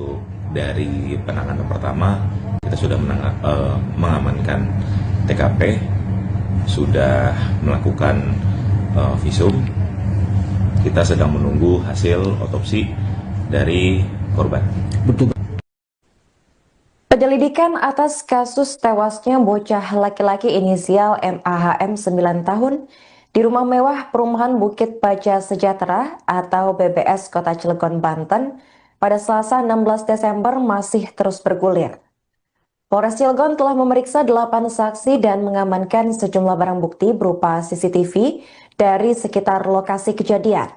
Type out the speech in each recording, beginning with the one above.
Untuk dari penanganan pertama, kita sudah mengamankan TKP, sudah melakukan visum. Kita sedang menunggu hasil otopsi dari korban. Penyelidikan atas kasus tewasnya bocah laki-laki inisial MAHM 9 tahun di rumah mewah perumahan Bukit Baja Sejahtera atau BBS Kota Cilegon, Banten pada Selasa 16 Desember masih terus bergulir. Polres Cilegon telah memeriksa 8 saksi dan mengamankan sejumlah barang bukti berupa CCTV dari sekitar lokasi kejadian.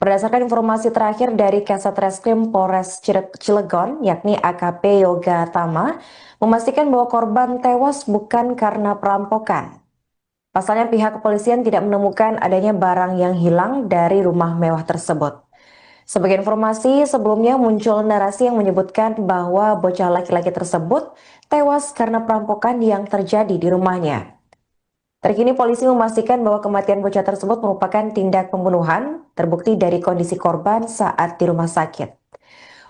Berdasarkan informasi terakhir dari Kasat Reskrim Polres Cilegon, yakni AKP Yoga Tama, memastikan bahwa korban tewas bukan karena perampokan. Pasalnya pihak kepolisian tidak menemukan adanya barang yang hilang dari rumah mewah tersebut. Sebagai informasi, sebelumnya muncul narasi yang menyebutkan bahwa bocah laki-laki tersebut tewas karena perampokan yang terjadi di rumahnya. Terkini polisi memastikan bahwa kematian bocah tersebut merupakan tindak pembunuhan, terbukti dari kondisi korban saat di rumah sakit.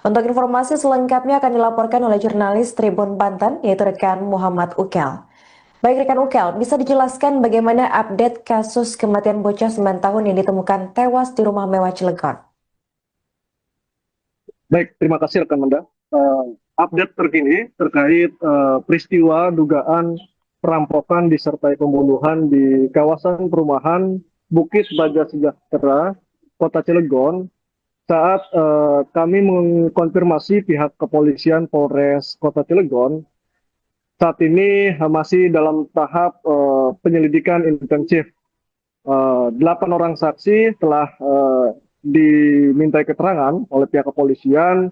Untuk informasi selengkapnya akan dilaporkan oleh jurnalis Tribun Banten, yaitu rekan Muhammad Ukel. Baik rekan Ukel, bisa dijelaskan bagaimana update kasus kematian bocah 9 tahun yang ditemukan tewas di rumah mewah Cilegon? Baik, terima kasih rekan Manda. Update terkini terkait peristiwa dugaan perampokan disertai pembunuhan di kawasan perumahan Bukit Baja Sejahtera, Kota Cilegon. Saat kami mengkonfirmasi pihak kepolisian Polres Kota Cilegon, saat ini masih dalam tahap penyelidikan intensif. 8 orang saksi telah dimintai keterangan oleh pihak kepolisian.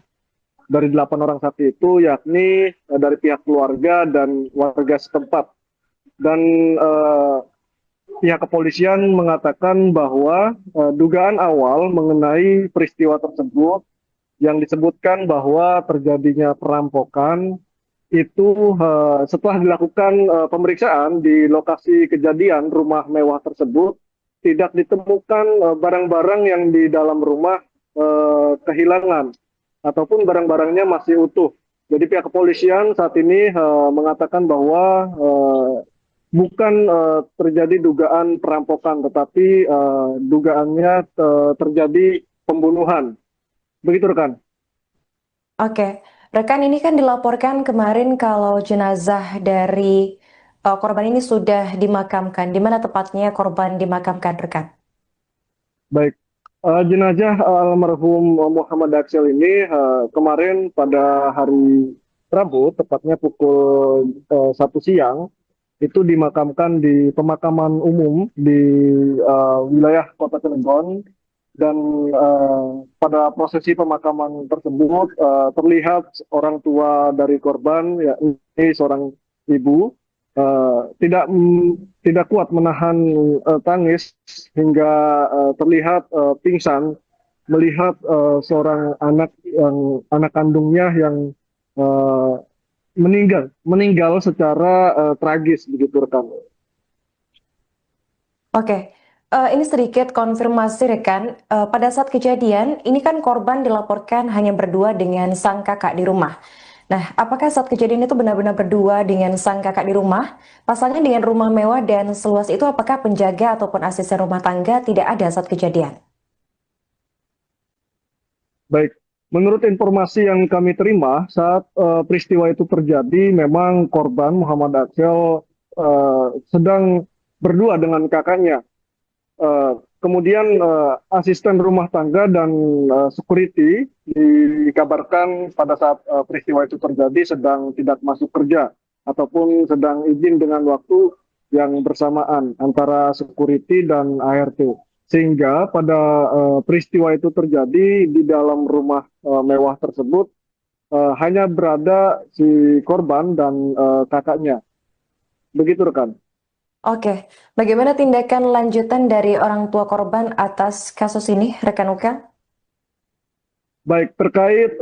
Dari 8 orang saksi itu yakni dari pihak keluarga dan warga setempat. Dan pihak kepolisian mengatakan bahwa dugaan awal mengenai peristiwa tersebut yang disebutkan bahwa terjadinya perampokan itu setelah dilakukan pemeriksaan di lokasi kejadian rumah mewah tersebut tidak ditemukan barang-barang yang di dalam rumah kehilangan ataupun barang-barangnya masih utuh. Jadi pihak kepolisian saat ini mengatakan bahwa bukan terjadi dugaan perampokan, tetapi dugaannya terjadi pembunuhan. Begitu rekan. Oke, rekan, ini kan dilaporkan kemarin kalau jenazah dari korban ini sudah dimakamkan. Di mana tepatnya korban dimakamkan, rekan? Baik, jenazah almarhum Muhammad Aksel ini kemarin pada hari Rabu, tepatnya pukul 1 siang, itu dimakamkan di pemakaman umum di wilayah Kota Cilegon. Dan pada prosesi pemakaman tersebut terlihat orang tua dari korban, yakni seorang ibu, tidak kuat menahan tangis hingga terlihat pingsan melihat seorang anak kandungnya yang meninggal secara tragis, begitu rekan. Oke, ini sedikit konfirmasi rekan, pada saat kejadian ini kan korban dilaporkan hanya berdua dengan sang kakak di rumah. Nah, apakah saat kejadian itu benar-benar berdua dengan sang kakak di rumah? Pasalnya dengan rumah mewah dan seluas itu, apakah penjaga ataupun asisten rumah tangga tidak ada saat kejadian? Baik, menurut informasi yang kami terima saat peristiwa itu terjadi, memang korban Muhammad Aksel sedang berdua dengan kakaknya. Kemudian asisten rumah tangga dan security dikabarkan pada saat peristiwa itu terjadi sedang tidak masuk kerja ataupun sedang izin dengan waktu yang bersamaan antara security dan ART. Sehingga pada peristiwa itu terjadi di dalam rumah mewah tersebut hanya berada si korban dan kakaknya. Begitu rekan. Oke, bagaimana tindakan lanjutan dari orang tua korban atas kasus ini, rekan Ukel? Baik, terkait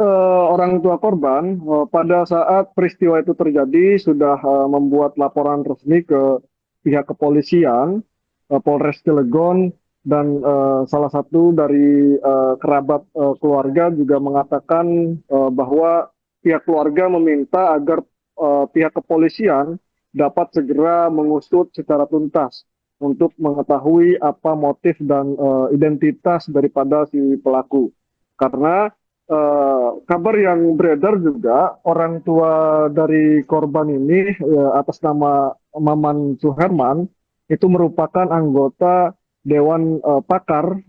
orang tua korban, pada saat peristiwa itu terjadi sudah membuat laporan resmi ke pihak kepolisian, Polres Cilegon, dan salah satu dari kerabat keluarga juga mengatakan bahwa pihak keluarga meminta agar pihak kepolisian dapat segera mengusut secara tuntas untuk mengetahui apa motif dan identitas daripada si pelaku. Karena kabar yang beredar juga orang tua dari korban ini atas nama Maman Suherman itu merupakan anggota Dewan Pakar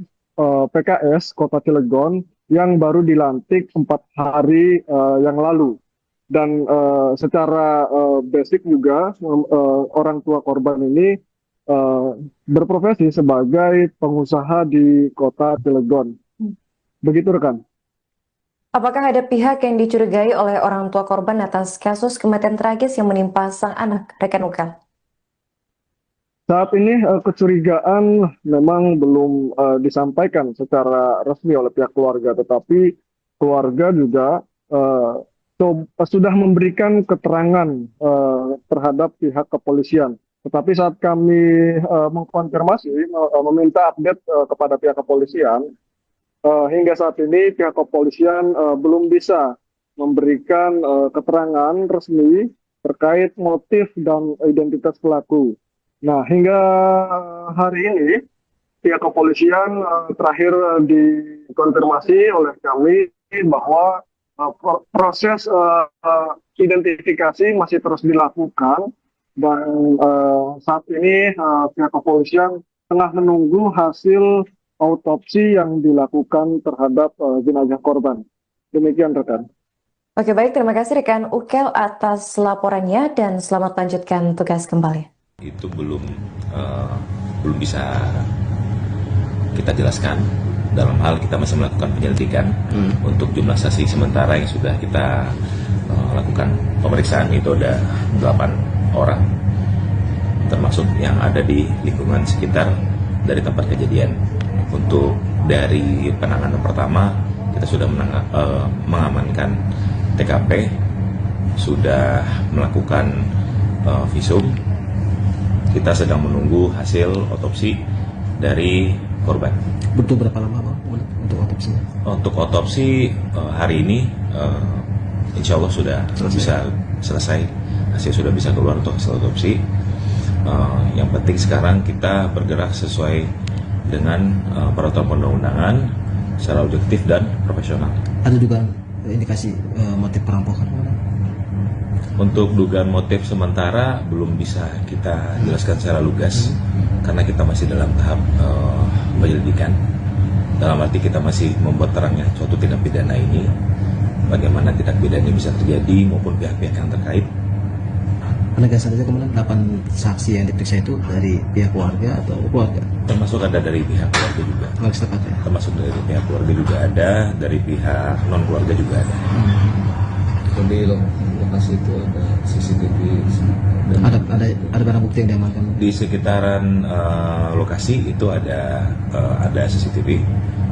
PKS Kota Cilegon yang baru dilantik 4 hari yang lalu. Dan secara basic juga orang tua korban ini berprofesi sebagai pengusaha di Kota Cilegon. Begitu rekan. Apakah ada pihak yang dicurigai oleh orang tua korban atas kasus kematian tragis yang menimpa sang anak, rekan Ukel? Saat ini kecurigaan memang belum disampaikan secara resmi oleh pihak keluarga, tetapi keluarga juga sudah memberikan keterangan terhadap pihak kepolisian. Tetapi saat kami mengkonfirmasi, meminta update kepada pihak kepolisian, hingga saat ini pihak kepolisian belum bisa memberikan keterangan resmi terkait motif dan identitas pelaku. Nah, hingga hari ini pihak kepolisian terakhir dikonfirmasi oleh kami bahwa proses identifikasi masih terus dilakukan dan saat ini pihak kepolisian tengah menunggu hasil autopsi yang dilakukan terhadap jenazah korban. Demikian rekan. Oke, baik, terima kasih rekan Ukel atas laporannya dan selamat lanjutkan tugas kembali. Itu belum bisa kita jelaskan, dalam hal kita masih melakukan penyelidikan. Untuk jumlah saksi sementara yang sudah kita lakukan pemeriksaan itu ada 8 orang, termasuk yang ada di lingkungan sekitar dari tempat kejadian. Untuk dari penanganan pertama, kita sudah mengamankan TKP, sudah melakukan visum. Kita sedang menunggu hasil otopsi dari korban. Butuh berapa lama Bang untuk otopsinya? Untuk otopsi hari ini insya Allah sudah bisa selesai. Hasil sudah bisa keluar untuk hasil otopsi. Yang penting sekarang kita bergerak sesuai dengan peraturan perundang-undangan secara objektif dan profesional. Ada juga indikasi motif perampokan? Untuk dugaan motif sementara belum bisa kita jelaskan secara lugas karena kita masih dalam tahap penyelidikan. Dalam arti kita masih membuat terangnya suatu tindak pidana ini, bagaimana tindak pidana ini bisa terjadi maupun pihak-pihak yang terkait. Penegasan saja kemudian 8 saksi yang diperiksa itu dari pihak keluarga atau keluarga? Termasuk ada dari pihak keluarga juga. Keluarga setempat ya? Termasuk dari pihak keluarga juga ada, dari pihak non keluarga juga ada. Di lokasi itu ada CCTV dan Ada barang bukti yang diamankan? Di sekitaran lokasi itu ada CCTV,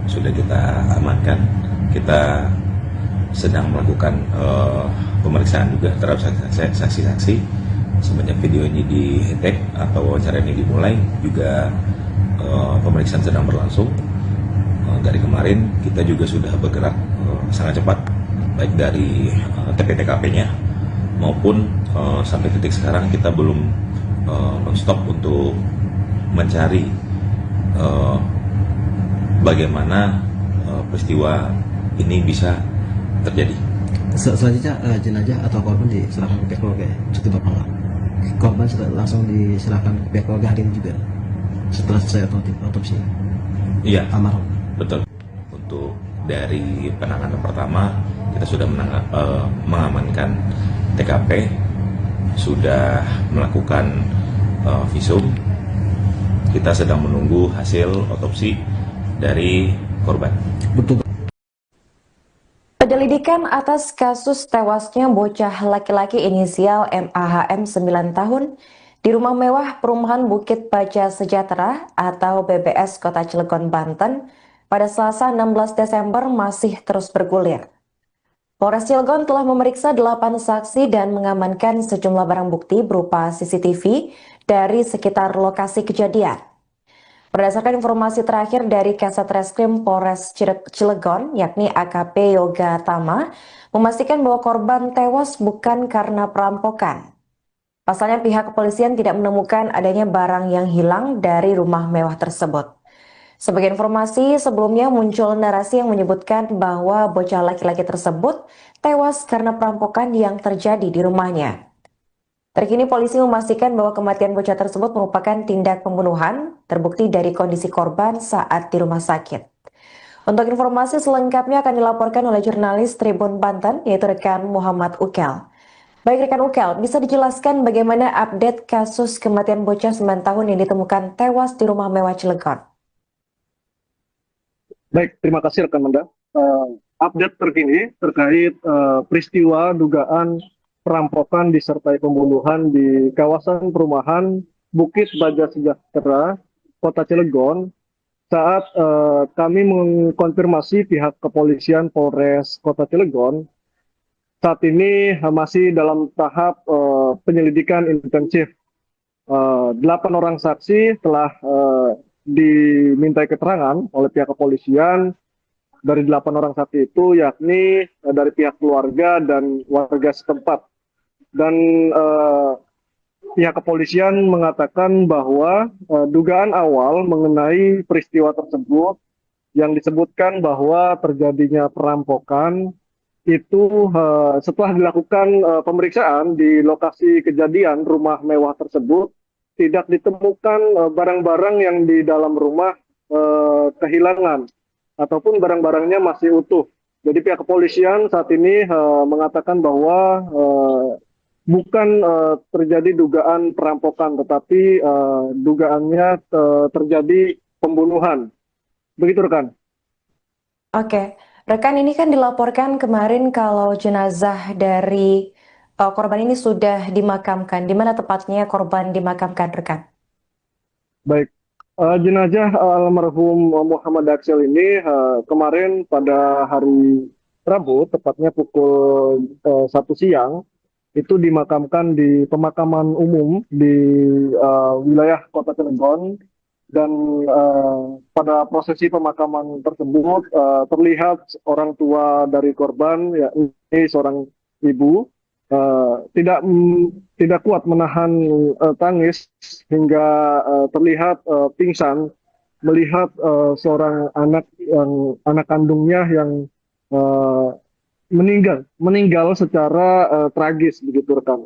sudah kita amankan. Kita sedang melakukan pemeriksaan juga terhadap saksi-saksi. Semenjak video ini di-tag atau wawancara ini dimulai, juga pemeriksaan sedang berlangsung. Dari kemarin kita juga sudah bergerak sangat cepat, baik dari TP-TKP-nya maupun sampai titik sekarang kita belum non-stop untuk mencari bagaimana peristiwa ini bisa terjadi. Selanjutnya jenazah atau korban diserahkan ke pihak keluarga ya? Setelah korban langsung diserahkan ke pihak keluarga hari ini juga setelah selesai otopsi? Iya, Almarhum. betul. Untuk dari penanganan pertama, kita sudah mengamankan TKP, sudah melakukan visum. Kita sedang menunggu hasil otopsi dari korban. Betul. Penyelidikan atas kasus tewasnya bocah laki-laki inisial MAHM 9 tahun di rumah mewah perumahan Bukit Baja Sejahtera atau BBS Kota Cilegon, Banten pada Selasa 16 Desember masih terus bergulir. Polres Cilegon telah memeriksa 8 saksi dan mengamankan sejumlah barang bukti berupa CCTV dari sekitar lokasi kejadian. Berdasarkan informasi terakhir dari Kasat Reskrim Polres Cilegon, yakni AKP Yoga Tama, memastikan bahwa korban tewas bukan karena perampokan. Pasalnya pihak kepolisian tidak menemukan adanya barang yang hilang dari rumah mewah tersebut. Sebagai informasi, sebelumnya muncul narasi yang menyebutkan bahwa bocah laki-laki tersebut tewas karena perampokan yang terjadi di rumahnya. Terkini polisi memastikan bahwa kematian bocah tersebut merupakan tindak pembunuhan, terbukti dari kondisi korban saat di rumah sakit. Untuk informasi selengkapnya akan dilaporkan oleh jurnalis Tribun Banten, yaitu rekan Muhammad Ukel. Baik rekan Ukel, bisa dijelaskan bagaimana update kasus kematian bocah 9 tahun yang ditemukan tewas di rumah mewah Cilegon? Baik, terima kasih rekan Manda. Update terkini terkait peristiwa dugaan perampokan disertai pembunuhan di kawasan perumahan Bukit Baja Sejahtera, Kota Cilegon. Saat kami mengkonfirmasi pihak kepolisian Polres Kota Cilegon, saat ini masih dalam tahap penyelidikan intensif. 8 orang saksi telah dimintai keterangan oleh pihak kepolisian. Dari 8 orang saksi itu yakni dari pihak keluarga dan warga setempat. Dan pihak kepolisian mengatakan bahwa dugaan awal mengenai peristiwa tersebut yang disebutkan bahwa terjadinya perampokan itu setelah dilakukan pemeriksaan di lokasi kejadian rumah mewah tersebut tidak ditemukan barang-barang yang di dalam rumah kehilangan ataupun barang-barangnya masih utuh. Jadi pihak kepolisian saat ini mengatakan bahwa bukan terjadi dugaan perampokan, tetapi dugaannya terjadi pembunuhan. Begitu rekan. Oke, rekan, ini kan dilaporkan kemarin kalau jenazah dari korban ini sudah dimakamkan. Di mana tepatnya korban dimakamkan, rekan? Baik, jenazah almarhum Muhammad Aksel ini kemarin pada hari Rabu, tepatnya pukul 1 siang, itu dimakamkan di pemakaman umum di wilayah Kota Cilegon. Dan pada prosesi pemakaman tersebut terlihat orang tua dari korban, yakni seorang ibu, tidak kuat menahan tangis hingga terlihat pingsan melihat seorang anak kandungnya yang meninggal secara tragis, begitu rekan.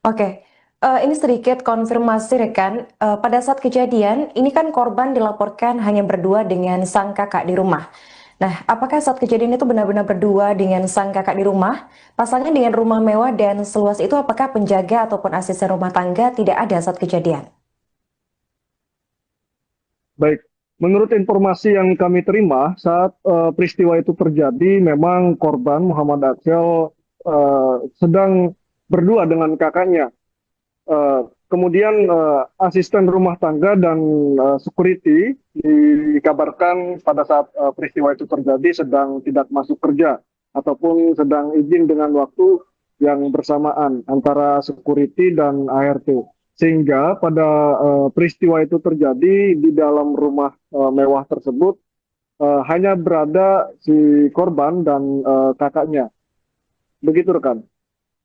Oke, ini sedikit konfirmasi rekan. Pada saat kejadian, ini kan korban dilaporkan hanya berdua dengan sang kakak di rumah. Nah, apakah saat kejadian itu benar-benar berdua dengan sang kakak di rumah? Pasalnya dengan rumah mewah dan seluas itu, apakah penjaga ataupun asisten rumah tangga tidak ada saat kejadian? Baik, menurut informasi yang kami terima saat peristiwa itu terjadi, memang korban Muhammad Aksel sedang berdua dengan kakaknya. Kemudian asisten rumah tangga dan security dikabarkan pada saat peristiwa itu terjadi sedang tidak masuk kerja ataupun sedang izin dengan waktu yang bersamaan antara security dan ART. Sehingga pada peristiwa itu terjadi di dalam rumah mewah tersebut hanya berada si korban dan kakaknya. Begitu rekan.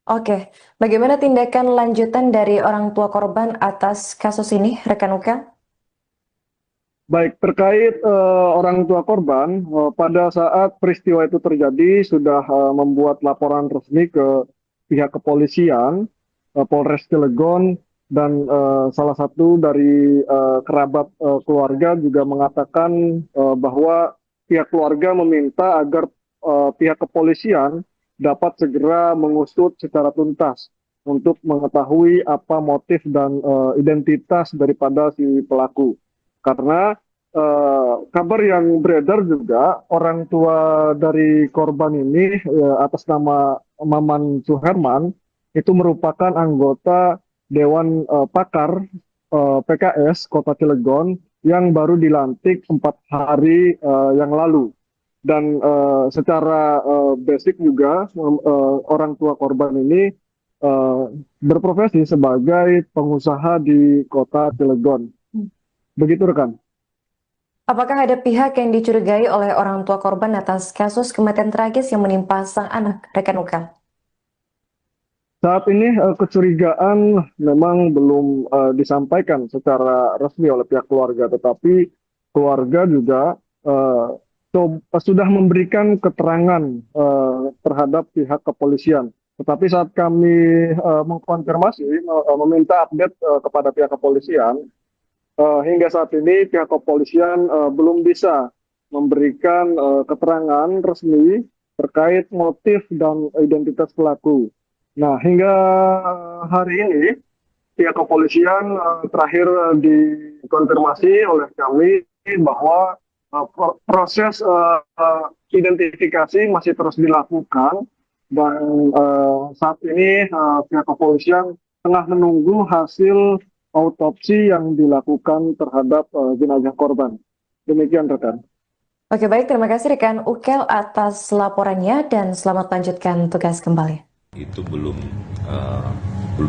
Oke, bagaimana tindakan lanjutan dari orang tua korban atas kasus ini, rekan Ukel? Baik, terkait orang tua korban, pada saat peristiwa itu terjadi sudah membuat laporan resmi ke pihak kepolisian, Polres Cilegon, dan salah satu dari kerabat keluarga juga mengatakan bahwa pihak keluarga meminta agar pihak kepolisian dapat segera mengusut secara tuntas untuk mengetahui apa motif dan identitas daripada si pelaku. Karena kabar yang beredar juga orang tua dari korban ini atas nama Maman Suherman itu merupakan anggota Dewan Pakar PKS Kota Cilegon yang baru dilantik 4 hari yang lalu. Dan secara basic juga orang tua korban ini berprofesi sebagai pengusaha di Kota Cilegon. Begitu rekan. Apakah ada pihak yang dicurigai oleh orang tua korban atas kasus kematian tragis yang menimpa sang anak, rekan Ukel? Saat ini kecurigaan memang belum disampaikan secara resmi oleh pihak keluarga, tetapi keluarga juga sudah memberikan keterangan terhadap pihak kepolisian. Tetapi saat kami mengkonfirmasi, meminta update kepada pihak kepolisian, hingga saat ini pihak kepolisian belum bisa memberikan keterangan resmi terkait motif dan identitas pelaku. Nah, hingga hari ini pihak kepolisian terakhir dikonfirmasi oleh kami bahwa proses identifikasi masih terus dilakukan dan saat ini pihak kepolisian tengah menunggu hasil autopsi yang dilakukan terhadap jenazah korban. Demikian rekan. Oke, baik, terima kasih rekan Ukel atas laporannya dan selamat lanjutkan tugas kembali. Itu belum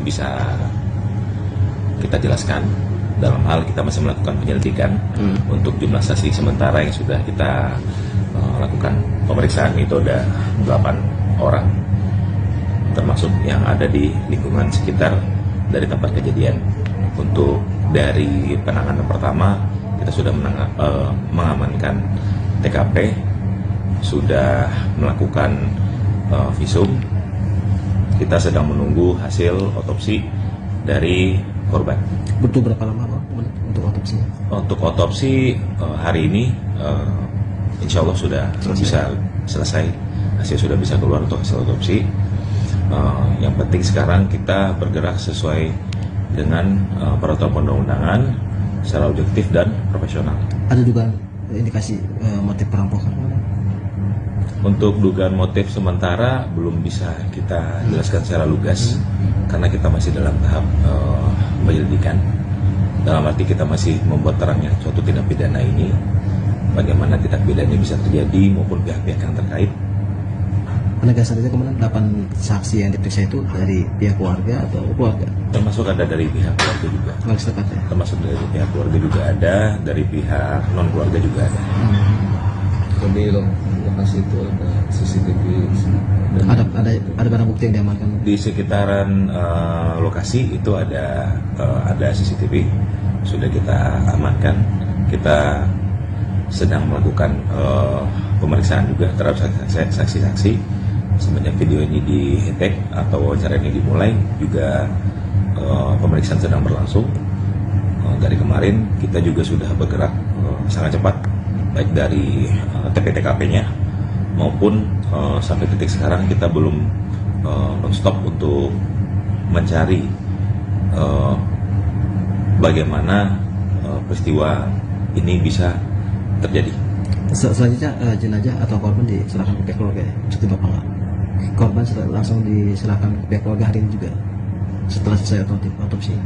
bisa kita jelaskan, dalam hal kita masih melakukan penyelidikan. Untuk jumlah saksi sementara yang sudah kita lakukan pemeriksaan itu ada 8 orang, termasuk yang ada di lingkungan sekitar dari tempat kejadian. Untuk dari penanganan pertama kita sudah mengamankan TKP, sudah melakukan visum. Kita sedang menunggu hasil otopsi dari korban. Butuh berapa lama Pak untuk otopsi? Untuk otopsi hari ini insya Allah sudah bisa selesai. Hasil sudah bisa keluar untuk hasil otopsi. Yang penting sekarang kita bergerak sesuai dengan peraturan perundang-undangan secara objektif dan profesional. Ada juga indikasi motif perampokan? Untuk dugaan motif sementara belum bisa kita jelaskan secara lugas karena kita masih dalam tahap penyelidikan. Dalam arti kita masih membuat terangnya suatu tindak pidana ini, bagaimana tindak pidana ini bisa terjadi maupun pihak-pihak yang terkait. Penegasan saja kemudian 8 saksi yang diperiksa itu dari pihak keluarga atau keluarga? Termasuk ada dari pihak keluarga juga. Ya? Termasuk dari pihak keluarga juga ada, dari pihak non keluarga juga ada. Di lokasi itu ada CCTV dan ada barang bukti yang diamankan? Di sekitaran lokasi itu ada CCTV, sudah kita amankan. Kita sedang melakukan pemeriksaan juga terhadap saksi-saksi. Semenjak video ini di-tag atau wawancara ini dimulai, juga pemeriksaan sedang berlangsung. Dari kemarin kita juga sudah bergerak sangat cepat, baik dari TP-TKP-nya maupun sampai titik sekarang kita belum non-stop untuk mencari bagaimana peristiwa ini bisa terjadi. Selanjutnya jenazah atau korban diserahkan ke pihak keluarga ya? Cukup Bapak nggak? Korban langsung diserahkan ke pihak keluarga hari ini juga setelah selesai otopsi?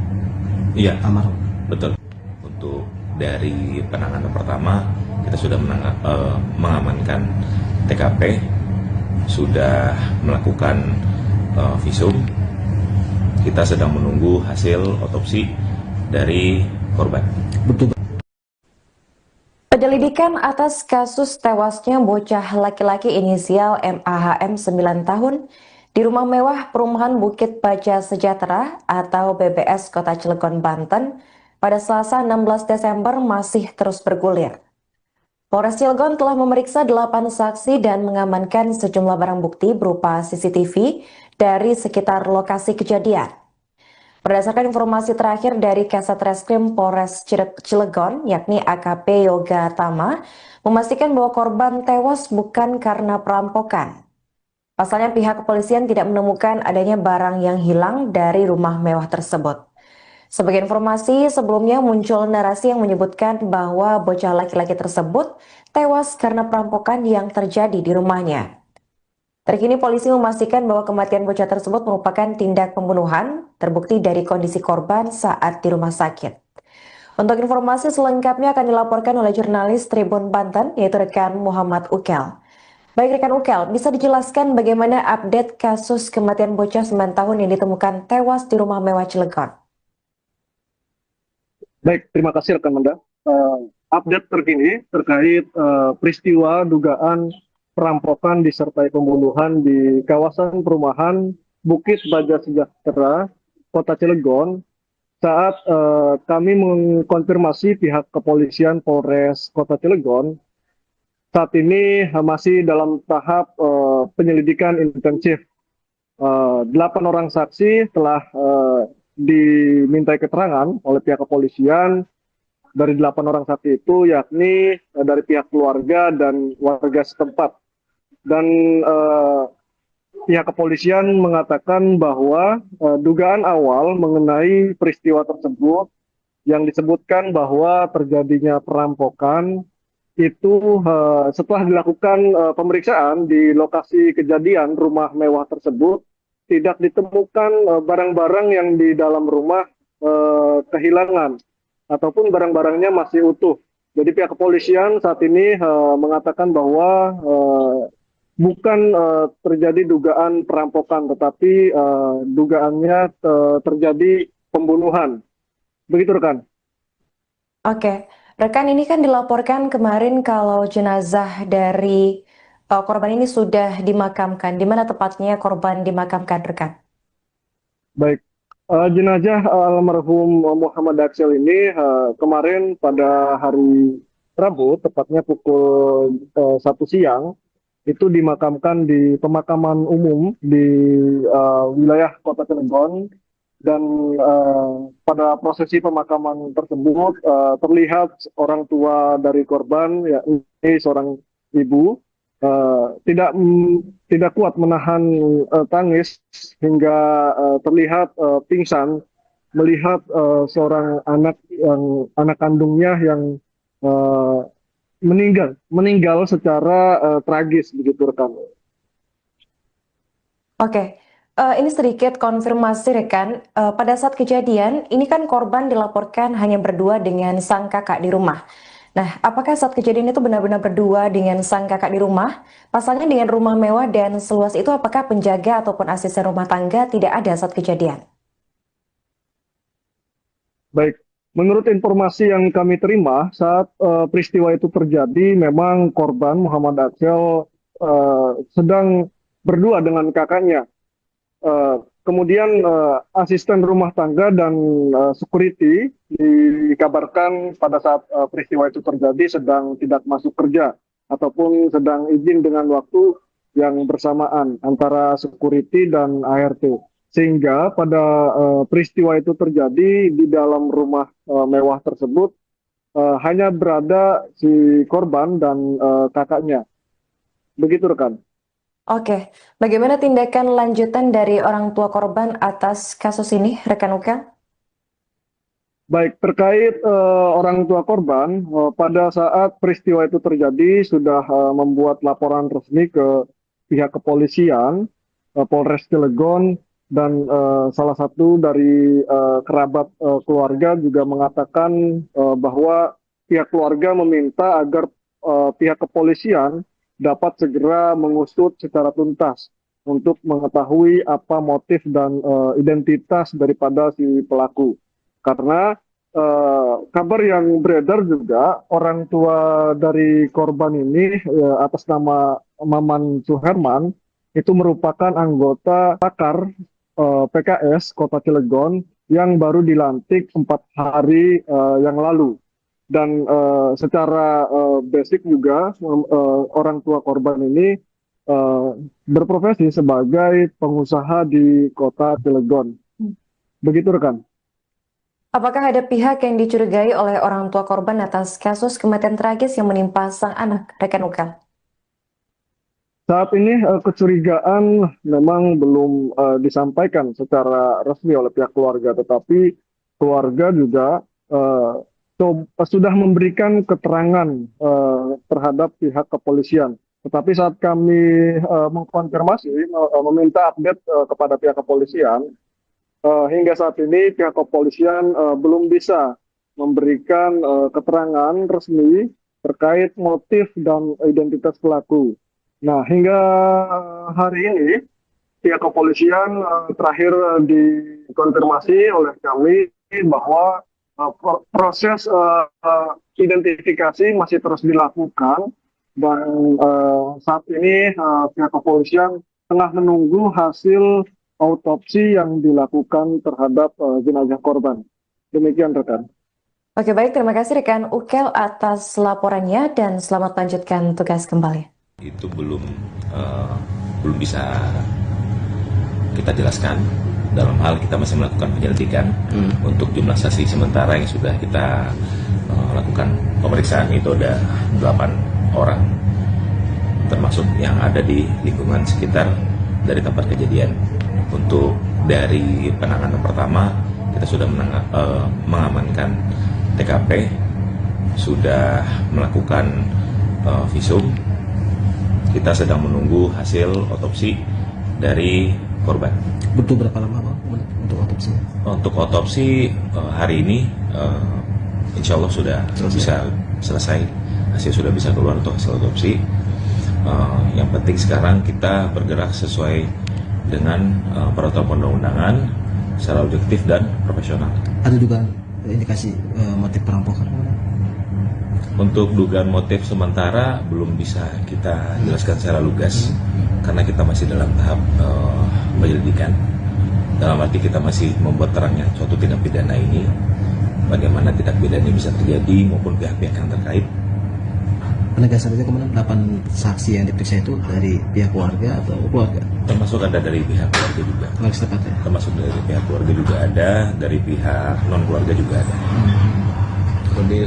Iya, Almarhum. betul. Untuk dari penanganan pertama kita sudah mengamankan TKP, sudah melakukan visum. Kita sedang menunggu hasil otopsi dari korban. Betul. Penyelidikan atas kasus tewasnya bocah laki-laki inisial MAHM 9 tahun di rumah mewah perumahan Bukit Baja Sejahtera atau BBS Kota Cilegon, Banten pada Selasa 16 Desember masih terus bergulir. Polres Cilegon telah memeriksa 8 saksi dan mengamankan sejumlah barang bukti berupa CCTV dari sekitar lokasi kejadian. Berdasarkan informasi terakhir dari Kasat Reskrim Polres Cilegon, yakni AKP Yoga Tama, memastikan bahwa korban tewas bukan karena perampokan. Pasalnya pihak kepolisian tidak menemukan adanya barang yang hilang dari rumah mewah tersebut. Sebagai informasi, sebelumnya muncul narasi yang menyebutkan bahwa bocah laki-laki tersebut tewas karena perampokan yang terjadi di rumahnya. Terkini polisi memastikan bahwa kematian bocah tersebut merupakan tindak pembunuhan, terbukti dari kondisi korban saat di rumah sakit. Untuk informasi selengkapnya akan dilaporkan oleh jurnalis Tribun Banten, yaitu rekan Muhammad Ukel. Baik rekan Ukel, bisa dijelaskan bagaimana update kasus kematian bocah 9 tahun yang ditemukan tewas di rumah mewah Cilegon? Baik, terima kasih rekan Manda. eh, update terkini terkait peristiwa dugaan perampokan disertai pembunuhan di kawasan perumahan Bukit Baja Sejahtera, Kota Cilegon. Saat kami mengkonfirmasi pihak kepolisian Polres Kota Cilegon, saat ini masih dalam tahap penyelidikan intensif. 8 orang saksi telah dimintai keterangan oleh pihak kepolisian. Dari 8 orang saksi itu yakni dari pihak keluarga dan warga setempat. Dan pihak kepolisian mengatakan bahwa dugaan awal mengenai peristiwa tersebut yang disebutkan bahwa terjadinya perampokan itu setelah dilakukan pemeriksaan di lokasi kejadian rumah mewah tersebut tidak ditemukan barang-barang yang di dalam rumah kehilangan ataupun barang-barangnya masih utuh. Jadi pihak kepolisian saat ini mengatakan bahwa bukan terjadi dugaan perampokan, tetapi dugaannya terjadi pembunuhan. Begitu rekan. Oke, rekan, ini kan dilaporkan kemarin kalau jenazah dari korban ini sudah dimakamkan. Di mana tepatnya korban dimakamkan, rekan? Baik, jenazah almarhum Muhammad Aksel ini kemarin pada hari Rabu, tepatnya pukul 1 siang, itu dimakamkan di pemakaman umum di wilayah Kota Cilegon. Dan pada prosesi pemakaman tersebut terlihat orang tua dari korban, yakni seorang ibu, tidak kuat menahan tangis hingga terlihat pingsan melihat seorang anak kandungnya yang meninggal secara tragis, begitu rekan. Oke, ini sedikit konfirmasi rekan. Pada saat kejadian, ini kan korban dilaporkan hanya berdua dengan sang kakak di rumah. Nah, apakah saat kejadian itu benar-benar berdua dengan sang kakak di rumah? Pasalnya dengan rumah mewah dan seluas itu, apakah penjaga ataupun asisten rumah tangga tidak ada saat kejadian? Baik, menurut informasi yang kami terima saat peristiwa itu terjadi, memang korban Muhammad Aksel sedang berdua dengan kakaknya. Kemudian asisten rumah tangga dan security dikabarkan pada saat peristiwa itu terjadi sedang tidak masuk kerja ataupun sedang izin dengan waktu yang bersamaan antara security dan ART. Sehingga pada peristiwa itu terjadi di dalam rumah mewah tersebut hanya berada si korban dan kakaknya. Begitu rekan. Oke, bagaimana tindakan lanjutan dari orang tua korban atas kasus ini, rekan Uka? Baik, terkait orang tua korban, pada saat peristiwa itu terjadi sudah membuat laporan resmi ke pihak kepolisian, Polres Cilegon, dan salah satu dari kerabat keluarga juga mengatakan bahwa pihak keluarga meminta agar pihak kepolisian dapat segera mengusut secara tuntas untuk mengetahui apa motif dan identitas daripada si pelaku. Karena kabar yang beredar juga orang tua dari korban ini atas nama Maman Suherman itu merupakan anggota Pakar PKS Kota Cilegon yang baru dilantik 4 hari yang lalu. Dan secara basic juga orang tua korban ini berprofesi sebagai pengusaha di Kota Cilegon. Begitu rekan. Apakah ada pihak yang dicurigai oleh orang tua korban atas kasus kematian tragis yang menimpa sang anak, rekan Uka? Saat ini kecurigaan memang belum disampaikan secara resmi oleh pihak keluarga, tetapi keluarga juga sudah memberikan keterangan terhadap pihak kepolisian. Tetapi saat kami mengkonfirmasi, meminta update kepada pihak kepolisian, hingga saat ini pihak kepolisian belum bisa memberikan keterangan resmi terkait motif dan identitas pelaku. Nah, hingga hari ini pihak kepolisian terakhir dikonfirmasi oleh kami bahwa Proses identifikasi masih terus dilakukan dan saat ini pihak kepolisian tengah menunggu hasil autopsi yang dilakukan terhadap jenazah korban. Demikian rekan. Oke, baik, terima kasih rekan Ukel atas laporannya dan selamat lanjutkan tugas kembali. Itu belum bisa kita jelaskan, dalam hal kita masih melakukan penyelidikan. Untuk jumlah saksi sementara yang sudah kita lakukan pemeriksaan itu ada 8 orang, termasuk yang ada di lingkungan sekitar dari tempat kejadian. Untuk dari penanganan pertama kita sudah mengamankan TKP, sudah melakukan visum. Kita sedang menunggu hasil otopsi dari korban. Butuh berapa lama Bang untuk otopsi? Untuk otopsi hari ini insya Allah sudah bisa selesai, hasil sudah bisa keluar untuk hasil otopsi. Yang penting sekarang kita bergerak sesuai dengan peraturan perundang-undangan secara objektif dan profesional. Ada juga indikasi motif perampokan? Untuk dugaan motif sementara belum bisa kita jelaskan secara lugas karena kita masih dalam tahap penyelidikan. Dalam arti kita masih membuat terangnya suatu tindak pidana ini, bagaimana tindak pidana ini bisa terjadi maupun pihak-pihak yang terkait. Penegasan saja kemudian 8 saksi yang diperiksa itu dari pihak keluarga atau keluarga? Termasuk ada dari pihak keluarga juga. Keluarga setempat ya? Termasuk dari pihak keluarga juga ada, dari pihak non keluarga juga ada. Kalau di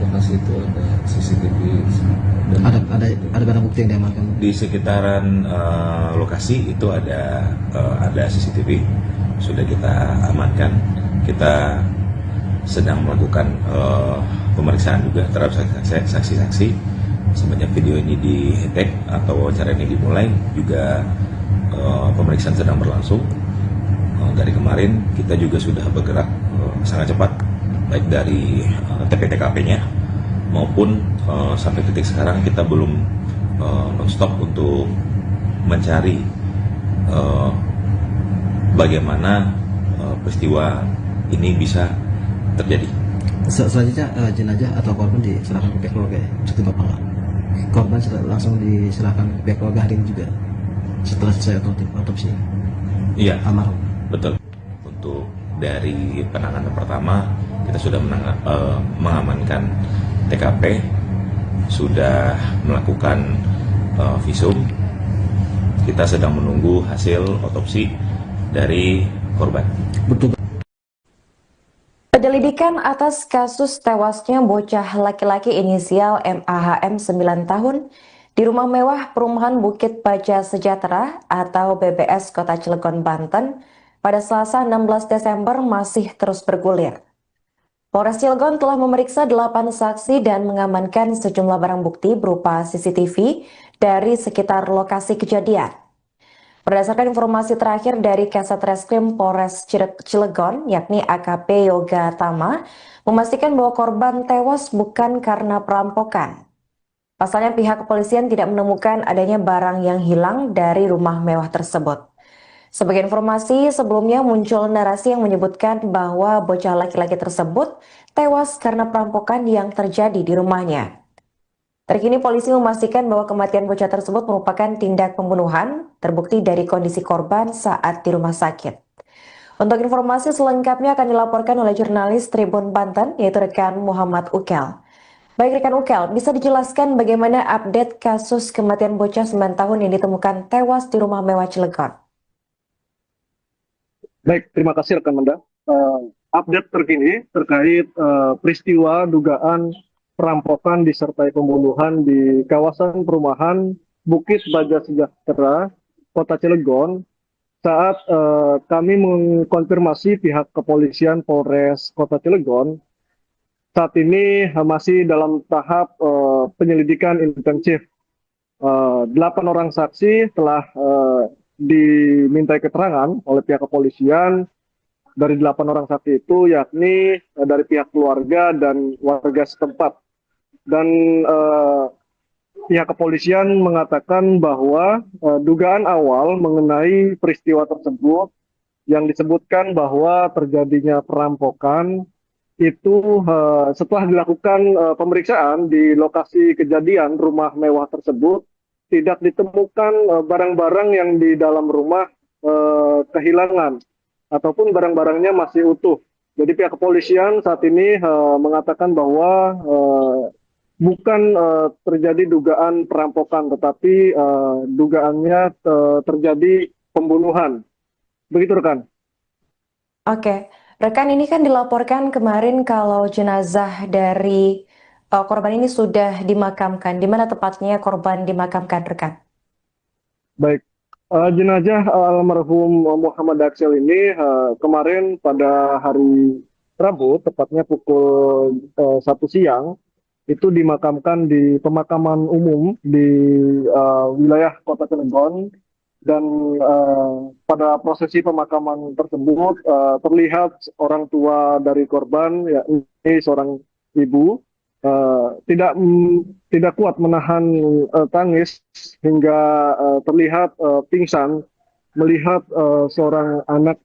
lokasi itu ada CCTV dan Ada barang bukti yang diamankan? Di sekitaran lokasi itu ada CCTV, sudah kita amankan. Kita sedang melakukan pemeriksaan juga terhadap saksi-saksi. Semenjak video ini di-tag atau wawancara ini dimulai, juga pemeriksaan sedang berlangsung. Dari kemarin kita juga sudah bergerak sangat cepat, baik dari TP-TKP-nya maupun sampai titik sekarang kita belum non-stop untuk mencari bagaimana peristiwa ini bisa terjadi. Selanjutnya jenazah atau korban diserahkan ke pihak keluarga ya? Cukup Bapak nggak? Korban langsung diserahkan ke pihak keluarga hari ini juga setelah selesai otopsi? Iya, Almarhum. betul. Untuk dari penanganan pertama kita sudah mengamankan TKP, sudah melakukan visum. Kita sedang menunggu hasil otopsi dari korban. Betul. Penyelidikan atas kasus tewasnya bocah laki-laki inisial MAHM 9 tahun di rumah mewah perumahan Bukit Baja Sejahtera atau BBS Kota Cilegon, Banten pada Selasa 16 Desember masih terus bergulir. Polres Cilegon telah memeriksa 8 saksi dan mengamankan sejumlah barang bukti berupa CCTV dari sekitar lokasi kejadian. Berdasarkan informasi terakhir dari Kasat Reskrim Polres Cilegon, yakni AKP Yoga Tama, memastikan bahwa korban tewas bukan karena perampokan. Pasalnya pihak kepolisian tidak menemukan adanya barang yang hilang dari rumah mewah tersebut. Sebagai informasi, sebelumnya muncul narasi yang menyebutkan bahwa bocah laki-laki tersebut tewas karena perampokan yang terjadi di rumahnya. Terkini polisi memastikan bahwa kematian bocah tersebut merupakan tindak pembunuhan, terbukti dari kondisi korban saat di rumah sakit. Untuk informasi selengkapnya akan dilaporkan oleh jurnalis Tribun Banten, yaitu rekan Muhammad Ukel. Baik rekan Ukel, bisa dijelaskan bagaimana update kasus kematian bocah 9 tahun yang ditemukan tewas di rumah mewah Cilegon? Baik, terima kasih rekan Manda. Update terkini terkait peristiwa dugaan perampokan disertai pembunuhan di kawasan perumahan Bukit Baja Sejahtera, Kota Cilegon. Saat kami mengkonfirmasi pihak kepolisian Polres Kota Cilegon, saat ini masih dalam tahap penyelidikan intensif. 8 orang saksi telah dimintai keterangan oleh pihak kepolisian. Dari 8 orang saksi itu yakni dari pihak keluarga dan warga setempat. Dan pihak kepolisian mengatakan bahwa dugaan awal mengenai peristiwa tersebut yang disebutkan bahwa terjadinya perampokan itu setelah dilakukan pemeriksaan di lokasi kejadian rumah mewah tersebut, tidak ditemukan barang-barang yang di dalam rumah kehilangan ataupun barang-barangnya masih utuh. Jadi pihak kepolisian saat ini mengatakan bahwa bukan terjadi dugaan perampokan, tetapi dugaannya terjadi pembunuhan. Begitu rekan. Oke, rekan, ini kan dilaporkan kemarin kalau jenazah dari korban ini sudah dimakamkan. Di mana tepatnya korban dimakamkan, rekan? Baik, jenazah almarhum Muhammad Aksel ini kemarin pada hari Rabu, tepatnya pukul 1 siang, itu dimakamkan di pemakaman umum di wilayah Kota Cilegon. Dan pada prosesi pemakaman tersebut terlihat orang tua dari korban, yakni seorang ibu, tidak kuat menahan tangis hingga terlihat pingsan melihat seorang anak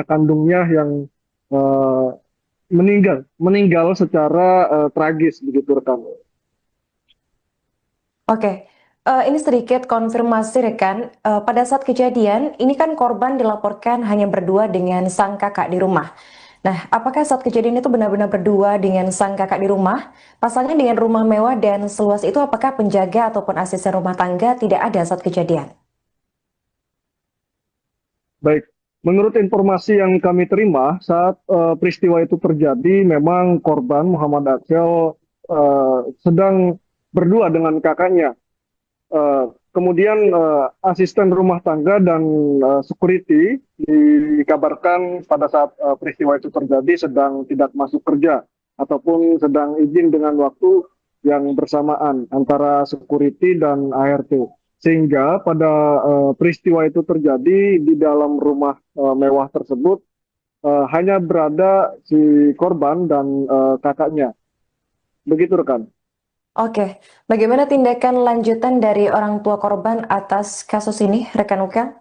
kandungnya yang meninggal secara tragis, begitu rekan. Oke. Ini sedikit konfirmasi rekan, pada saat kejadian ini kan korban dilaporkan hanya berdua dengan sang kakak di rumah. Nah, apakah saat kejadian itu benar-benar berdua dengan sang kakak di rumah? Pasalnya dengan rumah mewah dan seluas itu, apakah penjaga ataupun asisten rumah tangga tidak ada saat kejadian? Baik, menurut informasi yang kami terima saat peristiwa itu terjadi, memang korban Muhammad Aksel sedang berdua dengan kakaknya. Kemudian asisten rumah tangga dan security dikabarkan pada saat peristiwa itu terjadi sedang tidak masuk kerja ataupun sedang izin dengan waktu yang bersamaan antara security dan ART. Sehingga pada peristiwa itu terjadi di dalam rumah mewah tersebut hanya berada si korban dan kakaknya. Begitu rekan. Oke, bagaimana tindakan lanjutan dari orang tua korban atas kasus ini, rekan Ukel?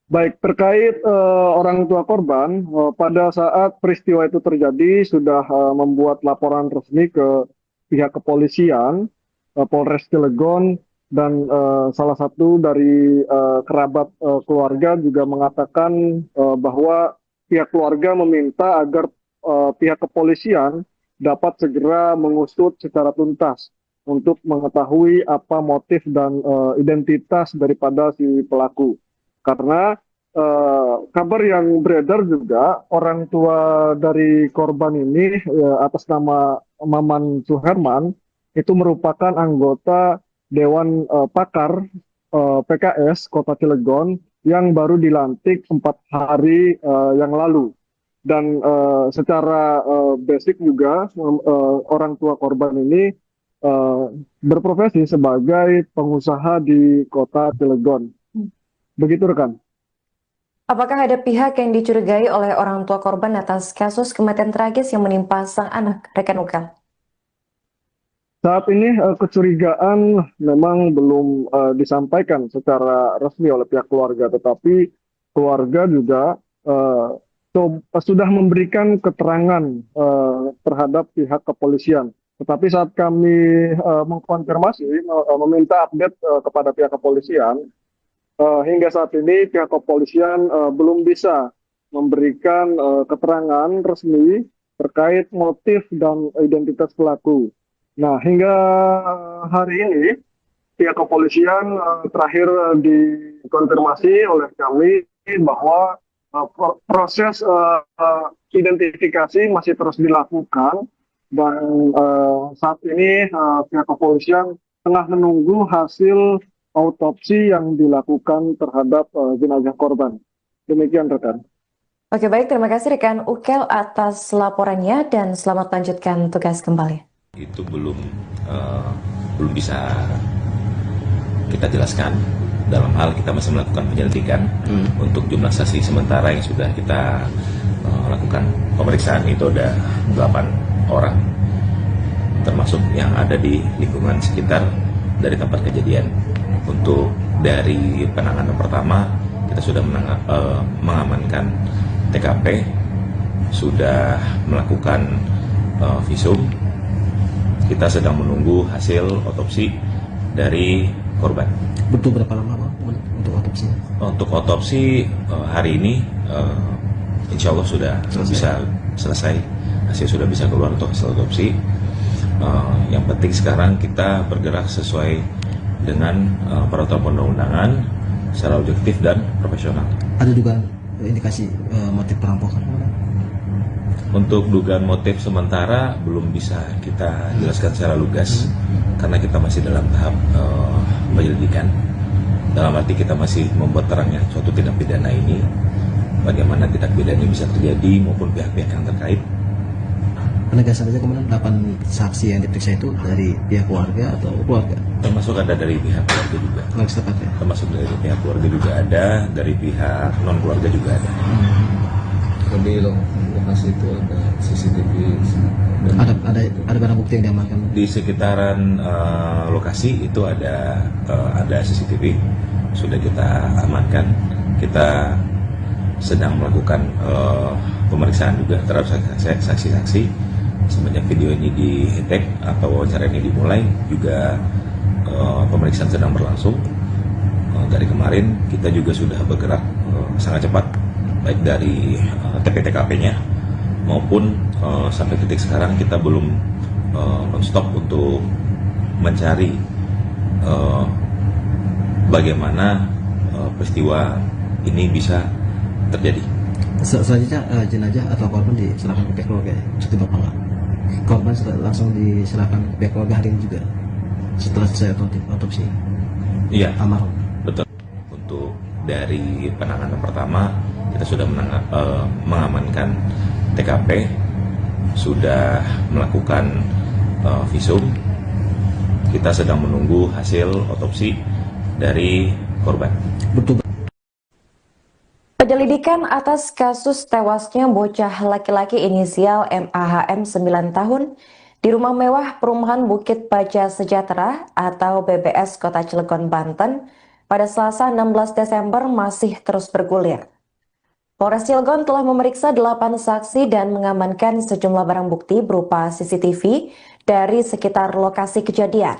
Baik, terkait orang tua korban, pada saat peristiwa itu terjadi sudah membuat laporan resmi ke pihak kepolisian, Polres Cilegon, dan salah satu dari kerabat keluarga juga mengatakan bahwa pihak keluarga meminta agar pihak kepolisian dapat segera mengusut secara tuntas untuk mengetahui apa motif dan identitas daripada si pelaku. Karena kabar yang beredar juga orang tua dari korban ini atas nama Maman Suherman itu merupakan anggota Dewan Pakar PKS Kota Cilegon yang baru dilantik 4 hari yang lalu. Dan secara basic juga orang tua korban ini berprofesi sebagai pengusaha di Kota Cilegon. Begitu rekan. Apakah ada pihak yang dicurigai oleh orang tua korban atas kasus kematian tragis yang menimpa sang anak, rekan Ukel? Saat ini kecurigaan memang belum disampaikan secara resmi oleh pihak keluarga, tetapi keluarga juga sudah memberikan keterangan terhadap pihak kepolisian. Tetapi saat kami mengkonfirmasi, meminta update kepada pihak kepolisian, hingga saat ini pihak kepolisian belum bisa memberikan keterangan resmi terkait motif dan identitas pelaku. Nah, hingga hari ini pihak kepolisian terakhir dikonfirmasi oleh kami bahwa proses identifikasi masih terus dilakukan dan saat ini pihak kepolisian tengah menunggu hasil autopsi yang dilakukan terhadap jenazah korban. Demikian rekan. Oke, baik, terima kasih rekan Ukel atas laporannya dan selamat lanjutkan tugas kembali. Itu belum bisa kita jelaskan. Dalam hal kita masih melakukan penyelidikan untuk jumlah saksi sementara yang sudah kita lakukan pemeriksaan itu ada 8 orang, termasuk yang ada di lingkungan sekitar dari tempat kejadian. Untuk dari penanganan pertama kita sudah mengamankan TKP sudah melakukan visum. Kita sedang menunggu hasil otopsi dari korban. Butuh berapa lama Pak untuk otopsi? Untuk otopsi hari ini insya Allah sudah bisa selesai, hasil sudah bisa keluar untuk hasil otopsi. Yang penting sekarang kita bergerak sesuai dengan peraturan perundang-undangan secara objektif dan profesional. Ada juga indikasi motif perampokan? Untuk dugaan motif sementara belum bisa kita jelaskan secara lugas karena kita masih dalam tahap penyelidikan. Dalam arti kita masih membuat terangnya suatu tindak pidana ini, bagaimana tindak pidana ini bisa terjadi maupun pihak-pihak yang terkait. Penegasan saja kemudian 8 saksi yang diperiksa itu dari pihak keluarga atau keluarga? Termasuk ada dari pihak keluarga juga. Keluarga setempat ya? Termasuk dari pihak keluarga juga ada, dari pihak non keluarga juga ada. Kalau di lokasi itu ada CCTV dan Ada barang bukti yang diamankan? Di sekitaran lokasi itu ada CCTV, sudah kita amankan. Kita sedang melakukan pemeriksaan juga terhadap saksi-saksi. Semenjak video ini di-tag atau wawancara ini dimulai, juga pemeriksaan sedang berlangsung. Dari kemarin kita juga sudah bergerak sangat cepat, baik dari TP-TKP-nya maupun sampai titik sekarang kita belum non-stop untuk mencari bagaimana peristiwa ini bisa terjadi. Selanjutnya jenazah atau korban diserahkan ke pihak keluarga ya? Cukup berapa enggak? Korban langsung diserahkan ke pihak keluarga hari ini juga setelah selesai otopsi Iya, almarhum. betul. Untuk dari penanganan pertama kita sudah mengamankan TKP, sudah melakukan visum. Kita sedang menunggu hasil otopsi dari korban. Betul. Penyelidikan atas kasus tewasnya bocah laki-laki inisial MAHM 9 tahun di rumah mewah perumahan Bukit Baja Sejahtera atau BBS Kota Cilegon, Banten pada Selasa 16 Desember masih terus bergulir. Polres Cilegon telah memeriksa 8 saksi dan mengamankan sejumlah barang bukti berupa CCTV dari sekitar lokasi kejadian.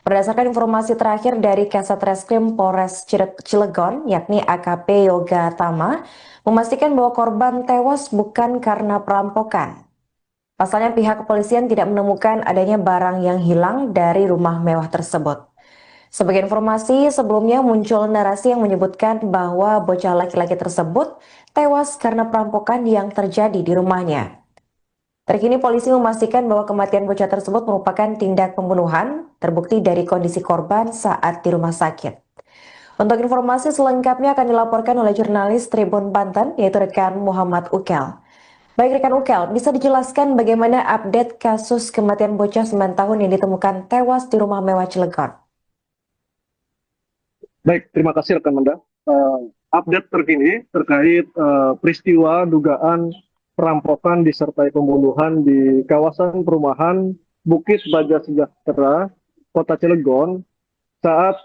Berdasarkan informasi terakhir dari Kasat Reskrim Polres Cilegon, yakni AKP Yoga Tama, memastikan bahwa korban tewas bukan karena perampokan. Pasalnya pihak kepolisian tidak menemukan adanya barang yang hilang dari rumah mewah tersebut. Sebagai informasi, sebelumnya muncul narasi yang menyebutkan bahwa bocah laki-laki tersebut tewas karena perampokan yang terjadi di rumahnya. Terkini polisi memastikan bahwa kematian bocah tersebut merupakan tindak pembunuhan, terbukti dari kondisi korban saat di rumah sakit. Untuk informasi selengkapnya akan dilaporkan oleh jurnalis Tribun Banten, yaitu rekan Muhammad Ukel. Baik rekan Ukel, bisa dijelaskan bagaimana update kasus kematian bocah 9 tahun yang ditemukan tewas di rumah mewah Cilegon? Baik, terima kasih rekan Manda. Update terkini terkait peristiwa dugaan perampokan disertai pembunuhan di kawasan perumahan Bukit Baja Sejahtera, Kota Cilegon. Saat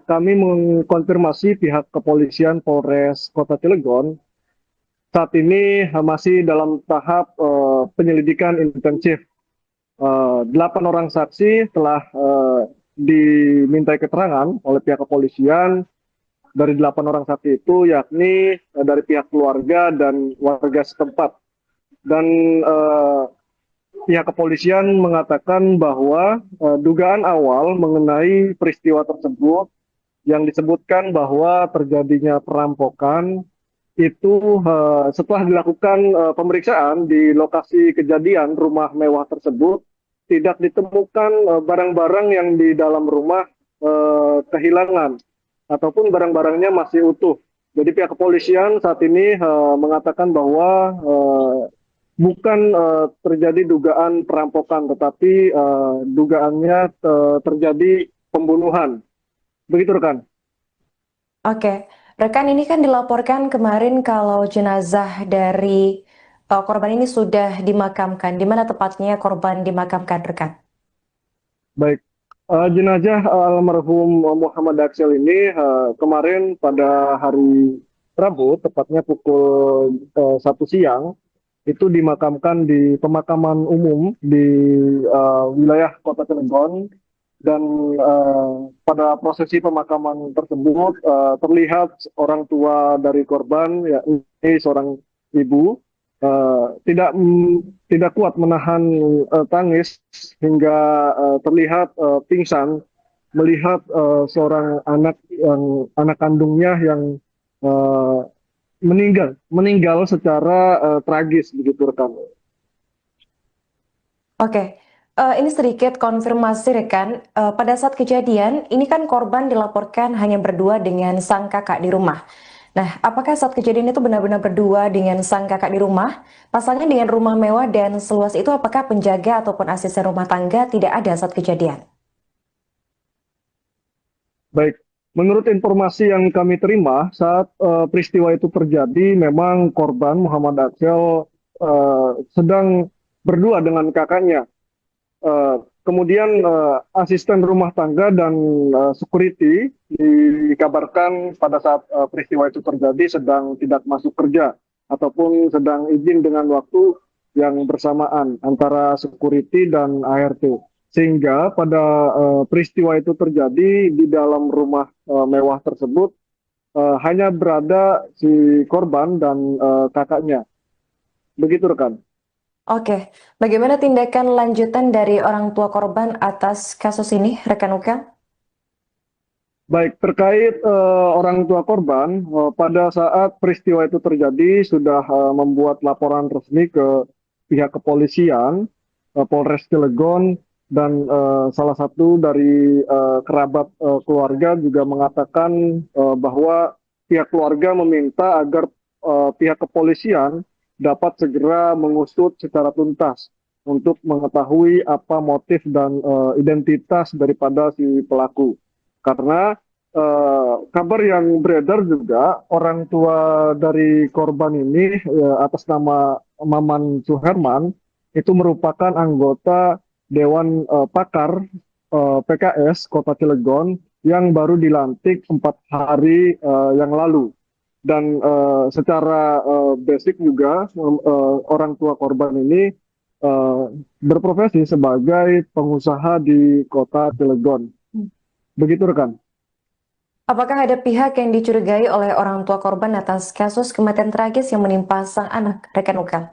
kami mengkonfirmasi pihak kepolisian Polres Kota Cilegon, saat ini masih dalam tahap penyelidikan intensif. 8 orang saksi telah dimintai keterangan oleh pihak kepolisian. Dari 8 orang saksi itu yakni dari pihak keluarga dan warga setempat. Dan pihak kepolisian mengatakan bahwa dugaan awal mengenai peristiwa tersebut yang disebutkan bahwa terjadinya perampokan itu setelah dilakukan pemeriksaan di lokasi kejadian rumah mewah tersebut tidak ditemukan barang-barang yang di dalam rumah kehilangan ataupun barang-barangnya masih utuh. Jadi pihak kepolisian saat ini mengatakan bahwa bukan terjadi dugaan perampokan, tetapi dugaannya terjadi pembunuhan. Begitu rekan. Oke, rekan, ini kan dilaporkan kemarin kalau jenazah dari korban ini sudah dimakamkan. Di mana tepatnya korban dimakamkan, rekan? Baik, jenazah almarhum Muhammad Aksel ini kemarin pada hari Rabu, tepatnya pukul 1 siang, itu dimakamkan di pemakaman umum di wilayah Kota Cilegon. Dan pada prosesi pemakaman tersebut terlihat orang tua dari korban, yakni seorang ibu, tidak kuat menahan tangis hingga terlihat pingsan melihat seorang anak kandungnya yang uh, meninggal secara tragis begitu rekan. Oke, ini sedikit konfirmasi rekan. Pada saat kejadian, ini kan korban dilaporkan hanya berdua dengan sang kakak di rumah. Nah, apakah saat kejadian itu benar-benar berdua dengan sang kakak di rumah? Pasalnya dengan rumah mewah dan seluas itu, apakah penjaga ataupun asisten rumah tangga tidak ada saat kejadian? Baik, menurut informasi yang kami terima saat peristiwa itu terjadi, memang korban Muhammad Aksel sedang berdua dengan kakaknya. Kemudian asisten rumah tangga dan security dikabarkan pada saat peristiwa itu terjadi sedang tidak masuk kerja ataupun sedang izin dengan waktu yang bersamaan antara security dan ART. Sehingga pada peristiwa itu terjadi di dalam rumah mewah tersebut hanya berada si korban dan kakaknya. Begitu rekan. Oke, bagaimana tindakan lanjutan dari orang tua korban atas kasus ini, rekan Ukel? Baik, terkait orang tua korban, pada saat peristiwa itu terjadi sudah membuat laporan resmi ke pihak kepolisian, Polres Cilegon, dan salah satu dari kerabat keluarga juga mengatakan bahwa pihak keluarga meminta agar pihak kepolisian dapat segera mengusut secara tuntas untuk mengetahui apa motif dan identitas daripada si pelaku. Karena kabar yang beredar juga orang tua dari korban ini atas nama Maman Suherman itu merupakan anggota Dewan Pakar PKS Kota Cilegon yang baru dilantik 4 hari yang lalu. Dan secara basic juga orang tua korban ini berprofesi sebagai pengusaha di Kota Cilegon. Begitu rekan. Apakah ada pihak yang dicurigai oleh orang tua korban atas kasus kematian tragis yang menimpa sang anak, rekan Ukel?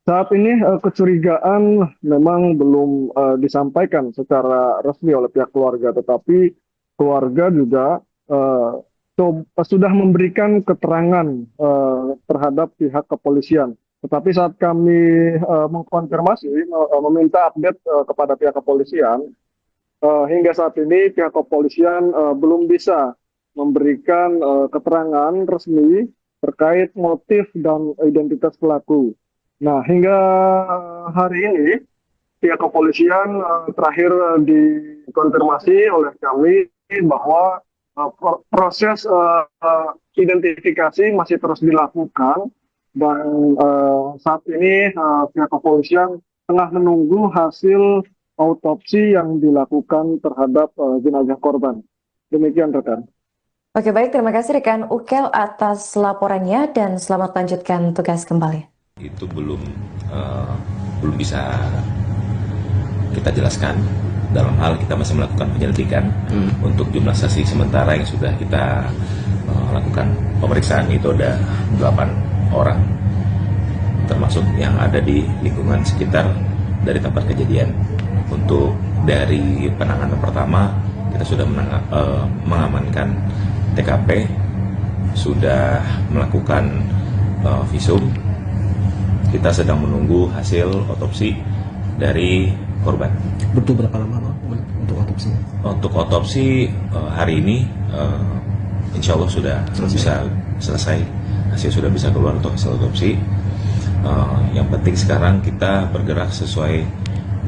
Saat ini kecurigaan memang belum disampaikan secara resmi oleh pihak keluarga, tetapi keluarga juga sudah memberikan keterangan terhadap pihak kepolisian. Tetapi saat kami mengkonfirmasi, meminta update kepada pihak kepolisian, hingga saat ini pihak kepolisian belum bisa memberikan keterangan resmi terkait motif dan identitas pelaku. Nah, hingga hari ini pihak kepolisian terakhir dikonfirmasi oleh kami bahwa proses identifikasi masih terus dilakukan dan saat ini pihak kepolisian tengah menunggu hasil autopsi yang dilakukan terhadap jenazah korban. Demikian rekan. Oke, baik, terima kasih rekan Ukel atas laporannya dan selamat lanjutkan tugas kembali. Itu belum bisa kita jelaskan. Dalam hal kita masih melakukan penyelidikan untuk jumlah saksi sementara yang sudah kita lakukan pemeriksaan itu ada 8 orang, termasuk yang ada di lingkungan sekitar dari tempat kejadian. Untuk dari penanganan pertama kita sudah mengamankan TKP, sudah melakukan visum. Kita sedang menunggu hasil otopsi dari korban. Butuh berapa lama Bang untuk otopsi? Untuk otopsi hari ini insya Allah sudah bisa selesai, hasil sudah bisa keluar untuk hasil otopsi. Yang penting sekarang kita bergerak sesuai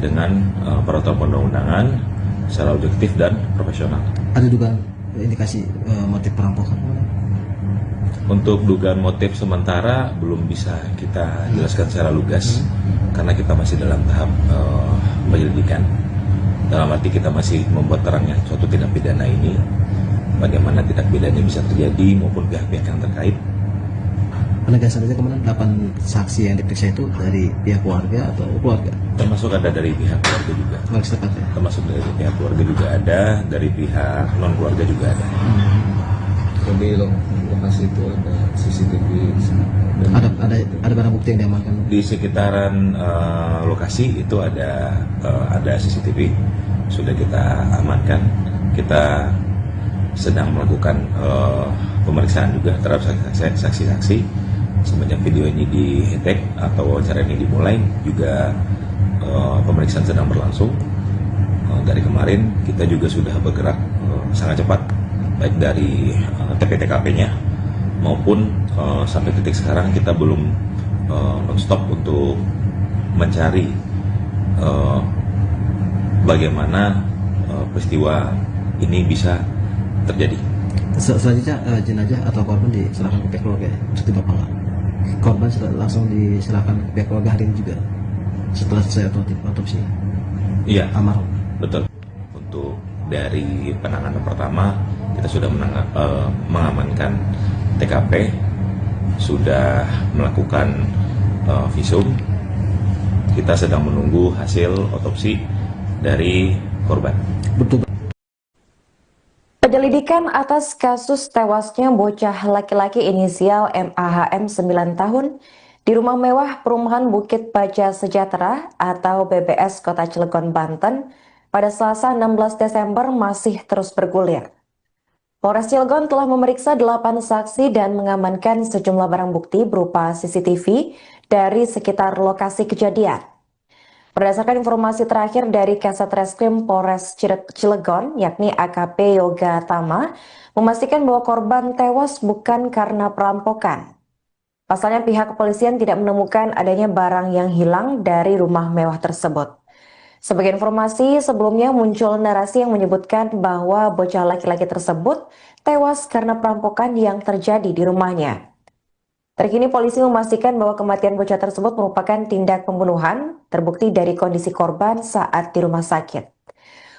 dengan peraturan perundang-undangan secara objektif dan profesional. Ada dugaan indikasi motif perampokan? Untuk dugaan motif sementara belum bisa kita jelaskan secara lugas karena kita masih dalam tahap penyelidikan. Dalam arti kita masih membuat terangnya suatu tindak pidana ini, bagaimana tindak pidana ini bisa terjadi maupun pihak-pihak yang terkait. penegasan aja kemudian 8 saksi yang diperiksa itu dari pihak keluarga atau keluarga? Termasuk ada dari pihak keluarga juga. Maksud apa ya? Termasuk dari pihak keluarga juga ada, dari pihak non keluarga juga ada. Kalau di lokasi itu ada CCTV dan Ada barang bukti yang diamankan? Di sekitaran lokasi itu ada CCTV, sudah kita amankan. Kita sedang melakukan pemeriksaan juga terhadap saksi-saksi. Semenjak video ini di-tag atau wawancara ini dimulai, juga pemeriksaan sedang berlangsung. Dari kemarin kita juga sudah bergerak sangat cepat, baik dari TP-TKP-nya maupun sampai titik sekarang kita belum non-stop untuk mencari bagaimana peristiwa ini bisa terjadi. Selanjutnya jenazah atau korban diserahkan ke pihak keluarga ya? Seperti Bapak nggak? Korban langsung diserahkan ke pihak keluarga hari ini juga setelah selesai otopsi Iya, almarhum. betul. Untuk dari penanganan pertama kita sudah mengamankan TKP, sudah melakukan visum. Kita sedang menunggu hasil otopsi dari korban. Betul. Penyelidikan atas kasus tewasnya bocah laki-laki inisial MAHM 9 tahun di rumah mewah perumahan Bukit Baja Sejahtera atau BBS Kota Cilegon, Banten pada Selasa 16 Desember masih terus bergulir. Polres Cilegon telah memeriksa 8 saksi dan mengamankan sejumlah barang bukti berupa CCTV dari sekitar lokasi kejadian. Berdasarkan informasi terakhir dari Kasat Reskrim Polres Cilegon, yakni AKP Yoga Tama, memastikan bahwa korban tewas bukan karena perampokan. Pasalnya pihak kepolisian tidak menemukan adanya barang yang hilang dari rumah mewah tersebut. Sebagai informasi, sebelumnya muncul narasi yang menyebutkan bahwa bocah laki-laki tersebut tewas karena perampokan yang terjadi di rumahnya. Terkini polisi memastikan bahwa kematian bocah tersebut merupakan tindak pembunuhan, terbukti dari kondisi korban saat di rumah sakit.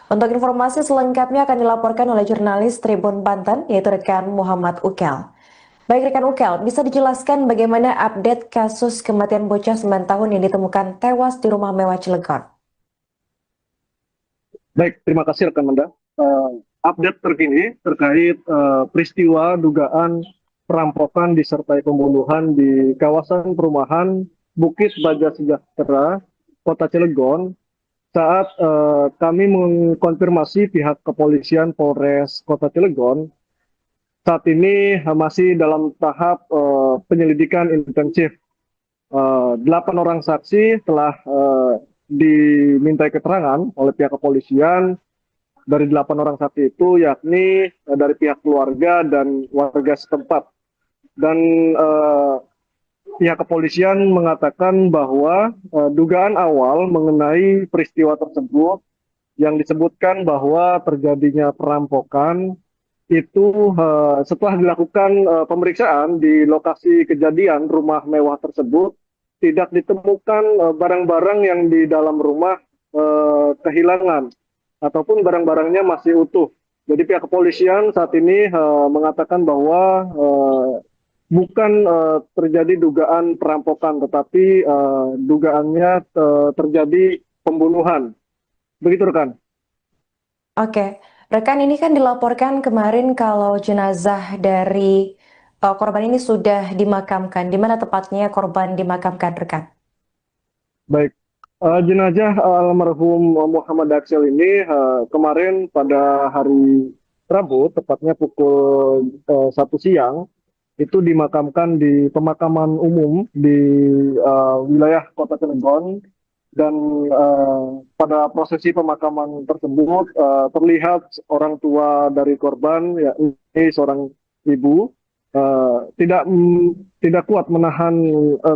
Untuk informasi selengkapnya akan dilaporkan oleh jurnalis Tribun Banten, yaitu rekan Muhammad Ukel. Baik rekan Ukel, bisa dijelaskan bagaimana update kasus kematian bocah 9 tahun yang ditemukan tewas di rumah mewah Cilegon? Baik, terima kasih rekan Manda. Update terkini terkait peristiwa dugaan perampokan disertai pembunuhan di kawasan perumahan Bukit Baja Sejahtera, Kota Cilegon. Saat kami mengkonfirmasi pihak kepolisian Polres Kota Cilegon, saat ini masih dalam tahap penyelidikan intensif. 8 orang saksi telah dimintai keterangan oleh pihak kepolisian. Dari 8 orang saksi itu yakni dari pihak keluarga dan warga setempat. Dan pihak kepolisian mengatakan bahwa dugaan awal mengenai peristiwa tersebut yang disebutkan bahwa terjadinya perampokan itu setelah dilakukan pemeriksaan di lokasi kejadian rumah mewah tersebut tidak ditemukan barang-barang yang di dalam rumah kehilangan ataupun barang-barangnya masih utuh. Jadi pihak kepolisian saat ini mengatakan bahwa bukan terjadi dugaan perampokan, tetapi dugaannya terjadi pembunuhan. Begitu rekan. Oke, rekan, ini kan dilaporkan kemarin kalau jenazah dari korban ini sudah dimakamkan. Di mana tepatnya korban dimakamkan, rekan? Baik, jenazah almarhum Muhammad Aksel ini kemarin pada hari Rabu, tepatnya pukul 1 siang, itu dimakamkan di pemakaman umum di wilayah Kota Cilegon. Dan pada prosesi pemakaman tersebut terlihat orang tua dari korban, yakni seorang ibu, tidak kuat menahan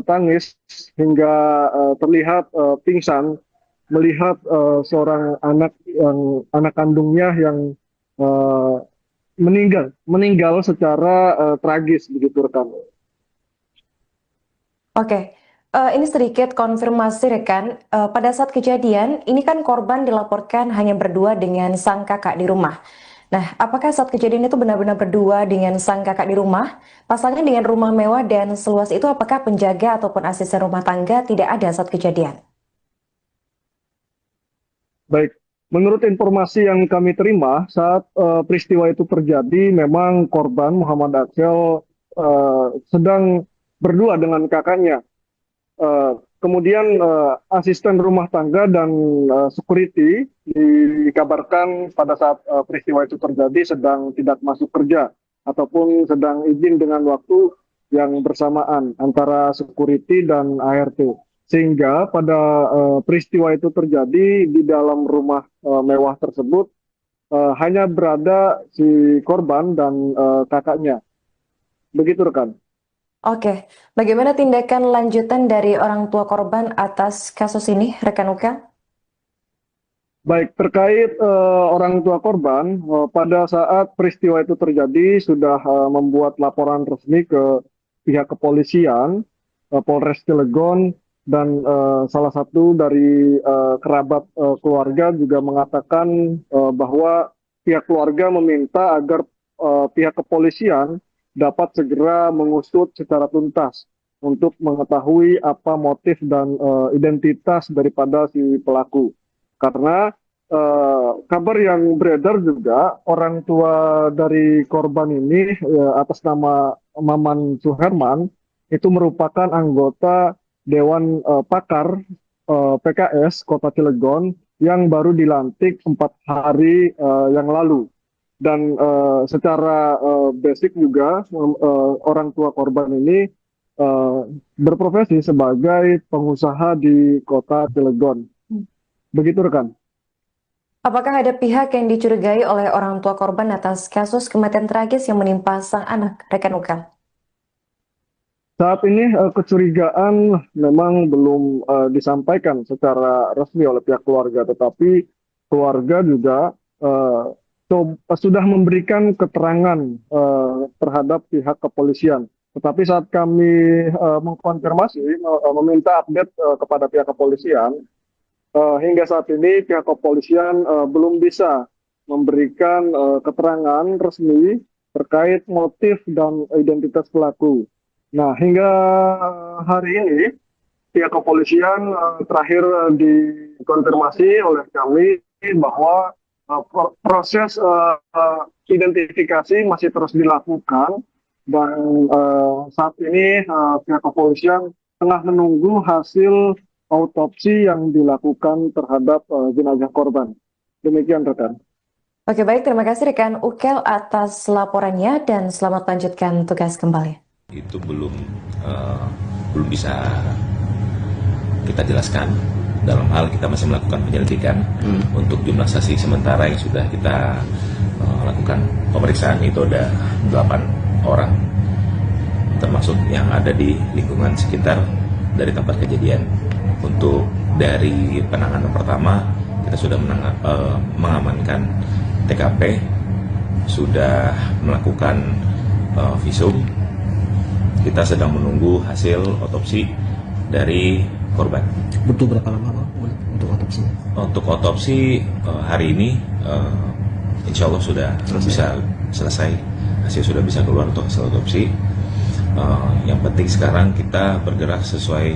tangis hingga terlihat pingsan melihat seorang anak kandungnya yang meninggal secara tragis, begitu rekan. Oke, ini sedikit konfirmasi rekan. Pada saat kejadian, ini kan korban dilaporkan hanya berdua dengan sang kakak di rumah. Nah, apakah saat kejadian itu benar-benar berdua dengan sang kakak di rumah? Pasalnya dengan rumah mewah dan seluas itu, apakah penjaga ataupun asisten rumah tangga tidak ada saat kejadian? Baik, menurut informasi yang kami terima saat peristiwa itu terjadi, memang korban Muhammad Aksel sedang berdua dengan kakaknya. Kemudian asisten rumah tangga dan security dikabarkan pada saat peristiwa itu terjadi sedang tidak masuk kerja ataupun sedang izin dengan waktu yang bersamaan antara security dan ART. Sehingga pada peristiwa itu terjadi di dalam rumah mewah tersebut hanya berada si korban dan kakaknya. Begitu rekan. Oke, bagaimana tindakan lanjutan dari orang tua korban atas kasus ini, rekan Ukel? Baik, terkait orang tua korban, pada saat peristiwa itu terjadi sudah membuat laporan resmi ke pihak kepolisian, Polres Cilegon, dan salah satu dari kerabat keluarga juga mengatakan bahwa pihak keluarga meminta agar pihak kepolisian dapat segera mengusut secara tuntas untuk mengetahui apa motif dan identitas daripada si pelaku. Karena kabar yang beredar juga orang tua dari korban ini atas nama Maman Suherman itu merupakan anggota Dewan Pakar PKS Kota Cilegon yang baru dilantik 4 hari yang lalu. Dan secara basic juga orang tua korban ini berprofesi sebagai pengusaha di Kota Cilegon. Begitu rekan. Apakah ada pihak yang dicurigai oleh orang tua korban atas kasus kematian tragis yang menimpa sang anak, rekan Ukel? Saat ini kecurigaan memang belum disampaikan secara resmi oleh pihak keluarga, tetapi keluarga juga sudah memberikan keterangan terhadap pihak kepolisian. Tetapi saat kami mengkonfirmasi, meminta update kepada pihak kepolisian, hingga saat ini pihak kepolisian belum bisa memberikan keterangan resmi terkait motif dan identitas pelaku. Nah, hingga hari ini pihak kepolisian terakhir dikonfirmasi oleh kami bahwa proses identifikasi masih terus dilakukan dan saat ini pihak kepolisian tengah menunggu hasil autopsi yang dilakukan terhadap jenazah korban. Demikian rekan. Oke, baik, terima kasih rekan Ukel atas laporannya dan selamat lanjutkan tugas kembali. Itu belum bisa kita jelaskan. Dalam hal kita masih melakukan penyelidikan untuk jumlah saksi sementara yang sudah kita lakukan pemeriksaan itu ada 8 orang, termasuk yang ada di lingkungan sekitar dari tempat kejadian. Untuk dari penanganan pertama kita sudah mengamankan TKP, sudah melakukan visum. Kita sedang menunggu hasil otopsi dari korban. Butuh berapa lama Pak untuk otopsinya? Untuk otopsi hari ini insya Allah sudah bisa selesai. Hasil sudah bisa keluar untuk hasil otopsi. Yang penting sekarang kita bergerak sesuai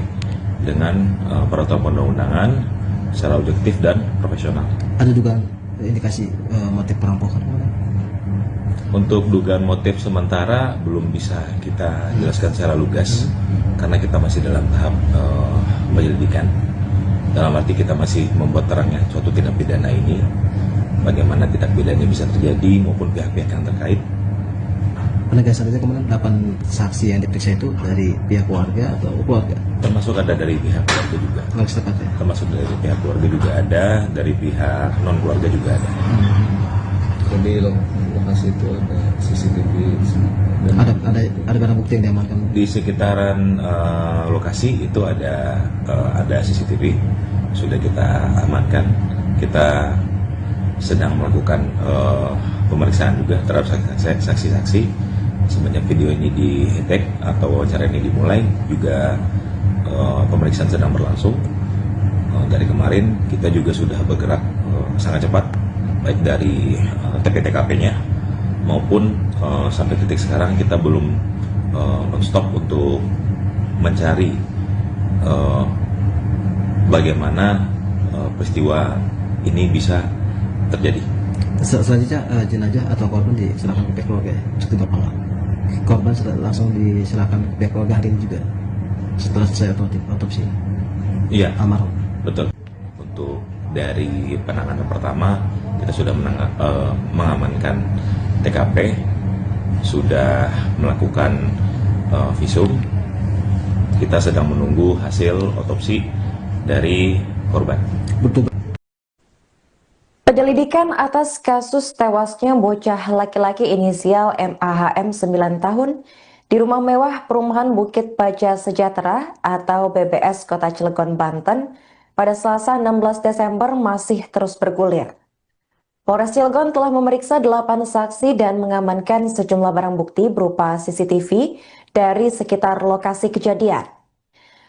dengan peraturan perundang-undangan secara objektif dan profesional. Ada juga indikasi motif perampokan? Untuk dugaan motif sementara belum bisa kita jelaskan secara lugas karena kita masih dalam tahap penyelidikan. Dalam arti kita masih membuat terangnya suatu tindak pidana ini, bagaimana tindak pidana bisa terjadi maupun pihak-pihak yang terkait. Penegasan itu kemudian 8 saksi yang diperiksa itu dari pihak keluarga atau keluarga? Termasuk ada dari pihak keluarga juga. Termasuk dari pihak keluarga juga ada, dari pihak non keluarga juga ada. Jadi lokasi itu ada CCTV. Ada barang bukti yang diamankan? Di sekitaran lokasi itu ada CCTV, sudah kita amankan. Kita sedang melakukan pemeriksaan juga terhadap saksi-saksi. Semenjak video ini di-tag atau wawancara ini dimulai, juga pemeriksaan sedang berlangsung. Dari kemarin kita juga sudah bergerak sangat cepat baik dari TP-TKP-nya maupun sampai titik sekarang kita belum non-stop untuk mencari bagaimana peristiwa ini bisa terjadi. Selanjutnya jenazah atau korban diserahkan ke pihak keluarga ya, cuti berpangkat. Korban langsung diserahkan ke pihak keluarga hari ini juga setelah selesai otopsi. Iya, Almarhum. betul. Untuk dari penanganan pertama kita sudah mengamankan TKP, sudah melakukan visum. Kita sedang menunggu hasil otopsi dari korban. Betul. Penyelidikan atas kasus tewasnya bocah laki-laki inisial MAHM 9 tahun di rumah mewah perumahan Bukit Baja Sejahtera atau BBS Kota Cilegon, Banten pada Selasa 16 Desember masih terus bergulir. Polres Cilegon telah memeriksa 8 saksi dan mengamankan sejumlah barang bukti berupa CCTV dari sekitar lokasi kejadian.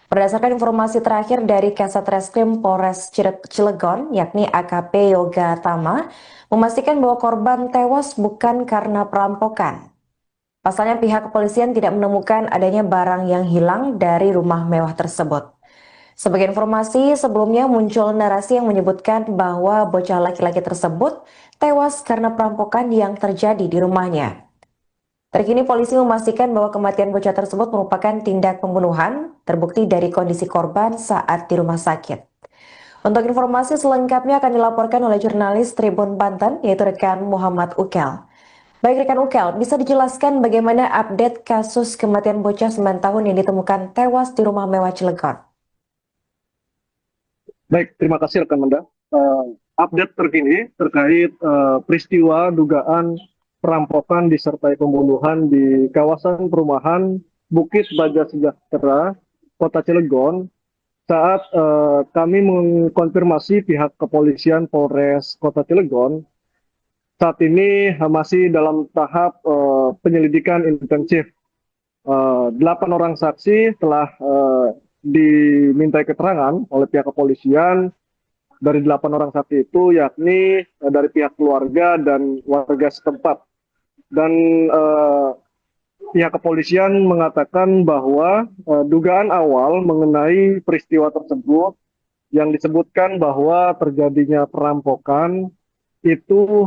Berdasarkan informasi terakhir dari Kasat Reskrim Polres Cilegon, yakni AKP Yoga Tama, memastikan bahwa korban tewas bukan karena perampokan. Pasalnya pihak kepolisian tidak menemukan adanya barang yang hilang dari rumah mewah tersebut. Sebagai informasi, sebelumnya muncul narasi yang menyebutkan bahwa bocah laki-laki tersebut tewas karena perampokan yang terjadi di rumahnya. Terkini polisi memastikan bahwa kematian bocah tersebut merupakan tindak pembunuhan, terbukti dari kondisi korban saat di rumah sakit. Untuk informasi selengkapnya akan dilaporkan oleh jurnalis Tribun Banten, yaitu rekan Muhammad Ukel. Baik rekan Ukel, bisa dijelaskan bagaimana update kasus kematian bocah 9 tahun yang ditemukan tewas di rumah mewah Cilegon? Baik, terima kasih rekan Manda. Update terkini terkait peristiwa dugaan perampokan disertai pembunuhan di kawasan perumahan Bukit Baja Sejahtera, Kota Cilegon. Saat kami mengkonfirmasi pihak kepolisian Polres Kota Cilegon, saat ini masih dalam tahap penyelidikan intensif. 8 orang saksi telah dimintai keterangan oleh pihak kepolisian. Dari 8 orang saksi itu yakni dari pihak keluarga dan warga setempat. Dan pihak kepolisian mengatakan bahwa dugaan awal mengenai peristiwa tersebut yang disebutkan bahwa terjadinya perampokan itu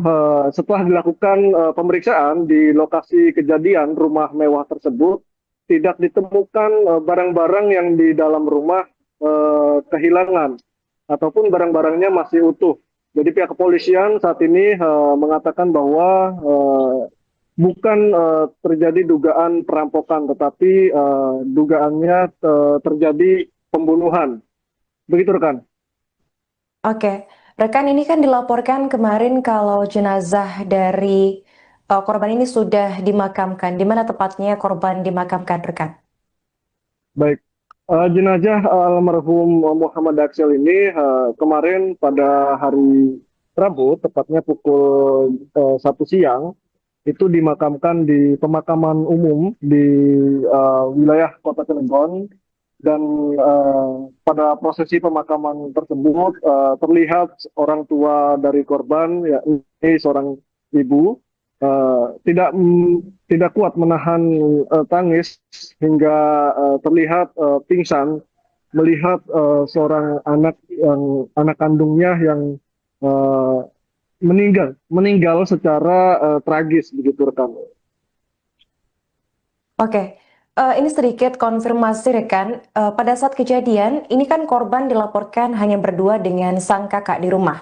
setelah dilakukan pemeriksaan di lokasi kejadian rumah mewah tersebut tidak ditemukan barang-barang yang di dalam rumah kehilangan ataupun barang-barangnya masih utuh. Jadi pihak kepolisian saat ini mengatakan bahwa bukan terjadi dugaan perampokan, tetapi dugaannya terjadi pembunuhan. Begitu rekan. Oke, rekan, ini kan dilaporkan kemarin kalau jenazah dari korban ini sudah dimakamkan. Di mana tepatnya korban dimakamkan, rekan? Baik, jenazah almarhum Muhammad Aksel ini kemarin pada hari Rabu, tepatnya pukul 1 siang, itu dimakamkan di pemakaman umum di wilayah Kota Cilegon. Dan pada prosesi pemakaman tersebut terlihat orang tua dari korban, yakni seorang ibu, tidak kuat menahan tangis hingga terlihat pingsan melihat seorang anak kandungnya yang meninggal secara tragis, begitu rekan. Oke, ini sedikit konfirmasi rekan. Pada saat kejadian, ini kan korban dilaporkan hanya berdua dengan sang kakak di rumah.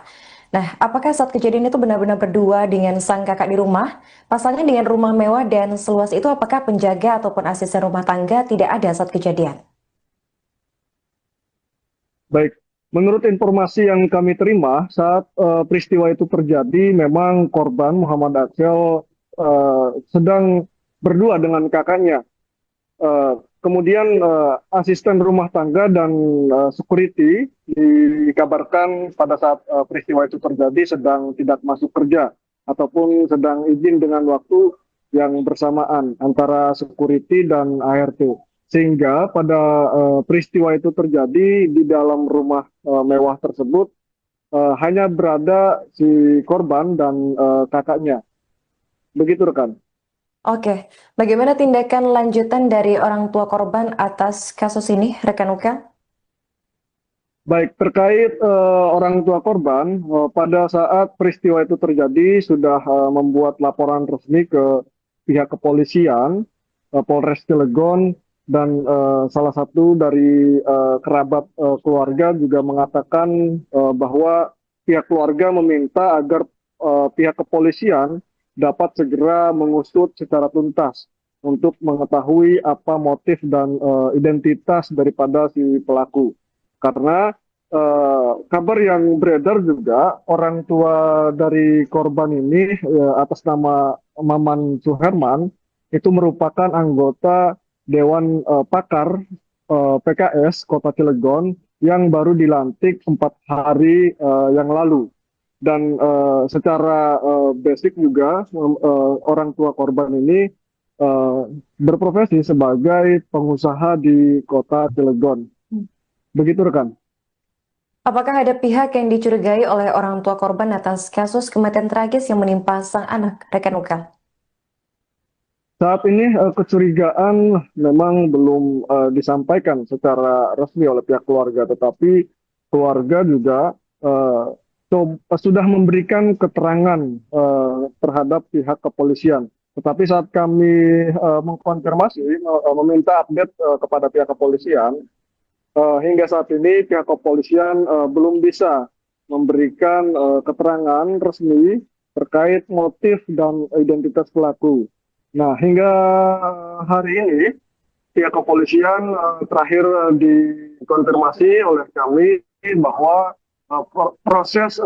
Nah, apakah saat kejadian itu benar-benar berdua dengan sang kakak di rumah? Pasalnya dengan rumah mewah dan seluas itu, apakah penjaga ataupun asisten rumah tangga tidak ada saat kejadian? Baik, menurut informasi yang kami terima saat peristiwa itu terjadi, memang korban Muhammad Aksel sedang berdua dengan kakaknya. Kemudian asisten rumah tangga dan security dikabarkan pada saat peristiwa itu terjadi sedang tidak masuk kerja ataupun sedang izin dengan waktu yang bersamaan antara security dan ART. Sehingga pada peristiwa itu terjadi di dalam rumah mewah tersebut hanya berada si korban dan kakaknya. Begitu rekan. Oke, bagaimana tindakan lanjutan dari orang tua korban atas kasus ini, rekan Ukel? Baik, terkait orang tua korban, pada saat peristiwa itu terjadi sudah membuat laporan resmi ke pihak kepolisian, Polres Cilegon, dan salah satu dari kerabat keluarga juga mengatakan bahwa pihak keluarga meminta agar pihak kepolisian dapat segera mengusut secara tuntas untuk mengetahui apa motif dan identitas daripada si pelaku. Karena kabar yang beredar juga orang tua dari korban ini atas nama Maman Suherman itu merupakan anggota Dewan Pakar PKS Kota Cilegon yang baru dilantik 4 hari yang lalu. Dan secara basic juga orang tua korban ini berprofesi sebagai pengusaha di Kota Cilegon. Begitu rekan. Apakah ada pihak yang dicurigai oleh orang tua korban atas kasus kematian tragis yang menimpa sang anak, rekan Ukel? Saat ini kecurigaan memang belum disampaikan secara resmi oleh pihak keluarga, tetapi keluarga juga sudah memberikan keterangan terhadap pihak kepolisian. Tetapi saat kami mengkonfirmasi, meminta update kepada pihak kepolisian, hingga saat ini pihak kepolisian belum bisa memberikan keterangan resmi terkait motif dan identitas pelaku. Nah, hingga hari ini pihak kepolisian terakhir dikonfirmasi oleh kami bahwa proses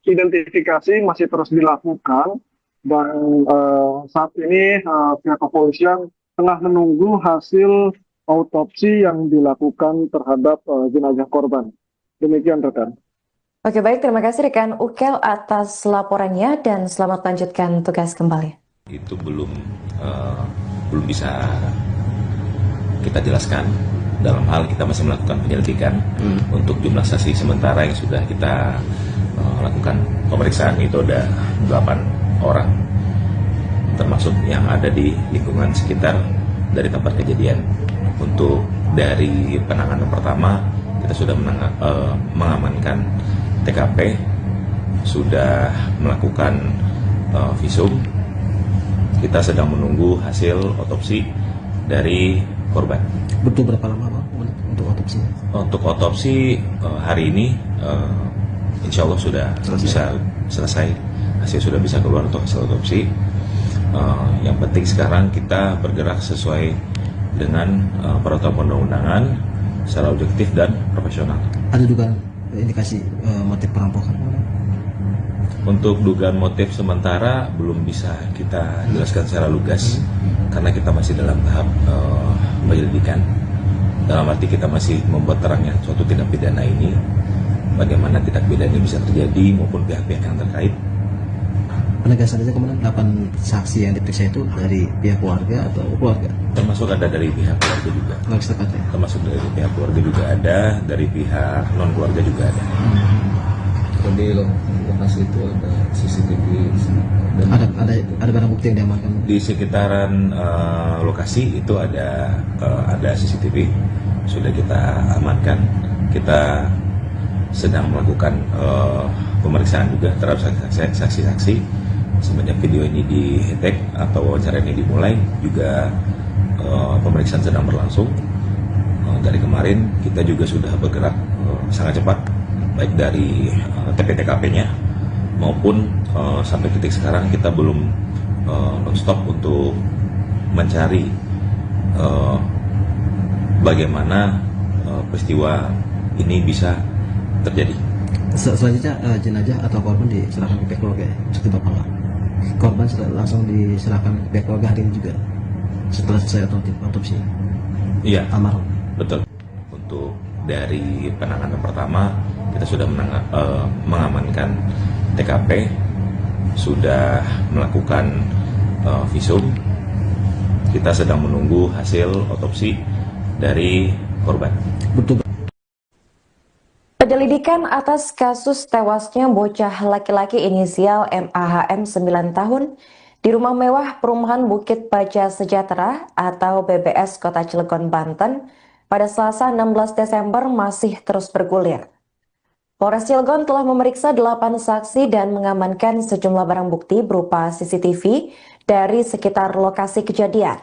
identifikasi masih terus dilakukan dan saat ini pihak kepolisian tengah menunggu hasil autopsi yang dilakukan terhadap jenazah korban. Demikian rekan. Oke, baik, terima kasih rekan Ukel atas laporannya dan selamat lanjutkan tugas kembali. Itu belum bisa kita jelaskan. Dalam hal kita masih melakukan penyelidikan untuk jumlah saksi sementara yang sudah kita lakukan pemeriksaan itu ada 8 orang, termasuk yang ada di lingkungan sekitar dari tempat kejadian. Untuk dari penanganan pertama kita sudah mengamankan TKP, sudah melakukan visum. Kita sedang menunggu hasil otopsi dari korban. Butuh berapa lama Bang untuk otopsi? Untuk otopsi hari ini insya Allah sudah bisa selesai. Hasil sudah bisa keluar untuk hasil otopsi. Yang penting sekarang kita bergerak sesuai dengan peraturan perundang-undangan secara objektif dan profesional. Ada juga indikasi motif perampokan? Untuk dugaan motif sementara belum bisa kita jelaskan secara lugas karena kita masih dalam tahap penyelidikan. Dalam arti kita masih membuat terangnya suatu tindak pidana ini, bagaimana tindak pidana ini bisa terjadi maupun pihak-pihak yang terkait. Penegasan saja kemudian 8 saksi yang diperiksa itu dari pihak keluarga atau keluarga? Termasuk ada dari pihak keluarga juga. Termasuk dari pihak keluarga juga ada, dari pihak non keluarga juga ada. Di lokasi itu ada CCTV dan ada barang bukti yang diamankan di sekitaran lokasi itu ada CCTV sudah kita amankan. Kita sedang melakukan pemeriksaan juga terhadap saksi-saksi. Semenjak video ini di-tag atau wawancara ini dimulai juga pemeriksaan sedang berlangsung. Dari kemarin kita juga sudah bergerak sangat cepat, baik dari TP-TKP-nya maupun sampai titik sekarang kita belum non-stop untuk mencari bagaimana peristiwa ini bisa terjadi. Selanjutnya jenazah atau korban diserahkan ke pihak keluarga seperti Bapak Nggak? Korban langsung diserahkan ke pihak keluarga hari ini juga setelah selesai otopsi? Iya, almarhum. Betul. Untuk dari penanganan pertama kita sudah mengamankan TKP, sudah melakukan visum. Kita sedang menunggu hasil otopsi dari korban. Betul. Penyelidikan atas kasus tewasnya bocah laki-laki inisial MAHM 9 tahun di rumah mewah perumahan Bukit Baja Sejahtera atau BBS Kota Cilegon, Banten pada Selasa 16 Desember masih terus bergulir. Polres Cilegon telah memeriksa 8 saksi dan mengamankan sejumlah barang bukti berupa CCTV dari sekitar lokasi kejadian.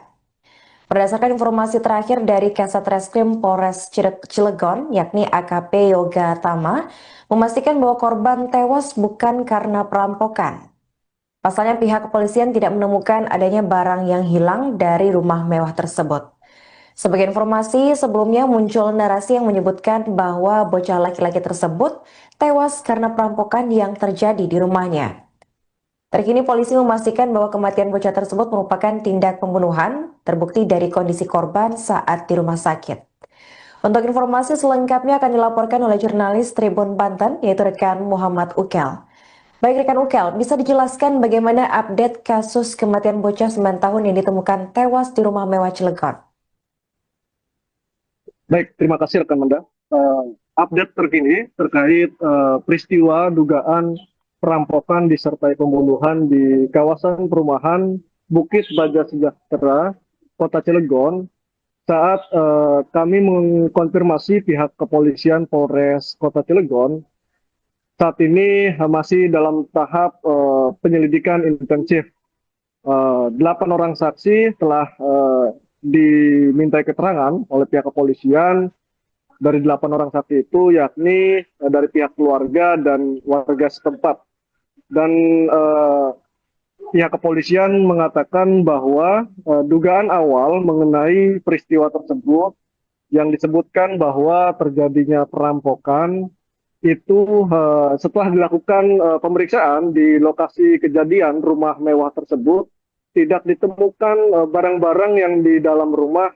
Berdasarkan informasi terakhir dari Kasat Reskrim Polres Cilegon, yakni AKP Yoga Tama, memastikan bahwa korban tewas bukan karena perampokan. Pasalnya pihak kepolisian tidak menemukan adanya barang yang hilang dari rumah mewah tersebut. Sebagai informasi, sebelumnya muncul narasi yang menyebutkan bahwa bocah laki-laki tersebut tewas karena perampokan yang terjadi di rumahnya. Terkini polisi memastikan bahwa kematian bocah tersebut merupakan tindak pembunuhan, terbukti dari kondisi korban saat di rumah sakit. Untuk informasi selengkapnya akan dilaporkan oleh jurnalis Tribun Banten, yaitu rekan Muhammad Ukel. Baik rekan Ukel, bisa dijelaskan bagaimana update kasus kematian bocah 9 tahun yang ditemukan tewas di rumah mewah Cilegon? Baik, terima kasih rekan Manda. Update terkini terkait peristiwa dugaan perampokan disertai pembunuhan di kawasan perumahan Bukit Baja Sejahtera, Kota Cilegon. Saat kami mengkonfirmasi pihak kepolisian Polres Kota Cilegon, saat ini masih dalam tahap penyelidikan intensif. 8 orang saksi telah dimintai keterangan oleh pihak kepolisian. Dari 8 orang saksi itu yakni dari pihak keluarga dan warga setempat. Dan pihak kepolisian mengatakan bahwa dugaan awal mengenai peristiwa tersebut yang disebutkan bahwa terjadinya perampokan itu setelah dilakukan pemeriksaan di lokasi kejadian rumah mewah tersebut tidak ditemukan barang-barang yang di dalam rumah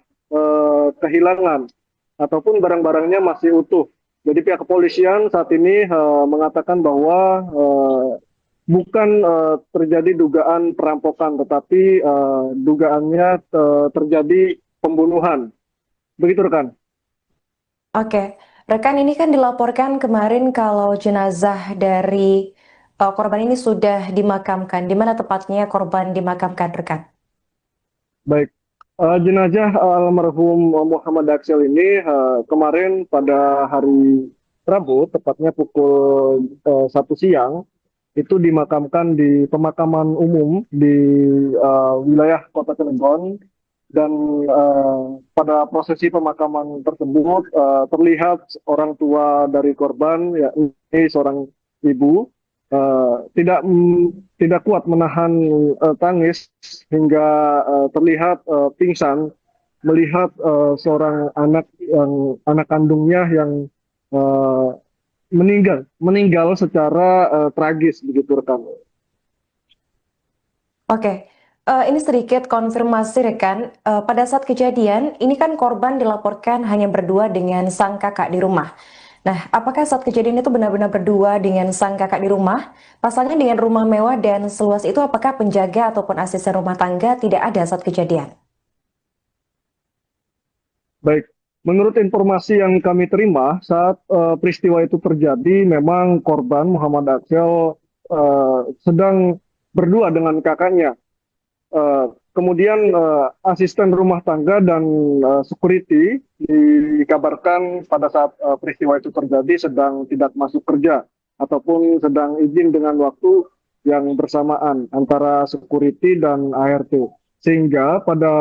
kehilangan ataupun barang-barangnya masih utuh. Jadi pihak kepolisian saat ini mengatakan bahwa bukan terjadi dugaan perampokan, tetapi dugaannya terjadi pembunuhan. Begitu rekan. Oke, rekan, ini kan dilaporkan kemarin kalau jenazah dari korban ini sudah dimakamkan. Di mana tepatnya korban dimakamkan, rekan? Baik, jenazah almarhum Muhammad Aksel ini kemarin pada hari Rabu, tepatnya pukul 1 siang, itu dimakamkan di pemakaman umum di wilayah Kota Cilegon. Dan pada prosesi pemakaman tersebut terlihat orang tua dari korban, yakni seorang ibu, tidak kuat menahan tangis hingga terlihat pingsan melihat seorang anak kandungnya yang meninggal secara tragis, begitu rekan. Oke, ini sedikit konfirmasi rekan. Pada saat kejadian, ini kan korban dilaporkan hanya berdua dengan sang kakak di rumah. Nah, apakah saat kejadian itu benar-benar berdua dengan sang kakak di rumah? Pasalnya dengan rumah mewah dan seluas itu, apakah penjaga ataupun asisten rumah tangga tidak ada saat kejadian? Baik, menurut informasi yang kami terima saat peristiwa itu terjadi, memang korban Muhammad Aksel sedang berdua dengan kakaknya. Kemudian asisten rumah tangga dan security dikabarkan pada saat peristiwa itu terjadi sedang tidak masuk kerja ataupun sedang izin dengan waktu yang bersamaan antara security dan ART. Sehingga pada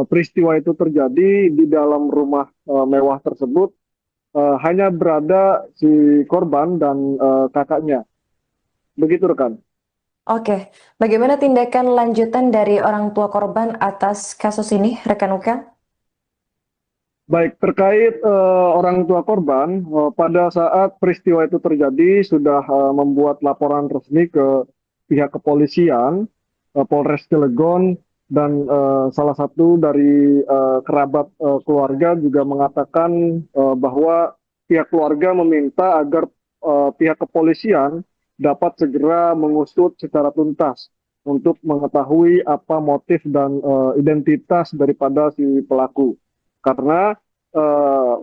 peristiwa itu terjadi di dalam rumah mewah tersebut hanya berada si korban dan kakaknya. Begitu rekan. Oke, bagaimana tindakan lanjutan dari orang tua korban atas kasus ini, rekan Ukel? Baik, terkait orang tua korban, pada saat peristiwa itu terjadi sudah membuat laporan resmi ke pihak kepolisian, Polres Cilegon, dan salah satu dari kerabat keluarga juga mengatakan bahwa pihak keluarga meminta agar pihak kepolisian dapat segera mengusut secara tuntas untuk mengetahui apa motif dan identitas daripada si pelaku. Karena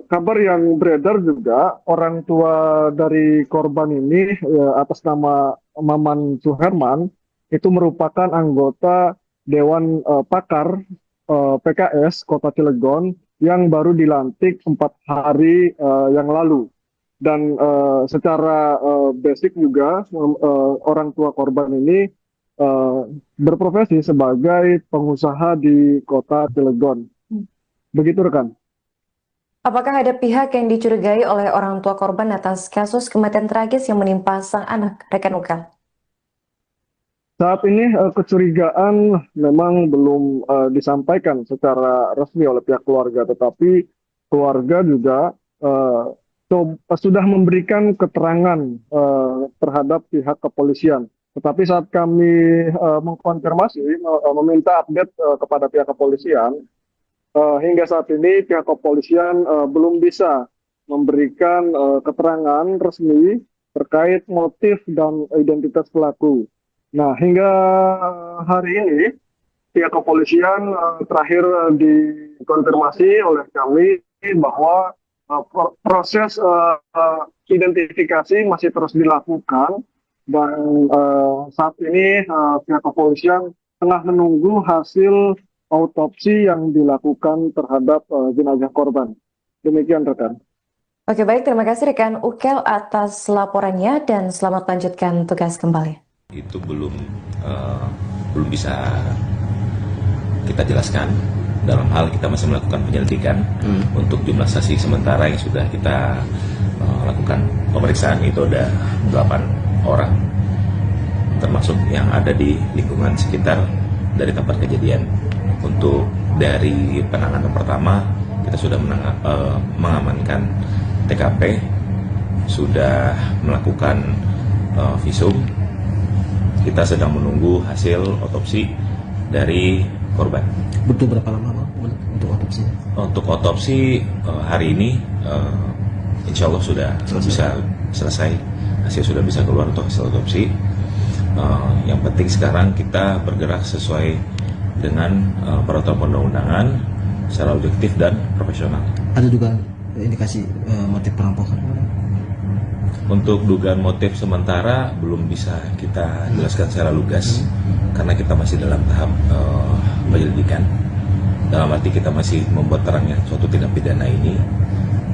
kabar yang beredar juga orang tua dari korban ini atas nama Maman Suherman itu merupakan anggota Dewan Pakar PKS Kota Cilegon yang baru dilantik 4 hari yang lalu. Dan secara basic juga orang tua korban ini eh, berprofesi sebagai pengusaha di Kota Cilegon. Begitu rekan. Apakah ada pihak yang dicurigai oleh orang tua korban atas kasus kematian tragis yang menimpa sang anak, rekan Ukel? Saat ini kecurigaan memang belum disampaikan secara resmi oleh pihak keluarga, tetapi keluarga juga sudah memberikan keterangan terhadap pihak kepolisian. Tetapi saat kami mengkonfirmasi, meminta update kepada pihak kepolisian, hingga saat ini pihak kepolisian belum bisa memberikan keterangan resmi terkait motif dan identitas pelaku. Nah, hingga hari ini pihak kepolisian terakhir dikonfirmasi oleh kami bahwa proses identifikasi masih terus dilakukan dan saat ini pihak kepolisian tengah menunggu hasil autopsi yang dilakukan terhadap jenazah korban. Demikian rekan. Oke, baik, terima kasih rekan Ukel atas laporannya dan selamat lanjutkan tugas kembali. Itu belum bisa kita jelaskan. Dalam hal kita masih melakukan penyelidikan untuk jumlah saksi sementara yang sudah kita lakukan pemeriksaan itu ada 8 orang, termasuk yang ada di lingkungan sekitar dari tempat kejadian. Untuk dari penanganan pertama kita sudah mengamankan TKP, sudah melakukan visum. Kita sedang menunggu hasil otopsi dari korban. Butuh berapa lama Bang, untuk otopsi? Untuk otopsi hari ini insya Allah sudah bisa selesai. Hasil sudah bisa keluar untuk hasil otopsi. Yang penting sekarang kita bergerak sesuai dengan peraturan perundang-undangan secara objektif dan profesional. Ada juga indikasi motif perampokan? Untuk dugaan motif sementara belum bisa kita jelaskan secara lugas karena kita masih dalam tahap penyelidikan. Dalam arti kita masih membuat terangnya suatu tindak pidana ini,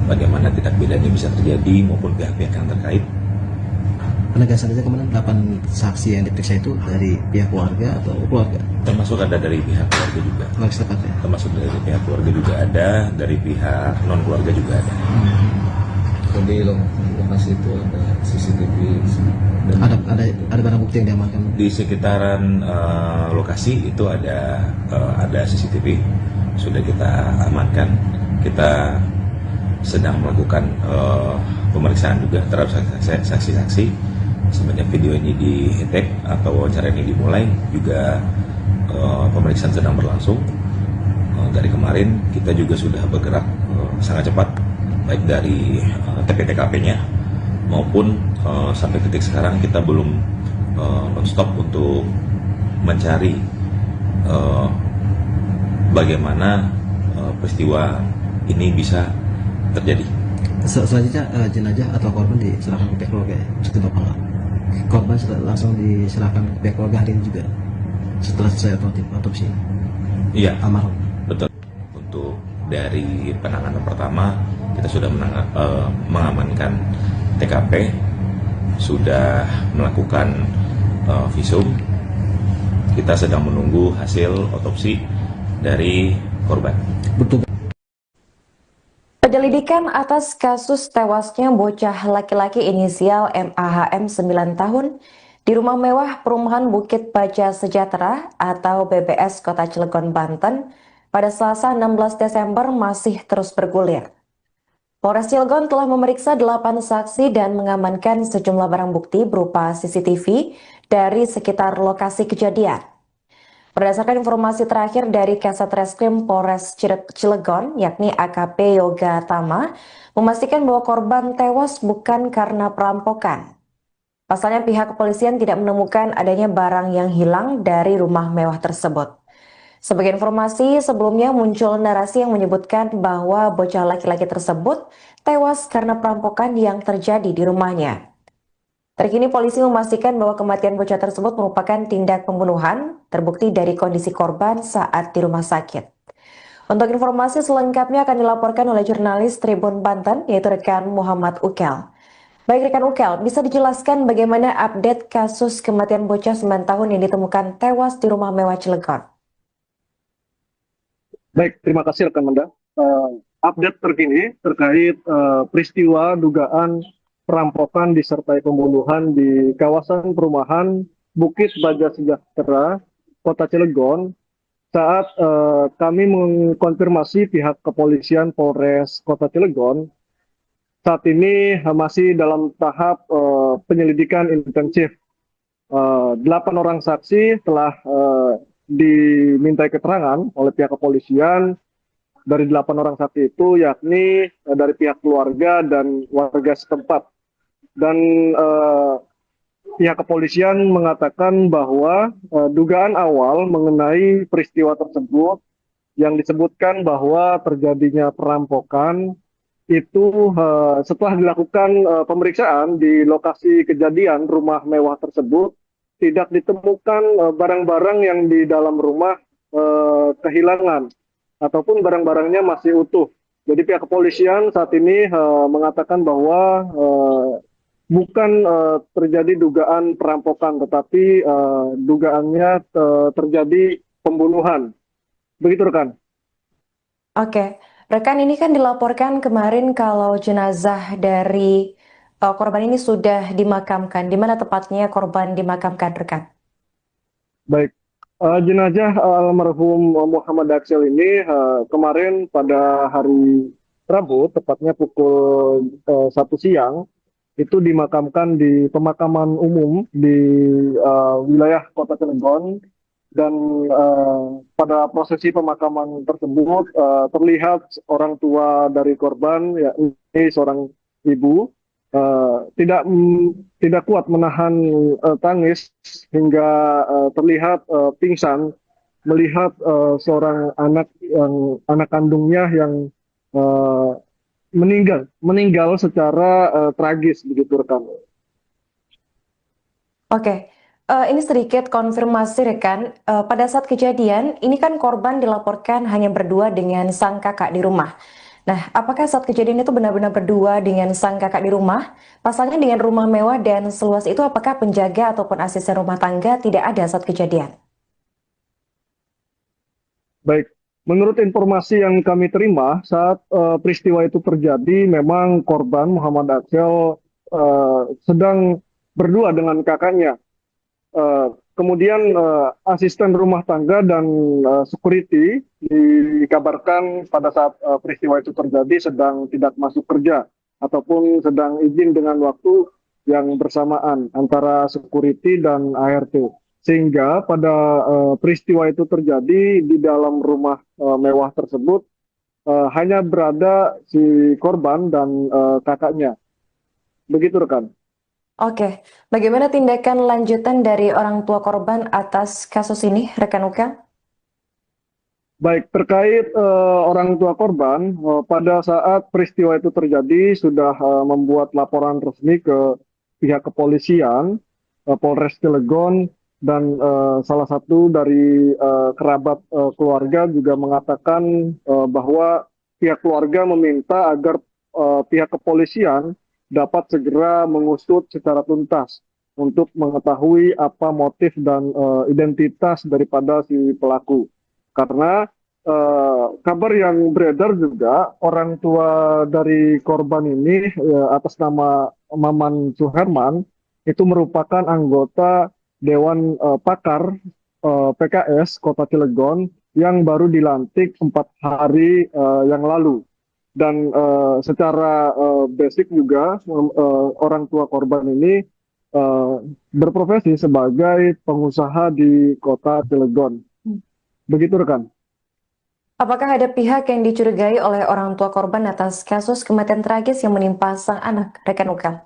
bagaimana tindak pidana ini bisa terjadi maupun pihak-pihak yang terkait. Penegasan saja kemarin 8 saksi yang diperiksa itu dari pihak keluarga atau keluarga? Termasuk ada dari pihak keluarga juga. Termasuk dari pihak keluarga juga ada, dari pihak non keluarga juga ada. Di lokasi itu ada CCTV dan ada barang bukti yang diamankan di sekitaran lokasi itu ada CCTV sudah kita amankan. Kita sedang melakukan pemeriksaan juga terhadap saksi-saksi. Semenjak video ini di-tag atau wawancara ini dimulai juga pemeriksaan sedang berlangsung. Dari kemarin kita juga sudah bergerak sangat cepat, baik dari TP-TKP-nya maupun sampai titik sekarang kita belum non-stop untuk mencari bagaimana peristiwa ini bisa terjadi. Selanjutnya jenazah atau korban diserahkan ke pihak keluarga ya? Setelah Bapak korban langsung diserahkan ke pihak keluarga hari ini juga setelah selesai otopsi? Iya, almarhum. betul. Untuk dari penanganan pertama kita sudah mengamankan TKP, sudah melakukan visum. Kita sedang menunggu hasil otopsi dari korban. Betul. Penyelidikan atas kasus tewasnya bocah laki-laki inisial MAHM 9 tahun di rumah mewah perumahan Bukit Baja Sejahtera atau BBS Kota Cilegon, Banten pada Selasa 16 Desember masih terus bergulir. Polres Cilegon telah memeriksa 8 saksi dan mengamankan sejumlah barang bukti berupa CCTV dari sekitar lokasi kejadian. Berdasarkan informasi terakhir dari Kasat Reskrim Polres Cilegon, yakni AKP Yoga Tama, memastikan bahwa korban tewas bukan karena perampokan. Pasalnya pihak kepolisian tidak menemukan adanya barang yang hilang dari rumah mewah tersebut. Sebagai informasi, sebelumnya muncul narasi yang menyebutkan bahwa bocah laki-laki tersebut tewas karena perampokan yang terjadi di rumahnya. Terkini polisi memastikan bahwa kematian bocah tersebut merupakan tindak pembunuhan, terbukti dari kondisi korban saat di rumah sakit. Untuk informasi selengkapnya akan dilaporkan oleh jurnalis Tribun Banten, yaitu rekan Muhammad Ukel. Baik rekan Ukel, bisa dijelaskan bagaimana update kasus kematian bocah 9 tahun yang ditemukan tewas di rumah mewah Cilegon? Baik, terima kasih rekan Manda. Update terkini terkait peristiwa dugaan perampokan disertai pembunuhan di kawasan perumahan Bukit Baja Sejahtera, Kota Cilegon. Saat kami mengkonfirmasi pihak kepolisian Polres Kota Cilegon, saat ini masih dalam tahap penyelidikan intensif. 8 orang saksi telah dimintai keterangan oleh pihak kepolisian. Dari 8 orang saksi itu yakni dari pihak keluarga dan warga setempat. Dan pihak kepolisian mengatakan bahwa dugaan awal mengenai peristiwa tersebut yang disebutkan bahwa terjadinya perampokan itu setelah dilakukan pemeriksaan di lokasi kejadian rumah mewah tersebut tidak ditemukan barang-barang yang di dalam rumah kehilangan ataupun barang-barangnya masih utuh. Jadi pihak kepolisian saat ini mengatakan bahwa bukan terjadi dugaan perampokan, tetapi dugaannya terjadi pembunuhan. Begitu rekan. Oke, rekan, ini kan dilaporkan kemarin kalau jenazah dari korban ini sudah dimakamkan. Di mana tepatnya korban dimakamkan, rekan? Baik, jenazah almarhum Muhammad Aksel ini kemarin pada hari Rabu, tepatnya pukul 1 siang, itu dimakamkan di pemakaman umum di wilayah Kota Cilegon. Dan pada prosesi pemakaman tersebut terlihat orang tua dari korban, yakni seorang ibu, tidak kuat menahan tangis hingga terlihat pingsan melihat seorang anak kandungnya yang meninggal secara tragis, begitu rekan. Oke, ini sedikit konfirmasi rekan. Pada saat kejadian, ini kan korban dilaporkan hanya berdua dengan sang kakak di rumah. Nah, apakah saat kejadian itu benar-benar berdua dengan sang kakak di rumah? Pasalnya dengan rumah mewah dan seluas itu, apakah penjaga ataupun asisten rumah tangga tidak ada saat kejadian? Baik, menurut informasi yang kami terima saat peristiwa itu terjadi, memang korban Muhammad Aksel sedang berdua dengan kakaknya. Kemudian asisten rumah tangga dan security dikabarkan pada saat peristiwa itu terjadi sedang tidak masuk kerja ataupun sedang izin dengan waktu yang bersamaan antara security dan ART. Sehingga pada peristiwa itu terjadi di dalam rumah mewah tersebut hanya berada si korban dan kakaknya. Begitu rekan. Oke, bagaimana tindakan lanjutan dari orang tua korban atas kasus ini, rekan Ukel? Baik, terkait orang tua korban, pada saat peristiwa itu terjadi sudah membuat laporan resmi ke pihak kepolisian, Polres Cilegon, dan salah satu dari kerabat keluarga juga mengatakan bahwa pihak keluarga meminta agar pihak kepolisian dapat segera mengusut secara tuntas untuk mengetahui apa motif dan identitas daripada si pelaku. Karena kabar yang beredar juga orang tua dari korban ini atas nama Maman Suherman itu merupakan anggota Dewan Pakar PKS Kota Cilegon yang baru dilantik 4 hari yang lalu. Dan secara basic juga orang tua korban ini berprofesi sebagai pengusaha di Kota Cilegon. Begitu rekan. Apakah ada pihak yang dicurigai oleh orang tua korban atas kasus kematian tragis yang menimpa sang anak, rekan Ukel?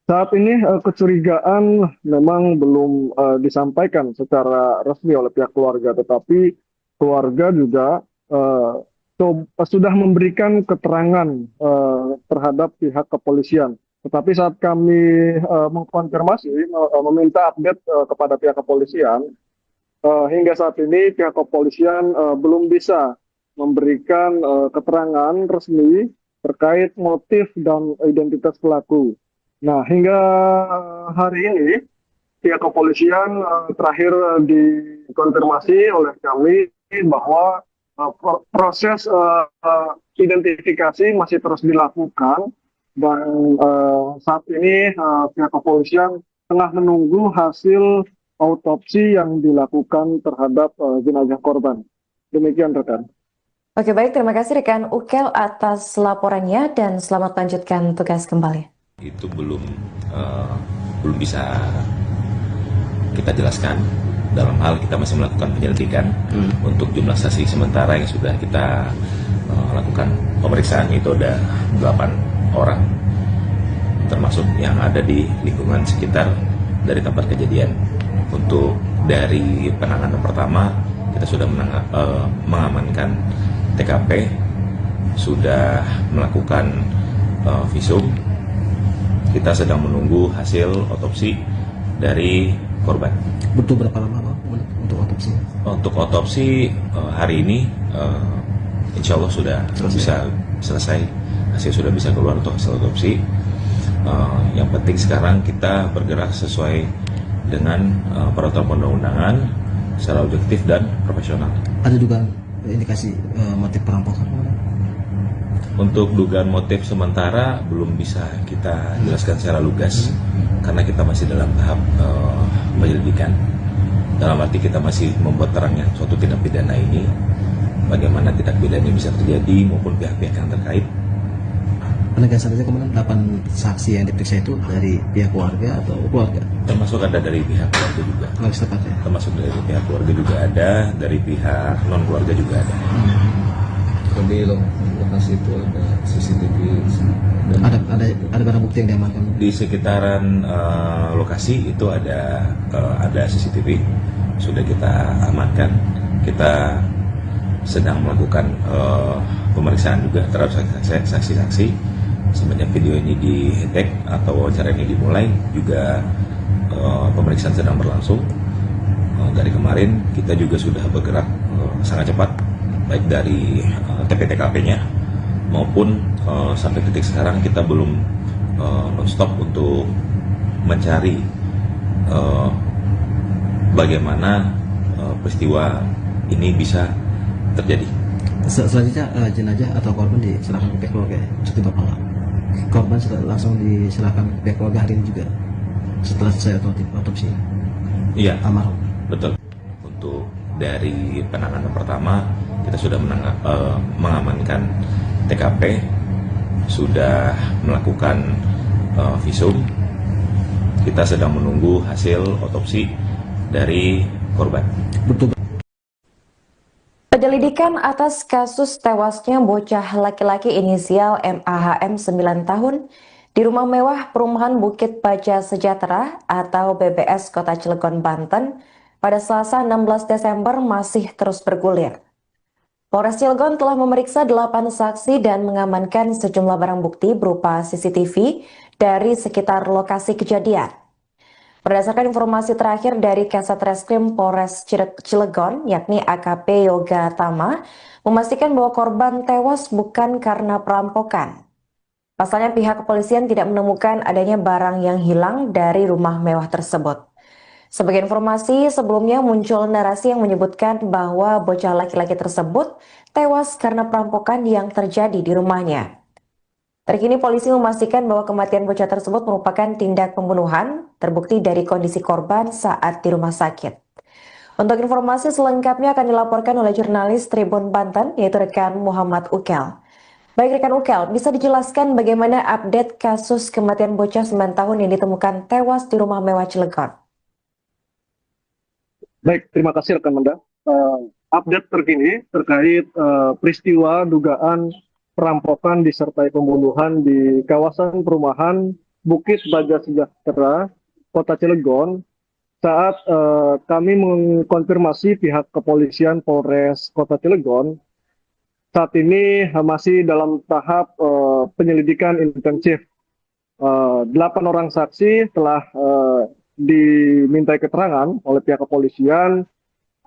Saat ini kecurigaan memang belum disampaikan secara resmi oleh pihak keluarga, tetapi keluarga juga sudah memberikan keterangan terhadap pihak kepolisian. Tetapi saat kami mengkonfirmasi, meminta update kepada pihak kepolisian, hingga saat ini pihak kepolisian belum bisa memberikan keterangan resmi terkait motif dan identitas pelaku. Nah, hingga hari ini pihak kepolisian terakhir dikonfirmasi oleh kami bahwa proses identifikasi masih terus dilakukan dan saat ini pihak kepolisian tengah menunggu hasil autopsi yang dilakukan terhadap jenazah korban. Demikian rekan. Oke, baik, terima kasih rekan Ukel atas laporannya dan selamat lanjutkan tugas kembali. Itu belum bisa kita jelaskan. Dalam hal kita masih melakukan penyelidikan untuk jumlah saksi sementara yang sudah kita lakukan pemeriksaan itu ada 8 orang, termasuk yang ada di lingkungan sekitar dari tempat kejadian. Untuk dari penanganan pertama kita sudah mengamankan TKP, sudah melakukan visum. Kita sedang menunggu hasil otopsi dari korban. Butuh berapa lama Bang, untuk otopsi? Untuk otopsi hari ini insya Allah sudah bisa selesai. Hasil sudah bisa keluar untuk hasil otopsi. Yang penting sekarang kita bergerak sesuai dengan peraturan perundang-undangan secara objektif dan profesional. Ada juga indikasi motif perampokan? Untuk dugaan motif sementara belum bisa kita jelaskan secara lugas karena kita masih dalam tahap penyelidikan. Dalam arti kita masih membuat terangnya suatu tindak pidana ini, bagaimana tindak pidana ini bisa terjadi maupun pihak-pihak yang terkait. Penegasan saja kemudian 8 saksi yang diperiksa itu dari pihak keluarga atau keluarga? Termasuk ada dari pihak keluarga juga. Lagi tepatnya. Termasuk dari pihak keluarga juga ada, dari pihak non keluarga juga ada. Di lokasi itu ada CCTV dan Ada barang bukti yang diamankan? Di sekitaran lokasi itu ada CCTV, sudah kita amankan. Kita sedang melakukan pemeriksaan juga terhadap saksi-saksi. Semenjak video ini di-tag atau wawancara ini dimulai, juga pemeriksaan sedang berlangsung. Dari kemarin kita juga sudah bergerak sangat cepat, baik dari TP-TKP-nya maupun sampai detik sekarang kita belum non-stop untuk mencari bagaimana peristiwa ini bisa terjadi. Selanjutnya jenazah atau korban diserahkan ke pihak keluarga ya? Seperti Bapak nggak? Korban langsung diserahkan ke pihak keluarga hari ini juga setelah selesai otopsi? Iya, Almarhum. betul. Untuk dari penanganan pertama kita sudah mengamankan TKP, sudah melakukan visum. Kita sedang menunggu hasil otopsi dari korban. Penyelidikan atas kasus tewasnya bocah laki-laki inisial MAHM 9 tahun di rumah mewah perumahan Bukit Baja Sejahtera atau BBS Kota Cilegon, Banten pada Selasa 16 Desember masih terus bergulir. Polres Cilegon telah memeriksa 8 saksi dan mengamankan sejumlah barang bukti berupa CCTV dari sekitar lokasi kejadian. Berdasarkan informasi terakhir dari Kasat Reskrim Polres Cilegon, yakni AKP Yoga Tama, memastikan bahwa korban tewas bukan karena perampokan. Pasalnya pihak kepolisian tidak menemukan adanya barang yang hilang dari rumah mewah tersebut. Sebagai informasi, sebelumnya muncul narasi yang menyebutkan bahwa bocah laki-laki tersebut tewas karena perampokan yang terjadi di rumahnya. Terkini polisi memastikan bahwa kematian bocah tersebut merupakan tindak pembunuhan, terbukti dari kondisi korban saat di rumah sakit. Untuk informasi selengkapnya akan dilaporkan oleh jurnalis Tribun Banten, yaitu rekan Muhammad Ukel. Baik rekan Ukel, bisa dijelaskan bagaimana update kasus kematian bocah 9 tahun yang ditemukan tewas di rumah mewah Cilegon? Baik, terima kasih rekan Manda. Update terkini terkait peristiwa dugaan perampokan disertai pembunuhan di kawasan perumahan Bukit Baja Sejahtera, Kota Cilegon, saat kami mengkonfirmasi pihak kepolisian Polres Kota Cilegon, saat ini masih dalam tahap penyelidikan intensif. 8 orang saksi telah dimintai keterangan oleh pihak kepolisian.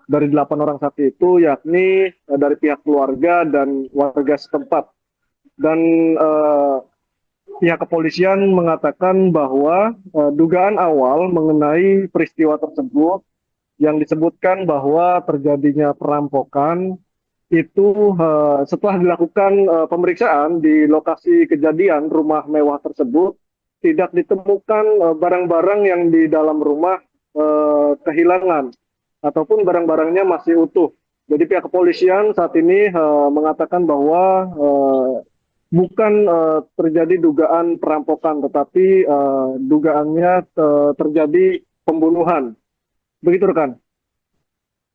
Dari 8 orang saksi itu yakni dari pihak keluarga dan warga setempat. Dan pihak kepolisian mengatakan bahwa dugaan awal mengenai peristiwa tersebut yang disebutkan bahwa terjadinya perampokan itu setelah dilakukan pemeriksaan di lokasi kejadian rumah mewah tersebut tidak ditemukan barang-barang yang di dalam rumah kehilangan ataupun barang-barangnya masih utuh. Jadi pihak kepolisian saat ini mengatakan bahwa bukan terjadi dugaan perampokan, tetapi dugaannya terjadi pembunuhan. Begitu rekan.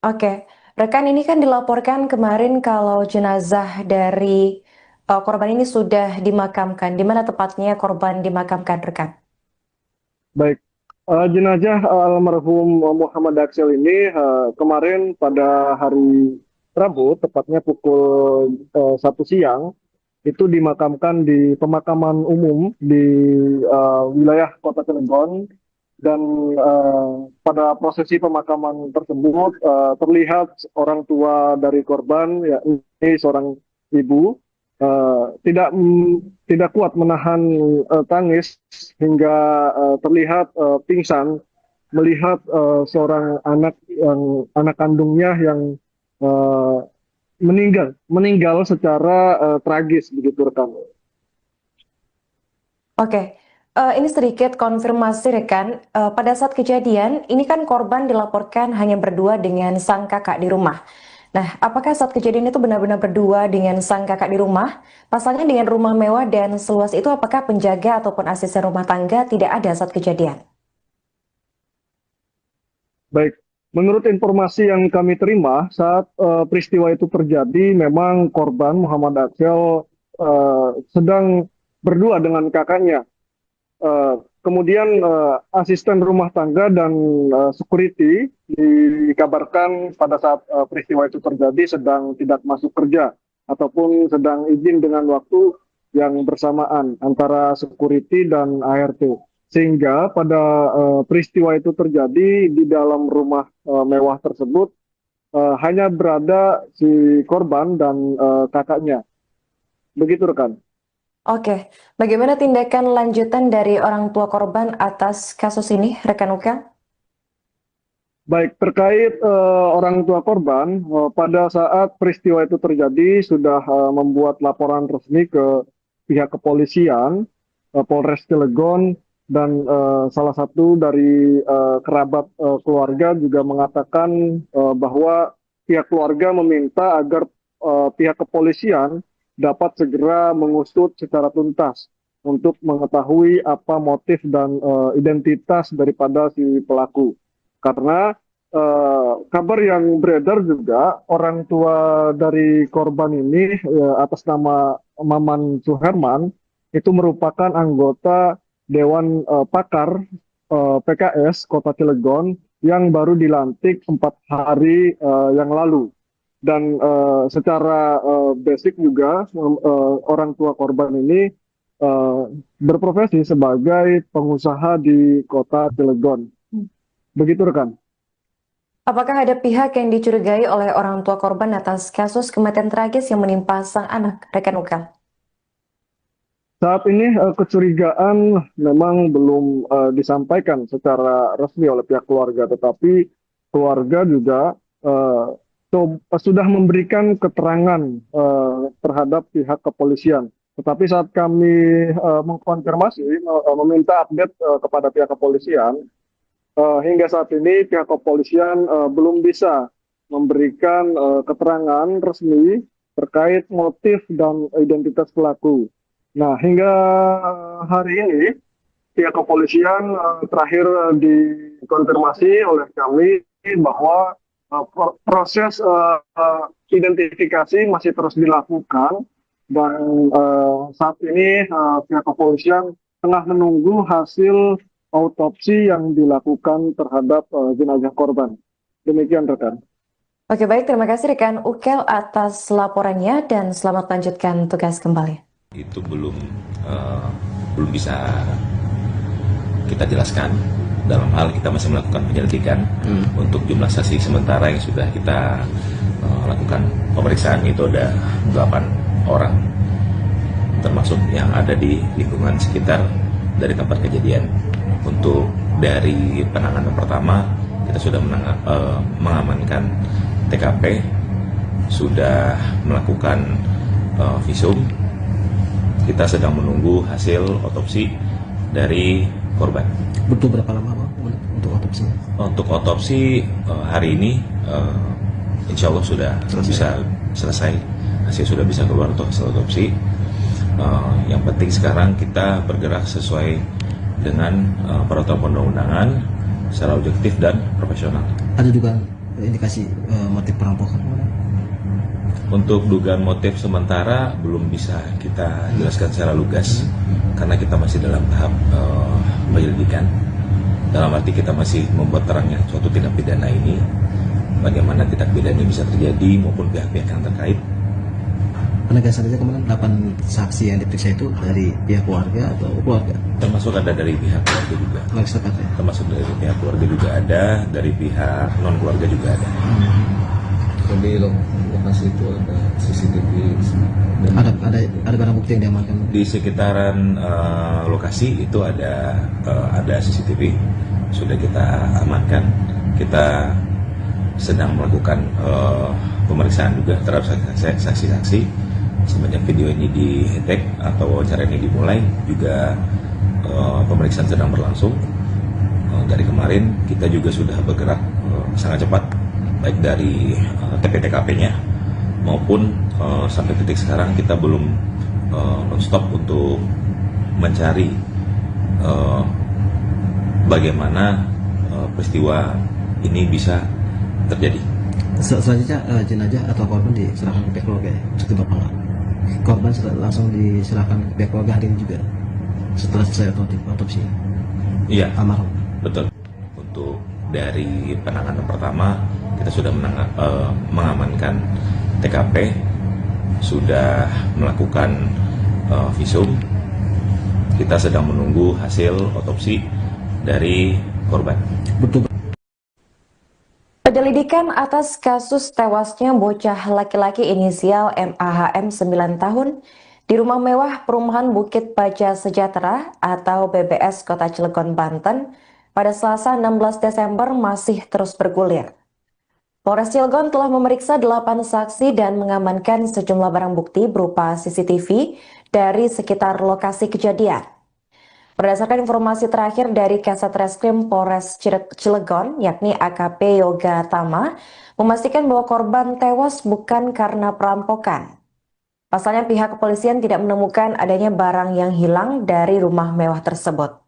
Oke, rekan, ini kan dilaporkan kemarin kalau jenazah dari korban ini sudah dimakamkan. Di mana tepatnya korban dimakamkan, rekan? Baik, jenazah almarhum Muhammad Aksel ini kemarin pada hari Rabu, tepatnya pukul 1 siang, itu dimakamkan di pemakaman umum di wilayah Kota Cilegon. Dan pada prosesi pemakaman tersebut terlihat orang tua dari korban, yakni seorang ibu, tidak kuat menahan tangis hingga terlihat pingsan melihat seorang anak kandungnya yang meninggal secara tragis, begitu rekan. Oke, ini sedikit konfirmasi rekan. Pada saat kejadian, ini kan korban dilaporkan hanya berdua dengan sang kakak di rumah. Nah, apakah saat kejadian itu benar-benar berdua dengan sang kakak di rumah? Pasalnya dengan rumah mewah dan seluas itu, apakah penjaga ataupun asisten rumah tangga tidak ada saat kejadian? Baik, menurut informasi yang kami terima saat peristiwa itu terjadi, memang korban Muhammad Aksel sedang berdua dengan kakaknya. Kemudian asisten rumah tangga dan security dikabarkan pada saat peristiwa itu terjadi sedang tidak masuk kerja ataupun sedang izin dengan waktu yang bersamaan antara security dan ART. Sehingga pada peristiwa itu terjadi di dalam rumah mewah tersebut hanya berada si korban dan kakaknya. Begitu rekan. Oke, bagaimana tindakan lanjutan dari orang tua korban atas kasus ini, rekan Ukel? Baik, terkait orang tua korban, pada saat peristiwa itu terjadi sudah membuat laporan resmi ke pihak kepolisian, Polres Cilegon, dan salah satu dari kerabat keluarga juga mengatakan bahwa pihak keluarga meminta agar pihak kepolisian dapat segera mengusut secara tuntas untuk mengetahui apa motif dan identitas daripada si pelaku. Karena kabar yang beredar juga orang tua dari korban ini atas nama Maman Suherman itu merupakan anggota Dewan Pakar PKS Kota Cilegon yang baru dilantik 4 hari yang lalu. Dan secara basic juga orang tua korban ini berprofesi sebagai pengusaha di Kota Cilegon. Begitu rekan. Apakah ada pihak yang dicurigai oleh orang tua korban atas kasus kematian tragis yang menimpa sang anak, rekan Ukel? Saat ini kecurigaan memang belum disampaikan secara resmi oleh pihak keluarga, tetapi keluarga juga sudah memberikan keterangan terhadap pihak kepolisian. Tetapi saat kami mengkonfirmasi, meminta update kepada pihak kepolisian, hingga saat ini pihak kepolisian belum bisa memberikan keterangan resmi terkait motif dan identitas pelaku. Nah, hingga hari ini pihak kepolisian terakhir dikonfirmasi oleh kami bahwa proses identifikasi masih terus dilakukan dan saat ini pihak kepolisian tengah menunggu hasil autopsi yang dilakukan terhadap jenazah korban. Demikian rekan. Oke, baik, terima kasih rekan Ukel atas laporannya dan selamat lanjutkan tugas kembali. Itu belum bisa kita jelaskan. Dalam hal kita masih melakukan penyelidikan untuk jumlah saksi sementara yang sudah kita lakukan pemeriksaan itu ada 8 orang, termasuk yang ada di lingkungan sekitar dari tempat kejadian. Untuk dari penanganan pertama kita sudah mengamankan TKP, sudah melakukan visum. Kita sedang menunggu hasil otopsi dari korban. Butuh berapa lama Bang untuk otopsi? Untuk otopsi hari ini insya Allah sudah bisa selesai. Hasil sudah bisa keluar untuk hasil otopsi. Yang penting sekarang kita bergerak sesuai dengan peraturan perundang-undangan secara objektif dan profesional. Ada juga indikasi motif perampokan? Untuk dugaan motif sementara belum bisa kita jelaskan secara lugas karena kita masih dalam tahap penyelidikan. Dalam arti kita masih membuat terangnya suatu tindak pidana ini, bagaimana tindak pidana ini bisa terjadi maupun pihak-pihak yang terkait. Penegasan saja kemarin 8 saksi yang diperiksa itu dari pihak keluarga atau keluarga? Termasuk ada dari pihak keluarga juga. Masyarakat ya? Termasuk dari pihak keluarga juga ada, dari pihak non keluarga juga ada. Di lokasi itu ada CCTV. Ada barang bukti yang diamankan? Di sekitaran lokasi itu ada CCTV, sudah kita amankan. Kita sedang melakukan pemeriksaan juga terhadap saksi-saksi. Semenjak video ini di-tag atau wawancara ini dimulai, juga pemeriksaan sedang berlangsung. Dari kemarin kita juga sudah bergerak sangat cepat, baik dari TP-TKP-nya maupun sampai titik sekarang kita belum non-stop untuk mencari bagaimana peristiwa ini bisa terjadi. Selanjutnya jenazah atau korban diserahkan ke pihak keluarga ya? Cukup Bapak. Korban langsung diserahkan ke pihak keluarga hari ini juga setelah selesai otopsi. Iya, Almarhum. betul. Untuk dari penanganan pertama kita sudah mengamankan TKP, sudah melakukan visum. Kita sedang menunggu hasil otopsi dari korban. Betul. Penyelidikan atas kasus tewasnya bocah laki-laki inisial MAHM 9 tahun di rumah mewah perumahan Bukit Baja Sejahtera atau BBS Kota Cilegon, Banten pada Selasa 16 Desember masih terus bergulir. Polres Cilegon telah memeriksa 8 saksi dan mengamankan sejumlah barang bukti berupa CCTV dari sekitar lokasi kejadian. Berdasarkan informasi terakhir dari Kasat Reskrim Polres Cilegon, yakni AKP Yoga Tama, memastikan bahwa korban tewas bukan karena perampokan. Pasalnya pihak kepolisian tidak menemukan adanya barang yang hilang dari rumah mewah tersebut.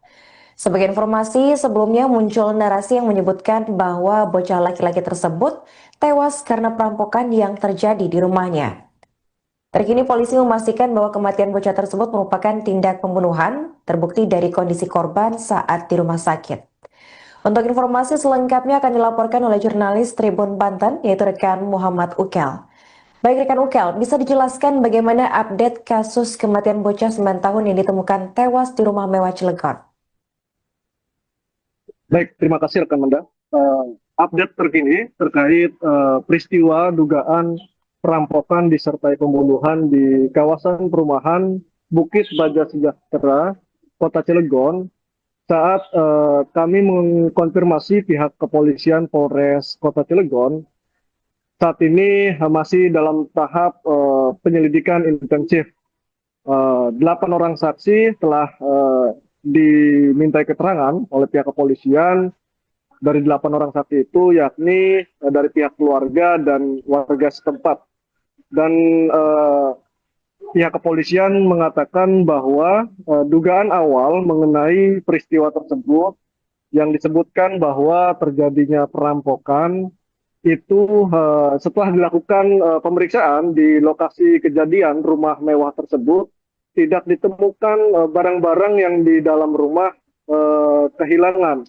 Sebagai informasi, sebelumnya muncul narasi yang menyebutkan bahwa bocah laki-laki tersebut tewas karena perampokan yang terjadi di rumahnya. Terkini polisi memastikan bahwa kematian bocah tersebut merupakan tindak pembunuhan, terbukti dari kondisi korban saat di rumah sakit. Untuk informasi selengkapnya akan dilaporkan oleh jurnalis Tribun Banten, yaitu rekan Muhammad Ukel. Baik rekan Ukel, bisa dijelaskan bagaimana update kasus kematian bocah 9 tahun yang ditemukan tewas di rumah mewah Cilegon? Baik, terima kasih rekan Manda. Update terkini terkait peristiwa dugaan perampokan disertai pembunuhan di kawasan perumahan Bukit Baja Sejahtera, Kota Cilegon. Saat kami mengkonfirmasi pihak kepolisian Polres Kota Cilegon, saat ini masih dalam tahap penyelidikan intensif. 8 orang saksi telah dimintai keterangan oleh pihak kepolisian. Dari 8 orang saksi itu yakni dari pihak keluarga dan warga setempat. Dan pihak kepolisian mengatakan bahwa dugaan awal mengenai peristiwa tersebut yang disebutkan bahwa terjadinya perampokan itu setelah dilakukan pemeriksaan di lokasi kejadian rumah mewah tersebut, tidak ditemukan barang-barang yang di dalam rumah kehilangan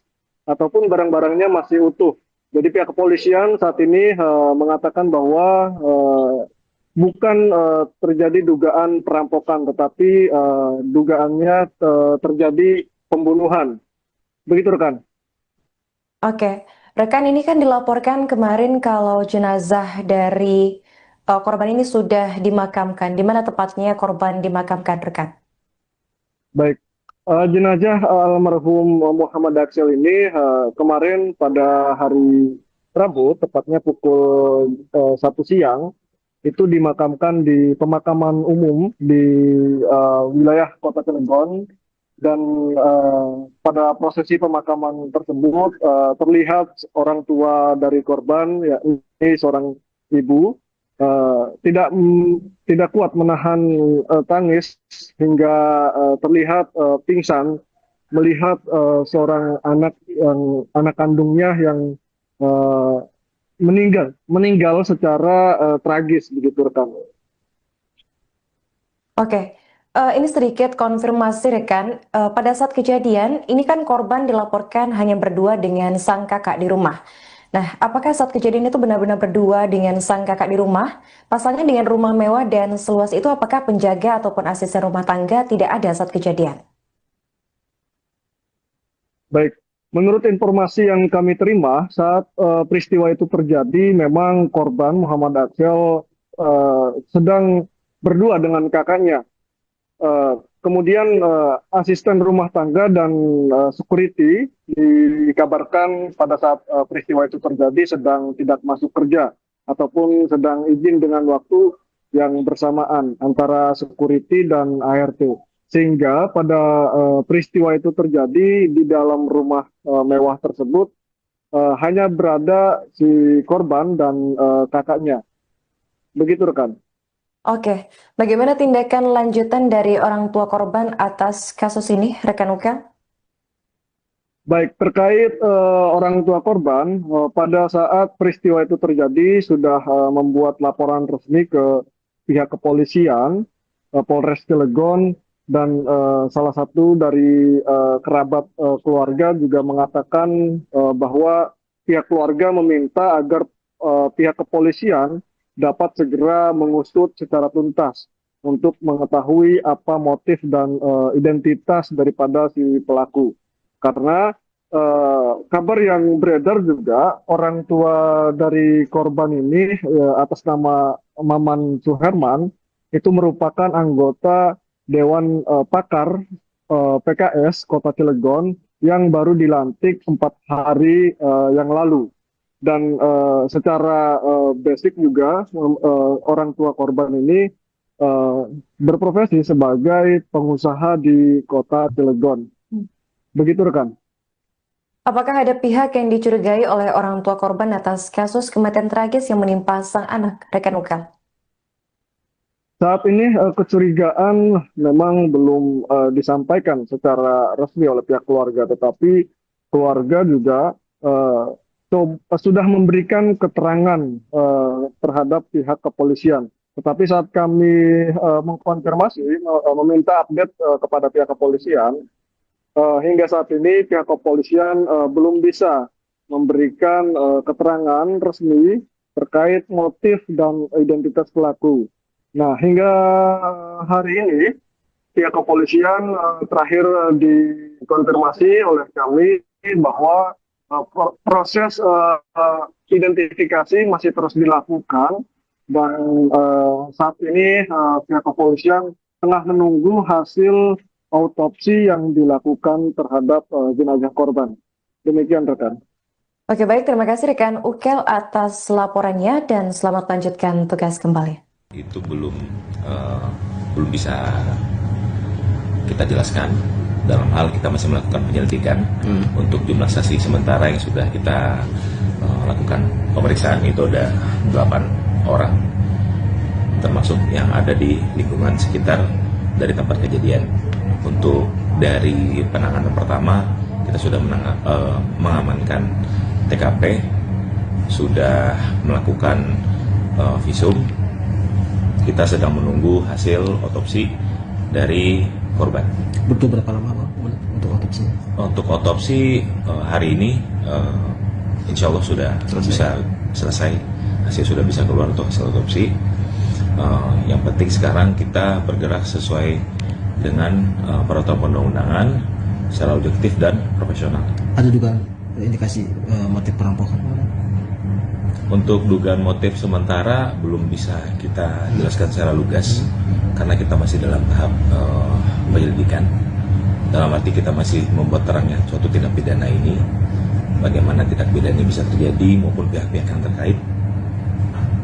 ataupun barang-barangnya masih utuh. Jadi pihak kepolisian saat ini mengatakan bahwa bukan terjadi dugaan perampokan, tetapi dugaannya terjadi pembunuhan. Begitu rekan. Oke, rekan, ini kan dilaporkan kemarin kalau jenazah dari korban ini sudah dimakamkan. Di mana tepatnya korban dimakamkan, rekan? Baik, jenazah almarhum Muhammad Aksel ini kemarin pada hari Rabu, tepatnya pukul 1 siang, itu dimakamkan di pemakaman umum di wilayah Kota Cilegon. Dan pada prosesi pemakaman tersebut terlihat orang tua dari korban, yakni seorang ibu, tidak kuat menahan tangis hingga terlihat pingsan melihat seorang anak kandungnya yang meninggal secara tragis, begitu rekan. Oke, ini sedikit konfirmasi rekan, pada saat kejadian ini kan korban dilaporkan hanya berdua dengan sang kakak di rumah. Nah, apakah saat kejadian itu benar-benar berdua dengan sang kakak di rumah? Pasalnya dengan rumah mewah dan seluas itu, apakah penjaga ataupun asisten rumah tangga tidak ada saat kejadian? Baik, menurut informasi yang kami terima saat peristiwa itu terjadi, memang korban Muhammad Aksel sedang berdua dengan kakaknya. Kemudian asisten rumah tangga dan security dikabarkan pada saat peristiwa itu terjadi sedang tidak masuk kerja ataupun sedang izin dengan waktu yang bersamaan antara security dan ART. Sehingga pada peristiwa itu terjadi di dalam rumah mewah tersebut hanya berada si korban dan kakaknya. Begitu rekan. Oke, bagaimana tindakan lanjutan dari orang tua korban atas kasus ini, rekan Ukel? Baik, terkait orang tua korban, pada saat peristiwa itu terjadi sudah membuat laporan resmi ke pihak kepolisian, Polres Cilegon, dan salah satu dari kerabat keluarga juga mengatakan bahwa pihak keluarga meminta agar pihak kepolisian dapat segera mengusut secara tuntas untuk mengetahui apa motif dan identitas daripada si pelaku. Karena kabar yang beredar juga orang tua dari korban ini atas nama Maman Suherman itu merupakan anggota Dewan Pakar PKS Kota Cilegon yang baru dilantik 4 hari yang lalu. Dan secara basic juga orang tua korban ini berprofesi sebagai pengusaha di Kota Cilegon. Begitu rekan. Apakah ada pihak yang dicurigai oleh orang tua korban atas kasus kematian tragis yang menimpa sang anak, rekan Ukel? Saat ini kecurigaan memang belum disampaikan secara resmi oleh pihak keluarga, tetapi keluarga juga sudah memberikan keterangan terhadap pihak kepolisian. Tetapi saat kami mengkonfirmasi, meminta update kepada pihak kepolisian, hingga saat ini pihak kepolisian belum bisa memberikan keterangan resmi terkait motif dan identitas pelaku. Nah, hingga hari ini pihak kepolisian terakhir dikonfirmasi oleh kami bahwa proses identifikasi masih terus dilakukan dan saat ini pihak kepolisian tengah menunggu hasil autopsi yang dilakukan terhadap jenazah korban. Demikian rekan. Oke, baik, terima kasih rekan Ukel atas laporannya dan selamat lanjutkan tugas kembali. Itu belum bisa kita jelaskan. Dalam hal kita masih melakukan penyelidikan untuk jumlah saksi sementara yang sudah kita lakukan pemeriksaan itu ada 8 orang, termasuk yang ada di lingkungan sekitar dari tempat kejadian. Untuk dari penanganan pertama kita sudah mengamankan TKP, sudah melakukan visum. Kita sedang menunggu hasil otopsi dari korban. Butuh berapa lama Pak untuk otopsi? Untuk otopsi hari ini insya Allah sudah bisa selesai, hasil sudah bisa keluar untuk hasil otopsi. Yang penting sekarang kita bergerak sesuai dengan peraturan perundang-undangan secara objektif dan profesional. Ada juga indikasi motif perampokan? Untuk dugaan motif sementara belum bisa kita jelaskan secara lugas karena kita masih dalam tahap penyelidikan. Dalam arti kita masih membuat terangnya suatu tindak pidana ini, bagaimana tindak pidana ini bisa terjadi maupun pihak-pihak yang terkait.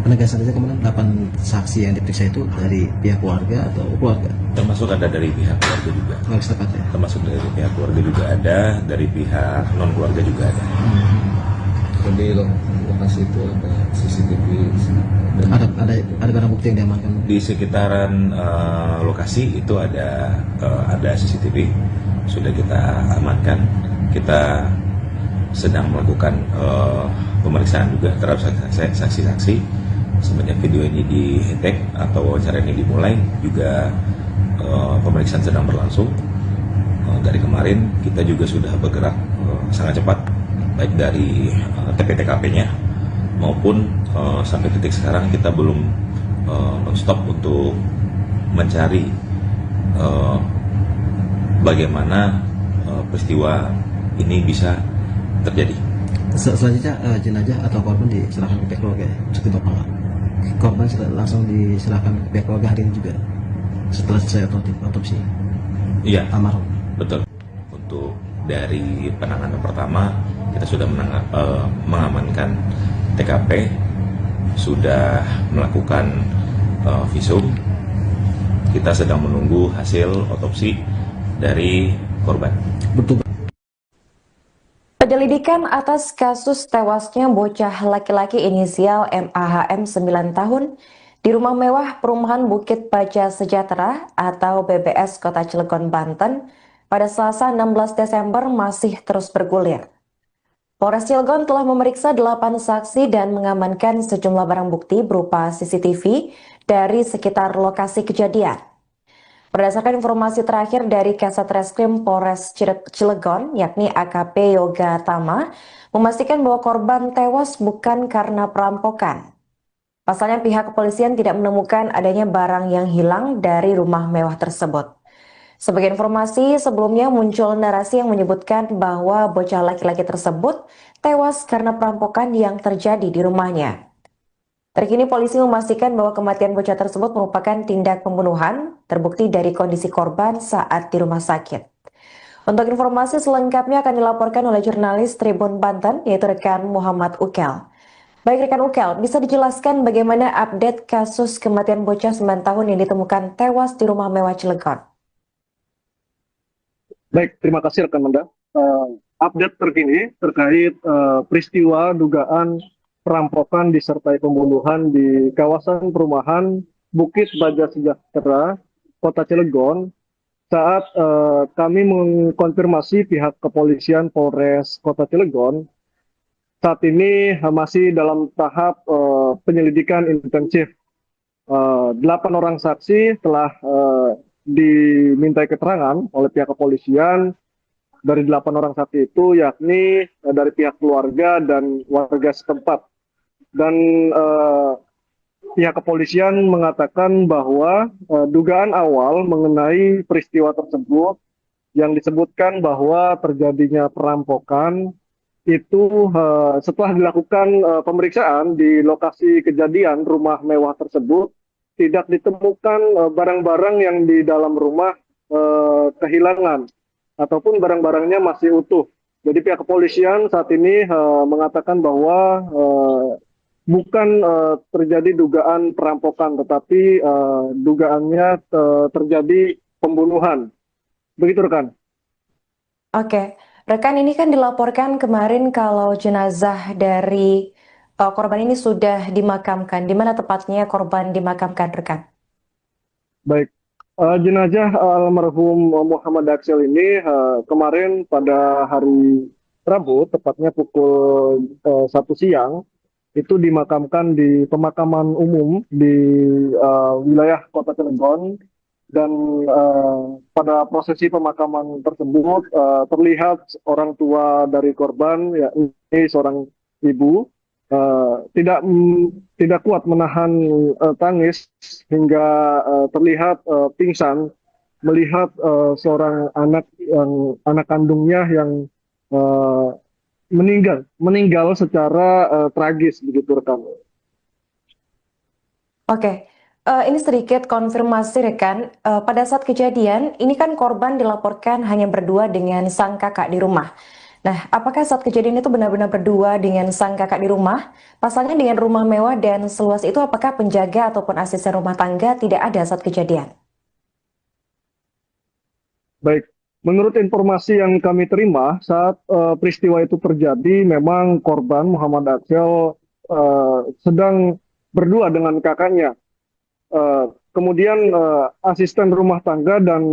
Penegasan saja kemarin 8 saksi yang diperiksa itu dari pihak keluarga atau keluarga? Termasuk ada dari pihak keluarga juga. Keluarga setempat ya? Termasuk dari pihak keluarga juga ada, dari pihak non keluarga juga ada. Di lokasi itu ada CCTV dan Ada barang bukti yang diamankan? Di sekitaran lokasi itu ada CCTV, sudah kita amankan. Kita sedang melakukan pemeriksaan juga terhadap saksi-saksi. Semenjak video ini di-tag atau wawancara ini dimulai, juga pemeriksaan sedang berlangsung. Dari kemarin kita juga sudah bergerak sangat cepat, baik dari TP-TKP-nya maupun sampai titik sekarang kita belum non-stop untuk mencari bagaimana peristiwa ini bisa terjadi. Selanjutnya jenazah atau korban diserahkan ke pihak keluarga ya? Cukup berapa? Korban langsung diserahkan ke pihak keluarga hari ini juga setelah selesai otopsi? Iya, Almarhum. betul. Untuk dari penanganan pertama kita sudah mengamankan TKP, sudah melakukan visum. Kita sedang menunggu hasil otopsi dari korban. Betul. Penyelidikan atas kasus tewasnya bocah laki-laki inisial MAHM 9 tahun di rumah mewah perumahan Bukit Baja Sejahtera atau BBS Kota Cilegon, Banten pada Selasa 16 Desember masih terus bergulir. Polres Cilegon telah memeriksa 8 saksi dan mengamankan sejumlah barang bukti berupa CCTV dari sekitar lokasi kejadian. Berdasarkan informasi terakhir dari Kasat Reskrim Polres Cilegon, yakni AKP Yoga Tama, memastikan bahwa korban tewas bukan karena perampokan. Pasalnya pihak kepolisian tidak menemukan adanya barang yang hilang dari rumah mewah tersebut. Sebagai informasi, sebelumnya muncul narasi yang menyebutkan bahwa bocah laki-laki tersebut tewas karena perampokan yang terjadi di rumahnya. Terkini polisi memastikan bahwa kematian bocah tersebut merupakan tindak pembunuhan, terbukti dari kondisi korban saat di rumah sakit. Untuk informasi selengkapnya akan dilaporkan oleh jurnalis Tribun Banten, yaitu rekan Muhammad Ukel. Baik rekan Ukel, bisa dijelaskan bagaimana update kasus kematian bocah 9 tahun yang ditemukan tewas di rumah mewah Cilegon? Baik, terima kasih rekan Manda. Update terkini terkait peristiwa dugaan perampokan disertai pembunuhan di kawasan perumahan Bukit Baja Sejahtera, Kota Cilegon. Saat kami mengkonfirmasi pihak kepolisian Polres Kota Cilegon, saat ini masih dalam tahap penyelidikan intensif. 8 orang saksi telah dimintai keterangan oleh pihak kepolisian. Dari 8 orang saksi itu yakni dari pihak keluarga dan warga setempat. Dan pihak kepolisian mengatakan bahwa dugaan awal mengenai peristiwa tersebut yang disebutkan bahwa terjadinya perampokan itu setelah dilakukan pemeriksaan di lokasi kejadian rumah mewah tersebut tidak ditemukan barang-barang yang di dalam rumah kehilangan ataupun barang-barangnya masih utuh. Jadi pihak kepolisian saat ini mengatakan bahwa bukan terjadi dugaan perampokan, tetapi dugaannya terjadi pembunuhan. Begitu rekan. Oke, rekan, ini kan dilaporkan kemarin kalau jenazah dari korban ini sudah dimakamkan. Di mana tepatnya korban dimakamkan, rekan? Baik, jenazah almarhum Muhammad Aksel ini kemarin pada hari Rabu, tepatnya pukul 1 siang, itu dimakamkan di pemakaman umum di wilayah Kota Cilegon. dan pada prosesi pemakaman tersebut terlihat orang tua dari korban, yakni seorang ibu, tidak kuat menahan tangis hingga terlihat pingsan melihat seorang anak kandungnya yang uh, meninggal secara tragis begitu rekan. Oke, ini sedikit konfirmasi rekan. Pada saat kejadian, ini kan korban dilaporkan hanya berdua dengan sang kakak di rumah. Nah, apakah saat kejadian itu benar-benar berdua dengan sang kakak di rumah? Pasalnya dengan rumah mewah dan seluas itu, apakah penjaga ataupun asisten rumah tangga tidak ada saat kejadian? Baik, menurut informasi yang kami terima saat peristiwa itu terjadi, memang korban Muhammad Aksel sedang berdua dengan kakaknya. Kemudian asisten rumah tangga dan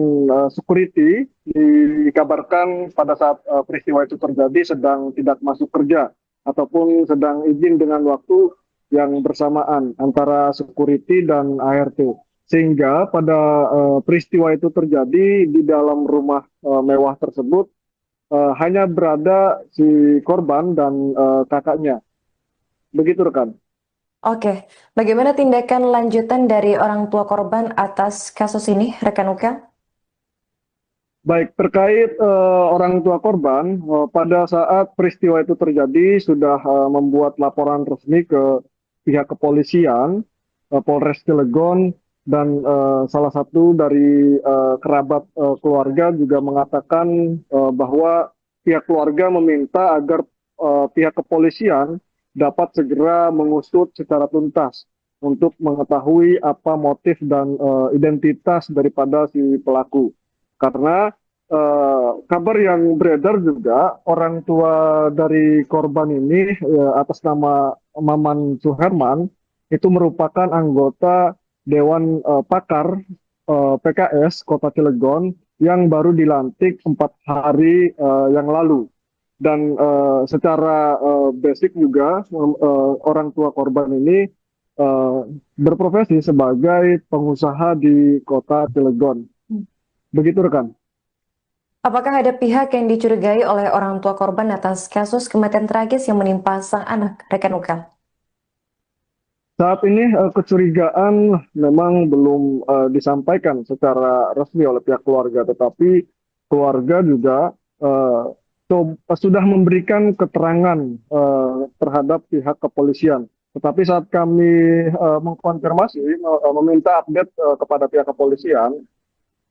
security dikabarkan pada saat peristiwa itu terjadi sedang tidak masuk kerja ataupun sedang izin dengan waktu yang bersamaan antara security dan ART. Sehingga pada peristiwa itu terjadi di dalam rumah mewah tersebut hanya berada si korban dan kakaknya. Begitu rekan. Oke, bagaimana tindakan lanjutan dari orang tua korban atas kasus ini, rekan Ukel? Baik, terkait orang tua korban, pada saat peristiwa itu terjadi sudah membuat laporan resmi ke pihak kepolisian, Polres Cilegon, dan salah satu dari kerabat keluarga juga mengatakan bahwa pihak keluarga meminta agar pihak kepolisian dapat segera mengusut secara tuntas untuk mengetahui apa motif dan identitas daripada si pelaku. Karena kabar yang beredar juga orang tua dari korban ini atas nama Maman Suherman itu merupakan anggota Dewan Pakar PKS Kota Cilegon yang baru dilantik 4 hari yang lalu. Dan secara basic juga orang tua korban ini berprofesi sebagai pengusaha di Kota Cilegon. Begitu rekan. Apakah ada pihak yang dicurigai oleh orang tua korban atas kasus kematian tragis yang menimpa sang anak, rekan Ukel? Saat ini kecurigaan memang belum disampaikan secara resmi oleh pihak keluarga, tetapi keluarga juga sudah memberikan keterangan terhadap pihak kepolisian. Tetapi saat kami mengkonfirmasi, meminta update kepada pihak kepolisian,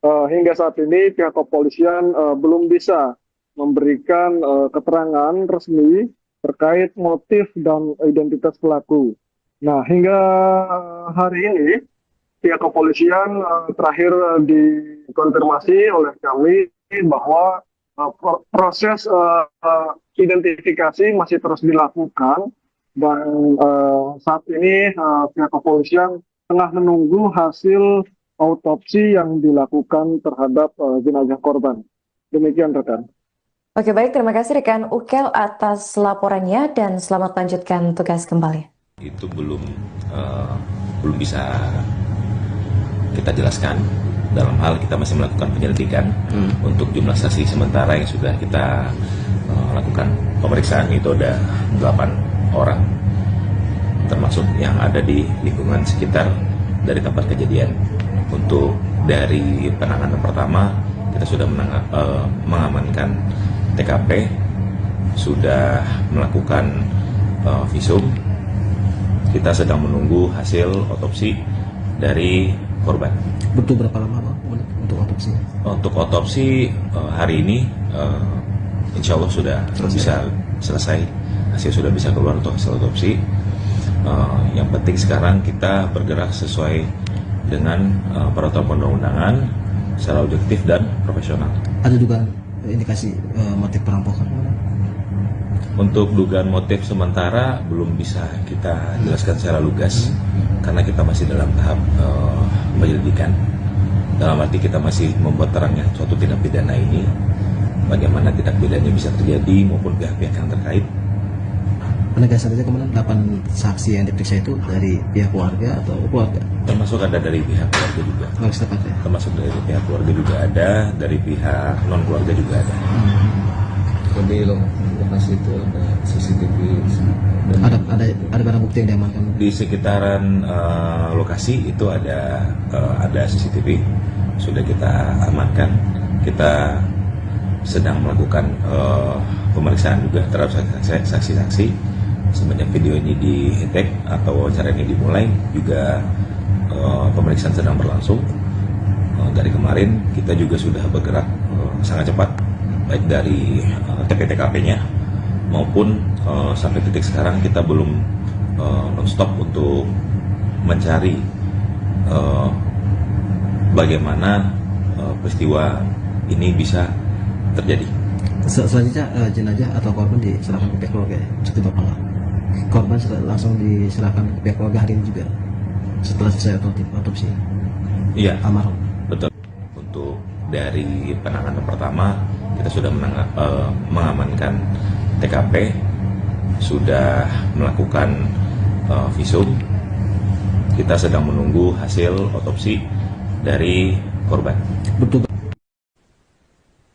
hingga saat ini pihak kepolisian belum bisa memberikan keterangan resmi terkait motif dan identitas pelaku. Nah, hingga hari ini pihak kepolisian terakhir dikonfirmasi oleh kami bahwa proses identifikasi masih terus dilakukan dan saat ini pihak kepolisian tengah menunggu hasil autopsi yang dilakukan terhadap jenazah korban. Demikian rekan. Oke, baik, terima kasih rekan Ukel atas laporannya dan selamat lanjutkan tugas kembali. Itu belum bisa kita jelaskan. Dalam hal kita masih melakukan penyelidikan untuk jumlah saksi sementara yang sudah kita lakukan pemeriksaan itu ada 8 orang, termasuk yang ada di lingkungan sekitar dari tempat kejadian. Untuk dari penanganan pertama kita sudah mengamankan TKP, sudah melakukan visum. Kita sedang menunggu hasil otopsi dari korban. Butuh berapa lama Bang untuk otopsi? Untuk otopsi hari ini insya Allah sudah bisa selesai, hasil sudah bisa keluar untuk hasil otopsi. Yang penting sekarang kita bergerak sesuai dengan peraturan perundang-undangan secara objektif dan profesional. Ada juga indikasi motif perampokan? Untuk dugaan motif sementara belum bisa kita jelaskan secara lugas karena kita masih dalam tahap penyelidikan. Dalam arti kita masih membuat terangnya suatu tindak pidana ini, bagaimana tindak pidana bisa terjadi maupun pihak-pihak yang terkait. Penegasan saja kemudian 8 saksi yang diperiksa itu dari pihak keluarga atau keluarga? Termasuk ada dari pihak keluarga juga. Harus tepat ya. Termasuk dari pihak keluarga juga ada, dari pihak non keluarga juga ada. Di lokasi itu ada CCTV dan Ada barang bukti yang diamankan. Di sekitaran lokasi itu ada CCTV, sudah kita amankan. Kita sedang melakukan pemeriksaan juga terhadap saksi-saksi. Semenjak video ini di-tag atau wawancara ini dimulai, juga pemeriksaan sedang berlangsung. Dari kemarin kita juga sudah bergerak sangat cepat, baik dari TP-TKP-nya maupun sampai titik sekarang kita belum non-stop untuk mencari bagaimana peristiwa ini bisa terjadi. Selanjutnya jenazah atau korban diserahkan ke pihak keluarga ya, seperti Bapak Nggak? Korban langsung diserahkan ke pihak keluarga hari ini juga setelah selesai otopsi Iya, almarhum. betul. Untuk dari penanganan pertama kita sudah mengamankan TKP, sudah melakukan visum. Kita sedang menunggu hasil otopsi dari korban. Betul.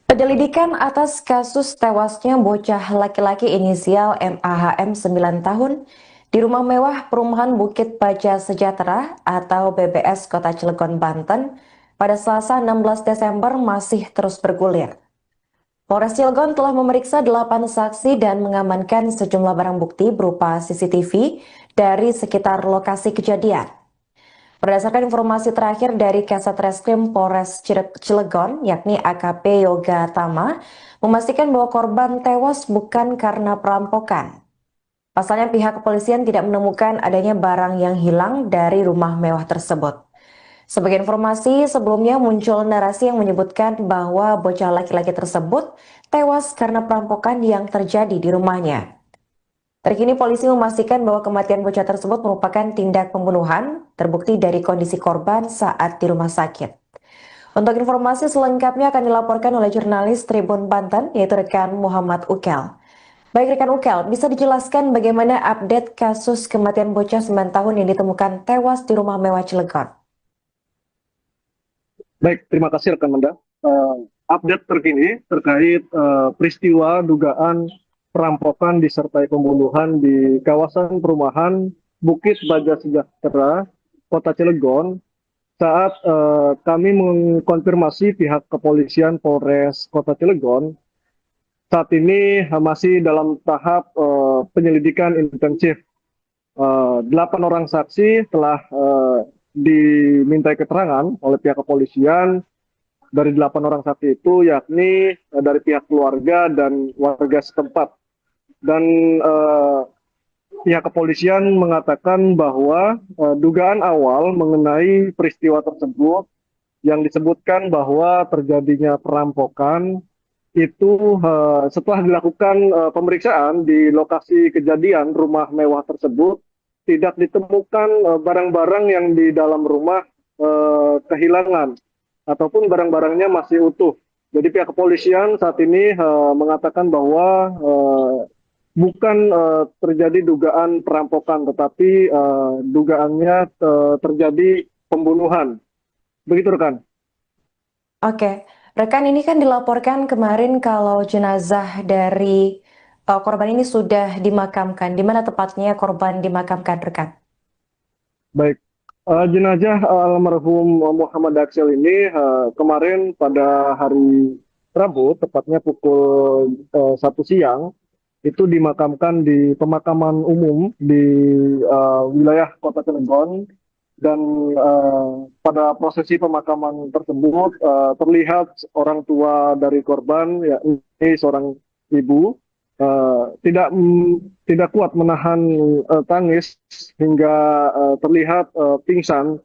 Penyelidikan atas kasus tewasnya bocah laki-laki inisial MAHM 9 tahun di rumah mewah perumahan Bukit Baja Sejahtera atau BBS Kota Cilegon, Banten pada Selasa 16 Desember masih terus bergulir. Polres Cilegon telah memeriksa 8 saksi dan mengamankan sejumlah barang bukti berupa CCTV dari sekitar lokasi kejadian. Berdasarkan informasi terakhir dari Kasat Reskrim Polres Cilegon, yakni AKP Yoga Tama, memastikan bahwa korban tewas bukan karena perampokan. Pasalnya pihak kepolisian tidak menemukan adanya barang yang hilang dari rumah mewah tersebut. Sebagai informasi, sebelumnya muncul narasi yang menyebutkan bahwa bocah laki-laki tersebut tewas karena perampokan yang terjadi di rumahnya. Terkini polisi memastikan bahwa kematian bocah tersebut merupakan tindak pembunuhan, terbukti dari kondisi korban saat di rumah sakit. Untuk informasi selengkapnya akan dilaporkan oleh jurnalis Tribun Banten, yaitu rekan Muhammad Ukel. Baik rekan Ukel, bisa dijelaskan bagaimana update kasus kematian bocah 9 tahun yang ditemukan tewas di rumah mewah Cilegon? Baik, terima kasih rekan Manda. Update terkini terkait peristiwa dugaan perampokan disertai pembunuhan di kawasan perumahan Bukit Baja Sejahtera, Kota Cilegon. Saat kami mengkonfirmasi pihak kepolisian Polres Kota Cilegon, saat ini masih dalam tahap penyelidikan intensif. 8 orang saksi telah dimintai keterangan oleh pihak kepolisian. Dari 8 orang saksi itu yakni dari pihak keluarga dan warga setempat. Dan pihak kepolisian mengatakan bahwa dugaan awal mengenai peristiwa tersebut yang disebutkan bahwa terjadinya perampokan itu setelah dilakukan pemeriksaan di lokasi kejadian rumah mewah tersebut tidak ditemukan barang-barang yang di dalam rumah kehilangan ataupun barang-barangnya masih utuh. Jadi pihak kepolisian saat ini mengatakan bahwa bukan terjadi dugaan perampokan, tetapi dugaannya terjadi pembunuhan. Begitu rekan. Oke, rekan, ini kan dilaporkan kemarin kalau jenazah dari korban ini sudah dimakamkan. Di mana tepatnya korban dimakamkan, rekan? Baik, jenazah almarhum Muhammad Aksel ini kemarin pada hari Rabu, tepatnya pukul 1 siang, itu dimakamkan di pemakaman umum di wilayah Kota Cilegon. Dan pada prosesi pemakaman tersebut terlihat orang tua dari korban, yakni seorang ibu, tidak kuat menahan tangis hingga terlihat pingsan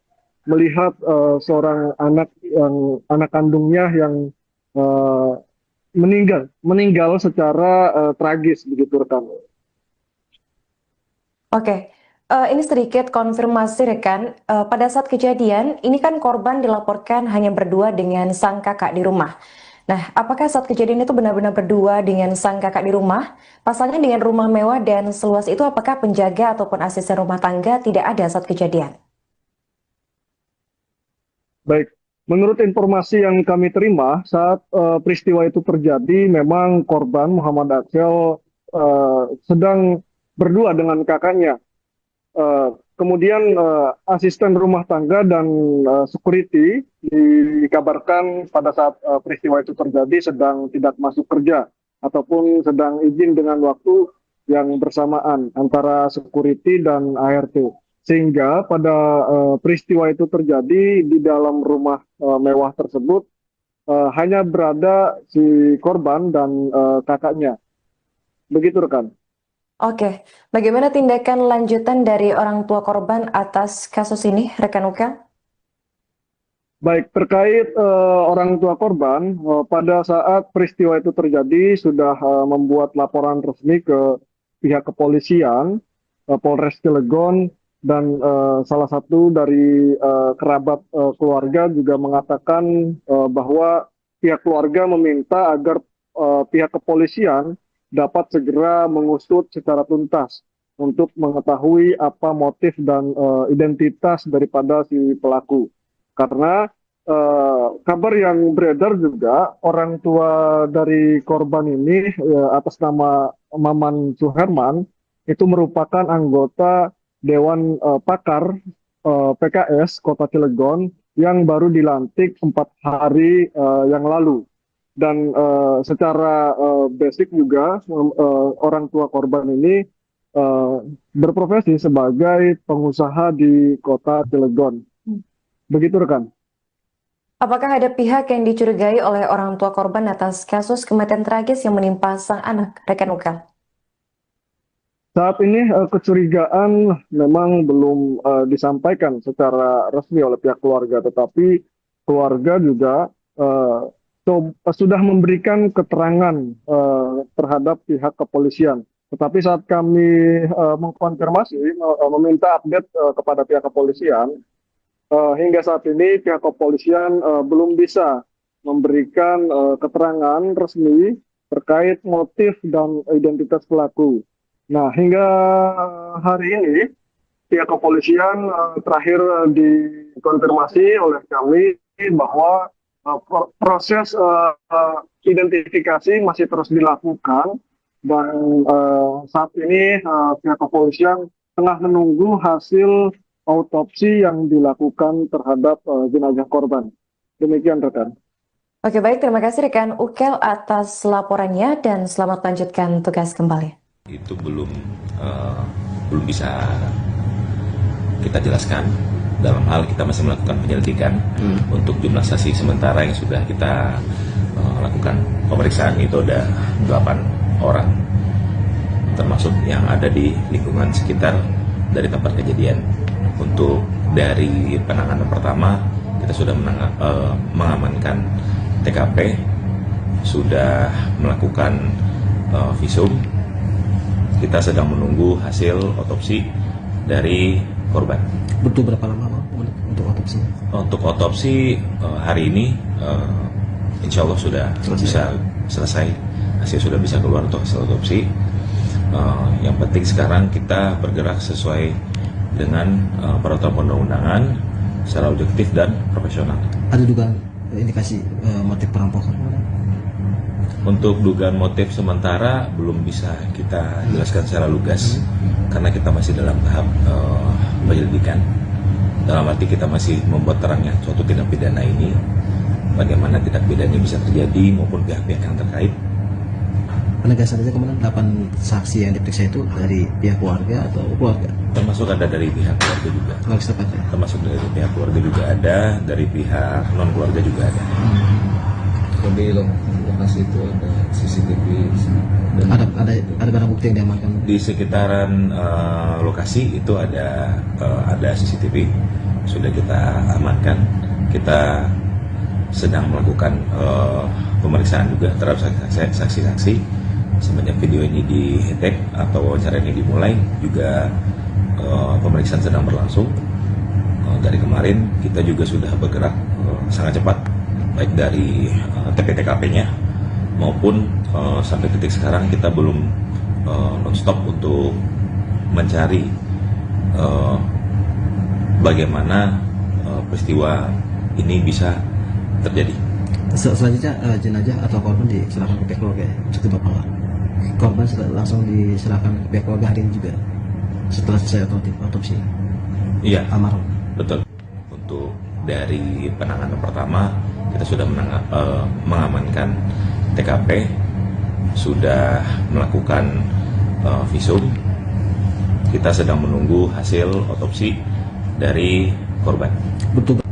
melihat seorang anak kandungnya yang meninggal secara tragis, begitu rekan. Oke, ini sedikit konfirmasi rekan, pada saat kejadian ini kan korban dilaporkan hanya berdua dengan sang kakak di rumah. Nah, apakah saat kejadian itu benar-benar berdua dengan sang kakak di rumah? Pasalnya dengan rumah mewah dan seluas itu, apakah penjaga ataupun asisten rumah tangga tidak ada saat kejadian? Baik, menurut informasi yang kami terima saat peristiwa itu terjadi, memang korban Muhammad Aksel sedang berdua dengan kakaknya. Kemudian asisten rumah tangga dan security dikabarkan pada saat peristiwa itu terjadi sedang tidak masuk kerja ataupun sedang izin dengan waktu yang bersamaan antara security dan ART. Sehingga pada peristiwa itu terjadi di dalam rumah mewah tersebut hanya berada si korban dan kakaknya. Begitu rekan. Oke, bagaimana tindakan lanjutan dari orang tua korban atas kasus ini, rekan Ukel? Baik, terkait orang tua korban, pada saat peristiwa itu terjadi sudah membuat laporan resmi ke pihak kepolisian, Polres Cilegon, dan salah satu dari kerabat keluarga juga mengatakan bahwa pihak keluarga meminta agar pihak kepolisian dapat segera mengusut secara tuntas untuk mengetahui apa motif dan identitas daripada si pelaku. Karena kabar yang beredar juga orang tua dari korban ini atas nama Maman Suherman itu merupakan anggota Dewan Pakar PKS Kota Cilegon yang baru dilantik 4 hari yang lalu. Dan secara basic juga orang tua korban ini berprofesi sebagai pengusaha di Kota Cilegon. Begitu rekan. Apakah ada pihak yang dicurigai oleh orang tua korban atas kasus kematian tragis yang menimpa sang anak, rekan Ukel? Saat ini kecurigaan memang belum disampaikan secara resmi oleh pihak keluarga, tetapi keluarga juga sudah memberikan keterangan terhadap pihak kepolisian. Tetapi saat kami mengkonfirmasi, meminta update kepada pihak kepolisian, hingga saat ini pihak kepolisian belum bisa memberikan keterangan resmi terkait motif dan identitas pelaku. Nah, hingga hari ini pihak kepolisian terakhir dikonfirmasi oleh kami bahwa proses identifikasi masih terus dilakukan dan saat ini pihak kepolisian tengah menunggu hasil autopsi yang dilakukan terhadap jenazah korban. Demikian rekan. Oke, baik, terima kasih rekan Ukel atas laporannya dan selamat lanjutkan tugas kembali. Itu belum bisa kita jelaskan. Dalam hal kita masih melakukan penyelidikan untuk jumlah saksi sementara yang sudah kita lakukan pemeriksaan itu ada 8 orang, termasuk yang ada di lingkungan sekitar dari tempat kejadian. Untuk dari penanganan pertama kita sudah mengamankan TKP, sudah melakukan visum. Kita sedang menunggu hasil otopsi dari korban. Butuh berapa lama untuk otopsi? Untuk otopsi hari ini insya Allah sudah bisa selesai. Hasil sudah bisa keluar untuk hasil otopsi. Yang penting sekarang kita bergerak sesuai dengan peraturan perundang-undangan secara objektif dan profesional. Ada dugaan indikasi motif perampokan? Untuk dugaan motif sementara belum bisa kita jelaskan secara lugas karena kita masih dalam tahap penyelidikan. Dalam arti kita masih membuat terangnya suatu tindak pidana ini, bagaimana tindak pidana bisa terjadi maupun pihak-pihak yang terkait. Penegasan saja kemarin 8 saksi yang diperiksa itu dari pihak keluarga atau keluarga? Termasuk ada dari pihak keluarga juga. Termasuk dari pihak keluarga juga ada, dari pihak non keluarga juga ada. Di lokasi itu ada CCTV dan ada barang bukti yang diamankan di sekitaran lokasi itu ada CCTV sudah kita amankan. Kita sedang melakukan pemeriksaan juga terhadap saksi-saksi. Semenjak video ini di-tag atau wawancara ini dimulai juga pemeriksaan sedang berlangsung. Dari kemarin kita juga sudah bergerak sangat cepat baik dari TP-TKP-nya maupun sampai titik sekarang kita belum non-stop untuk mencari bagaimana peristiwa ini bisa terjadi. Selanjutnya jenazah atau korban diserahkan ke pihak keluarga untuk dimakamkan. Korban langsung diserahkan ke pihak keluarga hari ini juga setelah selesai otopsi. Iya, Almarhum. betul. Untuk dari penanganan pertama kita sudah mengamankan TKP, sudah melakukan visum. Kita sedang menunggu hasil otopsi dari korban. Betul.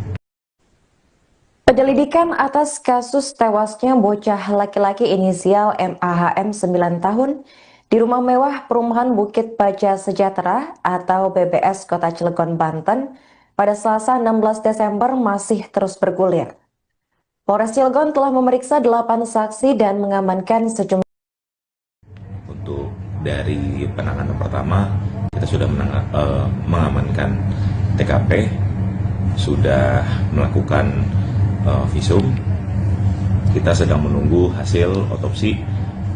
Penyelidikan atas kasus tewasnya bocah laki-laki inisial MAHM 9 tahun di rumah mewah perumahan Bukit Baja Sejahtera atau BBS Kota Cilegon, Banten pada Selasa 16 Desember masih terus bergulir. Polres Cilegon telah memeriksa 8 saksi dan mengamankan sejumlah. Untuk dari penanganan pertama kita sudah mengamankan TKP, sudah melakukan visum. Kita sedang menunggu hasil otopsi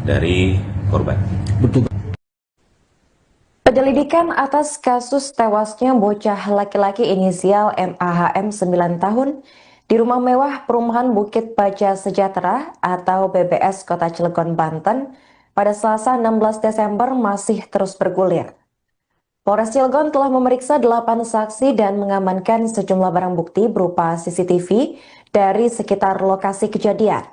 dari korban. Betul. Penyelidikan atas kasus tewasnya bocah laki-laki inisial MAHM 9 tahun di rumah mewah perumahan Bukit Baja Sejahtera atau BBS Kota Cilegon, Banten pada Selasa 16 Desember masih terus bergulir. Polres Cilegon telah memeriksa 8 saksi dan mengamankan sejumlah barang bukti berupa CCTV dari sekitar lokasi kejadian.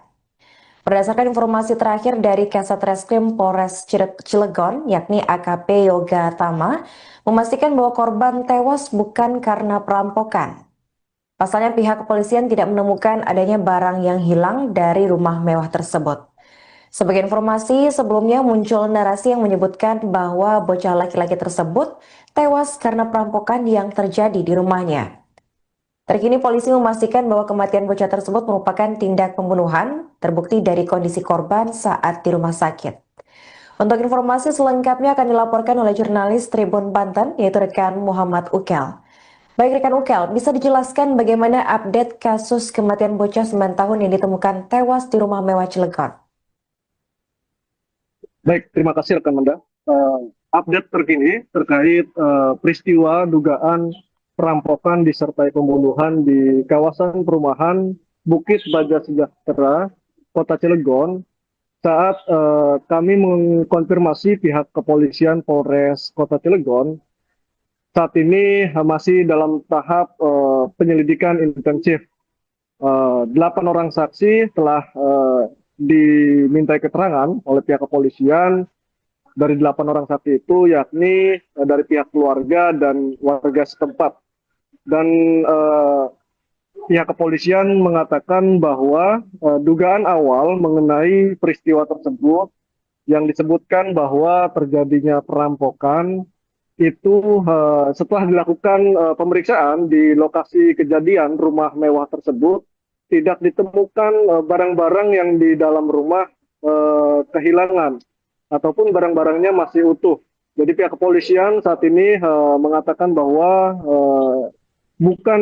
Berdasarkan informasi terakhir dari Kasat Reskrim Polres Cilegon, yakni AKP Yoga Tama, memastikan bahwa korban tewas bukan karena perampokan. Pasalnya pihak kepolisian tidak menemukan adanya barang yang hilang dari rumah mewah tersebut. Sebagai informasi, sebelumnya muncul narasi yang menyebutkan bahwa bocah laki-laki tersebut tewas karena perampokan yang terjadi di rumahnya. Terkini polisi memastikan bahwa kematian bocah tersebut merupakan tindak pembunuhan, terbukti dari kondisi korban saat di rumah sakit. Untuk informasi selengkapnya akan dilaporkan oleh jurnalis Tribun Banten, yaitu rekan Muhammad Ukel. Baik rekan Ukel, bisa dijelaskan bagaimana update kasus kematian bocah 9 tahun yang ditemukan tewas di rumah mewah Cilegon? Baik, terima kasih rekan Manda. Update terkini terkait peristiwa dugaan perampokan disertai pembunuhan di kawasan perumahan Bukit Baja Sejahtera, Kota Cilegon. Saat kami mengkonfirmasi pihak kepolisian Polres Kota Cilegon, saat ini masih dalam tahap penyelidikan intensif. 8 orang saksi telah dimintai keterangan oleh pihak kepolisian. Dari 8 orang saksi itu yakni dari pihak keluarga dan warga setempat. Dan pihak kepolisian mengatakan bahwa dugaan awal mengenai peristiwa tersebut yang disebutkan bahwa terjadinya perampokan itu setelah dilakukan pemeriksaan di lokasi kejadian rumah mewah tersebut, tidak ditemukan barang-barang yang di dalam rumah kehilangan ataupun barang-barangnya masih utuh. Jadi pihak kepolisian saat ini mengatakan bahwa bukan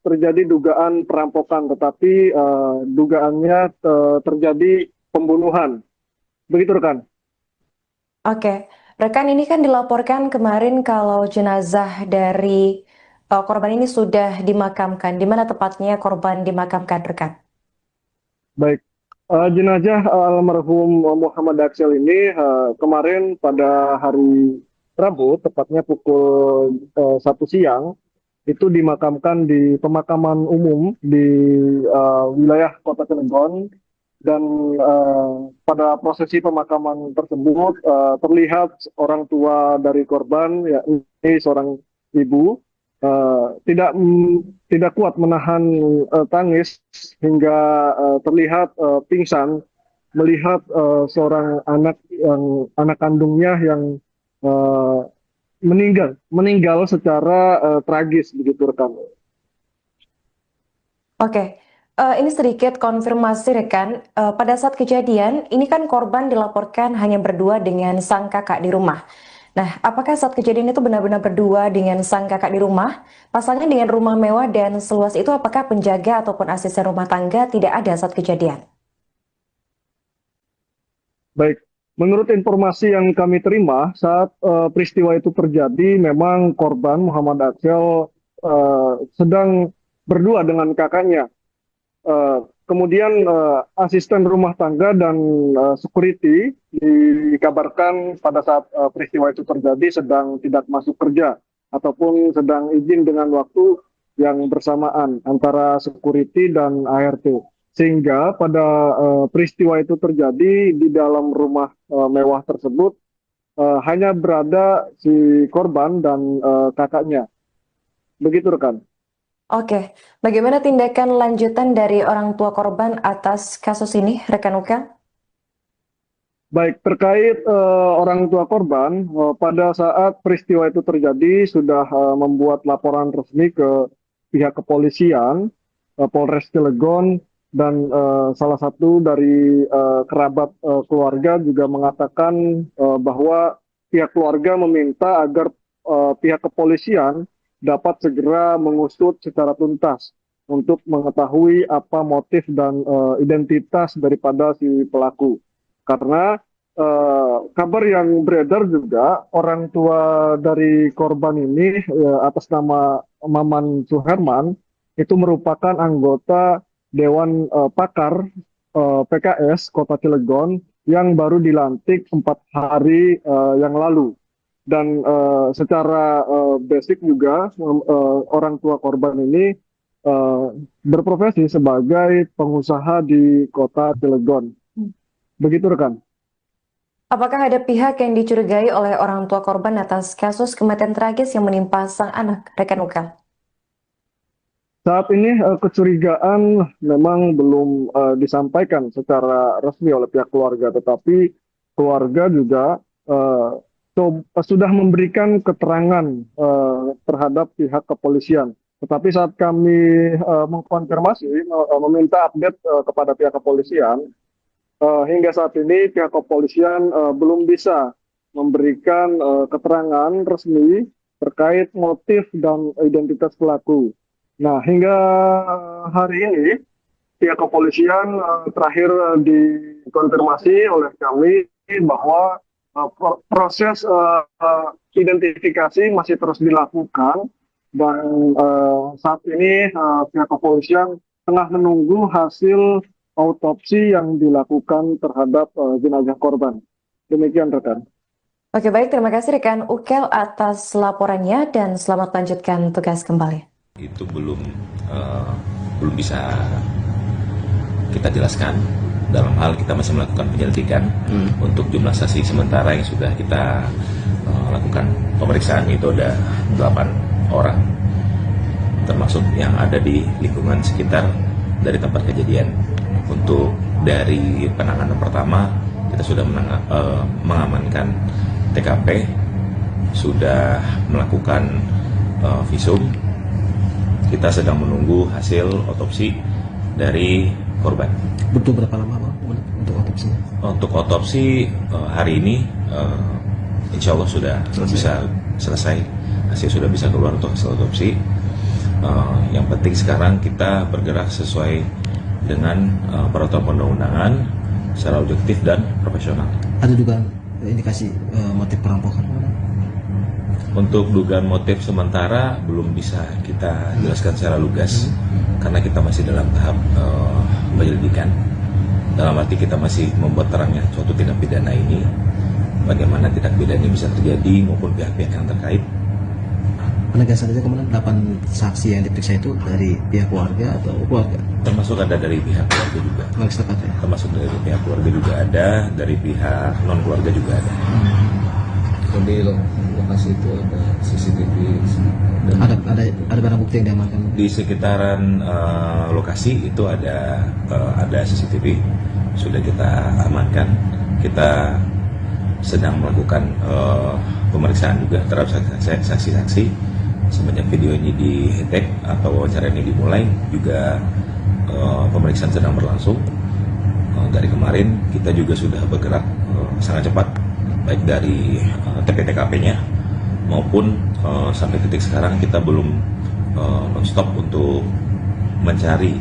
terjadi dugaan perampokan, tetapi dugaannya terjadi pembunuhan. Begitu rekan. Oke, rekan, ini kan dilaporkan kemarin kalau jenazah dari korban ini sudah dimakamkan. Di mana tepatnya korban dimakamkan, rekan? Baik, jenazah almarhum Muhammad Aksel ini kemarin pada hari Rabu, tepatnya pukul 1 siang, itu dimakamkan di pemakaman umum di wilayah Kota Cilegon. Dan pada prosesi pemakaman tersebut terlihat orang tua dari korban, yakni seorang ibu, tidak kuat menahan tangis hingga terlihat pingsan melihat seorang anak kandungnya yang meninggal secara tragis, begitu rekan. Oke, ini sedikit konfirmasi rekan. Pada saat kejadian, ini kan korban dilaporkan hanya berdua dengan sang kakak di rumah. Nah, apakah saat kejadian itu benar-benar berdua dengan sang kakak di rumah? Pasalnya dengan rumah mewah dan seluas itu, apakah penjaga ataupun asisten rumah tangga tidak ada saat kejadian? Baik, menurut informasi yang kami terima saat peristiwa itu terjadi, memang korban Muhammad Aksel sedang berdua dengan kakaknya. Kemudian asisten rumah tangga dan security dikabarkan pada saat peristiwa itu terjadi sedang tidak masuk kerja ataupun sedang izin dengan waktu yang bersamaan antara security dan ART. Sehingga pada peristiwa itu terjadi di dalam rumah mewah tersebut hanya berada si korban dan kakaknya. Begitu rekan. Oke, bagaimana tindakan lanjutan dari orang tua korban atas kasus ini, rekan Ukel? Baik, terkait orang tua korban, pada saat peristiwa itu terjadi sudah membuat laporan resmi ke pihak kepolisian, Polres Cilegon, dan salah satu dari kerabat keluarga juga mengatakan bahwa pihak keluarga meminta agar pihak kepolisian dapat segera mengusut secara tuntas untuk mengetahui apa motif dan identitas daripada si pelaku. Karena kabar yang beredar juga orang tua dari korban ini atas nama Maman Suherman itu merupakan anggota Dewan Pakar PKS Kota Cilegon yang baru dilantik 4 hari yang lalu. Dan secara basic juga orang tua korban ini berprofesi sebagai pengusaha di Kota Cilegon. Begitu rekan. Apakah ada pihak yang dicurigai oleh orang tua korban atas kasus kematian tragis yang menimpa sang anak, rekan Ukel? Saat ini kecurigaan memang belum disampaikan secara resmi oleh pihak keluarga, tetapi keluarga juga sudah memberikan keterangan terhadap pihak kepolisian. Tetapi saat kami mengkonfirmasi, meminta update kepada pihak kepolisian, hingga saat ini pihak kepolisian belum bisa memberikan keterangan resmi terkait motif dan identitas pelaku. Nah, hingga hari ini pihak kepolisian terakhir dikonfirmasi oleh kami bahwa proses identifikasi masih terus dilakukan dan saat ini pihak kepolisian tengah menunggu hasil autopsi yang dilakukan terhadap jenazah korban. Demikian rekan. Oke, baik, terima kasih rekan Ukel atas laporannya dan selamat lanjutkan tugas kembali. Itu belum bisa kita jelaskan. Dalam hal kita masih melakukan penyelidikan untuk jumlah saksi sementara yang sudah kita lakukan pemeriksaan itu ada 8 orang, termasuk yang ada di lingkungan sekitar dari tempat kejadian. Untuk dari penanganan pertama kita sudah mengamankan TKP, sudah melakukan visum. Kita sedang menunggu hasil otopsi dari korban. Butuh berapa lama Bang untuk otopsi? Untuk otopsi hari ini insya Allah sudah bisa selesai, hasil sudah bisa keluar untuk hasil otopsi. Yang penting sekarang kita bergerak sesuai dengan peraturan perundang-undangan secara objektif dan profesional. Ada juga indikasi motif perampokan? Untuk dugaan motif sementara belum bisa kita jelaskan secara lugas karena kita masih dalam tahap penyelidikan. Dalam arti kita masih membuat terangnya suatu tindak pidana ini, bagaimana tindak pidana ini bisa terjadi maupun pihak-pihak yang terkait. Penegasan saja kemudian 8 saksi yang diperiksa itu dari pihak keluarga atau keluarga? Termasuk ada dari pihak keluarga juga. Termasuk dari pihak keluarga juga ada, dari pihak non keluarga juga ada. Di lokasi itu ada CCTV. Ada barang bukti yang diamankan? Di sekitaran lokasi itu ada CCTV, sudah kita amankan. Kita sedang melakukan pemeriksaan juga terhadap saksi-saksi. Semenjak video ini di-tag atau wawancara ini dimulai, juga pemeriksaan sedang berlangsung. Dari kemarin kita juga sudah bergerak sangat cepat baik dari TP-TKP-nya maupun sampai titik sekarang kita belum non-stop untuk mencari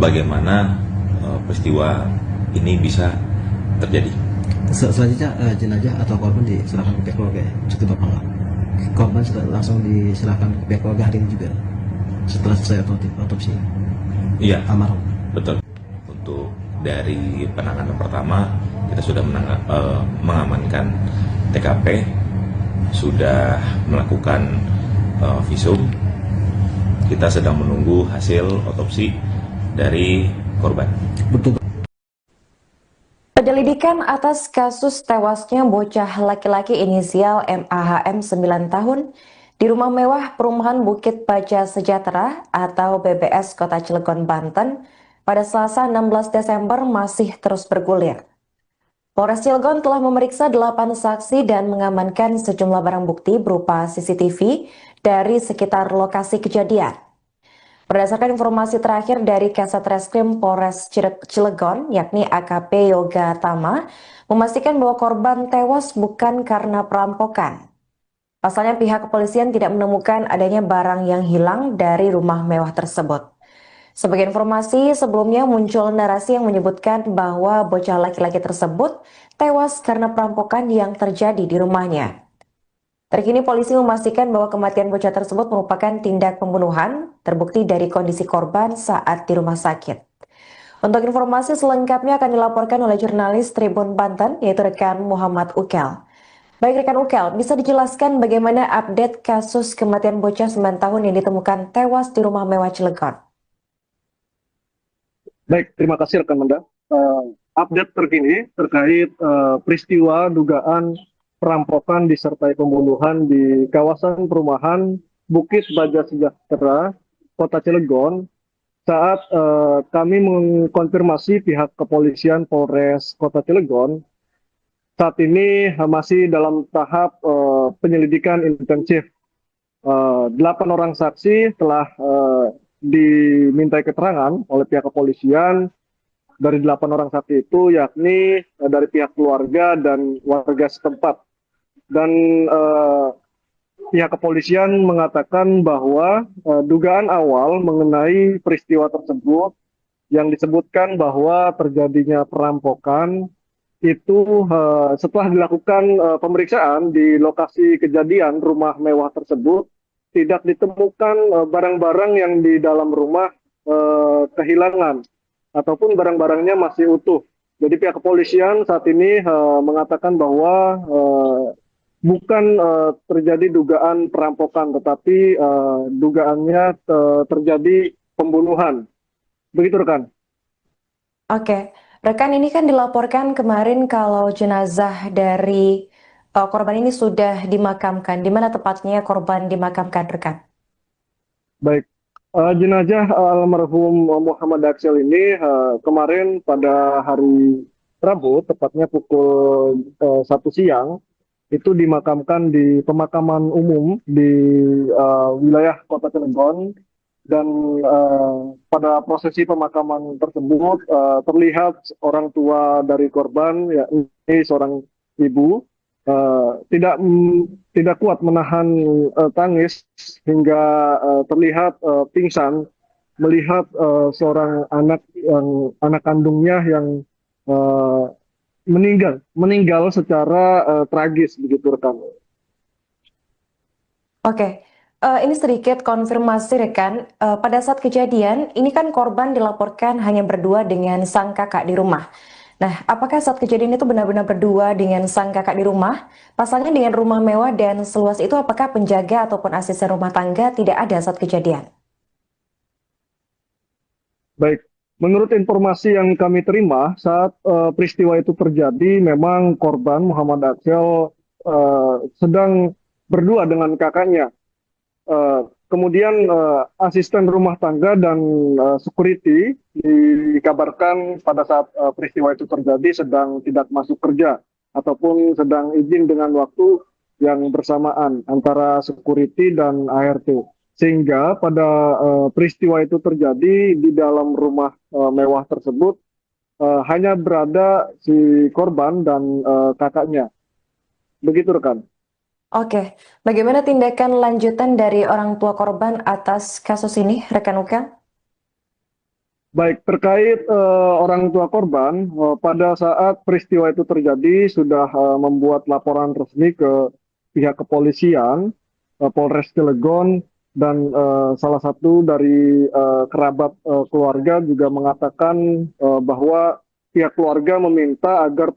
bagaimana peristiwa ini bisa terjadi. Selanjutnya jenazah atau korban diserahkan ke pihak keluarga, cukup apa enggak? Korban sudah langsung diserahkan ke pihak keluarga hari ini juga setelah selesai otopsi. Iya, Almarhum. betul. Untuk dari penanganan pertama kita sudah mengamankan TKP, sudah melakukan visum. Kita sedang menunggu hasil otopsi dari korban. Betul. Penyelidikan atas kasus tewasnya bocah laki-laki inisial MAHM 9 tahun di rumah mewah perumahan Bukit Baja Sejahtera atau BBS Kota Cilegon, Banten pada Selasa 16 Desember masih terus bergulir. Polres Cilegon telah memeriksa 8 saksi dan mengamankan sejumlah barang bukti berupa CCTV dari sekitar lokasi kejadian. Berdasarkan informasi terakhir dari Kasat Reskrim Polres Cilegon, yakni AKP Yoga Tama, memastikan bahwa korban tewas bukan karena perampokan. Pasalnya pihak kepolisian tidak menemukan adanya barang yang hilang dari rumah mewah tersebut. Sebagai informasi, sebelumnya muncul narasi yang menyebutkan bahwa bocah laki-laki tersebut tewas karena perampokan yang terjadi di rumahnya. Terkini polisi memastikan bahwa kematian bocah tersebut merupakan tindak pembunuhan, terbukti dari kondisi korban saat di rumah sakit. Untuk informasi selengkapnya akan dilaporkan oleh jurnalis Tribun Banten, yaitu rekan Muhammad Ukel. Baik rekan Ukel, bisa dijelaskan bagaimana update kasus kematian bocah 9 tahun yang ditemukan tewas di rumah mewah Cilegon? Baik, terima kasih rekan Manda. Update terkini terkait peristiwa dugaan perampokan disertai pembunuhan di kawasan perumahan Bukit Baja Sejahtera, Kota Cilegon. Saat kami mengkonfirmasi pihak kepolisian Polres Kota Cilegon, saat ini masih dalam tahap penyelidikan intensif. 8 orang saksi telah dimintai keterangan oleh pihak kepolisian. Dari 8 orang saksi itu yakni dari pihak keluarga dan warga setempat. Dan pihak kepolisian mengatakan bahwa dugaan awal mengenai peristiwa tersebut yang disebutkan bahwa terjadinya perampokan itu setelah dilakukan pemeriksaan di lokasi kejadian rumah mewah tersebut tidak ditemukan barang-barang yang di dalam rumah kehilangan ataupun barang-barangnya masih utuh. Jadi pihak kepolisian saat ini mengatakan bahwa bukan terjadi dugaan perampokan, tetapi dugaannya terjadi pembunuhan. Begitu rekan. Oke, rekan, ini kan dilaporkan kemarin kalau jenazah dari korban ini sudah dimakamkan. Di mana tepatnya korban dimakamkan, rekan? Baik, jenazah almarhum Muhammad Aksel ini kemarin pada hari Rabu, tepatnya pukul 1 siang, itu dimakamkan di pemakaman umum di wilayah Kota Cilegon. Dan pada prosesi pemakaman tersebut terlihat orang tua dari korban, yakni seorang ibu, tidak kuat menahan tangis hingga terlihat pingsan melihat seorang anak kandungnya yang meninggal secara tragis, begitu rekan. Oke, ini sedikit konfirmasi rekan. Pada saat kejadian, ini kan korban dilaporkan hanya berdua dengan sang kakak di rumah. Nah, apakah saat kejadian itu benar-benar berdua dengan sang kakak di rumah? Pasalnya dengan rumah mewah dan seluas itu, apakah penjaga ataupun asisten rumah tangga tidak ada saat kejadian? Baik, menurut informasi yang kami terima saat peristiwa itu terjadi, memang korban Muhammad Aksel sedang berdua dengan kakaknya. Kemudian asisten rumah tangga dan security dikabarkan pada saat peristiwa itu terjadi sedang tidak masuk kerja ataupun sedang izin dengan waktu yang bersamaan antara security dan ART. Sehingga pada peristiwa itu terjadi di dalam rumah mewah tersebut hanya berada si korban dan kakaknya. Begitu rekan. Oke, bagaimana tindakan lanjutan dari orang tua korban atas kasus ini, rekan Ukel? Baik, terkait orang tua korban, pada saat peristiwa itu terjadi sudah membuat laporan resmi ke pihak kepolisian, Polres Cilegon, dan salah satu dari kerabat keluarga juga mengatakan bahwa pihak keluarga meminta agar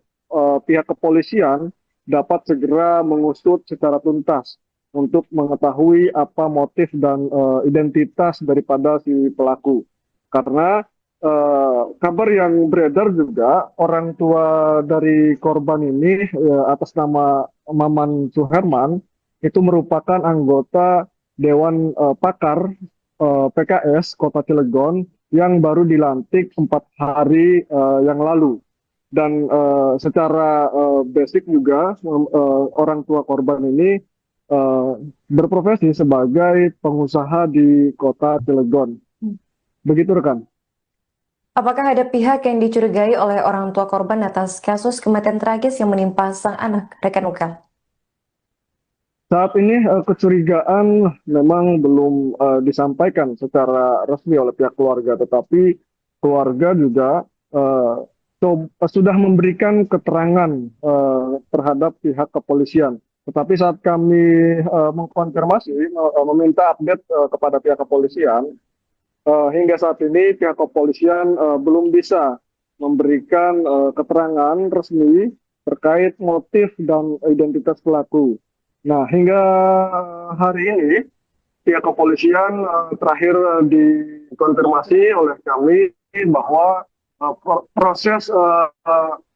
pihak kepolisian dapat segera mengusut secara tuntas untuk mengetahui apa motif dan identitas daripada si pelaku. Karena kabar yang beredar juga orang tua dari korban ini atas nama Maman Suherman itu merupakan anggota Dewan Pakar PKS Kota Cilegon yang baru dilantik 4 hari yang lalu. Dan secara basic juga orang tua korban ini berprofesi sebagai pengusaha di Kota Cilegon. Begitu rekan. Apakah ada pihak yang dicurigai oleh orang tua korban atas kasus kematian tragis yang menimpa sang anak, rekan Ukel? Saat ini kecurigaan memang belum disampaikan secara resmi oleh pihak keluarga, tetapi keluarga juga sudah memberikan keterangan terhadap pihak kepolisian. Tetapi saat kami mengkonfirmasi, meminta update kepada pihak kepolisian, hingga saat ini pihak kepolisian belum bisa memberikan keterangan resmi terkait motif dan identitas pelaku. Nah, hingga hari ini pihak kepolisian terakhir dikonfirmasi oleh kami bahwa proses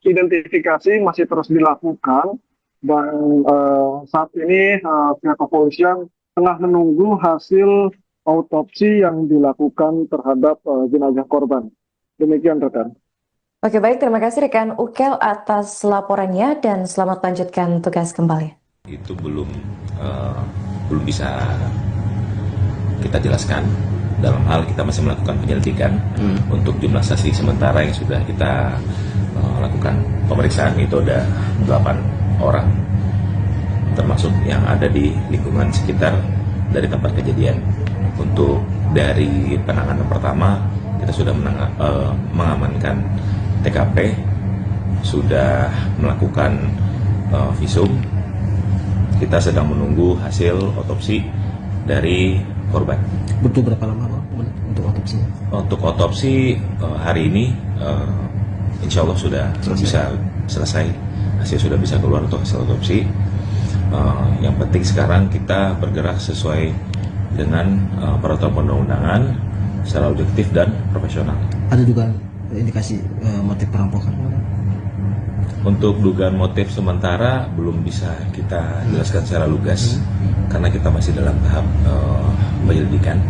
identifikasi masih terus dilakukan dan saat ini pihak kepolisian tengah menunggu hasil autopsi yang dilakukan terhadap jenazah korban. Demikian rekan. Oke, baik, terima kasih rekan Ukel atas laporannya dan selamat lanjutkan tugas kembali. Itu belum bisa kita jelaskan. Dalam hal kita masih melakukan penyelidikan untuk jumlah saksi sementara yang sudah kita lakukan pemeriksaan itu ada 8 orang, termasuk yang ada di lingkungan sekitar dari tempat kejadian. Untuk dari penanganan pertama kita sudah mengamankan TKP, sudah melakukan visum. Kita sedang menunggu hasil otopsi dari korban. Butuh berapa lama untuk otopsi? Untuk otopsi hari ini insya Allah sudah bisa selesai. Hasil sudah bisa keluar untuk hasil otopsi. Yang penting sekarang kita bergerak sesuai dengan peraturan perundang-undangan secara objektif dan profesional. Ada juga indikasi motif perampokan? Untuk dugaan motif sementara belum bisa kita jelaskan secara lugas karena kita masih dalam tahap penyelidikan.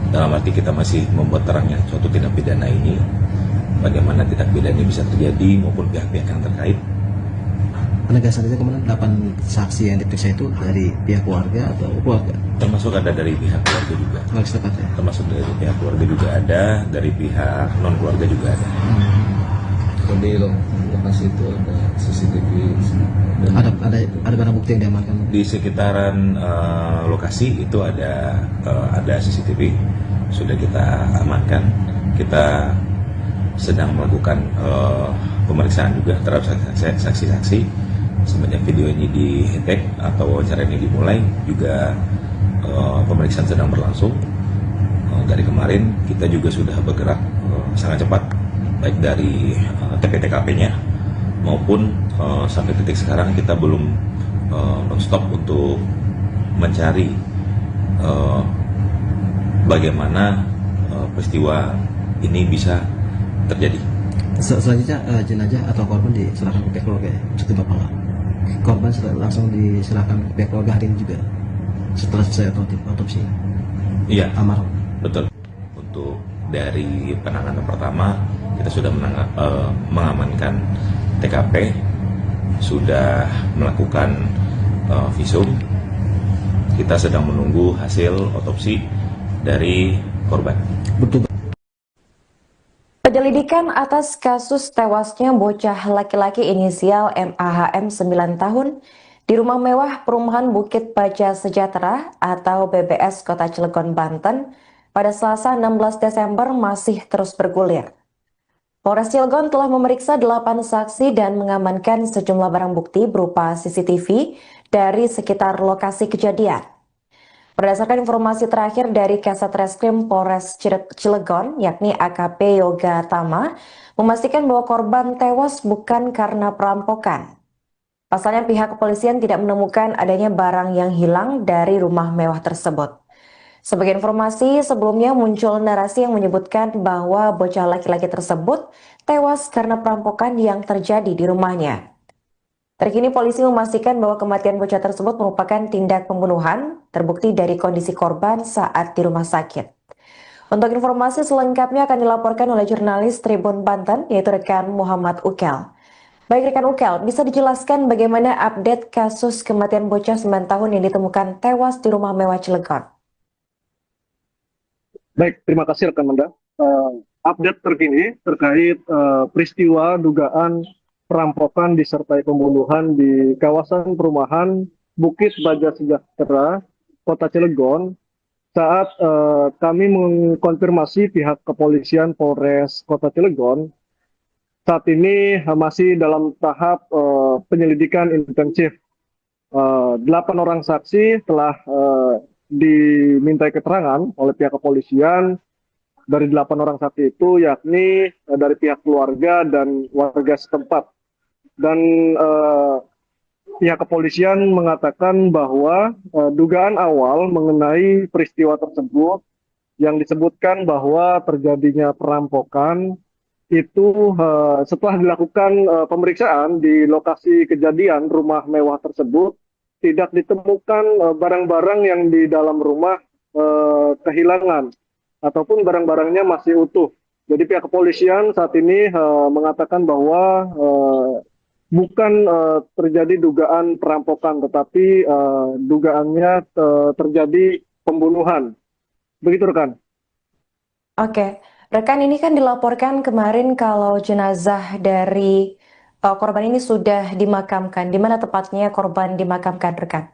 Dalam arti kita masih membuat terangnya suatu tindak pidana ini, bagaimana tindak pidana ini bisa terjadi maupun pihak-pihak yang terkait. Penegasan itu kemudian 8 saksi yang diperiksa itu dari pihak keluarga atau keluarga? Termasuk ada dari pihak keluarga juga. Termasuk dari pihak keluarga juga ada, dari pihak non keluarga juga ada. Di lokasi itu ada CCTV. Ada barang bukti yang diamankan? Di sekitaran lokasi itu ada CCTV, sudah kita amankan. Kita sedang melakukan pemeriksaan juga terhadap saksi-saksi. Semenjak video ini di-tag atau wawancara ini dimulai, juga pemeriksaan sedang berlangsung. Dari kemarin kita juga sudah bergerak sangat cepat, baik dari TP-TKP-nya maupun sampai titik sekarang kita belum non-stop untuk mencari bagaimana peristiwa ini bisa terjadi. Selanjutnya jenazah atau korban diserahkan ke pihak keluarga ya? Seperti Bapak nggak? Korban langsung diserahkan ke pihak keluarga hari ini juga setelah selesai otopsi? Iya, almarhum. Betul. Untuk dari penanganan pertama kita sudah mengamankan TKP, sudah melakukan visum. Kita sedang menunggu hasil otopsi dari korban. Peneliti Penyelidikan atas kasus tewasnya bocah laki-laki inisial MAHM 9 tahun di rumah mewah perumahan Bukit Baja Sejahtera atau BBS Kota Cilegon, Banten pada Selasa 16 Desember masih terus bergulir. Polres Cilegon telah memeriksa 8 saksi dan mengamankan sejumlah barang bukti berupa CCTV dari sekitar lokasi kejadian. Berdasarkan informasi terakhir dari Kasat Reskrim Polres Cilegon, yakni AKP Yoga Tama, memastikan bahwa korban tewas bukan karena perampokan. Pasalnya pihak kepolisian tidak menemukan adanya barang yang hilang dari rumah mewah tersebut. Sebagai informasi, sebelumnya muncul narasi yang menyebutkan bahwa bocah laki-laki tersebut tewas karena perampokan yang terjadi di rumahnya. Terkini polisi memastikan bahwa kematian bocah tersebut merupakan tindak pembunuhan, terbukti dari kondisi korban saat di rumah sakit. Untuk informasi selengkapnya akan dilaporkan oleh jurnalis Tribun Banten, yaitu rekan Muhammad Ukel. Baik rekan Ukel, bisa dijelaskan bagaimana update kasus kematian bocah 9 tahun yang ditemukan tewas di rumah mewah Cilegon? Baik, terima kasih rekan Manda. Update terkini terkait peristiwa dugaan perampokan disertai pembunuhan di kawasan perumahan Bukit Baja Sejahtera, Kota Cilegon. Saat kami mengkonfirmasi pihak kepolisian Polres Kota Cilegon, saat ini masih dalam tahap penyelidikan intensif. 8 orang saksi telah dimintai keterangan oleh pihak kepolisian. Dari 8 orang saksi itu yakni dari pihak keluarga dan warga setempat. Dan pihak kepolisian mengatakan bahwa dugaan awal mengenai peristiwa tersebut yang disebutkan bahwa terjadinya perampokan itu setelah dilakukan pemeriksaan di lokasi kejadian rumah mewah tersebut tidak ditemukan barang-barang yang di dalam rumah kehilangan ataupun barang-barangnya masih utuh. Jadi pihak kepolisian saat ini mengatakan bahwa bukan terjadi dugaan perampokan, tetapi dugaannya terjadi pembunuhan. Begitu rekan. Oke, rekan, ini kan dilaporkan kemarin kalau jenazah dari korban ini sudah dimakamkan. Di mana tepatnya korban dimakamkan, rekan?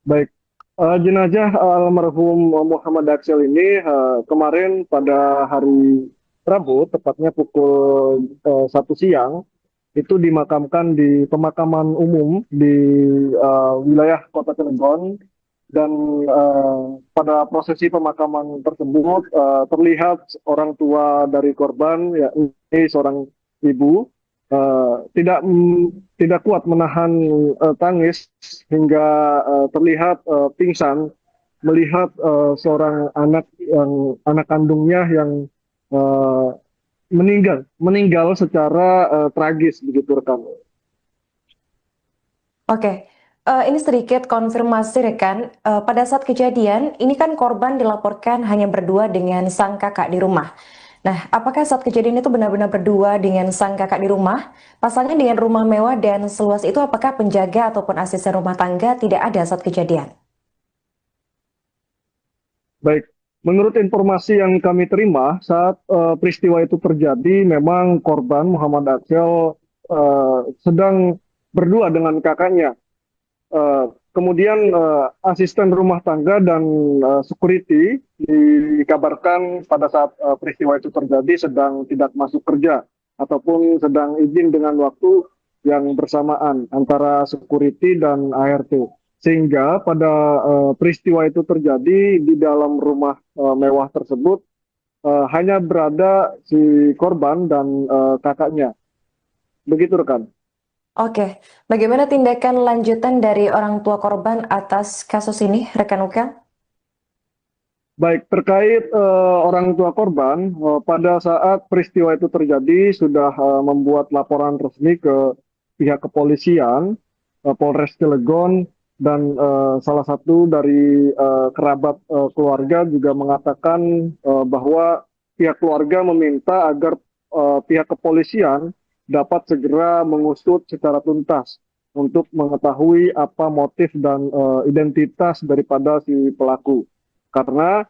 Baik, jenazah almarhum Muhammad Aksel ini kemarin pada hari Rabu, tepatnya pukul 1 siang, itu dimakamkan di pemakaman umum di wilayah Kota Cilegon. Dan pada prosesi pemakaman tersebut terlihat orang tua dari korban, yakni seorang ibu, tidak kuat menahan tangis hingga terlihat pingsan melihat seorang anak kandungnya yang meninggal secara tragis, begitu rekan. Oke, ini sedikit konfirmasi rekan. Pada saat kejadian, ini kan korban dilaporkan hanya berdua dengan sang kakak di rumah. Nah, apakah saat kejadian itu benar-benar berdua dengan sang kakak di rumah? Pasalnya dengan rumah mewah dan seluas itu, apakah penjaga ataupun asisten rumah tangga tidak ada saat kejadian? Baik, menurut informasi yang kami terima saat peristiwa itu terjadi, memang korban Muhammad Aksel sedang berdua dengan kakaknya. Kemudian asisten rumah tangga dan security dikabarkan pada saat peristiwa itu terjadi sedang tidak masuk kerja ataupun sedang izin dengan waktu yang bersamaan antara security dan ART. Sehingga pada peristiwa itu terjadi di dalam rumah mewah tersebut hanya berada si korban dan kakaknya. Begitu rekan. Oke, bagaimana tindakan lanjutan dari orang tua korban atas kasus ini, rekan Ukel? Baik, terkait orang tua korban, pada saat peristiwa itu terjadi sudah membuat laporan resmi ke pihak kepolisian, Polres Cilegon, dan salah satu dari kerabat keluarga juga mengatakan bahwa pihak keluarga meminta agar pihak kepolisian dapat segera mengusut secara tuntas untuk mengetahui apa motif dan identitas daripada si pelaku. Karena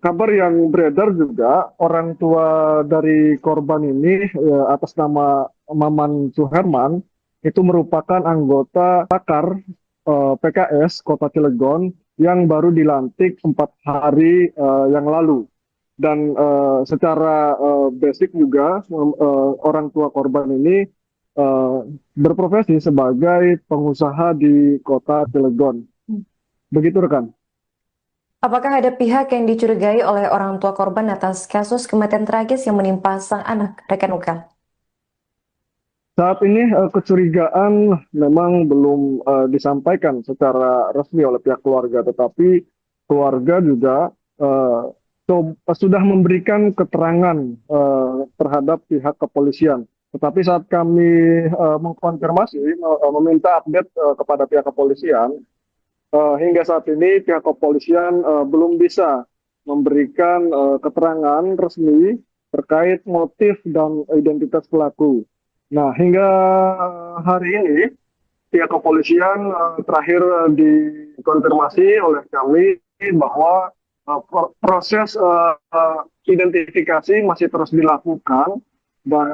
kabar yang beredar juga orang tua dari korban ini atas nama Maman Suherman itu merupakan anggota Takar PKS Kota Cilegon yang baru dilantik 4 hari yang lalu. Dan secara basic juga orang tua korban ini berprofesi sebagai pengusaha di Kota Cilegon. Begitu rekan. Apakah ada pihak yang dicurigai oleh orang tua korban atas kasus kematian tragis yang menimpa sang anak, rekan Ukel? Saat ini kecurigaan memang belum disampaikan secara resmi oleh pihak keluarga, tetapi keluarga juga sudah memberikan keterangan terhadap pihak kepolisian. Tetapi saat kami mengkonfirmasi, meminta update kepada pihak kepolisian, hingga saat ini pihak kepolisian belum bisa memberikan keterangan resmi terkait motif dan identitas pelaku. Nah, hingga hari ini pihak kepolisian terakhir dikonfirmasi oleh kami bahwa proses identifikasi masih terus dilakukan dan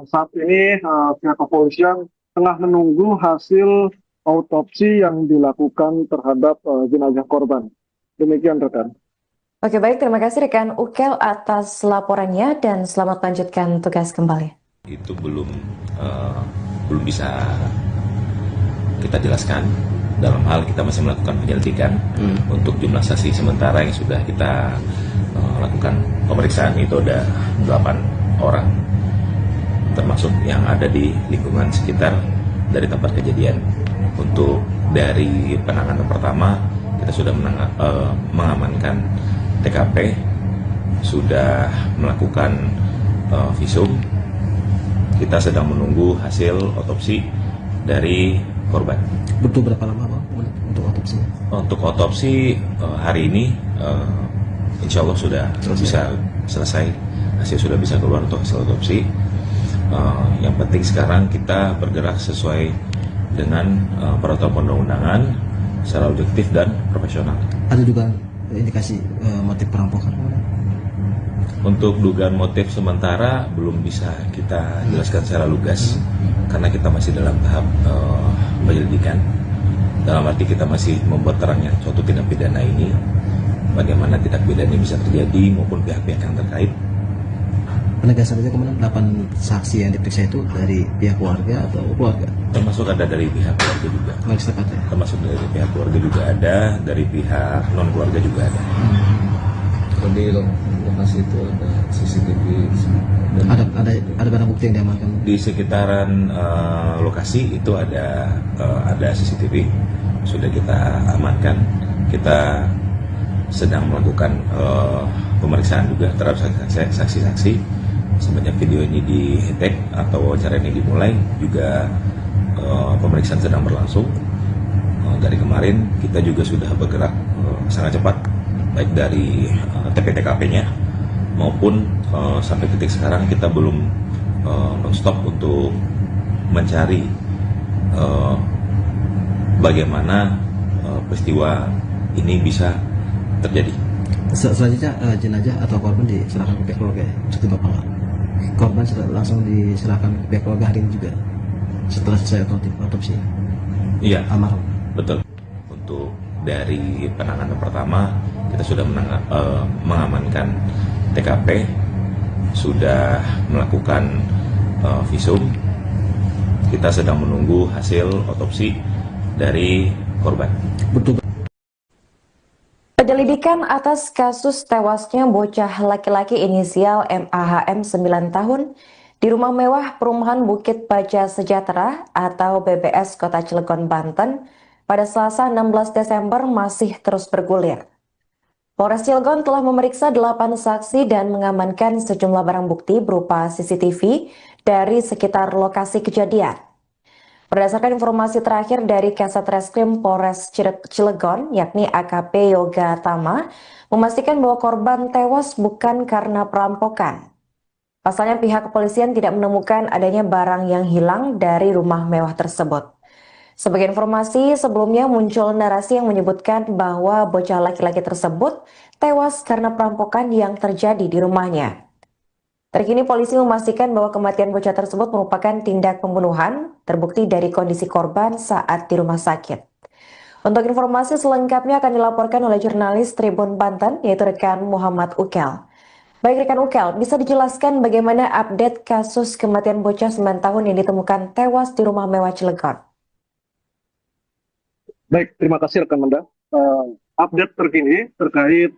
saat ini pihak kepolisian tengah menunggu hasil autopsi yang dilakukan terhadap jenazah korban. Demikian rekan. Oke, baik, terima kasih rekan Ukel atas laporannya dan selamat lanjutkan tugas kembali. Itu belum bisa kita jelaskan. Dalam hal kita masih melakukan penyelidikan untuk jumlah saksi sementara yang sudah kita lakukan pemeriksaan itu ada 8 orang, termasuk yang ada di lingkungan sekitar dari tempat kejadian. Untuk dari penanganan pertama kita sudah mengamankan TKP, sudah melakukan visum. Kita sedang menunggu hasil otopsi dari korban. Butuh berapa lama Bang untuk otopsi? Untuk otopsi hari ini insya Allah sudah bisa selesai. Hasil sudah bisa keluar untuk hasil otopsi. Yang penting sekarang kita bergerak sesuai dengan peraturan perundang-undangan secara objektif dan profesional. Ada juga indikasi motif perampokan? Untuk dugaan motif sementara belum bisa kita jelaskan secara lugas karena kita masih dalam tahap penyelidikan. Dalam arti kita masih membuat terangnya suatu tindak pidana ini, bagaimana tindak pidana ini bisa terjadi maupun pihak-pihak yang terkait. Penegasan saja kemudian 8 saksi yang diperiksa itu dari pihak keluarga atau keluarga? Termasuk ada dari pihak keluarga juga. Termasuk dari pihak keluarga juga ada, dari pihak non keluarga juga ada. Kalau di lokasi itu ada CCTV dan ada barang bukti yang diamankan? Di sekitaran lokasi itu ada CCTV, sudah kita amankan. Kita sedang melakukan pemeriksaan juga terhadap saksi-saksi. Semenjak video ini di-tag atau wawancara ini dimulai, juga pemeriksaan sedang berlangsung. Dari kemarin kita juga sudah bergerak sangat cepat, baik dari TP-TKP-nya maupun sampai titik sekarang kita belum non-stop untuk mencari bagaimana peristiwa ini bisa terjadi. Selanjutnya jenazah atau korban diserahkan ke pihak keluarga ya? Seperti Bapak nggak? Korban langsung diserahkan ke pihak keluarga hari ini juga setelah selesai otopsi? Iya, almarhum. Betul. Untuk dari penanganan pertama kita sudah mengamankan TKP, sudah melakukan visum. Kita sedang menunggu hasil otopsi dari korban. Penyelidikan atas kasus tewasnya bocah laki-laki inisial MAHM 9 tahun di rumah mewah perumahan Bukit Baja Sejahtera atau BBS Kota Cilegon, Banten pada Selasa 16 Desember masih terus bergulir. Polres Cilegon telah memeriksa 8 saksi dan mengamankan sejumlah barang bukti berupa CCTV dari sekitar lokasi kejadian. Berdasarkan informasi terakhir dari Kasat Reskrim Polres Cilegon, yakni AKP Yoga Tama, memastikan bahwa korban tewas bukan karena perampokan. Pasalnya pihak kepolisian tidak menemukan adanya barang yang hilang dari rumah mewah tersebut. Sebagai informasi, sebelumnya muncul narasi yang menyebutkan bahwa bocah laki-laki tersebut tewas karena perampokan yang terjadi di rumahnya. Terkini polisi memastikan bahwa kematian bocah tersebut merupakan tindak pembunuhan, terbukti dari kondisi korban saat di rumah sakit. Untuk informasi selengkapnya akan dilaporkan oleh jurnalis Tribun Banten, yaitu rekan Muhammad Ukel. Baik rekan Ukel, bisa dijelaskan bagaimana update kasus kematian bocah 9 tahun yang ditemukan tewas di rumah mewah Cilegon? Baik, terima kasih rekan Manda. Update terkini terkait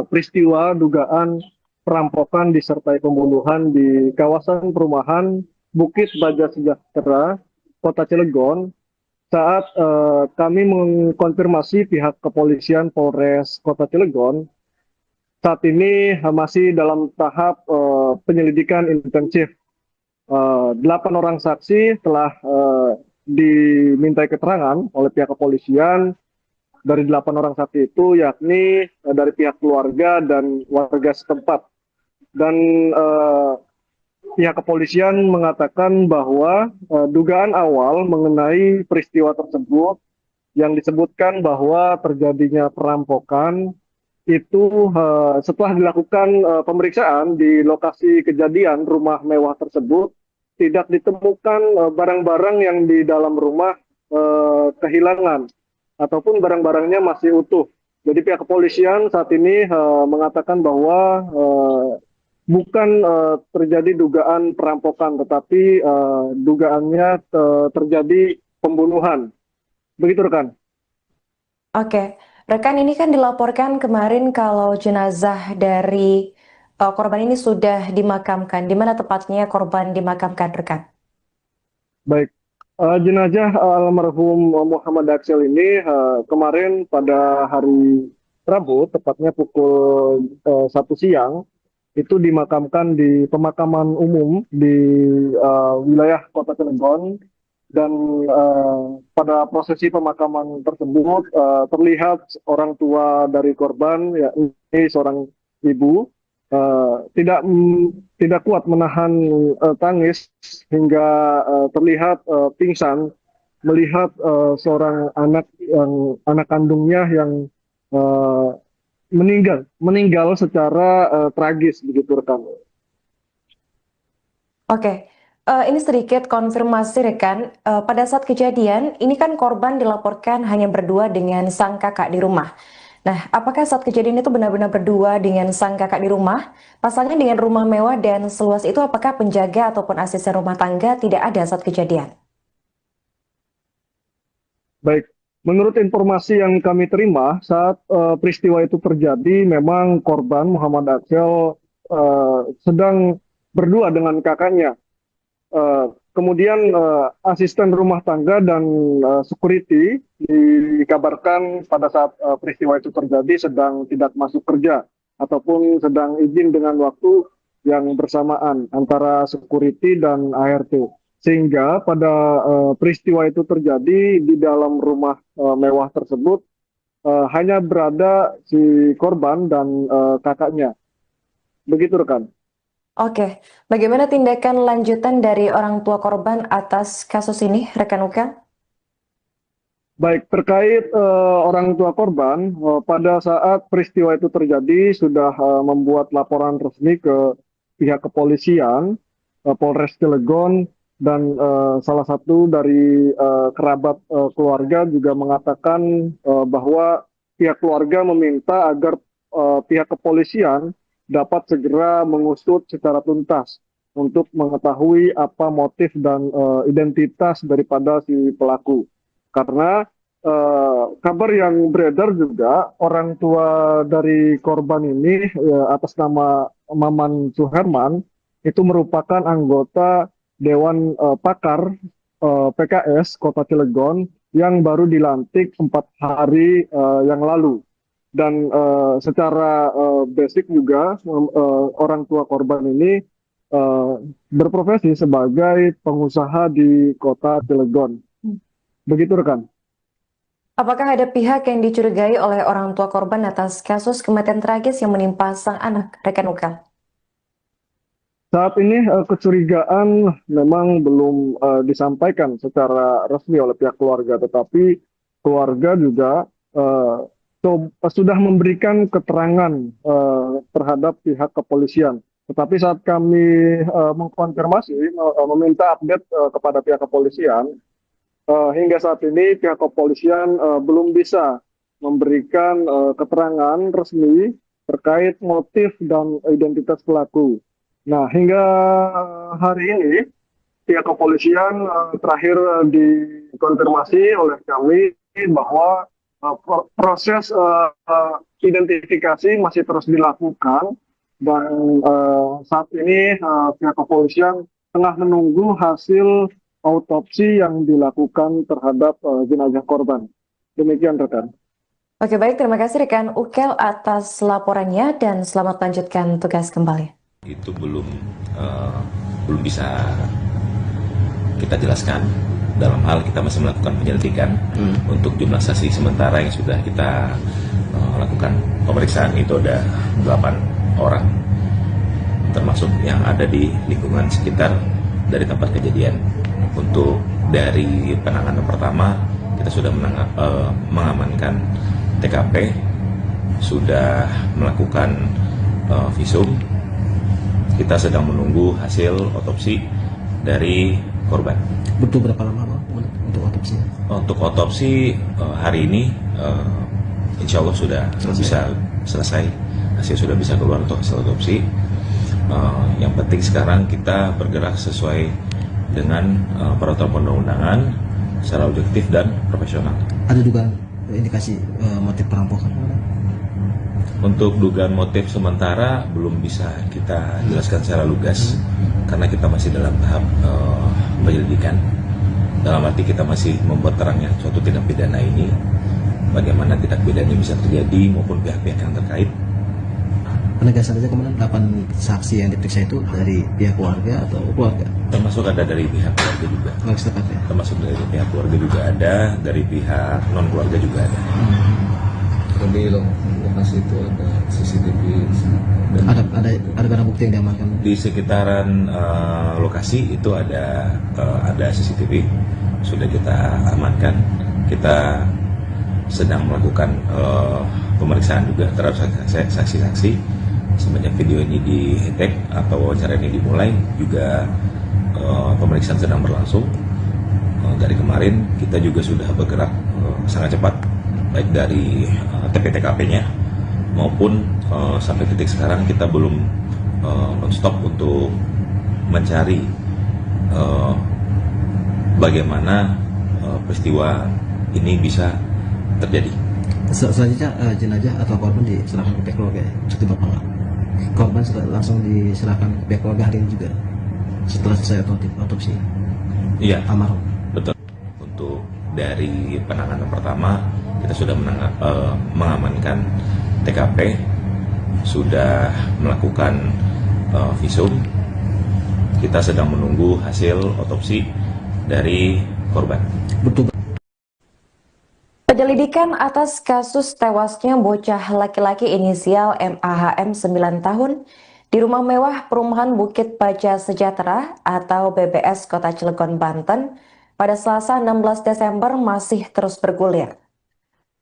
peristiwa dugaan perampokan disertai pembunuhan di kawasan perumahan Bukit Baja Sejahtera, Kota Cilegon. Saat kami mengkonfirmasi pihak kepolisian Polres Kota Cilegon, saat ini masih dalam tahap penyelidikan intensif. 8 orang saksi telah dimintai keterangan oleh pihak kepolisian. Dari 8 orang saksi itu yakni dari pihak keluarga dan warga setempat. Dan pihak kepolisian mengatakan bahwa dugaan awal mengenai peristiwa tersebut yang disebutkan bahwa terjadinya perampokan itu setelah dilakukan pemeriksaan di lokasi kejadian rumah mewah tersebut, tidak ditemukan barang-barang yang di dalam rumah kehilangan ataupun barang-barangnya masih utuh. Jadi pihak kepolisian saat ini mengatakan bahwa bukan terjadi dugaan perampokan, tetapi dugaannya terjadi pembunuhan. Begitu rekan. Oke, rekan, ini kan dilaporkan kemarin kalau jenazah dari korban ini sudah dimakamkan. Di mana tepatnya korban dimakamkan, rekan? Baik, jenazah almarhum Muhammad Aksel ini kemarin pada hari Rabu, tepatnya pukul 1 siang, itu dimakamkan di pemakaman umum di wilayah Kota Cilegon. Dan pada prosesi pemakaman tersebut terlihat orang tua dari korban, yakni seorang ibu, tidak kuat menahan tangis hingga terlihat pingsan melihat seorang anak kandungnya yang meninggal secara tragis, begitu rekan. Oke, ini sedikit konfirmasi rekan. Pada saat kejadian, ini kan korban dilaporkan hanya berdua dengan sang kakak di rumah. Nah, apakah saat kejadian itu benar-benar berdua dengan sang kakak di rumah? Pasalnya dengan rumah mewah dan seluas itu, apakah penjaga ataupun asisten rumah tangga tidak ada saat kejadian? Baik, menurut informasi yang kami terima saat peristiwa itu terjadi, memang korban Muhammad Aksel sedang berdua dengan kakaknya. Kemudian asisten rumah tangga dan security dikabarkan pada saat peristiwa itu terjadi sedang tidak masuk kerja ataupun sedang izin dengan waktu yang bersamaan antara security dan ART. Sehingga pada peristiwa itu terjadi di dalam rumah mewah tersebut hanya berada si korban dan kakaknya. Begitu rekan. Oke, bagaimana tindakan lanjutan dari orang tua korban atas kasus ini, rekan Ukel? Baik, terkait orang tua korban, pada saat peristiwa itu terjadi sudah membuat laporan resmi ke pihak kepolisian, Polres Cilegon, dan salah satu dari kerabat keluarga juga mengatakan bahwa pihak keluarga meminta agar pihak kepolisian dapat segera mengusut secara tuntas untuk mengetahui apa motif dan identitas daripada si pelaku. Karena kabar yang beredar juga orang tua dari korban ini atas nama Maman Suherman itu merupakan anggota Dewan Pakar PKS Kota Cilegon yang baru dilantik 4 hari yang lalu. Dan secara basic juga orang tua korban ini berprofesi sebagai pengusaha di Kota Cilegon. Begitu rekan. Apakah ada pihak yang dicurigai oleh orang tua korban atas kasus kematian tragis yang menimpa sang anak, rekan Ukel? Saat ini kecurigaan memang belum disampaikan secara resmi oleh pihak keluarga, tetapi keluarga juga sudah memberikan keterangan terhadap pihak kepolisian. Tetapi saat kami mengkonfirmasi, meminta update kepada pihak kepolisian, hingga saat ini pihak kepolisian belum bisa memberikan keterangan resmi terkait motif dan identitas pelaku. Nah, hingga hari ini pihak kepolisian terakhir dikonfirmasi oleh kami bahwa proses identifikasi masih terus dilakukan dan saat ini pihak kepolisian tengah menunggu hasil autopsi yang dilakukan terhadap jenazah korban. Demikian rekan. Oke, baik, terima kasih rekan Ukel atas laporannya dan selamat lanjutkan tugas kembali. Itu belum bisa kita jelaskan, dalam hal kita masih melakukan penyelidikan. Untuk jumlah saksi sementara yang sudah kita lakukan pemeriksaan itu ada 8 orang, termasuk yang ada di lingkungan sekitar dari tempat kejadian. Untuk dari penanganan pertama kita sudah mengamankan TKP, sudah melakukan visum. Kita sedang menunggu hasil otopsi dari korban. Butuh berapa lama Bang untuk otopsi? Untuk otopsi hari ini insya Allah sudah bisa selesai. Hasil sudah bisa keluar untuk hasil otopsi. Yang penting sekarang kita bergerak sesuai dengan peraturan perundang-undangan secara objektif dan profesional. Ada juga indikasi motif perampokan? Untuk dugaan motif sementara belum bisa kita jelaskan secara lugas karena kita masih dalam tahap penyelidikan. Dalam arti kita masih membuat terangnya suatu tindak pidana ini, bagaimana tindak pidana bisa terjadi maupun pihak-pihak yang terkait. Penegasan saja kemudian 8 saksi yang diperiksa itu dari pihak keluarga atau keluarga? Termasuk ada dari pihak keluarga juga. Ya? Termasuk dari pihak keluarga juga ada, dari pihak non keluarga juga ada. Di lokasi itu ada CCTV dan ada barang bukti yang diamankan? Di sekitaran lokasi itu ada CCTV, sudah kita amankan. Kita sedang melakukan pemeriksaan juga terhadap saksi-saksi. Semenjak video ini di-tag atau wawancara ini dimulai, juga pemeriksaan sedang berlangsung. Dari kemarin kita juga sudah bergerak sangat cepat, baik dari TP-TKP-nya maupun sampai titik sekarang kita belum non-stop untuk mencari bagaimana peristiwa ini bisa terjadi. Selanjutnya jenazah atau korban diserahkan ke pihak keluarga cukup berapa? Korban langsung diserahkan ke pihak keluarga hari ini juga setelah selesai otopsi? Iya, almarhum. betul. Untuk dari penanganan pertama kita sudah mengamankan TKP, sudah melakukan visum. Kita sedang menunggu hasil otopsi dari korban. Betul. Penyelidikan atas kasus tewasnya bocah laki-laki inisial MAHM 9 tahun di rumah mewah perumahan Bukit Baja Sejahtera atau BBS Kota Cilegon, Banten pada Selasa 16 Desember masih terus bergulir.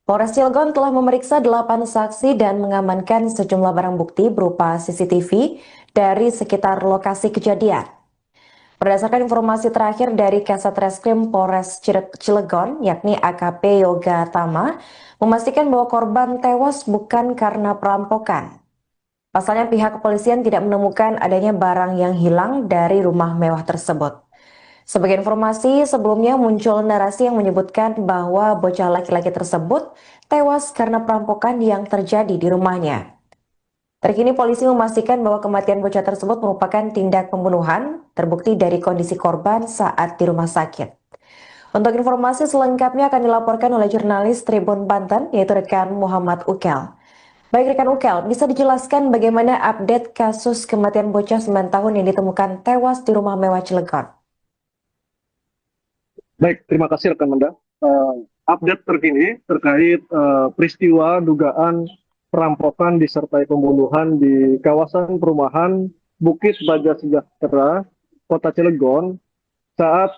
Polres Cilegon telah memeriksa 8 saksi dan mengamankan sejumlah barang bukti berupa CCTV dari sekitar lokasi kejadian. Berdasarkan informasi terakhir dari Kasat Reskrim Polres Cilegon, yakni AKP Yoga Tama, memastikan bahwa korban tewas bukan karena perampokan. Pasalnya pihak kepolisian tidak menemukan adanya barang yang hilang dari rumah mewah tersebut. Sebagai informasi, sebelumnya muncul narasi yang menyebutkan bahwa bocah laki-laki tersebut tewas karena perampokan yang terjadi di rumahnya. Terkini polisi memastikan bahwa kematian bocah tersebut merupakan tindak pembunuhan, terbukti dari kondisi korban saat di rumah sakit. Untuk informasi selengkapnya akan dilaporkan oleh jurnalis Tribun Banten, yaitu rekan Muhammad Ukel. Baik rekan Ukel, bisa dijelaskan bagaimana update kasus kematian bocah 9 tahun yang ditemukan tewas di rumah mewah Cilegon? Baik, terima kasih rekan Manda. Update terkini terkait peristiwa dugaan perampokan disertai pembunuhan di kawasan perumahan Bukit Baja Sejahtera, Kota Cilegon, saat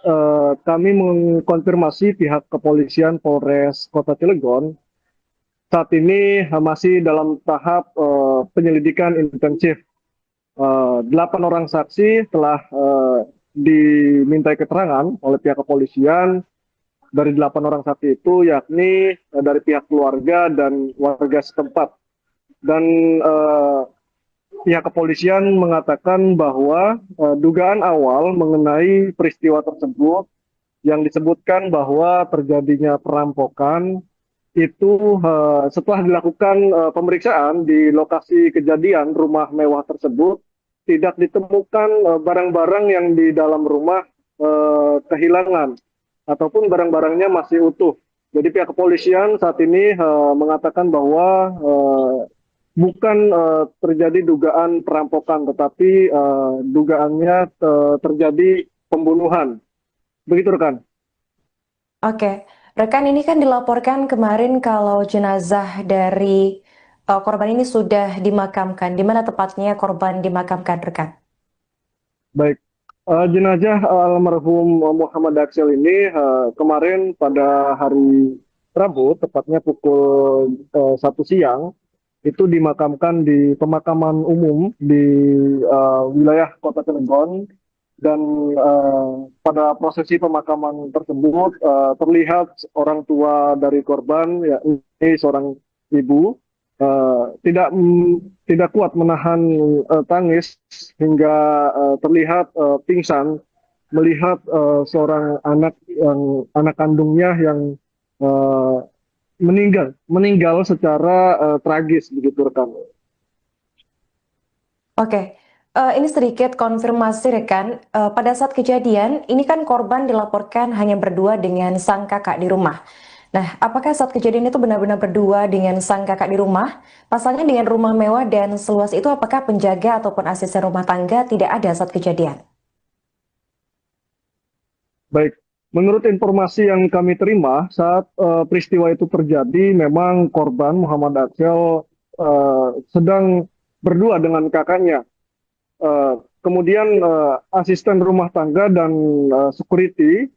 kami mengkonfirmasi pihak kepolisian Polres Kota Cilegon, saat ini masih dalam tahap penyelidikan intensif. 8 orang saksi telah dimintai keterangan oleh pihak kepolisian. Dari 8 orang saksi itu yakni dari pihak keluarga dan warga setempat. Dan pihak kepolisian mengatakan bahwa dugaan awal mengenai peristiwa tersebut yang disebutkan bahwa terjadinya perampokan itu setelah dilakukan pemeriksaan di lokasi kejadian rumah mewah tersebut tidak ditemukan barang-barang yang di dalam rumah kehilangan ataupun barang-barangnya masih utuh. Jadi pihak kepolisian saat ini mengatakan bahwa bukan terjadi dugaan perampokan, tetapi dugaannya terjadi pembunuhan. Begitu rekan. Oke, rekan, ini kan dilaporkan kemarin kalau jenazah dari korban ini sudah dimakamkan. Di mana tepatnya korban dimakamkan, rekan? Baik, jenazah almarhum Muhammad Aksel ini kemarin pada hari Rabu, tepatnya pukul 1 siang, itu dimakamkan di pemakaman umum di wilayah Kota Cilegon. Dan pada prosesi pemakaman tersebut terlihat orang tua dari korban, yakni seorang ibu, tidak kuat menahan tangis hingga terlihat pingsan melihat seorang anak kandungnya yang meninggal secara tragis, begitu rekan. Oke, ini sedikit konfirmasi rekan. Pada saat kejadian, ini kan korban dilaporkan hanya berdua dengan sang kakak di rumah. Nah, apakah saat kejadian itu benar-benar berdua dengan sang kakak di rumah? Pasalnya dengan rumah mewah dan seluas itu, apakah penjaga ataupun asisten rumah tangga tidak ada saat kejadian? Baik, menurut informasi yang kami terima saat peristiwa itu terjadi, memang korban Muhammad Aksel sedang berdua dengan kakaknya. Kemudian asisten rumah tangga dan security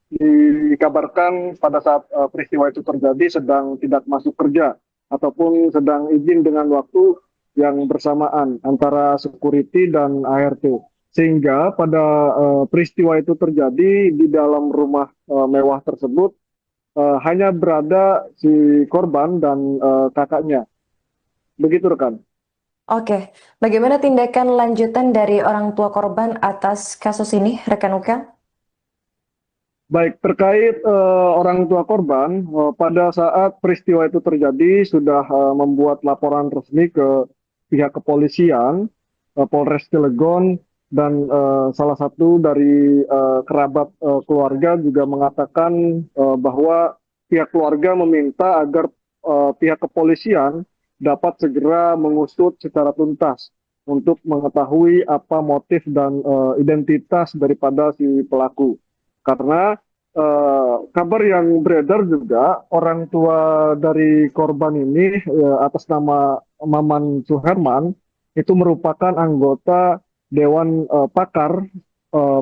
dikabarkan pada saat peristiwa itu terjadi sedang tidak masuk kerja ataupun sedang izin dengan waktu yang bersamaan antara security dan ART. Sehingga pada peristiwa itu terjadi di dalam rumah mewah tersebut hanya berada si korban dan kakaknya. Begitu rekan. Oke, bagaimana tindakan lanjutan dari orang tua korban atas kasus ini, rekan Uka? Baik, terkait orang tua korban, pada saat peristiwa itu terjadi sudah membuat laporan resmi ke pihak kepolisian, Polres Cilegon, dan salah satu dari kerabat keluarga juga mengatakan bahwa pihak keluarga meminta agar pihak kepolisian dapat segera mengusut secara tuntas untuk mengetahui apa motif dan identitas daripada si pelaku. Karena kabar yang beredar juga orang tua dari korban ini atas nama Maman Suherman itu merupakan anggota Dewan Pakar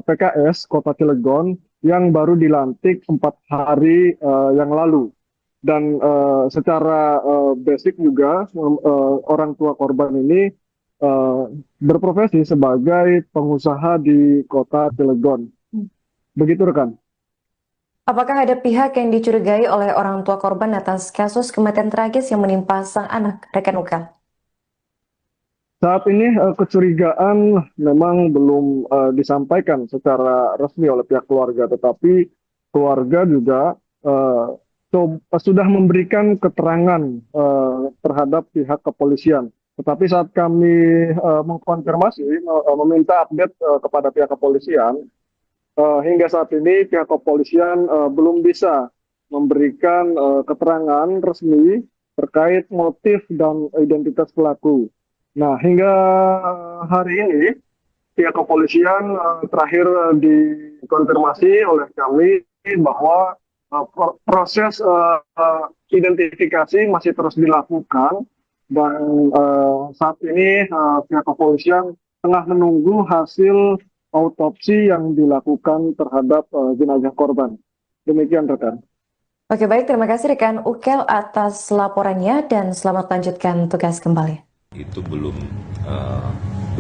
PKS Kota Cilegon yang baru dilantik 4 hari yang lalu. Dan secara basic juga orang tua korban ini berprofesi sebagai pengusaha di Kota Cilegon. Begitu rekan. Apakah ada pihak yang dicurigai oleh orang tua korban atas kasus kematian tragis yang menimpa sang anak, rekan Uka? Saat ini kecurigaan memang belum disampaikan secara resmi oleh pihak keluarga, tetapi keluarga juga sudah memberikan keterangan terhadap pihak kepolisian. Tetapi saat kami mengkonfirmasi, meminta update kepada pihak kepolisian, hingga saat ini pihak kepolisian belum bisa memberikan keterangan resmi terkait motif dan identitas pelaku. Nah, hingga hari ini pihak kepolisian terakhir dikonfirmasi oleh kami bahwa proses identifikasi masih terus dilakukan dan saat ini pihak kepolisian tengah menunggu hasil autopsi yang dilakukan terhadap jenazah korban. Demikian rekan. Oke, baik, terima kasih rekan Ukel atas laporannya dan selamat lanjutkan tugas kembali. Itu belum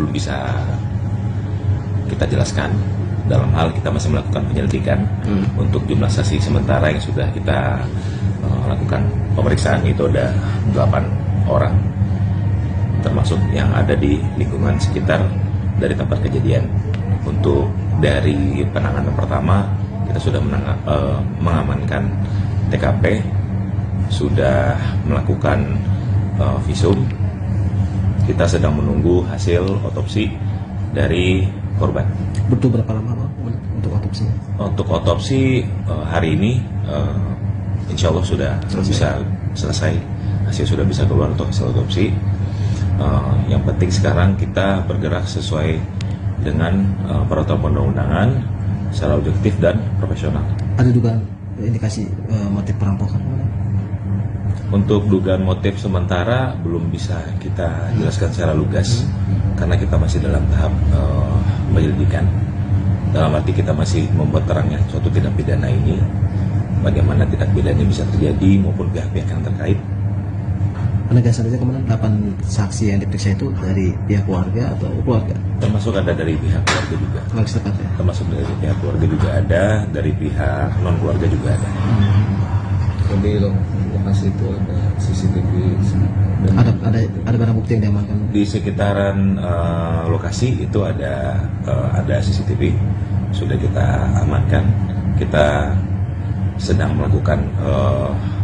bisa kita jelaskan. Dalam hal kita masih melakukan penyelidikan untuk jumlah saksi sementara yang sudah kita lakukan pemeriksaan itu ada 8 orang, termasuk yang ada di lingkungan sekitar dari tempat kejadian. Untuk dari penanganan pertama kita sudah mengamankan TKP, sudah melakukan visum. Kita sedang menunggu hasil otopsi dari korban. Butuh berapa lama Pak untuk otopsi? Untuk otopsi hari ini insya Allah sudah bisa selesai. Hasil sudah bisa keluar untuk hasil otopsi. Yang penting sekarang kita bergerak sesuai dengan peraturan perundang-undangan secara objektif dan profesional. Ada dugaan indikasi motif perampokan? Untuk dugaan motif sementara belum bisa kita jelaskan secara lugas karena kita masih dalam tahap penyelidikan. Dalam arti kita masih membuat terangnya suatu tindak pidana ini, bagaimana tindak pidana bisa terjadi maupun pihak-pihak yang terkait. Penegasan saja kemudian 8 saksi yang diperiksa itu dari pihak keluarga atau keluarga? Termasuk ada dari pihak keluarga juga. Keluarga setempat ya? Termasuk dari pihak keluarga juga ada, dari pihak non keluarga juga ada. Di lokasi itu ada CCTV dan Ada barang bukti yang diamankan? Di sekitaran lokasi itu ada CCTV, sudah kita amankan. Kita sedang melakukan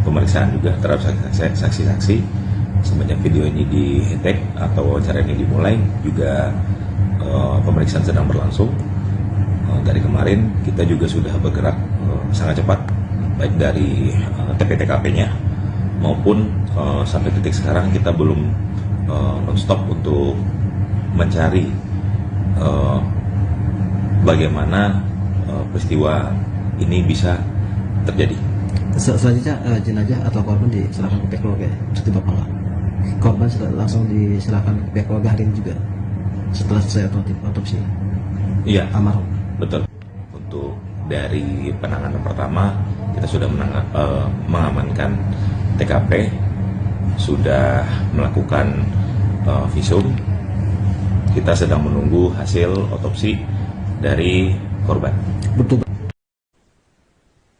pemeriksaan juga terhadap saksi-saksi. Semenjak video ini di-tag atau wawancara ini dimulai, juga pemeriksaan sedang berlangsung. Dari kemarin kita juga sudah bergerak sangat cepat, baik dari TP-TKP-nya maupun sampai titik sekarang kita belum non-stop untuk mencari bagaimana peristiwa ini bisa terjadi. Selanjutnya jenazah atau korban diserahkan ke pihak keluarga ya? Seperti Bapak nggak? Korban sudah langsung diserahkan ke pihak keluarga hari ini juga setelah selesai otopsi? Iya, Almarhum. betul. Untuk dari penanganan pertama kita sudah mengamankan TKP, sudah melakukan visum. Kita sedang menunggu hasil otopsi dari korban. Betul.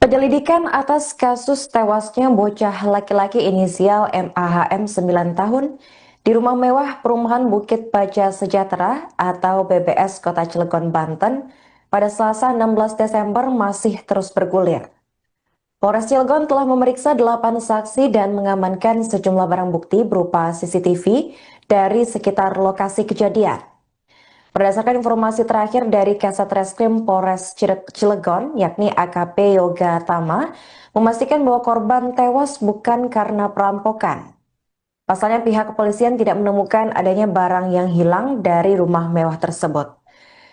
Penyelidikan atas kasus tewasnya bocah laki-laki inisial MAHM 9 tahun di rumah mewah perumahan Bukit Baja Sejahtera atau BBS Kota Cilegon, Banten pada Selasa 16 Desember masih terus bergulir. Polres Cilegon telah memeriksa 8 saksi dan mengamankan sejumlah barang bukti berupa CCTV dari sekitar lokasi kejadian. Berdasarkan informasi terakhir dari Kasat Reskrim Polres Cilegon, yakni AKP Yoga Tama, memastikan bahwa korban tewas bukan karena perampokan. Pasalnya pihak kepolisian tidak menemukan adanya barang yang hilang dari rumah mewah tersebut.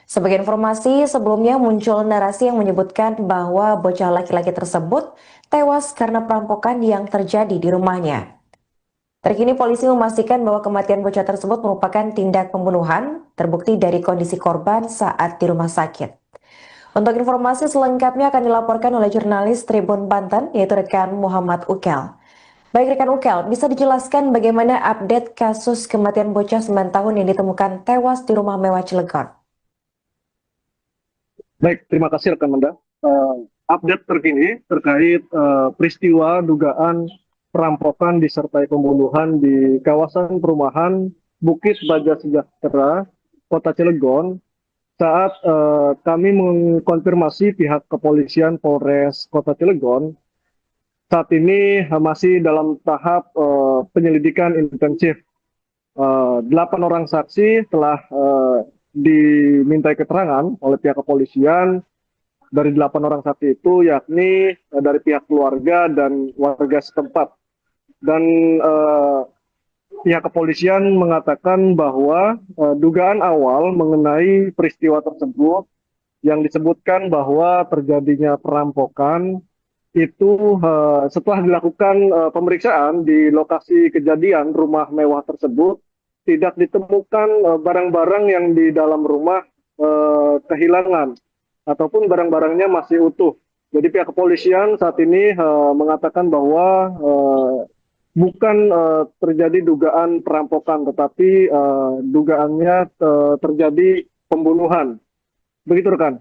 Sebagai informasi, sebelumnya muncul narasi yang menyebutkan bahwa bocah laki-laki tersebut tewas karena perampokan yang terjadi di rumahnya. Terkini polisi memastikan bahwa kematian bocah tersebut merupakan tindak pembunuhan, terbukti dari kondisi korban saat di rumah sakit. Untuk informasi selengkapnya akan dilaporkan oleh jurnalis Tribun Banten, yaitu rekan Muhammad Ukel. Baik rekan Ukel, bisa dijelaskan bagaimana update kasus kematian bocah 9 tahun yang ditemukan tewas di rumah mewah Cilegon? Baik, terima kasih rekan Manda. Update terkini terkait peristiwa dugaan perampokan disertai pembunuhan di kawasan perumahan Bukit Baja Sejahtera, Kota Cilegon. Saat kami mengkonfirmasi pihak kepolisian Polres Kota Cilegon, saat ini masih dalam tahap penyelidikan intensif. 8 orang saksi telah dimintai keterangan oleh pihak kepolisian. Dari 8 orang saksi itu yakni dari pihak keluarga dan warga setempat. Dan pihak kepolisian mengatakan bahwa dugaan awal mengenai peristiwa tersebut yang disebutkan bahwa terjadinya perampokan itu setelah dilakukan pemeriksaan di lokasi kejadian rumah mewah tersebut tidak ditemukan barang-barang yang di dalam rumah kehilangan ataupun barang-barangnya masih utuh. Jadi pihak kepolisian saat ini mengatakan bahwa bukan terjadi dugaan perampokan, tetapi dugaannya terjadi pembunuhan. Begitu rekan.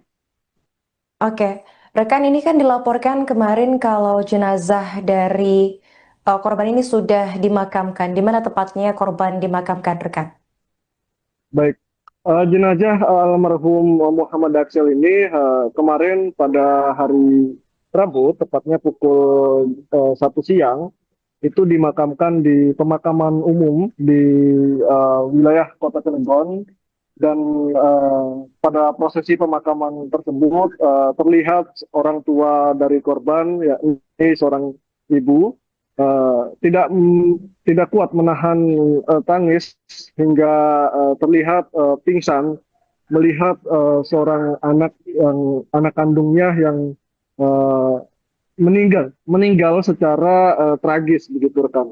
Oke, rekan, ini kan dilaporkan kemarin kalau jenazah dari korban ini sudah dimakamkan. Di mana tepatnya korban dimakamkan, rekan? Baik, jenazah almarhum Muhammad Aksel ini kemarin pada hari Rabu, tepatnya pukul 1 siang, itu dimakamkan di pemakaman umum di wilayah Kota Cilegon. Dan pada prosesi pemakaman tersebut terlihat orang tua dari korban, yakni seorang ibu, tidak kuat menahan tangis hingga terlihat pingsan melihat seorang anak kandungnya yang meninggal secara tragis, begitu rekan.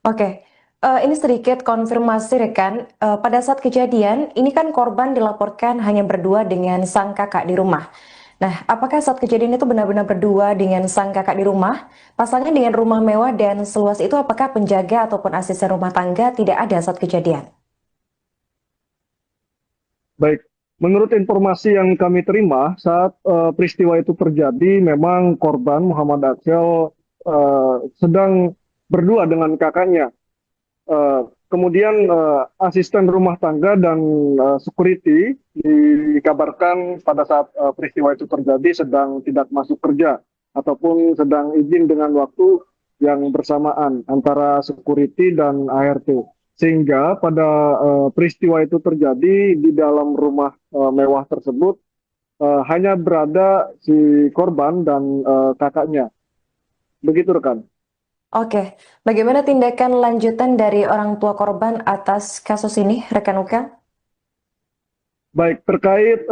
Oke, ini sedikit konfirmasi rekan, pada saat kejadian ini kan korban dilaporkan hanya berdua dengan sang kakak di rumah. Nah, apakah saat kejadian itu benar-benar berdua dengan sang kakak di rumah? Pasalnya dengan rumah mewah dan seluas itu, apakah penjaga ataupun asisten rumah tangga tidak ada saat kejadian? Baik, menurut informasi yang kami terima saat peristiwa itu terjadi, memang korban Muhammad Aksel sedang berdua dengan kakaknya. Kemudian asisten rumah tangga dan security dikabarkan pada saat peristiwa itu terjadi sedang tidak masuk kerja ataupun sedang izin dengan waktu yang bersamaan antara security dan ART. Sehingga pada peristiwa itu terjadi di dalam rumah mewah tersebut hanya berada si korban dan kakaknya. Begitu rekan. Oke, bagaimana tindakan lanjutan dari orang tua korban atas kasus ini, rekan Ukel? Baik, terkait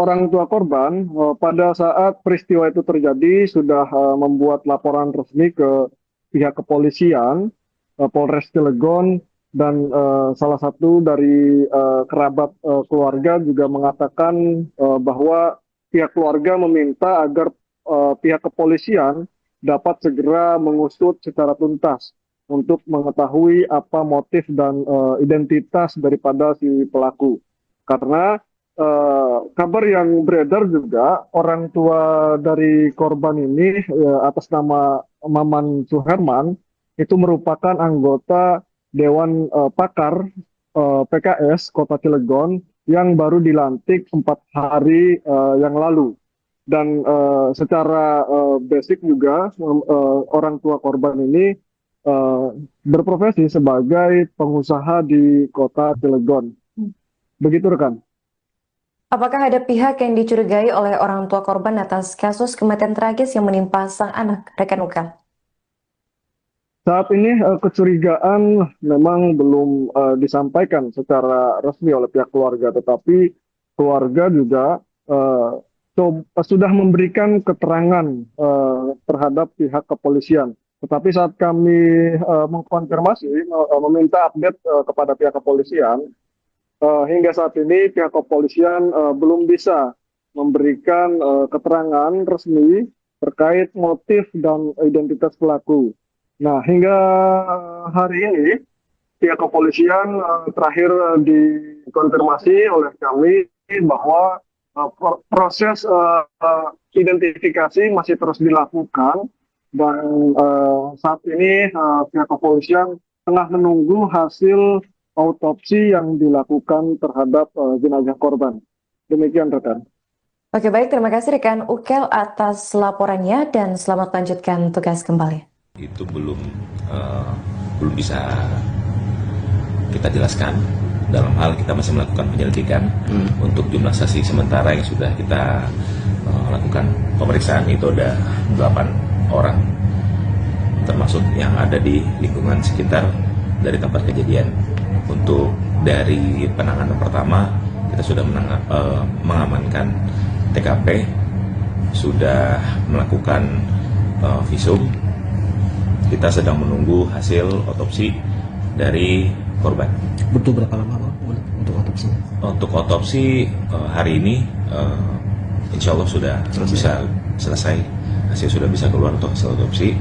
orang tua korban, pada saat peristiwa itu terjadi sudah membuat laporan resmi ke pihak kepolisian, Polres Cilegon, dan salah satu dari kerabat keluarga juga mengatakan bahwa pihak keluarga meminta agar pihak kepolisian dapat segera mengusut secara tuntas untuk mengetahui apa motif dan identitas daripada si pelaku. Karena kabar yang beredar juga, orang tua dari korban ini atas nama Maman Suherman itu merupakan anggota Dewan Pakar PKS Kota Cilegon yang baru dilantik 4 hari yang lalu. Dan secara basic juga orang tua korban ini berprofesi sebagai pengusaha di Kota Cilegon. Begitu rekan. Apakah ada pihak yang dicurigai oleh orang tua korban atas kasus kematian tragis yang menimpa sang anak, rekan Ukel? Saat ini kecurigaan memang belum disampaikan secara resmi oleh pihak keluarga, tetapi keluarga juga sudah memberikan keterangan terhadap pihak kepolisian. Tetapi saat kami mengkonfirmasi, meminta update kepada pihak kepolisian, hingga saat ini pihak kepolisian belum bisa memberikan keterangan resmi terkait motif dan identitas pelaku. Nah, hingga hari ini pihak kepolisian terakhir dikonfirmasi oleh kami bahwa proses identifikasi masih terus dilakukan dan saat ini pihak kepolisian tengah menunggu hasil autopsi yang dilakukan terhadap jenazah korban. Demikian rekan. Oke, baik, terima kasih rekan Ukel atas laporannya dan selamat lanjutkan tugas kembali. Itu belum bisa kita jelaskan. Dalam hal kita masih melakukan penyelidikan untuk jumlah saksi sementara yang sudah kita lakukan pemeriksaan itu ada 8 orang, termasuk yang ada di lingkungan sekitar dari tempat kejadian. Untuk dari penanganan pertama kita sudah mengamankan TKP, sudah melakukan visum, kita sedang menunggu hasil otopsi dari korban. Butuh berapa lama Pak untuk otopsi? Untuk otopsi hari ini insya Allah sudah bisa selesai, hasil sudah bisa keluar untuk hasil otopsi.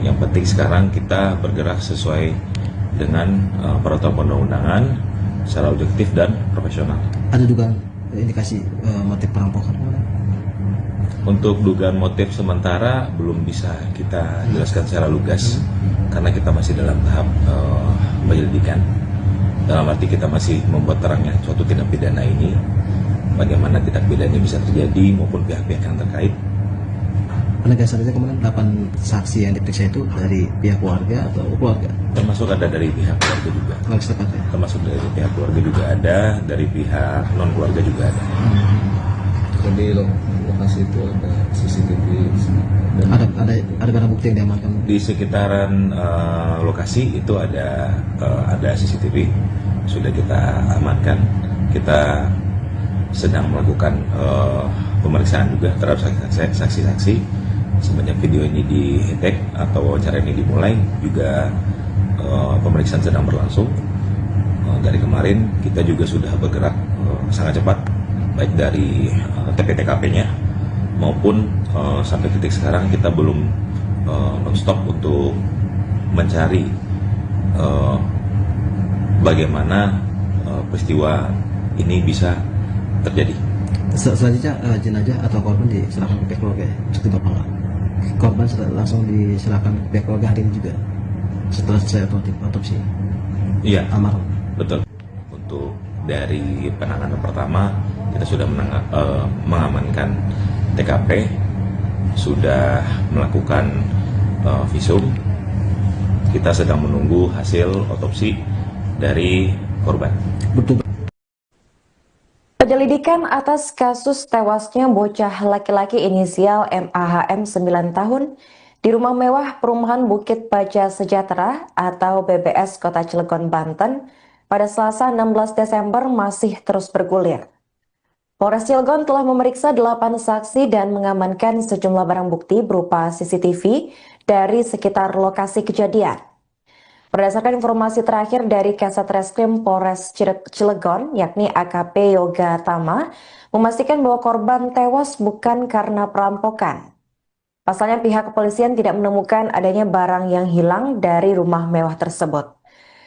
Yang penting sekarang kita bergerak sesuai dengan peraturan perundang-undangan secara objektif dan profesional. Ada dugaan indikasi motif perampokan? Untuk dugaan motif sementara belum bisa kita jelaskan secara lugas karena kita masih dalam tahap penyelidikan. Dalam arti kita masih membuat terangnya suatu tindak pidana ini, bagaimana tindak pidana ini bisa terjadi maupun pihak-pihak yang terkait. Penegasan saja kemudian 8 saksi yang diperiksa itu dari pihak keluarga atau keluarga? Termasuk ada dari pihak keluarga juga. Keluarga setempat ya? Termasuk dari pihak keluarga juga ada, dari pihak non keluarga juga ada. Jadi lokasi itu ada CCTV dan Ada barang bukti yang diamankan? Di sekitaran lokasi itu ada CCTV sudah kita amankan. Kita sedang melakukan pemeriksaan juga terhadap saksi-saksi. Semenjak video ini di-tag atau wawancara ini dimulai juga pemeriksaan sedang berlangsung. Dari kemarin kita juga sudah bergerak sangat cepat baik dari TP-TKP-nya maupun sampai titik sekarang kita belum non-stop untuk mencari bagaimana peristiwa ini bisa terjadi. Selanjutnya jenazah atau korban diserahkan ke pihak keluarga ya? Cukup berapa lama? Korban langsung diserahkan ke pihak keluarga hari ini juga setelah selesai otopsi? Iya, Almarhum. betul. Untuk dari penanganan pertama kita sudah mengamankan TKP, sudah melakukan visum. Kita sedang menunggu hasil otopsi dari korban. Betul. Penyelidikan atas kasus tewasnya bocah laki-laki inisial MAHM 9 tahun di rumah mewah perumahan Bukit Baja Sejahtera atau BBS Kota Cilegon, Banten pada Selasa 16 Desember masih terus bergulir. Polres Cilegon telah memeriksa 8 saksi dan mengamankan sejumlah barang bukti berupa CCTV dari sekitar lokasi kejadian. Berdasarkan informasi terakhir dari Kasat Reskrim Polres Cilegon, yakni AKP Yoga Tama, memastikan bahwa korban tewas bukan karena perampokan. Pasalnya pihak kepolisian tidak menemukan adanya barang yang hilang dari rumah mewah tersebut.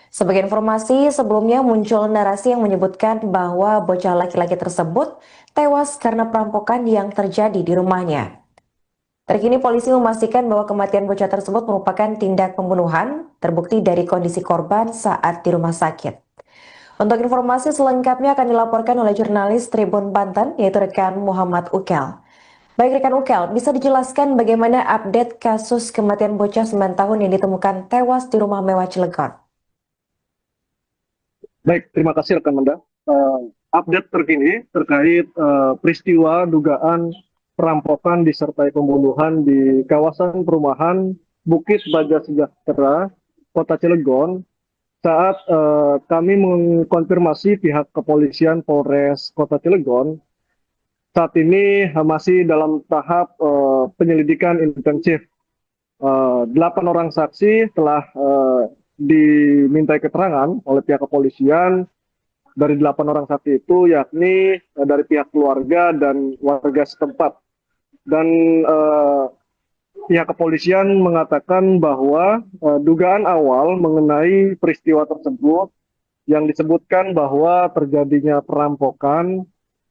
Sebagai informasi, sebelumnya muncul narasi yang menyebutkan bahwa bocah laki-laki tersebut tewas karena perampokan yang terjadi di rumahnya. Terkini polisi memastikan bahwa kematian bocah tersebut merupakan tindak pembunuhan, terbukti dari kondisi korban saat di rumah sakit. Untuk informasi selengkapnya akan dilaporkan oleh jurnalis Tribun Banten, yaitu rekan Muhammad Ukel. Baik rekan Ukel, bisa dijelaskan bagaimana update kasus kematian bocah 9 tahun yang ditemukan tewas di rumah mewah Cilegon? Baik, terima kasih rekan Manda. Update terkini terkait peristiwa dugaan perampokan disertai pembunuhan di kawasan perumahan Bukit Baja Sejahtera, Kota Cilegon. Saat kami mengkonfirmasi pihak kepolisian Polres Kota Cilegon, saat ini masih dalam tahap penyelidikan intensif. 8 orang saksi telah dimintai keterangan oleh pihak kepolisian. Dari 8 orang saksi itu yakni dari pihak keluarga dan warga setempat. Dan pihak kepolisian mengatakan bahwa dugaan awal mengenai peristiwa tersebut yang disebutkan bahwa terjadinya perampokan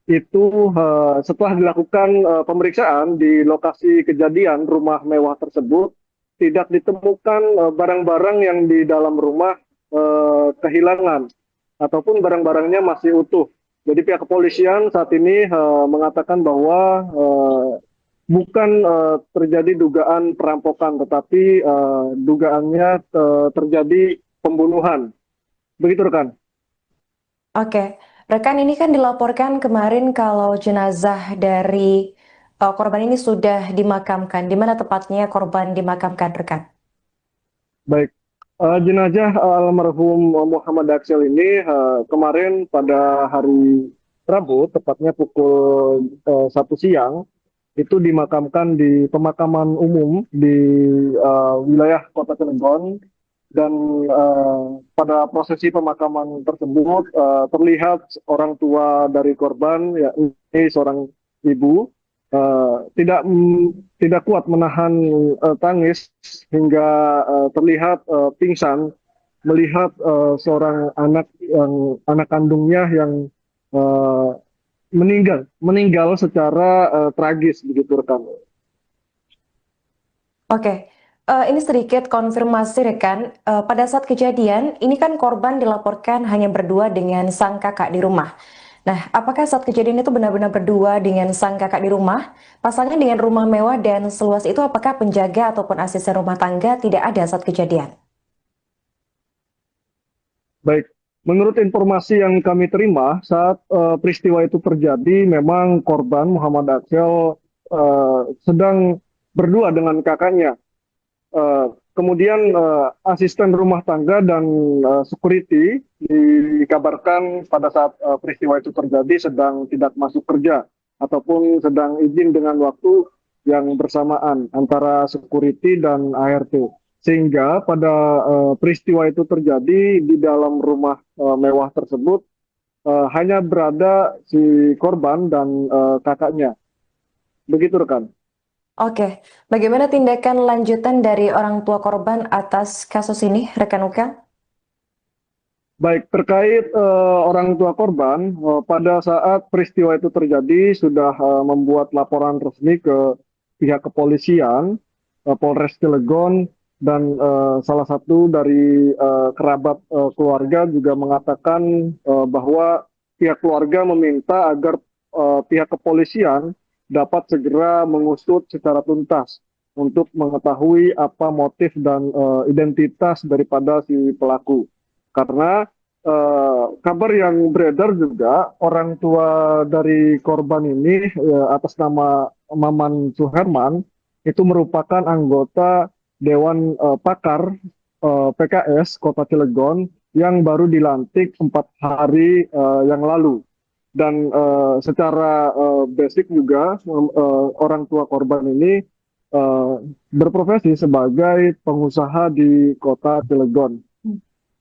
itu setelah dilakukan pemeriksaan di lokasi kejadian rumah mewah tersebut tidak ditemukan barang-barang yang di dalam rumah kehilangan ataupun barang-barangnya masih utuh. Jadi pihak kepolisian saat ini mengatakan bahwa bukan terjadi dugaan perampokan, tetapi dugaannya terjadi pembunuhan. Begitu rekan. Oke, rekan, ini kan dilaporkan kemarin kalau jenazah dari korban ini sudah dimakamkan. Di mana tepatnya korban dimakamkan, rekan? Baik, jenazah almarhum Muhammad Aksel ini kemarin pada hari Rabu, tepatnya pukul 1 siang, itu dimakamkan di pemakaman umum di wilayah Kota Cilegon dan pada prosesi pemakaman tersebut terlihat orang tua dari korban, yakni seorang ibu, tidak kuat menahan tangis hingga terlihat pingsan melihat seorang anak kandungnya yang eh, meninggal secara tragis, begitu rekan. Oke, ini sedikit konfirmasi rekan. Pada saat kejadian, ini kan korban dilaporkan hanya berdua dengan sang kakak di rumah. Nah, apakah saat kejadian itu benar-benar berdua dengan sang kakak di rumah? Pasalnya dengan rumah mewah dan seluas itu, apakah penjaga ataupun asisten rumah tangga tidak ada saat kejadian? Baik, menurut informasi yang kami terima saat peristiwa itu terjadi, memang korban Muhammad Aksel sedang berdua dengan kakaknya. Kemudian asisten rumah tangga dan security dikabarkan pada saat peristiwa itu terjadi sedang tidak masuk kerja ataupun sedang izin dengan waktu yang bersamaan antara security dan ART. Sehingga pada peristiwa itu terjadi di dalam rumah mewah tersebut hanya berada si korban dan kakaknya. Begitu rekan. Oke, bagaimana tindakan lanjutan dari orang tua korban atas kasus ini, rekan Ukel? Baik, terkait orang tua korban, pada saat peristiwa itu terjadi sudah membuat laporan resmi ke pihak kepolisian, Polres Cilegon, dan salah satu dari kerabat keluarga juga mengatakan bahwa pihak keluarga meminta agar pihak kepolisian dapat segera mengusut secara tuntas untuk mengetahui apa motif dan identitas daripada si pelaku. Karena kabar yang beredar juga orang tua dari korban ini atas nama Maman Suherman itu merupakan anggota Dewan Pakar PKS Kota Cilegon yang baru dilantik 4 hari yang lalu. Dan secara basic juga orang tua korban ini berprofesi sebagai pengusaha di Kota Cilegon.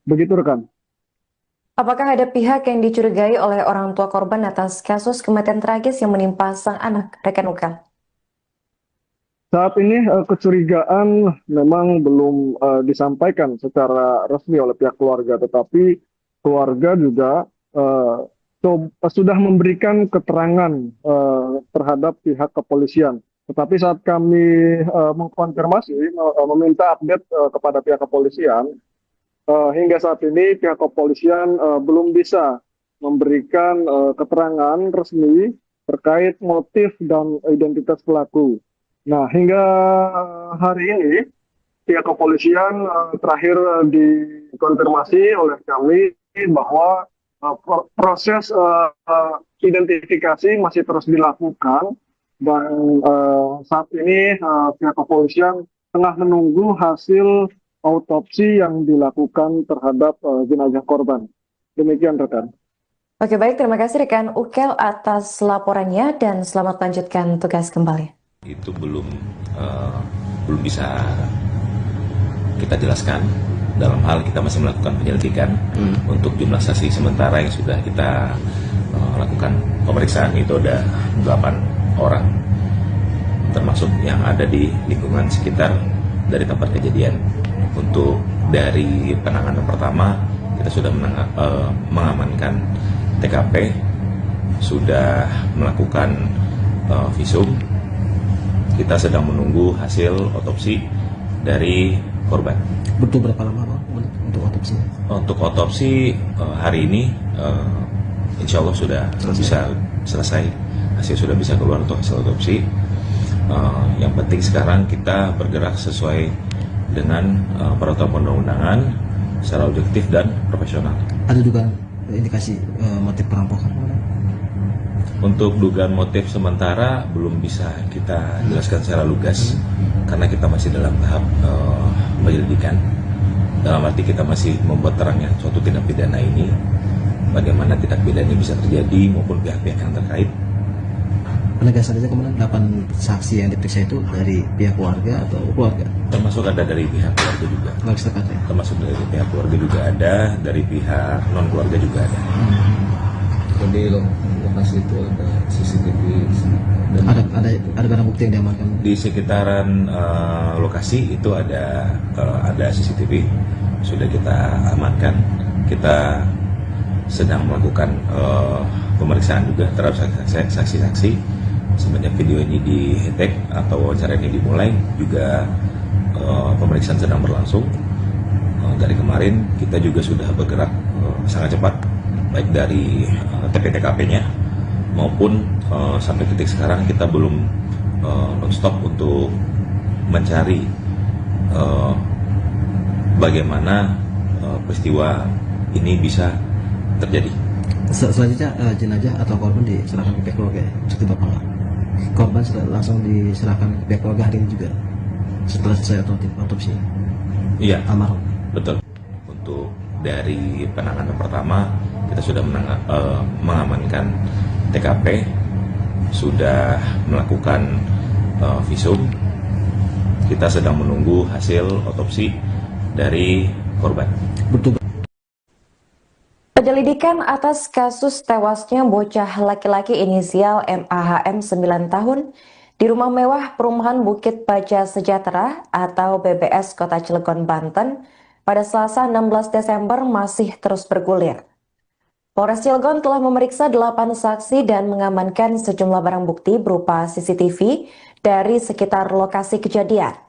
Begitu rekan. Apakah ada pihak yang dicurigai oleh orang tua korban atas kasus kematian tragis yang menimpa sang anak, rekan Ukel? Saat ini kecurigaan memang belum disampaikan secara resmi oleh pihak keluarga, tetapi keluarga juga sudah memberikan keterangan terhadap pihak kepolisian. Tetapi saat kami mengkonfirmasi, meminta update kepada pihak kepolisian, hingga saat ini pihak kepolisian belum bisa memberikan keterangan resmi terkait motif dan identitas pelaku. Nah, hingga hari ini pihak kepolisian terakhir dikonfirmasi oleh kami bahwa proses identifikasi masih terus dilakukan dan saat ini pihak kepolisian tengah menunggu hasil autopsi yang dilakukan terhadap jenazah korban. Demikian rekan. Oke, baik, terima kasih rekan Ukel atas laporannya dan selamat lanjutkan tugas kembali. Itu belum bisa kita jelaskan. Dalam hal kita masih melakukan penyelidikan untuk jumlah saksi sementara yang sudah kita lakukan pemeriksaan itu ada 8 orang, termasuk yang ada di lingkungan sekitar dari tempat kejadian. Untuk dari penanganan pertama kita sudah mengamankan TKP, sudah melakukan visum. Kita sedang menunggu hasil otopsi dari korban. Butuh berapa lama Bang, untuk otopsi? Untuk otopsi hari ini insya Allah sudah bisa selesai. Hasil sudah bisa keluar untuk hasil otopsi. Yang penting sekarang kita bergerak sesuai dengan peraturan perundang-undangan secara objektif dan profesional. Ada juga indikasi motif perampokan? Untuk dugaan motif sementara belum bisa kita jelaskan secara lugas karena kita masih dalam tahap penyelidikan. Dalam arti kita masih membuat terangnya suatu tindak pidana ini, bagaimana tindak pidana ini bisa terjadi maupun pihak-pihak yang terkait. Penegasan aja kemudian 8 saksi yang diperiksa itu dari pihak keluarga atau keluarga? Termasuk ada dari pihak keluarga juga. Nggak sepakat ya? Termasuk dari pihak keluarga juga ada, dari pihak non keluarga juga ada. Jadi lokasi itu ada CCTV dan Ada barang bukti yang diamankan? Di sekitaran lokasi itu ada CCTV, sudah kita amankan. Kita sedang melakukan pemeriksaan juga terhadap saksi-saksi. Semenjak video ini di-tag atau wawancara ini dimulai, juga pemeriksaan sedang berlangsung. Dari kemarin kita juga sudah bergerak sangat cepat, baik dari TP-TKP-nya maupun sampai titik sekarang kita belum non-stop untuk mencari bagaimana peristiwa ini bisa terjadi. Selanjutnya jenazah atau korban diserahkan ke pihak keluarga ya? Seperti Bapak nggak? Korban langsung diserahkan ke pihak keluarga hari ini juga setelah selesai otopsi Iya, almarhum. betul. Untuk dari penanganan pertama kita sudah mengamankan TKP, sudah melakukan visum. Kita sedang menunggu hasil otopsi dari korban. Betul. Penyelidikan atas kasus tewasnya bocah laki-laki inisial MAHM 9 tahun di rumah mewah perumahan Bukit Baja Sejahtera atau BBS Kota Cilegon, Banten pada Selasa 16 Desember masih terus bergulir. Polres Cilegon telah memeriksa 8 saksi dan mengamankan sejumlah barang bukti berupa CCTV dari sekitar lokasi kejadian.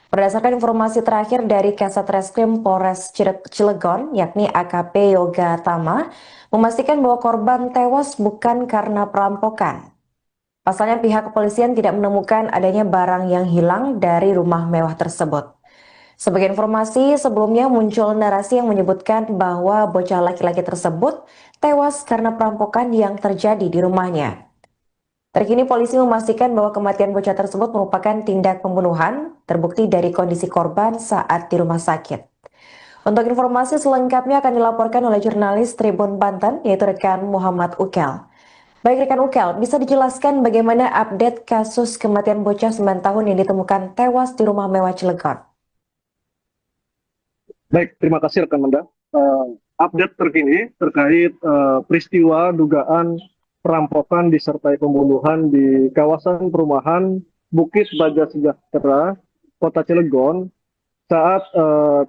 Berdasarkan informasi terakhir dari Kasat Reskrim Polres Cilegon, yakni AKP Yoga Tama, memastikan bahwa korban tewas bukan karena perampokan. Pasalnya pihak kepolisian tidak menemukan adanya barang yang hilang dari rumah mewah tersebut. Sebagai informasi, sebelumnya muncul narasi yang menyebutkan bahwa bocah laki-laki tersebut tewas karena perampokan yang terjadi di rumahnya. Terkini polisi memastikan bahwa kematian bocah tersebut merupakan tindak pembunuhan, terbukti dari kondisi korban saat di rumah sakit. Untuk informasi selengkapnya akan dilaporkan oleh jurnalis Tribun Banten, yaitu rekan Muhammad Ukel. Baik rekan Ukel, bisa dijelaskan bagaimana update kasus kematian bocah 9 tahun yang ditemukan tewas di rumah mewah Cilegon? Baik, terima kasih rekan Manda. Update terkini terkait peristiwa dugaan perampokan disertai pembunuhan di kawasan perumahan Bukit Baja Sejahtera, Kota Cilegon. Saat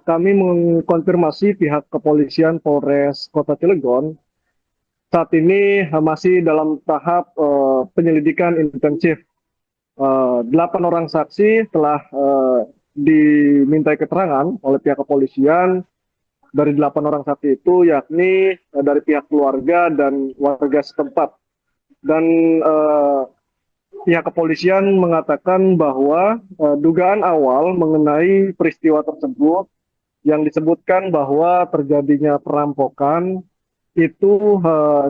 kami mengkonfirmasi pihak kepolisian Polres Kota Cilegon, saat ini masih dalam tahap penyelidikan intensif. 8 orang saksi telah dimintai keterangan oleh pihak kepolisian. Dari 8 orang saksi itu yakni dari pihak keluarga dan warga setempat. Dan pihak kepolisian mengatakan bahwa dugaan awal mengenai peristiwa tersebut yang disebutkan bahwa terjadinya perampokan itu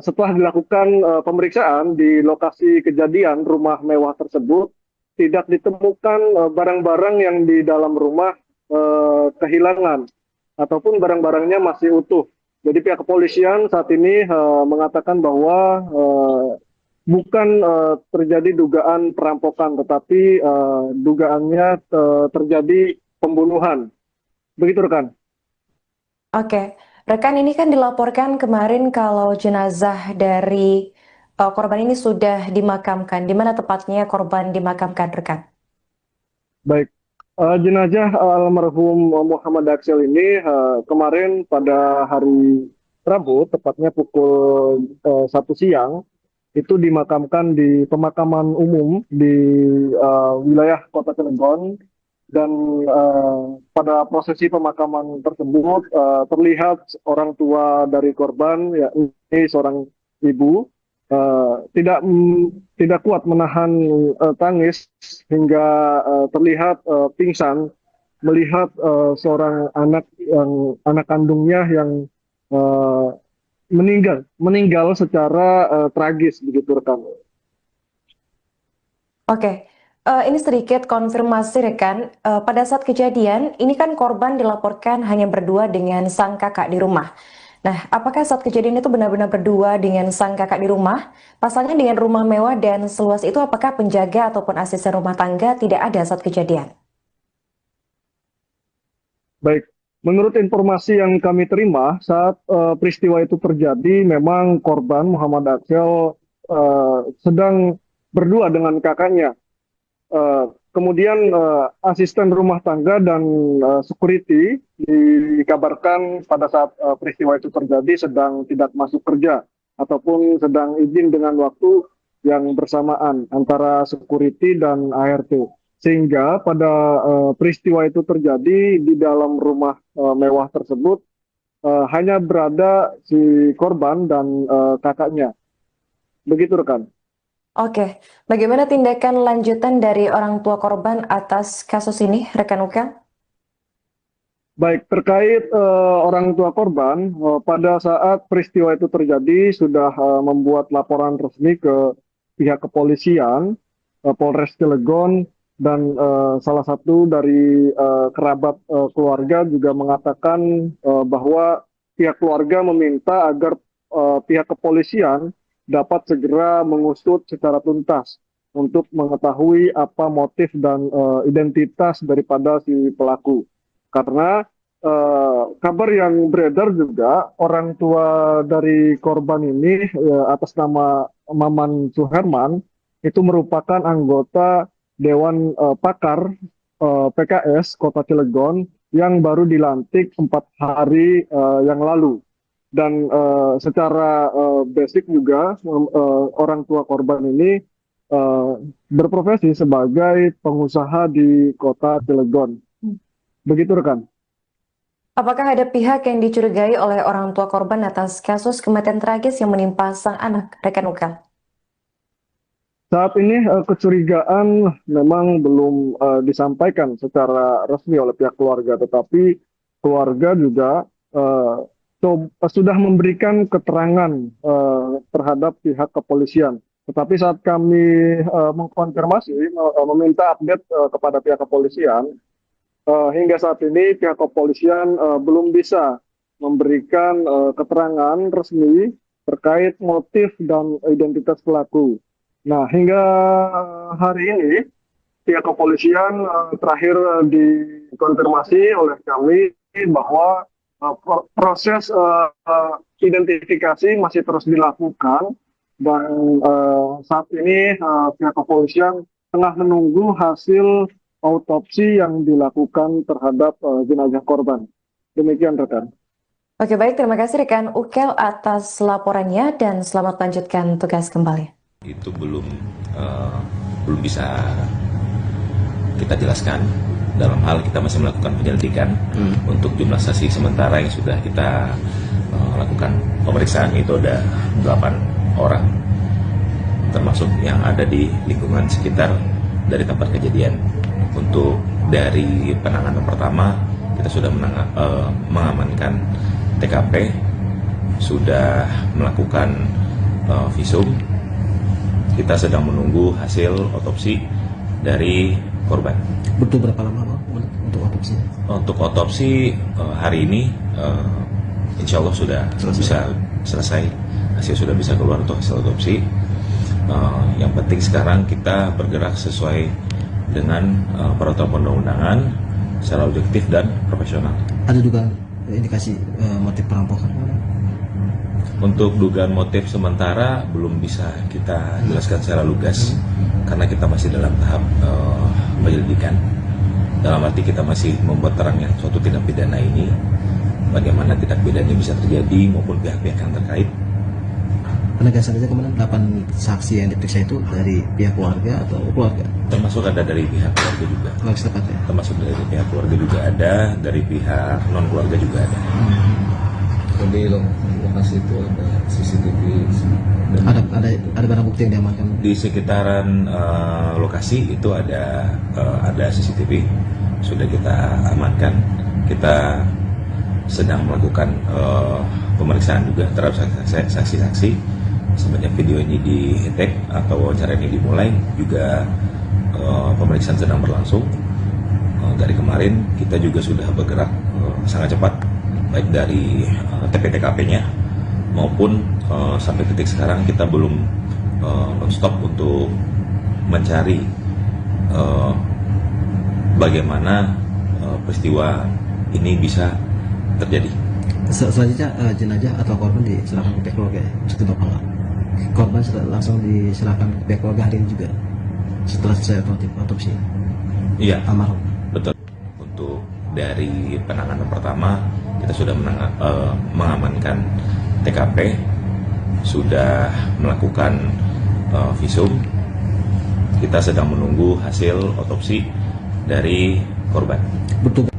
setelah dilakukan pemeriksaan di lokasi kejadian rumah mewah tersebut tidak ditemukan barang-barang yang di dalam rumah kehilangan ataupun barang-barangnya masih utuh. Jadi pihak kepolisian saat ini mengatakan bahwa bukan terjadi dugaan perampokan, tetapi dugaannya terjadi pembunuhan. Begitu rekan. Oke, rekan, ini kan dilaporkan kemarin kalau jenazah dari korban ini sudah dimakamkan. Di mana tepatnya korban dimakamkan, rekan? Baik. Jenazah almarhum Muhammad Aksel ini kemarin pada hari Rabu, tepatnya pukul 1 siang, itu dimakamkan di pemakaman umum di wilayah Kota Cilegon. Dan pada prosesi pemakaman tersebut terlihat orang tua dari korban, yakni seorang ibu, tidak kuat menahan tangis hingga terlihat pingsan melihat seorang anak kandungnya yang meninggal secara tragis, begitu rekan. Oke, ini sedikit konfirmasi rekan. Pada saat kejadian ini kan korban dilaporkan hanya berdua dengan sang kakak di rumah. Nah, apakah saat kejadian itu benar-benar berdua dengan sang kakak di rumah? Pasalnya dengan rumah mewah dan seluas itu, apakah penjaga ataupun asisten rumah tangga tidak ada saat kejadian? Baik, menurut informasi yang kami terima saat peristiwa itu terjadi, memang korban Muhammad Aksel sedang berdua dengan kakaknya. Kemudian asisten rumah tangga dan security dikabarkan pada saat peristiwa itu terjadi sedang tidak masuk kerja ataupun sedang izin dengan waktu yang bersamaan antara security dan ART. Sehingga pada peristiwa itu terjadi di dalam rumah mewah tersebut hanya berada si korban dan kakaknya. Begitu rekan. Oke, bagaimana tindakan lanjutan dari orang tua korban atas kasus ini, rekan Ukel? Baik, terkait orang tua korban, pada saat peristiwa itu terjadi sudah membuat laporan resmi ke pihak kepolisian, Polres Cilegon, dan salah satu dari kerabat keluarga juga mengatakan bahwa pihak keluarga meminta agar pihak kepolisian dapat segera mengusut secara tuntas untuk mengetahui apa motif dan identitas daripada si pelaku. Karena kabar yang beredar juga orang tua dari korban ini atas nama Maman Suherman itu merupakan anggota Dewan Pakar PKS Kota Cilegon yang baru dilantik 4 hari yang lalu. Dan secara basic juga orang tua korban ini berprofesi sebagai pengusaha di Kota Cilegon. Begitu rekan. Apakah ada pihak yang dicurigai oleh orang tua korban atas kasus kematian tragis yang menimpa sang anak, rekan Ukel? Saat ini kecurigaan memang belum disampaikan secara resmi oleh pihak keluarga, tetapi keluarga juga sudah memberikan keterangan terhadap pihak kepolisian. Tetapi saat kami mengkonfirmasi, meminta update kepada pihak kepolisian, hingga saat ini pihak kepolisian belum bisa memberikan keterangan resmi terkait motif dan identitas pelaku. Nah, hingga hari ini pihak kepolisian terakhir dikonfirmasi oleh kami bahwa proses identifikasi masih terus dilakukan dan saat ini pihak kepolisian tengah menunggu hasil autopsi yang dilakukan terhadap jenazah korban. Demikian rekan. Oke, baik, terima kasih rekan Ukel atas laporannya dan selamat lanjutkan tugas kembali. Itu belum bisa kita jelaskan. Dalam hal kita masih melakukan penyelidikan untuk jumlah saksi sementara yang sudah kita lakukan pemeriksaan itu ada 8 orang, termasuk yang ada di lingkungan sekitar dari tempat kejadian. Untuk dari penanganan pertama kita sudah mengamankan TKP, sudah melakukan visum. Kita sedang menunggu hasil otopsi dari korban. Butuh berapa lama Bang untuk otopsi? Untuk otopsi hari ini insya Allah sudah bisa selesai, hasil sudah bisa keluar untuk hasil otopsi. Yang penting sekarang kita bergerak sesuai dengan peraturan perundang-undangan secara objektif dan profesional. Ada juga indikasi motif perampokan? Untuk dugaan motif sementara belum bisa kita jelaskan secara lugas karena kita masih dalam tahap penyelidikan. Dalam arti kita masih membuat terangnya suatu tindak pidana ini, bagaimana tindak pidana bisa terjadi maupun pihak-pihak yang terkait. Penegasan saja kemudian 8 saksi yang diperiksa itu dari pihak keluarga atau keluarga? Termasuk ada dari pihak keluarga juga. Keluarga setempat ya? Termasuk dari pihak keluarga juga ada, dari pihak non keluarga juga ada. Di lokasi itu ada CCTV dan ada barang bukti yang diamankan? Di sekitaran lokasi itu ada CCTV, sudah kita amankan. Kita sedang melakukan pemeriksaan juga terhadap saksi-saksi. Semenjak video ini di-tag atau wawancara ini dimulai, juga pemeriksaan sedang berlangsung. Dari kemarin kita juga sudah bergerak sangat cepat baik dari TP-TKP-nya maupun sampai titik sekarang kita belum non-stop untuk mencari bagaimana peristiwa ini bisa terjadi. Selanjutnya jenazah atau korban diserahkan ke pihak keluarga ya, seperti Bapak nggak? Korban langsung diserahkan ke pihak keluarga hari ini juga setelah selesai otopsi Iya, almarhum. betul. Untuk dari penanganan pertama kita sudah mengamankan TKP, sudah melakukan visum. Kita sedang menunggu hasil otopsi dari korban. Betul.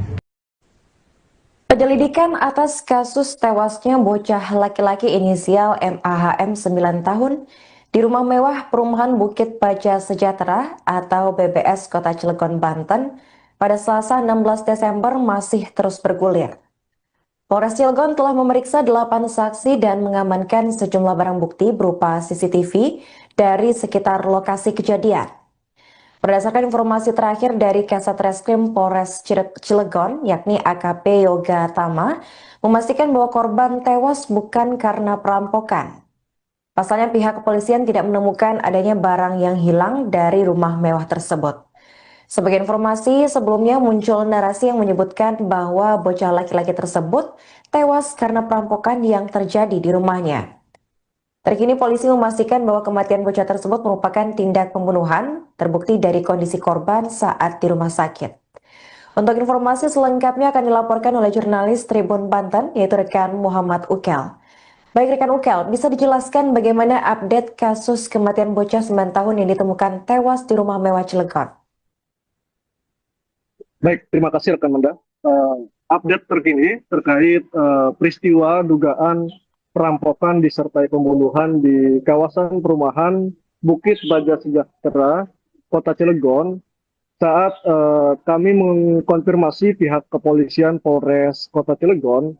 Penyelidikan atas kasus tewasnya bocah laki-laki inisial MAHM 9 tahun di rumah mewah perumahan Bukit Baja Sejahtera atau BBS Kota Cilegon, Banten pada Selasa 16 Desember masih terus bergulir. Polres Cilegon telah memeriksa 8 saksi dan mengamankan sejumlah barang bukti berupa CCTV dari sekitar lokasi kejadian. Berdasarkan informasi terakhir dari Kasat Reskrim Polres Cilegon, yakni AKP Yoga Tama, memastikan bahwa korban tewas bukan karena perampokan. Pasalnya pihak kepolisian tidak menemukan adanya barang yang hilang dari rumah mewah tersebut. Sebagai informasi, sebelumnya muncul narasi yang menyebutkan bahwa bocah laki-laki tersebut tewas karena perampokan yang terjadi di rumahnya. Terkini polisi memastikan bahwa kematian bocah tersebut merupakan tindak pembunuhan, terbukti dari kondisi korban saat di rumah sakit. Untuk informasi selengkapnya akan dilaporkan oleh jurnalis Tribun Banten, yaitu rekan Muhammad Ukel. Baik rekan Ukel, bisa dijelaskan bagaimana update kasus kematian bocah 9 tahun yang ditemukan tewas di rumah mewah Cilegon? Baik, terima kasih rekan Manda. Update terkini terkait peristiwa dugaan perampokan disertai pembunuhan di kawasan perumahan Bukit Baja Sejahtera, Kota Cilegon. Saat kami mengkonfirmasi pihak kepolisian Polres Kota Cilegon,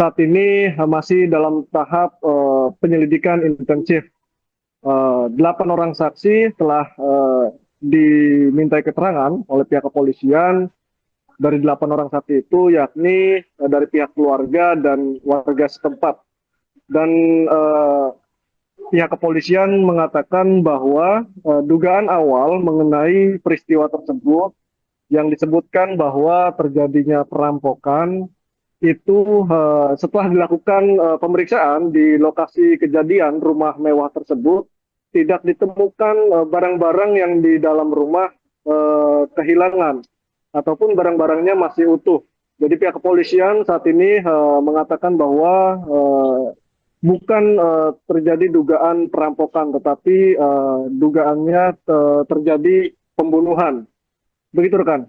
saat ini masih dalam tahap penyelidikan intensif. 8 orang saksi telah dimintai keterangan oleh pihak kepolisian. Dari 8 orang saksi itu yakni dari pihak keluarga dan warga setempat. Dan pihak kepolisian mengatakan bahwa dugaan awal mengenai peristiwa tersebut yang disebutkan bahwa terjadinya perampokan itu setelah dilakukan pemeriksaan di lokasi kejadian rumah mewah tersebut tidak ditemukan barang-barang yang di dalam rumah kehilangan ataupun barang-barangnya masih utuh. Jadi pihak kepolisian saat ini mengatakan bahwa bukan terjadi dugaan perampokan, tetapi dugaannya terjadi pembunuhan. Begitu rekan.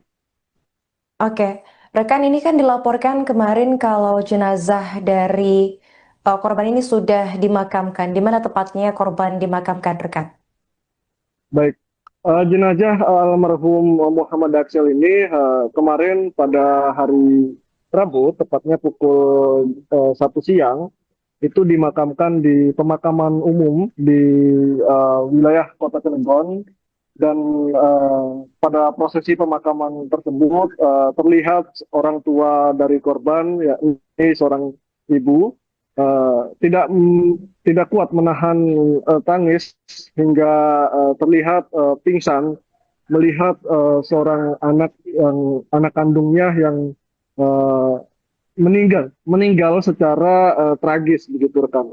Oke, rekan, ini kan dilaporkan kemarin kalau jenazah dari korban ini sudah dimakamkan. Di mana tepatnya korban dimakamkan, rekan? Baik, jenazah almarhum Muhammad Aksel ini kemarin pada hari Rabu, tepatnya pukul 1 siang, itu dimakamkan di pemakaman umum di wilayah Kota Cilegon. Dan pada prosesi pemakaman tersebut terlihat orang tua dari korban, yakni seorang ibu, tidak kuat menahan tangis hingga terlihat pingsan melihat seorang anak kandungnya yang meninggal secara tragis, begitu rekan.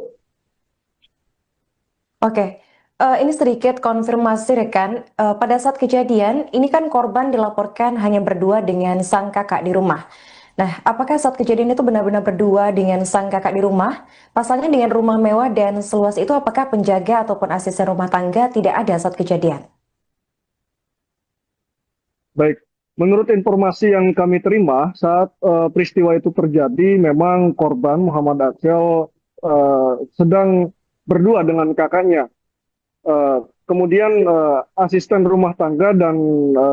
Oke. Ini sedikit konfirmasi rekan, pada saat kejadian ini kan korban dilaporkan hanya berdua dengan sang kakak di rumah. Nah, apakah saat kejadian itu benar-benar berdua dengan sang kakak di rumah? Pasalnya dengan rumah mewah dan seluas itu, apakah penjaga ataupun asisten rumah tangga tidak ada saat kejadian? Baik, menurut informasi yang kami terima saat peristiwa itu terjadi, memang korban Muhammad Aksel sedang berdua dengan kakaknya. Kemudian asisten rumah tangga dan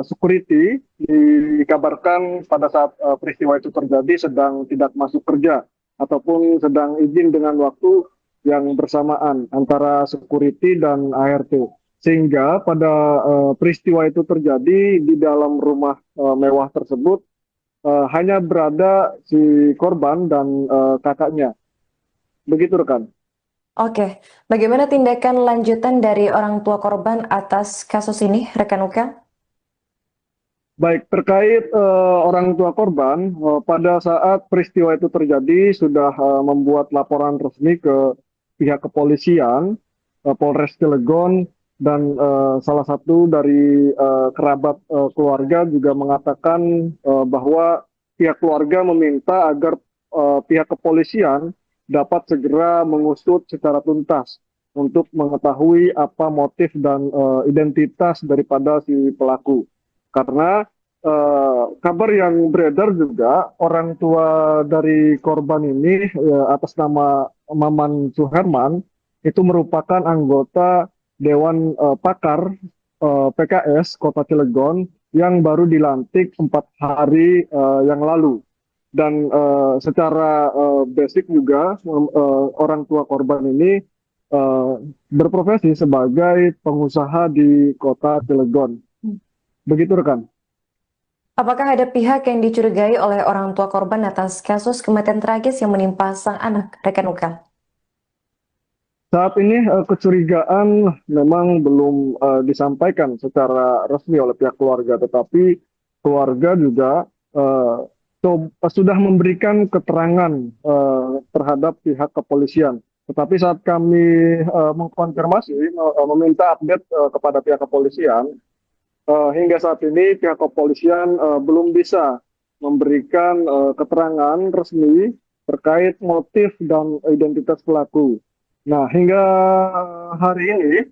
security dikabarkan pada saat peristiwa itu terjadi sedang tidak masuk kerja ataupun sedang izin dengan waktu yang bersamaan antara security dan ART. Sehingga pada peristiwa itu terjadi di dalam rumah mewah tersebut hanya berada si korban dan kakaknya. Begitu rekan. Oke, bagaimana tindakan lanjutan dari orang tua korban atas kasus ini, rekan Ukel? Baik, terkait orang tua korban, pada saat peristiwa itu terjadi sudah membuat laporan resmi ke pihak kepolisian, Polres Cilegon, dan salah satu dari kerabat keluarga juga mengatakan bahwa pihak keluarga meminta agar pihak kepolisian dapat segera mengusut secara tuntas untuk mengetahui apa motif dan identitas daripada si pelaku. Karena kabar yang beredar juga orang tua dari korban ini atas nama Maman Suherman itu merupakan anggota Dewan Pakar PKS Kota Cilegon yang baru dilantik 4 hari yang lalu. Dan secara basic juga orang tua korban ini berprofesi sebagai pengusaha di Kota Cilegon. Begitu rekan. Apakah ada pihak yang dicurigai oleh orang tua korban atas kasus kematian tragis yang menimpa sang anak, rekan Ukel? Saat ini kecurigaan memang belum disampaikan secara resmi oleh pihak keluarga, tetapi keluarga juga sudah memberikan keterangan terhadap pihak kepolisian. Tetapi saat kami mengkonfirmasi, meminta update kepada pihak kepolisian, hingga saat ini pihak kepolisian belum bisa memberikan keterangan resmi terkait motif dan identitas pelaku. Nah, hingga hari ini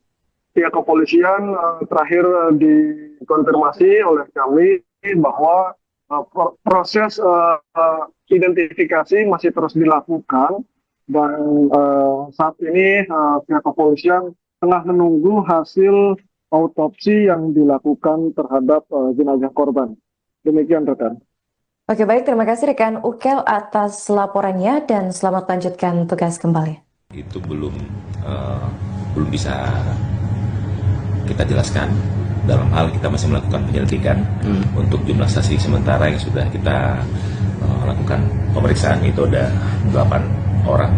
pihak kepolisian terakhir dikonfirmasi oleh kami bahwa proses identifikasi masih terus dilakukan dan saat ini pihak kepolisian tengah menunggu hasil autopsi yang dilakukan terhadap jenazah korban. Demikian rekan. Oke, baik, terima kasih rekan Ukel atas laporannya dan selamat lanjutkan tugas kembali. Itu belum bisa kita jelaskan. Dalam hal kita masih melakukan penyelidikan untuk jumlah saksi sementara yang sudah kita lakukan pemeriksaan itu ada 8 orang,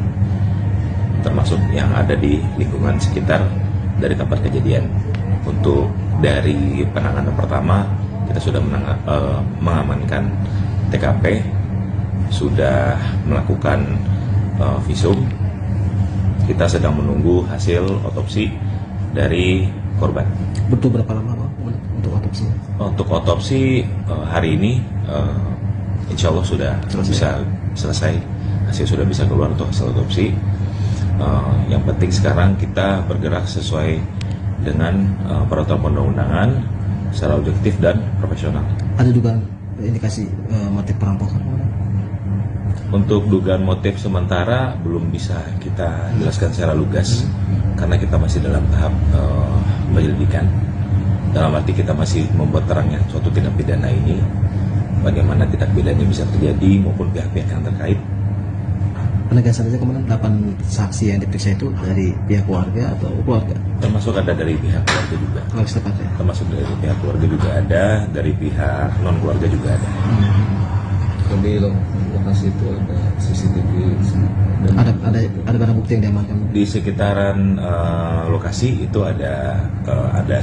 termasuk yang ada di lingkungan sekitar dari tempat kejadian. Untuk dari penanganan pertama kita sudah mengamankan TKP, sudah melakukan visum. Kita sedang menunggu hasil otopsi dari korban. Butuh berapa lama Bang, untuk otopsi? Untuk otopsi hari ini insya Allah sudah bisa selesai, hasil sudah bisa keluar untuk hasil otopsi. Yang penting sekarang kita bergerak sesuai dengan peraturan perundang-undangan secara objektif dan profesional. Ada juga indikasi motif perampokan? Untuk dugaan motif sementara belum bisa kita jelaskan secara lugas karena kita masih dalam tahap penyelidikan. Dalam arti kita masih membuat terangnya suatu tindak pidana ini, bagaimana tindak pidana ini bisa terjadi maupun pihak-pihak yang terkait. Penegasan saja kemarin 8 saksi yang diperiksa itu dari pihak keluarga atau keluarga? Termasuk ada dari pihak keluarga juga. Keluarga setempat ya? Termasuk dari pihak keluarga juga ada, dari pihak non keluarga juga ada. Di lokasi itu ada CCTV. Ada barang bukti yang diamankan? Di sekitaran lokasi itu ada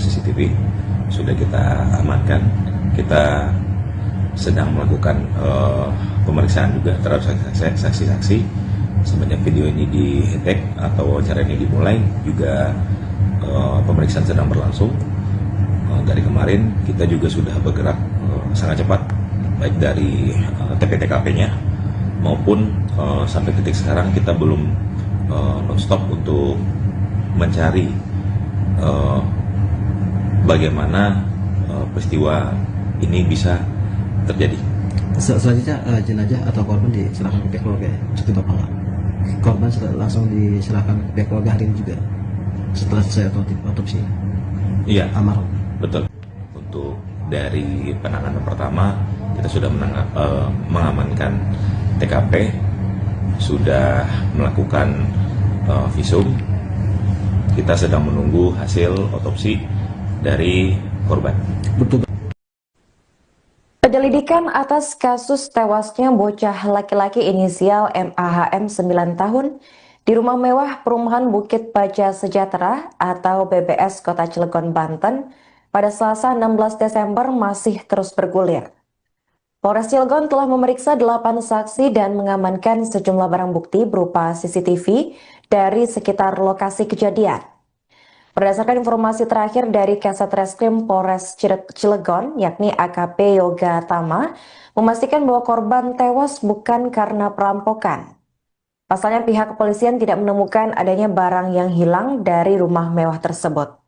CCTV, sudah kita amankan. Kita sedang melakukan pemeriksaan juga terhadap saksi-saksi. Semenjak video ini di-tag atau wawancara ini dimulai, juga pemeriksaan sedang berlangsung. Dari kemarin kita juga sudah bergerak sangat cepat, baik dari TP-TKP-nya maupun sampai titik sekarang kita belum non-stop untuk mencari bagaimana peristiwa ini bisa terjadi. Selanjutnya jenazah atau korban diserahkan ke pihak keluarga ya? Cukup berapa lama? Korban langsung diserahkan ke pihak keluarga hari ini juga setelah selesai otopsi? Iya, Almarhum. betul. Untuk dari penanganan pertama kita sudah mengamankan TKP, sudah melakukan visum. Kita sedang menunggu hasil otopsi dari korban. Betul. Penyelidikan atas kasus tewasnya bocah laki-laki inisial MAHM 9 tahun di rumah mewah perumahan Bukit Baja Sejahtera atau BBS Kota Cilegon, Banten pada Selasa 16 Desember masih terus bergulir. Polres Cilegon telah memeriksa 8 saksi dan mengamankan sejumlah barang bukti berupa CCTV dari sekitar lokasi kejadian. Berdasarkan informasi terakhir dari Kasat Reskrim Polres Cilegon, yakni AKP Yoga Tama, memastikan bahwa korban tewas bukan karena perampokan. Pasalnya pihak kepolisian tidak menemukan adanya barang yang hilang dari rumah mewah tersebut.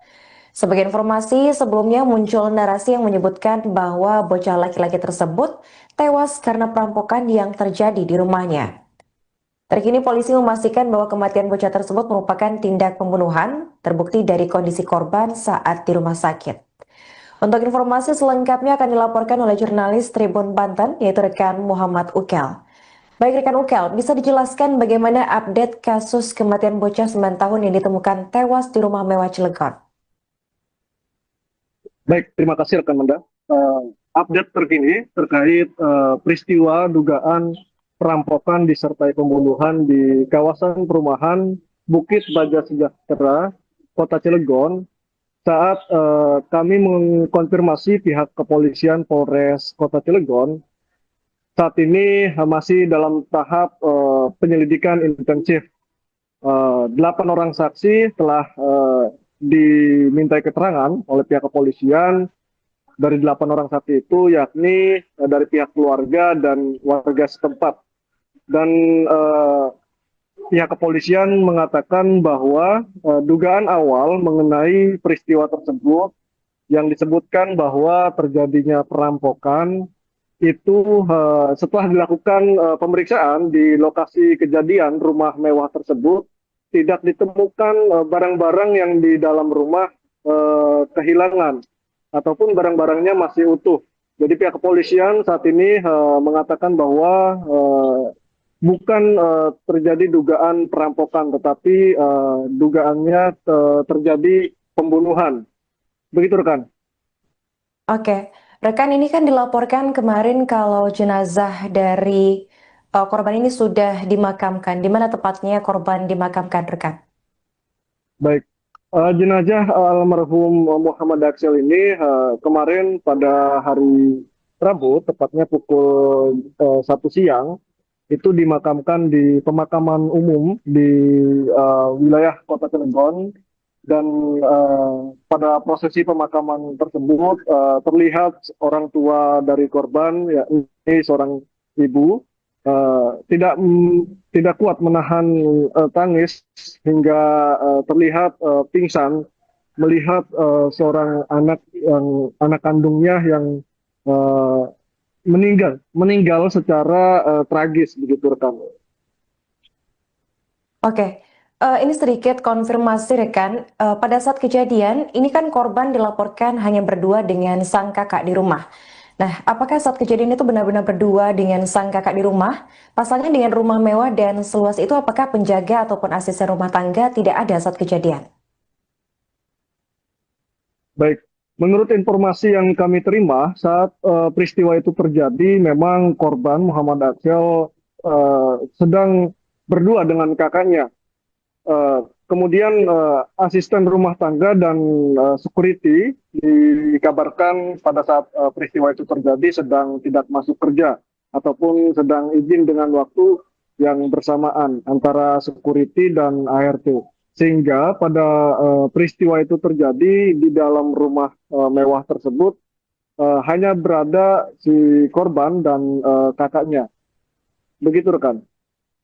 Sebagai informasi, sebelumnya muncul narasi yang menyebutkan bahwa bocah laki-laki tersebut tewas karena perampokan yang terjadi di rumahnya. Terkini polisi memastikan bahwa kematian bocah tersebut merupakan tindak pembunuhan, terbukti dari kondisi korban saat di rumah sakit. Untuk informasi selengkapnya akan dilaporkan oleh jurnalis Tribun Banten, yaitu rekan Muhammad Ukel. Baik rekan Ukel, bisa dijelaskan bagaimana update kasus kematian bocah 9 tahun yang ditemukan tewas di rumah mewah Cilegon? Baik, terima kasih rekan Manda. Update terkini terkait peristiwa dugaan perampokan disertai pembunuhan di kawasan perumahan Bukit Baja Sejahtera, Kota Cilegon. Saat kami mengkonfirmasi pihak kepolisian Polres Kota Cilegon, saat ini masih dalam tahap penyelidikan intensif. 8 orang saksi telah dimintai keterangan oleh pihak kepolisian. Dari 8 orang saksi itu yakni dari pihak keluarga dan warga setempat. Dan pihak kepolisian mengatakan bahwa dugaan awal mengenai peristiwa tersebut yang disebutkan bahwa terjadinya perampokan itu setelah dilakukan pemeriksaan di lokasi kejadian rumah mewah tersebut tidak ditemukan barang-barang yang di dalam rumah kehilangan ataupun barang-barangnya masih utuh. Jadi pihak kepolisian saat ini mengatakan bahwa bukan terjadi dugaan perampokan, tetapi dugaannya terjadi pembunuhan. Begitu rekan. Oke, rekan, ini kan dilaporkan kemarin kalau jenazah dari korban ini sudah dimakamkan. Di mana tepatnya korban dimakamkan, rekan? Baik, jenazah almarhum Muhammad Aksel ini kemarin pada hari Rabu, tepatnya pukul 1 siang, itu dimakamkan di pemakaman umum di wilayah Kota Cilegon. Dan pada prosesi pemakaman tersebut terlihat orang tua dari korban, yakni seorang ibu, tidak kuat menahan tangis hingga terlihat pingsan melihat seorang anak kandungnya yang meninggal secara tragis, begitu rekan. Oke, ini sedikit konfirmasi rekan. Pada saat kejadian, ini kan korban dilaporkan hanya berdua dengan sang kakak di rumah. Nah, apakah saat kejadian itu benar-benar berdua dengan sang kakak di rumah? Pasalnya dengan rumah mewah dan seluas itu, apakah penjaga ataupun asisten rumah tangga tidak ada saat kejadian? Baik, menurut informasi yang kami terima saat peristiwa itu terjadi, memang korban Muhammad Aksel sedang berdua dengan kakaknya. Kemudian asisten rumah tangga dan security dikabarkan pada saat peristiwa itu terjadi sedang tidak masuk kerja ataupun sedang izin dengan waktu yang bersamaan antara security dan ART. Sehingga pada peristiwa itu terjadi di dalam rumah mewah tersebut hanya berada si korban dan kakaknya. Begitu rekan.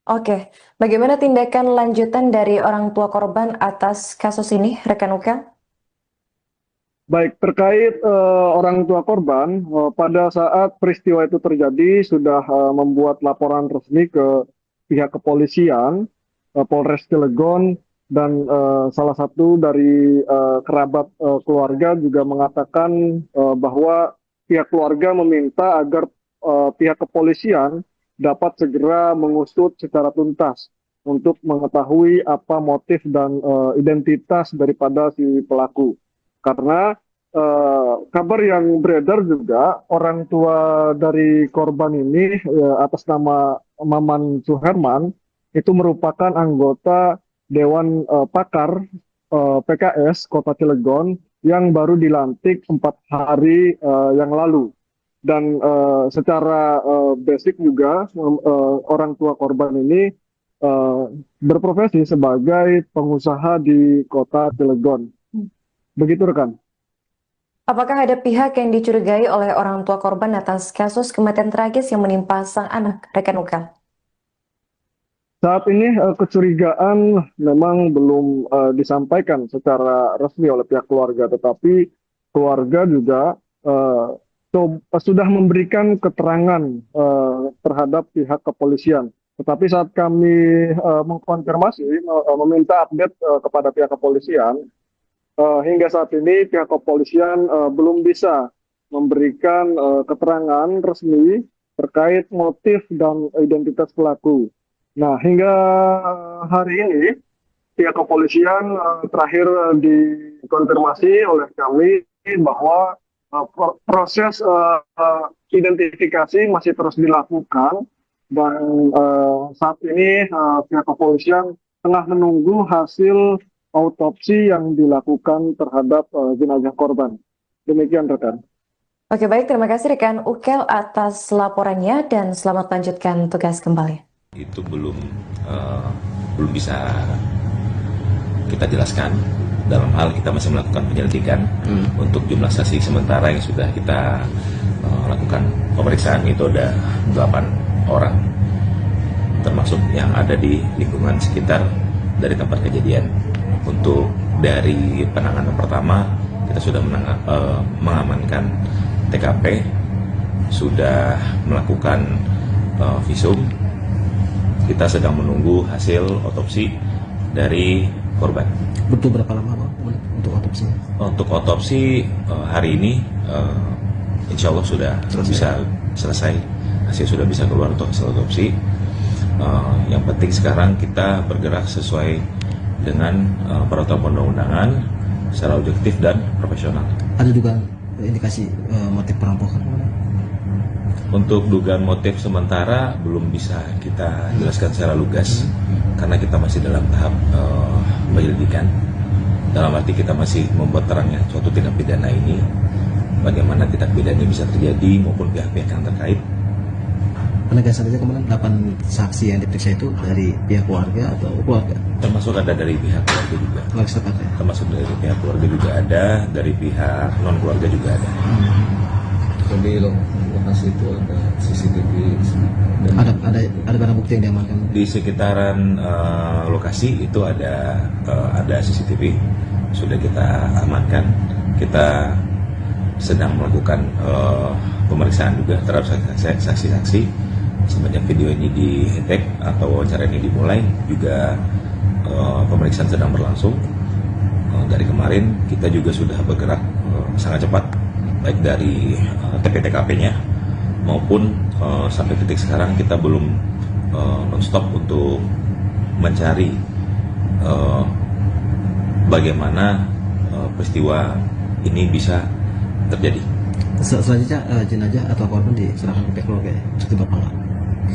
Oke, bagaimana tindakan lanjutan dari orang tua korban atas kasus ini, rekan Ukel? Baik, terkait orang tua korban, pada saat peristiwa itu terjadi sudah membuat laporan resmi ke pihak kepolisian, Polres Cilegon, dan salah satu dari kerabat keluarga juga mengatakan bahwa pihak keluarga meminta agar pihak kepolisian dapat segera mengusut secara tuntas untuk mengetahui apa motif dan identitas daripada si pelaku. Karena kabar yang beredar juga orang tua dari korban ini atas nama Maman Suherman itu merupakan anggota Dewan Pakar PKS Kota Cilegon yang baru dilantik 4 hari yang lalu. Dan secara basic juga orang tua korban ini eh, berprofesi sebagai pengusaha di Kota Cilegon. Begitu rekan. Apakah ada pihak yang dicurigai oleh orang tua korban atas kasus kematian tragis yang menimpa sang anak, rekan Ukel? Saat ini kecurigaan memang belum disampaikan secara resmi oleh pihak keluarga, tetapi keluarga juga sudah memberikan keterangan terhadap pihak kepolisian. Tetapi saat kami mengkonfirmasi, meminta update kepada pihak kepolisian, hingga saat ini pihak kepolisian belum bisa memberikan keterangan resmi terkait motif dan identitas pelaku. Nah, hingga hari ini pihak kepolisian terakhir dikonfirmasi oleh kami bahwa proses identifikasi masih terus dilakukan dan saat ini pihak kepolisian tengah menunggu hasil autopsi yang dilakukan terhadap jenazah korban. Demikian rekan. Oke, baik, terima kasih rekan Ukel atas laporannya dan selamat lanjutkan tugas kembali. Itu belum bisa kita jelaskan, dalam hal kita masih melakukan penyelidikan. Untuk jumlah saksi sementara yang sudah kita lakukan pemeriksaan itu ada 8 orang, termasuk yang ada di lingkungan sekitar dari tempat kejadian. Untuk dari penanganan pertama kita sudah mengamankan TKP, sudah melakukan visum. Kita sedang menunggu hasil otopsi dari korban. Butuh berapa lama Bang, untuk otopsi? Untuk otopsi hari ini insya Allah sudah bisa selesai. Hasil sudah bisa keluar untuk hasil otopsi. Yang penting sekarang kita bergerak sesuai dengan peraturan perundang-undangan secara objektif dan profesional. Ada juga indikasi motif perampokan? Untuk dugaan motif sementara belum bisa kita jelaskan secara lugas karena kita masih dalam tahap penyelidikan. Dalam arti kita masih membuat terangnya suatu tindak pidana ini, bagaimana tindak pidana ini bisa terjadi maupun pihak-pihak yang terkait. Penegasan saja kemarin 8 saksi yang diperiksa itu dari pihak keluarga atau keluarga? Termasuk ada dari pihak keluarga juga. Keluarga setempat ya? Termasuk dari pihak keluarga juga ada, dari pihak non keluarga juga ada. Di lokasi itu ada CCTV dan Ada barang bukti yang diamankan? Di sekitaran lokasi itu ada CCTV, sudah kita amankan. Kita sedang melakukan pemeriksaan juga terhadap saksi-saksi. Semenjak video ini di-tag atau wawancara ini dimulai, juga pemeriksaan sedang berlangsung. Dari kemarin kita juga sudah bergerak sangat cepat, baik dari TP-TKP-nya maupun sampai titik sekarang kita belum non-stop untuk mencari bagaimana peristiwa ini bisa terjadi. Selanjutnya jenazah atau korban diserahkan ke pihak keluarga ya? Seperti Bapak nggak?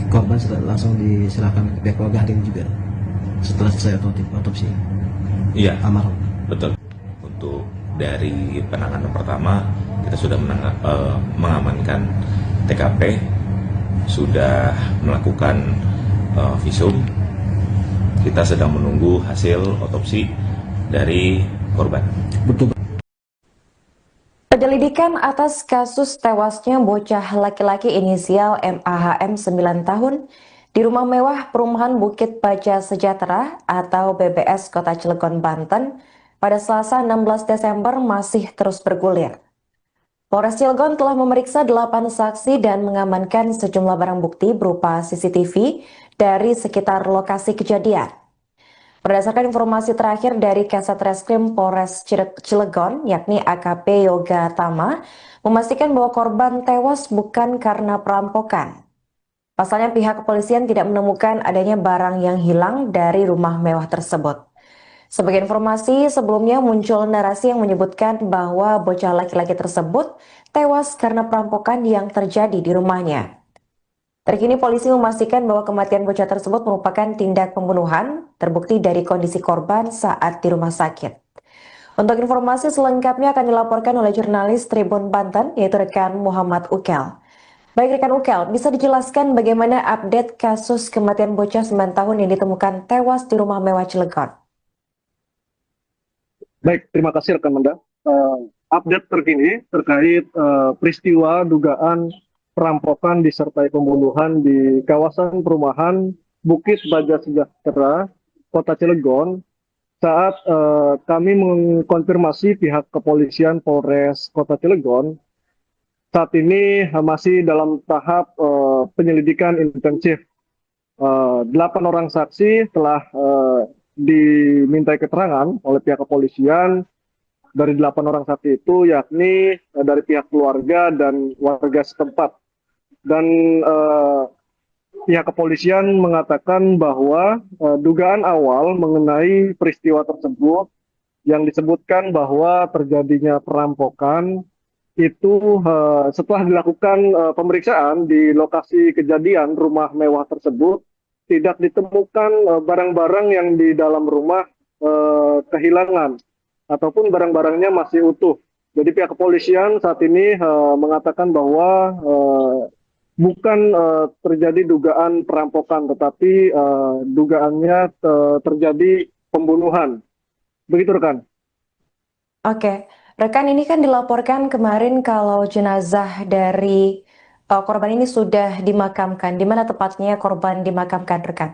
Korban langsung diserahkan ke pihak keluarga hari ini juga setelah selesai otopsi? Iya, Almarhum? betul. Untuk dari penanganan pertama kita sudah mengamankan TKP, sudah melakukan visum. Kita sedang menunggu hasil otopsi dari korban. Penyelidikan atas kasus tewasnya bocah laki-laki inisial MAHM 9 tahun di rumah mewah perumahan Bukit Baja Sejahtera atau BBS Kota Cilegon, Banten pada Selasa 16 Desember masih terus bergulir. Polres Cilegon telah memeriksa 8 saksi dan mengamankan sejumlah barang bukti berupa CCTV dari sekitar lokasi kejadian. Berdasarkan informasi terakhir dari Kasat Reskrim Polres Cilegon, yakni AKP Yoga Tama, memastikan bahwa korban tewas bukan karena perampokan. Pasalnya pihak kepolisian tidak menemukan adanya barang yang hilang dari rumah mewah tersebut. Sebagai informasi, sebelumnya muncul narasi yang menyebutkan bahwa bocah laki-laki tersebut tewas karena perampokan yang terjadi di rumahnya. Terkini polisi memastikan bahwa kematian bocah tersebut merupakan tindak pembunuhan, terbukti dari kondisi korban saat di rumah sakit. Untuk informasi selengkapnya akan dilaporkan oleh jurnalis Tribun Banten, yaitu rekan Muhammad Ukel. Baik rekan Ukel, bisa dijelaskan bagaimana update kasus kematian bocah 9 tahun yang ditemukan tewas di rumah mewah Cilegon? Baik, terima kasih rekan Manda. Update terkini terkait peristiwa dugaan perampokan disertai pembunuhan di kawasan perumahan Bukit Baja Sejahtera, Kota Cilegon. Saat kami mengkonfirmasi pihak kepolisian Polres Kota Cilegon, saat ini masih dalam tahap penyelidikan intensif. 8 orang saksi telah dimintai keterangan oleh pihak kepolisian. Dari 8 orang saksi itu yakni dari pihak keluarga dan warga setempat. Dan pihak kepolisian mengatakan bahwa dugaan awal mengenai peristiwa tersebut yang disebutkan bahwa terjadinya perampokan itu setelah dilakukan pemeriksaan di lokasi kejadian rumah mewah tersebut, tidak ditemukan barang-barang yang di dalam rumah kehilangan ataupun barang-barangnya masih utuh. Jadi pihak kepolisian saat ini mengatakan bahwa bukan terjadi dugaan perampokan, tetapi dugaannya terjadi pembunuhan. Begitu rekan. Oke, rekan, ini kan dilaporkan kemarin kalau jenazah dari korban ini sudah dimakamkan. Di mana tepatnya korban dimakamkan, rekan?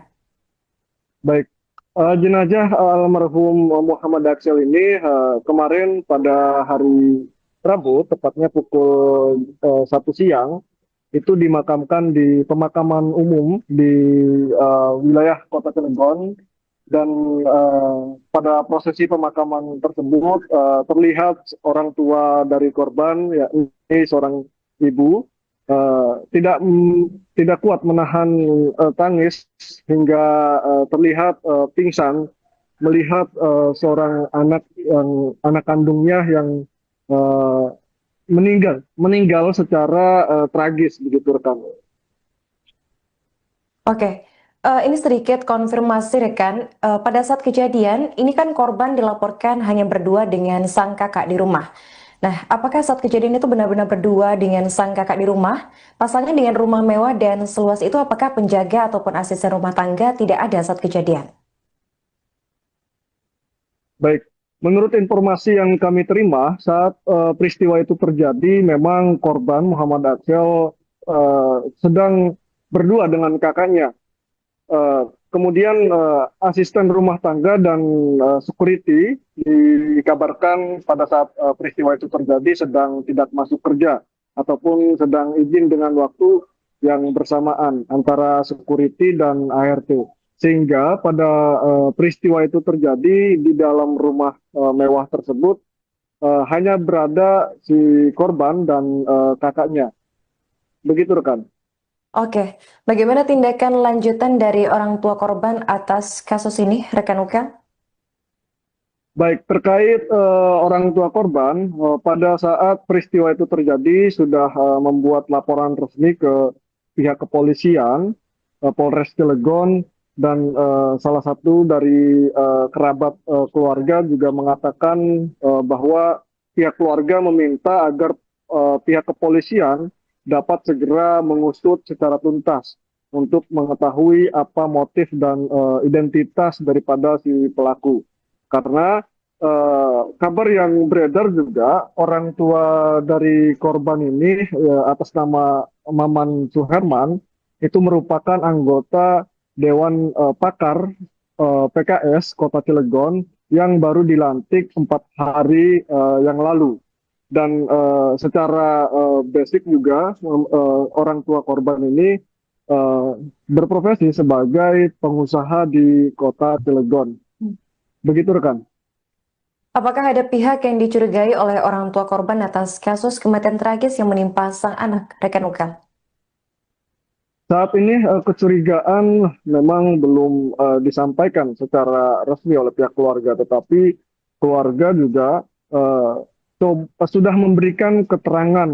Baik, jenazah almarhum Muhammad Aksel ini kemarin pada hari Rabu, tepatnya pukul 1 siang, itu dimakamkan di pemakaman umum di wilayah Kota Cilegon. Dan pada prosesi pemakaman tersebut terlihat orang tua dari korban, yakni seorang ibu, tidak kuat menahan tangis hingga terlihat pingsan melihat seorang anak kandungnya yang meninggal secara tragis, begitu rekan. Oke, ini sedikit konfirmasi rekan. Pada saat kejadian, ini kan korban dilaporkan hanya berdua dengan sang kakak di rumah. Nah, apakah saat kejadian itu benar-benar berdua dengan sang kakak di rumah? Pasalnya dengan rumah mewah dan seluas itu, apakah penjaga ataupun asisten rumah tangga tidak ada saat kejadian? Baik, menurut informasi yang kami terima saat peristiwa itu terjadi, memang korban Muhammad Aksel sedang berdua dengan kakaknya. Kemudian asisten rumah tangga dan security dikabarkan pada saat peristiwa itu terjadi sedang tidak masuk kerja ataupun sedang izin dengan waktu yang bersamaan antara security dan ART. Sehingga pada peristiwa itu terjadi di dalam rumah mewah tersebut hanya berada si korban dan kakaknya. Begitu rekan. Oke, bagaimana tindakan lanjutan dari orang tua korban atas kasus ini, rekan Ukel? Baik, terkait orang tua korban, pada saat peristiwa itu terjadi sudah membuat laporan resmi ke pihak kepolisian, Polres Cilegon, dan salah satu dari kerabat keluarga juga mengatakan bahwa pihak keluarga meminta agar pihak kepolisian dapat segera mengusut secara tuntas untuk mengetahui apa motif dan identitas daripada si pelaku. Karena kabar yang beredar juga, orang tua dari korban ini atas nama Maman Suherman itu merupakan anggota Dewan Pakar PKS Kota Cilegon yang baru dilantik 4 hari yang lalu. Dan secara basic juga orang tua korban ini berprofesi sebagai pengusaha di Kota Cilegon. Begitu rekan. Apakah ada pihak yang dicurigai oleh orang tua korban atas kasus kematian tragis yang menimpa sang anak, rekan Ukel? Saat ini kecurigaan memang belum disampaikan secara resmi oleh pihak keluarga, tetapi keluarga juga eh, sudah memberikan keterangan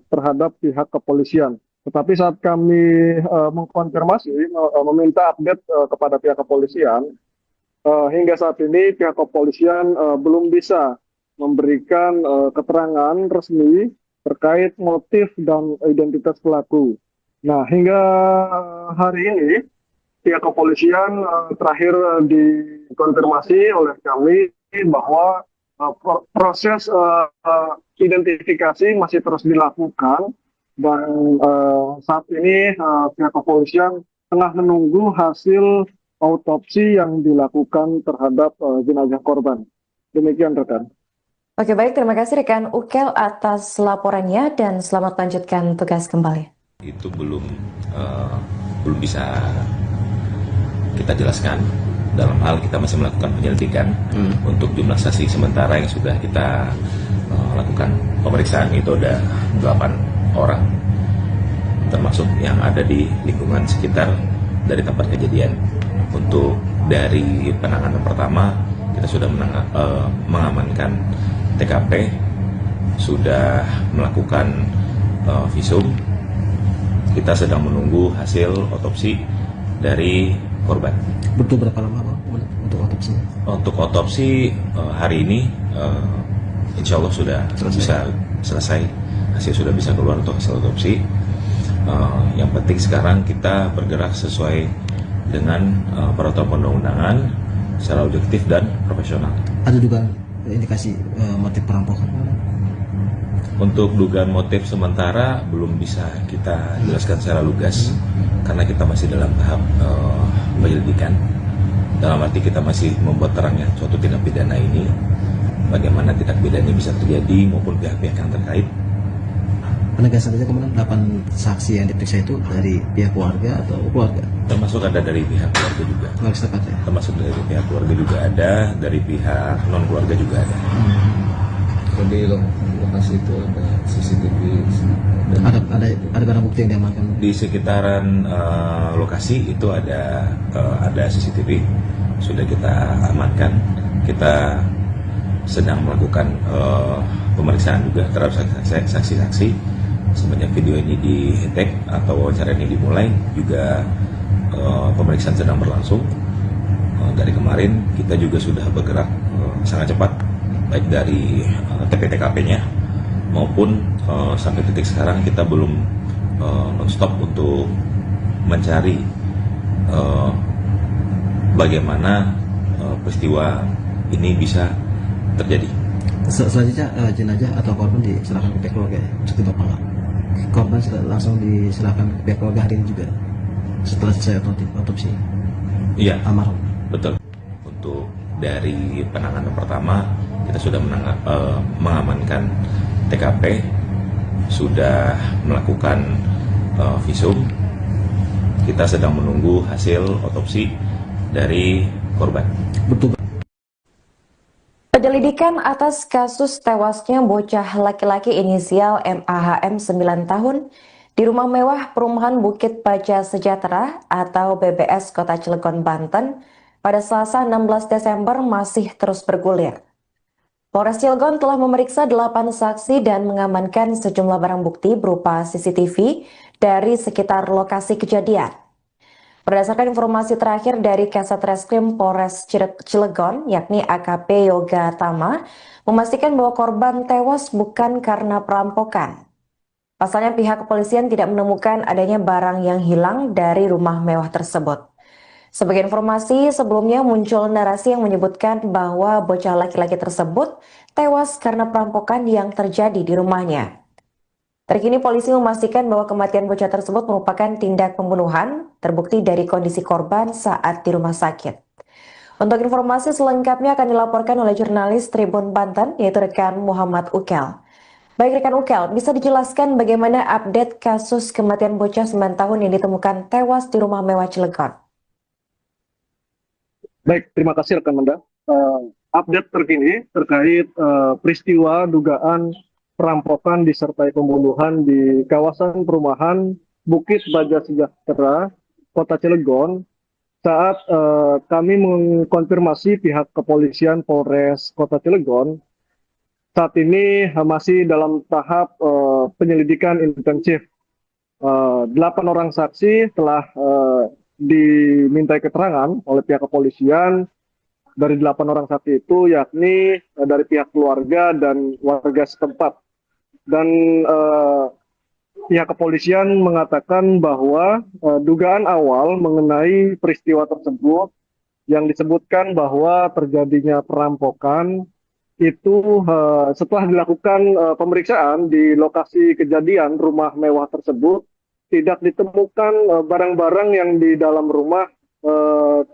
terhadap pihak kepolisian. Tetapi saat kami mengkonfirmasi, meminta update kepada pihak kepolisian, hingga saat ini pihak kepolisian belum bisa memberikan keterangan resmi terkait motif dan identitas pelaku. Nah, hingga hari ini pihak kepolisian terakhir dikonfirmasi oleh kami bahwa proses identifikasi masih terus dilakukan dan saat ini pihak kepolisian tengah menunggu hasil autopsi yang dilakukan terhadap jenazah korban. Demikian rekan. Oke, baik, terima kasih rekan Ukel atas laporannya dan selamat lanjutkan tugas kembali. Itu belum bisa kita jelaskan, dalam hal kita masih melakukan penyelidikan. Untuk jumlah saksi sementara yang sudah kita lakukan pemeriksaan itu ada 8 orang, termasuk yang ada di lingkungan sekitar dari tempat kejadian. Untuk dari penanganan pertama kita sudah mengamankan TKP, sudah melakukan visum. Kita sedang menunggu hasil otopsi dari korban. Butuh berapa lama Pak untuk otopsi? Untuk otopsi hari ini insya Allah sudah bisa selesai, hasil sudah bisa keluar untuk hasil otopsi. Yang penting sekarang kita bergerak sesuai dengan peraturan perundang-undangan secara objektif dan profesional. Ada juga indikasi motif perampokan? Untuk dugaan motif sementara belum bisa kita jelaskan secara lugas karena kita masih dalam tahap penyelidikan. Dalam arti kita masih membuat terangnya suatu tindak pidana ini, bagaimana tindak pidana ini bisa terjadi maupun pihak-pihak yang terkait. Penegasan saja kemudian 8 saksi yang diperiksa itu dari pihak keluarga atau keluarga? Termasuk ada dari pihak keluarga juga. Keluarga setempat ya? Termasuk dari pihak keluarga juga ada, dari pihak non keluarga juga ada. Di lokasi itu ada CCTV dan Ada barang bukti yang diamankan? Di sekitaran lokasi itu ada CCTV, sudah kita amankan. Kita sedang melakukan pemeriksaan juga terhadap saksi-saksi. Semenjak video ini di-tag atau wawancara ini dimulai, juga pemeriksaan sedang berlangsung. Dari kemarin kita juga sudah bergerak sangat cepat, baik dari TP-TKP-nya maupun sampai titik sekarang kita belum non-stop untuk mencari bagaimana peristiwa ini bisa terjadi. Selanjutnya jenazah atau korban diserahkan ke pihak keluarga ya? Cukup Bapak korban langsung diserahkan ke pihak keluarga hari ini juga setelah selesai otopsi? Iya, Almarhum. betul. Untuk dari penanganan pertama kita sudah mengamankan TKP, sudah melakukan visum. Kita sedang menunggu hasil otopsi dari korban. Betul. Penyelidikan atas kasus tewasnya bocah laki-laki inisial MAHM 9 tahun di rumah mewah perumahan Bukit Baja Sejahtera atau BBS Kota Cilegon, Banten pada Selasa 16 Desember masih terus bergulir. Polres Cilegon telah memeriksa 8 saksi dan mengamankan sejumlah barang bukti berupa CCTV dari sekitar lokasi kejadian. Berdasarkan informasi terakhir dari Kasat Reskrim Polres Cilegon, yakni AKP Yoga Tama, memastikan bahwa korban tewas bukan karena perampokan. Pasalnya pihak kepolisian tidak menemukan adanya barang yang hilang dari rumah mewah tersebut. Sebagai informasi, sebelumnya muncul narasi yang menyebutkan bahwa bocah laki-laki tersebut tewas karena perampokan yang terjadi di rumahnya. Terkini polisi memastikan bahwa kematian bocah tersebut merupakan tindak pembunuhan, terbukti dari kondisi korban saat di rumah sakit. Untuk informasi selengkapnya akan dilaporkan oleh jurnalis Tribun Banten, yaitu rekan Muhammad Ukel. Baik rekan Ukel, bisa dijelaskan bagaimana update kasus kematian bocah 9 tahun yang ditemukan tewas di rumah mewah Cilegon? Baik, terima kasih rekan Manda. Update terkini terkait peristiwa dugaan perampokan disertai pembunuhan di kawasan perumahan Bukit Baja Sejahtera, Kota Cilegon, saat kami mengkonfirmasi pihak kepolisian Polres Kota Cilegon, saat ini masih dalam tahap penyelidikan intensif. 8 orang saksi telah dimintai keterangan oleh pihak kepolisian. Dari 8 orang saksi itu yakni dari pihak keluarga dan warga setempat. Dan pihak kepolisian mengatakan bahwa dugaan awal mengenai peristiwa tersebut yang disebutkan bahwa terjadinya perampokan itu setelah dilakukan pemeriksaan di lokasi kejadian rumah mewah tersebut tidak ditemukan barang-barang yang di dalam rumah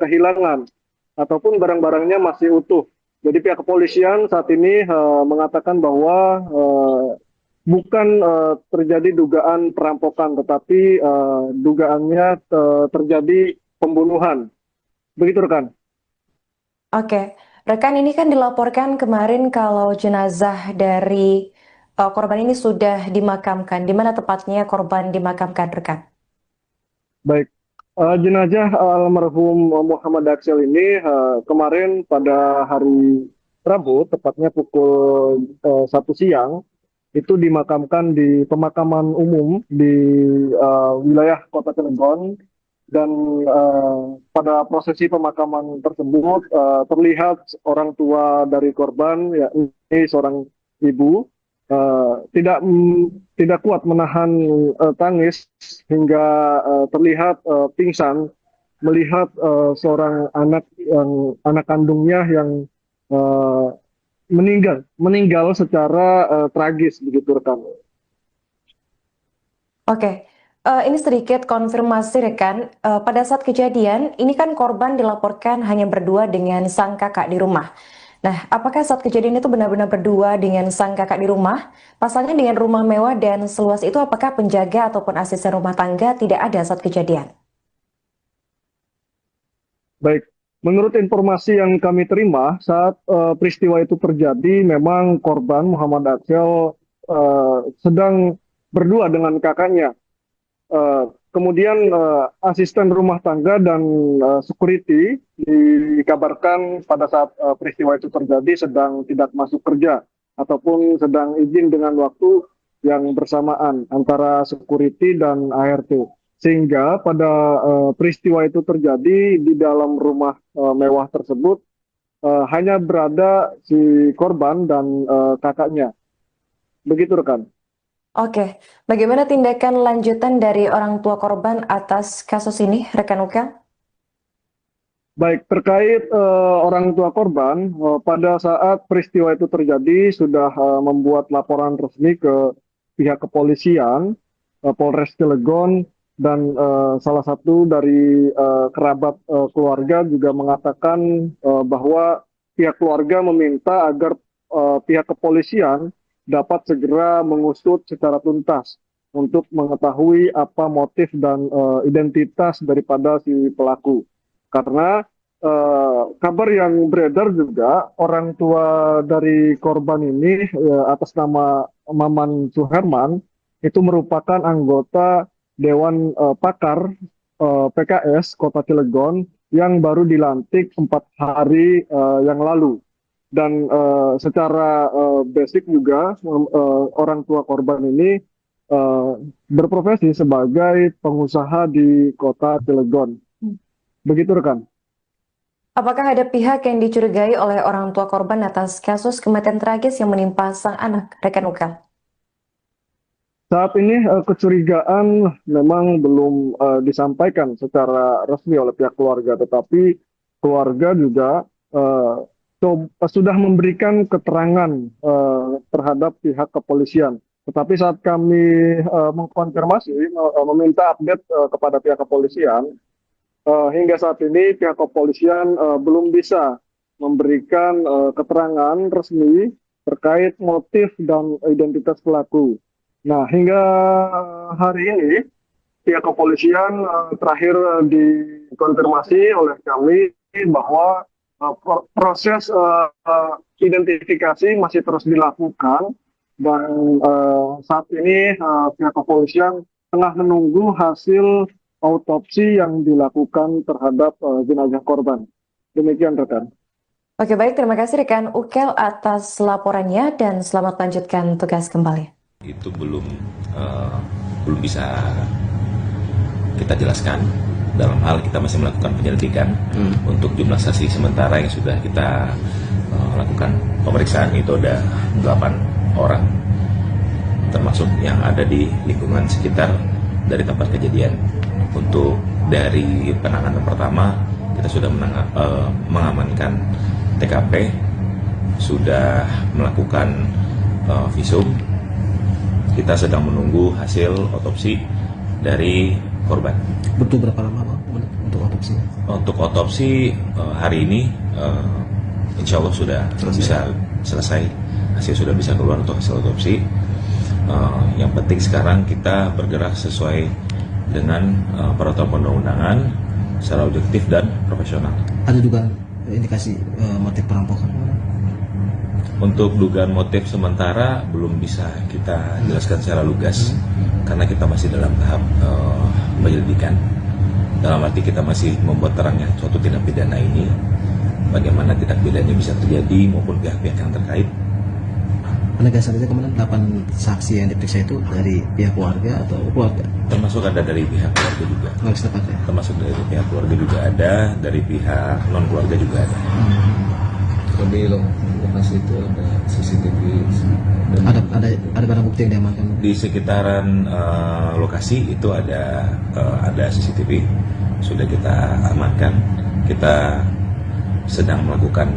kehilangan ataupun barang-barangnya masih utuh. Jadi pihak kepolisian saat ini mengatakan bahwa bukan terjadi dugaan perampokan, tetapi dugaannya terjadi pembunuhan. Begitu rekan. Oke, rekan, ini kan dilaporkan kemarin kalau jenazah dari korban ini sudah dimakamkan. Di mana tepatnya korban dimakamkan, rekan? Baik, jenazah almarhum Muhammad Aksel ini kemarin pada hari Rabu, tepatnya pukul 1 siang, itu dimakamkan di pemakaman umum di wilayah Kota Cilegon. Dan pada prosesi pemakaman tersebut terlihat orang tua dari korban, yakni seorang ibu, tidak kuat menahan tangis hingga terlihat pingsan melihat seorang anak kandungnya yang meninggal secara tragis, begitu rekan. Oke, ini sedikit konfirmasi rekan. Pada saat kejadian, ini kan korban dilaporkan hanya berdua dengan sang kakak di rumah. Nah, apakah saat kejadian itu benar-benar berdua dengan sang kakak di rumah? Pasalnya dengan rumah mewah dan seluas itu, apakah penjaga ataupun asisten rumah tangga tidak ada saat kejadian? Baik, menurut informasi yang kami terima saat peristiwa itu terjadi, memang korban Muhammad Aksel sedang berdua dengan kakaknya. Kemudian asisten rumah tangga dan security dikabarkan pada saat peristiwa itu terjadi sedang tidak masuk kerja ataupun sedang izin dengan waktu yang bersamaan antara security dan ART. Sehingga pada peristiwa itu terjadi di dalam rumah mewah tersebut hanya berada si korban dan kakaknya. Begitu rekan. Oke, bagaimana tindakan lanjutan dari orang tua korban atas kasus ini, rekan Uka? Baik, terkait orang tua korban, pada saat peristiwa itu terjadi sudah membuat laporan resmi ke pihak kepolisian, Polres Cilegon, dan salah satu dari kerabat keluarga juga mengatakan bahwa pihak keluarga meminta agar pihak kepolisian dapat segera mengusut secara tuntas untuk mengetahui apa motif dan identitas daripada si pelaku. Karena kabar yang beredar juga orang tua dari korban ini atas nama Maman Suherman itu merupakan anggota Dewan Pakar PKS Kota Cilegon yang baru dilantik 4 hari yang lalu. Dan secara basic juga orang tua korban ini berprofesi sebagai pengusaha di Kota Cilegon. Begitu rekan. Apakah ada pihak yang dicurigai oleh orang tua korban atas kasus kematian tragis yang menimpa sang anak, rekan Uka? Saat ini kecurigaan memang belum disampaikan secara resmi oleh pihak keluarga, tetapi keluarga juga sudah memberikan keterangan terhadap pihak kepolisian. Tetapi saat kami mengkonfirmasi, meminta update kepada pihak kepolisian, hingga saat ini pihak kepolisian belum bisa memberikan keterangan resmi terkait motif dan identitas pelaku. Nah, hingga hari ini pihak kepolisian terakhir dikonfirmasi oleh kami bahwa proses identifikasi masih terus dilakukan dan saat ini pihak kepolisian tengah menunggu hasil autopsi yang dilakukan terhadap jenazah korban. Demikian rekan. Oke, baik, terima kasih rekan Ukel atas laporannya dan selamat lanjutkan tugas kembali. Itu belum bisa kita jelaskan. Dalam hal kita masih melakukan penyelidikan untuk jumlah saksi sementara yang sudah kita lakukan pemeriksaan itu ada 8 orang, termasuk yang ada di lingkungan sekitar dari tempat kejadian. Untuk dari penanganan pertama kita sudah mengamankan TKP, sudah melakukan visum. Kita sedang menunggu hasil otopsi dari korban. Butuh berapa lama Bang untuk otopsi? Untuk otopsi hari ini insya Allah sudah bisa selesai, hasil sudah bisa keluar untuk hasil otopsi. Yang penting sekarang kita bergerak sesuai dengan peraturan perundang-undangan secara objektif dan profesional. Ada juga indikasi motif perampokan? Untuk dugaan motif sementara belum bisa kita jelaskan secara lugas karena kita masih dalam tahap penyelidikan. Dalam arti kita masih membuat terangnya suatu tindak pidana ini, bagaimana tindak pidana bisa terjadi maupun pihak-pihak yang terkait. Penegasan saja kemudian 8 saksi yang diperiksa itu dari pihak keluarga atau keluarga? Termasuk ada dari pihak keluarga juga. Nggak bisa tepatnya. Termasuk dari pihak keluarga juga ada, dari pihak non keluarga juga ada. Kalau di lokasi itu ada CCTV dan Ada barang bukti yang diamankan? Di sekitaran lokasi itu ada CCTV, sudah kita amankan. Kita sedang melakukan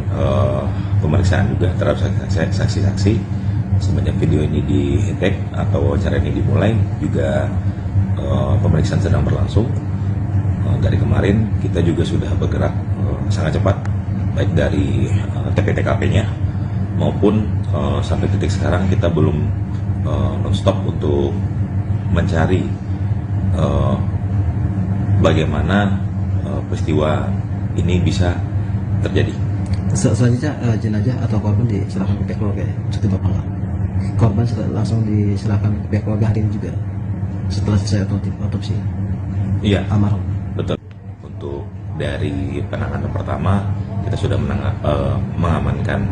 pemeriksaan juga terhadap saksi-saksi. Semenjak video ini di-tag atau wawancara ini dimulai, juga pemeriksaan sedang berlangsung. Dari kemarin kita juga sudah bergerak sangat cepat, baik dari TP-TKP-nya maupun sampai titik sekarang kita belum non-stop untuk mencari bagaimana peristiwa ini bisa terjadi. Selanjutnya jenazah atau korban diserahkan ke pihak keluarga ya? Cukup berapa lama? Korban langsung diserahkan ke pihak keluarga hari ini juga setelah selesai otopsi? Iya, Almarhum. betul. Untuk dari penanganan pertama kita sudah mengamankan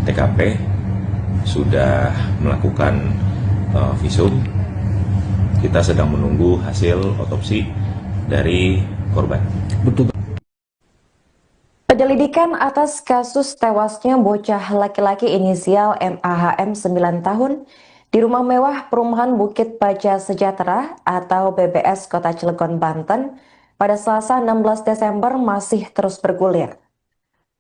TKP, sudah melakukan visum. Kita sedang menunggu hasil otopsi dari korban. Betul. Penyelidikan atas kasus tewasnya bocah laki-laki inisial MAHM 9 tahun di rumah mewah perumahan Bukit Baja Sejahtera atau BBS Kota Cilegon, Banten pada Selasa 16 Desember masih terus bergulir.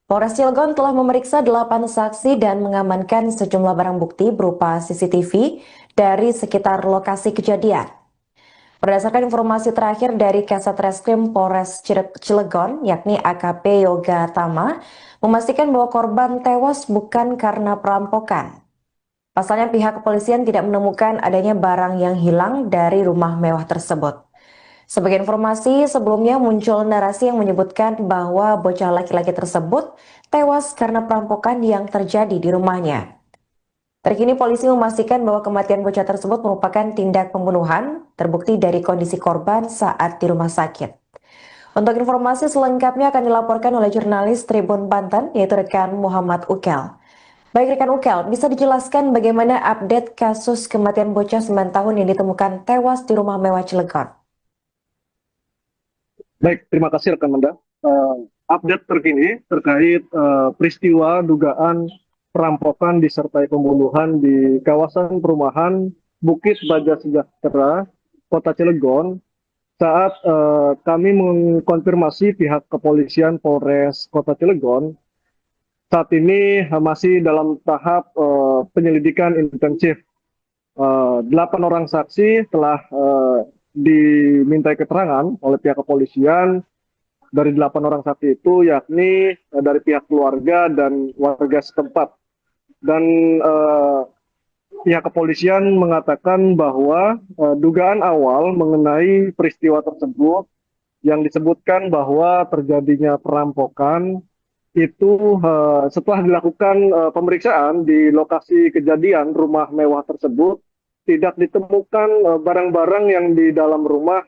Polres Cilegon telah memeriksa 8 saksi dan mengamankan sejumlah barang bukti berupa CCTV dari sekitar lokasi kejadian. Berdasarkan informasi terakhir dari Kasat Reskrim Polres Cilegon, yakni AKP Yoga Tama, memastikan bahwa korban tewas bukan karena perampokan. Pasalnya pihak kepolisian tidak menemukan adanya barang yang hilang dari rumah mewah tersebut. Sebagai informasi, sebelumnya muncul narasi yang menyebutkan bahwa bocah laki-laki tersebut tewas karena perampokan yang terjadi di rumahnya. Terkini polisi memastikan bahwa kematian bocah tersebut merupakan tindak pembunuhan, terbukti dari kondisi korban saat di rumah sakit. Untuk informasi selengkapnya akan dilaporkan oleh jurnalis Tribun Banten, yaitu rekan Muhammad Ukel. Baik rekan Ukel, bisa dijelaskan bagaimana update kasus kematian bocah 9 tahun yang ditemukan tewas di rumah mewah Cilegon? Baik, terima kasih rekan Manda. Update terkini terkait peristiwa dugaan perampokan disertai pembunuhan di kawasan perumahan Bukit Baja Sejahtera, Kota Cilegon. Saat kami mengkonfirmasi pihak kepolisian Polres Kota Cilegon, saat ini masih dalam tahap penyelidikan intensif. 8 orang saksi telah dimintai keterangan oleh pihak kepolisian. Dari 8 orang saksi itu yakni dari pihak keluarga dan warga setempat. Dan pihak kepolisian mengatakan bahwa dugaan awal mengenai peristiwa tersebut yang disebutkan bahwa terjadinya perampokan itu setelah dilakukan pemeriksaan di lokasi kejadian rumah mewah tersebut tidak ditemukan barang-barang yang di dalam rumah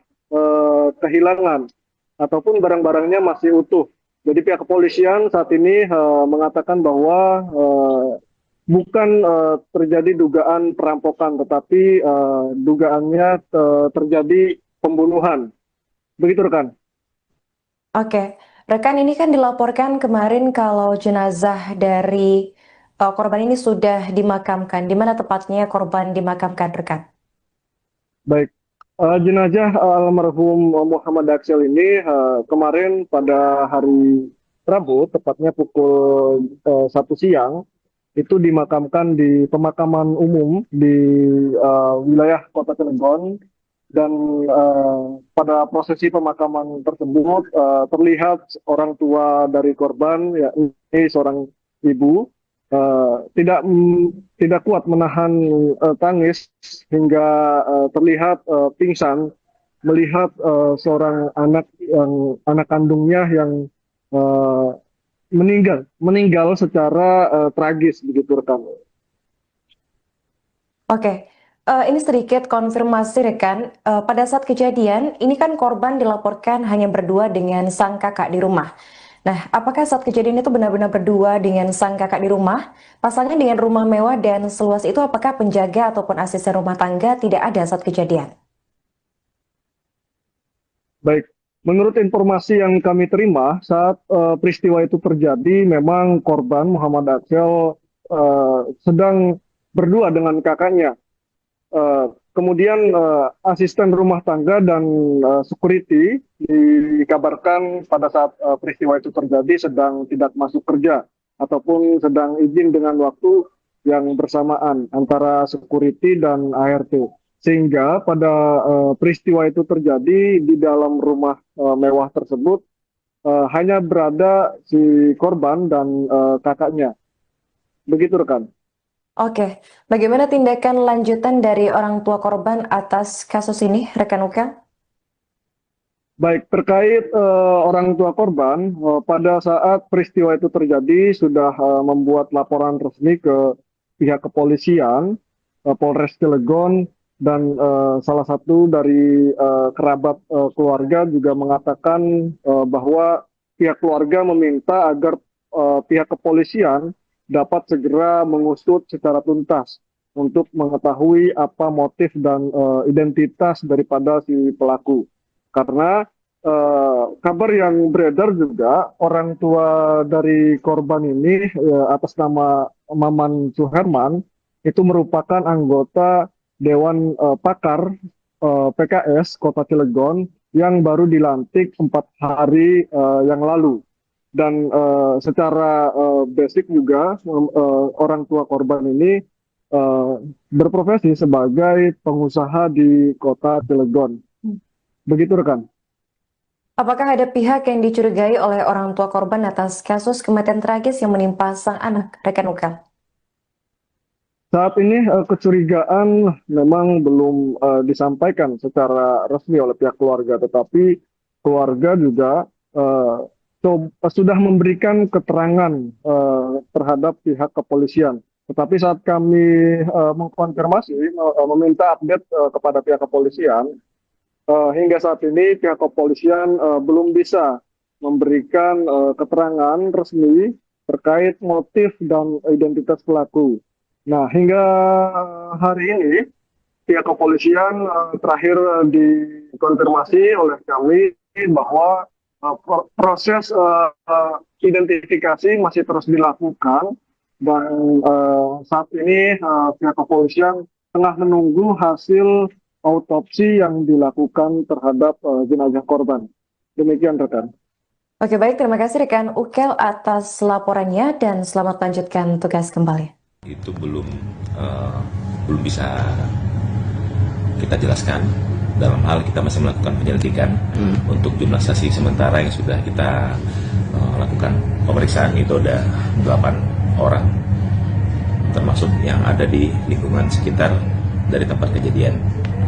kehilangan ataupun barang-barangnya masih utuh. Jadi pihak kepolisian saat ini mengatakan bahwa bukan terjadi dugaan perampokan, tetapi dugaannya terjadi pembunuhan. Begitu rekan. Oke, rekan, ini kan dilaporkan kemarin kalau jenazah dari korban ini sudah dimakamkan. Di mana tepatnya korban dimakamkan, rekan? Baik, jenazah almarhum Muhammad Aksel ini kemarin pada hari Rabu, tepatnya pukul 1 siang, itu dimakamkan di pemakaman umum di wilayah Kota Cilegon. Dan pada prosesi pemakaman tersebut terlihat orang tua dari korban, yakni seorang ibu, tidak kuat menahan tangis hingga terlihat pingsan melihat seorang anak kandungnya yang meninggal secara tragis, begitu rekan. Oke. Ini sedikit konfirmasi rekan, pada saat kejadian ini kan korban dilaporkan hanya berdua dengan sang kakak di rumah. Nah, apakah saat kejadian itu benar-benar berdua dengan sang kakak di rumah? Pasalnya dengan rumah mewah dan seluas itu, apakah penjaga ataupun asisten rumah tangga tidak ada saat kejadian? Baik, menurut informasi yang kami terima saat peristiwa itu terjadi, memang korban Muhammad Aksel sedang berdua dengan kakaknya. Kemudian asisten rumah tangga dan security dikabarkan pada saat peristiwa itu terjadi sedang tidak masuk kerja ataupun sedang izin dengan waktu yang bersamaan antara security dan ART. Sehingga pada peristiwa itu terjadi di dalam rumah mewah tersebut hanya berada si korban dan kakaknya. Begitu rekan. Oke, bagaimana tindakan lanjutan dari orang tua korban atas kasus ini, rekan Ukel? Baik, terkait orang tua korban, pada saat peristiwa itu terjadi sudah membuat laporan resmi ke pihak kepolisian, Polres Cilegon, dan salah satu dari kerabat keluarga juga mengatakan bahwa pihak keluarga meminta agar pihak kepolisian dapat segera mengusut secara tuntas untuk mengetahui apa motif dan identitas daripada si pelaku. Karena kabar yang beredar juga orang tua dari korban ini atas nama Maman Suherman itu merupakan anggota Dewan Pakar PKS Kota Cilegon yang baru dilantik 4 hari yang lalu. Dan secara basic juga orang tua korban ini berprofesi sebagai pengusaha di Kota Cilegon. Begitu rekan. Apakah ada pihak yang dicurigai oleh orang tua korban atas kasus kematian tragis yang menimpa sang anak, rekan Ukel? Saat ini kecurigaan memang belum disampaikan secara resmi oleh pihak keluarga, tetapi keluarga juga sudah memberikan keterangan terhadap pihak kepolisian. Tetapi saat kami mengkonfirmasi, meminta update kepada pihak kepolisian, hingga saat ini pihak kepolisian belum bisa memberikan keterangan resmi terkait motif dan identitas pelaku. Nah, hingga hari ini pihak kepolisian terakhir dikonfirmasi oleh kami bahwa proses identifikasi masih terus dilakukan dan saat ini pihak kepolisian tengah menunggu hasil autopsi yang dilakukan terhadap jenazah korban. Demikian rekan. Oke, baik, terima kasih rekan Ukel atas laporannya dan selamat lanjutkan tugas kembali. Itu belum bisa kita jelaskan. Dalam hal kita masih melakukan penyelidikan untuk jumlah saksi sementara yang sudah kita lakukan pemeriksaan itu ada 8 orang, termasuk yang ada di lingkungan sekitar dari tempat kejadian.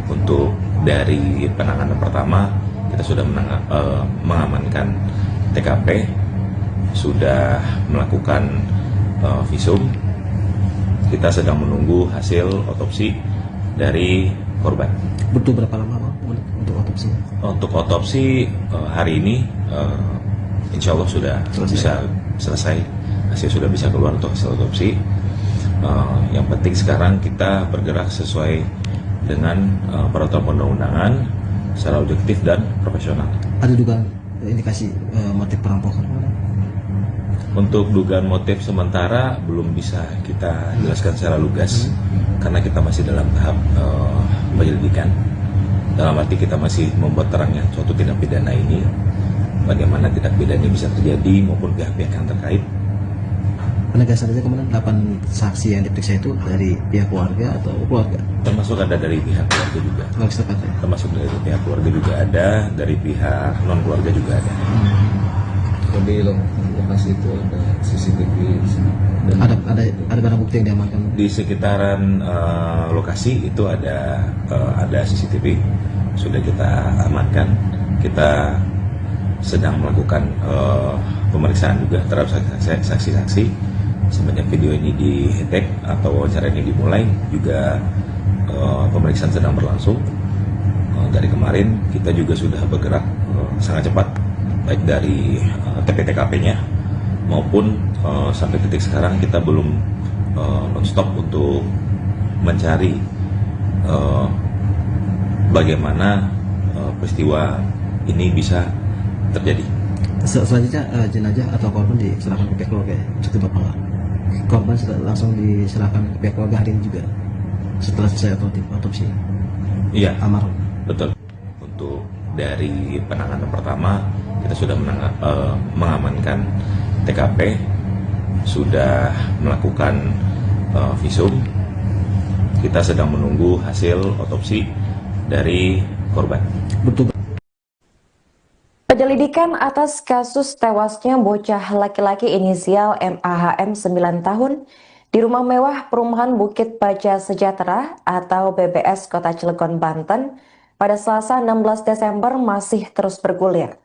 Untuk dari penanganan pertama kita sudah mengamankan TKP, sudah melakukan visum, kita sedang menunggu hasil otopsi dari korban. Butuh berapa lama Bang untuk otopsi? Untuk otopsi hari ini insya Allah sudah bisa selesai, hasil sudah bisa keluar untuk hasil otopsi. Yang penting sekarang kita bergerak sesuai dengan peraturan perundang-undangan secara objektif dan profesional. Ada dugaan indikasi motif perampokan? Untuk dugaan motif sementara belum bisa kita jelaskan secara lugas karena kita masih dalam tahap penyelidikan. Dalam arti kita masih membuat terangnya suatu tindak pidana ini, bagaimana tindak pidana ini bisa terjadi maupun pihak-pihak yang terkait. Penegasan saja kemudian 8 saksi yang diperiksa itu dari pihak keluarga atau keluarga? Termasuk ada dari pihak keluarga juga. Keluarga setempat ya? Termasuk dari pihak keluarga juga ada, dari pihak non keluarga juga ada. Kalau di lokasi itu ada CCTV dan Ada barang bukti yang diamankan? Di sekitaran lokasi itu ada CCTV, sudah kita amankan. Kita sedang melakukan pemeriksaan juga terhadap saksi-saksi. Semenjak video ini di-tag atau wawancara ini dimulai, juga pemeriksaan sedang berlangsung. Dari kemarin kita juga sudah bergerak sangat cepat, baik dari TP-TKP-nya maupun sampai detik sekarang kita belum non-stop untuk mencari bagaimana peristiwa ini bisa terjadi. Selanjutnya jenazah atau korban diserahkan ke pihak keluarga ya? Cukup berapa lama? Korban langsung diserahkan ke pihak keluarga hari ini juga setelah selesai otopsi? Iya, Almarhum. betul. Untuk dari penanganan pertama kita sudah mengamankan TKP, sudah melakukan visum. Kita sedang menunggu hasil otopsi dari korban. Betul. Penyelidikan atas kasus tewasnya bocah laki-laki inisial MAHM 9 tahun di rumah mewah perumahan Bukit Baja Sejahtera atau BBS Kota Cilegon, Banten pada Selasa 16 Desember masih terus bergulir.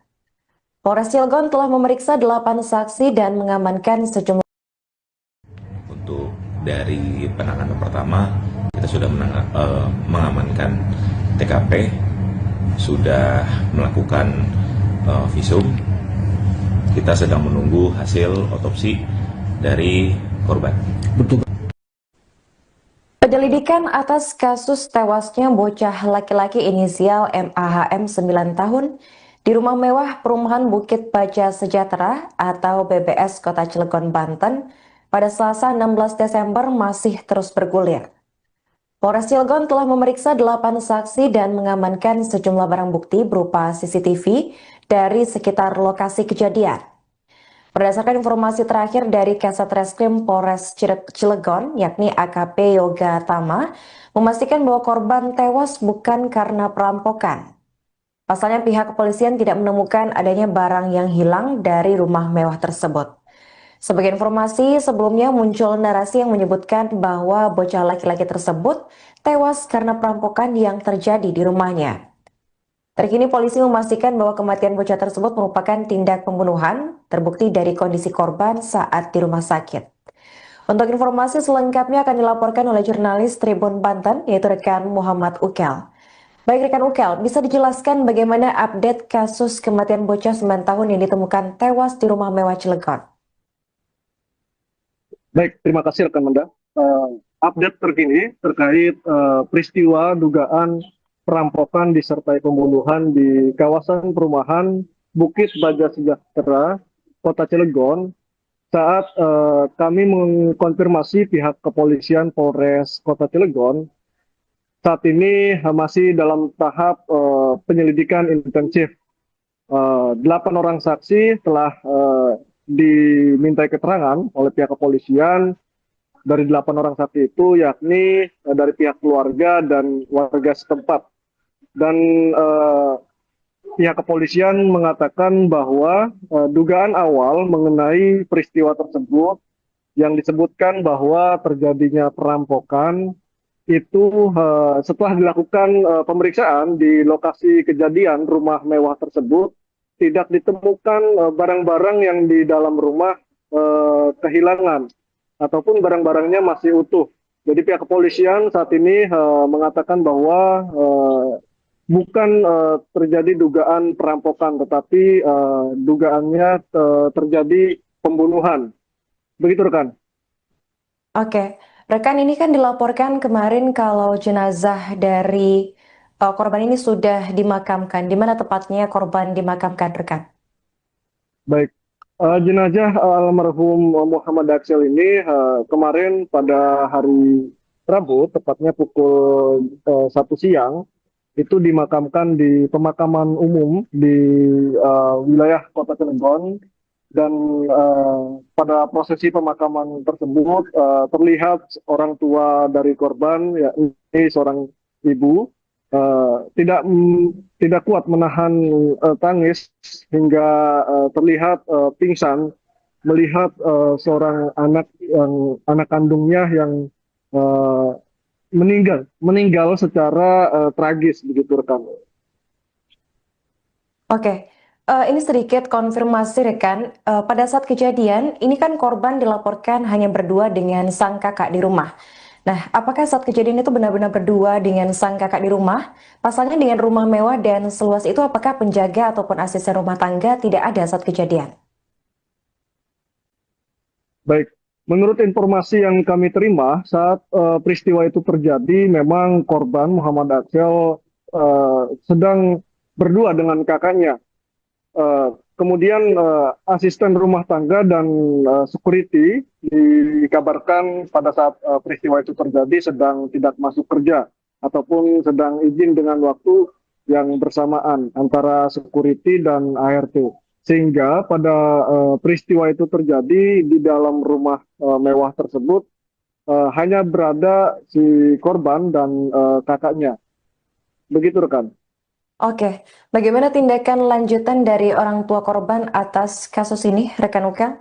Polres Cilegon telah memeriksa 8 saksi dan mengamankan sejumlah. Untuk dari penanganan pertama kita sudah mengamankan TKP, sudah melakukan visum. Kita sedang menunggu hasil otopsi dari korban. Betul. Penyelidikan atas kasus tewasnya bocah laki-laki inisial MAHM 9 tahun di rumah mewah perumahan Bukit Baja Sejahtera atau BBS Kota Cilegon, Banten pada Selasa 16 Desember masih terus bergulir. Polres Cilegon telah memeriksa 8 saksi dan mengamankan sejumlah barang bukti berupa CCTV dari sekitar lokasi kejadian. Berdasarkan informasi terakhir dari Kasat Reskrim Polres Cilegon, yakni AKP Yoga Tama, memastikan bahwa korban tewas bukan karena perampokan. Pasalnya pihak kepolisian tidak menemukan adanya barang yang hilang dari rumah mewah tersebut. Sebagai informasi, sebelumnya muncul narasi yang menyebutkan bahwa bocah laki-laki tersebut tewas karena perampokan yang terjadi di rumahnya. Terkini polisi memastikan bahwa kematian bocah tersebut merupakan tindak pembunuhan, terbukti dari kondisi korban saat di rumah sakit. Untuk informasi selengkapnya akan dilaporkan oleh jurnalis Tribun Banten, yaitu rekan Muhammad Ukel. Baik rekan Ukel, bisa dijelaskan bagaimana update kasus kematian bocah 9 tahun yang ditemukan tewas di rumah mewah Cilegon? Baik, terima kasih rekan Manda. Update terkini terkait peristiwa dugaan perampokan disertai pembunuhan di kawasan perumahan Bukit Baja Sejahtera, Kota Cilegon. Saat kami mengkonfirmasi pihak kepolisian Polres Kota Cilegon, saat ini masih dalam tahap penyelidikan intensif. 8 orang saksi telah dimintai keterangan oleh pihak kepolisian. Dari 8 orang saksi itu yakni dari pihak keluarga dan warga setempat. Dan pihak kepolisian mengatakan bahwa dugaan awal mengenai peristiwa tersebut yang disebutkan bahwa terjadinya perampokan itu setelah dilakukan pemeriksaan di lokasi kejadian rumah mewah tersebut, tidak ditemukan barang-barang yang di dalam rumah kehilangan ataupun barang-barangnya masih utuh. Jadi pihak kepolisian saat ini mengatakan bahwa bukan terjadi dugaan perampokan, tetapi dugaannya terjadi pembunuhan. Begitu rekan. Oke, rekan, ini kan dilaporkan kemarin kalau jenazah dari korban ini sudah dimakamkan. Di mana tepatnya korban dimakamkan, rekan? Baik, jenazah almarhum Muhammad Aksel ini kemarin pada hari Rabu, tepatnya pukul 1 siang, itu dimakamkan di pemakaman umum di wilayah Kota Cilegon. Dan pada prosesi pemakaman tersebut terlihat orang tua dari korban, yakni seorang ibu, tidak kuat menahan tangis hingga terlihat pingsan melihat seorang anak kandungnya yang uh, meninggal secara tragis, begitu rekan. Oke, ini sedikit konfirmasi rekan. Pada saat kejadian, ini kan korban dilaporkan hanya berdua dengan sang kakak di rumah. Nah, apakah saat kejadian itu benar-benar berdua dengan sang kakak di rumah? Pasalnya dengan rumah mewah dan seluas itu, apakah penjaga ataupun asisten rumah tangga tidak ada saat kejadian? Baik, menurut informasi yang kami terima saat peristiwa itu terjadi, memang korban Muhammad Aksel sedang berdua dengan kakaknya. Kemudian asisten rumah tangga dan security dikabarkan pada saat peristiwa itu terjadi sedang tidak masuk kerja ataupun sedang izin dengan waktu yang bersamaan antara security dan ART. Sehingga pada peristiwa itu terjadi di dalam rumah mewah tersebut hanya berada si korban dan kakaknya. Begitu rekan. Oke, bagaimana tindakan lanjutan dari orang tua korban atas kasus ini, rekan Ukel?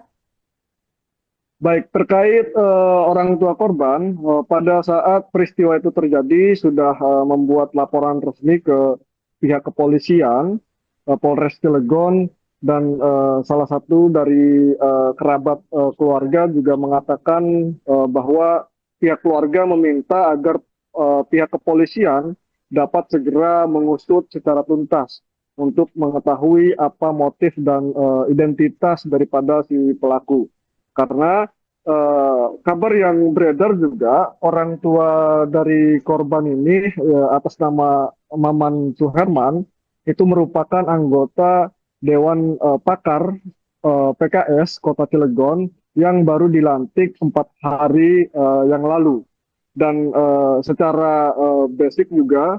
Baik, terkait orang tua korban, pada saat peristiwa itu terjadi sudah membuat laporan resmi ke pihak kepolisian, Polres Cilegon, dan salah satu dari kerabat keluarga juga mengatakan bahwa pihak keluarga meminta agar pihak kepolisian dapat segera mengusut secara tuntas untuk mengetahui apa motif dan identitas daripada si pelaku. Karena kabar yang beredar juga orang tua dari korban ini atas nama Maman Suherman itu merupakan anggota Dewan Pakar PKS Kota Cilegon yang baru dilantik 4 hari yang lalu. Dan secara basic juga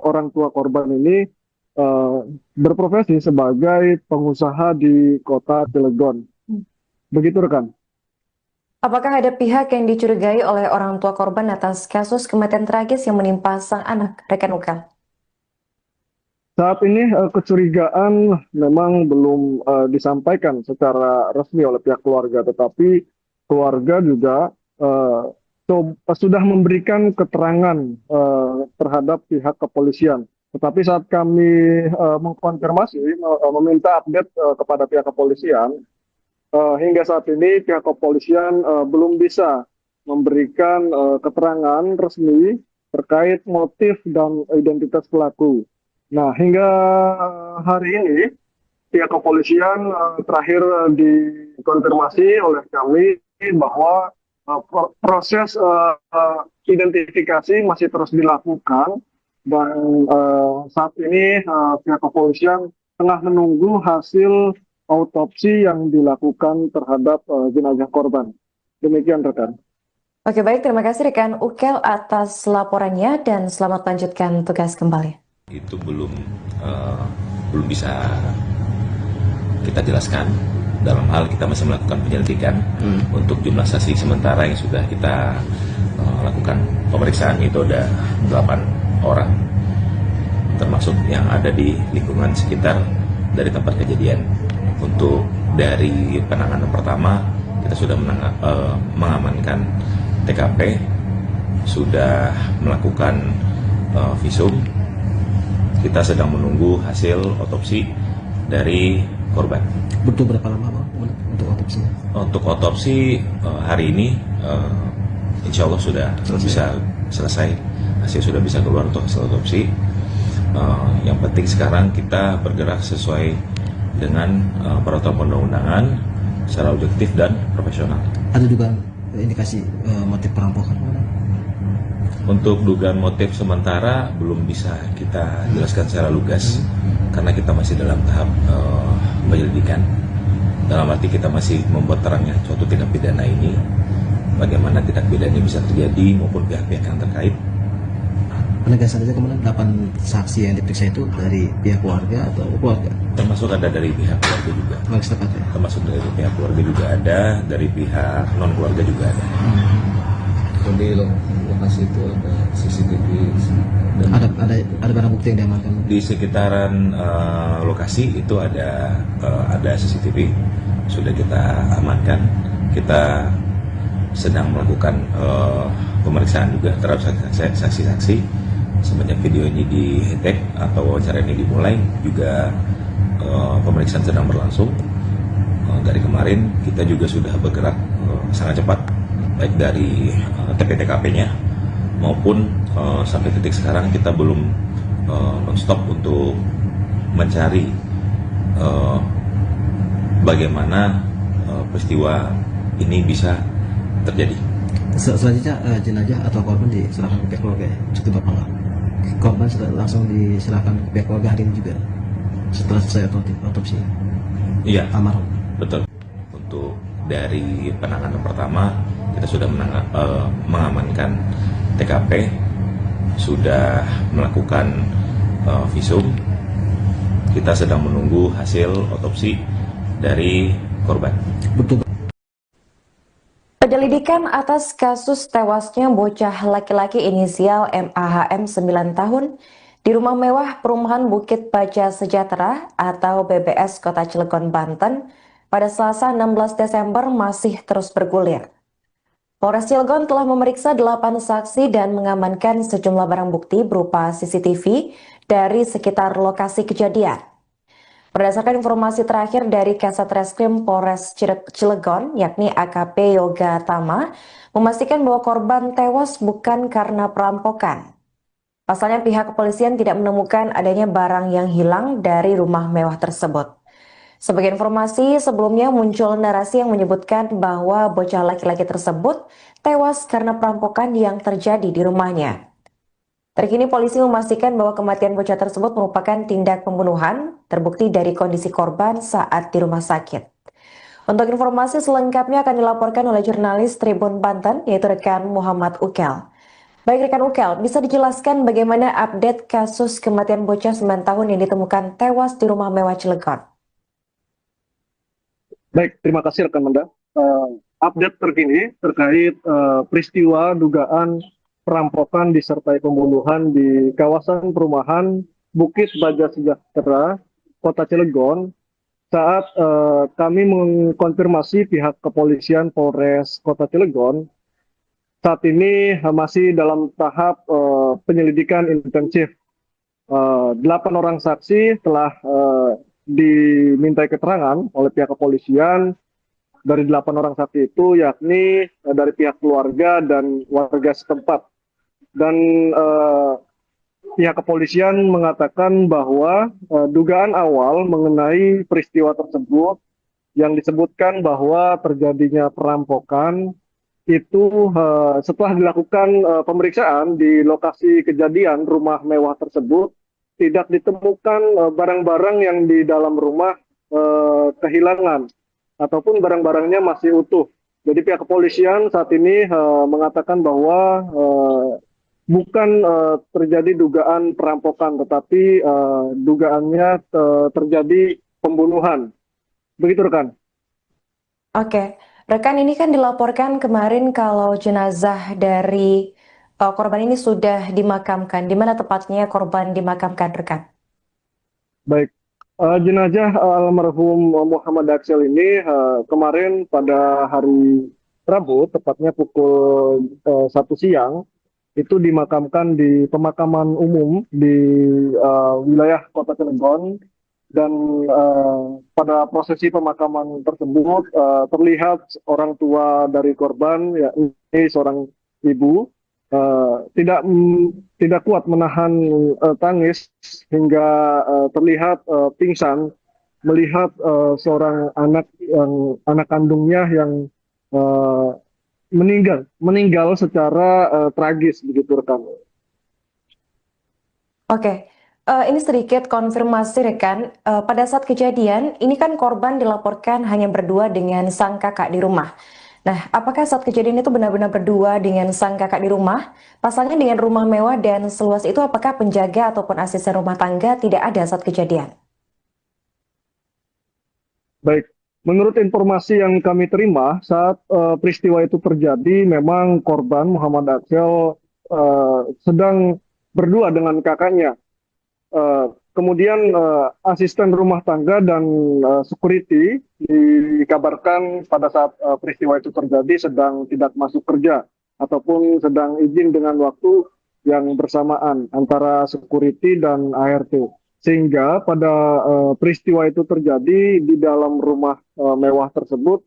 orang tua korban ini berprofesi sebagai pengusaha di Kota Cilegon. Begitu rekan. Apakah ada pihak yang dicurigai oleh orang tua korban atas kasus kematian tragis yang menimpa sang anak, rekan Ukel? Saat ini kecurigaan memang belum disampaikan secara resmi oleh pihak keluarga, tetapi keluarga juga sudah memberikan keterangan terhadap pihak kepolisian. Tetapi saat kami mengkonfirmasi, meminta update kepada pihak kepolisian, hingga saat ini pihak kepolisian belum bisa memberikan keterangan resmi terkait motif dan identitas pelaku. Nah, hingga hari ini pihak kepolisian terakhir dikonfirmasi oleh kami bahwa proses identifikasi masih terus dilakukan dan saat ini pihak kepolisian tengah menunggu hasil autopsi yang dilakukan terhadap jenazah korban. Demikian rekan. Oke, baik, terima kasih rekan Ukel atas laporannya dan selamat lanjutkan tugas kembali. Itu belum bisa kita jelaskan. Dalam hal kita masih melakukan penyelidikan untuk jumlah saksi sementara yang sudah kita lakukan pemeriksaan itu ada 8 orang, termasuk yang ada di lingkungan sekitar dari tempat kejadian. Untuk dari penanganan pertama kita sudah mengamankan TKP, sudah melakukan visum. Kita sedang menunggu hasil otopsi dari korban. Butuh berapa lama Bang untuk otopsinya? Untuk otopsi hari ini insya Allah sudah bisa selesai, hasil sudah bisa keluar untuk hasil otopsi. Yang penting sekarang kita bergerak sesuai dengan peraturan perundang-undangan secara objektif dan profesional. Ada juga indikasi motif perampokan? Untuk dugaan motif sementara belum bisa kita jelaskan secara lugas karena kita masih dalam tahap penyelidikan. Dalam arti kita masih membuat terangnya suatu tindak pidana ini, bagaimana tindak pidana ini bisa terjadi maupun pihak-pihak yang terkait. Penegasan saja kemudian 8 saksi yang diperiksa itu dari pihak keluarga atau keluarga? Termasuk ada dari pihak keluarga juga. Ya? Termasuk dari pihak keluarga juga ada, dari pihak non keluarga juga ada. Di lokasi itu ada CCTV dan ada barang bukti yang diamankan? Di sekitaran lokasi itu ada CCTV, sudah kita amankan. Kita sedang melakukan pemeriksaan juga terhadap saksi-saksi. Semenjak video ini di-tag atau wawancara ini dimulai, juga pemeriksaan sedang berlangsung. Dari kemarin kita juga sudah bergerak sangat cepat, baik dari TP-TKP-nya maupun sampai titik sekarang kita belum non-stop untuk mencari bagaimana peristiwa ini bisa terjadi. Selanjutnya jenazah atau korban diserahkan ke pihak keluarga ya? Cukup Bapak nggak? Korban sudah langsung diserahkan ke pihak keluarga hari ini juga setelah selesai otopsi? Iya, Almarhum. betul. Untuk dari penanganan pertama kita sudah mengamankan TKP, sudah melakukan visum. Kita sedang menunggu hasil otopsi dari korban. Betul. Penyelidikan atas kasus tewasnya bocah laki-laki inisial MAHM 9 tahun di rumah mewah perumahan Bukit Baja Sejahtera atau BBS Kota Cilegon, Banten pada Selasa 16 Desember masih terus bergulir. Polres Cilegon telah memeriksa 8 saksi dan mengamankan sejumlah barang bukti berupa CCTV dari sekitar lokasi kejadian. Berdasarkan informasi terakhir dari Kasat Reskrim Polres Cilegon, yakni AKP Yoga Tama, memastikan bahwa korban tewas bukan karena perampokan. Pasalnya pihak kepolisian tidak menemukan adanya barang yang hilang dari rumah mewah tersebut. Sebagai informasi, sebelumnya muncul narasi yang menyebutkan bahwa bocah laki-laki tersebut tewas karena perampokan yang terjadi di rumahnya. Terkini polisi memastikan bahwa kematian bocah tersebut merupakan tindak pembunuhan, terbukti dari kondisi korban saat di rumah sakit. Untuk informasi selengkapnya akan dilaporkan oleh jurnalis Tribun Banten, yaitu rekan Muhammad Ukel. Baik rekan Ukel, bisa dijelaskan bagaimana update kasus kematian bocah 9 tahun yang ditemukan tewas di rumah mewah Cilegon? Baik, terima kasih rekan Manda. Update terkini terkait peristiwa dugaan perampokan disertai pembunuhan di kawasan perumahan Bukit Baja Sejahtera, Kota Cilegon. Saat kami mengkonfirmasi pihak kepolisian Polres Kota Cilegon, saat ini masih dalam tahap penyelidikan intensif. 8 orang saksi telah dimintai keterangan oleh pihak kepolisian. Dari 8 orang saksi itu yakni dari pihak keluarga dan warga setempat. Dan pihak kepolisian mengatakan bahwa dugaan awal mengenai peristiwa tersebut yang disebutkan bahwa terjadinya perampokan itu setelah dilakukan pemeriksaan di lokasi kejadian rumah mewah tersebut tidak ditemukan barang-barang yang di dalam rumah kehilangan ataupun barang-barangnya masih utuh. Jadi pihak kepolisian saat ini mengatakan bahwa bukan terjadi dugaan perampokan, tetapi dugaannya terjadi pembunuhan. Begitu rekan. Oke, rekan, ini kan dilaporkan kemarin kalau jenazah dari korban ini sudah dimakamkan. Di mana tepatnya korban dimakamkan, rekan? Baik, jenazah almarhum Muhammad Aksel ini kemarin pada hari Rabu, tepatnya pukul 1 siang, itu dimakamkan di pemakaman umum di wilayah Kota Cilegon. Dan pada prosesi pemakaman tersebut terlihat orang tua dari korban, yakni seorang ibu tidak kuat menahan tangis hingga terlihat pingsan melihat seorang anak kandungnya yang uh, meninggal secara tragis begitu rekan. Oke, ini sedikit konfirmasi rekan. Pada saat kejadian, ini kan korban dilaporkan hanya berdua dengan sang kakak di rumah. Nah, apakah saat kejadian itu benar-benar berdua dengan sang kakak di rumah? Pasalnya dengan rumah mewah dan seluas itu, apakah penjaga ataupun asisten rumah tangga tidak ada saat kejadian? Baik, menurut informasi yang kami terima saat peristiwa itu terjadi, memang korban Muhammad Aksel sedang berdua dengan kakaknya. Kemudian asisten rumah tangga dan security dikabarkan pada saat peristiwa itu terjadi sedang tidak masuk kerja ataupun sedang izin dengan waktu yang bersamaan antara security dan ART. Sehingga pada peristiwa itu terjadi di dalam rumah mewah tersebut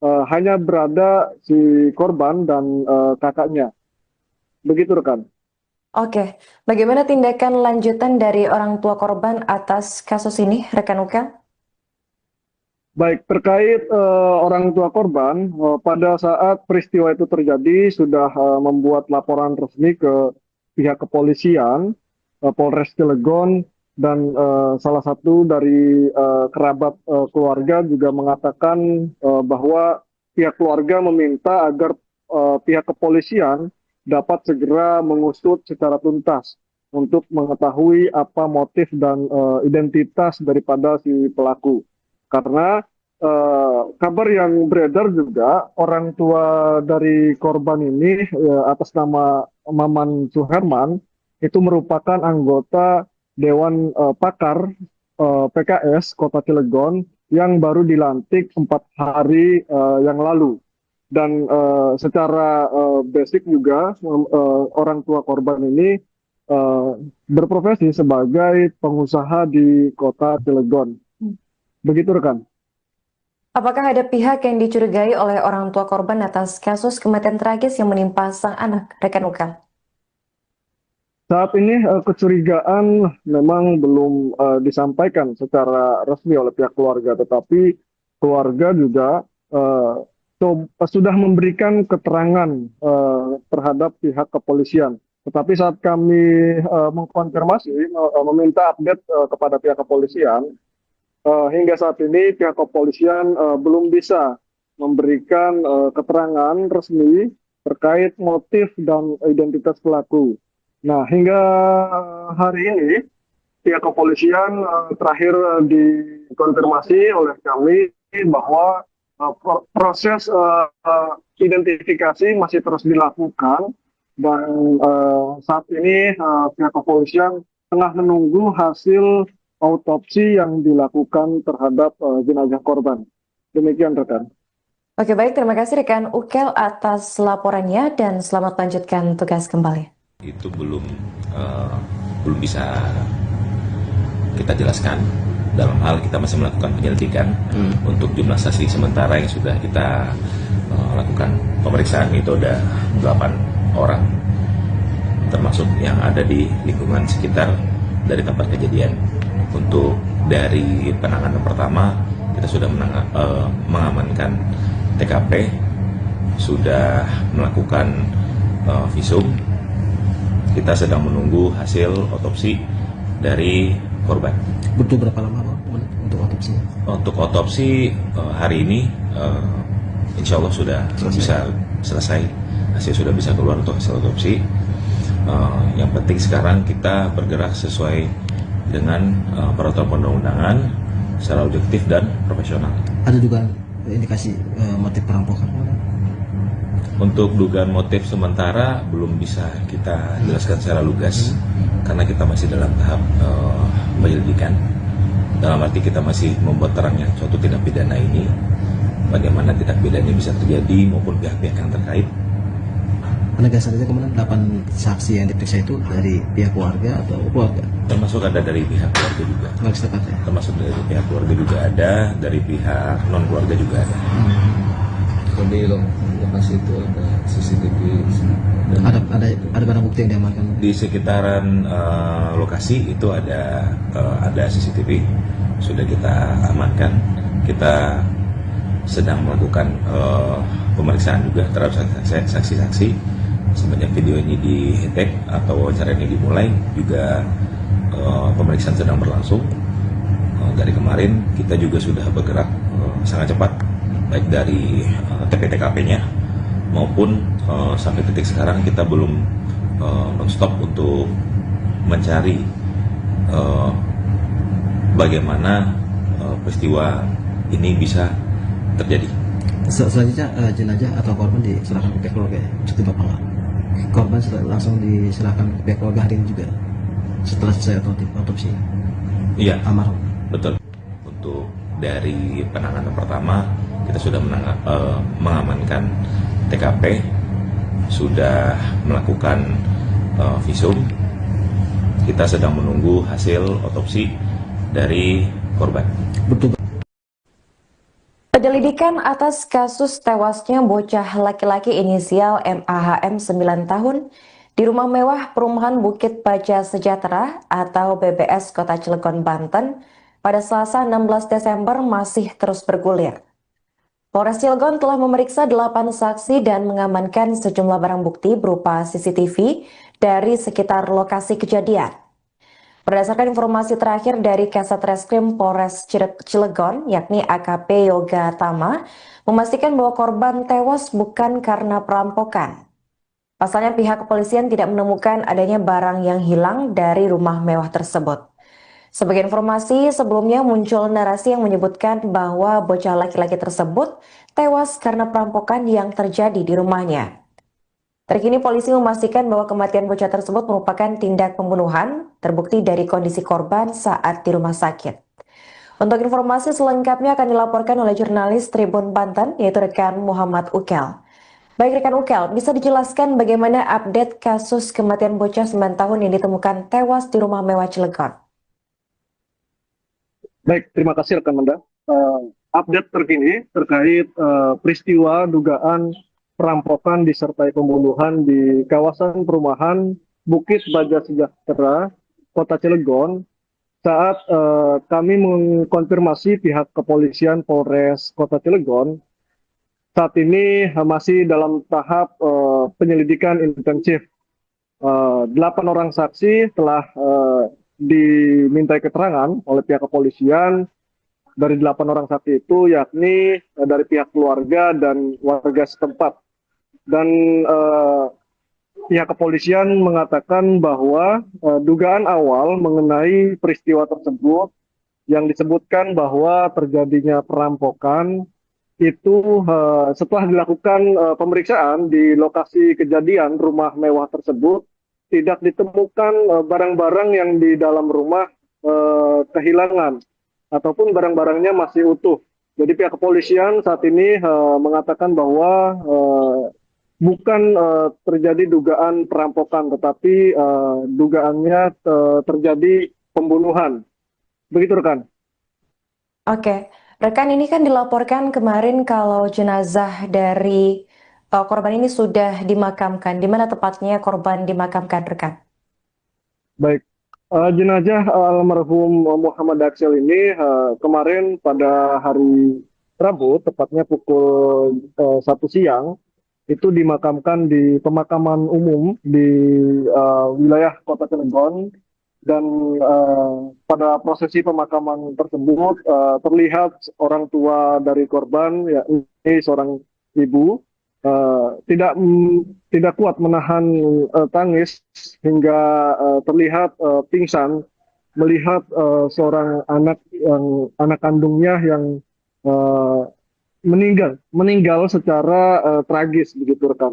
hanya berada si korban dan kakaknya. Begitu rekan. Oke, bagaimana tindakan lanjutan dari orang tua korban atas kasus ini, rekan Ukel? Baik, terkait orang tua korban, pada saat peristiwa itu terjadi sudah membuat laporan resmi ke pihak kepolisian, Polres Cilegon, dan salah satu dari kerabat keluarga juga mengatakan bahwa pihak keluarga meminta agar pihak kepolisian dapat segera mengusut secara tuntas untuk mengetahui apa motif dan identitas daripada si pelaku. Karena kabar yang beredar juga orang tua dari korban ini atas nama Maman Suherman itu merupakan anggota Dewan Pakar PKS Kota Cilegon yang baru dilantik 4 hari yang lalu. Dan secara basic juga orang tua korban ini berprofesi sebagai pengusaha di Kota Cilegon. Begitu rekan. Apakah ada pihak yang dicurigai oleh orang tua korban atas kasus kematian tragis yang menimpa sang anak, rekan Ukel? Saat ini kecurigaan memang belum disampaikan secara resmi oleh pihak keluarga, tetapi keluarga juga sudah memberikan keterangan terhadap pihak kepolisian. Tetapi saat kami mengkonfirmasi, meminta update kepada pihak kepolisian, hingga saat ini pihak kepolisian belum bisa memberikan keterangan resmi terkait motif dan identitas pelaku. Nah, hingga hari ini pihak kepolisian terakhir dikonfirmasi oleh kami bahwa proses identifikasi masih terus dilakukan dan saat ini pihak kepolisian tengah menunggu hasil autopsi yang dilakukan terhadap jenazah korban. Demikian rekan. Oke, baik, terima kasih rekan Ukel atas laporannya dan selamat lanjutkan tugas kembali. Itu belum bisa kita jelaskan. Dalam hal kita masih melakukan penyelidikan untuk jumlah saksi sementara yang sudah kita lakukan pemeriksaan itu ada 8 orang, termasuk yang ada di lingkungan sekitar dari tempat kejadian. Untuk dari penanganan pertama kita sudah mengamankan TKP, sudah melakukan visum. Kita sedang menunggu hasil otopsi dari korban. Butuh berapa lama Pak untuk otopsi? Untuk otopsi hari ini insya Allah sudah bisa selesai, hasil sudah bisa keluar untuk hasil otopsi. Yang penting sekarang kita bergerak sesuai dengan peraturan perundang-undangan secara objektif dan profesional. Ada juga indikasi motif perampokan? Untuk dugaan motif sementara belum bisa kita jelaskan secara lugas karena kita masih dalam tahap penyelidikan. Dalam arti kita masih membuat terangnya suatu tindak pidana ini, bagaimana tindak pidana bisa terjadi maupun pihak-pihak yang terkait. Penegasan saja kemudian 8 saksi yang diperiksa itu dari pihak keluarga atau keluarga? Termasuk ada dari pihak keluarga juga. Termasuk dari pihak keluarga juga ada, dari pihak non keluarga juga ada. Kalau di lokasi itu ada CCTV dan Ada barang bukti yang diamankan. Di sekitaran lokasi itu ada CCTV, sudah kita amankan. Kita sedang melakukan pemeriksaan juga terhadap saksi-saksi. Semenjak video ini di-tag atau wawancara ini dimulai, juga pemeriksaan sedang berlangsung. Dari kemarin kita juga sudah bergerak sangat cepat, baik dari TP-TKP-nya maupun sampai detik sekarang kita belum non-stop untuk mencari bagaimana peristiwa ini bisa terjadi. Selanjutnya jenazah atau korban diserahkan ke pihak keluarga ya, cuti Bapak. Korban langsung diserahkan ke pihak keluarga hari ini juga setelah selesai otopsi. Iya, Almarhum. betul. Untuk dari penanganan pertama kita sudah mengamankan TKP, sudah melakukan visum. Kita sedang menunggu hasil otopsi dari korban. Betul. Penyelidikan atas kasus tewasnya bocah laki-laki inisial MAHM 9 tahun di rumah mewah perumahan Bukit Baja Sejahtera atau BBS Kota Cilegon, Banten pada Selasa 16 Desember masih terus bergulir. Polres Cilegon telah memeriksa 8 saksi dan mengamankan sejumlah barang bukti berupa CCTV dari sekitar lokasi kejadian. Berdasarkan informasi terakhir dari Kasat Reskrim Polres Cilegon, yakni AKP Yoga Tama, memastikan bahwa korban tewas bukan karena perampokan. Pasalnya pihak kepolisian tidak menemukan adanya barang yang hilang dari rumah mewah tersebut. Sebagai informasi, sebelumnya muncul narasi yang menyebutkan bahwa bocah laki-laki tersebut tewas karena perampokan yang terjadi di rumahnya. Terkini polisi memastikan bahwa kematian bocah tersebut merupakan tindak pembunuhan, terbukti dari kondisi korban saat di rumah sakit. Untuk informasi selengkapnya akan dilaporkan oleh jurnalis Tribun Banten, yaitu rekan Muhammad Ukel. Baik rekan Ukel, bisa dijelaskan bagaimana update kasus kematian bocah 9 tahun yang ditemukan tewas di rumah mewah Cilegon? Baik, terima kasih rekan Manda. Update terkini terkait peristiwa dugaan perampokan disertai pembunuhan di kawasan perumahan Bukit Baja Sejahtera, Kota Cilegon. Saat kami mengkonfirmasi pihak kepolisian Polres Kota Cilegon, saat ini masih dalam tahap penyelidikan intensif. 8 orang saksi telah dimintai keterangan oleh pihak kepolisian. Dari 8 orang saksi itu yakni dari pihak keluarga dan warga setempat. Dan pihak kepolisian mengatakan bahwa dugaan awal mengenai peristiwa tersebut yang disebutkan bahwa terjadinya perampokan itu setelah dilakukan pemeriksaan di lokasi kejadian rumah mewah tersebut tidak ditemukan barang-barang yang di dalam rumah kehilangan ataupun barang-barangnya masih utuh. Jadi pihak kepolisian saat ini mengatakan bahwa bukan terjadi dugaan perampokan, tetapi dugaannya terjadi pembunuhan. Begitu rekan. Oke, rekan, ini kan dilaporkan kemarin kalau jenazah dari korban ini sudah dimakamkan. Di mana tepatnya korban dimakamkan, rekan? Baik, jenazah almarhum Muhammad Aksel ini kemarin pada hari Rabu, tepatnya pukul 1 siang, itu dimakamkan di pemakaman umum di wilayah Kota Cilegon. Dan pada prosesi pemakaman tersebut terlihat orang tua dari korban, yakni seorang ibu, tidak kuat menahan tangis hingga terlihat pingsan melihat seorang anak kandungnya yang meninggal secara tragis, begitu rekan.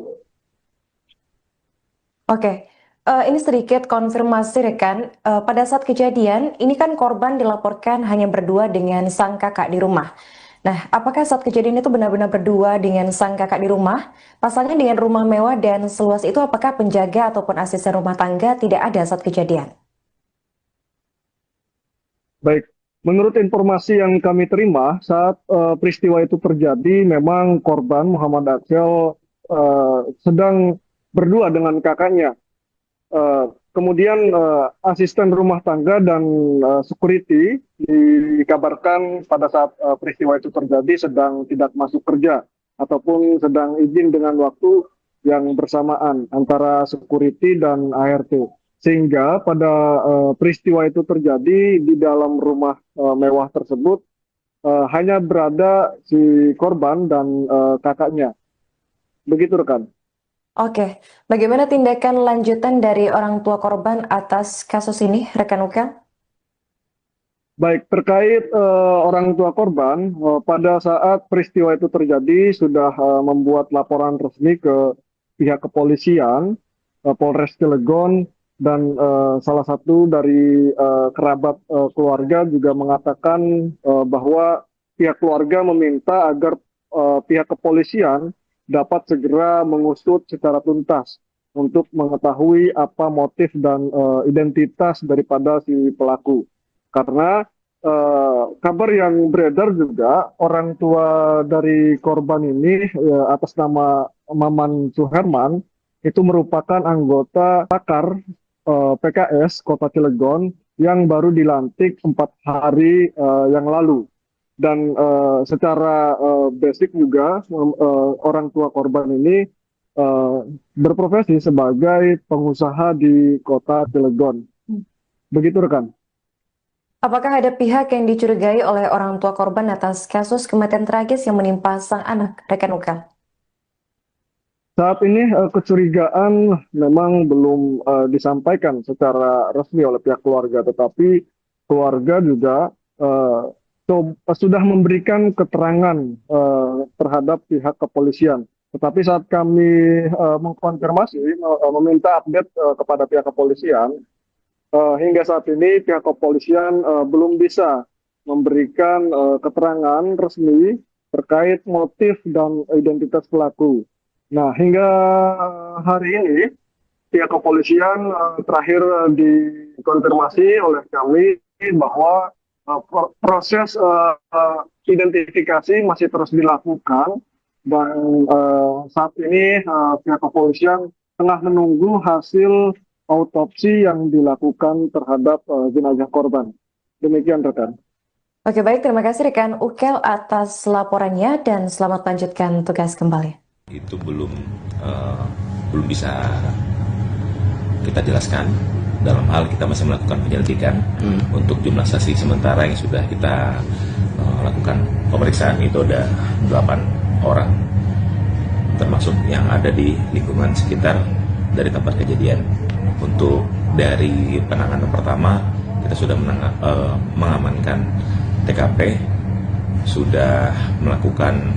Oke, ini sedikit konfirmasi rekan, pada saat kejadian ini kan korban dilaporkan hanya berdua dengan sang kakak di rumah. Nah, apakah saat kejadian itu benar-benar berdua dengan sang kakak di rumah? Pasalnya dengan rumah mewah dan seluas itu, apakah penjaga ataupun asisten rumah tangga tidak ada saat kejadian? Baik, menurut informasi yang kami terima saat peristiwa itu terjadi, memang korban Muhammad Aksel sedang berdua dengan kakaknya. Kemudian asisten rumah tangga dan security dikabarkan pada saat peristiwa itu terjadi sedang tidak masuk kerja ataupun sedang izin dengan waktu yang bersamaan antara security dan ART. Sehingga pada peristiwa itu terjadi di dalam rumah mewah tersebut hanya berada si korban dan kakaknya. Begitu rekan. Oke, bagaimana tindakan lanjutan dari orang tua korban atas kasus ini, rekan Ukel? Baik, terkait orang tua korban, pada saat peristiwa itu terjadi sudah membuat laporan resmi ke pihak kepolisian, Polres Cilegon, dan salah satu dari kerabat keluarga juga mengatakan bahwa pihak keluarga meminta agar pihak kepolisian dapat segera mengusut secara tuntas untuk mengetahui apa motif dan identitas daripada si pelaku. Karena kabar yang beredar juga orang tua dari korban ini atas nama Maman Suherman itu merupakan anggota Takar PKS Kota Cilegon yang baru dilantik 4 hari yang lalu. Dan secara basic juga orang tua korban ini berprofesi sebagai pengusaha di Kota Cilegon. Begitu rekan. Apakah ada pihak yang dicurigai oleh orang tua korban atas kasus kematian tragis yang menimpa sang anak, rekan Ukel? Saat ini kecurigaan memang belum disampaikan secara resmi oleh pihak keluarga, tetapi keluarga juga sudah memberikan keterangan terhadap pihak kepolisian. Tetapi saat kami mengkonfirmasi, meminta update kepada pihak kepolisian, hingga saat ini pihak kepolisian belum bisa memberikan keterangan resmi terkait motif dan identitas pelaku. Nah, hingga hari ini pihak kepolisian terakhir dikonfirmasi oleh kami bahwa proses identifikasi masih terus dilakukan dan saat ini pihak kepolisian tengah menunggu hasil autopsi yang dilakukan terhadap jenazah korban. Demikian rekan. Oke, baik, terima kasih rekan Ukel atas laporannya dan selamat lanjutkan tugas kembali. Itu belum bisa kita jelaskan. Dalam hal kita masih melakukan penyelidikan untuk jumlah saksi sementara yang sudah kita lakukan pemeriksaan itu ada 8 orang, termasuk yang ada di lingkungan sekitar dari tempat kejadian. Untuk dari penanganan pertama kita sudah mengamankan TKP, sudah melakukan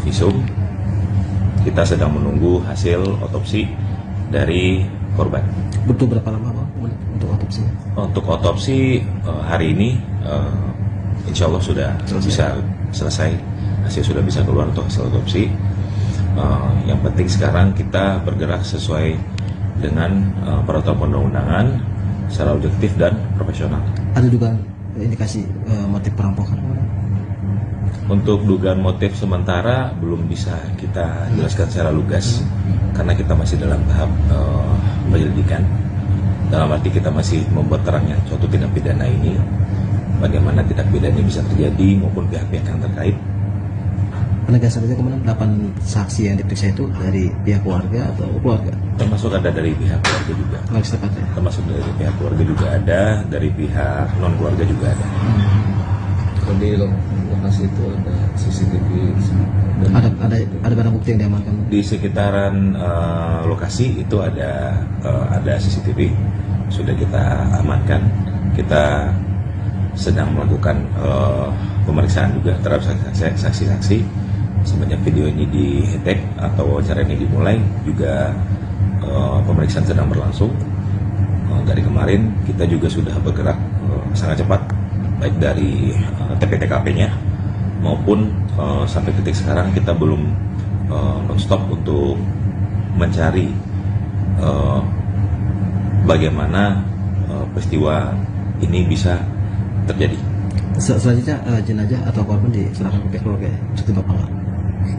visum. Kita sedang menunggu hasil otopsi dari korban. Butuh berapa lama Bang untuk otopsi? Untuk otopsi hari ini insya Allah sudah bisa selesai, hasil sudah bisa keluar untuk hasil otopsi. Yang penting sekarang kita bergerak sesuai dengan peraturan perundang-undangan secara objektif dan profesional. Ada juga indikasi motif perampokan? Untuk dugaan motif sementara belum bisa kita jelaskan secara lugas karena kita masih dalam tahap penyelidikan. Dalam arti kita masih membuat terangnya suatu tindak pidana ini, bagaimana tindak pidana ini bisa terjadi maupun pihak-pihak yang terkait. Penegasan saja kemudian 8 saksi yang diperiksa itu dari pihak keluarga atau keluarga? Termasuk ada dari pihak keluarga juga. Termasuk dari pihak keluarga juga ada, dari pihak non keluarga juga ada. Kalau di lokasi itu ada CCTV dan ada barang bukti yang diamankan? Di sekitaran lokasi itu ada CCTV, sudah kita amankan. Kita sedang melakukan pemeriksaan juga terhadap saksi-saksi. Semenjak video ini di-tag atau wawancara ini dimulai, juga pemeriksaan sedang berlangsung. Dari kemarin kita juga sudah bergerak sangat cepat, baik dari TP-TKP-nya maupun sampai detik sekarang kita belum non-stop untuk mencari bagaimana peristiwa ini bisa terjadi. Selanjutnya jenazah atau korban diserahkan ke pihak keluarga, cukup apa enggak?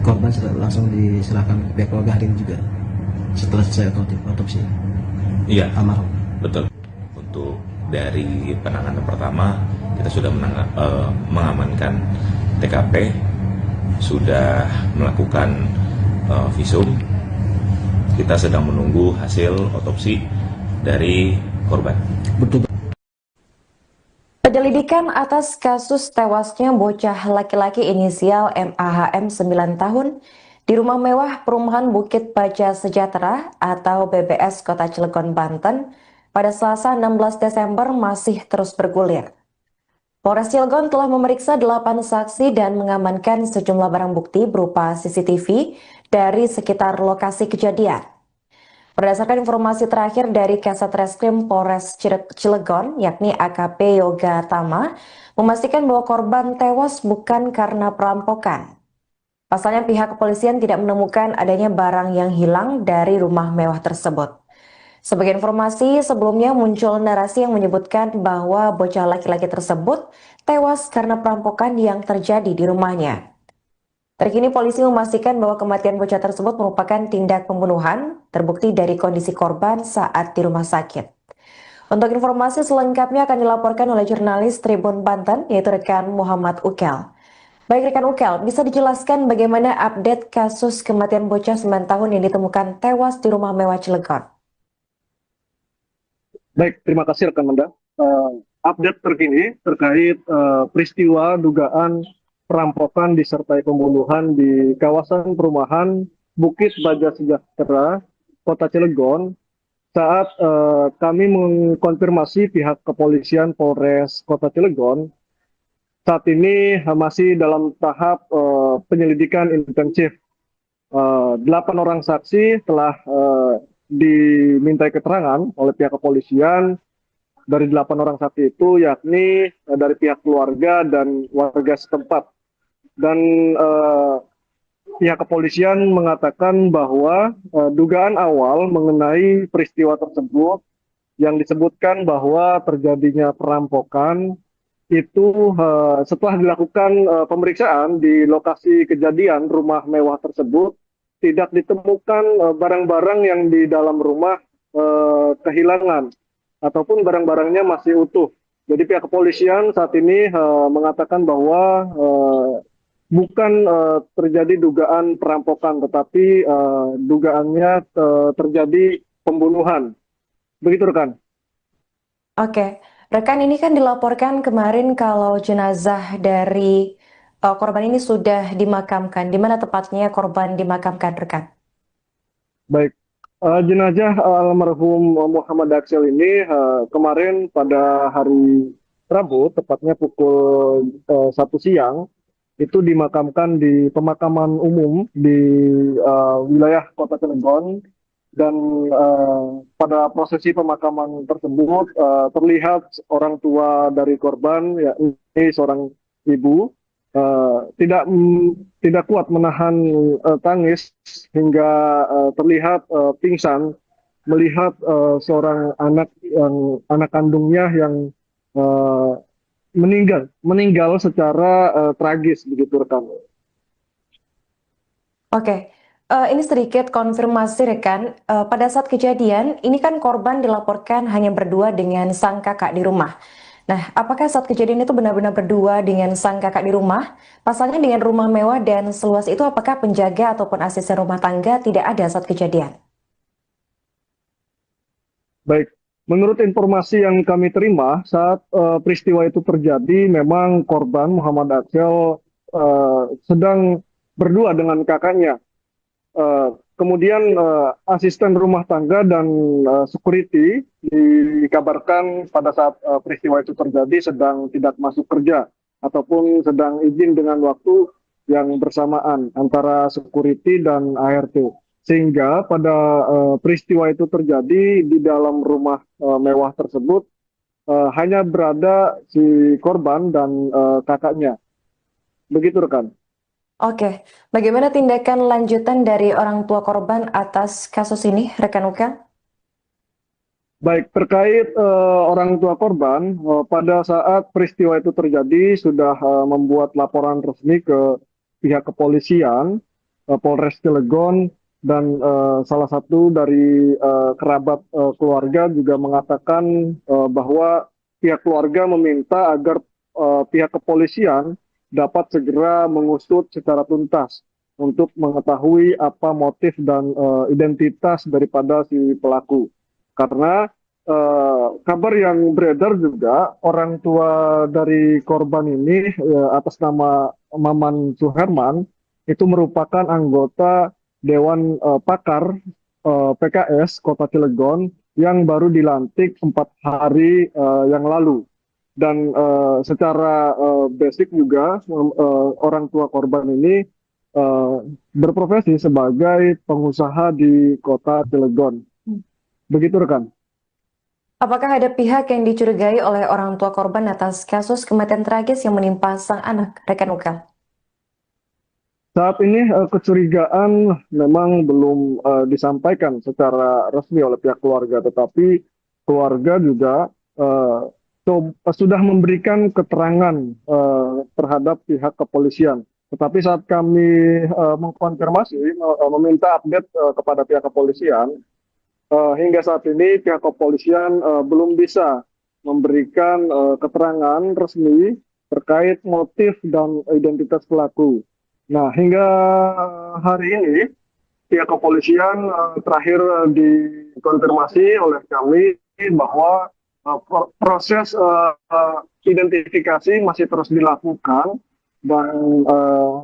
korban sudah langsung diserahkan ke pihak keluarga hari ini juga setelah selesai otopsi Iya, almarhum. betul. Untuk dari penanganan pertama, kita sudah mengamankan TKP, sudah melakukan visum. Kita sedang menunggu hasil otopsi dari korban. Betul. Penyelidikan atas kasus tewasnya bocah laki-laki inisial MAHM 9 tahun di rumah mewah perumahan Bukit Baja Sejahtera atau BBS Kota Cilegon, Banten pada Selasa 16 Desember masih terus bergulir. Polres Cilegon telah memeriksa 8 saksi dan mengamankan sejumlah barang bukti berupa CCTV dari sekitar lokasi kejadian. Berdasarkan informasi terakhir dari Kasat Reskrim Polres Cilegon, yakni AKP Yoga Tama, memastikan bahwa korban tewas bukan karena perampokan. Pasalnya pihak kepolisian tidak menemukan adanya barang yang hilang dari rumah mewah tersebut. Sebagai informasi, sebelumnya muncul narasi yang menyebutkan bahwa bocah laki-laki tersebut tewas karena perampokan yang terjadi di rumahnya. Terkini polisi memastikan bahwa kematian bocah tersebut merupakan tindak pembunuhan, terbukti dari kondisi korban saat di rumah sakit. Untuk informasi selengkapnya akan dilaporkan oleh jurnalis Tribun Banten, yaitu rekan Muhammad Ukel. Baik rekan Ukel, bisa dijelaskan bagaimana update kasus kematian bocah 9 tahun yang ditemukan tewas di rumah mewah Cilegon? Baik, terima kasih rekan Manda. Update terkini terkait peristiwa dugaan perampokan disertai pembunuhan di kawasan perumahan Bukit Baja Sejahtera, Kota Cilegon. Saat kami mengkonfirmasi pihak kepolisian Polres Kota Cilegon, saat ini masih dalam tahap penyelidikan intensif. 8 orang saksi telah dimintai keterangan oleh pihak kepolisian. Dari 8 orang saksi itu yakni dari pihak keluarga dan warga setempat. Dan pihak kepolisian mengatakan bahwa dugaan awal mengenai peristiwa tersebut yang disebutkan bahwa terjadinya perampokan itu setelah dilakukan pemeriksaan di lokasi kejadian rumah mewah tersebut tidak ditemukan barang-barang yang di dalam rumah kehilangan ataupun barang-barangnya masih utuh. Jadi pihak kepolisian saat ini mengatakan bahwa bukan terjadi dugaan perampokan, tetapi dugaannya terjadi pembunuhan. Begitu rekan. Oke, rekan, ini kan dilaporkan kemarin kalau jenazah dari korban ini sudah dimakamkan. Di mana tepatnya korban dimakamkan, rekan? Baik, jenazah almarhum Muhammad Aksel ini kemarin pada hari Rabu, tepatnya pukul 1 siang, itu dimakamkan di pemakaman umum di wilayah Kota Cilegon. Dan pada prosesi pemakaman tersebut terlihat orang tua dari korban, yakni seorang ibu, tidak kuat menahan tangis hingga terlihat pingsan melihat seorang anak kandungnya yang meninggal secara tragis, begitu rekan. Oke, ini sedikit konfirmasi rekan, pada saat kejadian ini kan korban dilaporkan hanya berdua dengan sang kakak di rumah. Nah, apakah saat kejadian itu benar-benar berdua dengan sang kakak di rumah? Pasalnya dengan rumah mewah dan seluas itu, apakah penjaga ataupun asisten rumah tangga tidak ada saat kejadian? Baik, menurut informasi yang kami terima saat peristiwa itu terjadi, memang korban Muhammad Aksel sedang berdua dengan kakaknya. Kemudian asisten rumah tangga dan security dikabarkan pada saat peristiwa itu terjadi sedang tidak masuk kerja ataupun sedang izin dengan waktu yang bersamaan antara security dan ART. Sehingga pada peristiwa itu terjadi di dalam rumah mewah tersebut hanya berada si korban dan kakaknya. Begitu rekan. Oke, bagaimana tindakan lanjutan dari orang tua korban atas kasus ini, rekan Ukel? Baik, terkait orang tua korban, pada saat peristiwa itu terjadi sudah membuat laporan resmi ke pihak kepolisian Polres Cilegon, dan salah satu dari kerabat keluarga juga mengatakan bahwa pihak keluarga meminta agar pihak kepolisian dapat segera mengusut secara tuntas untuk mengetahui apa motif dan identitas daripada si pelaku. Karena kabar yang beredar juga orang tua dari korban ini atas nama Maman Suherman itu merupakan anggota Dewan Pakar PKS Kota Cilegon yang baru dilantik 4 hari yang lalu. Dan secara basic juga orang tua korban ini berprofesi sebagai pengusaha di Kota Cilegon. Begitu rekan. Apakah ada pihak yang dicurigai oleh orang tua korban atas kasus kematian tragis yang menimpa sang anak, rekan Ukel? Saat ini kecurigaan memang belum disampaikan secara resmi oleh pihak keluarga, tetapi keluarga juga sudah memberikan keterangan terhadap pihak kepolisian. Tetapi saat kami mengkonfirmasi, meminta update kepada pihak kepolisian, hingga saat ini pihak kepolisian belum bisa memberikan keterangan resmi terkait motif dan identitas pelaku. Nah, hingga hari ini pihak kepolisian terakhir dikonfirmasi oleh kami bahwa proses identifikasi masih terus dilakukan, dan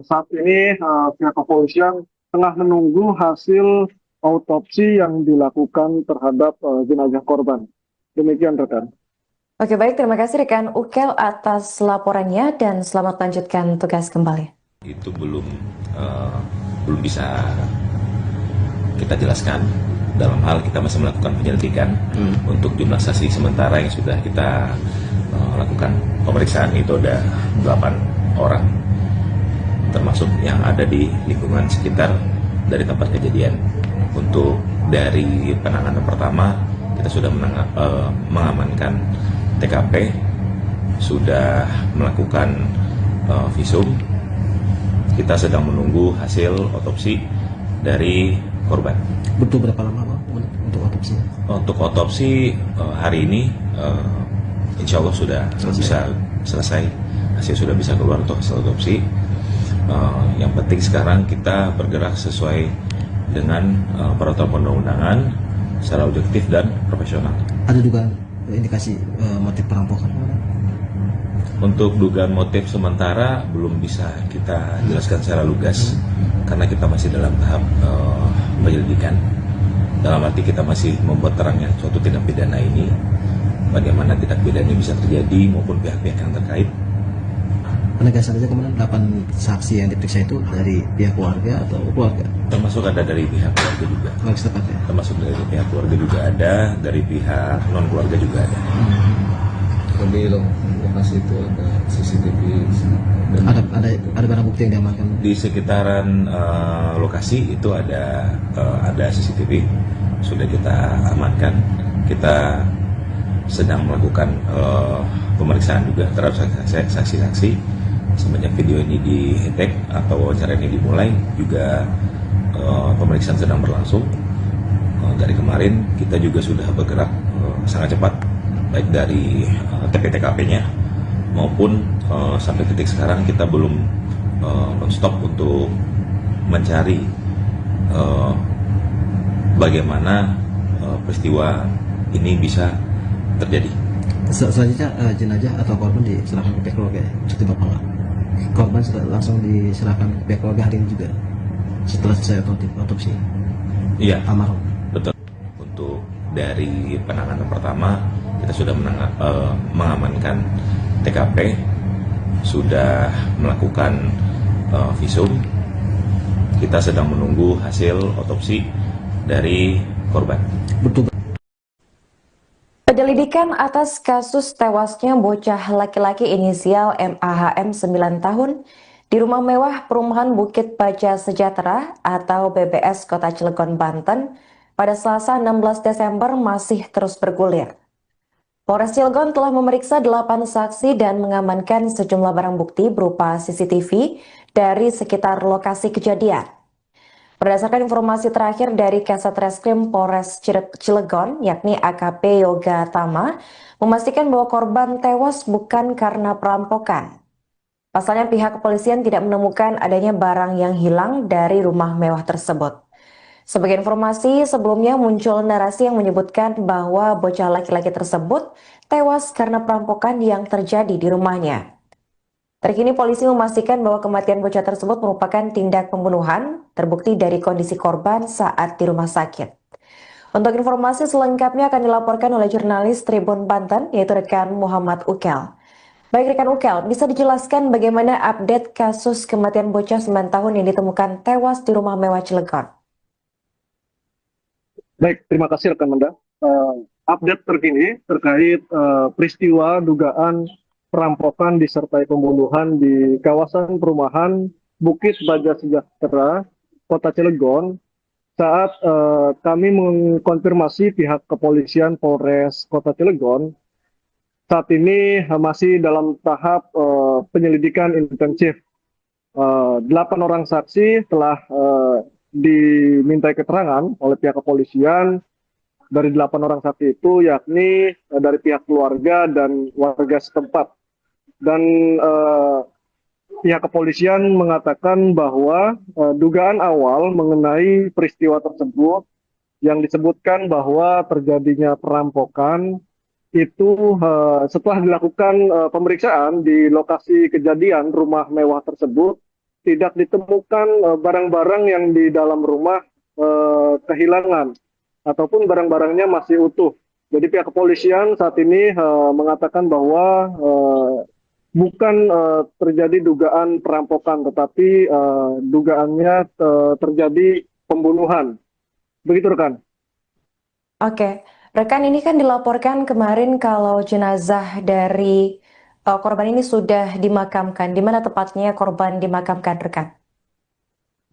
saat ini pihak kepolisian tengah menunggu hasil autopsi yang dilakukan terhadap jenazah korban. Demikian rekan. Oke, baik, terima kasih rekan Ukel atas laporannya dan selamat lanjutkan tugas kembali. Itu belum bisa kita jelaskan, dalam hal kita masih melakukan penyelidikan. Untuk jumlah saksi sementara yang sudah kita lakukan pemeriksaan itu ada 8 orang, termasuk yang ada di lingkungan sekitar dari tempat kejadian. Untuk dari penanganan pertama, kita sudah mengamankan TKP, sudah melakukan visum. Kita sedang menunggu hasil otopsi dari korban. Butuh berapa lama Bang, untuk otopsi? Untuk otopsi hari ini insya Allah sudah bisa selesai. Hasil sudah bisa keluar untuk hasil otopsi. Yang penting sekarang kita bergerak sesuai dengan peraturan perundang-undangan secara objektif dan profesional. Ada juga indikasi motif perampokan? Untuk dugaan motif sementara belum bisa kita jelaskan secara lugas karena kita masih dalam tahap penyelidikan. Dalam arti kita masih membuat terangnya suatu tindak pidana ini, bagaimana tindak pidana ini bisa terjadi maupun pihak-pihak yang terkait. Penegasan saja kemudian 8 saksi yang diperiksa itu dari pihak keluarga atau keluarga? Termasuk ada dari pihak keluarga juga. Ya? Termasuk dari pihak keluarga juga ada, dari pihak non keluarga juga ada. Kalau di lokasi itu ada CCTV dan ada barang bukti yang diamankan? Di sekitaran lokasi itu ada CCTV, sudah kita amankan. Kita sedang melakukan pemeriksaan juga terhadap saksi-saksi. Semenjak video ini di-tag atau wawancara ini dimulai, juga pemeriksaan sedang berlangsung. Dari kemarin kita juga sudah bergerak sangat cepat, baik dari TP-TKP-nya maupun sampai titik sekarang kita belum non-stop untuk mencari bagaimana peristiwa ini bisa terjadi. Selanjutnya jenazah atau korban diserahkan ke pihak keluarga, cuti bapak. Korban langsung diserahkan ke pihak keluarga hari ini juga setelah selesai otopsi. Iya, almarhum. Betul. Untuk dari penanganan pertama, kita sudah mengamankan TKP, sudah melakukan visum. Kita sedang menunggu hasil otopsi dari korban. Betul. Penyelidikan atas kasus tewasnya bocah laki-laki inisial MAHM 9 tahun di rumah mewah perumahan Bukit Baja Sejahtera atau BBS Kota Cilegon, Banten pada Selasa 16 Desember masih terus bergulir. Polres Cilegon telah memeriksa 8 saksi dan mengamankan sejumlah barang bukti berupa CCTV dari sekitar lokasi kejadian. Berdasarkan informasi terakhir dari Kasat Reskrim Polres Cilegon, yakni AKP Yoga Tama, memastikan bahwa korban tewas bukan karena perampokan. Pasalnya pihak kepolisian tidak menemukan adanya barang yang hilang dari rumah mewah tersebut. Sebagai informasi, sebelumnya muncul narasi yang menyebutkan bahwa bocah laki-laki tersebut tewas karena perampokan yang terjadi di rumahnya. Terkini polisi memastikan bahwa kematian bocah tersebut merupakan tindak pembunuhan, terbukti dari kondisi korban saat di rumah sakit. Untuk informasi selengkapnya akan dilaporkan oleh jurnalis Tribun Banten, yaitu rekan Muhammad Ukel. Baik rekan Ukel, bisa dijelaskan bagaimana update kasus kematian bocah 9 tahun yang ditemukan tewas di rumah mewah Cilegon? Baik, terima kasih rekan Manda. Update terkini terkait peristiwa dugaan perampokan disertai pembunuhan di kawasan perumahan Bukit Baja Sejahtera, Kota Cilegon. Saat kami mengkonfirmasi pihak kepolisian Polres Kota Cilegon, saat ini masih dalam tahap penyelidikan intensif. 8 orang saksi telah dimintai keterangan oleh pihak kepolisian. Dari 8 orang saksi itu yakni dari pihak keluarga dan warga setempat. Dan pihak kepolisian mengatakan bahwa dugaan awal mengenai peristiwa tersebut yang disebutkan bahwa terjadinya perampokan itu setelah dilakukan pemeriksaan di lokasi kejadian rumah mewah tersebut tidak ditemukan barang-barang yang di dalam rumah kehilangan ataupun barang-barangnya masih utuh. Jadi pihak kepolisian saat ini mengatakan bahwa bukan terjadi dugaan perampokan, tetapi dugaannya terjadi pembunuhan. Begitu rekan. Oke, rekan, ini kan dilaporkan kemarin kalau jenazah dari korban ini sudah dimakamkan. Di mana tepatnya korban dimakamkan, rekan?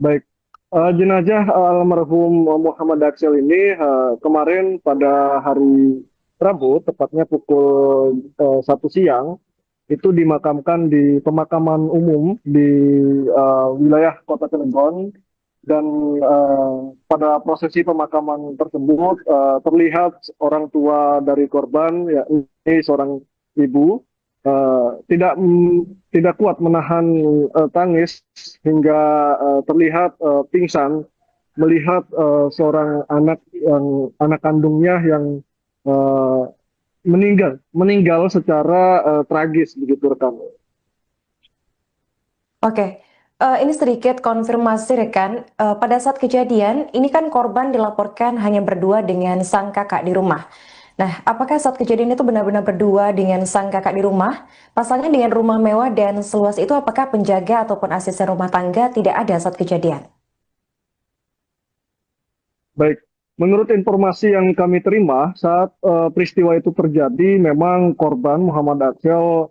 Baik, jenazah almarhum Muhammad Aksel ini kemarin pada hari Rabu, tepatnya pukul 1 siang, itu dimakamkan di pemakaman umum di wilayah Kota Cilegon. Dan pada prosesi pemakaman tersebut terlihat orang tua dari korban, yakni seorang ibu, tidak kuat menahan tangis hingga terlihat pingsan melihat seorang anak kandungnya yang meninggal secara tragis, begitu rekan. Oke, ini sedikit konfirmasi rekan. Pada saat kejadian, ini kan korban dilaporkan hanya berdua dengan sang kakak di rumah. Nah, apakah saat kejadian itu benar-benar berdua dengan sang kakak di rumah? Pasalnya dengan rumah mewah dan seluas itu, apakah penjaga ataupun asisten rumah tangga tidak ada saat kejadian? Baik, menurut informasi yang kami terima saat peristiwa itu terjadi, memang korban Muhammad Aksel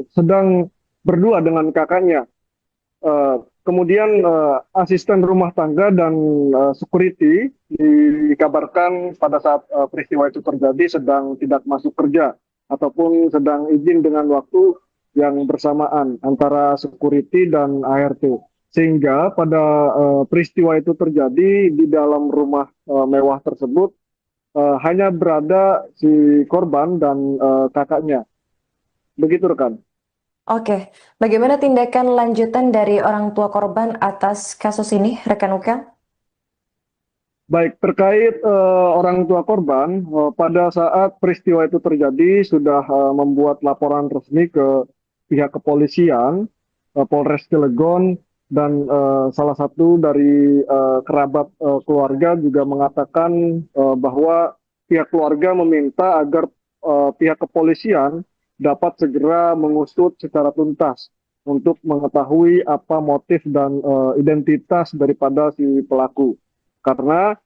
sedang berdua dengan kakaknya. Kemudian asisten rumah tangga dan security dikabarkan pada saat peristiwa itu terjadi sedang tidak masuk kerja ataupun sedang izin dengan waktu yang bersamaan antara security dan ART. Sehingga pada peristiwa itu terjadi di dalam rumah mewah tersebut hanya berada si korban dan kakaknya. Begitu rekan. Oke, bagaimana tindakan lanjutan dari orang tua korban atas kasus ini, rekan Ukel? Baik, terkait orang tua korban, pada saat peristiwa itu terjadi sudah membuat laporan resmi ke pihak kepolisian, Polres Cilegon, dan salah satu dari kerabat keluarga juga mengatakan bahwa pihak keluarga meminta agar pihak kepolisian dapat segera mengusut secara tuntas untuk mengetahui apa motif dan identitas daripada si pelaku. Karena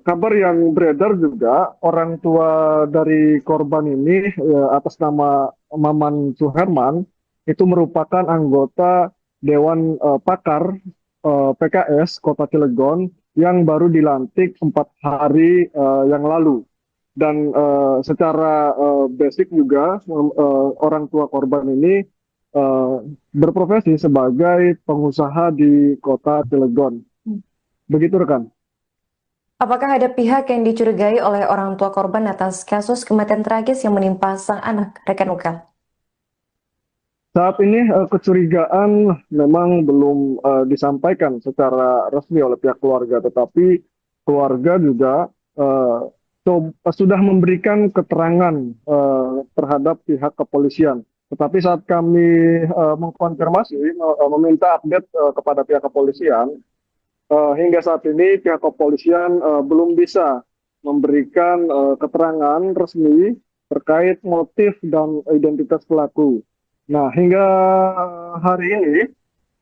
kabar yang beredar juga orang tua dari korban ini atas nama Maman Suherman itu merupakan anggota Dewan Pakar PKS Kota Cilegon yang baru dilantik 4 hari yang lalu. Dan secara basic juga orang tua korban ini berprofesi sebagai pengusaha di Kota Cilegon. Begitu rekan. Apakah ada pihak yang dicurigai oleh orang tua korban atas kasus kematian tragis yang menimpa sang anak, rekan Ukel? Saat ini kecurigaan memang belum disampaikan secara resmi oleh pihak keluarga, tetapi keluarga juga sudah memberikan keterangan terhadap pihak kepolisian. Tetapi saat kami mengkonfirmasi, meminta update kepada pihak kepolisian, hingga saat ini pihak kepolisian belum bisa memberikan keterangan resmi terkait motif dan identitas pelaku. Nah, hingga hari ini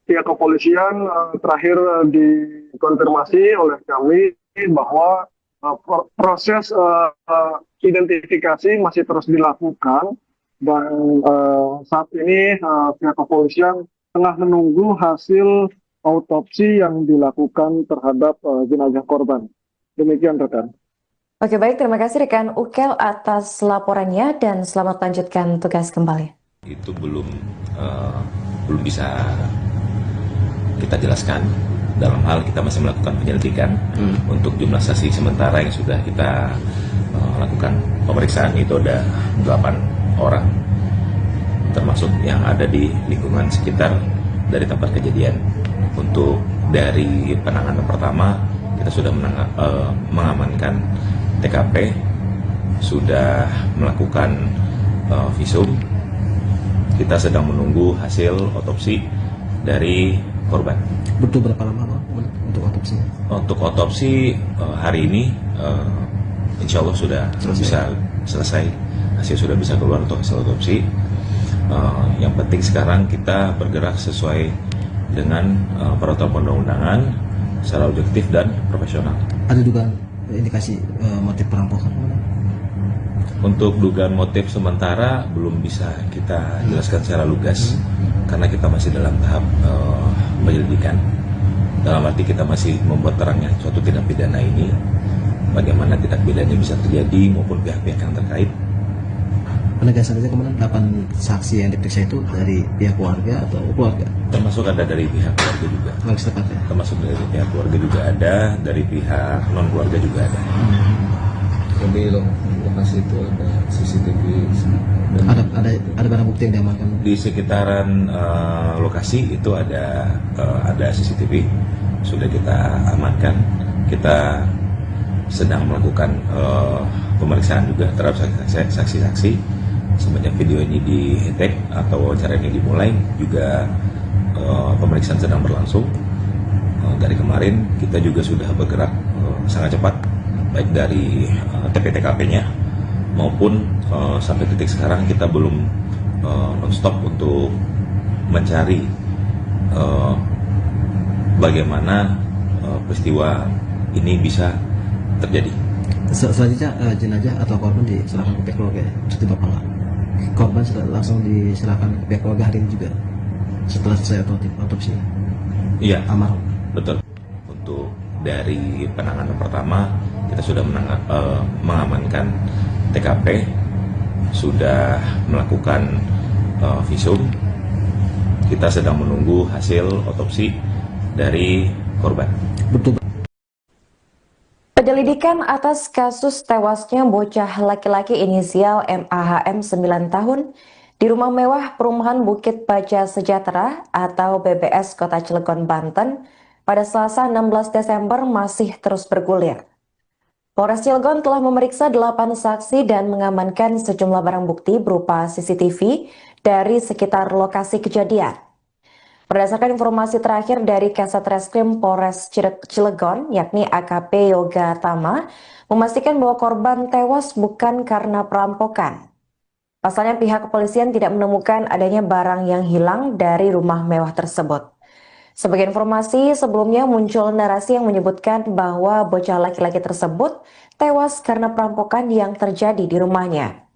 pihak kepolisian terakhir dikonfirmasi oleh kami bahwa proses identifikasi masih terus dilakukan dan saat ini pihak kepolisian tengah menunggu hasil autopsi yang dilakukan terhadap jenazah korban. Demikian rekan. Oke, baik, terima kasih rekan Ukel atas laporannya dan selamat lanjutkan tugas kembali. Itu belum bisa kita jelaskan, dalam hal kita masih melakukan penyelidikan. Untuk jumlah saksi sementara yang sudah kita lakukan pemeriksaan itu ada 8 orang, termasuk yang ada di lingkungan sekitar dari tempat kejadian. Untuk dari penanganan pertama kita sudah mengamankan TKP, sudah melakukan visum. Kita sedang menunggu hasil otopsi dari korban. Butuh berapa lama untuk otopsi? Untuk otopsi hari ini insya Allah sudah bisa selesai. Hasil sudah bisa keluar untuk hasil otopsi. Yang penting sekarang kita bergerak sesuai dengan peraturan perundang-undangan secara objektif dan profesional. Ada dugaan indikasi motif perampokan? Untuk dugaan motif sementara belum bisa kita jelaskan secara lugas karena kita masih dalam tahap penyelidikan. Dalam arti kita masih membuat terangnya suatu tindak pidana ini, bagaimana tindak pidana bisa terjadi maupun pihak-pihak yang terkait. Penegasan saja kemudian 8 saksi yang diperiksa itu dari pihak keluarga atau keluarga? Termasuk ada dari pihak keluarga juga. Termasuk dari pihak keluarga juga ada, dari pihak non keluarga juga ada. Di lokasi itu ada CCTV. Ada barang bukti yang diamankan? Di sekitaran lokasi itu ada CCTV, sudah kita amankan. Kita sedang melakukan pemeriksaan juga terhadap saksi-saksi. Semenjak video ini di-tag atau wawancara ini dimulai, juga pemeriksaan sedang berlangsung. Dari kemarin kita juga sudah bergerak sangat cepat, baik dari TP-TKP-nya maupun sampai titik sekarang kita belum non-stop untuk mencari bagaimana peristiwa ini bisa terjadi. Selanjutnya jenazah atau korban diserahkan ke pihak keluarga, seperti Bapak nggak? Korban sudah langsung diserahkan ke pihak keluarga hari ini juga setelah selesai otopsi? Iya, almarhum. Betul. Untuk dari penanganan pertama kita sudah mengamankan TKP, sudah melakukan visum. Kita sedang menunggu hasil otopsi dari korban. Betul. Penyelidikan atas kasus tewasnya bocah laki-laki inisial MAHM 9 tahun di rumah mewah perumahan Bukit Baja Sejahtera atau BBS Kota Cilegon, Banten pada Selasa 16 Desember masih terus bergulir. Polres Cilegon telah memeriksa 8 saksi dan mengamankan sejumlah barang bukti berupa CCTV dari sekitar lokasi kejadian. Berdasarkan informasi terakhir dari Kasat Reskrim Polres Cilegon, yakni AKP Yoga Tama, memastikan bahwa korban tewas bukan karena perampokan. Pasalnya pihak kepolisian tidak menemukan adanya barang yang hilang dari rumah mewah tersebut. Sebagai informasi, sebelumnya muncul narasi yang menyebutkan bahwa bocah laki-laki tersebut tewas karena perampokan yang terjadi di rumahnya.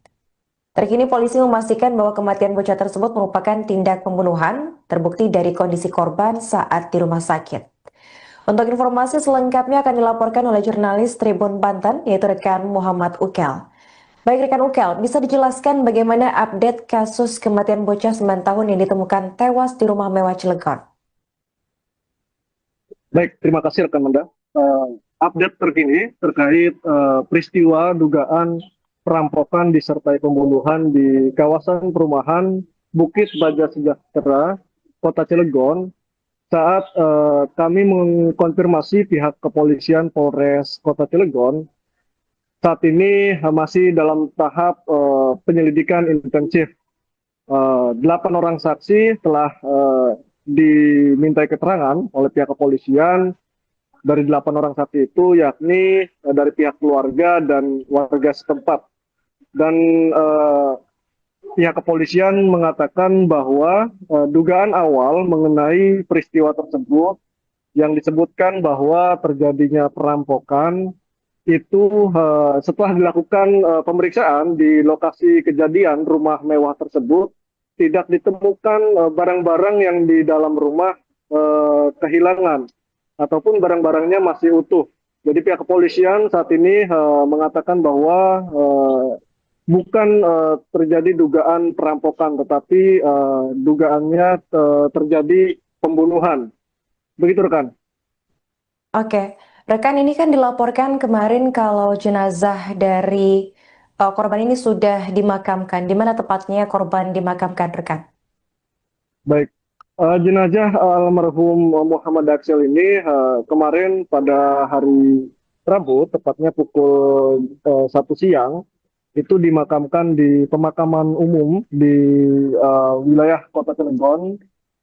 Terkini polisi memastikan bahwa kematian bocah tersebut merupakan tindak pembunuhan, terbukti dari kondisi korban saat di rumah sakit. Untuk informasi selengkapnya akan dilaporkan oleh jurnalis Tribun Banten, yaitu rekan Muhammad Ukel. Baik rekan Ukel, bisa dijelaskan bagaimana update kasus kematian bocah 9 tahun yang ditemukan tewas di rumah mewah Cilegon? Baik, terima kasih rekan Manda. update terkini terkait peristiwa dugaan perampokan disertai pembunuhan di kawasan perumahan Bukit Baja Sejahtera, Kota Cilegon. Saat kami mengkonfirmasi pihak kepolisian Polres Kota Cilegon, saat ini masih dalam tahap penyelidikan intensif. 8 orang saksi telah dimintai keterangan oleh pihak kepolisian. Dari 8 orang saksi itu yakni dari pihak keluarga dan warga setempat. Dan pihak kepolisian mengatakan bahwa dugaan awal mengenai peristiwa tersebut yang disebutkan bahwa terjadinya perampokan itu setelah dilakukan pemeriksaan di lokasi kejadian rumah mewah tersebut tidak ditemukan barang-barang yang di dalam rumah kehilangan ataupun barang-barangnya masih utuh. Jadi pihak kepolisian saat ini mengatakan bahwa bukan terjadi dugaan perampokan, tetapi dugaannya terjadi pembunuhan. Begitu rekan. Oke, rekan, ini kan dilaporkan kemarin kalau jenazah dari korban ini sudah dimakamkan. Di mana tepatnya korban dimakamkan, rekan? Baik, jenazah almarhum Muhammad Aksel ini kemarin pada hari Rabu, tepatnya pukul 1 siang, itu dimakamkan di pemakaman umum di wilayah Kota Cilegon.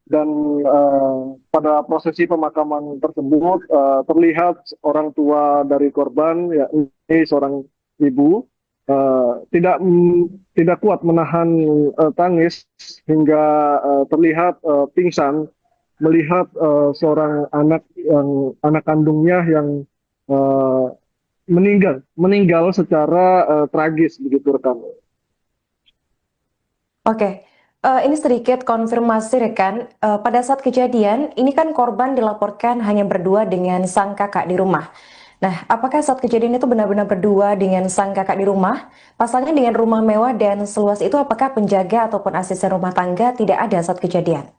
Dan pada prosesi pemakaman tersebut terlihat orang tua dari korban, yakni seorang ibu, tidak kuat menahan tangis hingga terlihat pingsan melihat seorang anak kandungnya yang meninggal secara tragis, begitu rekan. Oke, ini sedikit konfirmasi rekan. Pada saat kejadian, ini kan korban dilaporkan hanya berdua dengan sang kakak di rumah. Nah, apakah saat kejadian itu benar-benar berdua dengan sang kakak di rumah? Pasalnya dengan rumah mewah dan seluas itu, apakah penjaga ataupun asisten rumah tangga tidak ada saat kejadian?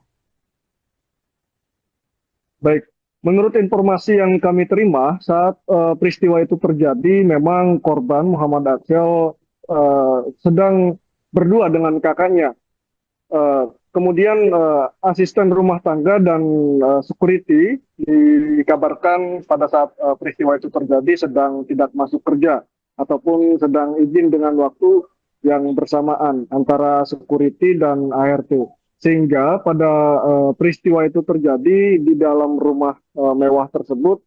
Baik, menurut informasi yang kami terima saat peristiwa itu terjadi, memang korban Muhammad Aksel sedang berdua dengan kakaknya. Kemudian asisten rumah tangga dan security dikabarkan pada saat peristiwa itu terjadi sedang tidak masuk kerja ataupun sedang izin dengan waktu yang bersamaan antara security dan ART. Sehingga pada peristiwa itu terjadi di dalam rumah mewah tersebut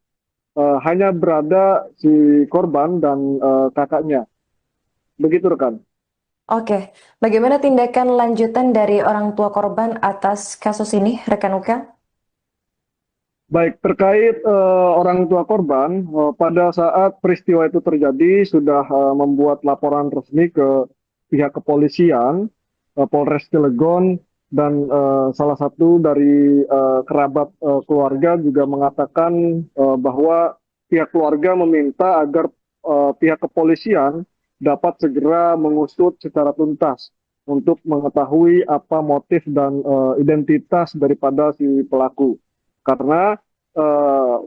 hanya berada si korban dan kakaknya. Begitu rekan. Oke, bagaimana tindakan lanjutan dari orang tua korban atas kasus ini, rekan Uka? Baik, terkait orang tua korban, pada saat peristiwa itu terjadi sudah membuat laporan resmi ke pihak kepolisian, Polres Cilegon, dan salah satu dari kerabat keluarga juga mengatakan bahwa pihak keluarga meminta agar pihak kepolisian dapat segera mengusut secara tuntas untuk mengetahui apa motif dan identitas daripada si pelaku. Karena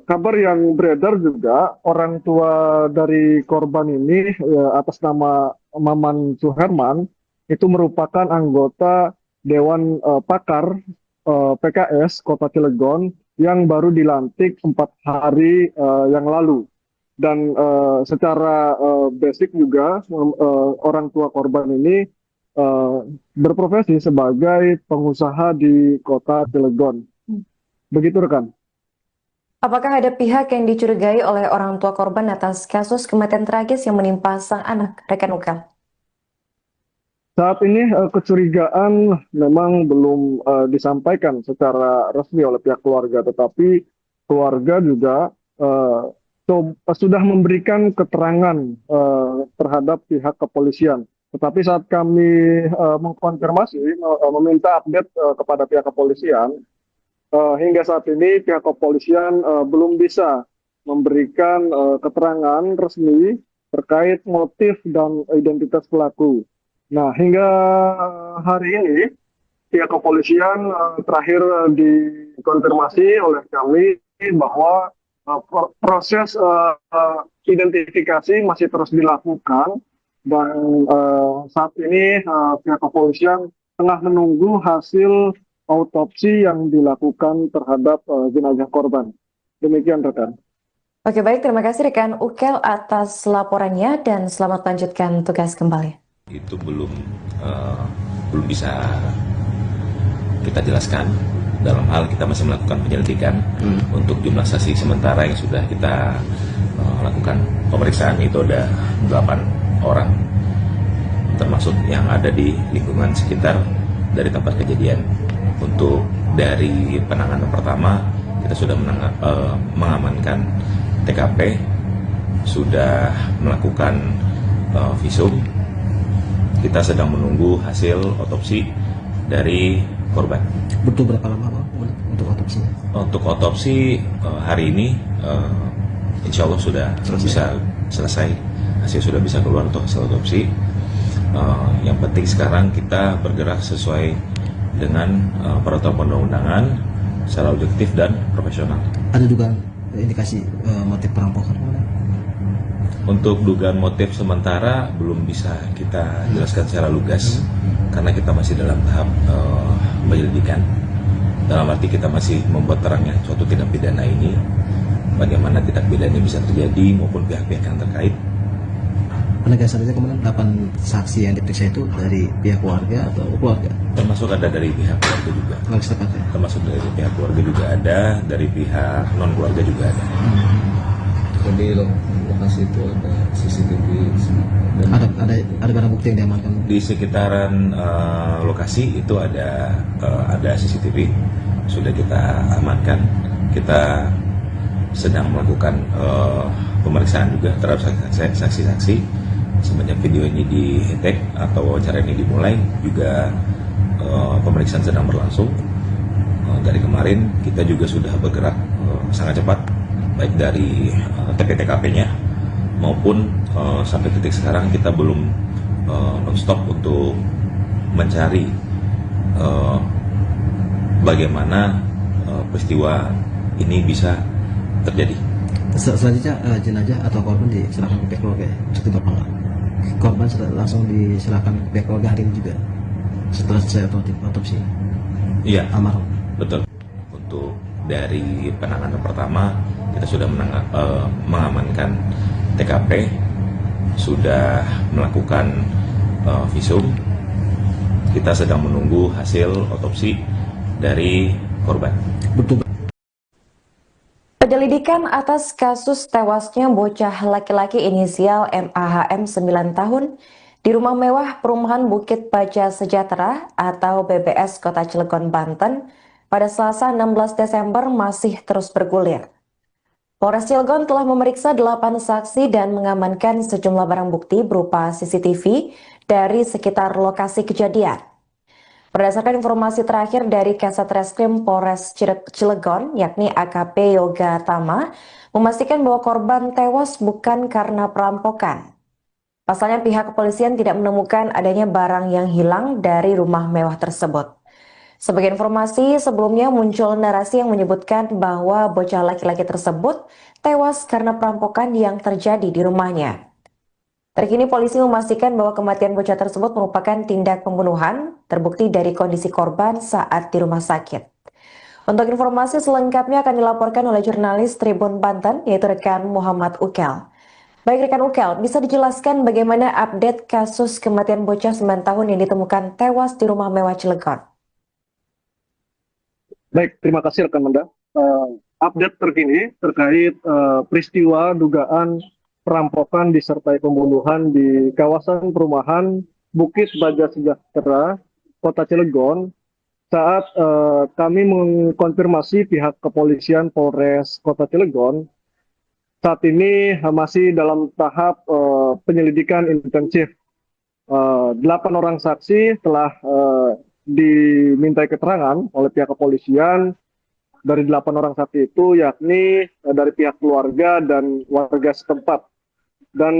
kabar yang beredar juga orang tua dari korban ini atas nama Maman Suherman itu merupakan anggota Dewan Pakar PKS Kota Cilegon yang baru dilantik 4 hari yang lalu. Dan secara basic juga orang tua korban ini berprofesi sebagai pengusaha di Kota Cilegon. Begitu rekan. Apakah ada pihak yang dicurigai oleh orang tua korban atas kasus kematian tragis yang menimpa sang anak, rekan Uka? Saat ini kecurigaan memang belum disampaikan secara resmi oleh pihak keluarga, tetapi keluarga juga sudah memberikan keterangan terhadap pihak kepolisian. Tetapi saat kami mengkonfirmasi, meminta update kepada pihak kepolisian, hingga saat ini pihak kepolisian belum bisa memberikan keterangan resmi terkait motif dan identitas pelaku. Nah, hingga hari ini pihak kepolisian terakhir dikonfirmasi oleh kami bahwa Proses identifikasi masih terus dilakukan dan saat ini pihak kepolisian tengah menunggu hasil autopsi yang dilakukan terhadap jenazah korban. Demikian rekan. Oke, baik, terima kasih rekan Ukel atas laporannya dan selamat lanjutkan tugas kembali. Itu belum bisa kita jelaskan. Dalam hal kita masih melakukan penyelidikan untuk jumlah saksi sementara yang sudah kita lakukan pemeriksaan itu ada 8 orang, termasuk yang ada di lingkungan sekitar dari tempat kejadian. Untuk dari penanganan pertama kita sudah mengamankan TKP, sudah melakukan visum. Kita sedang menunggu hasil otopsi dari korban. Butuh berapa lama Bang untuk otopsinya? Untuk otopsi hari ini insya Allah sudah bisa selesai, hasil sudah bisa keluar untuk hasil otopsi. Yang penting sekarang kita bergerak sesuai dengan peraturan perundang-undangan secara objektif dan profesional. Ada dugaan indikasi motif perampokan? Untuk dugaan motif sementara belum bisa kita jelaskan secara lugas karena kita masih dalam tahap penyelidikan. Dalam arti kita masih membuat terangnya suatu tindak pidana ini, bagaimana tindak pidana ini bisa terjadi maupun pihak-pihak yang terkait. Penegasannya kemudian 8 saksi yang diperiksa itu dari pihak keluarga atau keluarga? Termasuk ada dari pihak keluarga juga. Termasuk dari pihak keluarga juga ada, dari pihak non keluarga juga ada. Di lokasi itu ada CCTV dan ada barang bukti yang diamankan? Di sekitaran lokasi itu ada CCTV, sudah kita amankan. Kita sedang melakukan pemeriksaan juga terhadap saksi-saksi. Semenjak video ini di-tag atau wawancara ini dimulai, juga pemeriksaan sedang berlangsung. Dari kemarin kita juga sudah bergerak sangat cepat, baik dari TKP-nya maupun sampai titik sekarang kita belum non-stop untuk mencari bagaimana peristiwa ini bisa terjadi. Selanjutnya jenazah atau korban diserahkan ke pihak keluarga ya? Cukup berapa? Korban langsung diserahkan ke pihak keluarga hari ini juga setelah selesai otopsi? Iya, almarhum. Betul. Untuk dari penanganan pertama kita sudah mengamankan TKP, sudah melakukan visum. Kita sedang menunggu hasil otopsi dari korban. Penyelidikan atas kasus tewasnya bocah laki-laki inisial MAHM 9 tahun di rumah mewah perumahan Bukit Baja Sejahtera atau BBS Kota Cilegon, Banten pada Selasa 16 Desember masih terus bergulir. Polres Cilegon telah memeriksa 8 saksi dan mengamankan sejumlah barang bukti berupa CCTV dari sekitar lokasi kejadian. Berdasarkan informasi terakhir dari Kasat Reskrim Polres Cilegon, yakni AKP Yoga Tama, memastikan bahwa korban tewas bukan karena perampokan. Pasalnya pihak kepolisian tidak menemukan adanya barang yang hilang dari rumah mewah tersebut. Sebagai informasi, sebelumnya muncul narasi yang menyebutkan bahwa bocah laki-laki tersebut tewas karena perampokan yang terjadi di rumahnya. Terkini polisi memastikan bahwa kematian bocah tersebut merupakan tindak pembunuhan, terbukti dari kondisi korban saat di rumah sakit. Untuk informasi selengkapnya akan dilaporkan oleh jurnalis Tribun Banten, yaitu rekan Muhammad Ukel. Baik rekan Ukel, bisa dijelaskan bagaimana update kasus kematian bocah 9 tahun yang ditemukan tewas di rumah mewah Cilegon? Baik, terima kasih rekan Manda. Update terkini terkait peristiwa dugaan perampokan disertai pembunuhan di kawasan perumahan Bukit Baja Sejahtera, Kota Cilegon. Saat kami mengkonfirmasi pihak kepolisian Polres Kota Cilegon, saat ini masih dalam tahap penyelidikan intensif. 8 orang saksi telah dimintai keterangan oleh pihak kepolisian. Dari 8 orang saksi itu yakni dari pihak keluarga dan warga setempat. Dan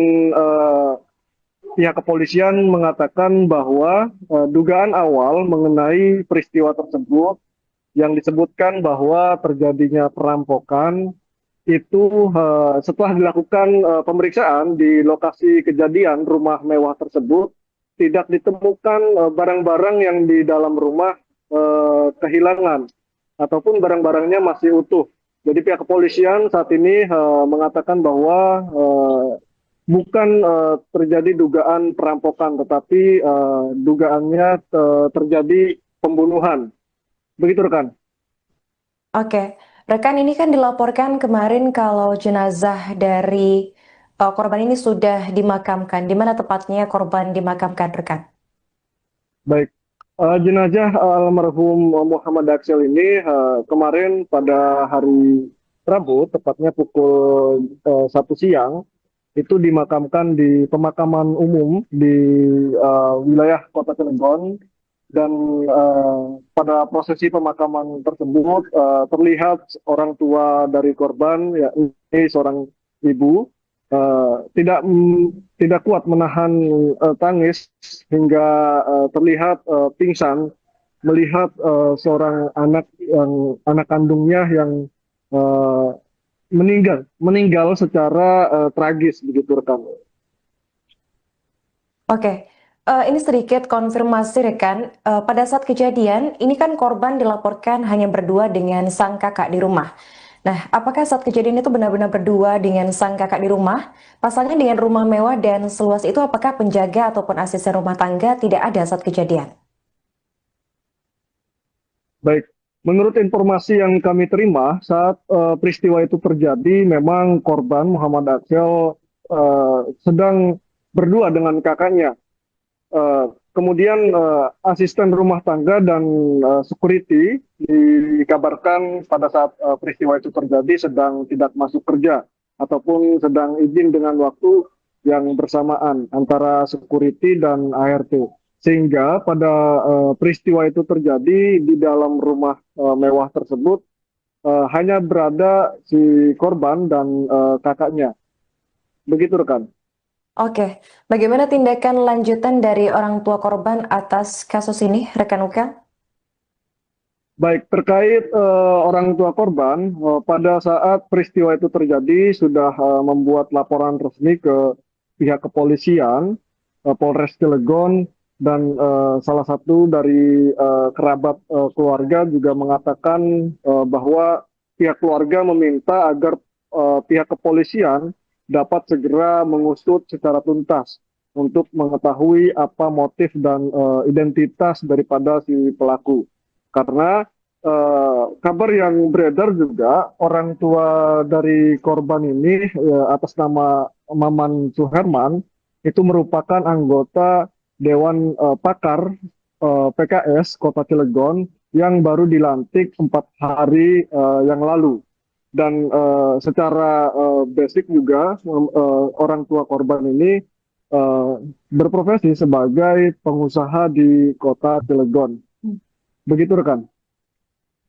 pihak kepolisian mengatakan bahwa dugaan awal mengenai peristiwa tersebut yang disebutkan bahwa terjadinya perampokan itu setelah dilakukan pemeriksaan di lokasi kejadian rumah mewah tersebut, tidak ditemukan barang-barang yang di dalam rumah kehilangan ataupun barang-barangnya masih utuh. Jadi pihak kepolisian saat ini mengatakan bahwa bukan terjadi dugaan perampokan, tetapi dugaannya terjadi pembunuhan. Begitu rekan. Oke, rekan, ini kan dilaporkan kemarin kalau jenazah dari korban ini sudah dimakamkan. Di mana tepatnya korban dimakamkan, rekan? Baik, jenazah almarhum Muhammad Aksel ini kemarin pada hari Rabu, tepatnya pukul 1 siang, itu dimakamkan di pemakaman umum di wilayah Kota Cilegon. Dan pada prosesi pemakaman tersebut terlihat orang tua dari korban, yakni seorang ibu, tidak kuat menahan tangis hingga terlihat pingsan melihat seorang anak kandungnya yang meninggal secara tragis, begitu rekan. Oke, ini sedikit konfirmasi rekan. Pada saat kejadian, ini kan korban dilaporkan hanya berdua dengan sang kakak di rumah. Nah, apakah saat kejadian itu benar-benar berdua dengan sang kakak di rumah? Pasalnya dengan rumah mewah dan seluas itu, apakah penjaga ataupun asisten rumah tangga tidak ada saat kejadian? Baik, menurut informasi yang kami terima saat peristiwa itu terjadi, memang korban Muhammad Aksel sedang berdua dengan kakaknya. Kemudian asisten rumah tangga dan security dikabarkan pada saat peristiwa itu terjadi sedang tidak masuk kerja ataupun sedang izin dengan waktu yang bersamaan antara security dan ART. Sehingga pada peristiwa itu terjadi di dalam rumah mewah tersebut hanya berada si korban dan kakaknya. Begitu rekan. Oke, bagaimana tindakan lanjutan dari orang tua korban atas kasus ini, rekan Ukel? Baik, terkait orang tua korban, pada saat peristiwa itu terjadi sudah membuat laporan resmi ke pihak kepolisian, Polres Cilegon, dan salah satu dari kerabat keluarga juga mengatakan bahwa pihak keluarga meminta agar pihak kepolisian dapat segera mengusut secara tuntas untuk mengetahui apa motif dan identitas daripada si pelaku. Karena kabar yang beredar juga orang tua dari korban ini atas nama Maman Suherman itu merupakan anggota Dewan Pakar PKS Kota Cilegon yang baru dilantik 4 hari yang lalu. Dan secara basic juga orang tua korban ini berprofesi sebagai pengusaha di Kota Cilegon. Begitu rekan.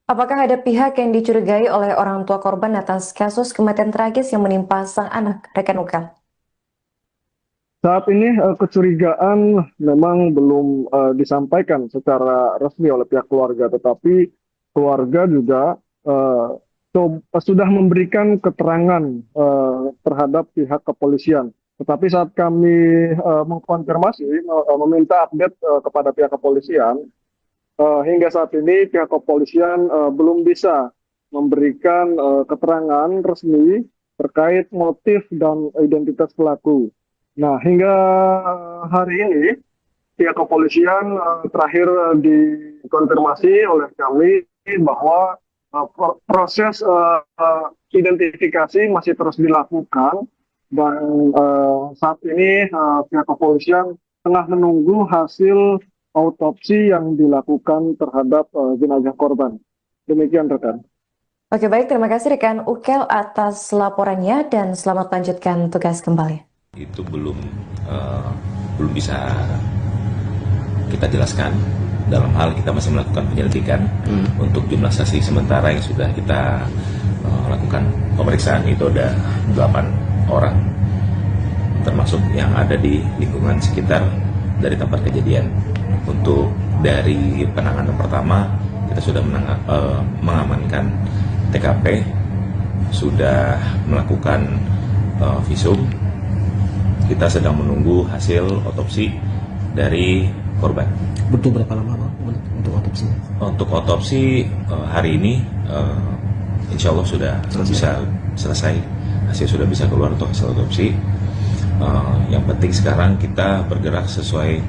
Apakah ada pihak yang dicurigai oleh orang tua korban atas kasus kematian tragis yang menimpa sang anak, rekan Ukel? Saat ini kecurigaan memang belum disampaikan secara resmi oleh pihak keluarga, tetapi keluarga juga sudah memberikan keterangan terhadap pihak kepolisian. Tetapi saat kami mengkonfirmasi, meminta update kepada pihak kepolisian, hingga saat ini pihak kepolisian belum bisa memberikan keterangan resmi terkait motif dan identitas pelaku. Nah, hingga hari ini pihak kepolisian terakhir dikonfirmasi oleh kami bahwa proses identifikasi masih terus dilakukan dan saat ini pihak kepolisian tengah menunggu hasil autopsi yang dilakukan terhadap jenazah korban. Demikian rekan. Oke, baik, terima kasih rekan Ukel atas laporannya dan selamat lanjutkan tugas kembali. Itu belum bisa kita jelaskan. Dalam hal kita masih melakukan penyelidikan untuk jumlah saksi sementara yang sudah kita lakukan pemeriksaan itu ada 8 orang, termasuk yang ada di lingkungan sekitar dari tempat kejadian. Untuk dari penanganan pertama kita sudah mengamankan TKP sudah melakukan visum. Kita sedang menunggu hasil otopsi dari korban. Butuh berapa lama Bang untuk otopsinya? Untuk otopsi hari ini insya Allah sudah bisa selesai. Hasil sudah bisa keluar untuk hasil otopsi. Yang penting sekarang kita bergerak sesuai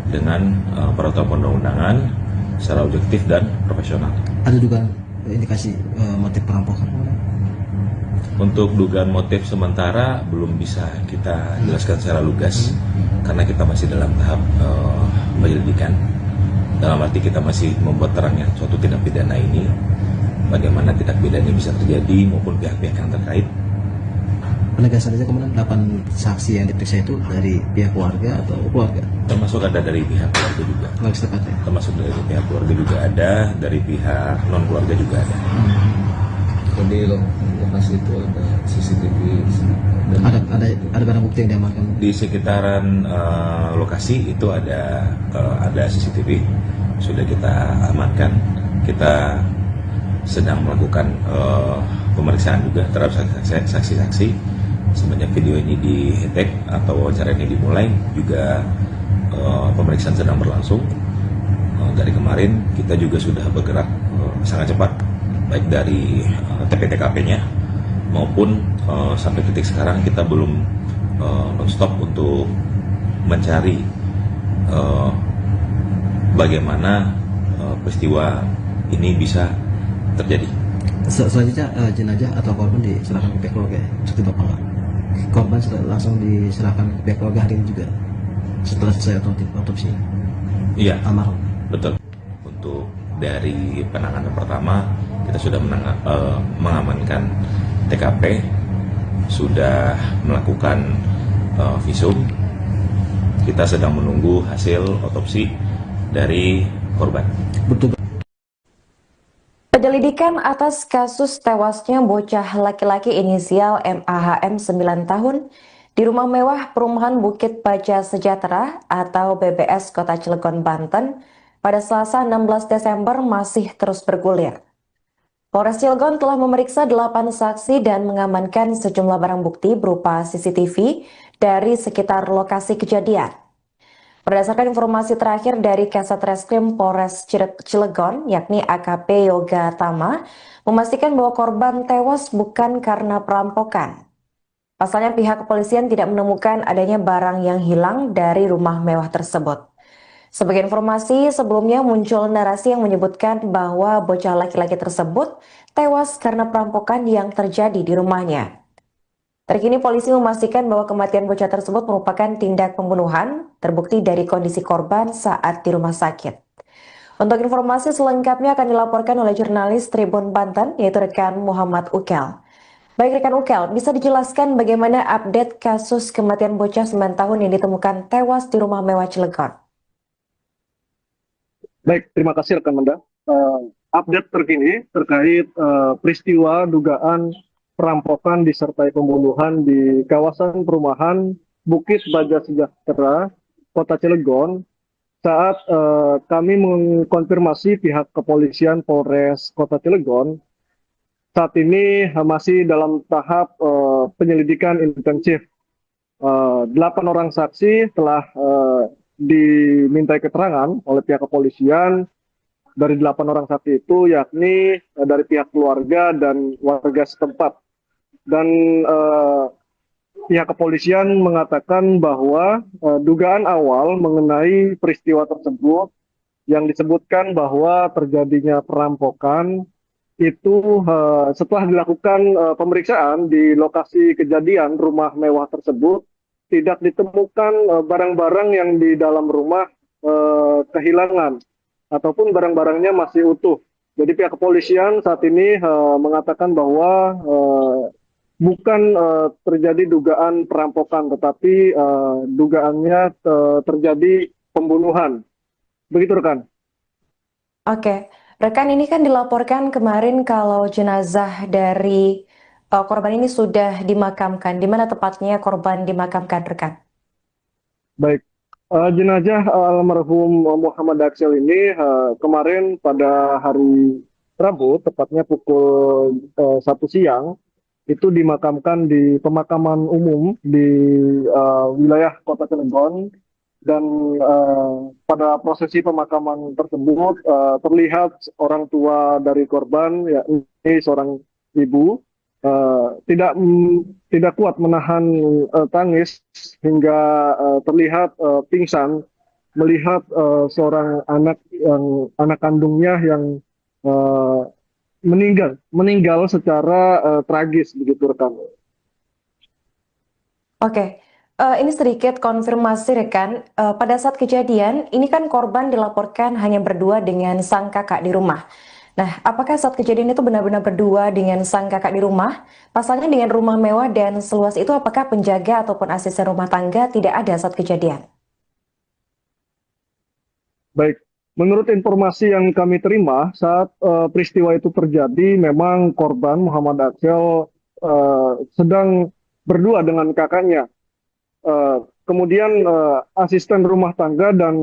dengan peraturan perundang-undangan secara objektif dan profesional. Ada dugaan indikasi motif perampokan? Untuk dugaan motif sementara belum bisa kita jelaskan secara lugas karena kita masih dalam tahap penyelidikan. Dalam arti kita masih membuat terangnya suatu tindak pidana ini, bagaimana tindak pidana ini bisa terjadi maupun pihak-pihak yang terkait. Penegasan saja kemudian 8 saksi yang diperiksa itu dari pihak keluarga atau keluarga? Termasuk ada dari pihak keluarga juga. Keluarga setempat ya? Termasuk dari pihak keluarga juga ada, dari pihak non keluarga juga ada. Di lokasi itu ada CCTV dan Ada barang bukti yang diamankan? Di sekitaran lokasi itu ada CCTV sudah kita amankan. Kita sedang melakukan pemeriksaan juga terhadap saksi-saksi. Semenjak video ini di-tag atau wawancara ini dimulai juga pemeriksaan sedang berlangsung. Dari kemarin kita juga sudah bergerak sangat cepat baik dari TP-TKP-nya maupun sampai titik sekarang kita belum non-stop untuk mencari bagaimana peristiwa ini bisa terjadi. Selanjutnya jenazah atau korban diserahkan ke pihak keluarga ya? Seperti Bapak nggak? Korban langsung diserahkan ke pihak keluarga hari ini juga setelah selesai otopsi? Iya, Almarhum? betul. Untuk dari penanganan pertama kita sudah mengamankan TKP, sudah melakukan visum. Kita sedang menunggu hasil otopsi dari korban. Betul. Penyelidikan atas kasus tewasnya bocah laki-laki inisial MAHM 9 tahun di rumah mewah perumahan Bukit Baja Sejahtera atau BBS Kota Cilegon, Banten pada Selasa 16 Desember masih terus bergulir. Polres Cilegon telah memeriksa 8 saksi dan mengamankan sejumlah barang bukti berupa CCTV dari sekitar lokasi kejadian. Berdasarkan informasi terakhir dari Kasat Reskrim Polres Cilegon, yakni AKP Yoga Tama, memastikan bahwa korban tewas bukan karena perampokan. Pasalnya pihak kepolisian tidak menemukan adanya barang yang hilang dari rumah mewah tersebut. Sebagai informasi, sebelumnya muncul narasi yang menyebutkan bahwa bocah laki-laki tersebut tewas karena perampokan yang terjadi di rumahnya. Terkini polisi memastikan bahwa kematian bocah tersebut merupakan tindak pembunuhan, terbukti dari kondisi korban saat di rumah sakit. Untuk informasi selengkapnya akan dilaporkan oleh jurnalis Tribun Banten, yaitu rekan Muhammad Ukel. Baik rekan Ukel, bisa dijelaskan bagaimana update kasus kematian bocah 9 tahun yang ditemukan tewas di rumah mewah Cilegon? Baik, terima kasih rekan Manda. Update terkini terkait peristiwa dugaan perampokan disertai pembunuhan di kawasan perumahan Bukit Baja Sejahtera, Kota Cilegon. Saat kami mengkonfirmasi pihak kepolisian Polres Kota Cilegon, saat ini masih dalam tahap penyelidikan intensif. 8 orang saksi telah dimintai keterangan oleh pihak kepolisian. Dari 8 orang saksi itu yakni dari pihak keluarga dan warga setempat. Dan pihak kepolisian mengatakan bahwa dugaan awal mengenai peristiwa tersebut yang disebutkan bahwa terjadinya perampokan itu setelah dilakukan pemeriksaan di lokasi kejadian rumah mewah tersebut tidak ditemukan barang-barang yang di dalam rumah kehilangan ataupun barang-barangnya masih utuh. Jadi pihak kepolisian saat ini mengatakan bahwa bukan terjadi dugaan perampokan, tetapi dugaannya terjadi pembunuhan. Begitu rekan. Oke, rekan, ini kan dilaporkan kemarin kalau jenazah dari korban ini sudah dimakamkan. Di mana tepatnya korban dimakamkan, rekan? Baik. Jenazah almarhum Muhammad Aksel ini kemarin pada hari Rabu, tepatnya pukul 1 siang, itu dimakamkan di pemakaman umum di wilayah Kota Cilegon. Dan pada prosesi pemakaman tersebut terlihat orang tua dari korban, yakni seorang ibu, tidak kuat menahan tangis hingga terlihat pingsan melihat seorang anak kandungnya yang uh, meninggal secara tragis, begitu rekan. Oke, ini sedikit konfirmasi rekan. Pada saat kejadian, ini kan korban dilaporkan hanya berdua dengan sang kakak di rumah. Nah, apakah saat kejadian itu benar-benar berdua dengan sang kakak di rumah? Pasalnya dengan rumah mewah dan seluas itu, apakah penjaga ataupun asisten rumah tangga tidak ada saat kejadian? Baik, menurut informasi yang kami terima saat peristiwa itu terjadi, memang korban Muhammad Aksel sedang berdua dengan kakaknya. Kemudian asisten rumah tangga dan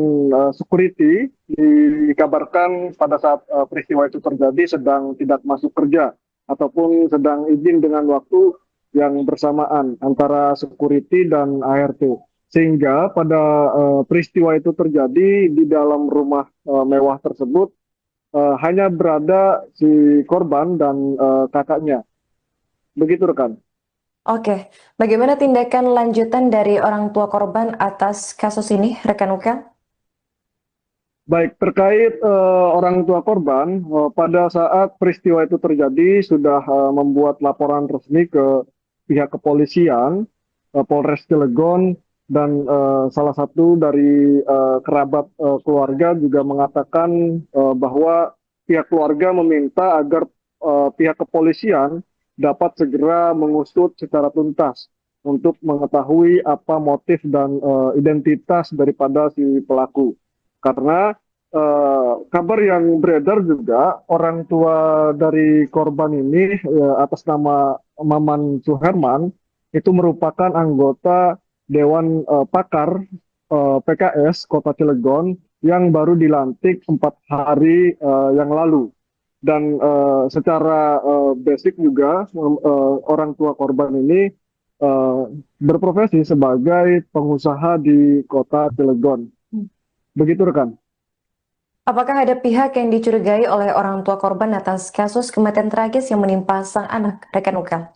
security dikabarkan pada saat peristiwa itu terjadi sedang tidak masuk kerja ataupun sedang izin dengan waktu yang bersamaan antara security dan ART. Sehingga pada peristiwa itu terjadi di dalam rumah mewah tersebut hanya berada si korban dan kakaknya. Begitu rekan. Oke, bagaimana tindakan lanjutan dari orang tua korban atas kasus ini, rekan Ukel? Baik, terkait orang tua korban, pada saat peristiwa itu terjadi sudah membuat laporan resmi ke pihak kepolisian, Polres Cilegon, dan salah satu dari kerabat keluarga juga mengatakan bahwa pihak keluarga meminta agar pihak kepolisian dapat segera mengusut secara tuntas untuk mengetahui apa motif dan identitas daripada si pelaku. Karena kabar yang beredar juga orang tua dari korban ini atas nama Maman Suherman itu merupakan anggota Dewan Pakar PKS Kota Cilegon yang baru dilantik 4 hari yang lalu. Dan secara basic juga orang tua korban ini berprofesi sebagai pengusaha di Kota Cilegon. Begitu rekan. Apakah ada pihak yang dicurigai oleh orang tua korban atas kasus kematian tragis yang menimpa sang anak, rekan Ukel?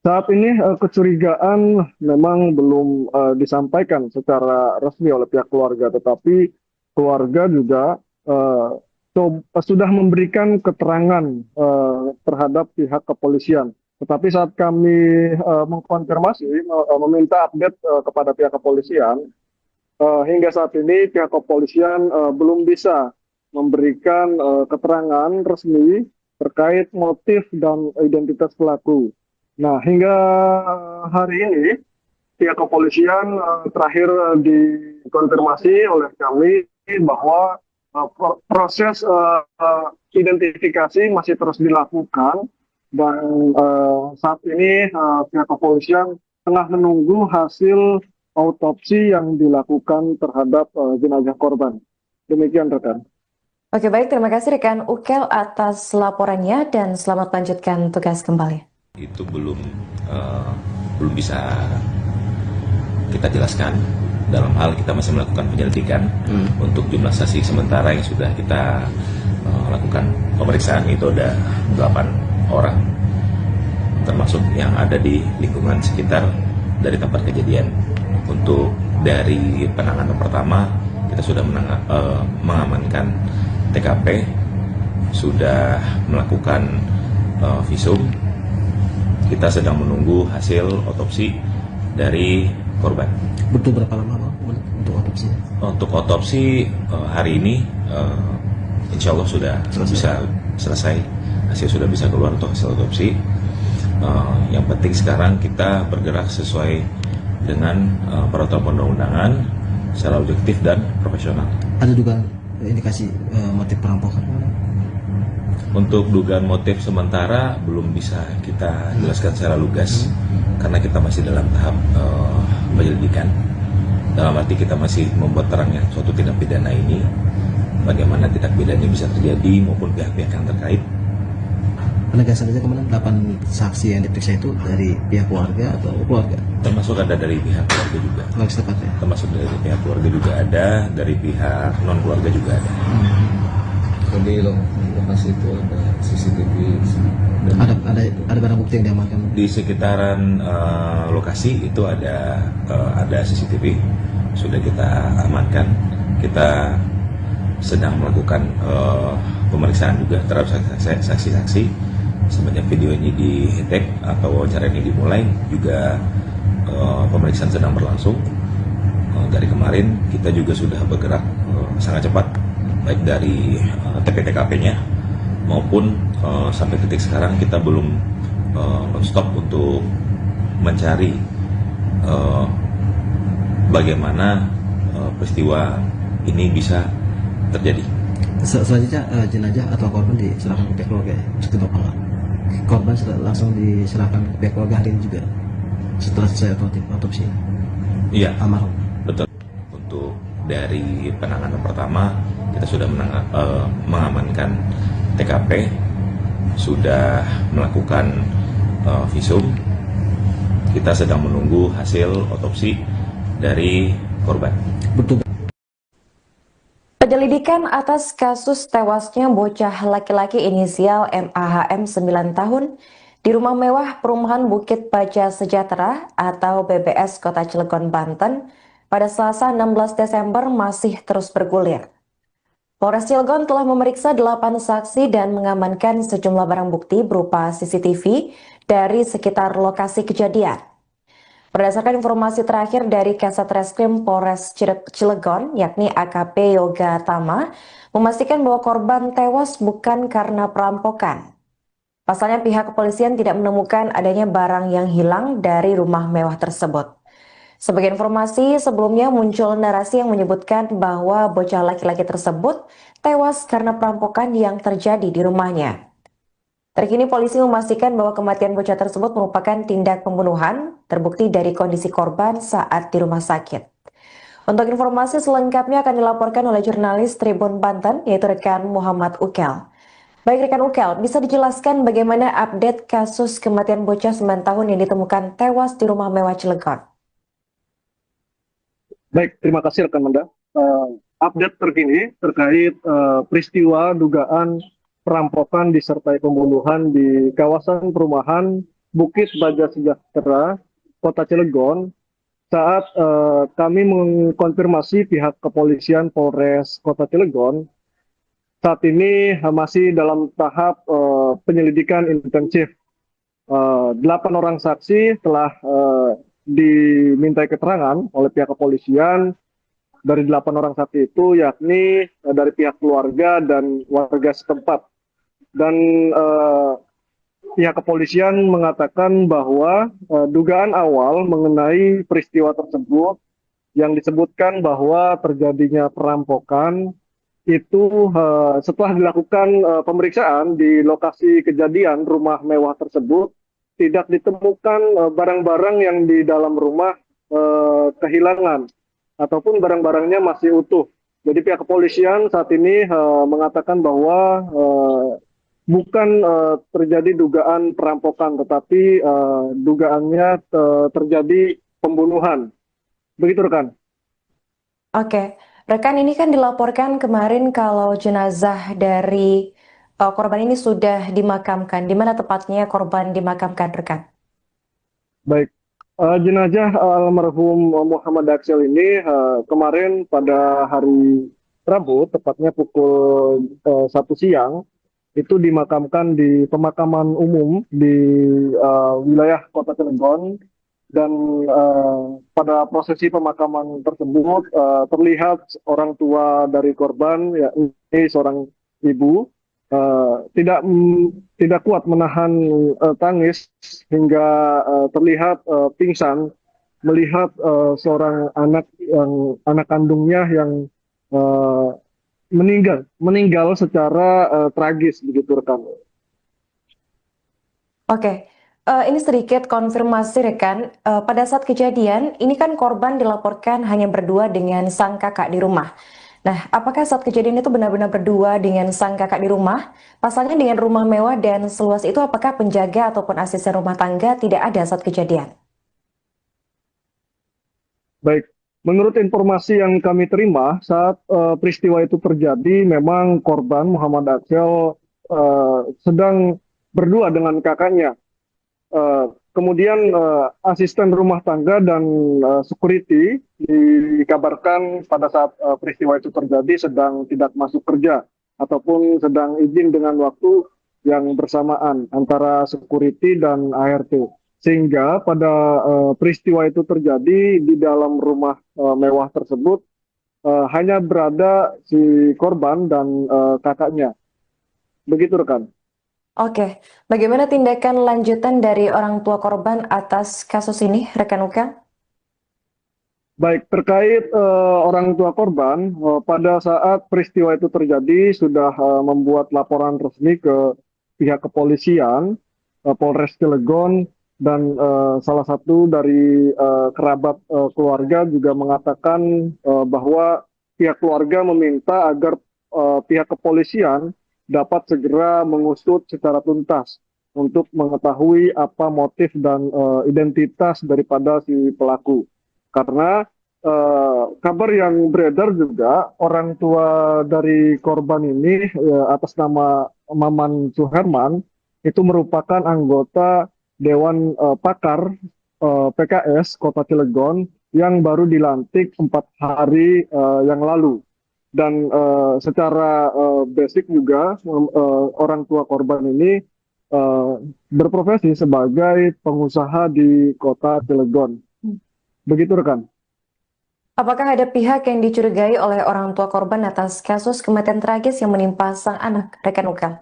Saat ini kecurigaan memang belum disampaikan secara resmi oleh pihak keluarga, tetapi keluarga juga sudah memberikan keterangan terhadap pihak kepolisian. Tetapi saat kami mengkonfirmasi, meminta update kepada pihak kepolisian, hingga saat ini pihak kepolisian belum bisa memberikan keterangan resmi terkait motif dan identitas pelaku. Nah, hingga hari ini pihak kepolisian terakhir dikonfirmasi oleh kami bahwa proses identifikasi masih terus dilakukan dan saat ini pihak kepolisian tengah menunggu hasil autopsi yang dilakukan terhadap jenazah korban. Demikian rekan. Oke, baik, terima kasih rekan Ukel atas laporannya dan selamat lanjutkan tugas kembali. Itu belum bisa kita jelaskan. Dalam hal kita masih melakukan penyelidikan untuk jumlah saksi sementara yang sudah kita lakukan pemeriksaan itu ada 8 orang, termasuk yang ada di lingkungan sekitar dari tempat kejadian. Untuk dari penanganan pertama kita sudah mengamankan TKP, sudah melakukan visum. Kita sedang menunggu hasil otopsi dari korban. Butuh berapa lama Bang untuk otopsi? Untuk otopsi hari ini insya Allah sudah bisa selesai, hasil sudah bisa keluar untuk hasil otopsi. Yang penting sekarang kita bergerak sesuai dengan peraturan perundang-undangan secara objektif dan profesional. Ada juga indikasi motif perampokan? Untuk dugaan motif sementara belum bisa kita jelaskan secara lugas karena kita masih dalam tahap penyelidikan. Dalam arti kita masih membuat terangnya suatu tindak pidana ini, bagaimana tindak pidana ini bisa terjadi maupun pihak-pihak yang terkait. Penegasan aja kemudian 8 saksi yang diperiksa itu dari pihak keluarga atau keluarga? Termasuk ada dari pihak keluarga juga. Keluarga setempat ya? Termasuk dari pihak keluarga juga ada, dari pihak non keluarga juga ada. Kalau di lokasi itu ada CCTV dan Ada barang bukti yang diamankan? Di sekitaran lokasi itu ada CCTV, sudah kita amankan. Kita sedang melakukan pemeriksaan juga terhadap saksi-saksi. Semenjak video ini di-tag atau wawancara ini dimulai, juga pemeriksaan sedang berlangsung. Dari kemarin kita juga sudah bergerak sangat cepat, baik dari TP-TKP-nya maupun sampai detik sekarang kita belum stop untuk mencari bagaimana peristiwa ini bisa terjadi. Selanjutnya jenazah atau korban diserahkan ke pihak keluarga ya? Seperti Bapak nggak? Korban langsung diserahkan ke pihak keluarga hari ini juga setelah selesai otopsi Iya, almarhum. betul. Untuk dari penanganan pertama kita sudah mengamankan TKP, sudah melakukan visum. Kita sedang menunggu hasil otopsi dari korban. Betul. Penyelidikan atas kasus tewasnya bocah laki-laki inisial MAHM 9 tahun di rumah mewah perumahan Bukit Baja Sejahtera atau BBS Kota Cilegon, Banten pada Selasa 16 Desember masih terus bergulir. Polres Cilegon telah memeriksa 8 saksi dan mengamankan sejumlah barang bukti berupa CCTV dari sekitar lokasi kejadian. Berdasarkan informasi terakhir dari Kasat Reskrim Polres Cilegon, yakni AKP Yoga Tama, memastikan bahwa korban tewas bukan karena perampokan. Pasalnya pihak kepolisian tidak menemukan adanya barang yang hilang dari rumah mewah tersebut. Sebagai informasi, sebelumnya muncul narasi yang menyebutkan bahwa bocah laki-laki tersebut tewas karena perampokan yang terjadi di rumahnya. Terkini polisi memastikan bahwa kematian bocah tersebut merupakan tindak pembunuhan, terbukti dari kondisi korban saat di rumah sakit. Untuk informasi selengkapnya akan dilaporkan oleh jurnalis Tribun Banten, yaitu rekan Muhammad Ukel. Baik rekan Ukel, bisa dijelaskan bagaimana update kasus kematian bocah 9 tahun yang ditemukan tewas di rumah mewah Cilegon? Baik, terima kasih rekan Manda. Update terkini terkait peristiwa dugaan perampokan disertai pembunuhan di kawasan perumahan Bukit Baja Sejahtera, Kota Cilegon. Saat kami mengkonfirmasi pihak kepolisian Polres Kota Cilegon, saat ini masih dalam tahap penyelidikan intensif. 8 orang saksi telah dimintai keterangan oleh pihak kepolisian. Dari 8 orang saksi itu yakni dari pihak keluarga dan warga setempat. Dan pihak kepolisian mengatakan bahwa dugaan awal mengenai peristiwa tersebut yang disebutkan bahwa terjadinya perampokan itu setelah dilakukan pemeriksaan di lokasi kejadian rumah mewah tersebut tidak ditemukan barang-barang yang di dalam rumah kehilangan ataupun barang-barangnya masih utuh. Jadi pihak kepolisian saat ini mengatakan bahwa bukan terjadi dugaan perampokan, tetapi dugaannya terjadi pembunuhan. Begitu rekan. Oke, rekan, ini kan dilaporkan kemarin kalau jenazah dari korban ini sudah dimakamkan. Di mana tepatnya korban dimakamkan, rekan? Baik, jenazah almarhum Muhammad Aksel ini kemarin pada hari Rabu, tepatnya pukul 1 siang, itu dimakamkan di pemakaman umum di wilayah Kota Cilegon. Dan pada prosesi pemakaman tersebut terlihat orang tua dari korban, yakni seorang ibu, tidak kuat menahan tangis hingga terlihat pingsan melihat seorang anak kandungnya yang meninggal secara tragis, begitu rekan. Oke, ini sedikit konfirmasi rekan. Pada saat kejadian, ini kan korban dilaporkan hanya berdua dengan sang kakak di rumah. Nah, apakah saat kejadian itu benar-benar berdua dengan sang kakak di rumah? Pasalnya dengan rumah mewah dan seluas itu, apakah penjaga ataupun asisten rumah tangga tidak ada saat kejadian? Baik, menurut informasi yang kami terima saat peristiwa itu terjadi, memang korban Muhammad Aksel sedang berdua dengan kakaknya. Kemudian asisten rumah tangga dan security dikabarkan pada saat peristiwa itu terjadi sedang tidak masuk kerja ataupun sedang izin dengan waktu yang bersamaan antara security dan ART. Sehingga pada peristiwa itu terjadi di dalam rumah mewah tersebut hanya berada si korban dan kakaknya. Begitu rekan. Oke, bagaimana tindakan lanjutan dari orang tua korban atas kasus ini, rekan Ukel? Baik, terkait orang tua korban, pada saat peristiwa itu terjadi sudah membuat laporan resmi ke pihak kepolisian, Polres Cilegon, dan salah satu dari kerabat keluarga juga mengatakan bahwa pihak keluarga meminta agar pihak kepolisian dapat segera mengusut secara tuntas untuk mengetahui apa motif dan identitas daripada si pelaku. Karena kabar yang beredar juga orang tua dari korban ini atas nama Maman Suherman itu merupakan anggota Dewan Pakar PKS Kota Cilegon yang baru dilantik 4 hari yang lalu. Dan secara basic juga orang tua korban ini berprofesi sebagai pengusaha di Kota Cilegon. Begitu rekan. Apakah ada pihak yang dicurigai oleh orang tua korban atas kasus kematian tragis yang menimpa sang anak, rekan Ukel?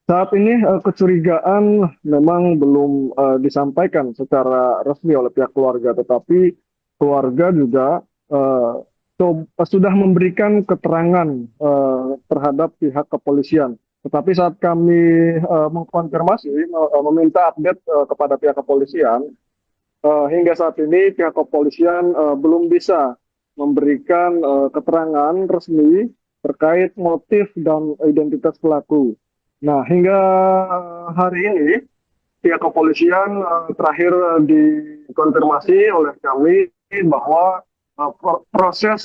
Saat ini kecurigaan memang belum disampaikan secara resmi oleh pihak keluarga, tetapi keluarga juga sudah memberikan keterangan terhadap pihak kepolisian. Tetapi saat kami mengkonfirmasi, meminta update kepada pihak kepolisian, hingga saat ini pihak kepolisian belum bisa memberikan keterangan resmi terkait motif dan identitas pelaku. Nah, hingga hari ini pihak kepolisian terakhir dikonfirmasi oleh kami bahwa proses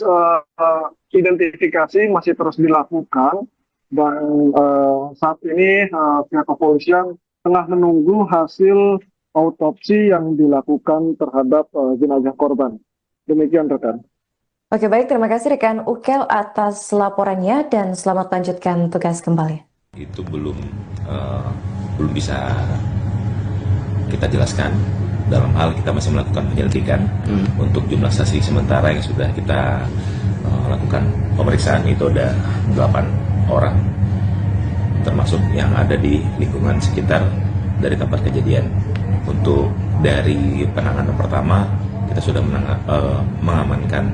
identifikasi masih terus dilakukan dan saat ini pihak kepolisian tengah menunggu hasil autopsi yang dilakukan terhadap jenazah korban. Demikian rekan. Oke, baik, terima kasih rekan Ukel atas laporannya dan selamat lanjutkan tugas kembali. Itu belum bisa kita jelaskan. Dalam hal kita masih melakukan penyelidikan untuk jumlah saksi sementara yang sudah kita lakukan pemeriksaan itu ada 8 orang, termasuk yang ada di lingkungan sekitar dari tempat kejadian. Untuk dari penanganan pertama kita sudah mengamankan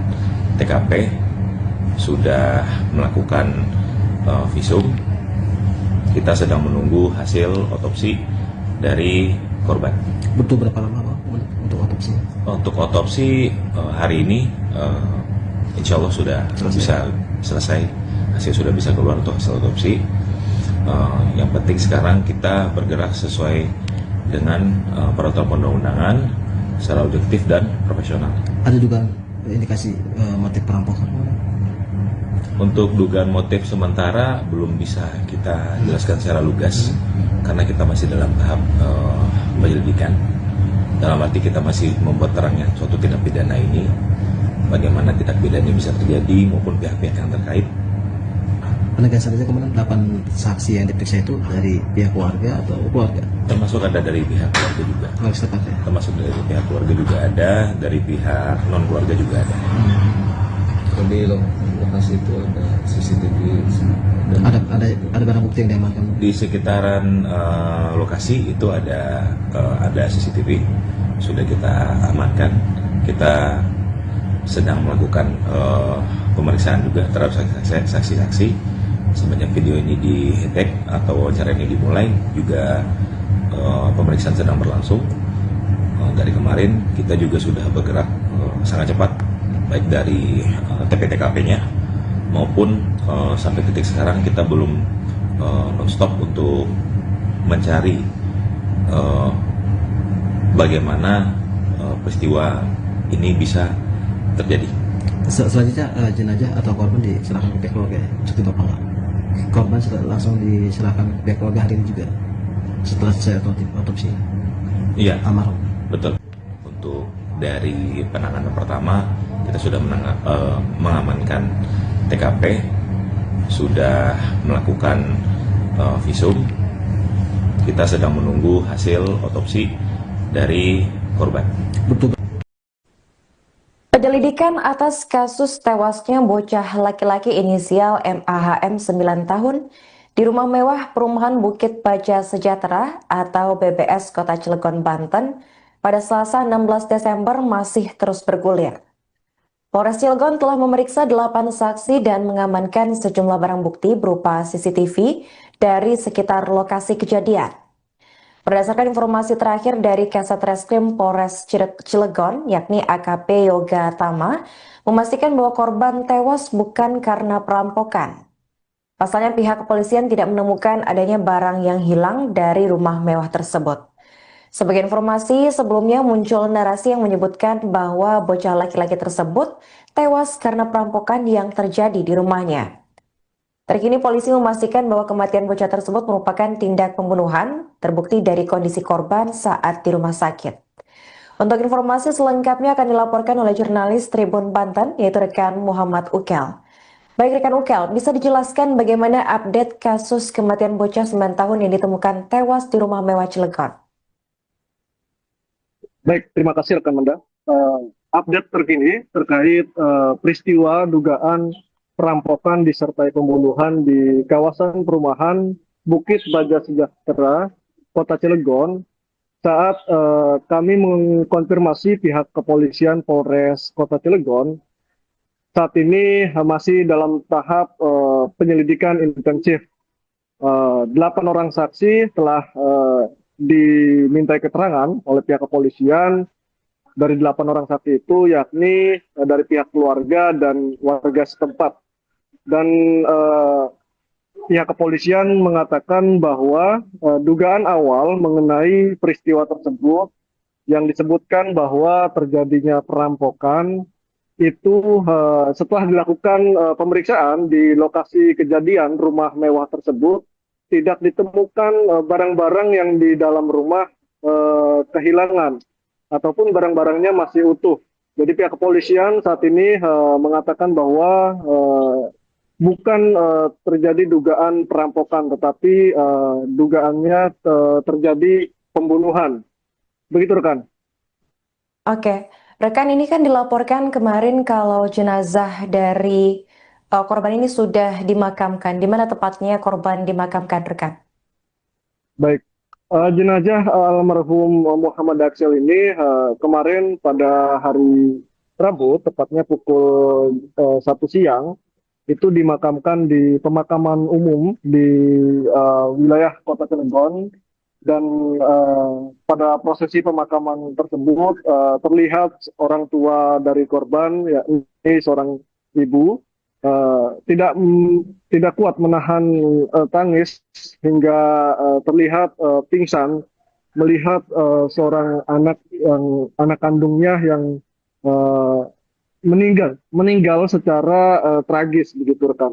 TKP, sudah melakukan visum. Kita sedang menunggu hasil otopsi dari korban. Butuh berapa lama Pak untuk otopsi? Untuk otopsi hari ini insya Allah sudah bisa selesai, hasil sudah bisa keluar untuk hasil otopsi. Yang penting sekarang kita bergerak sesuai dengan peraturan perundang-undangan secara objektif dan profesional. Ada juga indikasi motif perampokan? Untuk dugaan motif sementara belum bisa kita jelaskan secara lugas karena kita masih dalam tahap penyelidikan. Dalam arti kita masih membuat terangnya suatu tindak pidana ini, bagaimana tindak pidana ini bisa terjadi maupun pihak-pihak yang terkait. Penegasan saja kemudian 8 saksi yang diperiksa itu dari pihak keluarga atau keluarga? Termasuk ada dari pihak keluarga juga. Harus tepat ya? Termasuk dari pihak keluarga juga ada, dari pihak non keluarga juga ada. Di lokasi itu ada CCTV dan ada barang bukti yang diamankan? Di sekitaran lokasi itu ada CCTV, sudah kita amankan. Kita sedang melakukan pemeriksaan juga terhadap saksi-saksi. Semenjak video ini di-tag atau wawancara ini dimulai, juga pemeriksaan sedang berlangsung. Dari kemarin kita juga sudah bergerak sangat cepat baik dari TP-TKP-nya maupun sampai titik sekarang kita belum non-stop untuk mencari bagaimana peristiwa ini bisa terjadi. Selanjutnya jenazah atau korban diserahkan ke pihak keluarga ya, cuti Bapak nggak? Korban langsung diserahkan ke pihak keluarga hari ini juga setelah selesai otopsi. Iya, Almarhum. betul. Untuk dari penanganan pertama kita sudah mengamankan TKP, sudah melakukan visum. Kita sedang menunggu hasil otopsi dari korban. Betul. Penyelidikan atas kasus tewasnya bocah laki-laki inisial MAHM 9 tahun di rumah mewah perumahan Bukit Baja Sejahtera atau BBS Kota Cilegon, Banten pada Selasa 16 Desember masih terus bergulir. Polres Cilegon telah memeriksa 8 saksi dan mengamankan sejumlah barang bukti berupa CCTV dari sekitar lokasi kejadian. Berdasarkan informasi terakhir dari Kasat Reskrim Polres Cilegon, yakni AKP Yoga Tama, memastikan bahwa korban tewas bukan karena perampokan. Pasalnya pihak kepolisian tidak menemukan adanya barang yang hilang dari rumah mewah tersebut. Sebagai informasi, sebelumnya muncul narasi yang menyebutkan bahwa bocah laki-laki tersebut tewas karena perampokan yang terjadi di rumahnya. Terkini polisi memastikan bahwa kematian bocah tersebut merupakan tindak pembunuhan, terbukti dari kondisi korban saat di rumah sakit. Untuk informasi selengkapnya akan dilaporkan oleh jurnalis Tribun Banten, yaitu rekan Muhammad Ukel. Baik rekan Ukel, bisa dijelaskan bagaimana update kasus kematian bocah 9 tahun yang ditemukan tewas di rumah mewah Cilegon? Baik, terima kasih rekan Manda. Update terkini terkait peristiwa dugaan perampokan disertai pembunuhan di kawasan perumahan Bukit Baja Sejahtera, Kota Cilegon. Saat kami mengkonfirmasi pihak kepolisian Polres Kota Cilegon, saat ini masih dalam tahap penyelidikan intensif. 8 orang saksi telah dimintai keterangan oleh pihak kepolisian. Dari 8 orang saksi itu yakni dari pihak keluarga dan warga setempat. Dan pihak kepolisian mengatakan bahwa dugaan awal mengenai peristiwa tersebut yang disebutkan bahwa terjadinya perampokan itu setelah dilakukan pemeriksaan di lokasi kejadian rumah mewah tersebut tidak ditemukan barang-barang yang di dalam rumah kehilangan ataupun barang-barangnya masih utuh. Jadi pihak kepolisian saat ini mengatakan bahwa bukan terjadi dugaan perampokan, tetapi dugaannya terjadi pembunuhan. Begitu rekan. Oke, rekan, ini kan dilaporkan kemarin kalau jenazah dari korban ini sudah dimakamkan. Di mana tepatnya korban dimakamkan, rekan? Baik, jenazah almarhum Muhammad Aksel ini kemarin pada hari Rabu, tepatnya pukul 1 siang, itu dimakamkan di pemakaman umum di wilayah Kota Cilegon. Dan pada prosesi pemakaman tersebut terlihat orang tua dari korban, yakni seorang ibu, tidak kuat menahan tangis hingga terlihat pingsan melihat seorang anak kandungnya yang meninggal secara tragis, begitu rekan.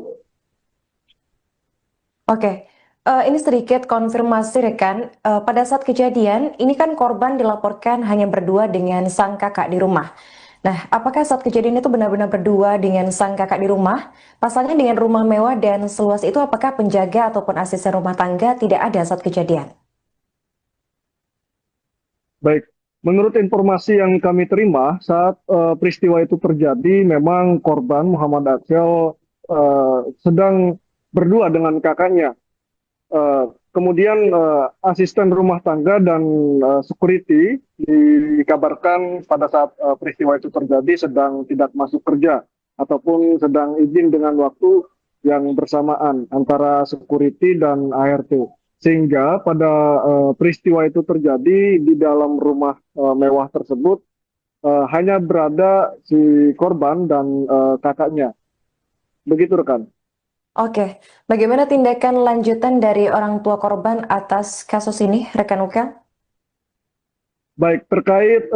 Oke, ini sedikit konfirmasi rekan. Pada saat kejadian, ini kan korban dilaporkan hanya berdua dengan sang kakak di rumah. Nah, apakah saat kejadian itu benar-benar berdua dengan sang kakak di rumah? Pasalnya dengan rumah mewah dan seluas itu, apakah penjaga ataupun asisten rumah tangga tidak ada saat kejadian? Baik, menurut informasi yang kami terima saat peristiwa itu terjadi, memang korban Muhammad Aksel sedang berdua dengan kakaknya. Kemudian asisten rumah tangga dan security dikabarkan pada saat peristiwa itu terjadi sedang tidak masuk kerja ataupun sedang izin dengan waktu yang bersamaan antara security dan ART. Sehingga pada peristiwa itu terjadi di dalam rumah mewah tersebut hanya berada si korban dan kakaknya. Begitu rekan. Oke, bagaimana tindakan lanjutan dari orang tua korban atas kasus ini, rekan Ukel? Baik, terkait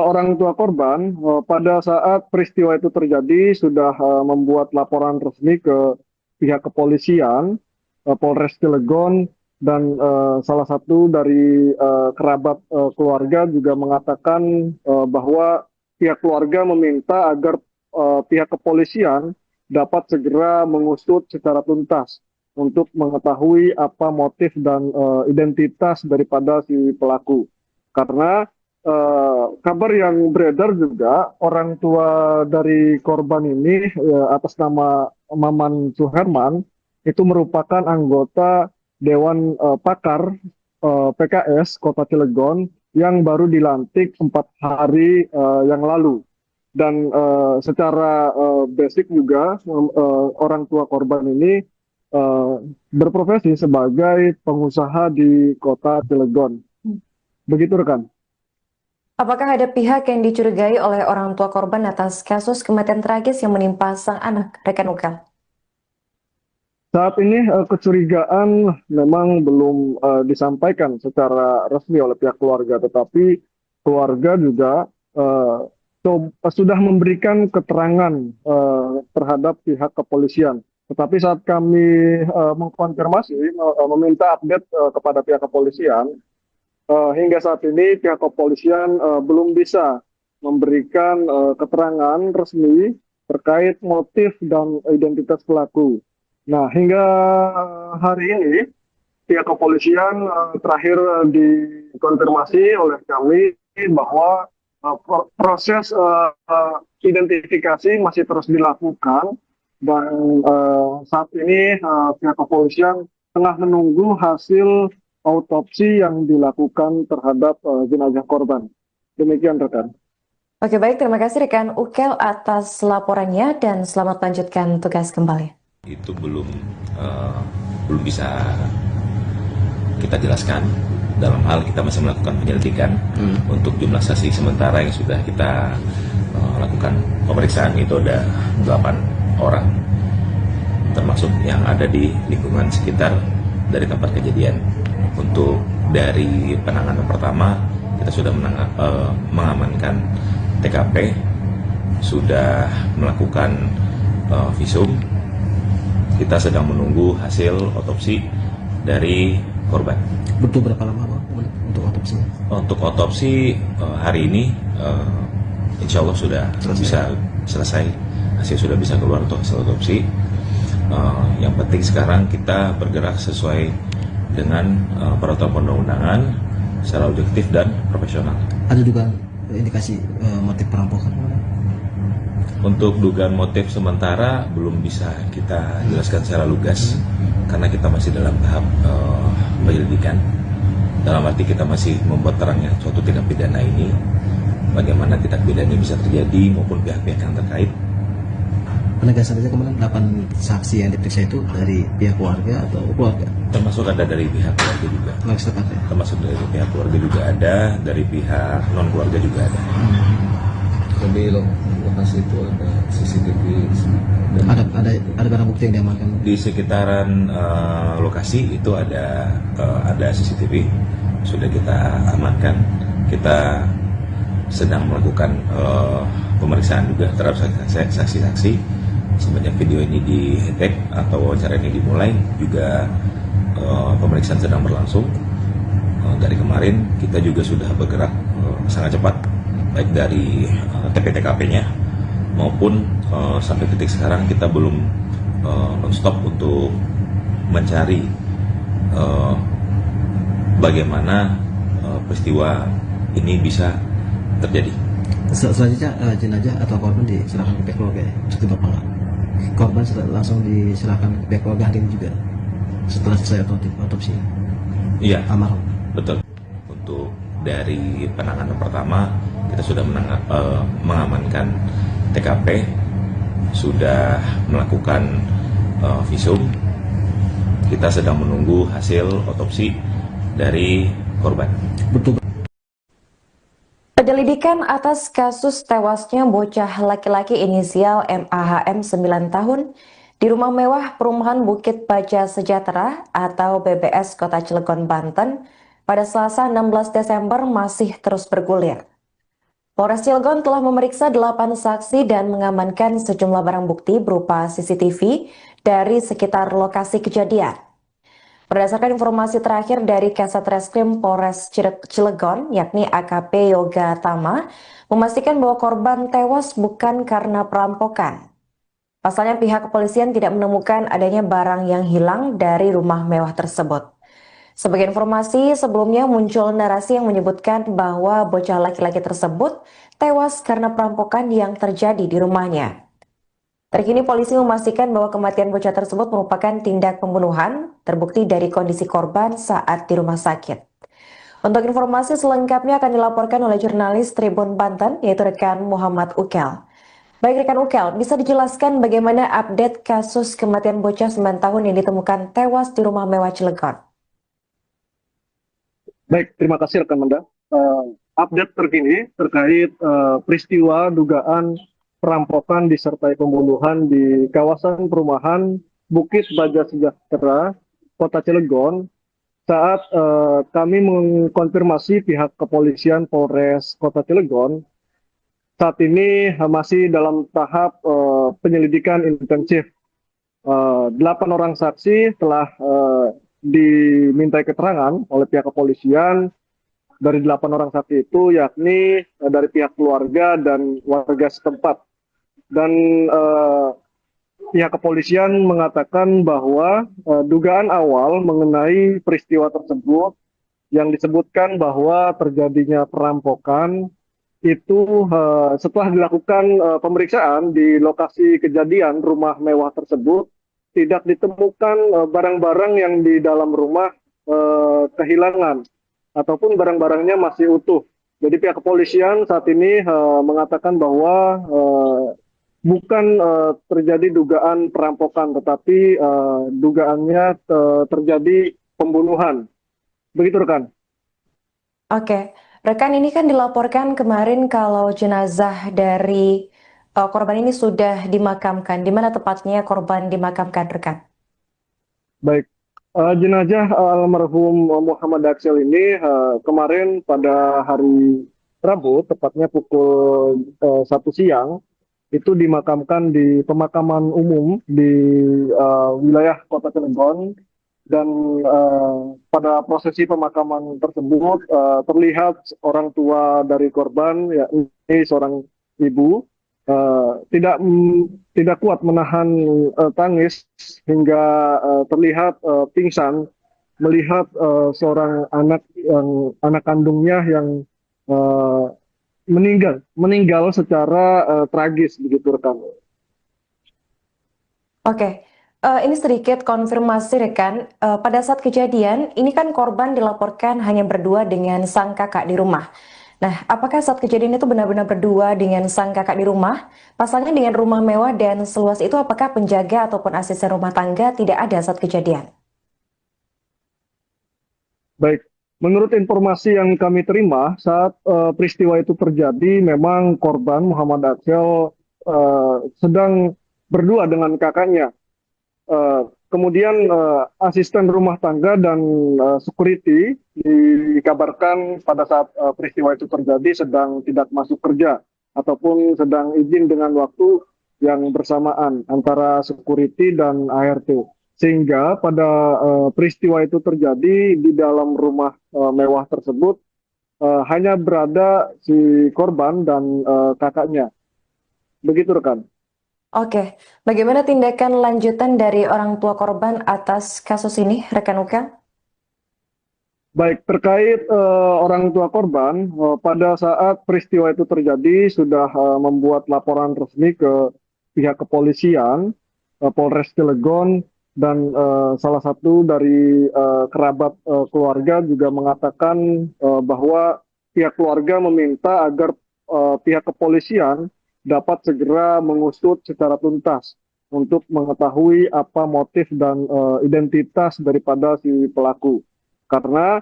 orang tua korban, pada saat peristiwa itu terjadi sudah membuat laporan resmi ke pihak kepolisian, Polres Cilegon, dan salah satu dari kerabat keluarga juga mengatakan bahwa pihak keluarga meminta agar pihak kepolisian dapat segera mengusut secara tuntas untuk mengetahui apa motif dan identitas daripada si pelaku. Karena kabar yang beredar juga orang tua dari korban ini atas nama Maman Suherman itu merupakan anggota Dewan Pakar PKS Kota Cilegon yang baru dilantik 4 hari yang lalu. Dan secara basic juga orang tua korban ini berprofesi sebagai pengusaha di Kota Cilegon. Begitu rekan. Apakah ada pihak yang dicurigai oleh orang tua korban atas kasus kematian tragis yang menimpa sang anak, rekan Ukel? Saat ini kecurigaan memang belum disampaikan secara resmi oleh pihak keluarga, tetapi keluarga juga sudah memberikan keterangan terhadap pihak kepolisian. Tetapi saat kami mengkonfirmasi, meminta update kepada pihak kepolisian, hingga saat ini pihak kepolisian belum bisa memberikan keterangan resmi terkait motif dan identitas pelaku. Nah, hingga hari ini pihak kepolisian terakhir dikonfirmasi oleh kami bahwa proses identifikasi masih terus dilakukan dan saat ini pihak kepolisian tengah menunggu hasil autopsi yang dilakukan terhadap jenazah korban. Demikian rekan. Oke, baik, terima kasih rekan Ukel atas laporannya dan selamat lanjutkan tugas kembali. Itu belum bisa kita jelaskan, dalam hal kita masih melakukan penyelidikan. Untuk jumlah saksi sementara yang sudah kita lakukan pemeriksaan itu ada 8 orang, termasuk yang ada di lingkungan sekitar dari tempat kejadian. Untuk dari penanganan pertama kita sudah mengamankan TKP, sudah melakukan visum. Kita sedang menunggu hasil otopsi dari korban. Butuh berapa lama Bang, untuk otopsi? Untuk otopsi hari ini insya Allah sudah bisa selesai. Hasil sudah bisa keluar untuk hasil otopsi. Yang penting sekarang kita bergerak sesuai dengan peraturan perundang-undangan secara objektif dan profesional. Ada juga indikasi motif perampokan? Untuk dugaan motif sementara belum bisa kita jelaskan secara lugas karena kita masih dalam tahap penyelidikan. Dalam arti kita masih membuat terangnya suatu tindak pidana ini, bagaimana tindak pidana ini bisa terjadi maupun pihak-pihak yang terkait. Penegasan saja kemarin 8 saksi yang diperiksa itu dari pihak keluarga atau keluarga? Termasuk ada dari pihak keluarga juga. Termasuk dari pihak keluarga juga ada, dari pihak non keluarga juga ada. Di lokasi itu ada CCTV dan ada barang bukti yang diamankan di sekitaran lokasi itu ada CCTV sudah kita amankan. Kita sedang melakukan pemeriksaan juga terhadap saksi-saksi. Semenjak video ini di-tag atau wawancara ini dimulai juga pemeriksaan sedang berlangsung. Dari kemarin kita juga sudah bergerak sangat cepat, baik dari TP-TKP-nya maupun sampai titik sekarang kita belum non-stop untuk mencari bagaimana peristiwa ini bisa terjadi. Selanjutnya jenazah atau korban diserahkan ke pihak keluarga ya? Cukup berapa? Korban langsung diserahkan ke pihak keluarga hari ini juga setelah selesai otopsi? Iya, almarhum. Betul. Untuk dari penanganan pertama kita sudah mengamankan TKP, sudah melakukan visum. Kita sedang menunggu hasil otopsi dari korban. Pada Penyelidikan atas kasus tewasnya bocah laki-laki inisial MAHM 9 tahun di rumah mewah perumahan Bukit Baja Sejahtera atau BBS Kota Cilegon, Banten pada Selasa 16 Desember masih terus bergulir. Polres Cilegon telah memeriksa 8 saksi dan mengamankan sejumlah barang bukti berupa CCTV dari sekitar lokasi kejadian. Berdasarkan informasi terakhir dari Kasat Reskrim Polres Cilegon, yakni AKP Yoga Tama, memastikan bahwa korban tewas bukan karena perampokan. Pasalnya pihak kepolisian tidak menemukan adanya barang yang hilang dari rumah mewah tersebut. Sebagai informasi, sebelumnya muncul narasi yang menyebutkan bahwa bocah laki-laki tersebut tewas karena perampokan yang terjadi di rumahnya. Terkini polisi memastikan bahwa kematian bocah tersebut merupakan tindak pembunuhan, terbukti dari kondisi korban saat di rumah sakit. Untuk informasi selengkapnya akan dilaporkan oleh jurnalis Tribun Banten, yaitu rekan Muhammad Ukel. Baik rekan Ukel, bisa dijelaskan bagaimana update kasus kematian bocah 9 tahun yang ditemukan tewas di rumah mewah Cilegon? Baik, terima kasih rekan Manda. Update terkini terkait peristiwa dugaan perampokan disertai pembunuhan di kawasan perumahan Bukit Baja Sejahtera, Kota Cilegon, saat kami mengkonfirmasi pihak kepolisian Polres Kota Cilegon, saat ini masih dalam tahap penyelidikan intensif. 8 orang saksi telah dimintai keterangan oleh pihak kepolisian. Dari 8 orang saksi itu yakni dari pihak keluarga dan warga setempat. Dan pihak kepolisian mengatakan bahwa dugaan awal mengenai peristiwa tersebut yang disebutkan bahwa terjadinya perampokan itu setelah dilakukan pemeriksaan di lokasi kejadian rumah mewah tersebut tidak ditemukan barang-barang yang di dalam rumah kehilangan ataupun barang-barangnya masih utuh. Jadi pihak kepolisian saat ini mengatakan bahwa bukan terjadi dugaan perampokan, tetapi dugaannya terjadi pembunuhan. Begitu rekan. Oke, rekan, ini kan dilaporkan kemarin kalau jenazah dari korban ini sudah dimakamkan. Di mana tepatnya korban dimakamkan, rekan? Baik. Jenazah almarhum Muhammad Aksel ini kemarin pada hari Rabu, tepatnya pukul 1 siang, itu dimakamkan di pemakaman umum di wilayah Kota Cilegon. Dan pada prosesi pemakaman tersebut terlihat orang tua dari korban, yakni seorang ibu, tidak kuat menahan tangis hingga terlihat pingsan melihat seorang anak kandungnya yang meninggal secara tragis, begitu rekan. Oke, ini sedikit konfirmasi rekan. Pada saat kejadian, ini kan korban dilaporkan hanya berdua dengan sang kakak di rumah. Nah, apakah saat kejadian itu benar-benar berdua dengan sang kakak di rumah? Pasalnya dengan rumah mewah dan seluas itu, apakah penjaga ataupun asisten rumah tangga tidak ada saat kejadian? Baik, menurut informasi yang kami terima saat peristiwa itu terjadi, memang korban Muhammad Aksel sedang berdua dengan kakaknya. Kemudian asisten rumah tangga dan security dikabarkan pada saat peristiwa itu terjadi sedang tidak masuk kerja ataupun sedang izin dengan waktu yang bersamaan antara security dan ART. Sehingga pada peristiwa itu terjadi di dalam rumah mewah tersebut hanya berada si korban dan kakaknya. Begitu rekan. Oke, bagaimana tindakan lanjutan dari orang tua korban atas kasus ini, rekan Ukel? Baik, terkait orang tua korban, pada saat peristiwa itu terjadi sudah membuat laporan resmi ke pihak kepolisian, Polres Cilegon, dan salah satu dari kerabat keluarga juga mengatakan bahwa pihak keluarga meminta agar pihak kepolisian dapat segera mengusut secara tuntas untuk mengetahui apa motif dan identitas daripada si pelaku. Karena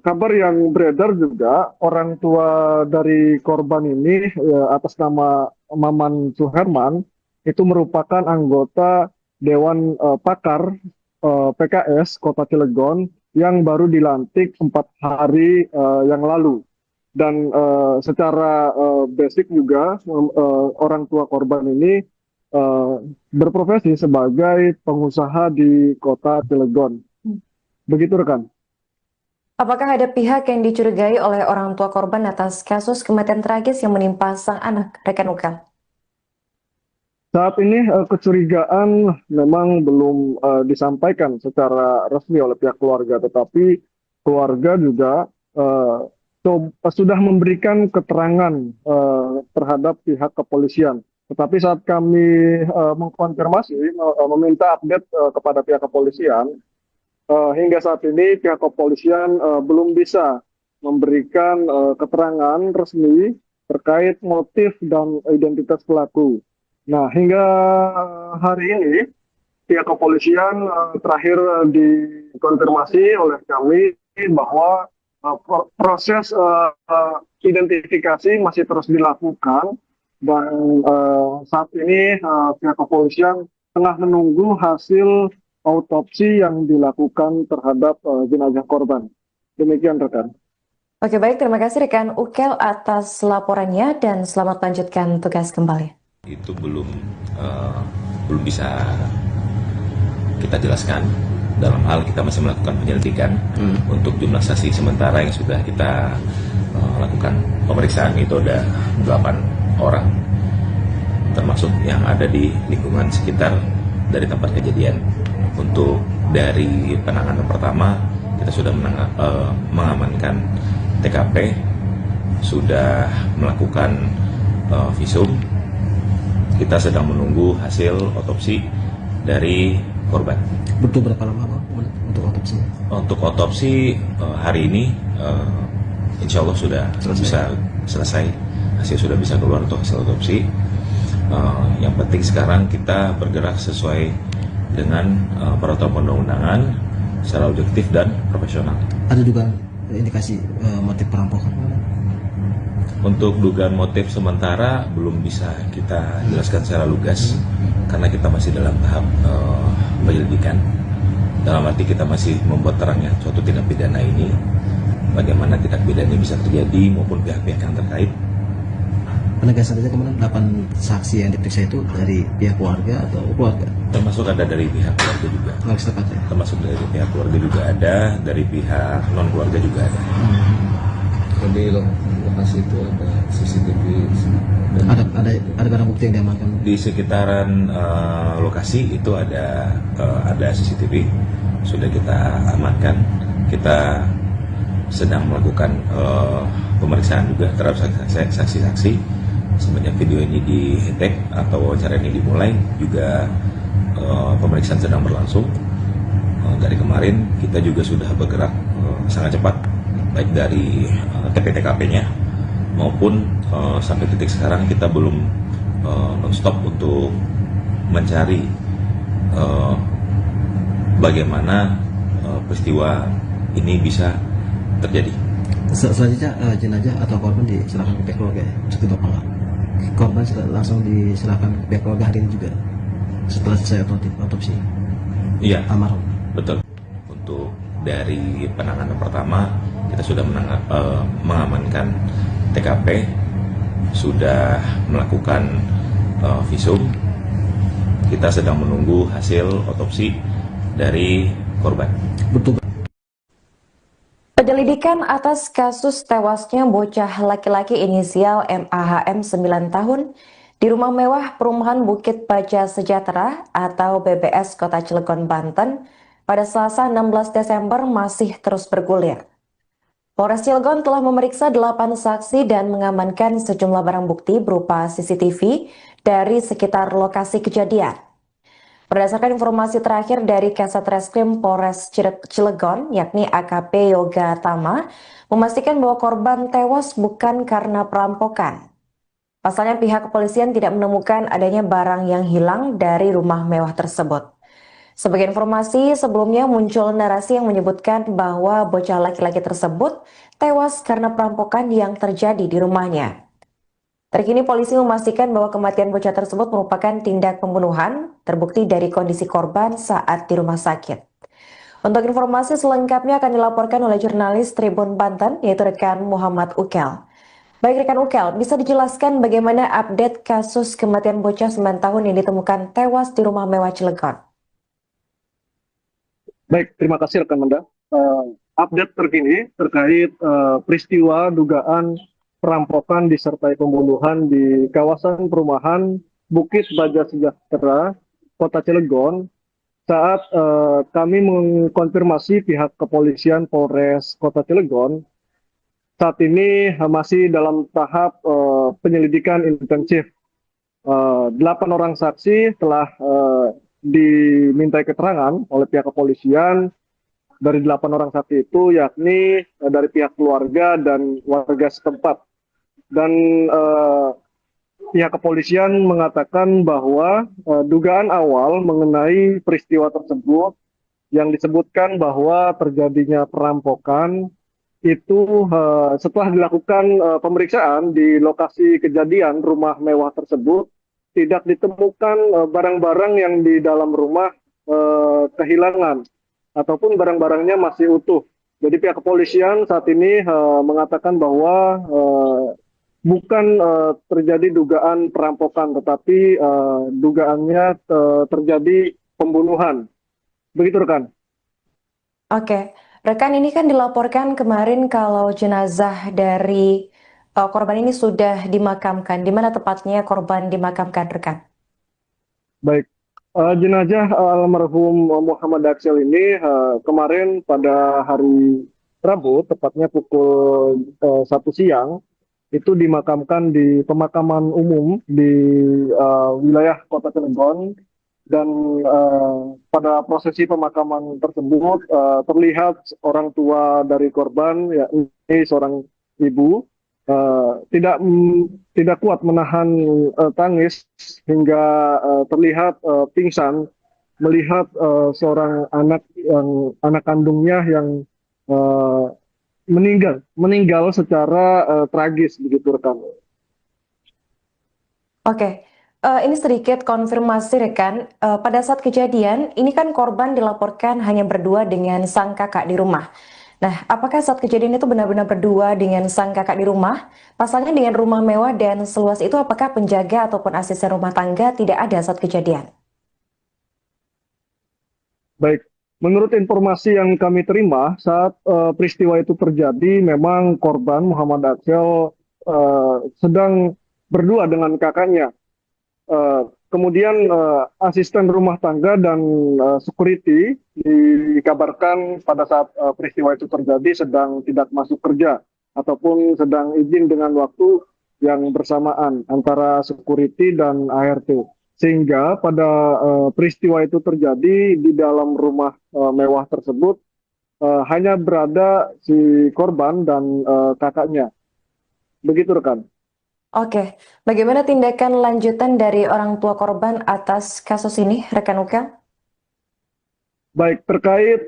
kabar yang beredar juga orang tua dari korban ini atas nama Maman Suherman itu merupakan anggota Dewan Pakar PKS Kota Cilegon yang baru dilantik 4 hari yang lalu. Dan secara basic juga orang tua korban ini berprofesi sebagai pengusaha di Kota Cilegon. Begitu rekan. Apakah ada pihak yang dicurigai oleh orang tua korban atas kasus kematian tragis yang menimpa sang anak, rekan Ukel? Saat ini kecurigaan memang belum disampaikan secara resmi oleh pihak keluarga, tetapi keluarga juga sudah memberikan keterangan terhadap pihak kepolisian. Tetapi saat kami mengkonfirmasi, meminta update kepada pihak kepolisian, hingga saat ini pihak kepolisian belum bisa memberikan keterangan resmi terkait motif dan identitas pelaku. Nah, hingga hari ini pihak kepolisian terakhir dikonfirmasi oleh kami bahwa proses identifikasi masih terus dilakukan dan saat ini pihak kepolisian tengah menunggu hasil autopsi yang dilakukan terhadap jenazah korban. Demikian rekan. Oke, baik, terima kasih rekan Ukel atas laporannya dan selamat lanjutkan tugas kembali. Itu belum bisa kita jelaskan. Dalam hal kita masih melakukan penyelidikan untuk jumlah saksi sementara yang sudah kita lakukan pemeriksaan itu ada 8 orang, termasuk yang ada di lingkungan sekitar dari tempat kejadian. Untuk dari penanganan pertama kita sudah mengamankan TKP, sudah melakukan visum. Kita sedang menunggu hasil otopsi dari korban. Butuh berapa lama Bang, untuk otopsi? Untuk otopsi hari ini insya Allah sudah bisa selesai. Hasil sudah bisa keluar untuk hasil otopsi. Yang penting sekarang kita bergerak sesuai dengan peraturan perundang-undangan secara objektif dan profesional. Ada juga indikasi motif perampokan? Untuk dugaan motif sementara belum bisa kita jelaskan secara lugas karena kita masih dalam tahap penyelidikan. Dalam arti kita masih membuat terangnya suatu tindak pidana ini, bagaimana tindak pidana ini bisa terjadi maupun pihak-pihak yang terkait. Penegasan saja kemarin 8 saksi yang diperiksa itu dari pihak keluarga atau keluarga? Termasuk ada dari pihak keluarga juga. Ya? Termasuk dari pihak keluarga juga ada, dari pihak non keluarga juga ada. Di lokasi itu ada CCTV. Ada barang bukti yang diamankan? Di sekitaran lokasi itu ada CCTV, sudah kita amankan. Kita sedang melakukan pemeriksaan juga terhadap saksi-saksi. Semenjak video ini di-tag atau wawancara ini dimulai, juga pemeriksaan sedang berlangsung. Dari kemarin kita juga sudah bergerak sangat cepat, baik dari TP-TKP-nya maupun sampai titik sekarang kita belum non-stop untuk mencari bagaimana peristiwa ini bisa terjadi. Selanjutnya jenazah atau korban diserahkan ke pihak keluarga ya? Cukup apa? Korban langsung diserahkan ke pihak keluarga hari ini juga setelah selesai otopsi? Iya, almarhum. Betul. Untuk dari penanganan pertama kita sudah mengamankan TKP, sudah melakukan visum. Kita sedang menunggu hasil otopsi dari korban. Betul. Penyelidikan atas kasus tewasnya bocah laki-laki inisial MAHM 9 tahun di rumah mewah perumahan Bukit Baja Sejahtera atau BBS Kota Cilegon, Banten pada Selasa 16 Desember masih terus bergulir. Polres Cilegon telah memeriksa 8 saksi dan mengamankan sejumlah barang bukti berupa CCTV dari sekitar lokasi kejadian. Berdasarkan informasi terakhir dari Kasat Reskrim Polres Cilegon, yakni AKP Yoga Tama, memastikan bahwa korban tewas bukan karena perampokan. Pasalnya pihak kepolisian tidak menemukan adanya barang yang hilang dari rumah mewah tersebut. Sebagai informasi, sebelumnya muncul narasi yang menyebutkan bahwa bocah laki-laki tersebut tewas karena perampokan yang terjadi di rumahnya. Terkini polisi memastikan bahwa kematian bocah tersebut merupakan tindak pembunuhan, terbukti dari kondisi korban saat di rumah sakit. Untuk informasi selengkapnya akan dilaporkan oleh jurnalis Tribun Banten, yaitu rekan Muhammad Ukel. Baik rekan Ukel, bisa dijelaskan bagaimana update kasus kematian bocah 9 tahun yang ditemukan tewas di rumah mewah Cilegon? Baik, terima kasih rekan Manda. Update terkini terkait peristiwa dugaan perampokan disertai pembunuhan di kawasan perumahan Bukit Baja Sejahtera, Kota Cilegon. Saat kami mengkonfirmasi pihak kepolisian Polres Kota Cilegon, saat ini masih dalam tahap penyelidikan intensif. 8 orang saksi telah dimintai keterangan oleh pihak kepolisian. Dari 8 orang saksi itu yakni dari pihak keluarga dan warga setempat. Dan pihak kepolisian mengatakan bahwa dugaan awal mengenai peristiwa tersebut yang disebutkan bahwa terjadinya perampokan itu setelah dilakukan pemeriksaan di lokasi kejadian rumah mewah tersebut, tidak ditemukan barang-barang yang di dalam rumah kehilangan ataupun barang-barangnya masih utuh. Jadi pihak kepolisian saat ini mengatakan bahwa bukan terjadi dugaan perampokan, tetapi dugaannya terjadi pembunuhan. Begitu rekan. Oke, rekan, ini kan dilaporkan kemarin kalau jenazah dari korban ini sudah dimakamkan. Di mana tepatnya korban dimakamkan, rekan? Baik, jenazah almarhum Muhammad Aksel ini kemarin pada hari Rabu, tepatnya pukul 1 siang, itu dimakamkan di pemakaman umum di wilayah Kota Cilegon. Dan pada prosesi pemakaman tersebut terlihat orang tua dari korban, yakni seorang ibu, tidak kuat menahan tangis hingga terlihat pingsan melihat seorang anak kandungnya yang meninggal secara tragis, begitu rekan. Oke, ini sedikit konfirmasi rekan. Pada saat kejadian, ini kan korban dilaporkan hanya berdua dengan sang kakak di rumah. Nah, apakah saat kejadian itu benar-benar berdua dengan sang kakak di rumah? Pasalnya dengan rumah mewah dan seluas itu, apakah penjaga ataupun asisten rumah tangga tidak ada saat kejadian? Baik, menurut informasi yang kami terima saat peristiwa itu terjadi, memang korban Muhammad Aksel sedang berdua dengan kakaknya. Kemudian asisten rumah tangga dan security dikabarkan pada saat peristiwa itu terjadi sedang tidak masuk kerja ataupun sedang izin dengan waktu yang bersamaan antara security dan ART. Sehingga pada peristiwa itu terjadi di dalam rumah mewah tersebut hanya berada si korban dan kakaknya. Begitu rekan. Oke, bagaimana tindakan lanjutan dari orang tua korban atas kasus ini, rekan Ukel? Baik, terkait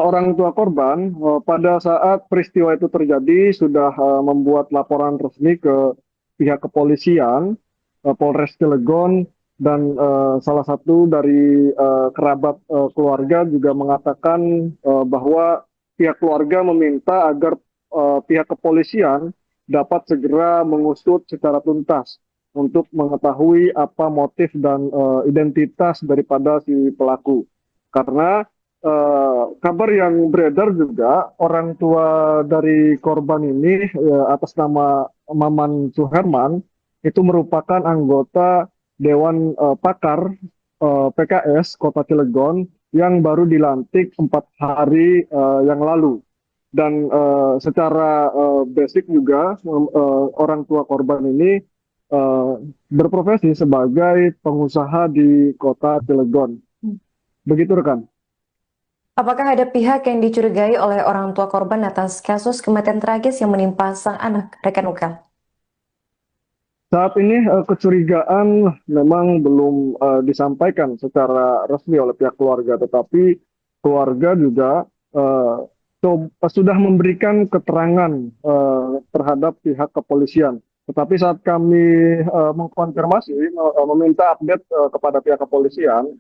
orang tua korban, pada saat peristiwa itu terjadi sudah membuat laporan resmi ke pihak kepolisian, Polres Cilegon, dan salah satu dari kerabat keluarga juga mengatakan bahwa pihak keluarga meminta agar pihak kepolisian dapat segera mengusut secara tuntas untuk mengetahui apa motif dan identitas daripada si pelaku. Karena kabar yang beredar juga orang tua dari korban ini atas nama Maman Suherman itu merupakan anggota Dewan Pakar PKS Kota Cilegon yang baru dilantik 4 hari yang lalu. Dan secara basic juga orang tua korban ini berprofesi sebagai pengusaha di Kota Cilegon. Begitu rekan. Apakah ada pihak yang dicurigai oleh orang tua korban atas kasus kematian tragis yang menimpa sang anak, rekan Ukel? Saat ini kecurigaan memang belum disampaikan secara resmi oleh pihak keluarga, tetapi keluarga juga sudah memberikan keterangan terhadap pihak kepolisian. Tetapi saat kami mengkonfirmasi, meminta update kepada pihak kepolisian,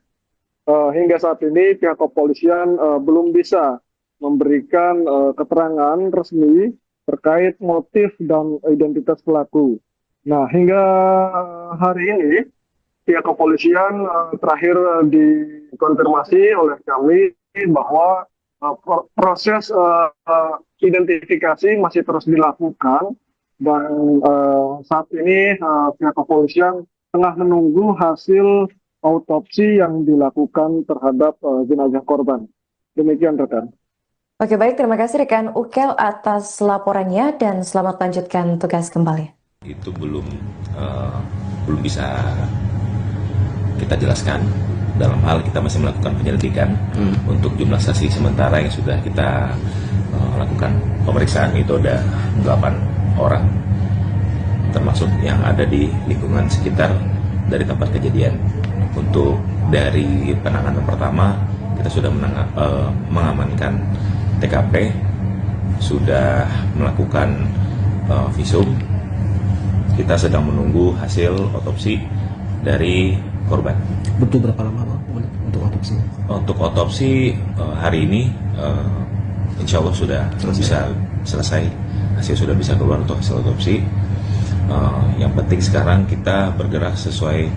hingga saat ini pihak kepolisian belum bisa memberikan keterangan resmi terkait motif dan identitas pelaku. Nah, hingga hari ini pihak kepolisian terakhir dikonfirmasi oleh kami bahwa proses identifikasi masih terus dilakukan dan saat ini pihak kepolisian tengah menunggu hasil autopsi yang dilakukan terhadap jenazah korban. Demikian rekan. Oke, baik, terima kasih rekan Ukel atas laporannya dan selamat lanjutkan tugas kembali. Itu belum bisa kita jelaskan. Dalam hal kita masih melakukan penyelidikan untuk jumlah saksi sementara yang sudah kita lakukan pemeriksaan itu ada 8 orang, termasuk yang ada di lingkungan sekitar dari tempat kejadian. Untuk dari penanganan pertama kita sudah mengamankan TKP, sudah melakukan visum. Kita sedang menunggu hasil otopsi dari korban. Butuh berapa lama Bang untuk otopsi? Untuk otopsi hari ini insya Allah sudah bisa selesai. Hasil sudah bisa keluar untuk hasil otopsi. Yang penting sekarang kita bergerak sesuai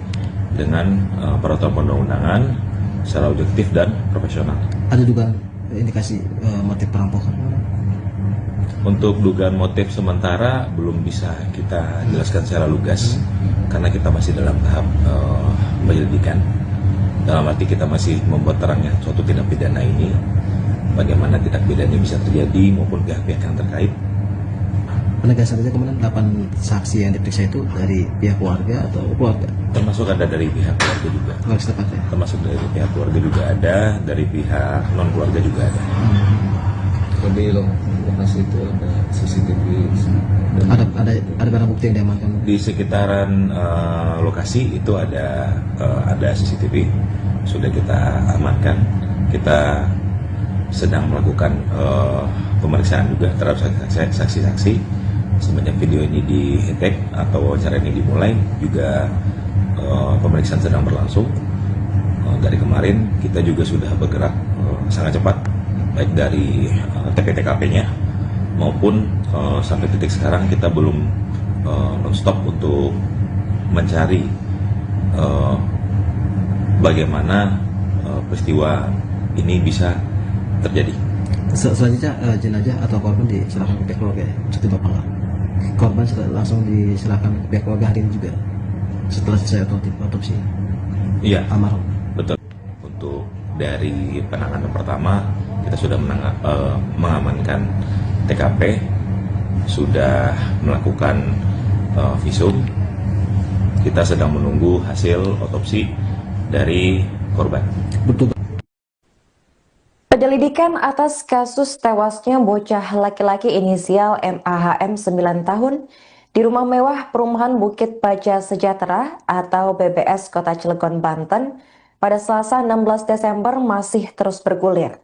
dengan peraturan perundang-undangan secara objektif dan profesional. Ada juga indikasi motif perampokan? Untuk dugaan motif sementara belum bisa kita jelaskan secara lugas karena kita masih dalam tahap penyelidikan. Dalam arti kita masih membuat terangnya suatu tindak pidana ini, bagaimana tindak pidana bisa terjadi maupun pihak-pihak yang terkait. Penegasan saja kemudian 8 saksi yang diperiksa itu dari pihak keluarga atau keluarga? Termasuk ada dari pihak keluarga juga. Keluarga setempat ya? Termasuk dari pihak keluarga juga ada, dari pihak non keluarga juga ada. Di lokasi itu ada CCTV dan Ada barang bukti yang diamankan? Di sekitaran lokasi itu ada CCTV, sudah kita amankan. Kita sedang melakukan pemeriksaan juga terhadap saksi-saksi. Semenjak video ini di-tag atau wawancara ini dimulai, juga pemeriksaan sedang berlangsung. Dari kemarin kita juga sudah bergerak sangat cepat, baik dari TP-TKP-nya maupun sampai titik sekarang kita belum non-stop untuk mencari bagaimana peristiwa ini bisa terjadi. Selanjutnya jenazah atau korban diserahkan ke pihak keluarga ya? Seperti Bapak nggak? Korban langsung diserahkan ke pihak keluarga hari ini juga setelah selesai otopsi? Iya, Almarhum? betul. Untuk dari penanganan pertama kita sudah mengamankan TKP, sudah melakukan visum. Kita sedang menunggu hasil otopsi dari korban. Betul. Penyelidikan atas kasus tewasnya bocah laki-laki inisial MAHM 9 tahun di rumah mewah perumahan Bukit Baja Sejahtera atau BBS Kota Cilegon, Banten pada Selasa 16 Desember masih terus bergulir.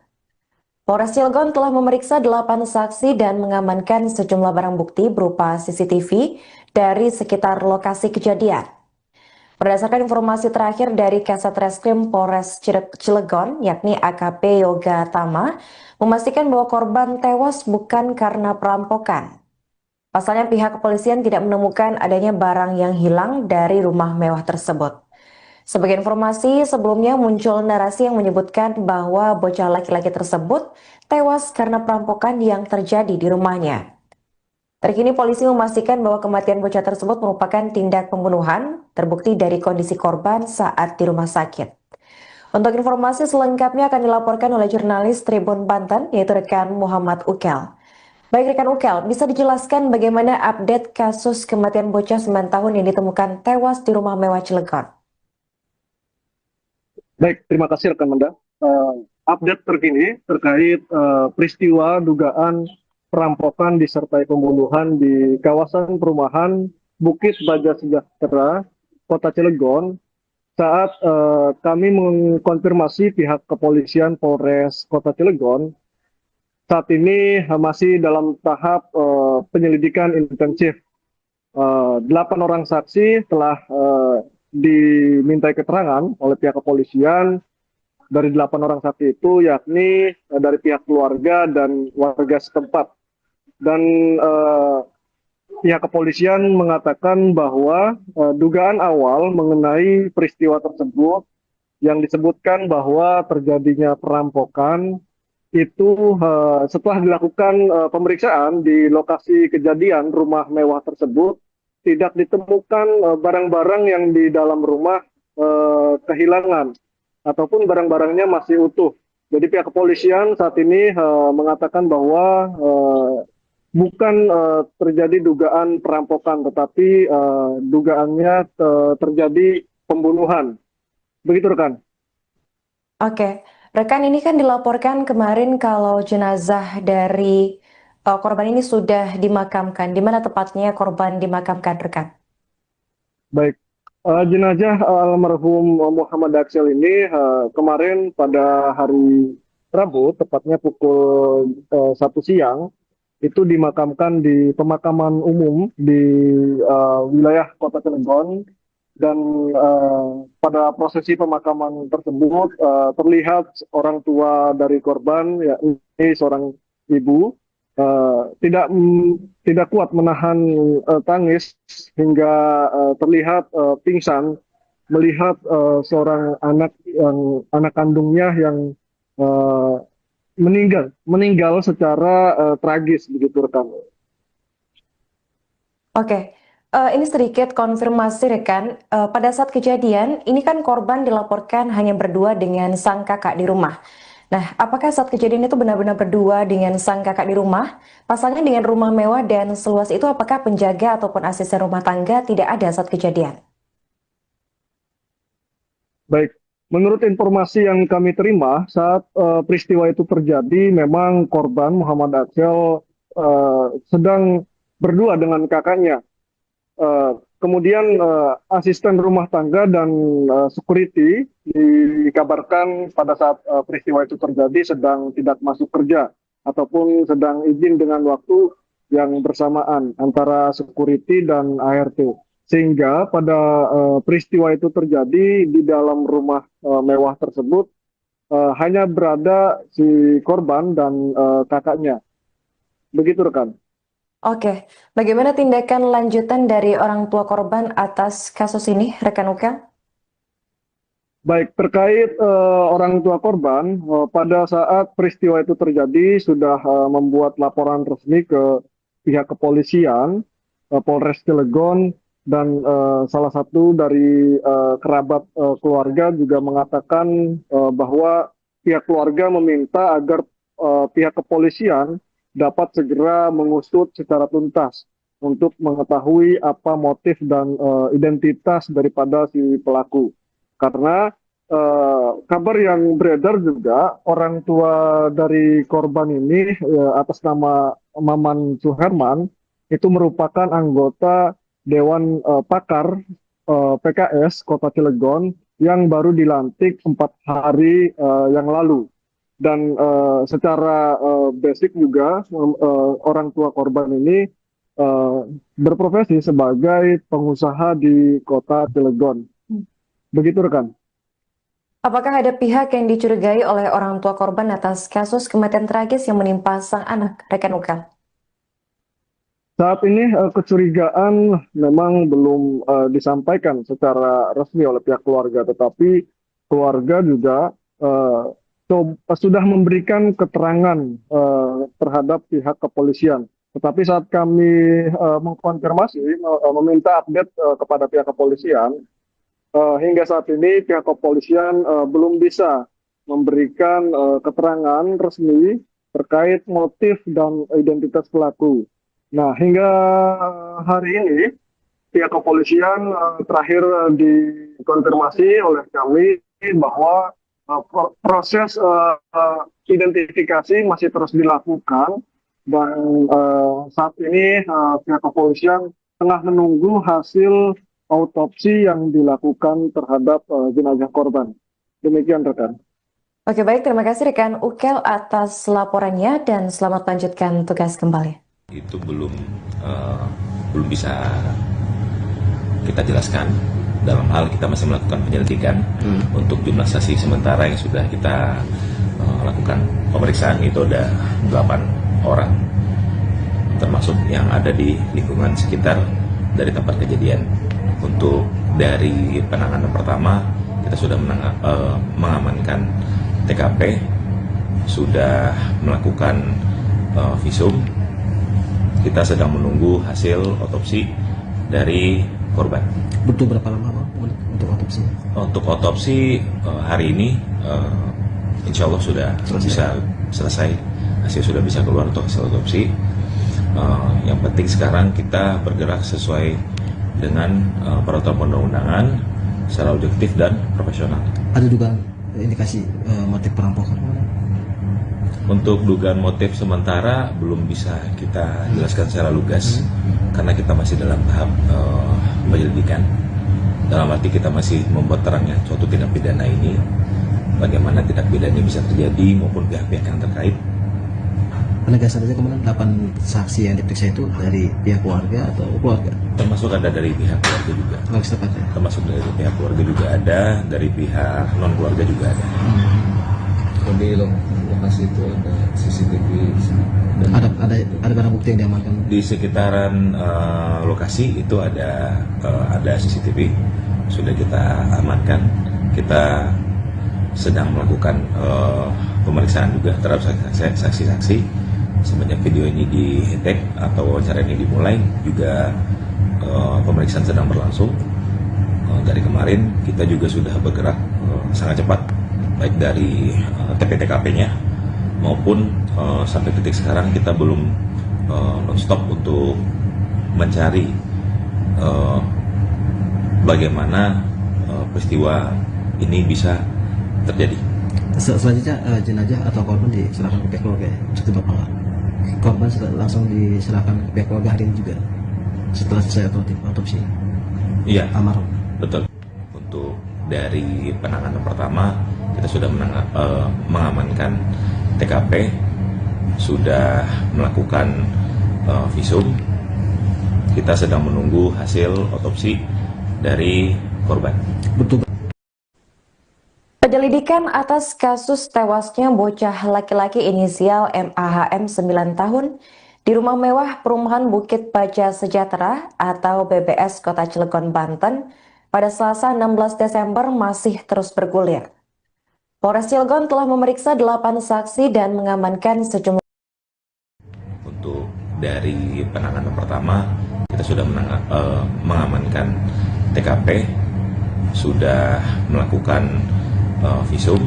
Polres Cilegon telah memeriksa 8 saksi dan mengamankan sejumlah barang bukti berupa CCTV dari sekitar lokasi kejadian. Berdasarkan informasi terakhir dari Kasat Reskrim Polres Cilegon, yakni AKP Yoga Tama, memastikan bahwa korban tewas bukan karena perampokan. Pasalnya pihak kepolisian tidak menemukan adanya barang yang hilang dari rumah mewah tersebut. Sebagai informasi, sebelumnya muncul narasi yang menyebutkan bahwa bocah laki-laki tersebut tewas karena perampokan yang terjadi di rumahnya. Terkini polisi memastikan bahwa kematian bocah tersebut merupakan tindak pembunuhan, terbukti dari kondisi korban saat di rumah sakit. Untuk informasi selengkapnya akan dilaporkan oleh jurnalis Tribun Banten, yaitu rekan Muhammad Ukel. Baik rekan Ukel, bisa dijelaskan bagaimana update kasus kematian bocah 9 tahun yang ditemukan tewas di rumah mewah Cilegon? Baik, terima kasih rekan Manda. Update terkini terkait peristiwa dugaan perampokan disertai pembunuhan di kawasan perumahan Bukit Baja Sejahtera, Kota Cilegon, saat kami mengkonfirmasi pihak kepolisian Polres Kota Cilegon, saat ini masih dalam tahap penyelidikan intensif. 8 orang saksi telah dimintai keterangan oleh pihak kepolisian. Dari 8 orang saksi itu yakni dari pihak keluarga dan warga setempat. Dan pihak kepolisian mengatakan bahwa dugaan awal mengenai peristiwa tersebut yang disebutkan bahwa terjadinya perampokan itu setelah dilakukan pemeriksaan di lokasi kejadian rumah mewah tersebut tidak ditemukan barang-barang yang di dalam rumah kehilangan ataupun barang-barangnya masih utuh. Jadi pihak kepolisian saat ini mengatakan bahwa bukan terjadi dugaan perampokan, tetapi dugaannya terjadi pembunuhan. Begitu rekan. Oke, rekan, ini kan dilaporkan kemarin kalau jenazah dari korban ini sudah dimakamkan. Di mana tepatnya korban dimakamkan, rekan? Baik, jenazah almarhum Muhammad Aksel ini kemarin pada hari Rabu, tepatnya pukul 1 siang, itu dimakamkan di pemakaman umum di wilayah Kota Cilegon. Dan pada prosesi pemakaman tersebut terlihat orang tua dari korban, yakni seorang ibu, tidak kuat menahan tangis hingga terlihat pingsan melihat seorang anak kandungnya yang meninggal secara tragis, begitu rekan. Oke, ini sedikit konfirmasi rekan. Pada saat kejadian, ini kan korban dilaporkan hanya berdua dengan sang kakak di rumah. Nah, apakah saat kejadian itu benar-benar berdua dengan sang kakak di rumah? Pasangan dengan rumah mewah dan seluas itu, apakah penjaga ataupun asisten rumah tangga tidak ada saat kejadian? Baik, menurut informasi yang kami terima saat peristiwa itu terjadi, memang korban Muhammad Aksel sedang berdua dengan kakaknya. Kemudian asisten rumah tangga dan security dikabarkan pada saat peristiwa itu terjadi sedang tidak masuk kerja ataupun sedang izin dengan waktu yang bersamaan antara security dan ART. Sehingga pada peristiwa itu terjadi di dalam rumah mewah tersebut hanya berada si korban dan kakaknya. Begitu rekan. Oke, bagaimana tindakan lanjutan dari orang tua korban atas kasus ini, rekan Uka? Baik, terkait orang tua korban, pada saat peristiwa itu terjadi sudah membuat laporan resmi ke pihak kepolisian, Polres Cilegon, dan salah satu dari kerabat keluarga juga mengatakan bahwa pihak keluarga meminta agar pihak kepolisian dapat segera mengusut secara tuntas untuk mengetahui apa motif dan identitas daripada si pelaku. Karena kabar yang beredar juga orang tua dari korban ini atas nama Maman Suherman itu merupakan anggota Dewan Pakar PKS Kota Cilegon yang baru dilantik 4 hari yang lalu. Dan secara basic juga orang tua korban ini berprofesi sebagai pengusaha di Kota Cilegon. Begitu rekan. Apakah ada pihak yang dicurigai oleh orang tua korban atas kasus kematian tragis yang menimpa sang anak, rekan Uka? Saat ini kecurigaan memang belum disampaikan secara resmi oleh pihak keluarga, tetapi keluarga juga sudah memberikan keterangan terhadap pihak kepolisian. Tetapi saat kami mengkonfirmasi, meminta update kepada pihak kepolisian, hingga saat ini pihak kepolisian belum bisa memberikan keterangan resmi terkait motif dan identitas pelaku. Nah, hingga hari ini pihak kepolisian terakhir dikonfirmasi oleh kami bahwa proses identifikasi masih terus dilakukan dan saat ini pihak kepolisian tengah menunggu hasil autopsi yang dilakukan terhadap jenazah korban. Demikian rekan. Oke, baik, terima kasih rekan Ukel atas laporannya dan selamat lanjutkan tugas kembali. Itu belum bisa kita jelaskan. Dalam hal kita masih melakukan penyelidikan untuk jumlah saksi sementara yang sudah kita lakukan pemeriksaan itu ada 8 orang, termasuk yang ada di lingkungan sekitar dari tempat kejadian. Untuk dari penanganan pertama kita sudah mengamankan TKP, sudah melakukan visum. Kita sedang menunggu hasil otopsi dari korban. Butuh berapa lama Bang, untuk otopsi? Untuk otopsi hari ini insya Allah sudah bisa selesai, hasil sudah bisa keluar untuk hasil otopsi. Yang penting sekarang kita bergerak sesuai dengan peraturan perundang-undangan secara objektif dan profesional. Ada dugaan indikasi motif perampokan? Untuk dugaan motif sementara belum bisa kita jelaskan secara lugas karena kita masih dalam tahap penyelidikan. Dalam arti kita masih membuat terangnya suatu tindak pidana ini, bagaimana tindak pidana ini bisa terjadi maupun pihak-pihak yang terkait. Penegasan saja kemudian 8 saksi yang diperiksa itu dari pihak keluarga atau keluarga? Termasuk ada dari pihak keluarga juga. Lagi tepatnya. Termasuk dari pihak keluarga juga ada, dari pihak non keluarga juga ada. Di lokasi itu ada CCTV dan Ada barang bukti yang diamankan? Di sekitaran lokasi itu ada CCTV, sudah kita amankan. Kita sedang melakukan pemeriksaan juga terhadap saksi-saksi. Semenjak video ini di-tag atau wawancara ini dimulai, juga pemeriksaan sedang berlangsung. Dari kemarin kita juga sudah bergerak sangat cepat, baik dari TP-TKP-nya maupun sampai detik sekarang kita belum non-stop untuk mencari bagaimana peristiwa ini bisa terjadi. Selanjutnya jenazah atau korban diserahkan ke pihak keluarga untuk dibawa. Korban langsung diserahkan ke pihak keluarga hari ini juga setelah selesai otopsi. Iya, Almarhum. betul. Untuk dari penanganan pertama kita sudah mengamankan TKP, sudah melakukan visum. Kita sedang menunggu hasil otopsi dari korban. Betul. Penyelidikan atas kasus tewasnya bocah laki-laki inisial MAHM 9 tahun di rumah mewah perumahan Bukit Baja Sejahtera atau BBS Kota Cilegon, Banten pada Selasa 16 Desember masih terus bergulir. Polres Cilegon telah memeriksa 8 saksi dan mengamankan sejumlah. Untuk dari penanganan pertama kita sudah mengamankan TKP, sudah melakukan visum.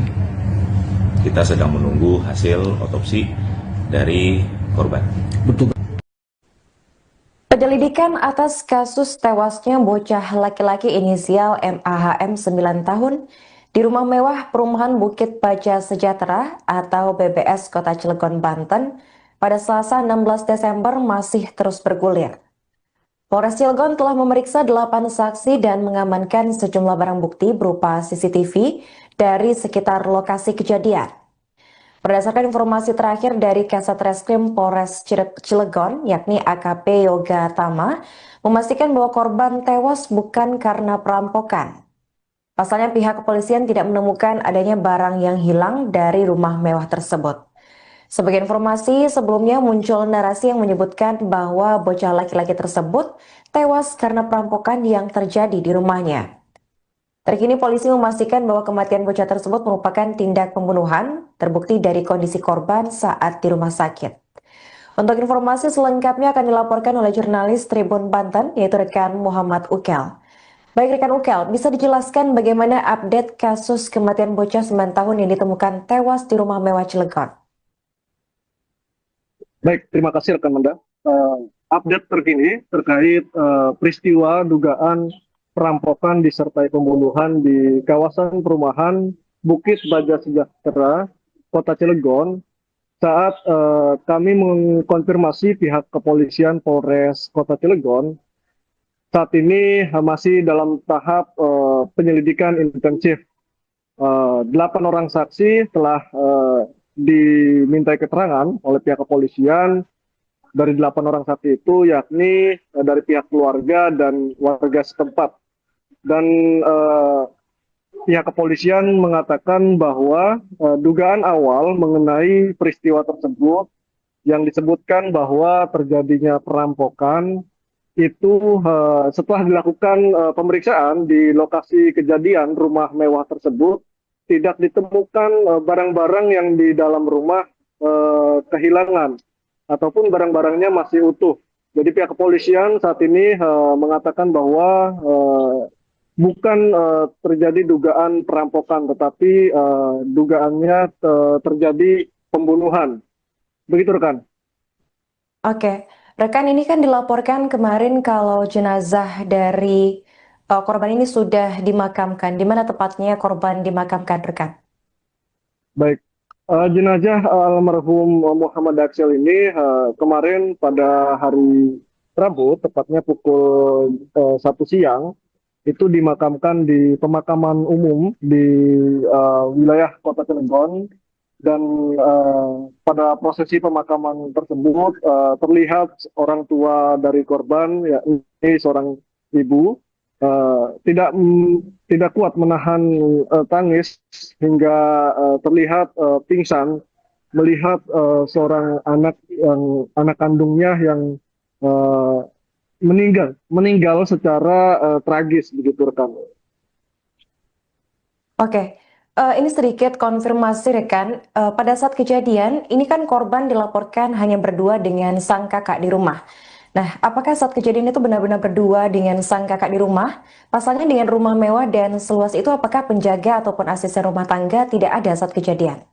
Kita sedang menunggu hasil otopsi dari korban. Betul. Penyelidikan atas kasus tewasnya bocah laki-laki inisial MAHM 9 tahun di rumah mewah perumahan Bukit Baja Sejahtera atau BBS Kota Cilegon, Banten pada Selasa 16 Desember masih terus bergulir. Polres Cilegon telah memeriksa 8 saksi dan mengamankan sejumlah barang bukti berupa CCTV dari sekitar lokasi kejadian. Berdasarkan informasi terakhir dari Kasat Reskrim Polres Cilegon, yakni AKP Yoga Tama, memastikan bahwa korban tewas bukan karena perampokan. Pasalnya pihak kepolisian tidak menemukan adanya barang yang hilang dari rumah mewah tersebut. Sebagai informasi, sebelumnya muncul narasi yang menyebutkan bahwa bocah laki-laki tersebut tewas karena perampokan yang terjadi di rumahnya. Terkini polisi memastikan bahwa kematian bocah tersebut merupakan tindak pembunuhan, terbukti dari kondisi korban saat di rumah sakit. Untuk informasi selengkapnya akan dilaporkan oleh jurnalis Tribun Banten, yaitu rekan Muhammad Ukel. Baik rekan Ukel, bisa dijelaskan bagaimana update kasus kematian bocah 9 tahun yang ditemukan tewas di rumah mewah Cilegon? Baik, terima kasih rekan Manda. Update terkini terkait peristiwa dugaan perampokan disertai pembunuhan di kawasan perumahan Bukit Baja Sejahtera, Kota Cilegon. Saat kami mengkonfirmasi pihak kepolisian Polres Kota Cilegon, saat ini masih dalam tahap penyelidikan intensif. 8 orang saksi telah dimintai keterangan oleh pihak kepolisian. Dari 8 orang saksi itu yakni dari pihak keluarga dan warga setempat. Dan pihak kepolisian mengatakan bahwa dugaan awal mengenai peristiwa tersebut yang disebutkan bahwa terjadinya perampokan itu setelah dilakukan pemeriksaan di lokasi kejadian rumah mewah tersebut tidak ditemukan barang-barang yang di dalam rumah kehilangan ataupun barang-barangnya masih utuh. Jadi pihak kepolisian saat ini mengatakan bahwa bukan terjadi dugaan perampokan, tetapi dugaannya terjadi pembunuhan. Begitu rekan. Oke, rekan, ini kan dilaporkan kemarin kalau jenazah dari korban ini sudah dimakamkan. Di mana tepatnya korban dimakamkan, rekan? Baik, jenazah almarhum Muhammad Aksel ini kemarin pada hari Rabu, tepatnya pukul 1 siang, itu dimakamkan di pemakaman umum di wilayah Kota Cilegon. Dan pada prosesi pemakaman tersebut terlihat orang tua dari korban, yakni seorang ibu, tidak kuat menahan tangis hingga terlihat pingsan melihat seorang anak kandungnya yang meninggal secara tragis, begitu rekan. Oke. Ini sedikit konfirmasi rekan, pada saat kejadian ini kan korban dilaporkan hanya berdua dengan sang kakak di rumah. Nah, apakah saat kejadian itu benar-benar berdua dengan sang kakak di rumah? Pasalnya dengan rumah mewah dan seluas itu, apakah penjaga ataupun asisten rumah tangga tidak ada saat kejadian?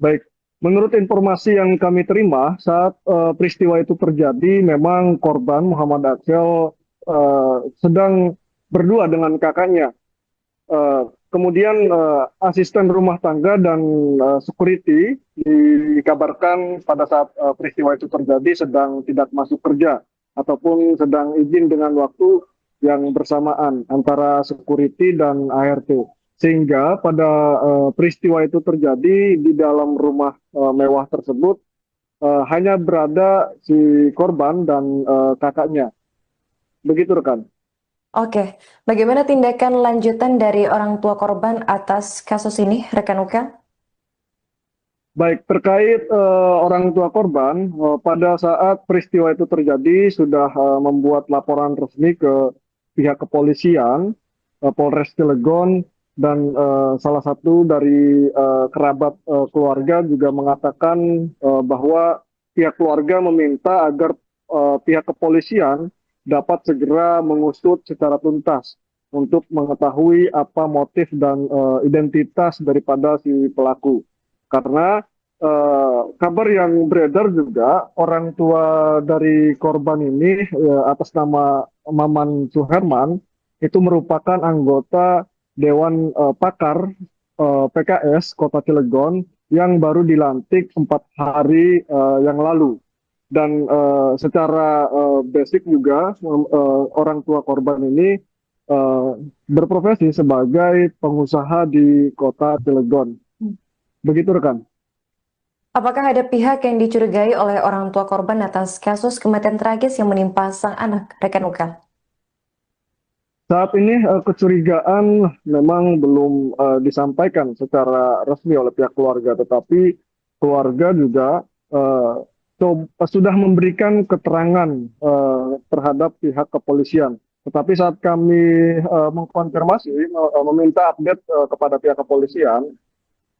Baik, menurut informasi yang kami terima saat peristiwa itu terjadi, memang korban Muhammad Aksel sedang berdua dengan kakaknya. Kemudian asisten rumah tangga dan security dikabarkan pada saat peristiwa itu terjadi sedang tidak masuk kerja ataupun sedang izin dengan waktu yang bersamaan antara security dan ART. Sehingga pada peristiwa itu terjadi di dalam rumah mewah tersebut hanya berada si korban dan kakaknya. Begitu rekan. Oke, bagaimana tindakan lanjutan dari orang tua korban atas kasus ini, rekan Uka? Baik, terkait orang tua korban, pada saat peristiwa itu terjadi sudah membuat laporan resmi ke pihak kepolisian, Polres Cilegon, dan salah satu dari kerabat keluarga juga mengatakan bahwa pihak keluarga meminta agar pihak kepolisian dapat segera mengusut secara tuntas untuk mengetahui apa motif dan identitas daripada si pelaku. Karena kabar yang beredar juga orang tua dari korban ini atas nama Maman Suherman itu merupakan anggota Dewan Pakar PKS Kota Cilegon yang baru dilantik 4 hari yang lalu. Dan secara basic juga orang tua korban ini berprofesi sebagai pengusaha di Kota Cilegon. Begitu rekan. Apakah ada pihak yang dicurigai oleh orang tua korban atas kasus kematian tragis yang menimpa sang anak, rekan Uka? Saat ini kecurigaan memang belum disampaikan secara resmi oleh pihak keluarga, tetapi keluarga juga sudah memberikan keterangan terhadap pihak kepolisian. Tetapi saat kami mengkonfirmasi, meminta update kepada pihak kepolisian,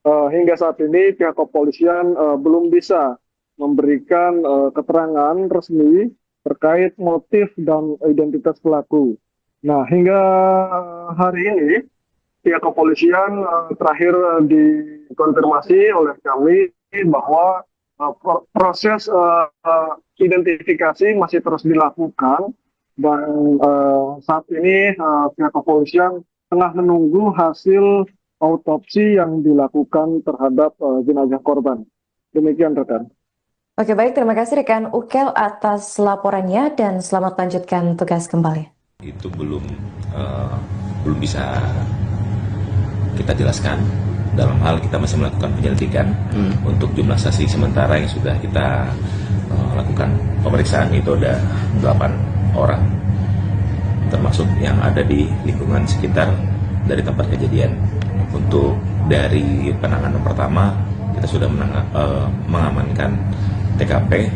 hingga saat ini pihak kepolisian belum bisa memberikan keterangan resmi terkait motif dan identitas pelaku. Nah, hingga hari ini pihak kepolisian terakhir dikonfirmasi oleh kami bahwa proses identifikasi masih terus dilakukan dan saat ini pihak kepolisian tengah menunggu hasil autopsi yang dilakukan terhadap jenazah korban. Demikian rekan. Oke, baik, terima kasih rekan Ukel atas laporannya dan selamat lanjutkan tugas kembali. Itu belum bisa kita jelaskan. Dalam hal kita masih melakukan penyelidikan untuk jumlah saksi sementara yang sudah kita lakukan pemeriksaan itu ada 8 orang, termasuk yang ada di lingkungan sekitar dari tempat kejadian. Untuk dari penanganan pertama kita sudah mengamankan TKP,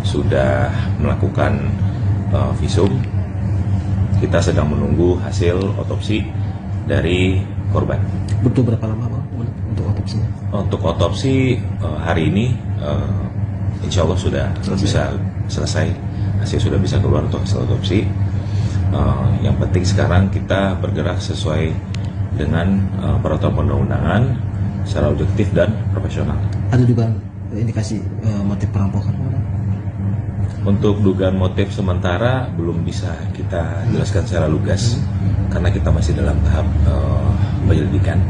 sudah melakukan visum. Kita sedang menunggu hasil otopsi dari korban. Butuh berapa lama Bang untuk otopsinya? Untuk otopsi hari ini insya Allah sudah bisa selesai, hasil sudah bisa keluar untuk hasil otopsi. Yang penting sekarang kita bergerak sesuai dengan peraturan perundang-undangan secara objektif dan profesional. Ada juga indikasi motif perampokan? Untuk dugaan motif sementara belum bisa kita jelaskan secara lugas karena kita masih dalam tahap penyelidikan.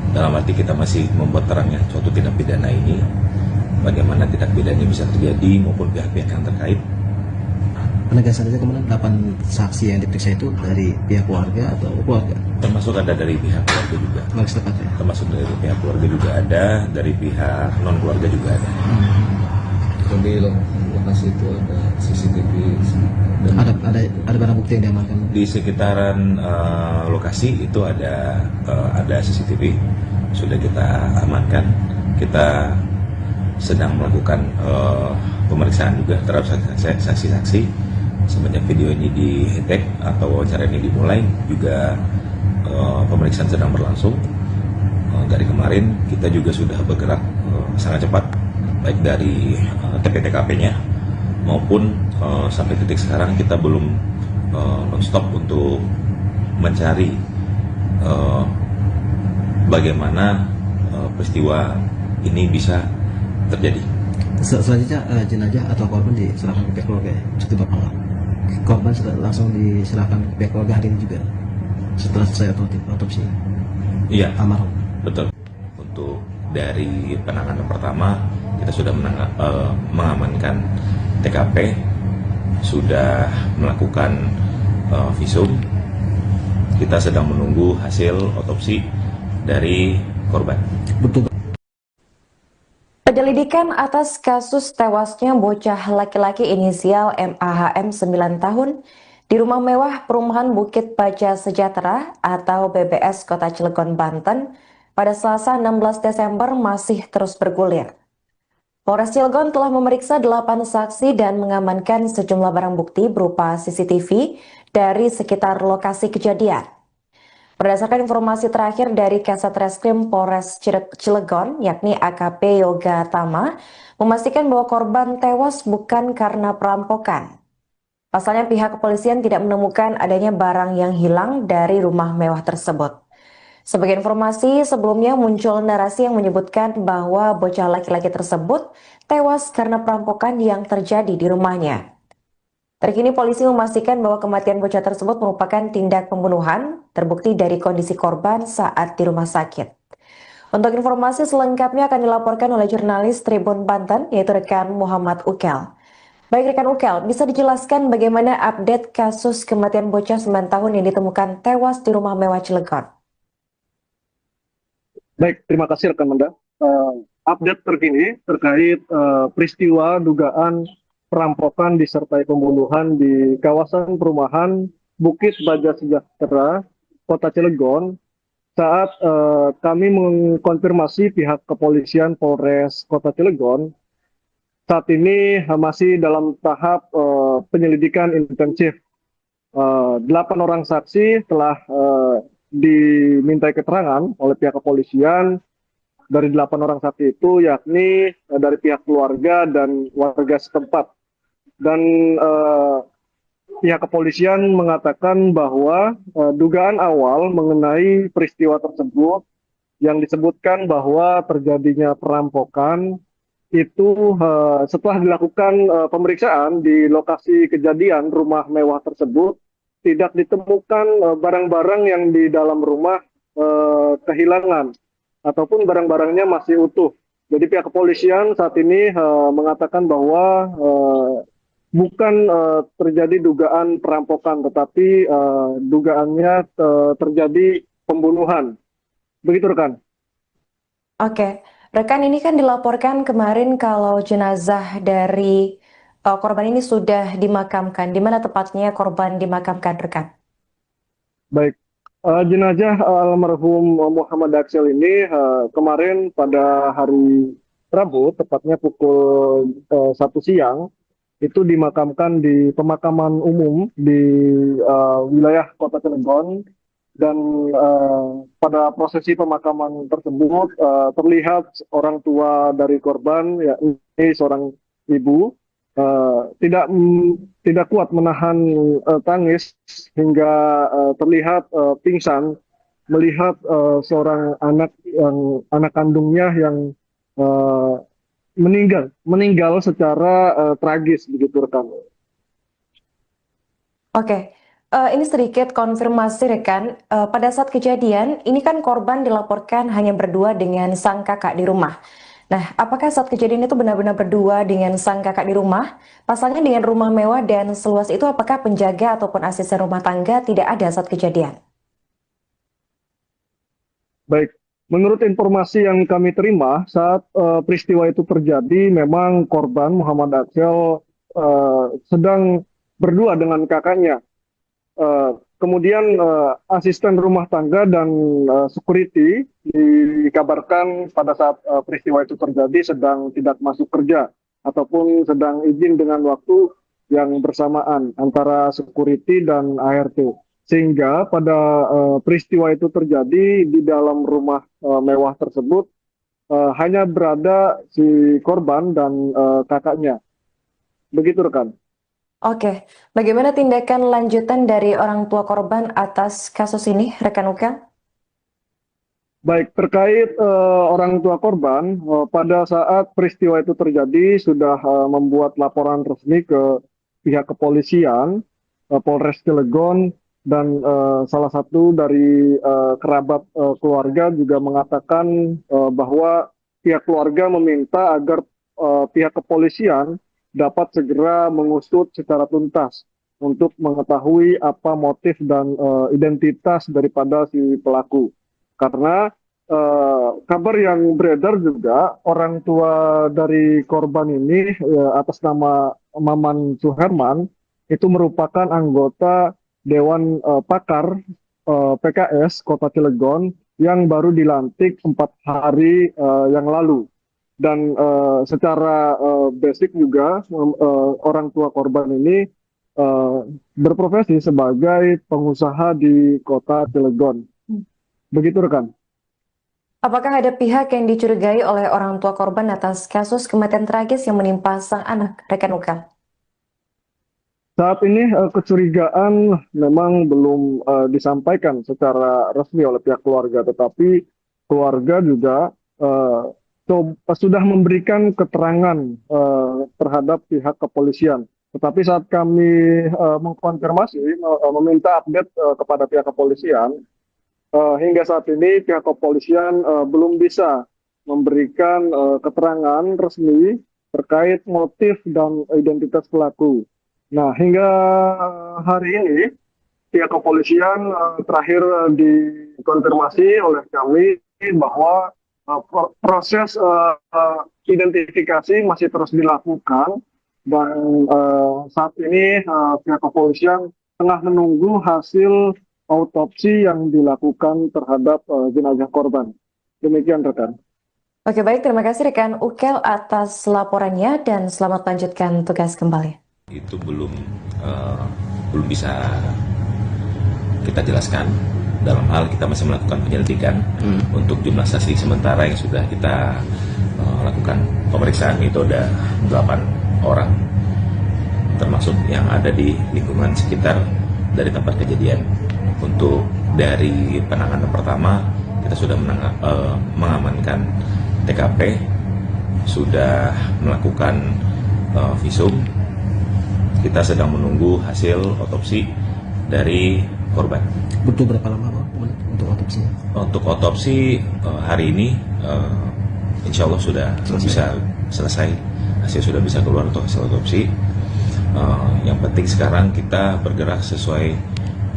Dalam arti kita masih membuat terangnya suatu tindak pidana ini, bagaimana tindak pidana ini bisa terjadi maupun pihak-pihak yang terkait. Penegasan saja kemudian 8 saksi yang diperiksa itu dari pihak keluarga atau keluarga? Termasuk ada dari pihak keluarga juga. Termasuk dari pihak keluarga juga ada, dari pihak non keluarga juga ada. Di lokasi itu ada CCTV dan ada barang bukti yang diamankan. Di sekitaran lokasi itu ada CCTV, sudah kita amankan. Kita sedang melakukan pemeriksaan juga terhadap saksi-saksi. Semenjak video ini di-tag atau wawancara ini dimulai, juga pemeriksaan sedang berlangsung. Dari kemarin kita juga sudah bergerak sangat cepat, baik dari TP-TKP-nya maupun sampai titik sekarang kita belum non-stop untuk mencari bagaimana peristiwa ini bisa terjadi. Selanjutnya jenazah atau korban diserahkan ke pihak keluarga ya? Cukup berapa? Korban sudah langsung diserahkan ke pihak keluarga hari ini juga setelah selesai otopsi? Iya, almarhum. Betul. Untuk dari penanganan pertama kita sudah mengamankan TKP, sudah melakukan visum. Kita sedang menunggu hasil otopsi dari korban. Betul. Penyelidikan atas kasus tewasnya bocah laki-laki inisial MAHM 9 tahun di rumah mewah perumahan Bukit Baja Sejahtera atau BBS Kota Cilegon, Banten pada Selasa 16 Desember masih terus bergulir. Polres Cilegon telah memeriksa 8 saksi dan mengamankan sejumlah barang bukti berupa CCTV dari sekitar lokasi kejadian. Berdasarkan informasi terakhir dari Kasat Reskrim Polres Cilegon, yakni AKP Yoga Tama, memastikan bahwa korban tewas bukan karena perampokan. Pasalnya pihak kepolisian tidak menemukan adanya barang yang hilang dari rumah mewah tersebut. Sebagai informasi, sebelumnya muncul narasi yang menyebutkan bahwa bocah laki-laki tersebut tewas karena perampokan yang terjadi di rumahnya. Terkini polisi memastikan bahwa kematian bocah tersebut merupakan tindak pembunuhan, terbukti dari kondisi korban saat di rumah sakit. Untuk informasi selengkapnya akan dilaporkan oleh jurnalis Tribun Banten, yaitu rekan Muhammad Ukel. Baik rekan Ukel, bisa dijelaskan bagaimana update kasus kematian bocah 9 tahun yang ditemukan tewas di rumah mewah Cilegon? Baik, terima kasih rekan Manda. Update terkini terkait peristiwa dugaan perampokan disertai pembunuhan di kawasan perumahan Bukit Baja Sejahtera, Kota Cilegon. Saat kami mengkonfirmasi pihak kepolisian Polres Kota Cilegon, saat ini masih dalam tahap penyelidikan intensif. 8 orang saksi telah dimintai keterangan oleh pihak kepolisian. Dari 8 orang saksi itu yakni dari pihak keluarga dan warga setempat. Dan pihak kepolisian mengatakan bahwa dugaan awal mengenai peristiwa tersebut yang disebutkan bahwa terjadinya perampokan itu setelah dilakukan pemeriksaan di lokasi kejadian rumah mewah tersebut tidak ditemukan barang-barang yang di dalam rumah kehilangan ataupun barang-barangnya masih utuh. Jadi pihak kepolisian saat ini mengatakan bahwa bukan terjadi dugaan perampokan, tetapi dugaannya terjadi pembunuhan. Begitu rekan. Oke, rekan, ini kan dilaporkan kemarin kalau jenazah dari korban ini sudah dimakamkan. Di mana tepatnya korban dimakamkan, rekan? Baik, jenazah almarhum Muhammad Aksel ini kemarin pada hari Rabu, tepatnya pukul 1 siang, itu dimakamkan di pemakaman umum di wilayah Kota Cilegon. Dan pada prosesi pemakaman tersebut terlihat orang tua dari korban, yakni seorang ibu, tidak kuat menahan tangis hingga terlihat pingsan melihat seorang anak kandungnya yang uh, meninggal secara tragis, begitu rekan. Oke, ini sedikit konfirmasi rekan. Pada saat kejadian, ini kan korban dilaporkan hanya berdua dengan sang kakak di rumah. Nah, apakah saat kejadian itu benar-benar berdua dengan sang kakak di rumah? Pasalnya dengan rumah mewah dan seluas itu, apakah penjaga ataupun asisten rumah tangga tidak ada saat kejadian? Baik, menurut informasi yang kami terima saat peristiwa itu terjadi, memang korban Muhammad Aksel sedang berdua dengan kakaknya. Kemudian asisten rumah tangga dan security dikabarkan pada saat peristiwa itu terjadi sedang tidak masuk kerja ataupun sedang izin dengan waktu yang bersamaan antara security dan ART. Sehingga pada peristiwa itu terjadi di dalam rumah mewah tersebut hanya berada si korban dan kakaknya. Begitu rekan. Oke, bagaimana tindakan lanjutan dari orang tua korban atas kasus ini, rekan Ukel? Baik, terkait orang tua korban, pada saat peristiwa itu terjadi sudah membuat laporan resmi ke pihak kepolisian, Polres Cilegon, dan salah satu dari kerabat keluarga juga mengatakan bahwa pihak keluarga meminta agar pihak kepolisian dapat segera mengusut secara tuntas untuk mengetahui apa motif dan identitas daripada si pelaku. Karena kabar yang beredar juga orang tua dari korban ini atas nama Maman Suherman itu merupakan anggota Dewan Pakar PKS Kota Cilegon yang baru dilantik 4 hari yang lalu. Dan secara basic juga orang tua korban ini berprofesi sebagai pengusaha di Kota Cilegon. Begitu rekan. Apakah ada pihak yang dicurigai oleh orang tua korban atas kasus kematian tragis yang menimpa sang anak, rekan Ukel? Saat ini kecurigaan memang belum disampaikan secara resmi oleh pihak keluarga, tetapi keluarga juga sudah memberikan keterangan terhadap pihak kepolisian. Tetapi saat kami mengkonfirmasi, meminta update kepada pihak kepolisian, hingga saat ini pihak kepolisian belum bisa memberikan keterangan resmi terkait motif dan identitas pelaku. Nah, hingga hari ini pihak kepolisian terakhir dikonfirmasi oleh kami bahwa proses identifikasi masih terus dilakukan dan saat ini pihak kepolisian tengah menunggu hasil autopsi yang dilakukan terhadap jenazah korban. Demikian rekan. Oke, baik, terima kasih rekan Ukel atas laporannya dan selamat lanjutkan tugas kembali. Itu belum bisa kita jelaskan. Dalam hal kita masih melakukan penyelidikan untuk jumlah saksi sementara yang sudah kita lakukan pemeriksaan itu ada 8 orang, termasuk yang ada di lingkungan sekitar dari tempat kejadian. Untuk dari penanganan pertama kita sudah mengamankan TKP, sudah melakukan visum. Kita sedang menunggu hasil otopsi dari korban. Butuh berapa lama Pak untuk otopsinya? Untuk otopsi hari ini insya Allah sudah bisa selesai, hasil sudah bisa keluar untuk hasil otopsi. Yang penting sekarang kita bergerak sesuai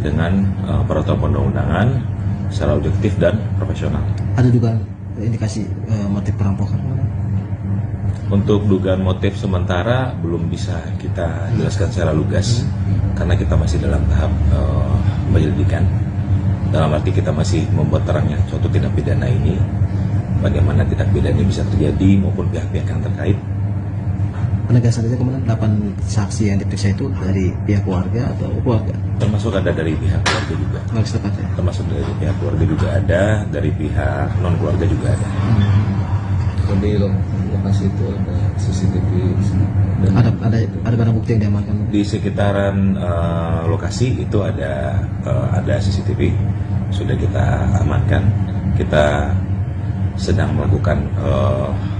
dengan peraturan perundang-undangan secara objektif dan profesional. Ada juga indikasi motif perampokan? Untuk dugaan motif sementara belum bisa kita jelaskan secara lugas karena kita masih dalam tahap penyelidikan. Dalam arti kita masih membuat terangnya suatu tindak pidana ini, bagaimana tindak pidana ini bisa terjadi maupun pihak-pihak yang terkait. Penegasan saja kemudian 8 saksi yang diperiksa itu dari pihak keluarga atau keluarga? Termasuk ada dari pihak keluarga juga. Maksud tepatnya? Termasuk dari pihak keluarga juga ada, dari pihak non keluarga juga ada. Di lokasi itu ada CCTV dan Ada barang bukti yang diamankan? Di sekitaran lokasi itu ada CCTV, sudah kita amankan. Kita sedang melakukan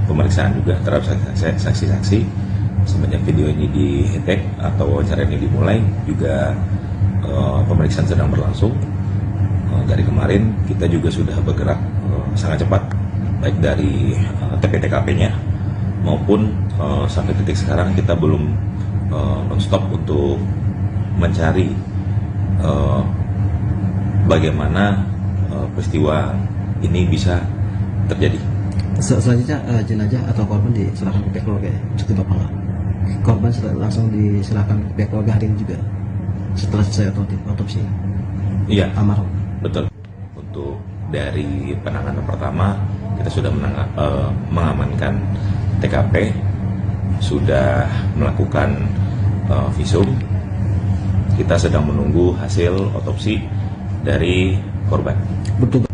pemeriksaan juga terhadap saksi-saksi. Semenjak video ini di-tag atau wawancara ini dimulai, juga pemeriksaan sedang berlangsung. Dari kemarin kita juga sudah bergerak sangat cepat, baik dari TP-TKP-nya maupun sampai titik sekarang kita belum non-stop untuk mencari bagaimana peristiwa ini bisa terjadi. Selanjutnya jenazah atau korban diserahkan ke pihak keluarga ya, untuk dibawa. Korban langsung diserahkan ke pihak keluarga hari ini juga setelah selesai otopsi. Iya, Almarhum. betul. Untuk dari penanganan pertama kita sudah mengamankan TKP, sudah melakukan visum. Kita sedang menunggu hasil otopsi dari korban. Betul.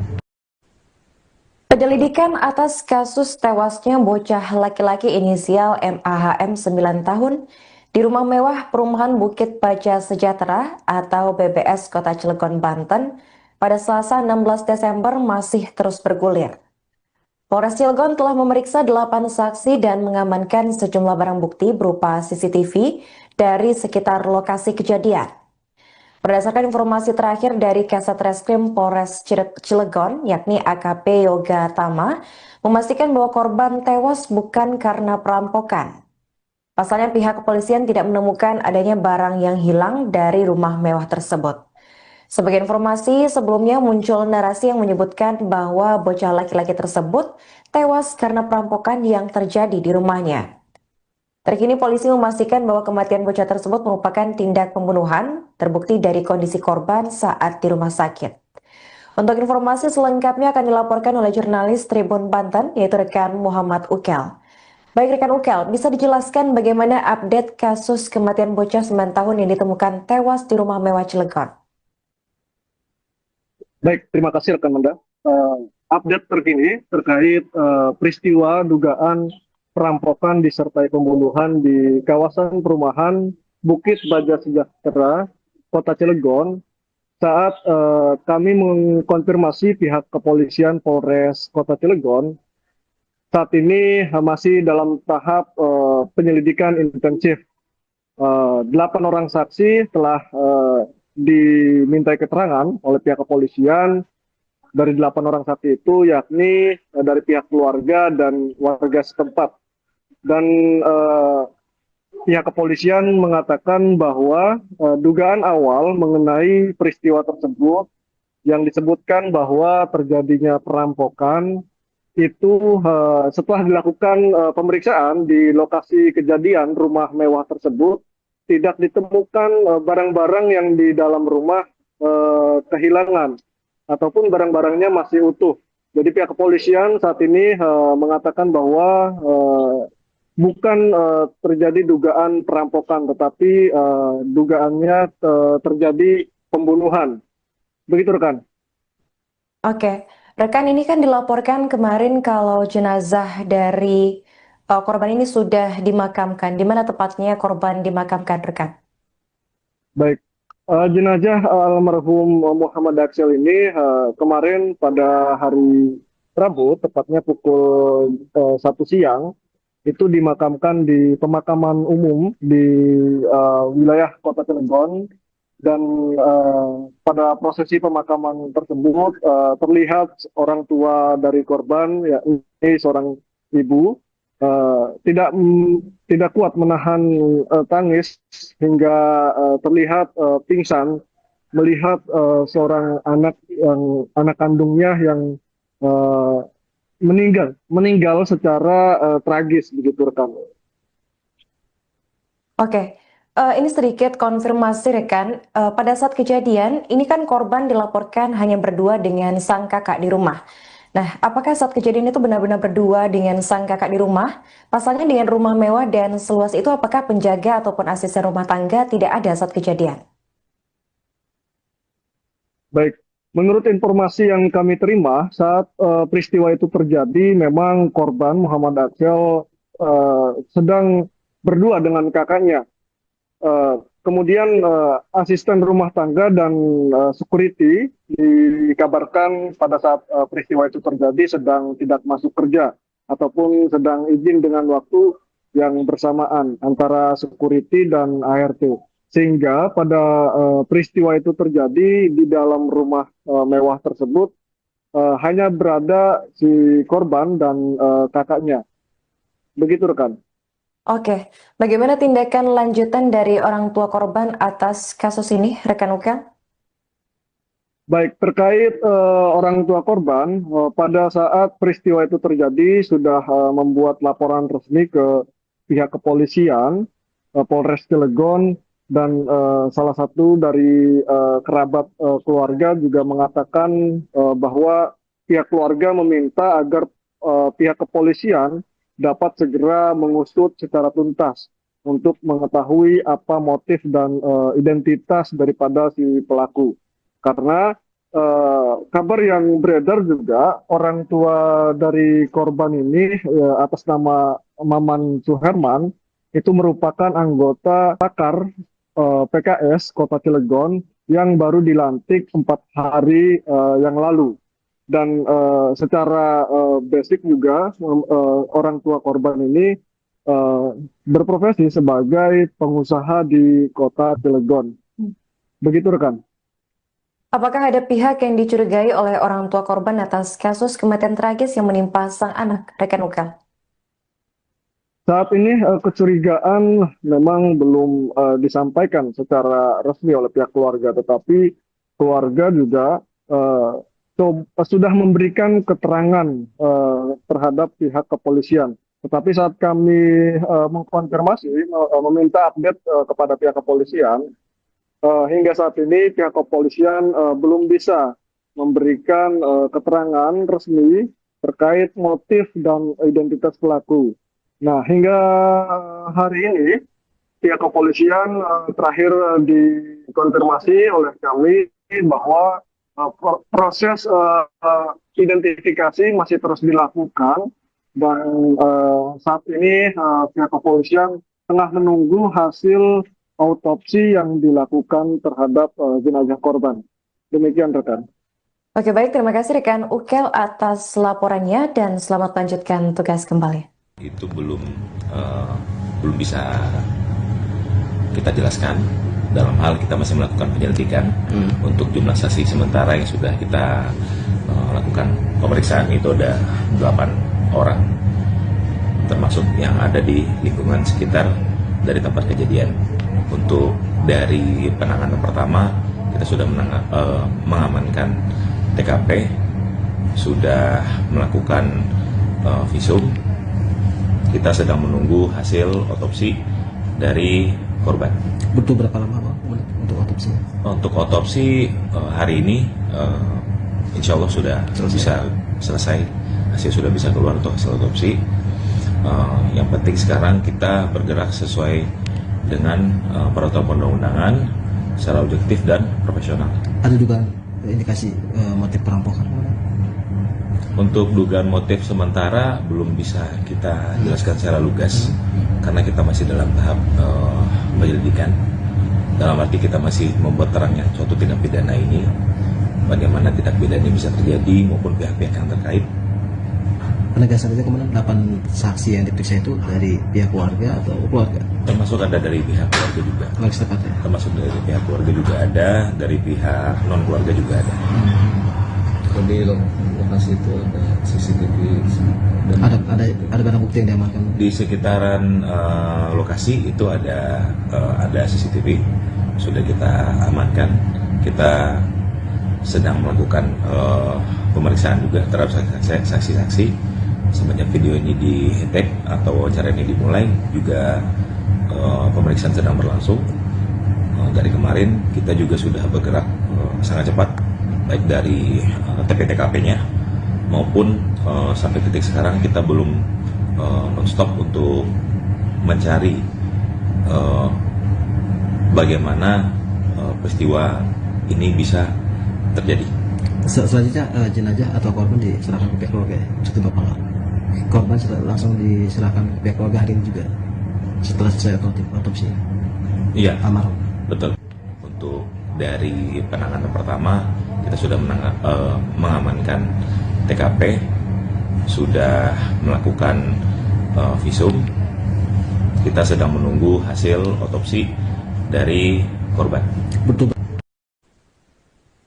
Penyelidikan atas kasus tewasnya bocah laki-laki inisial MAHM 9 tahun di rumah mewah perumahan Bukit Baja Sejahtera atau BBS Kota Cilegon, Banten pada Selasa 16 Desember masih terus bergulir. Polres Cilegon telah memeriksa 8 saksi dan mengamankan sejumlah barang bukti berupa CCTV dari sekitar lokasi kejadian. Berdasarkan informasi terakhir dari Kasat Reskrim Polres Cilegon, yakni AKP Yoga Tama, memastikan bahwa korban tewas bukan karena perampokan. Pasalnya pihak kepolisian tidak menemukan adanya barang yang hilang dari rumah mewah tersebut. Sebagai informasi, sebelumnya muncul narasi yang menyebutkan bahwa bocah laki-laki tersebut tewas karena perampokan yang terjadi di rumahnya. Terkini polisi memastikan bahwa kematian bocah tersebut merupakan tindak pembunuhan, terbukti dari kondisi korban saat di rumah sakit. Untuk informasi selengkapnya akan dilaporkan oleh jurnalis Tribun Banten, yaitu rekan Muhammad Ukel. Baik rekan Ukel, bisa dijelaskan bagaimana update kasus kematian bocah 9 tahun yang ditemukan tewas di rumah mewah Cilegon? Baik, terima kasih rekan Manda. Update terkini terkait peristiwa dugaan perampokan disertai pembunuhan di kawasan perumahan Bukit Baja Sejahtera, Kota Cilegon. Saat kami mengkonfirmasi pihak kepolisian Polres Kota Cilegon, saat ini masih dalam tahap penyelidikan intensif. 8 orang saksi telah dimintai keterangan oleh pihak kepolisian. Dari 8 orang saksi itu yakni dari pihak keluarga dan warga setempat. Dan pihak kepolisian mengatakan bahwa dugaan awal mengenai peristiwa tersebut yang disebutkan bahwa terjadinya perampokan itu setelah dilakukan pemeriksaan di lokasi kejadian rumah mewah tersebut tidak ditemukan barang-barang yang di dalam rumah kehilangan ataupun barang-barangnya masih utuh. Jadi pihak kepolisian saat ini mengatakan bahwa bukan terjadi dugaan perampokan, tetapi dugaannya terjadi pembunuhan. Begitu rekan. Oke, rekan, ini kan dilaporkan kemarin kalau jenazah dari korban ini sudah dimakamkan. Di mana tepatnya korban dimakamkan, rekan? Baik, jenazah almarhum Muhammad Aksel ini kemarin pada hari Rabu, tepatnya pukul 1 siang, itu dimakamkan di pemakaman umum di wilayah Kota Cilegon. Dan pada prosesi pemakaman tersebut terlihat orang tua dari korban, yakni seorang ibu tidak kuat menahan tangis hingga terlihat pingsan melihat seorang anak kandungnya yang eh, meninggal secara tragis begitu rekan. Oke, ini sedikit konfirmasi rekan. Pada saat kejadian, ini kan korban dilaporkan hanya berdua dengan sang kakak di rumah. Nah, apakah saat kejadian itu benar-benar berdua dengan sang kakak di rumah? Pasalnya dengan rumah mewah dan seluas itu, apakah penjaga ataupun asisten rumah tangga tidak ada saat kejadian? Baik, menurut informasi yang kami terima saat peristiwa itu terjadi, memang korban Muhammad Aksel sedang berdua dengan kakaknya. Kemudian asisten rumah tangga dan security dikabarkan pada saat peristiwa itu terjadi sedang tidak masuk kerja ataupun sedang izin dengan waktu yang bersamaan antara security dan ART. Sehingga pada peristiwa itu terjadi di dalam rumah mewah tersebut hanya berada si korban dan kakaknya. Begitu rekan. Oke, bagaimana tindakan lanjutan dari orang tua korban atas kasus ini, rekan Ukel? Baik, terkait orang tua korban, pada saat peristiwa itu terjadi sudah membuat laporan resmi ke pihak kepolisian, Polres Cilegon, dan salah satu dari kerabat keluarga juga mengatakan bahwa pihak keluarga meminta agar pihak kepolisian dapat segera mengusut secara tuntas untuk mengetahui apa motif dan identitas daripada si pelaku. Karena kabar yang beredar juga orang tua dari korban ini atas nama Maman Suherman itu merupakan anggota Takar PKS Kota Cilegon yang baru dilantik 4 hari yang lalu. Dan secara basic juga orang tua korban ini berprofesi sebagai pengusaha di Kota Cilegon. Begitu rekan. Apakah ada pihak yang dicurigai oleh orang tua korban atas kasus kematian tragis yang menimpa sang anak, rekan Ukel? Saat ini kecurigaan memang belum disampaikan secara resmi oleh pihak keluarga, tetapi keluarga juga sudah memberikan keterangan terhadap pihak kepolisian. Tetapi saat kami mengkonfirmasi, meminta update kepada pihak kepolisian, hingga saat ini pihak kepolisian belum bisa memberikan keterangan resmi terkait motif dan identitas pelaku. Nah, hingga hari ini pihak kepolisian terakhir dikonfirmasi oleh kami bahwa proses identifikasi masih terus dilakukan dan saat ini pihak kepolisian tengah menunggu hasil autopsi yang dilakukan terhadap jenazah korban. Demikian rekan. Oke, baik, terima kasih rekan Ukel atas laporannya dan selamat lanjutkan tugas kembali. Itu belum bisa kita jelaskan. Dalam hal kita masih melakukan penyelidikan untuk jumlah saksi sementara yang sudah kita lakukan pemeriksaan itu ada 8 orang, termasuk yang ada di lingkungan sekitar dari tempat kejadian. Untuk dari penanganan pertama kita sudah mengamankan TKP, sudah melakukan visum. Kita sedang menunggu hasil otopsi dari korban. Butuh berapa lama Pak untuk otopsi? Untuk otopsi hari ini insya Allah sudah bisa selesai, hasil sudah bisa keluar untuk hasil otopsi. Yang penting sekarang kita bergerak sesuai dengan peraturan perundang-undangan secara objektif dan profesional. Ada juga indikasi motif perampokan? Untuk dugaan motif sementara belum bisa kita jelaskan secara lugas karena kita masih dalam tahap penyelidikan. Dalam arti kita masih membuat terangnya suatu tindak pidana ini, bagaimana tindak pidana ini bisa terjadi maupun pihak-pihak yang terkait. Penegasan itu kemudian 8 saksi yang diperiksa itu dari pihak keluarga atau keluarga? Termasuk ada dari pihak keluarga juga. Keluarga setempat ya? Termasuk dari pihak keluarga juga ada, dari pihak non keluarga juga ada. Di lokasi itu ada CCTV Dan Ada barang bukti yang diamankan. Di sekitaran lokasi itu ada CCTV, sudah kita amankan. Kita sedang melakukan pemeriksaan juga terhadap saksi-saksi. Semenjak video ini di-tag atau wawancara ini dimulai, juga pemeriksaan sedang berlangsung. Dari kemarin kita juga sudah bergerak sangat cepat, baik dari TP-TKP-nya maupun sampai titik sekarang kita belum non-stop untuk mencari bagaimana peristiwa ini bisa terjadi. Selanjutnya jenazah atau korban diserahkan ke pihak keluarga untuk dibapakkan. Korban langsung diserahkan ke pihak keluarga hari ini juga setelah selesai otopsi. Iya, Almarhum. betul. Untuk dari penanganan pertama kita sudah mengamankan TKP, sudah melakukan visum. Kita sedang menunggu hasil otopsi dari korban. Betul.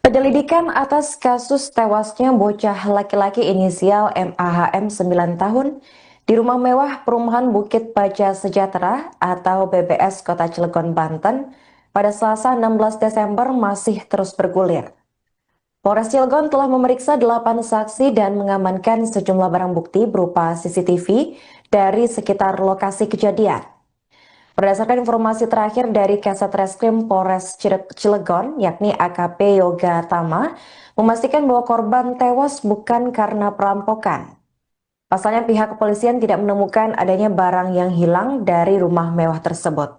Penyelidikan atas kasus tewasnya bocah laki-laki inisial MAHM 9 tahun di rumah mewah perumahan Bukit Baja Sejahtera atau BBS Kota Cilegon, Banten pada Selasa 16 Desember masih terus bergulir. Polres Cilegon telah memeriksa 8 saksi dan mengamankan sejumlah barang bukti berupa CCTV dari sekitar lokasi kejadian. Berdasarkan informasi terakhir dari Kasat Reskrim Polres Cilegon, yakni AKP Yoga Tama, memastikan bahwa korban tewas bukan karena perampokan. Pasalnya pihak kepolisian tidak menemukan adanya barang yang hilang dari rumah mewah tersebut.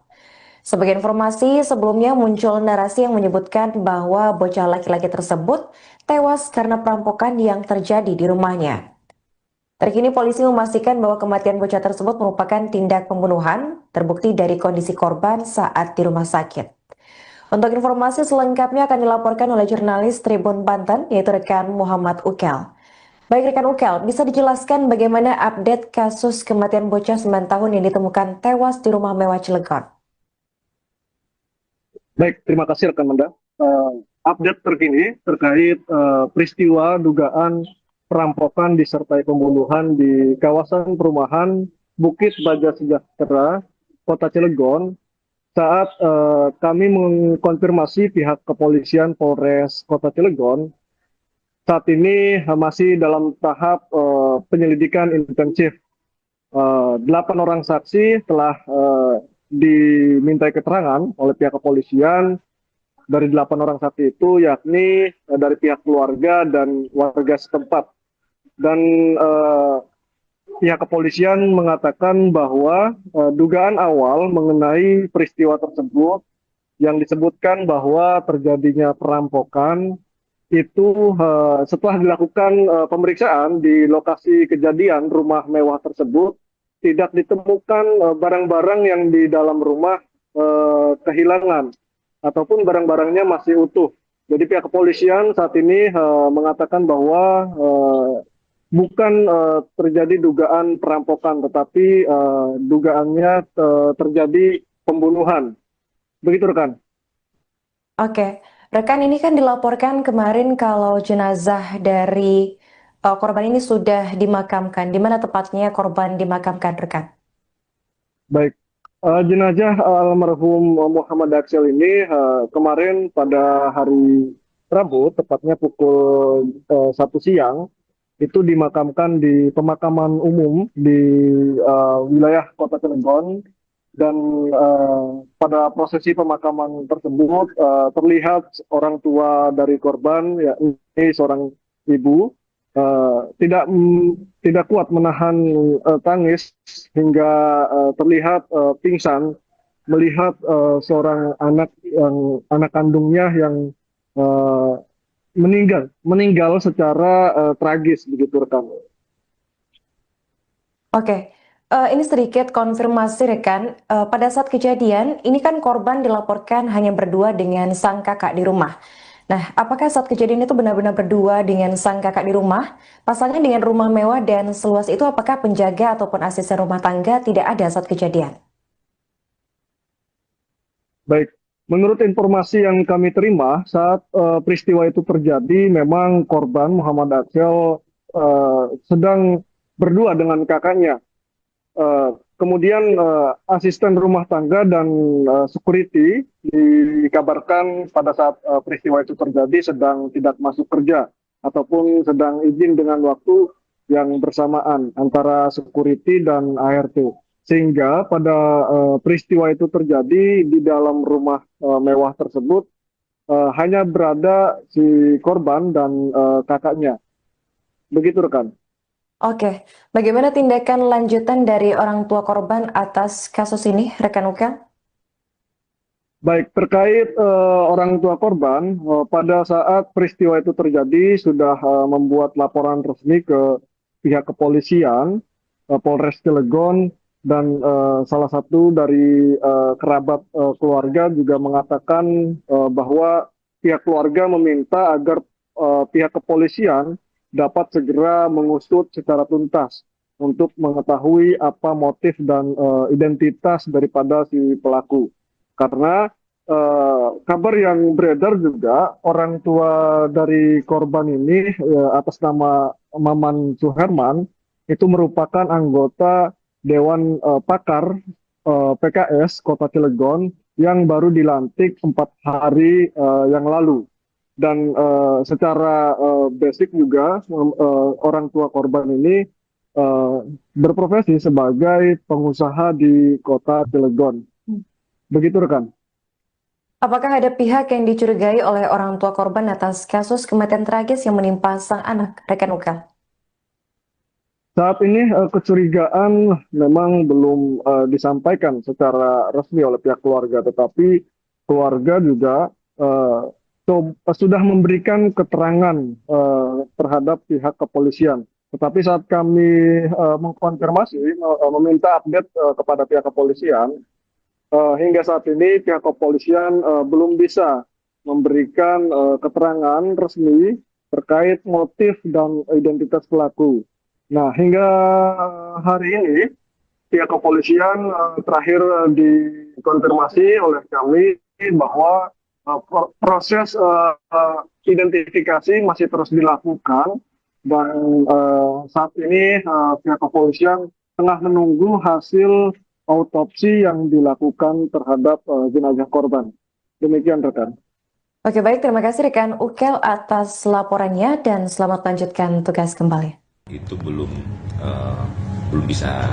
Sebagai informasi, sebelumnya muncul narasi yang menyebutkan bahwa bocah laki-laki tersebut tewas karena perampokan yang terjadi di rumahnya. Terkini polisi memastikan bahwa kematian bocah tersebut merupakan tindak pembunuhan, terbukti dari kondisi korban saat di rumah sakit. Untuk informasi selengkapnya akan dilaporkan oleh jurnalis Tribun Banten, yaitu rekan Muhammad Ukel. Baik rekan Ukel, bisa dijelaskan bagaimana update kasus kematian bocah 9 tahun yang ditemukan tewas di rumah mewah Cilegon? Baik, terima kasih rekan Manda. Update terkini terkait peristiwa dugaan perampokan disertai pembunuhan di kawasan perumahan Bukit Baja Sejahtera, Kota Cilegon. Saat kami mengkonfirmasi pihak kepolisian Polres Kota Cilegon, saat ini masih dalam tahap penyelidikan intensif. 8 orang saksi telah dimintai keterangan oleh pihak kepolisian. Dari 8 orang saksi itu yakni dari pihak keluarga dan warga setempat. Dan pihak kepolisian mengatakan bahwa dugaan awal mengenai peristiwa tersebut yang disebutkan bahwa terjadinya perampokan itu setelah dilakukan pemeriksaan di lokasi kejadian rumah mewah tersebut, tidak ditemukan barang-barang yang di dalam rumah kehilangan ataupun barang-barangnya masih utuh. Jadi pihak kepolisian saat ini mengatakan bahwa bukan terjadi dugaan perampokan, tetapi dugaannya terjadi pembunuhan. Begitu rekan. Oke, rekan, ini kan dilaporkan kemarin kalau jenazah dari korban ini sudah dimakamkan. Di mana tepatnya korban dimakamkan, rekan? Baik, jenazah almarhum Muhammad Aksel ini kemarin pada hari Rabu, tepatnya pukul 1 siang, itu dimakamkan di pemakaman umum di wilayah Kota Cilegon. Dan pada prosesi pemakaman tersebut terlihat orang tua dari korban, yakni seorang ibu, tidak kuat menahan tangis hingga terlihat pingsan melihat seorang anak kandungnya yang meninggal secara tragis, begitu rekan. Oke, ini sedikit konfirmasi rekan. Pada saat kejadian, ini kan korban dilaporkan hanya berdua dengan sang kakak di rumah. Nah, apakah saat kejadian itu benar-benar berdua dengan sang kakak di rumah? Pasalnya dengan rumah mewah dan seluas itu, apakah penjaga ataupun asisten rumah tangga tidak ada saat kejadian? Baik, menurut informasi yang kami terima saat peristiwa itu terjadi, memang korban Muhammad Aksel sedang berdua dengan kakaknya. Kemudian asisten rumah tangga dan security dikabarkan pada saat peristiwa itu terjadi sedang tidak masuk kerja ataupun sedang izin dengan waktu yang bersamaan antara security dan ART. Sehingga pada peristiwa itu terjadi di dalam rumah mewah tersebut hanya berada si korban dan kakaknya. Begitu rekan. Oke, bagaimana tindakan lanjutan dari orang tua korban atas kasus ini, rekan Ukel? Baik, terkait orang tua korban, pada saat peristiwa itu terjadi sudah membuat laporan resmi ke pihak kepolisian, Polres Cilegon, dan salah satu dari kerabat keluarga juga mengatakan bahwa pihak keluarga meminta agar pihak kepolisian dapat segera mengusut secara tuntas untuk mengetahui apa motif dan identitas daripada si pelaku. Karena kabar yang beredar juga orang tua dari korban ini atas nama Maman Suherman itu merupakan anggota Dewan Pakar PKS Kota Cilegon yang baru dilantik 4 hari yang lalu. Dan secara basic juga orang tua korban ini berprofesi sebagai pengusaha di Kota Cilegon. Begitu rekan. Apakah ada pihak yang dicurigai oleh orang tua korban atas kasus kematian tragis yang menimpa sang anak, rekan Ukel? Saat ini kecurigaan memang belum disampaikan secara resmi oleh pihak keluarga, tetapi keluarga juga sudah memberikan keterangan terhadap pihak kepolisian. Tetapi saat kami mengkonfirmasi, meminta update kepada pihak kepolisian, hingga saat ini pihak kepolisian belum bisa memberikan keterangan resmi terkait motif dan identitas pelaku. Nah, hingga hari ini pihak kepolisian terakhir dikonfirmasi oleh kami bahwa proses identifikasi masih terus dilakukan dan saat ini pihak kepolisian tengah menunggu hasil autopsi yang dilakukan terhadap jenazah korban. Demikian rekan. Oke, baik, terima kasih rekan Ukel atas laporannya dan selamat lanjutkan tugas kembali. Itu belum bisa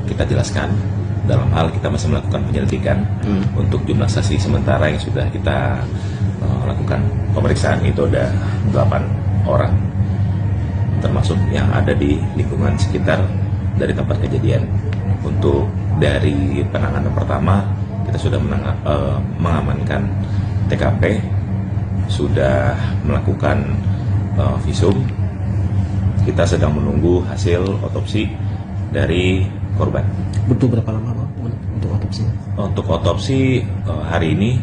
kita jelaskan. Dalam hal kita masih melakukan penyelidikan untuk jumlah saksi sementara yang sudah kita lakukan pemeriksaan itu ada 8 orang, termasuk yang ada di lingkungan sekitar dari tempat kejadian. Untuk dari penanganan pertama kita sudah mengamankan TKP, sudah melakukan visum. Kita sedang menunggu hasil otopsi dari korban. Butuh berapa lama Pak untuk otopsi? Untuk otopsi hari ini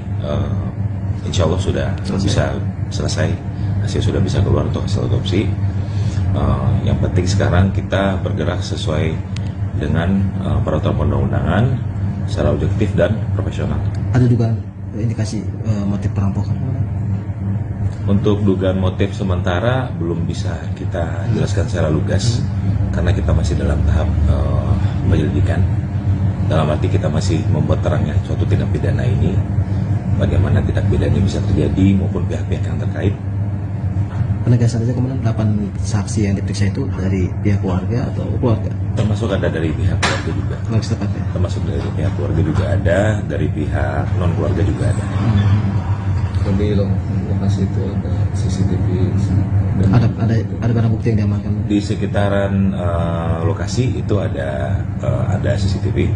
insya Allah sudah bisa selesai. Hasil sudah bisa keluar untuk hasil otopsi. Yang penting sekarang kita bergerak sesuai dengan peraturan perundang-undangan secara objektif dan profesional. Ada juga indikasi motif perampokan? Untuk dugaan motif sementara belum bisa kita jelaskan secara lugas karena kita masih dalam tahap penyelidikan. Dalam arti kita masih membuat terangnya suatu tindak pidana ini, bagaimana tindak pidana ini bisa terjadi maupun pihak-pihak yang terkait. Penegasan saja kemudian 8 saksi yang diperiksa itu dari pihak keluarga atau keluarga? Termasuk ada dari pihak keluarga juga. Termasuk dari pihak keluarga juga ada, dari pihak non keluarga juga ada. Di lokasi itu ada CCTV. Ada barang bukti yang diamankan? Di sekitaran lokasi itu ada CCTV,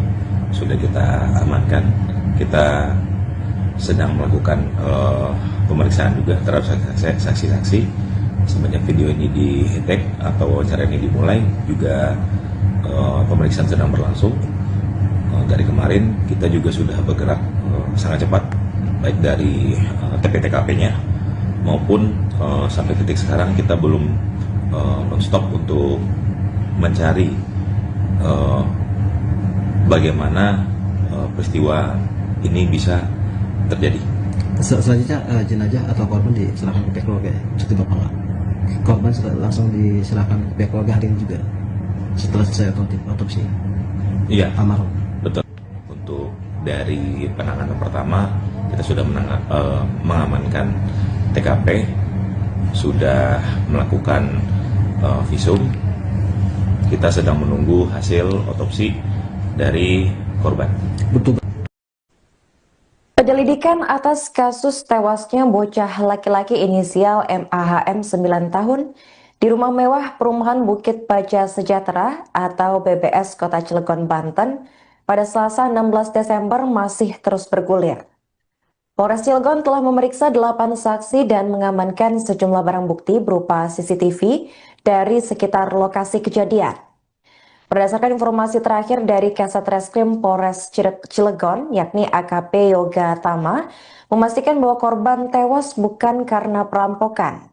sudah kita amankan. Kita sedang melakukan pemeriksaan juga terhadap saksi-saksi. Semenjak video ini di-tag atau wawancara ini dimulai, juga pemeriksaan sedang berlangsung. Dari kemarin kita juga sudah bergerak sangat cepat, baik dari TP-TKP-nya maupun sampai titik sekarang kita belum non-stop untuk mencari bagaimana peristiwa ini bisa terjadi. Selanjutnya jenazah atau korban diserahkan ke pihak keluarga, cukup Bapak nggak? korban langsung diserahkan ke pihak keluarga hari ini juga setelah selesai otopsi Iya, almarhum. betul. Untuk dari penanganan pertama, kita sudah mengamankan TKP, sudah melakukan visum. Kita sedang menunggu hasil otopsi dari korban. Betul. Penyelidikan atas kasus tewasnya bocah laki-laki inisial MAHM 9 tahun di rumah mewah perumahan Bukit Baja Sejahtera atau BBS Kota Cilegon, Banten pada Selasa 16 Desember masih terus bergulir. Polres Cilegon telah memeriksa 8 saksi dan mengamankan sejumlah barang bukti berupa CCTV dari sekitar lokasi kejadian. Berdasarkan informasi terakhir dari Kasat Reskrim Polres Cilegon, yakni AKP Yoga Tama, memastikan bahwa korban tewas bukan karena perampokan.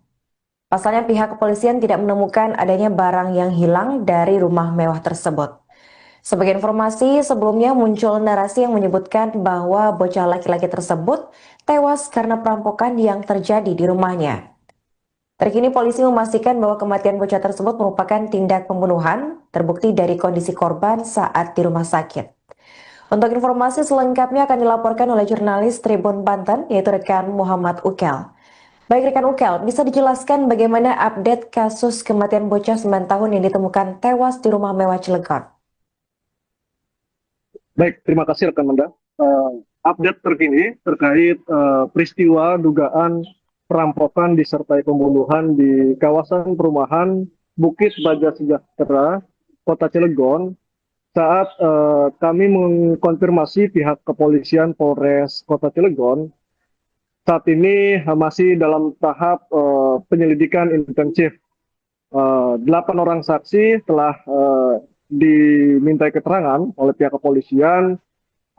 Pasalnya pihak kepolisian tidak menemukan adanya barang yang hilang dari rumah mewah tersebut. Sebagai informasi, sebelumnya muncul narasi yang menyebutkan bahwa bocah laki-laki tersebut tewas karena perampokan yang terjadi di rumahnya. Terkini polisi memastikan bahwa kematian bocah tersebut merupakan tindak pembunuhan, terbukti dari kondisi korban saat di rumah sakit. Untuk informasi selengkapnya akan dilaporkan oleh jurnalis Tribun Banten, yaitu rekan Muhammad Ukel. Baik rekan Ukel, bisa dijelaskan bagaimana update kasus kematian bocah 9 tahun yang ditemukan tewas di rumah mewah Cilegon? Baik, terima kasih rekan Manda. Update terkini terkait peristiwa dugaan perampokan disertai pembunuhan di kawasan perumahan Bukit Baja Sejahtera, Kota Cilegon. Saat kami mengkonfirmasi pihak kepolisian Polres Kota Cilegon, saat ini masih dalam tahap penyelidikan intensif. 8 orang saksi telah dimintai keterangan oleh pihak kepolisian.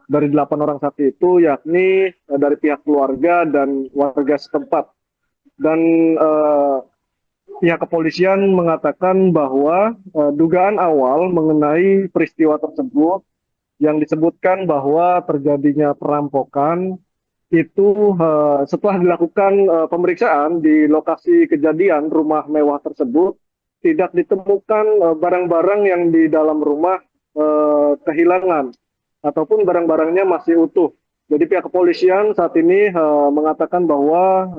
Dari 8 orang saksi itu yakni dari pihak keluarga dan warga setempat. Dan pihak kepolisian mengatakan bahwa dugaan awal mengenai peristiwa tersebut yang disebutkan bahwa terjadinya perampokan itu setelah dilakukan pemeriksaan di lokasi kejadian rumah mewah tersebut tidak ditemukan barang-barang yang di dalam rumah kehilangan ataupun barang-barangnya masih utuh. Jadi pihak kepolisian saat ini mengatakan bahwa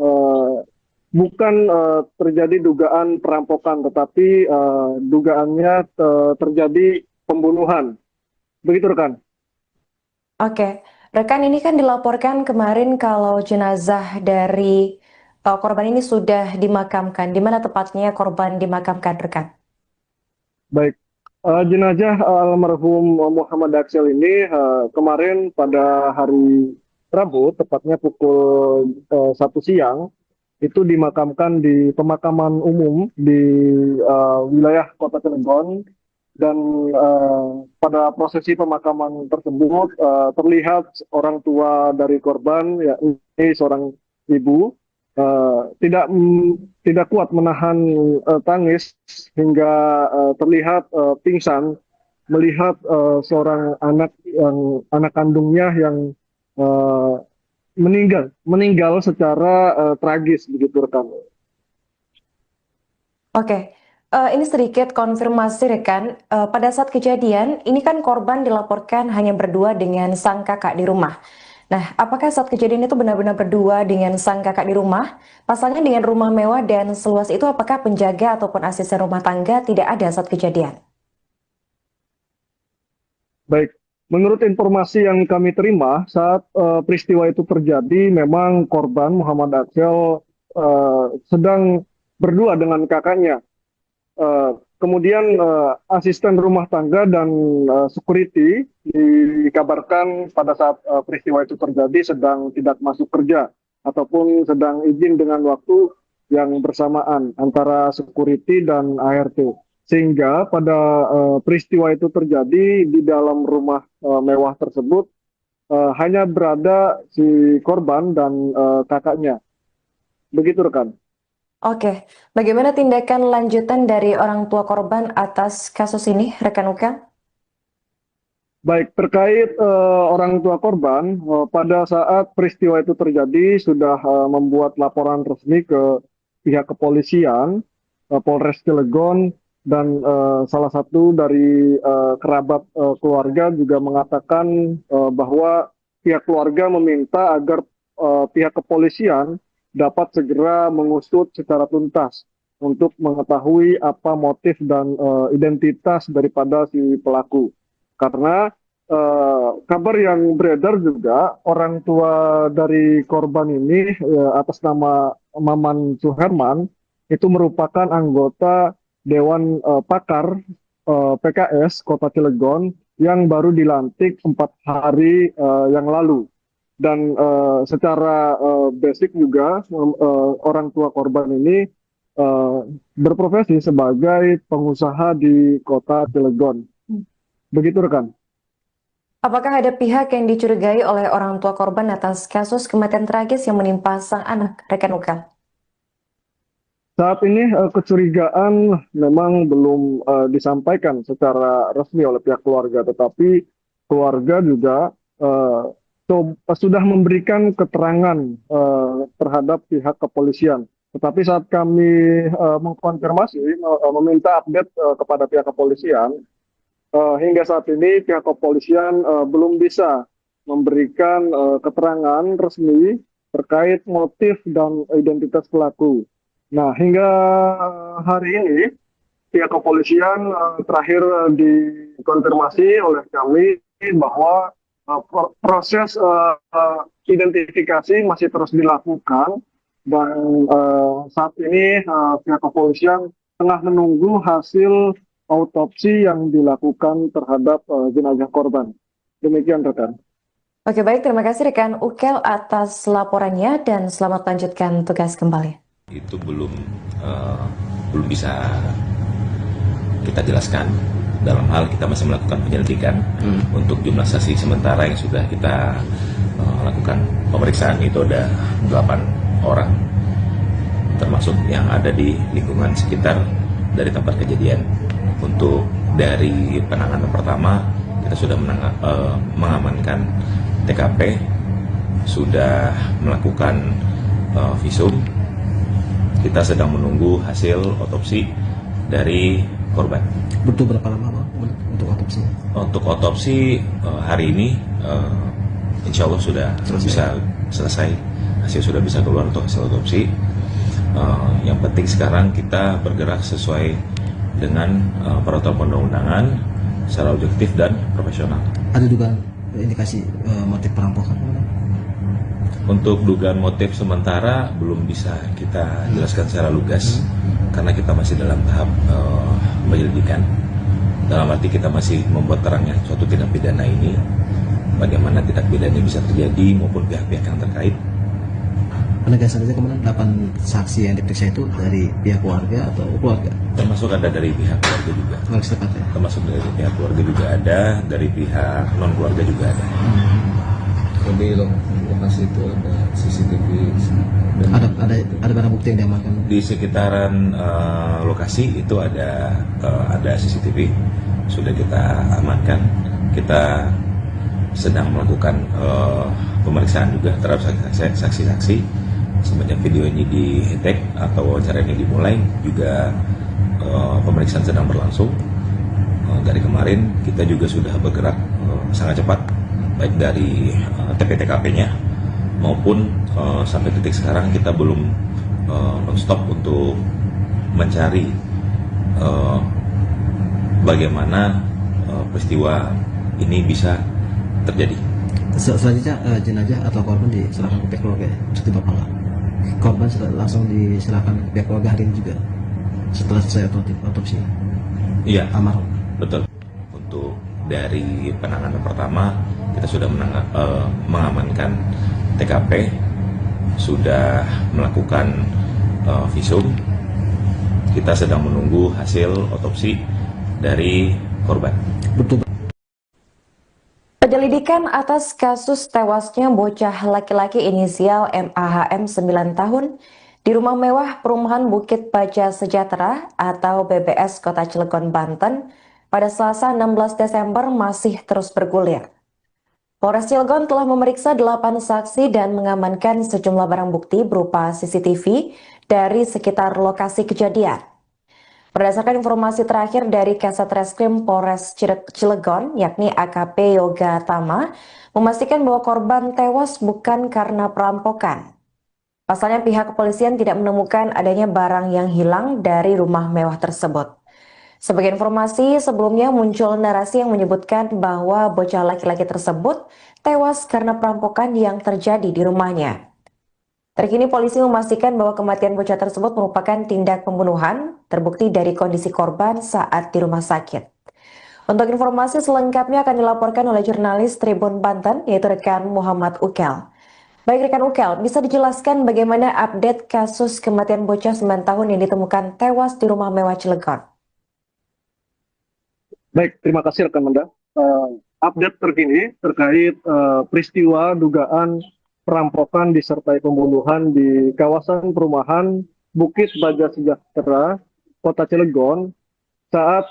bukan terjadi dugaan perampokan, tetapi dugaannya terjadi pembunuhan. Begitu rekan. Oke, rekan, ini kan dilaporkan kemarin kalau jenazah dari korban ini sudah dimakamkan. Di mana tepatnya korban dimakamkan, rekan? Baik, jenazah almarhum Muhammad Aksel ini kemarin pada hari Rabu, tepatnya pukul 1 siang, itu dimakamkan di pemakaman umum di wilayah Kota Cilegon. Dan pada prosesi pemakaman tersebut terlihat orang tua dari korban, yakni seorang ibu, tidak kuat menahan tangis hingga terlihat pingsan melihat seorang anak kandungnya yang meninggal secara tragis, begitu rekan. Oke, ini sedikit konfirmasi rekan. Pada saat kejadian, ini kan korban dilaporkan hanya berdua dengan sang kakak di rumah. Nah, apakah saat kejadian itu benar-benar berdua dengan sang kakak di rumah? Pasalnya dengan rumah mewah dan seluas itu, apakah penjaga ataupun asisten rumah tangga tidak ada saat kejadian? Baik, menurut informasi yang kami terima saat peristiwa itu terjadi, memang korban Muhammad Aksel sedang berdua dengan kakaknya. Kemudian asisten rumah tangga dan security dikabarkan pada saat peristiwa itu terjadi sedang tidak masuk kerja ataupun sedang izin dengan waktu yang bersamaan antara security dan ART. Sehingga pada peristiwa itu terjadi di dalam rumah mewah tersebut hanya berada si korban dan kakaknya. Begitu rekan. Oke, bagaimana tindakan lanjutan dari orang tua korban atas kasus ini, rekan Ukel? Baik, terkait orang tua korban, pada saat peristiwa itu terjadi sudah membuat laporan resmi ke pihak kepolisian Polres Cilegon, dan salah satu dari kerabat keluarga juga mengatakan bahwa pihak keluarga meminta agar pihak kepolisian dapat segera mengusut secara tuntas untuk mengetahui apa motif dan identitas daripada si pelaku. Karena kabar yang beredar juga orang tua dari korban ini atas nama Maman Suherman itu merupakan anggota Dewan Pakar PKS Kota Cilegon yang baru dilantik 4 hari yang lalu. Dan secara basic juga orang tua korban ini berprofesi sebagai pengusaha di Kota Cilegon. Begitu rekan. Apakah ada pihak yang dicurigai oleh orang tua korban atas kasus kematian tragis yang menimpa sang anak, rekan Ukel? Saat ini kecurigaan memang belum disampaikan secara resmi oleh pihak keluarga, tetapi keluarga juga sudah memberikan keterangan terhadap pihak kepolisian. Tetapi saat kami mengkonfirmasi, meminta update kepada pihak kepolisian, hingga saat ini pihak kepolisian belum bisa memberikan keterangan resmi terkait motif dan identitas pelaku. Nah, hingga hari ini pihak kepolisian terakhir dikonfirmasi oleh kami bahwa proses identifikasi masih terus dilakukan, dan saat ini pihak kepolisian tengah menunggu hasil autopsi yang dilakukan terhadap jenazah korban. Demikian rekan. Oke, baik, terima kasih rekan Ukel atas laporannya dan selamat lanjutkan tugas kembali. Itu belum bisa kita jelaskan, dalam hal kita masih melakukan penyelidikan. Untuk jumlah saksi sementara yang sudah kita lakukan pemeriksaan itu ada 8 orang, termasuk yang ada di lingkungan sekitar dari tempat kejadian. Untuk dari penanganan pertama kita sudah mengamankan TKP, sudah melakukan visum. Kita sedang menunggu hasil otopsi dari korban. Butuh berapa lama Bang, untuk otopsi? Untuk otopsi hari ini insya Allah sudah bisa selesai. Hasil sudah bisa keluar untuk hasil otopsi. Yang penting sekarang kita bergerak sesuai dengan peraturan perundang-undangan secara objektif dan profesional. Ada juga indikasi motif perampokan? Untuk dugaan motif sementara belum bisa kita jelaskan secara lugas karena kita masih dalam tahap penyelidikan. Dalam arti kita masih membuat terangnya suatu tindak pidana ini, bagaimana tindak pidana bisa terjadi maupun pihak-pihak yang terkait. Penegasan saja kemudian 8 saksi yang diperiksa itu dari pihak keluarga atau keluarga? Termasuk ada dari pihak keluarga juga. Termasuk dari pihak keluarga juga ada, dari pihak non keluarga juga ada. Di lokasi itu ada CCTV. Ada barang bukti yang diamankan? Di sekitaran lokasi itu ada CCTV, sudah kita amankan. Kita sedang melakukan pemeriksaan juga terhadap saksi-saksi. Semenjak video ini di-tag atau wawancara ini dimulai, juga pemeriksaan sedang berlangsung. Dari kemarin kita juga sudah bergerak sangat cepat, baik dari TP-TKP-nya maupun sampai detik sekarang kita belum non-stop untuk mencari bagaimana peristiwa ini bisa terjadi. Selanjutnya jenazah atau korban diserahkan ke pihak keluarga seperti Bapak nggak? Korban langsung diserahkan ke pihak keluarga hari ini juga setelah selesai otopsi? Iya, almarhum. Betul. Untuk dari penanganan pertama kita sudah mengamankan TKP, sudah melakukan visum. Kita sedang menunggu hasil otopsi dari korban. Betul. Penyelidikan atas kasus tewasnya bocah laki-laki inisial MAHM 9 tahun di rumah mewah perumahan Bukit Baja Sejahtera atau BBS Kota Cilegon, Banten pada Selasa 16 Desember masih terus bergulir. Polres Cilegon telah memeriksa 8 saksi dan mengamankan sejumlah barang bukti berupa CCTV dari sekitar lokasi kejadian. Berdasarkan informasi terakhir dari Kasat Reskrim Polres Cilegon, yakni AKP Yoga Tama, memastikan bahwa korban tewas bukan karena perampokan. Pasalnya pihak kepolisian tidak menemukan adanya barang yang hilang dari rumah mewah tersebut. Sebagai informasi, sebelumnya muncul narasi yang menyebutkan bahwa bocah laki-laki tersebut tewas karena perampokan yang terjadi di rumahnya. Terkini polisi memastikan bahwa kematian bocah tersebut merupakan tindak pembunuhan, terbukti dari kondisi korban saat di rumah sakit. Untuk informasi selengkapnya akan dilaporkan oleh jurnalis Tribun Banten, yaitu rekan Muhammad Ukel. Baik rekan Ukel, bisa dijelaskan bagaimana update kasus kematian bocah 9 tahun yang ditemukan tewas di rumah mewah Cilegon? Baik, terima kasih rekan Manda. Update terkini terkait peristiwa dugaan perampokan disertai pembunuhan di kawasan perumahan Bukit Baja Sejahtera, Kota Cilegon. Saat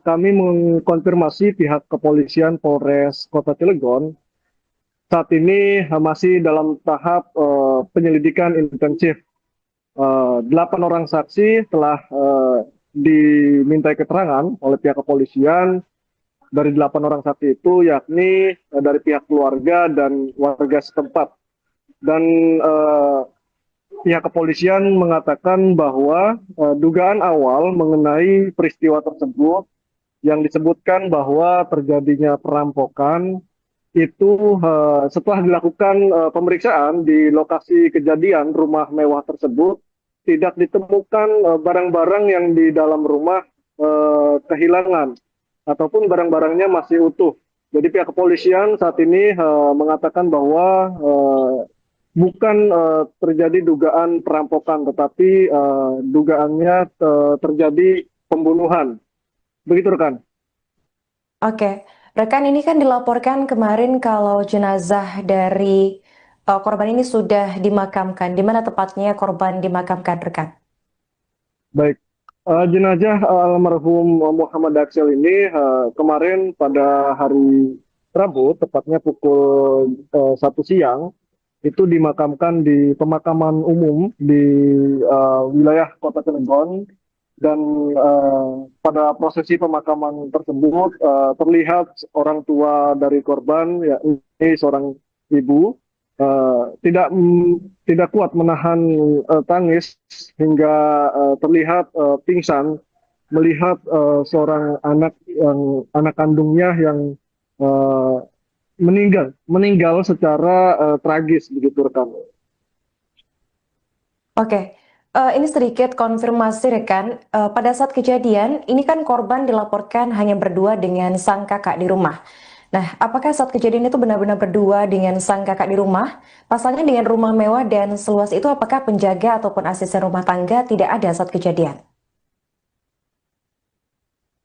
kami mengkonfirmasi pihak kepolisian Polres Kota Cilegon, saat ini masih dalam tahap penyelidikan intensif. 8 orang saksi telah dimintai keterangan oleh pihak kepolisian. Dari 8 orang saksi itu yakni dari pihak keluarga dan warga setempat. Dan pihak kepolisian mengatakan bahwa dugaan awal mengenai peristiwa tersebut yang disebutkan bahwa terjadinya perampokan itu setelah dilakukan pemeriksaan di lokasi kejadian rumah mewah tersebut, tidak ditemukan barang-barang yang di dalam rumah kehilangan ataupun barang-barangnya masih utuh. Jadi pihak kepolisian saat ini mengatakan bahwa bukan terjadi dugaan perampokan, tetapi dugaannya terjadi pembunuhan. Begitu rekan. Oke, rekan, ini kan dilaporkan kemarin kalau jenazah dari korban ini sudah dimakamkan. Di mana tepatnya korban dimakamkan, rekan? Baik, jenazah almarhum Muhammad Aksel ini kemarin pada hari Rabu, tepatnya pukul 1 siang, itu dimakamkan di pemakaman umum di wilayah Kota Cilegon. Dan pada prosesi pemakaman tersebut terlihat orang tua dari korban, yakni seorang ibu, tidak kuat menahan tangis hingga terlihat pingsan melihat seorang anak kandungnya yang meninggal secara tragis, begitu rekan. Oke, ini sedikit konfirmasi rekan. Pada saat kejadian, ini kan korban dilaporkan hanya berdua dengan sang kakak di rumah. Nah, apakah saat kejadian itu benar-benar berdua dengan sang kakak di rumah? Pasalnya dengan rumah mewah dan seluas itu, apakah penjaga ataupun asisten rumah tangga tidak ada saat kejadian?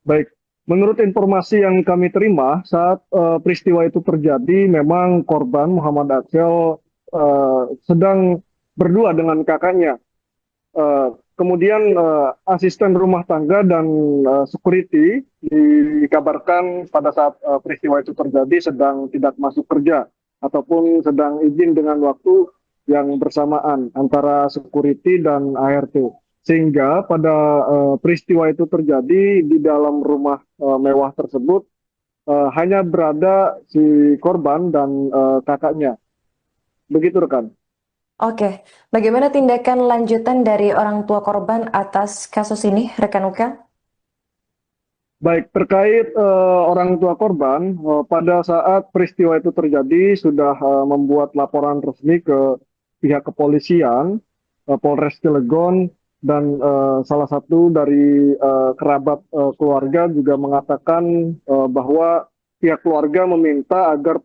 Baik, menurut informasi yang kami terima saat peristiwa itu terjadi, memang korban Muhammad Aksel sedang berdua dengan kakaknya. Kemudian asisten rumah tangga dan security dikabarkan pada saat peristiwa itu terjadi sedang tidak masuk kerja ataupun sedang izin dengan waktu yang bersamaan antara security dan ART. Sehingga pada peristiwa itu terjadi di dalam rumah mewah tersebut hanya berada si korban dan kakaknya. Begitu rekan. Oke, bagaimana tindakan lanjutan dari orang tua korban atas kasus ini, rekan Ukel? Baik, terkait orang tua korban, pada saat peristiwa itu terjadi sudah membuat laporan resmi ke pihak kepolisian, Polres Cilegon, dan salah satu dari kerabat keluarga juga mengatakan bahwa pihak keluarga meminta agar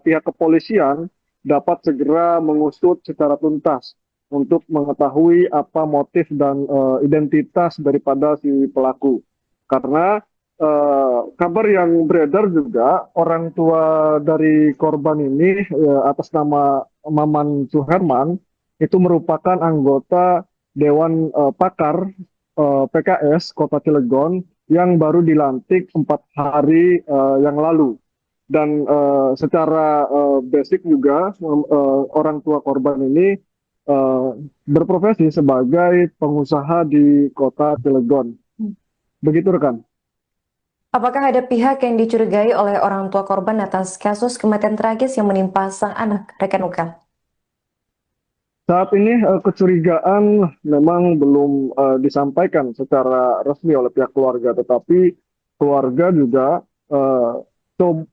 pihak kepolisian dapat segera mengusut secara tuntas untuk mengetahui apa motif dan identitas daripada si pelaku. Karena kabar yang beredar juga orang tua dari korban ini atas nama Maman Suherman itu merupakan anggota Dewan Pakar PKS Kota Cilegon yang baru dilantik 4 hari yang lalu. Dan secara basic juga orang tua korban ini berprofesi sebagai pengusaha di Kota Cilegon. Begitu rekan. Apakah ada pihak yang dicurigai oleh orang tua korban atas kasus kematian tragis yang menimpa sang anak, rekan Ukel? Saat ini kecurigaan memang belum disampaikan secara resmi oleh pihak keluarga, tetapi keluarga juga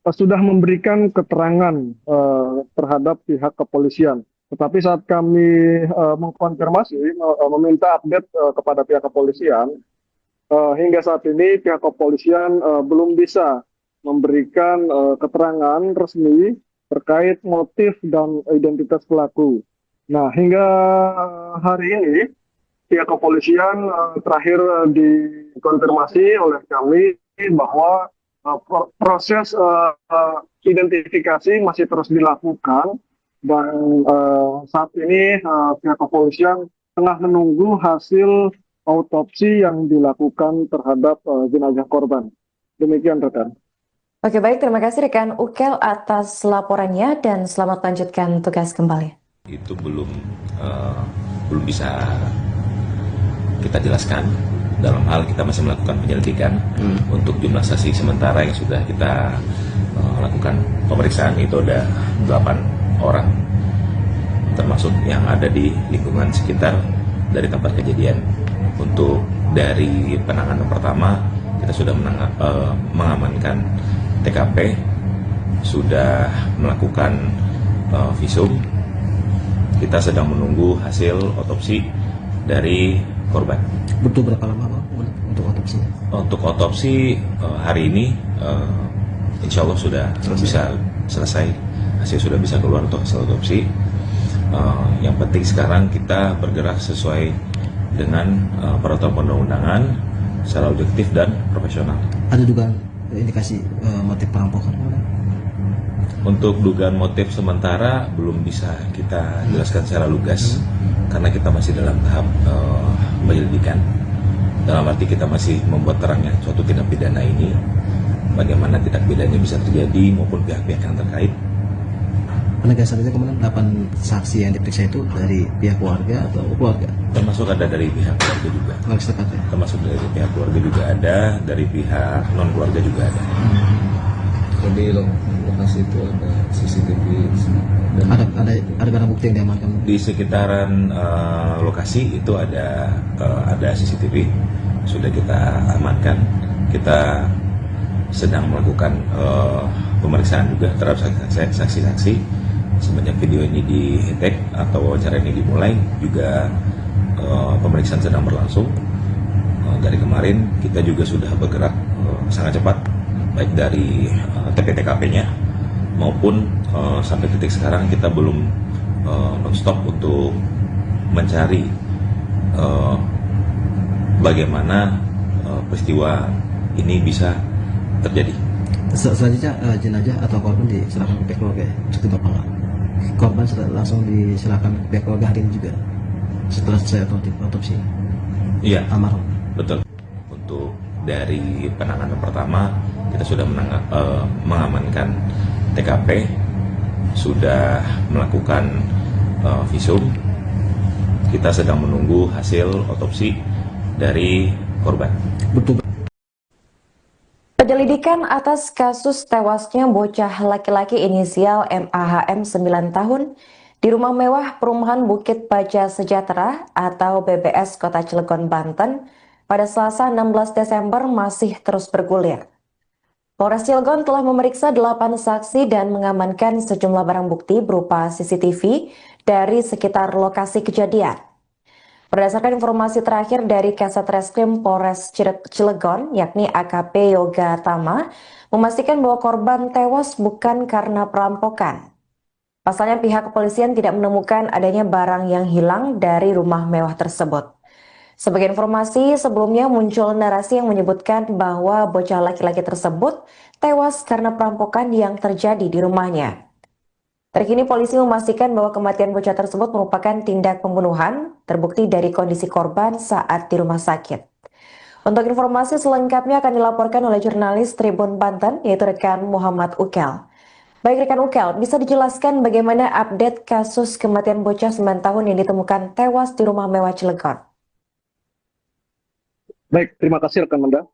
sudah memberikan keterangan terhadap pihak kepolisian. Tetapi saat kami mengkonfirmasi, meminta update kepada pihak kepolisian, hingga saat ini pihak kepolisian belum bisa memberikan keterangan resmi terkait motif dan identitas pelaku. Nah, hingga hari ini pihak kepolisian terakhir dikonfirmasi oleh kami bahwa proses identifikasi masih terus dilakukan dan saat ini pihak kepolisian tengah menunggu hasil autopsi yang dilakukan terhadap jenazah korban. Demikian rekan. Oke, baik, terima kasih rekan Ukel atas laporannya dan selamat lanjutkan tugas kembali. Itu belum bisa kita jelaskan, dalam hal kita masih melakukan penyelidikan. Untuk jumlah saksi sementara yang sudah kita lakukan pemeriksaan itu ada 8 orang, termasuk yang ada di lingkungan sekitar dari tempat kejadian. Untuk dari penanganan pertama kita sudah mengamankan TKP, sudah melakukan visum. Kita sedang menunggu hasil otopsi dari korban. Butuh berapa lama Bang untuk otopsinya? Untuk otopsi hari ini insya Allah sudah bisa selesai. Hasil sudah bisa keluar untuk hasil otopsi. Yang penting sekarang kita bergerak sesuai dengan peraturan perundang-undangan secara objektif dan profesional. Ada dugaan indikasi motif perampokan? Untuk dugaan motif sementara belum bisa kita jelaskan secara lugas karena kita masih dalam tahap penyelidikan. Dalam arti kita masih membuat terangnya suatu tindak pidana ini, bagaimana tindak pidana bisa terjadi maupun pihak-pihak yang terkait. Penegasan itu kemudian 8 saksi yang diperiksa itu dari pihak keluarga atau keluarga? Termasuk ada dari pihak keluarga juga. Termasuk dari pihak keluarga juga ada, dari pihak non keluarga juga ada. Di lokasi itu ada CCTV dan ada barang bukti yang diamankan di sekitaran lokasi itu ada CCTV sudah kita amankan. Kita sedang melakukan pemeriksaan juga terhadap saksi-saksi. Semenjak video ini di-tag atau wawancara ini dimulai juga pemeriksaan sedang berlangsung. Dari kemarin kita juga sudah bergerak sangat cepat, baik dari TP-TKP-nya maupun sampai titik sekarang kita belum non-stop untuk mencari bagaimana peristiwa ini bisa terjadi. Selanjutnya jenazah atau korban diserahkan ke pihak keluarga ya? Cukup apa enggak? Korban langsung diserahkan ke pihak keluarga hari ini juga setelah selesai otopsi? Iya, almarhum. Betul. Untuk dari penanganan pertama kita sudah mengamankan TKP, sudah melakukan visum. Kita sedang menunggu hasil otopsi dari korban. Betul. Penyelidikan atas kasus tewasnya bocah laki-laki inisial MAHM 9 tahun di rumah mewah perumahan Bukit Baja Sejahtera atau BBS Kota Cilegon, Banten pada Selasa 16 Desember masih terus bergulir. Polres Cilegon telah memeriksa 8 saksi dan mengamankan sejumlah barang bukti berupa CCTV dari sekitar lokasi kejadian. Berdasarkan informasi terakhir dari Kasat Reskrim Polres Cilegon, yakni AKP Yoga Tama, memastikan bahwa korban tewas bukan karena perampokan. Pasalnya pihak kepolisian tidak menemukan adanya barang yang hilang dari rumah mewah tersebut. Sebagai informasi, sebelumnya muncul narasi yang menyebutkan bahwa bocah laki-laki tersebut tewas karena perampokan yang terjadi di rumahnya. Terkini polisi memastikan bahwa kematian bocah tersebut merupakan tindak pembunuhan, terbukti dari kondisi korban saat di rumah sakit. Untuk informasi selengkapnya akan dilaporkan oleh jurnalis Tribun Banten, yaitu rekan Muhammad Ukel. Baik rekan Ukel, bisa dijelaskan bagaimana update kasus kematian bocah 9 tahun yang ditemukan tewas di rumah mewah Cilegon? Baik, terima kasih rekan Manda.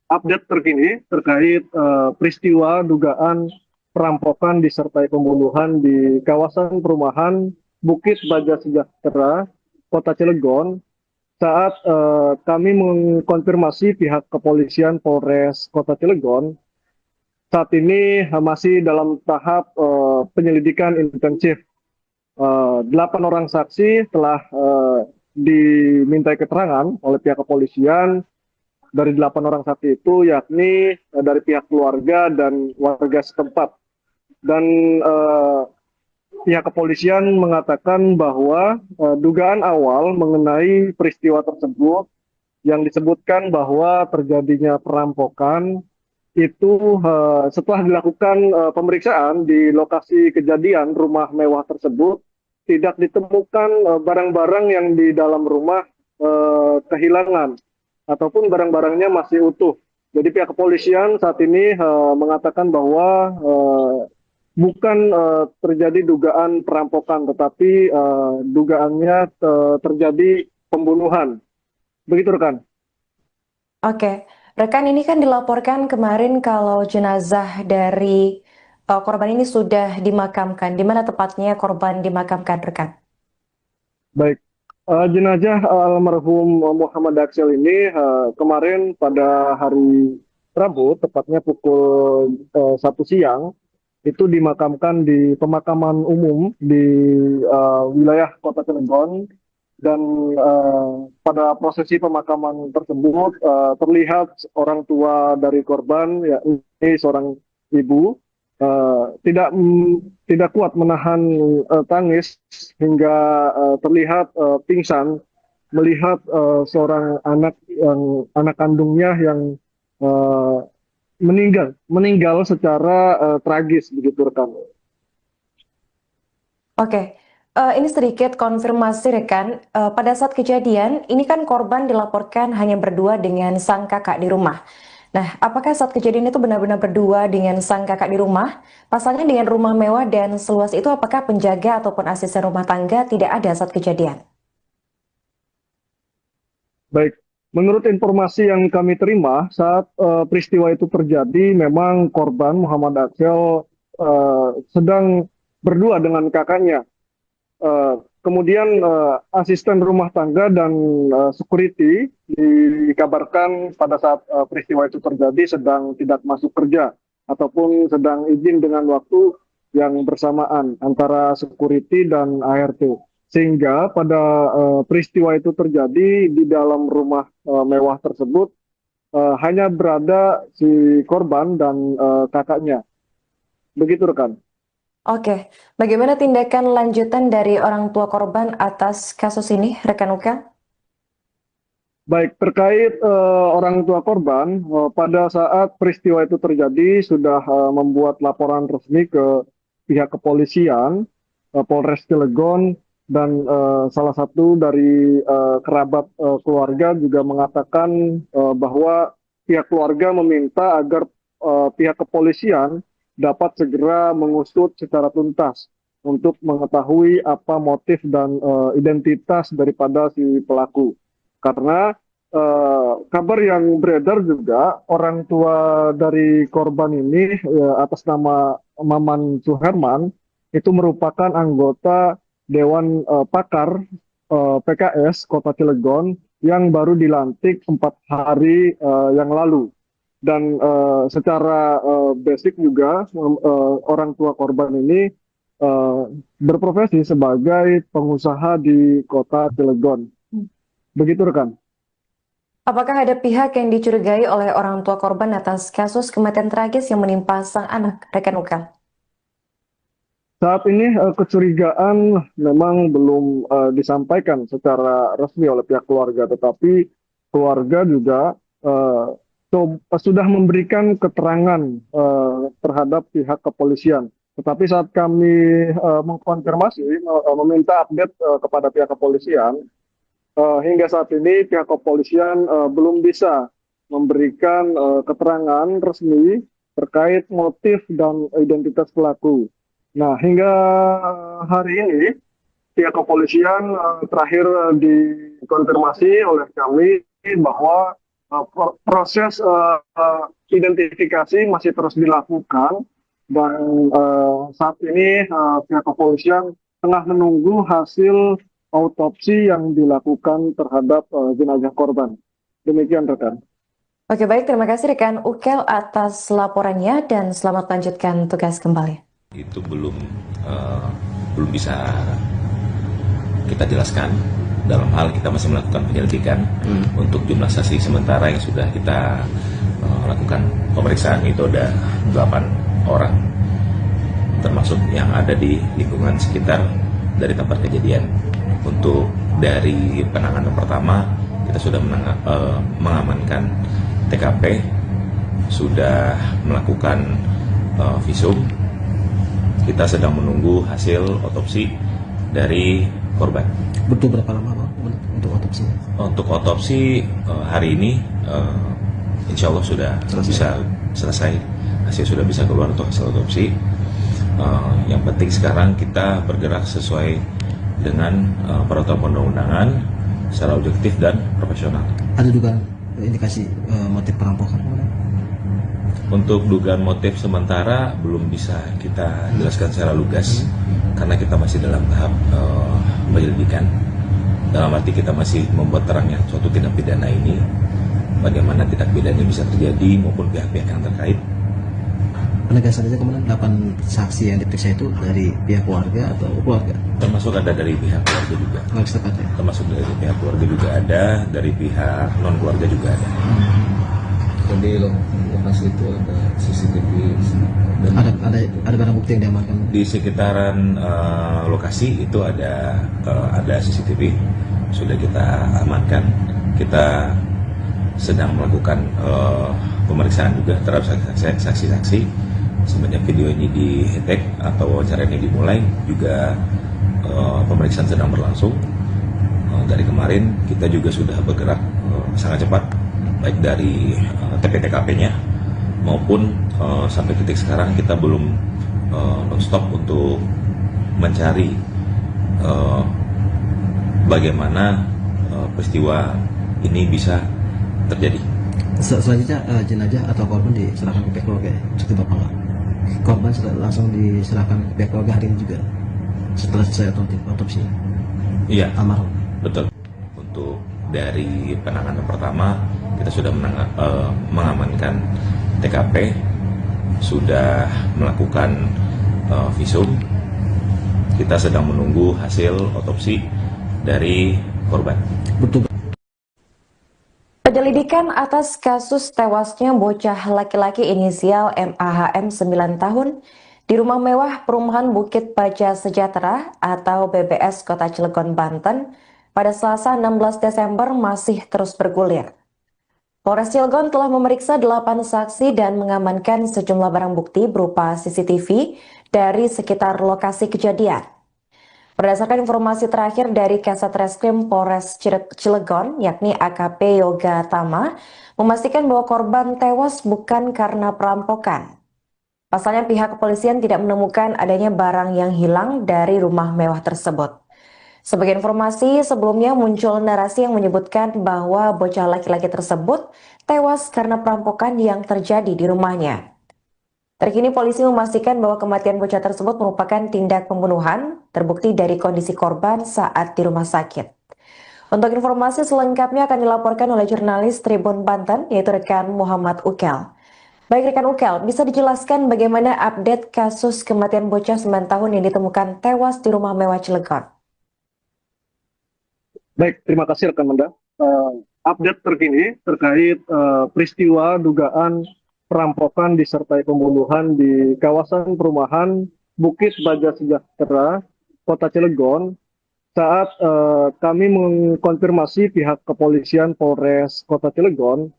update terkini terkait peristiwa dugaan perampokan disertai pembunuhan di kawasan perumahan Bukit Baja Sejahtera, Kota Cilegon. Saat kami mengkonfirmasi pihak kepolisian Polres Kota Cilegon, saat ini masih dalam tahap penyelidikan intensif. 8 orang saksi telah dimintai keterangan oleh pihak kepolisian. Dari 8 orang saksi itu yakni dari pihak keluarga dan warga setempat. Dan pihak kepolisian mengatakan bahwa dugaan awal mengenai peristiwa tersebut yang disebutkan bahwa terjadinya perampokan itu setelah dilakukan pemeriksaan di lokasi kejadian rumah mewah tersebut tidak ditemukan barang-barang yang di dalam rumah kehilangan ataupun barang-barangnya masih utuh. Jadi pihak kepolisian saat ini mengatakan bahwa bukan terjadi dugaan perampokan, tetapi dugaannya terjadi pembunuhan. Begitu rekan. Oke, rekan, ini kan dilaporkan kemarin kalau jenazah dari korban ini sudah dimakamkan. Di mana tepatnya korban dimakamkan, rekan? Baik, jenazah almarhum Muhammad Aksel ini kemarin pada hari Rabu, tepatnya pukul 1 siang, itu dimakamkan di pemakaman umum di wilayah Kota Cilegon. Dan pada prosesi pemakaman tersebut terlihat orang tua dari korban, yakni seorang ibu, tidak kuat menahan tangis hingga terlihat pingsan melihat seorang anak kandungnya yang meninggal secara tragis, begitu rekan. Oke, ini sedikit konfirmasi rekan. Pada saat kejadian, ini kan korban dilaporkan hanya berdua dengan sang kakak di rumah. Nah, apakah saat kejadian itu benar-benar berdua dengan sang kakak di rumah? Pasalnya dengan rumah mewah dan seluas itu, apakah penjaga ataupun asisten rumah tangga tidak ada saat kejadian? Baik, menurut informasi yang kami terima saat peristiwa itu terjadi, memang korban Muhammad Aksel sedang berdua dengan kakaknya. Kemudian asisten rumah tangga dan security dikabarkan pada saat peristiwa itu terjadi sedang tidak masuk kerja ataupun sedang izin dengan waktu yang bersamaan antara security dan ART. Sehingga pada peristiwa itu terjadi di dalam rumah mewah tersebut hanya berada si korban dan kakaknya. Begitu rekan. Oke, bagaimana tindakan lanjutan dari orang tua korban atas kasus ini, rekan Uka? Baik, terkait orang tua korban, pada saat peristiwa itu terjadi sudah membuat laporan resmi ke pihak kepolisian, Polres Cilegon, dan salah satu dari kerabat keluarga juga mengatakan bahwa pihak keluarga meminta agar pihak kepolisian dapat segera mengusut secara tuntas untuk mengetahui apa motif dan identitas daripada si pelaku. Karena kabar yang beredar juga orang tua dari korban ini atas nama Maman Suherman itu merupakan anggota Dewan Pakar PKS Kota Cilegon yang baru dilantik 4 hari yang lalu. Dan secara basic juga orang tua korban ini berprofesi sebagai pengusaha di Kota Cilegon. Begitu rekan. Apakah ada pihak yang dicurigai oleh orang tua korban atas kasus kematian tragis yang menimpa sang anak, rekan Uka? Saat ini kecurigaan memang belum disampaikan secara resmi oleh pihak keluarga, tetapi keluarga juga sudah memberikan keterangan terhadap pihak kepolisian. Tetapi saat kami mengkonfirmasi, meminta update kepada pihak kepolisian, hingga saat ini pihak kepolisian belum bisa memberikan keterangan resmi terkait motif dan identitas pelaku. Nah, hingga hari ini pihak kepolisian terakhir dikonfirmasi oleh kami bahwa Proses identifikasi masih terus dilakukan dan saat ini pihak kepolisian tengah menunggu hasil autopsi yang dilakukan terhadap jenazah korban. Demikian rekan. Oke, baik, terima kasih rekan Ukel atas laporannya dan selamat lanjutkan tugas kembali. Itu belum bisa kita jelaskan. Dalam hal kita masih melakukan penyelidikan untuk jumlah saksi sementara yang sudah kita lakukan pemeriksaan itu ada 8 orang, termasuk yang ada di lingkungan sekitar dari tempat kejadian. Untuk dari penanganan pertama kita sudah mengamankan TKP, sudah melakukan visum. Kita sedang menunggu hasil otopsi dari korban. Butuh berapa lama Bang untuk otopsi? Untuk otopsi hari ini insya Allah sudah bisa selesai, hasil sudah bisa keluar untuk hasil otopsi. Yang penting sekarang kita bergerak sesuai dengan peraturan perundang-undangan secara objektif dan profesional. Ada juga indikasi motif perampokan? Untuk dugaan motif sementara belum bisa kita jelaskan secara lugas karena kita masih dalam tahap penyelidikan. Dalam arti kita masih membuat terangnya suatu tindak pidana ini, bagaimana tindak pidana bisa terjadi maupun pihak-pihak yang terkait. Penegasan saja kemudian 8 saksi yang diperiksa itu dari pihak keluarga atau keluarga? Termasuk ada dari pihak keluarga juga. Keluarga setempat ya? Termasuk dari pihak keluarga juga ada, dari pihak non keluarga juga ada. Jadi lokasi itu ada CCTV dan Ada barang bukti yang diamankan? Di sekitaran lokasi itu ada CCTV, sudah kita amankan. Kita sedang melakukan pemeriksaan juga terhadap saksi-saksi. Semenjak video ini di-tag atau wawancara ini dimulai, juga pemeriksaan sedang berlangsung. Dari kemarin kita juga sudah bergerak sangat cepat, baik dari TP-TKP-nya maupun sampai titik sekarang kita belum non-stop untuk mencari bagaimana peristiwa ini bisa terjadi. Selanjutnya jenazah atau korban diserahkan ke pihak keluarga ya? Seperti Bapak nggak? Korban langsung diserahkan ke pihak keluarga hari ini juga setelah selesai otopsi? Iya, Almarhum? betul. Untuk dari penanganan pertama kita sudah mengamankan TKP, sudah melakukan visum. Kita sedang menunggu hasil otopsi dari korban. Betul. Penyelidikan atas kasus tewasnya bocah laki-laki inisial MAHM 9 tahun di rumah mewah perumahan Bukit Baja Sejahtera atau BBS Kota Cilegon, Banten pada Selasa 16 Desember masih terus bergulir. Polres Cilegon telah memeriksa 8 saksi dan mengamankan sejumlah barang bukti berupa CCTV dari sekitar lokasi kejadian. Berdasarkan informasi terakhir dari Kasat Reskrim Polres Cilegon, yakni AKP Yoga Tama, memastikan bahwa korban tewas bukan karena perampokan. Pasalnya pihak kepolisian tidak menemukan adanya barang yang hilang dari rumah mewah tersebut. Sebagai informasi, sebelumnya muncul narasi yang menyebutkan bahwa bocah laki-laki tersebut tewas karena perampokan yang terjadi di rumahnya. Terkini polisi memastikan bahwa kematian bocah tersebut merupakan tindak pembunuhan, terbukti dari kondisi korban saat di rumah sakit. Untuk informasi selengkapnya akan dilaporkan oleh jurnalis Tribun Banten, yaitu rekan Muhammad Ukel. Baik rekan Ukel, bisa dijelaskan bagaimana update kasus kematian bocah 9 tahun yang ditemukan tewas di rumah mewah Cilegon? Baik, terima kasih rekan Manda. Update terkini terkait peristiwa dugaan perampokan disertai pembunuhan di kawasan perumahan Bukit Baja Sejahtera, Kota Cilegon. Saat kami mengkonfirmasi pihak kepolisian Polres Kota Cilegon,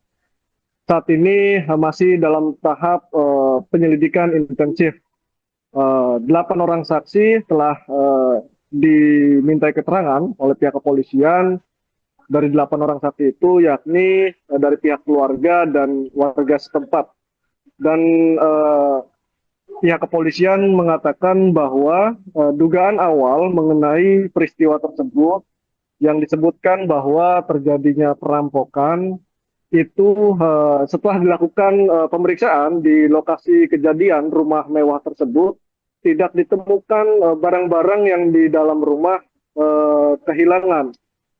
saat ini masih dalam tahap penyelidikan intensif. 8 orang saksi telah dimintai keterangan oleh pihak kepolisian. Dari 8 orang saksi itu yakni dari pihak keluarga dan warga setempat. Dan pihak kepolisian mengatakan bahwa dugaan awal mengenai peristiwa tersebut yang disebutkan bahwa terjadinya perampokan itu setelah dilakukan pemeriksaan di lokasi kejadian rumah mewah tersebut, tidak ditemukan barang-barang yang di dalam rumah kehilangan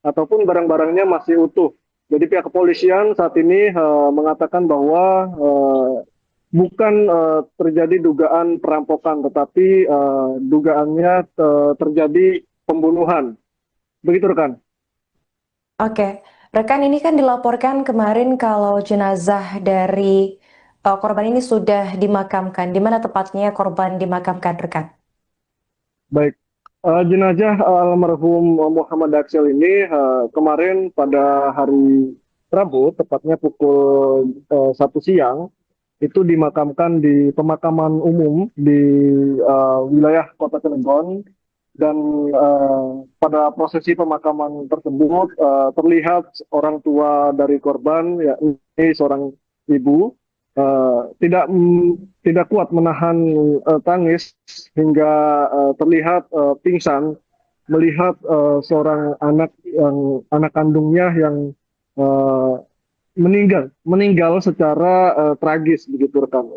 ataupun barang-barangnya masih utuh. Jadi pihak kepolisian saat ini mengatakan bahwa bukan terjadi dugaan perampokan, tetapi dugaannya terjadi pembunuhan. Begitu rekan. Oke, rekan, ini kan dilaporkan kemarin kalau jenazah dari korban ini sudah dimakamkan. Di mana tepatnya korban dimakamkan, rekan? Baik, jenazah almarhum Muhammad Aksel ini kemarin pada hari Rabu, tepatnya pukul 1 siang, itu dimakamkan di pemakaman umum di wilayah Kota Cilegon. Dan pada prosesi pemakaman tersebut terlihat orang tua dari korban, yakni seorang ibu, tidak kuat menahan tangis hingga terlihat pingsan melihat seorang anak kandungnya yang meninggal secara tragis, begitu rekan.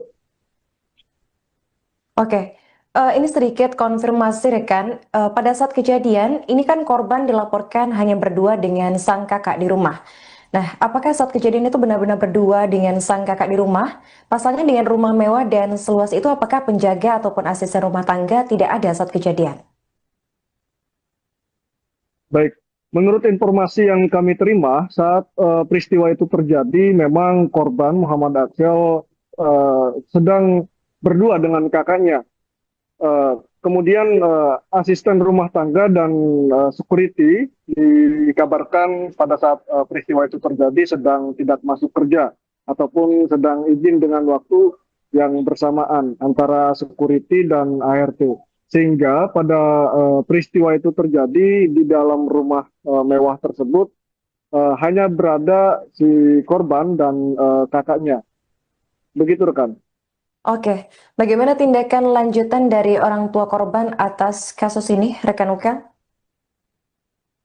Oke, ini sedikit konfirmasi rekan. Pada saat kejadian, ini kan korban dilaporkan hanya berdua dengan sang kakak di rumah. Nah, apakah saat kejadian itu benar-benar berdua dengan sang kakak di rumah? Pasalnya dengan rumah mewah dan seluas itu, apakah penjaga ataupun asisten rumah tangga tidak ada saat kejadian? Baik, menurut informasi yang kami terima saat peristiwa itu terjadi, memang korban Muhammad Aksel sedang berdua dengan kakaknya. Kemudian asisten rumah tangga dan security dikabarkan pada saat peristiwa itu terjadi sedang tidak masuk kerja ataupun sedang izin dengan waktu yang bersamaan antara security dan ART. Sehingga pada peristiwa itu terjadi di dalam rumah mewah tersebut hanya berada si korban dan kakaknya. Begitu rekan. Oke, bagaimana tindakan lanjutan dari orang tua korban atas kasus ini, rekan Ukel?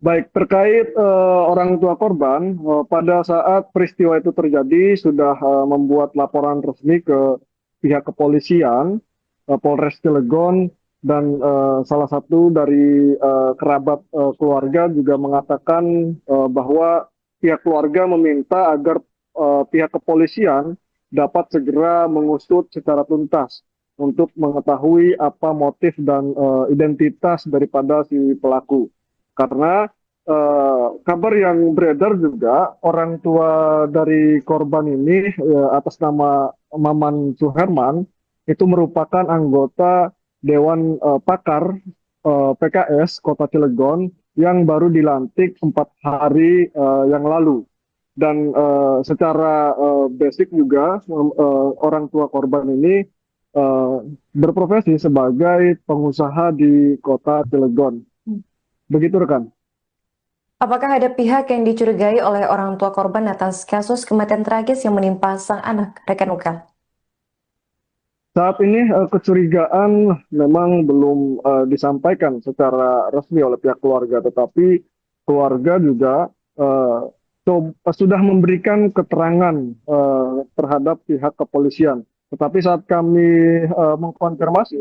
Baik, terkait orang tua korban, pada saat peristiwa itu terjadi sudah membuat laporan resmi ke pihak kepolisian, Polres Cilegon, dan salah satu dari kerabat keluarga juga mengatakan bahwa pihak keluarga meminta agar pihak kepolisian dapat segera mengusut secara tuntas untuk mengetahui apa motif dan identitas daripada si pelaku. Karena kabar yang beredar juga, orang tua dari korban ini atas nama Maman Suherman itu merupakan anggota Dewan Pakar PKS Kota Cilegon yang baru dilantik 4 hari yang lalu. Dan secara basic juga orang tua korban ini berprofesi sebagai pengusaha di Kota Cilegon. Begitu rekan. Apakah ada pihak yang dicurigai oleh orang tua korban atas kasus kematian tragis yang menimpa sang anak, rekan Ukel? Saat ini kecurigaan memang belum disampaikan secara resmi oleh pihak keluarga, tetapi keluarga juga sudah memberikan keterangan terhadap pihak kepolisian. Tetapi saat kami mengkonfirmasi,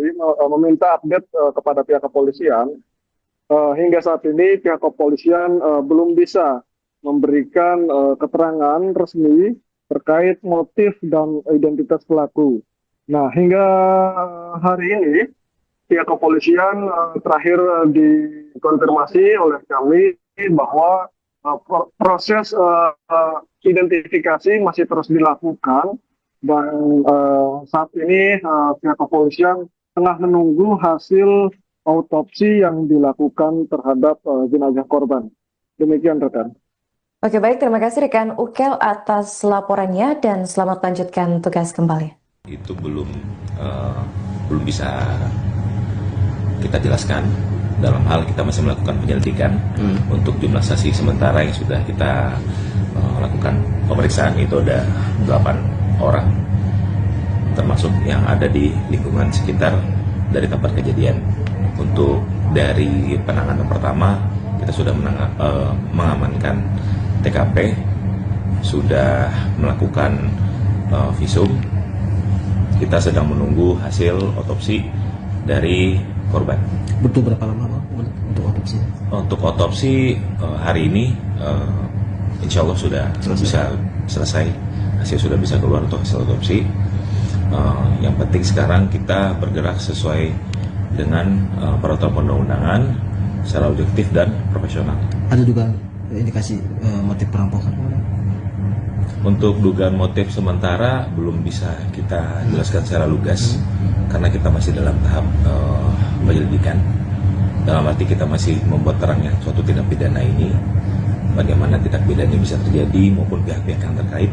meminta update kepada pihak kepolisian, hingga saat ini pihak kepolisian belum bisa memberikan keterangan resmi terkait motif dan identitas pelaku. Nah, hingga hari ini pihak kepolisian terakhir dikonfirmasi oleh kami bahwa proses identifikasi masih terus dilakukan dan saat ini pihak kepolisian tengah menunggu hasil autopsi yang dilakukan terhadap jenazah korban. Demikian rekan. Oke, baik, terima kasih rekan Ukel atas laporannya dan selamat lanjutkan tugas kembali. Itu belum bisa kita jelaskan. Dalam hal kita masih melakukan penyelidikan untuk jumlah saksi sementara yang sudah kita lakukan pemeriksaan itu ada 8 orang, termasuk yang ada di lingkungan sekitar dari tempat kejadian. Untuk dari penanganan pertama kita sudah mengamankan TKP sudah melakukan visum. Kita sedang menunggu hasil otopsi dari korban. Butuh berapa lama Bang, untuk otopsi? Untuk otopsi hari ini insya Allah sudah bisa selesai. Hasil sudah bisa keluar untuk hasil otopsi. Yang penting sekarang kita bergerak sesuai dengan peraturan perundang-undangan secara objektif dan profesional. Ada juga indikasi motif perampokan? Untuk dugaan motif sementara belum bisa kita jelaskan secara lugas karena kita masih dalam tahap penyelidikan. Dalam arti kita masih membuat terangnya suatu tindak pidana ini, bagaimana tindak pidana ini bisa terjadi maupun pihak-pihak yang terkait.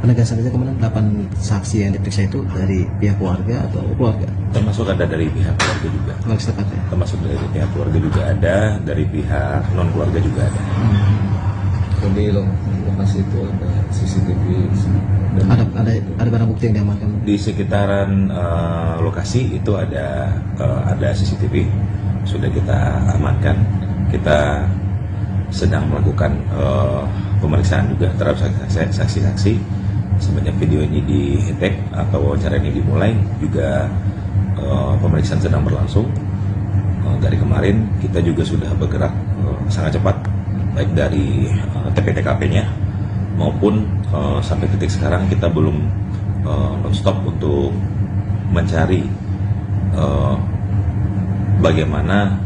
Penegasan saja kemarin 8 saksi yang diperiksa itu dari pihak keluarga atau keluarga? Termasuk ada dari pihak keluarga juga. Keluarga setempat ya? Termasuk dari pihak keluarga juga ada, dari pihak non keluarga juga ada. Di lokasi itu ada CCTV dan Ada barang bukti yang diamankan? Di sekitaran lokasi itu ada CCTV, sudah kita amankan. Kita sedang melakukan pemeriksaan juga terhadap saksi-saksi. Semenjak video ini di-tag atau wawancara ini dimulai, juga pemeriksaan sedang berlangsung. Dari kemarin kita juga sudah bergerak sangat cepat, baik dari TP-TKP-nya maupun sampai titik sekarang kita belum non-stop untuk mencari bagaimana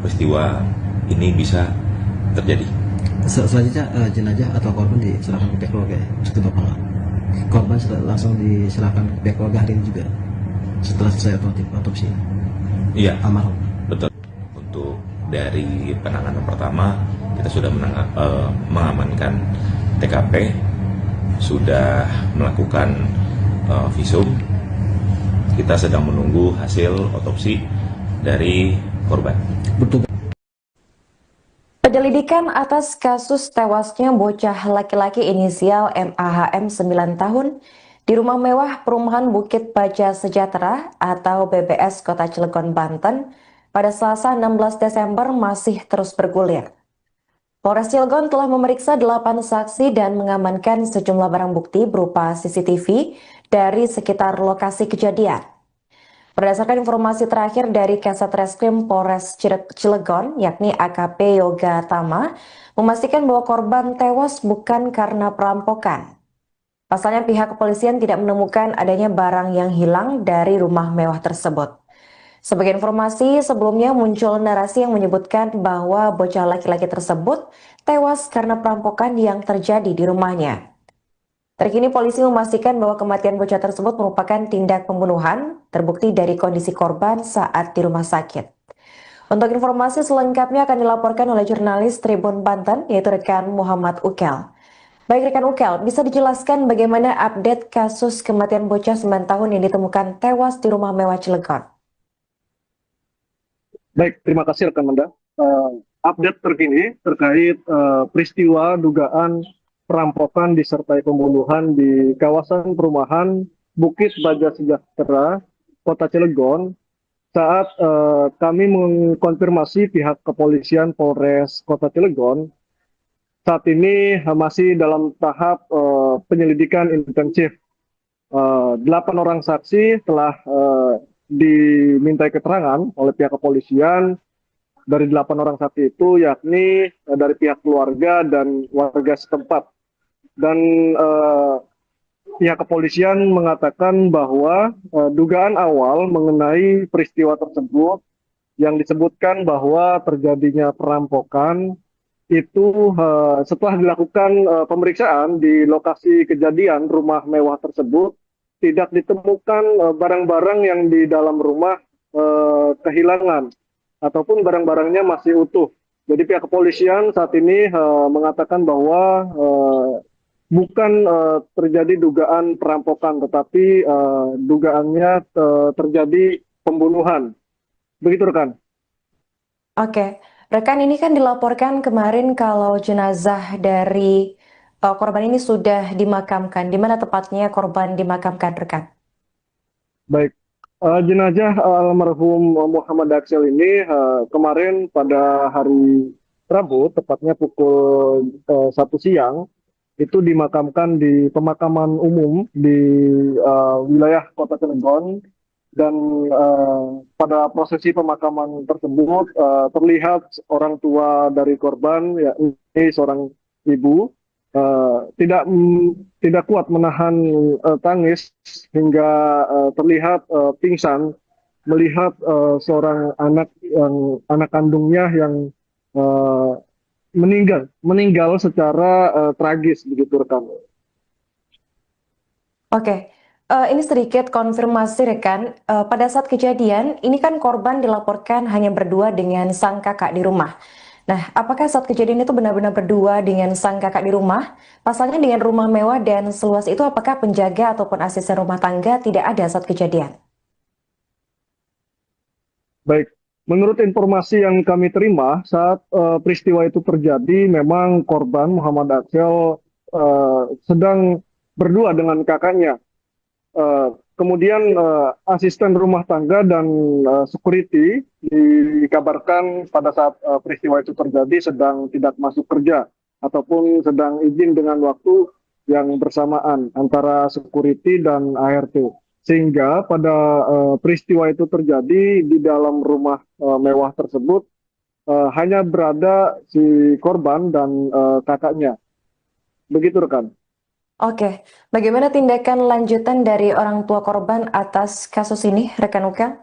peristiwa ini bisa terjadi. Selanjutnya jenazah atau korban diserahkan ke pihak keluarga ya? Maksudnya Bapak nggak? Korban sudah langsung diserahkan ke pihak keluarga hari ini juga setelah selesai otopsi? Iya, Almarhum. betul. Untuk dari penanganan pertama kita sudah mengamankan TKP, sudah melakukan visum. Kita sedang menunggu hasil otopsi dari korban. Betul. Penyelidikan atas kasus tewasnya bocah laki-laki inisial MAHM 9 tahun di rumah mewah perumahan Bukit Baja Sejahtera atau BBS Kota Cilegon, Banten pada Selasa 16 Desember masih terus bergulir. Polres Cilegon telah memeriksa 8 saksi dan mengamankan sejumlah barang bukti berupa CCTV dari sekitar lokasi kejadian. Berdasarkan informasi terakhir dari Kasat Reskrim Polres Cilegon, yakni AKP Yoga Tama, memastikan bahwa korban tewas bukan karena perampokan. Pasalnya pihak kepolisian tidak menemukan adanya barang yang hilang dari rumah mewah tersebut. Sebagai informasi, sebelumnya muncul narasi yang menyebutkan bahwa bocah laki-laki tersebut tewas karena perampokan yang terjadi di rumahnya. Terkini polisi memastikan bahwa kematian bocah tersebut merupakan tindak pembunuhan, terbukti dari kondisi korban saat di rumah sakit. Untuk informasi selengkapnya akan dilaporkan oleh jurnalis Tribun Banten, yaitu rekan Muhammad Ukel. Baik rekan Ukel, bisa dijelaskan bagaimana update kasus kematian bocah 9 tahun yang ditemukan tewas di rumah mewah Cilegon? Baik, terima kasih rekan Manda. Update terkini terkait peristiwa dugaan perampokan disertai pembunuhan di kawasan perumahan Bukit Baja Sejahtera, Kota Cilegon. Saat kami mengkonfirmasi pihak kepolisian Polres Kota Cilegon, saat ini masih dalam tahap penyelidikan intensif. 8 orang saksi telah dimintai keterangan oleh pihak kepolisian. Dari 8 orang saksi itu yakni dari pihak keluarga dan warga setempat. Dan pihak kepolisian mengatakan bahwa dugaan awal mengenai peristiwa tersebut yang disebutkan bahwa terjadinya perampokan itu setelah dilakukan pemeriksaan di lokasi kejadian rumah mewah tersebut tidak ditemukan barang-barang yang di dalam rumah kehilangan ataupun barang-barangnya masih utuh. Jadi pihak kepolisian saat ini mengatakan bahwa bukan terjadi dugaan perampokan, tetapi dugaannya terjadi pembunuhan. Begitu rekan. Oke, rekan, ini kan dilaporkan kemarin kalau jenazah dari korban ini sudah dimakamkan. Di mana tepatnya korban dimakamkan, rekan? Baik, jenazah almarhum Muhammad Aksel ini kemarin pada hari Rabu, tepatnya pukul 1 siang, itu dimakamkan di pemakaman umum di wilayah Kota Cilegon. Dan pada prosesi pemakaman tersebut terlihat orang tua dari korban, yakni seorang ibu, tidak kuat menahan tangis hingga terlihat pingsan melihat seorang anak kandungnya yang eh, meninggal secara tragis, begitu rekan. Oke, ini sedikit konfirmasi rekan. Pada saat kejadian, ini kan korban dilaporkan hanya berdua dengan sang kakak di rumah. Nah, apakah saat kejadian itu benar-benar berdua dengan sang kakak di rumah? Pasalnya dengan rumah mewah dan seluas itu, apakah penjaga ataupun asisten rumah tangga tidak ada saat kejadian? Baik, menurut informasi yang kami terima saat peristiwa itu terjadi, memang korban Muhammad Aksel sedang berdua dengan kakaknya. Kemudian asisten rumah tangga dan security dikabarkan pada saat peristiwa itu terjadi sedang tidak masuk kerja ataupun sedang izin dengan waktu yang bersamaan antara security dan ART. Sehingga pada peristiwa itu terjadi di dalam rumah mewah tersebut hanya berada si korban dan kakaknya. Begitu rekan. Oke, bagaimana tindakan lanjutan dari orang tua korban atas kasus ini, rekan Ukel?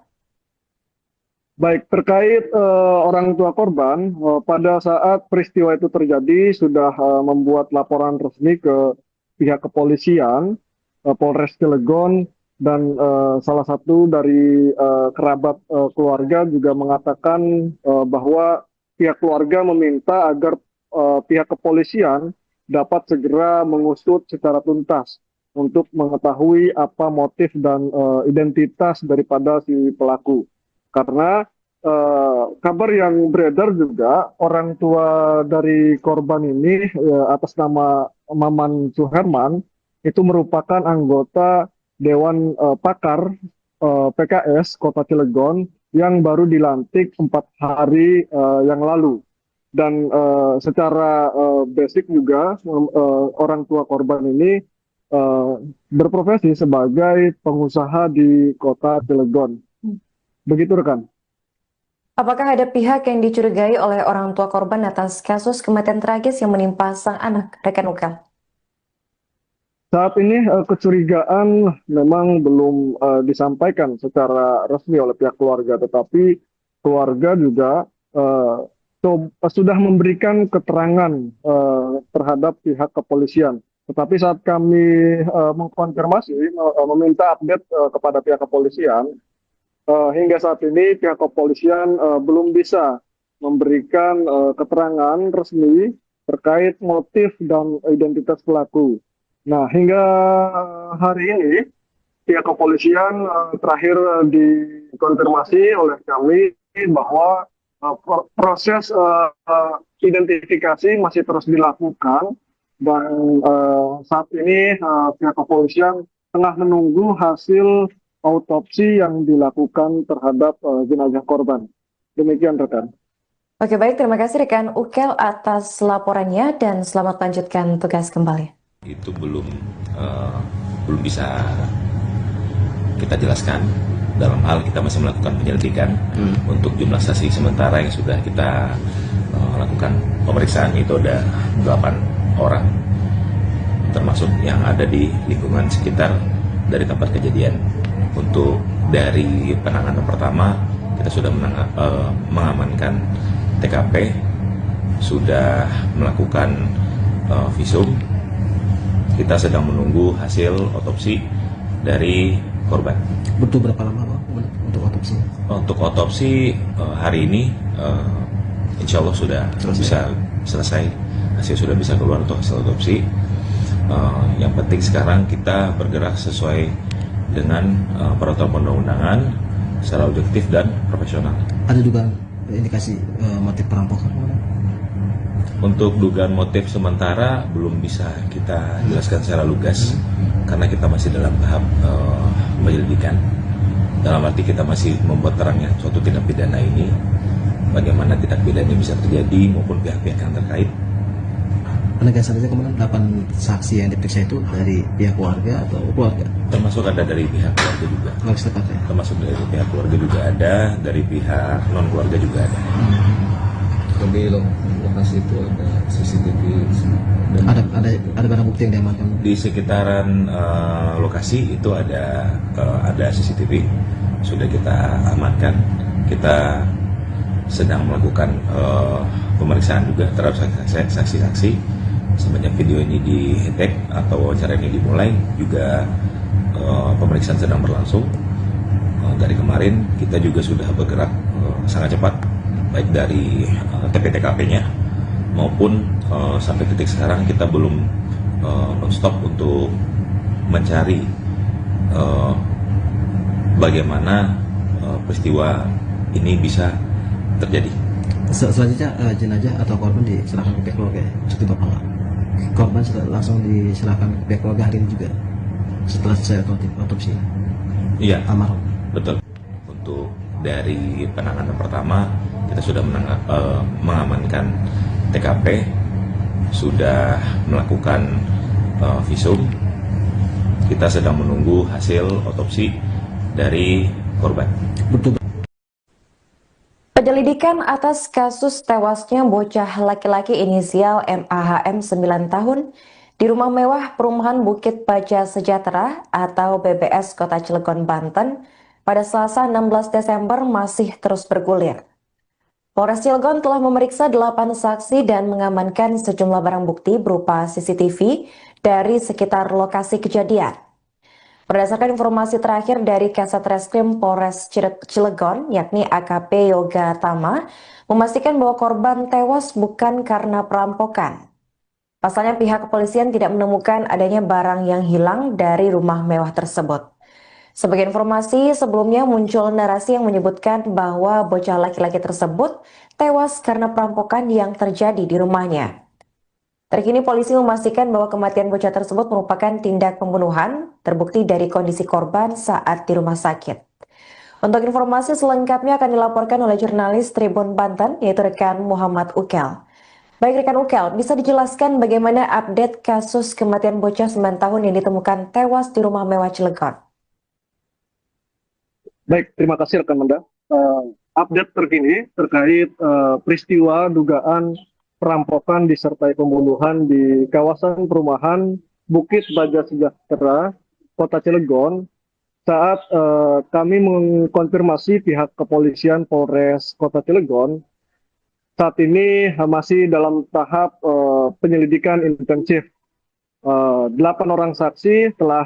Baik, terkait orang tua korban, pada saat peristiwa itu terjadi sudah membuat laporan resmi ke pihak kepolisian, Polres Cilegon, dan salah satu dari kerabat keluarga juga mengatakan bahwa pihak keluarga meminta agar pihak kepolisian dapat segera mengusut secara tuntas untuk mengetahui apa motif dan identitas daripada si pelaku. Karena kabar yang beredar juga orang tua dari korban ini atas nama Maman Suherman itu merupakan anggota Dewan Pakar PKS Kota Cilegon yang baru dilantik 4 hari yang lalu. Dan secara basic juga orang tua korban ini berprofesi sebagai pengusaha di Kota Cilegon. Begitu rekan. Apakah ada pihak yang dicurigai oleh orang tua korban atas kasus kematian tragis yang menimpa sang anak, rekan Ukel? Saat ini kecurigaan memang belum disampaikan secara resmi oleh pihak keluarga, tetapi keluarga juga sudah memberikan keterangan terhadap pihak kepolisian. Tetapi saat kami mengkonfirmasi, meminta update kepada pihak kepolisian, hingga saat ini pihak kepolisian belum bisa memberikan keterangan resmi terkait motif dan identitas pelaku. Nah, hingga hari ini pihak kepolisian terakhir dikonfirmasi oleh kami bahwa proses identifikasi masih terus dilakukan dan saat ini pihak kepolisian tengah menunggu hasil autopsi yang dilakukan terhadap jenazah korban. Demikian rekan. Oke, baik, terima kasih rekan Ukel atas laporannya dan selamat lanjutkan tugas kembali. Itu belum bisa kita jelaskan. Dalam hal kita masih melakukan penyelidikan untuk jumlah saksi sementara yang sudah kita lakukan pemeriksaan itu ada 8 orang, termasuk yang ada di lingkungan sekitar dari tempat kejadian. Untuk dari penanganan pertama kita sudah mengamankan TKP, sudah melakukan visum. Kita sedang menunggu hasil otopsi dari korban. Butuh berapa lama Pak untuk otopsi? Untuk otopsi hari ini insya Allah sudah bisa selesai. Hasil sudah bisa keluar untuk hasil otopsi. Yang penting sekarang kita bergerak sesuai dengan peraturan perundang-undangan secara objektif dan profesional. Ada juga indikasi motif perampokan? Untuk dugaan motif sementara belum bisa kita jelaskan secara lugas karena kita masih dalam tahap penyelidikan. Dalam arti kita masih membuat terangnya suatu tindak pidana ini, bagaimana tindak pidana bisa terjadi maupun pihak-pihak yang terkait. penegasan saja kemudian 8 saksi yang diperiksa itu dari pihak keluarga atau keluarga? Termasuk ada dari pihak keluarga juga. Keluarga setempat ya? Termasuk dari pihak keluarga juga ada, dari pihak non keluarga juga ada. Di lokasi itu ada CCTV dan Ada barang bukti yang diamankan? Di sekitaran lokasi itu ada CCTV, sudah kita amankan. Kita sedang melakukan pemeriksaan juga terhadap saksi-saksi. Semenjak video ini di-tag atau wawancara ini dimulai, juga pemeriksaan sedang berlangsung. Dari kemarin kita juga sudah bergerak sangat cepat, baik dari TP-TKP-nya maupun sampai titik sekarang kita belum non-stop untuk mencari bagaimana peristiwa ini bisa terjadi. Selanjutnya jenazah atau korban diserahkan ke pihak keluarga ya? Seperti Bapak nggak? Korban langsung diserahkan ke pihak keluarga hari ini juga setelah selesai otopsi? Iya, Almarhum? betul. Untuk dari penanganan pertama kita sudah mengamankan TKP, sudah melakukan visum. Kita sedang menunggu hasil otopsi dari korban. Betul. Penyelidikan atas kasus tewasnya bocah laki-laki inisial MAHM 9 tahun di rumah mewah perumahan Bukit Baja Sejahtera atau BBS Kota Cilegon, Banten pada Selasa 16 Desember masih terus bergulir. Polres Cilegon telah memeriksa 8 saksi dan mengamankan sejumlah barang bukti berupa CCTV dari sekitar lokasi kejadian. Berdasarkan informasi terakhir dari Kasat Reskrim Polres Cilegon, yakni AKP Yoga Tama, memastikan bahwa korban tewas bukan karena perampokan. Pasalnya pihak kepolisian tidak menemukan adanya barang yang hilang dari rumah mewah tersebut. Sebagai informasi, sebelumnya muncul narasi yang menyebutkan bahwa bocah laki-laki tersebut tewas karena perampokan yang terjadi di rumahnya. Terkini polisi memastikan bahwa kematian bocah tersebut merupakan tindak pembunuhan, terbukti dari kondisi korban saat di rumah sakit. Untuk informasi selengkapnya akan dilaporkan oleh jurnalis Tribun Banten, yaitu rekan Muhammad Ukel. Baik rekan Ukel, bisa dijelaskan bagaimana update kasus kematian bocah 9 tahun yang ditemukan tewas di rumah mewah Cilegon? Baik, terima kasih rekan Manda. Update terkini terkait peristiwa dugaan perampokan disertai pembunuhan di kawasan perumahan Bukit Baja Sejahtera, Kota Cilegon. Saat kami mengkonfirmasi pihak kepolisian Polres Kota Cilegon, saat ini masih dalam tahap penyelidikan intensif. 8 orang saksi telah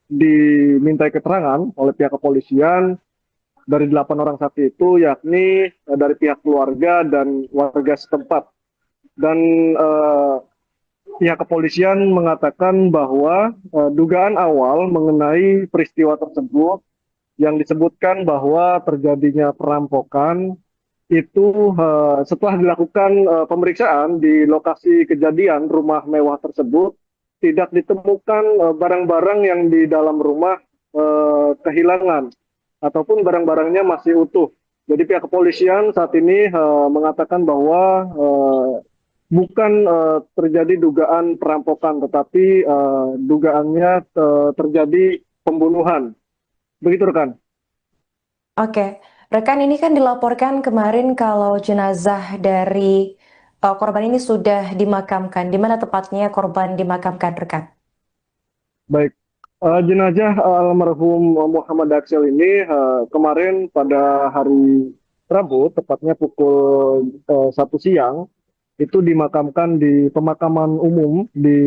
dimintai keterangan oleh pihak kepolisian. Dari 8 orang saksi itu yakni dari pihak keluarga dan warga setempat. Dan pihak kepolisian mengatakan bahwa dugaan awal mengenai peristiwa tersebut yang disebutkan bahwa terjadinya perampokan itu setelah dilakukan pemeriksaan di lokasi kejadian rumah mewah tersebut tidak ditemukan barang-barang yang di dalam rumah kehilangan ataupun barang-barangnya masih utuh. Jadi pihak kepolisian saat ini mengatakan bahwa bukan terjadi dugaan perampokan, tetapi dugaannya terjadi pembunuhan. Begitu rekan. Oke, rekan, ini kan dilaporkan kemarin kalau jenazah dari korban ini sudah dimakamkan. Di mana tepatnya korban dimakamkan, rekan? Baik. Jenazah almarhum Muhammad Aksel ini kemarin pada hari Rabu, tepatnya pukul 1 siang, itu dimakamkan di pemakaman umum di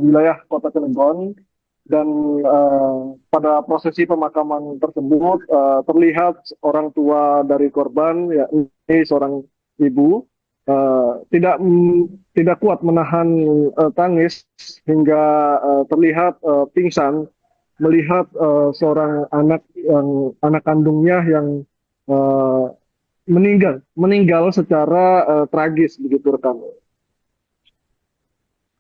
wilayah Kota Cilegon. Dan pada prosesi pemakaman tersebut terlihat orang tua dari korban, yakni seorang ibu, tidak kuat menahan tangis hingga terlihat pingsan melihat seorang anak kandungnya yang meninggal secara tragis, begitu rekan.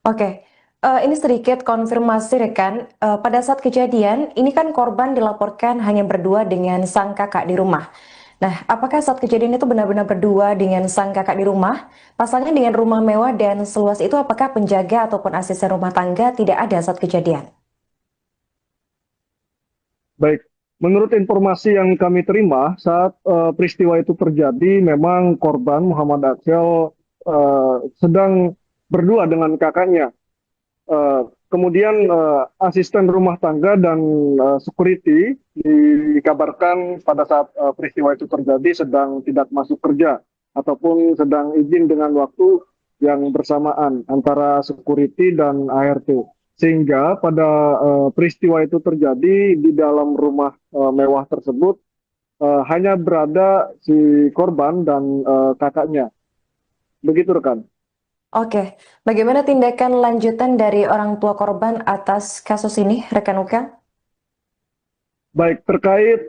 Oke, ini sedikit konfirmasi rekan. Pada saat kejadian ini kan korban dilaporkan hanya berdua dengan sang kakak di rumah. Nah, apakah saat kejadian itu benar-benar berdua dengan sang kakak di rumah? Pasalnya dengan rumah mewah dan seluas itu, apakah penjaga ataupun asisten rumah tangga tidak ada saat kejadian? Baik, menurut informasi yang kami terima saat peristiwa itu terjadi, memang korban Muhammad Aksel sedang berdua dengan kakaknya. Kemudian asisten rumah tangga dan security dikabarkan pada saat peristiwa itu terjadi sedang tidak masuk kerja ataupun sedang izin dengan waktu yang bersamaan antara security dan ART. Sehingga pada peristiwa itu terjadi di dalam rumah mewah tersebut hanya berada si korban dan kakaknya. Begitu rekan. Oke, bagaimana tindakan lanjutan dari orang tua korban atas kasus ini, rekan Ukel? Baik, terkait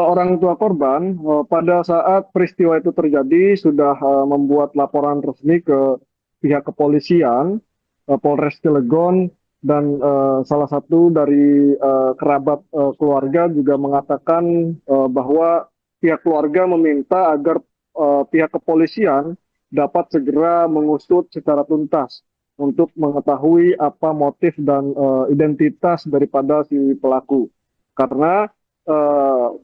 orang tua korban, pada saat peristiwa itu terjadi sudah membuat laporan resmi ke pihak kepolisian, Polres Cilegon, dan salah satu dari kerabat keluarga juga mengatakan bahwa pihak keluarga meminta agar pihak kepolisian dapat segera mengusut secara tuntas untuk mengetahui apa motif dan identitas daripada si pelaku. Karena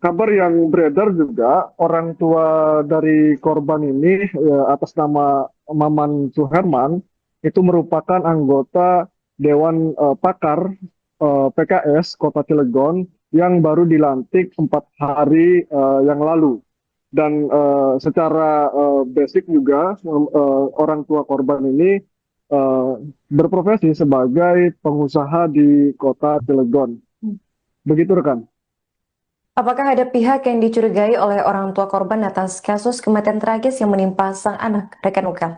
kabar yang beredar juga orang tua dari korban ini atas nama Maman Suherman itu merupakan anggota Dewan Pakar PKS Kota Cilegon yang baru dilantik 4 hari yang lalu. Dan secara basic juga orang tua korban ini berprofesi sebagai pengusaha di Kota Cilegon. Begitu rekan. Apakah ada pihak yang dicurigai oleh orang tua korban atas kasus kematian tragis yang menimpa sang anak, rekan Ukel?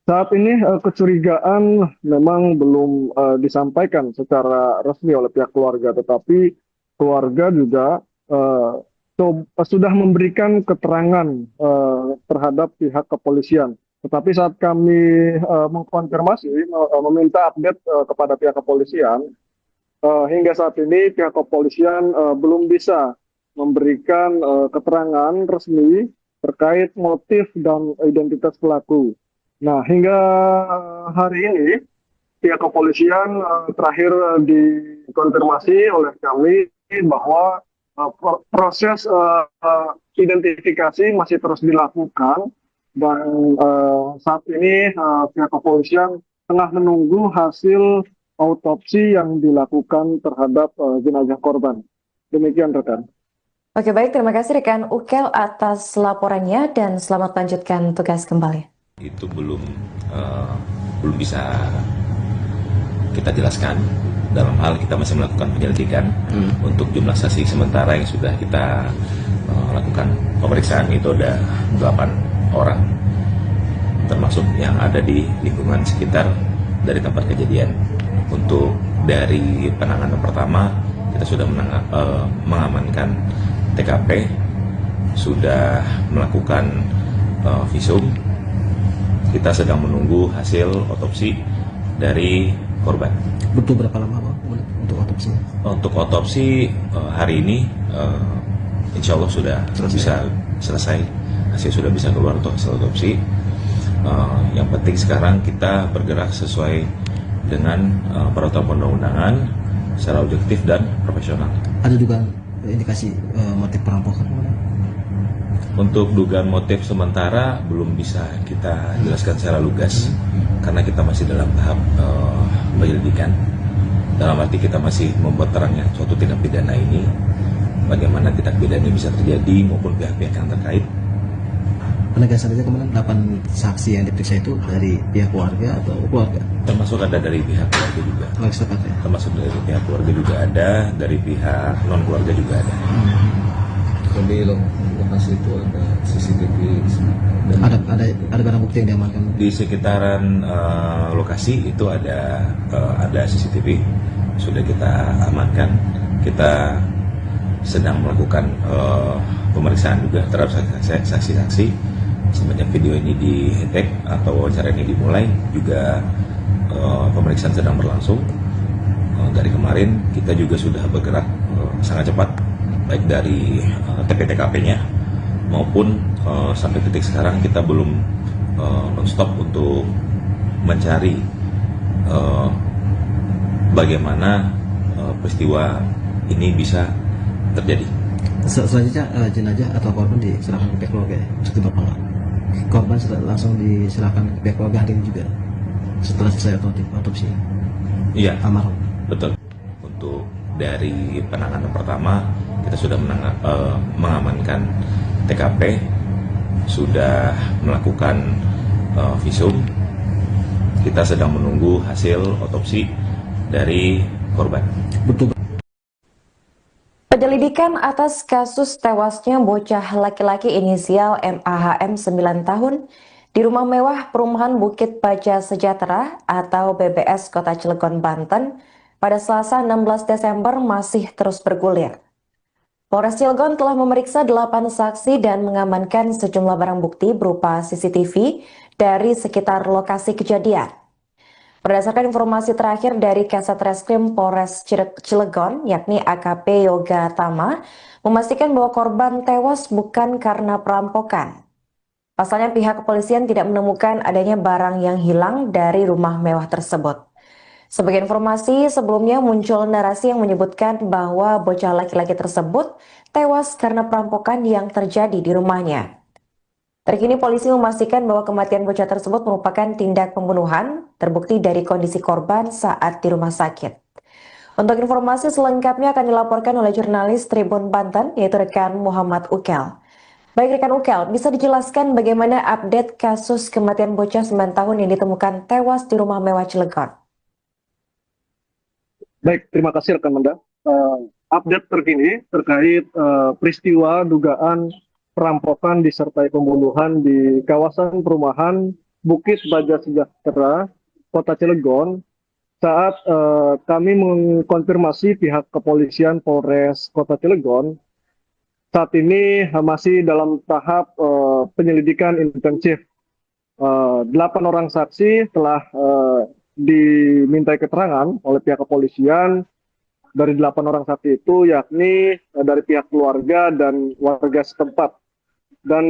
Saat ini kecurigaan memang belum disampaikan secara resmi oleh pihak keluarga, tetapi keluarga juga sudah memberikan keterangan terhadap pihak kepolisian. Tetapi saat kami mengkonfirmasi, meminta update kepada pihak kepolisian, hingga saat ini pihak kepolisian belum bisa memberikan keterangan resmi terkait motif dan identitas pelaku. Nah, hingga hari ini pihak kepolisian terakhir dikonfirmasi oleh kami bahwa proses identifikasi masih terus dilakukan dan saat ini pihak kepolisian tengah menunggu hasil autopsi yang dilakukan terhadap jenazah korban. Demikian rekan. Oke, baik, terima kasih rekan Ukel atas laporannya dan selamat lanjutkan tugas kembali. Itu belum bisa kita jelaskan. Dalam hal kita masih melakukan penyelidikan untuk jumlah saksi sementara yang sudah kita lakukan pemeriksaan itu ada 8 orang, termasuk yang ada di lingkungan sekitar dari tempat kejadian. Untuk dari penanganan pertama kita sudah mengamankan TKP, sudah melakukan visum. Kita sedang menunggu hasil otopsi dari korban. Butuh berapa lama Pak untuk otopsi? Untuk otopsi hari ini insya Allah sudah bisa selesai. Hasil sudah bisa keluar untuk hasil otopsi. Yang penting sekarang kita bergerak sesuai dengan peraturan perundang-undangan secara objektif dan profesional. Ada juga indikasi motif perampokan? Untuk dugaan motif sementara belum bisa kita jelaskan secara lugas karena kita masih dalam tahap penyelidikan. Dalam arti kita masih membuat terangnya suatu tindak pidana ini, bagaimana tindak pidana ini bisa terjadi maupun pihak-pihak yang terkait. Penegasan saja kemarin 8 saksi yang diperiksa itu dari pihak keluarga atau keluarga? Termasuk ada dari pihak keluarga juga. Termasuk dari pihak keluarga juga ada, dari pihak non keluarga juga ada. Di lokasi itu ada CCTV dan ada barang bukti yang diamankan di sekitaran lokasi itu ada CCTV sudah kita amankan. Kita sedang melakukan pemeriksaan juga terhadap saksi-saksi semenjak video ini di-tag atau wawancara ini dimulai juga pemeriksaan sedang berlangsung. Dari kemarin kita juga sudah bergerak sangat cepat baik dari TP-TKP-nya maupun sampai titik sekarang kita belum non-stop untuk mencari bagaimana peristiwa ini bisa terjadi. Selanjutnya jenazah atau korban diserahkan ke pihak keluarga ya, untuk dimakamkan. Korban langsung diserahkan ke pihak keluarga hari ini juga setelah selesai otopsi. Iya, Almarhum. betul. Untuk dari penanganan pertama kita sudah mengamankan TKP, sudah melakukan visum. Kita sedang menunggu hasil otopsi dari korban. Betul. Penyelidikan atas kasus tewasnya bocah laki-laki inisial MAHM 9 tahun di rumah mewah perumahan Bukit Baja Sejahtera atau BBS Kota Cilegon, Banten pada Selasa 16 Desember masih terus bergulir. Polres Cilegon telah memeriksa 8 saksi dan mengamankan sejumlah barang bukti berupa CCTV dari sekitar lokasi kejadian. Berdasarkan informasi terakhir dari Kasat Reskrim Polres Cilegon, yakni AKP Yoga Tama, memastikan bahwa korban tewas bukan karena perampokan. Pasalnya pihak kepolisian tidak menemukan adanya barang yang hilang dari rumah mewah tersebut. Sebagai informasi, sebelumnya muncul narasi yang menyebutkan bahwa bocah laki-laki tersebut tewas karena perampokan yang terjadi di rumahnya. Terkini polisi memastikan bahwa kematian bocah tersebut merupakan tindak pembunuhan, terbukti dari kondisi korban saat di rumah sakit. Untuk informasi selengkapnya akan dilaporkan oleh jurnalis Tribun Banten, yaitu rekan Muhammad Ukel. Baik rekan Ukel, bisa dijelaskan bagaimana update kasus kematian bocah 9 tahun yang ditemukan tewas di rumah mewah Cilegon? Baik, terima kasih rekan Manda. Update terkini terkait peristiwa dugaan perampokan disertai pembunuhan di kawasan perumahan Bukit Baja Sejahtera, Kota Cilegon. Saat kami mengkonfirmasi pihak kepolisian Polres Kota Cilegon, saat ini masih dalam tahap penyelidikan intensif. 8 orang saksi telah dimintai keterangan oleh pihak kepolisian. Dari 8 orang saksi itu yakni dari pihak keluarga dan warga setempat. Dan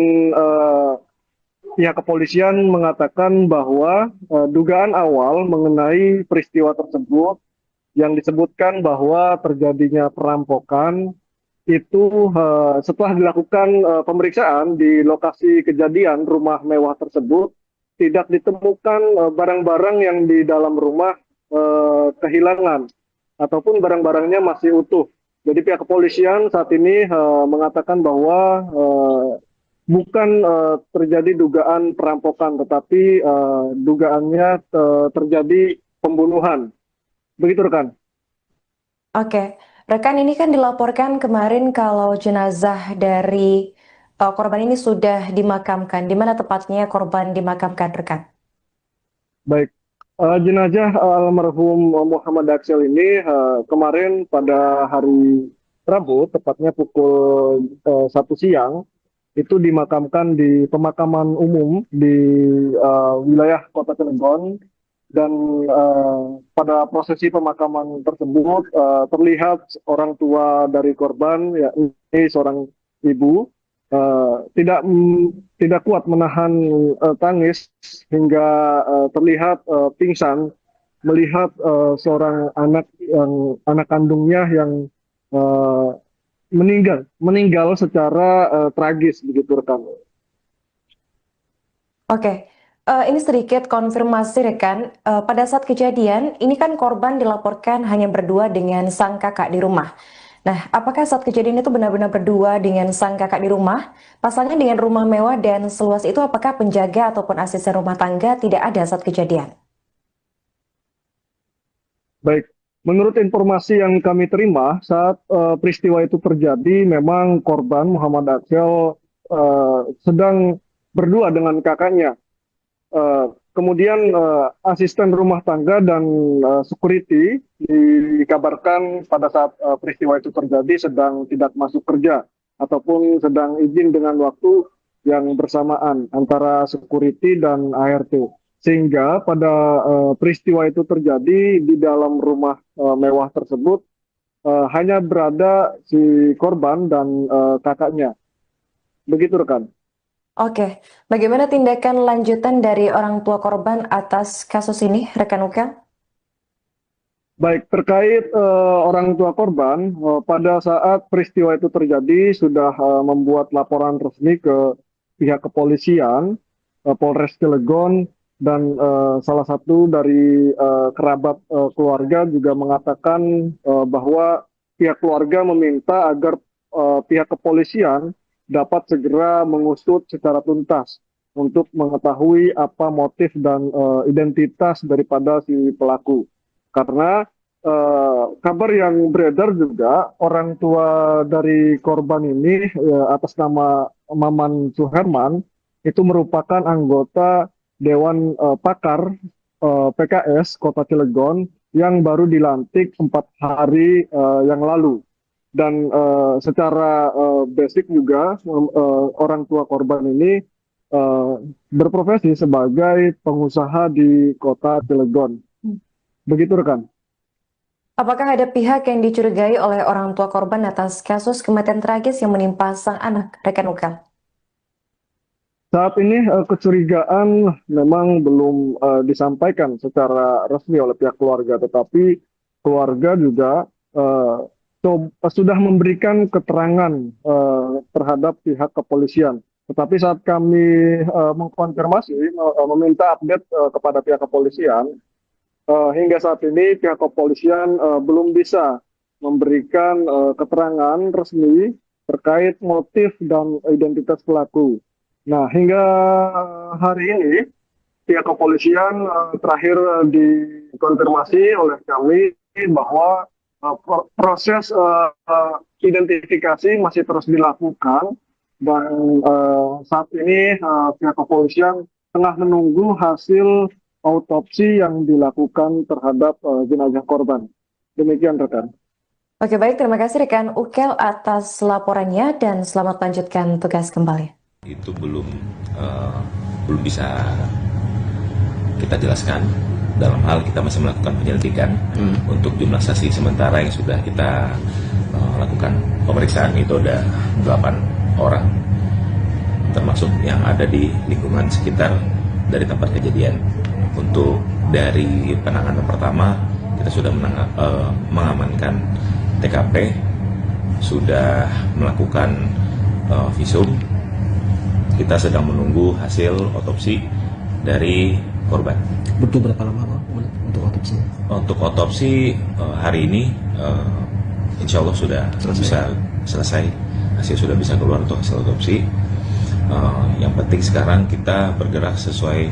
pihak kepolisian mengatakan bahwa dugaan awal mengenai peristiwa tersebut yang disebutkan bahwa terjadinya perampokan itu setelah dilakukan pemeriksaan di lokasi kejadian rumah mewah tersebut tidak ditemukan barang-barang yang di dalam rumah kehilangan ataupun barang-barangnya masih utuh. Jadi pihak kepolisian saat ini mengatakan bahwa bukan terjadi dugaan perampokan, tetapi dugaannya terjadi pembunuhan. Begitu rekan. Oke, rekan, ini kan dilaporkan kemarin kalau jenazah dari korban ini sudah dimakamkan. Di mana tepatnya korban dimakamkan, rekan? Baik, jenazah almarhum Muhammad Aksel ini kemarin pada hari Rabu, tepatnya pukul 1 siang, itu dimakamkan di pemakaman umum di wilayah Kota Cilegon. Dan pada prosesi pemakaman tersebut terlihat orang tua dari korban, yakni seorang ibu, tidak kuat menahan tangis hingga terlihat pingsan melihat seorang anak kandungnya yang meninggal secara tragis, begitu rekan. Oke, ini sedikit konfirmasi rekan. Pada saat kejadian, ini kan korban dilaporkan hanya berdua dengan sang kakak di rumah. Nah, apakah saat kejadian itu benar-benar berdua dengan sang kakak di rumah? Pasalnya dengan rumah mewah dan seluas itu, apakah penjaga ataupun asisten rumah tangga tidak ada saat kejadian? Baik, menurut informasi yang kami terima saat peristiwa itu terjadi, memang korban Muhammad Aksel sedang berdua dengan kakaknya. Kemudian asisten rumah tangga dan security dikabarkan pada saat peristiwa itu terjadi sedang tidak masuk kerja ataupun sedang izin dengan waktu yang bersamaan antara security dan ART. Sehingga pada peristiwa itu terjadi di dalam rumah mewah tersebut hanya berada si korban dan kakaknya. Begitu rekan. Oke, bagaimana tindakan lanjutan dari orang tua korban atas kasus ini, rekan Ukel? Baik, terkait orang tua korban, pada saat peristiwa itu terjadi sudah membuat laporan resmi ke pihak kepolisian, Polres Cilegon, dan salah satu dari kerabat keluarga juga mengatakan bahwa pihak keluarga meminta agar pihak kepolisian dapat segera mengusut secara tuntas untuk mengetahui apa motif dan identitas daripada si pelaku. Karena kabar yang beredar juga orang tua dari korban ini atas nama Maman Suherman itu merupakan anggota Dewan Pakar PKS Kota Cilegon yang baru dilantik 4 hari yang lalu. Dan secara basic juga orang tua korban ini berprofesi sebagai pengusaha di Kota Cilegon. Begitu rekan. Apakah ada pihak yang dicurigai oleh orang tua korban atas kasus kematian tragis yang menimpa sang anak, rekan Ukel? Saat ini kecurigaan memang belum disampaikan secara resmi oleh pihak keluarga, tetapi keluarga juga sudah memberikan keterangan terhadap pihak kepolisian. Tetapi saat kami mengkonfirmasi, meminta update kepada pihak kepolisian, hingga saat ini pihak kepolisian belum bisa memberikan keterangan resmi terkait motif dan identitas pelaku. Nah, hingga hari ini pihak kepolisian terakhir dikonfirmasi oleh kami bahwa proses identifikasi masih terus dilakukan dan saat ini pihak kepolisian tengah menunggu hasil autopsi yang dilakukan terhadap jenazah korban. Demikian rekan. Oke, baik, terima kasih rekan Ukel atas laporannya dan selamat lanjutkan tugas kembali. Itu belum bisa kita jelaskan. Dalam hal kita masih melakukan penyelidikan untuk jumlah saksi sementara yang sudah kita lakukan pemeriksaan itu ada 8 orang, termasuk yang ada di lingkungan sekitar dari tempat kejadian. Untuk dari penanganan pertama kita sudah mengamankan TKP, sudah melakukan visum. Kita sedang menunggu hasil otopsi dari korban. Butuh berapa lama Pak untuk otopsi? Untuk otopsi hari ini insya Allah sudah bisa selesai. Hasil sudah bisa keluar untuk hasil otopsi. Yang penting sekarang kita bergerak sesuai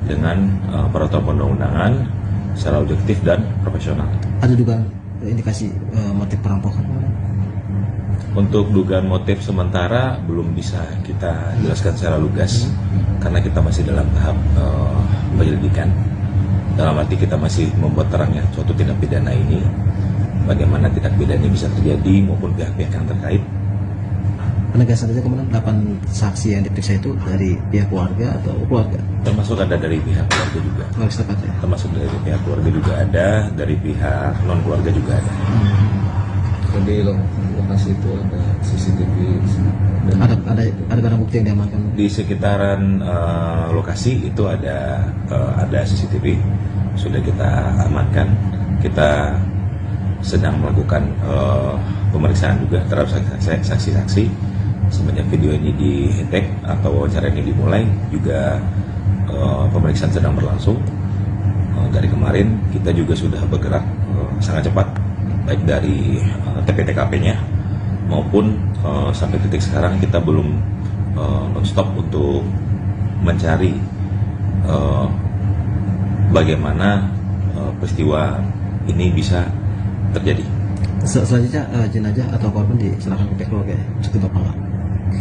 dengan peraturan perundang-undangan secara objektif dan profesional. Ada juga indikasi motif perampokan? Untuk dugaan motif sementara belum bisa kita jelaskan secara lugas karena kita masih dalam tahap penyelidikan. Dalam arti kita masih membuat terangnya suatu tindak pidana ini, bagaimana tindak pidana ini bisa terjadi maupun pihak-pihak yang terkait. Penegasan saja kemudian 8 saksi yang diperiksa itu dari pihak keluarga atau keluarga? Termasuk ada dari pihak keluarga juga. Keluarga setempat ya? Termasuk dari pihak keluarga juga ada, dari pihak non keluarga juga ada. Jadi lokasi itu ada CCTV dan ada barang bukti yang diamankan? Di sekitaran lokasi itu ada CCTV, sudah kita amankan. Kita sedang melakukan pemeriksaan juga terhadap saksi-saksi. Semenjak video ini di-tag atau wawancara ini dimulai, juga pemeriksaan sedang berlangsung. Dari kemarin kita juga sudah bergerak sangat cepat, baik dari TP-TKP-nya maupun sampai titik sekarang kita belum non-stop untuk mencari bagaimana peristiwa ini bisa terjadi. Selanjutnya jenazah atau korban diserahkan ke pihak keluarga ya? Cukup apa enggak?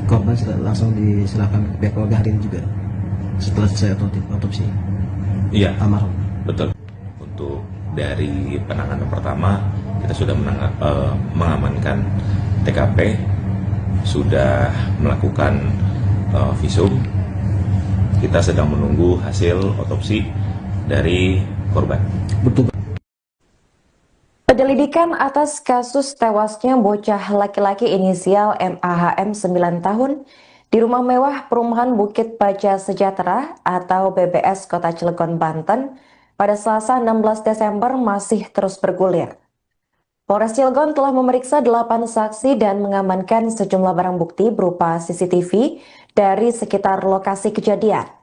Korban langsung diserahkan ke pihak keluarga hari ini juga setelah selesai otopsi? Iya, Almarhum. betul. Untuk dari penanganan pertama kita sudah mengamankan TKP, sudah melakukan visum. Kita sedang menunggu hasil otopsi dari korban. Betul. Pada Penyelidikan atas kasus tewasnya bocah laki-laki inisial MAHM 9 tahun di rumah mewah perumahan Bukit Baja Sejahtera atau BBS Kota Cilegon, Banten pada Selasa 16 Desember masih terus bergulir. Polres Cilegon telah memeriksa 8 saksi dan mengamankan sejumlah barang bukti berupa CCTV dari sekitar lokasi kejadian.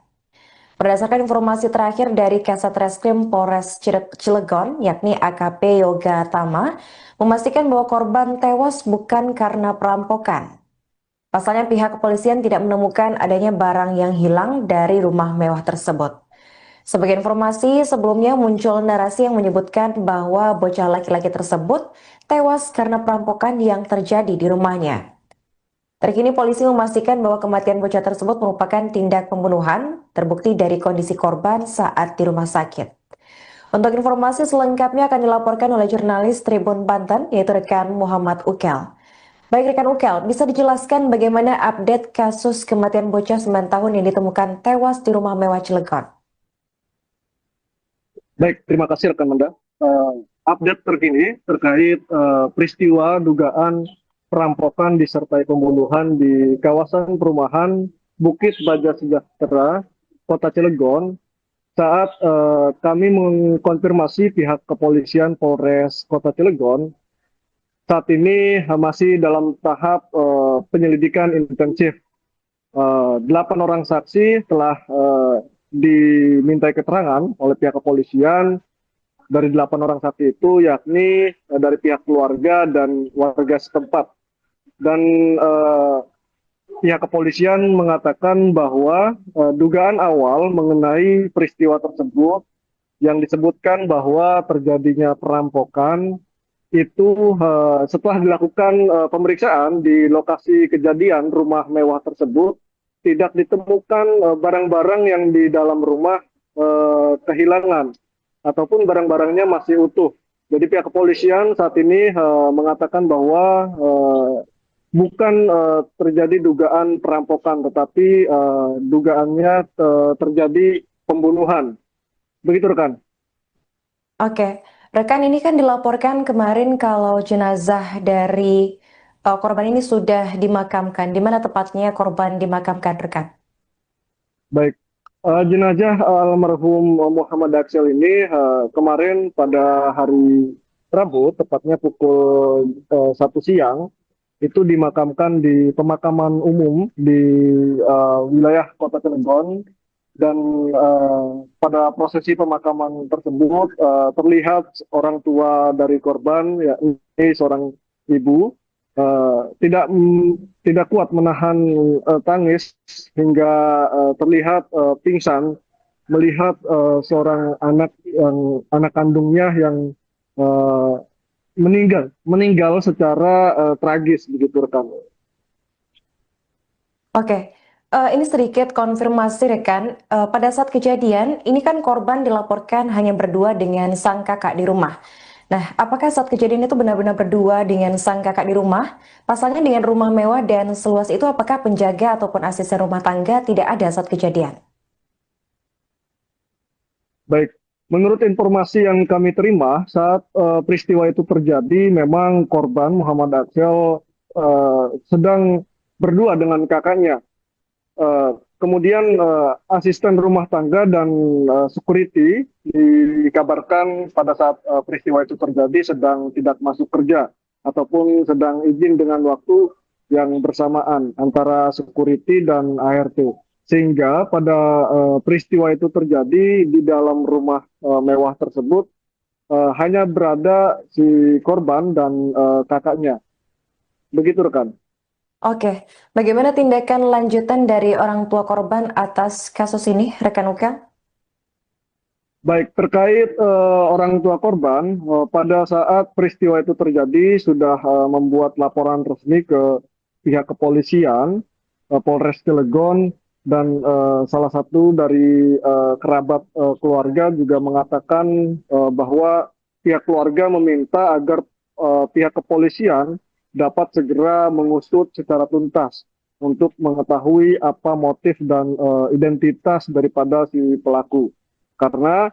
Berdasarkan informasi terakhir dari Kasat Reskrim Polres Cilegon, yakni AKP Yoga Tama, memastikan bahwa korban tewas bukan karena perampokan. Pasalnya pihak kepolisian tidak menemukan adanya barang yang hilang dari rumah mewah tersebut. Sebagai informasi, sebelumnya muncul narasi yang menyebutkan bahwa bocah laki-laki tersebut tewas karena perampokan yang terjadi di rumahnya. Terkini polisi memastikan bahwa kematian bocah tersebut merupakan tindak pembunuhan, terbukti dari kondisi korban saat di rumah sakit. Untuk informasi selengkapnya akan dilaporkan oleh jurnalis Tribun Banten, yaitu rekan Muhammad Ukel. Baik rekan Ukel, bisa dijelaskan bagaimana update kasus kematian bocah 9 tahun yang ditemukan tewas di rumah mewah Cilegon? Baik, terima kasih rekan Manda. Update terkini terkait peristiwa dugaan perampokan disertai pembunuhan di kawasan perumahan Bukit Baja Sejahtera, Kota Cilegon. Saat kami mengkonfirmasi pihak kepolisian Polres Kota Cilegon, saat ini masih dalam tahap penyelidikan intensif. 8 orang saksi telah dimintai keterangan oleh pihak kepolisian. Dari 8 orang saksi itu yakni dari pihak keluarga dan warga setempat. Dan pihak kepolisian mengatakan bahwa dugaan awal mengenai peristiwa tersebut yang disebutkan bahwa terjadinya perampokan itu setelah dilakukan pemeriksaan di lokasi kejadian rumah mewah tersebut tidak ditemukan barang-barang yang di dalam rumah kehilangan ataupun barang-barangnya masih utuh. Jadi pihak kepolisian saat ini mengatakan bahwa bukan terjadi dugaan perampokan, tetapi dugaannya terjadi pembunuhan. Begitu rekan. Oke, rekan, ini kan dilaporkan kemarin kalau jenazah dari korban ini sudah dimakamkan. Di mana tepatnya korban dimakamkan, rekan? Baik. Jenazah almarhum Muhammad Aksel ini kemarin pada hari Rabu, tepatnya pukul 1 siang, itu dimakamkan di pemakaman umum di wilayah Kota Cilegon. Dan pada prosesi pemakaman tersebut terlihat orang tua dari korban, yakni seorang ibu, tidak kuat menahan tangis hingga terlihat pingsan melihat seorang anak kandungnya yang meninggal secara tragis, begitu rekan. Oke, ini sedikit konfirmasi rekan. Pada saat kejadian, ini kan korban dilaporkan hanya berdua dengan sang kakak di rumah. Nah, apakah saat kejadian itu benar-benar berdua dengan sang kakak di rumah? Pasalnya dengan rumah mewah dan seluas itu, apakah penjaga ataupun asisten rumah tangga tidak ada saat kejadian? Baik, menurut informasi yang kami terima saat peristiwa itu terjadi, memang korban Muhammad Aksel sedang berdua dengan kakaknya. Kemudian asisten rumah tangga dan security dikabarkan pada saat peristiwa itu terjadi sedang tidak masuk kerja ataupun sedang izin dengan waktu yang bersamaan antara security dan ART. Sehingga pada peristiwa itu terjadi di dalam rumah mewah tersebut hanya berada si korban dan kakaknya. Begitu rekan. Oke, bagaimana tindakan lanjutan dari orang tua korban atas kasus ini, rekan Ukel? Baik, terkait orang tua korban, pada saat peristiwa itu terjadi sudah membuat laporan resmi ke pihak kepolisian, Polres Cilegon, dan salah satu dari kerabat keluarga juga mengatakan bahwa pihak keluarga meminta agar pihak kepolisian dapat segera mengusut secara tuntas untuk mengetahui apa motif dan identitas daripada si pelaku. Karena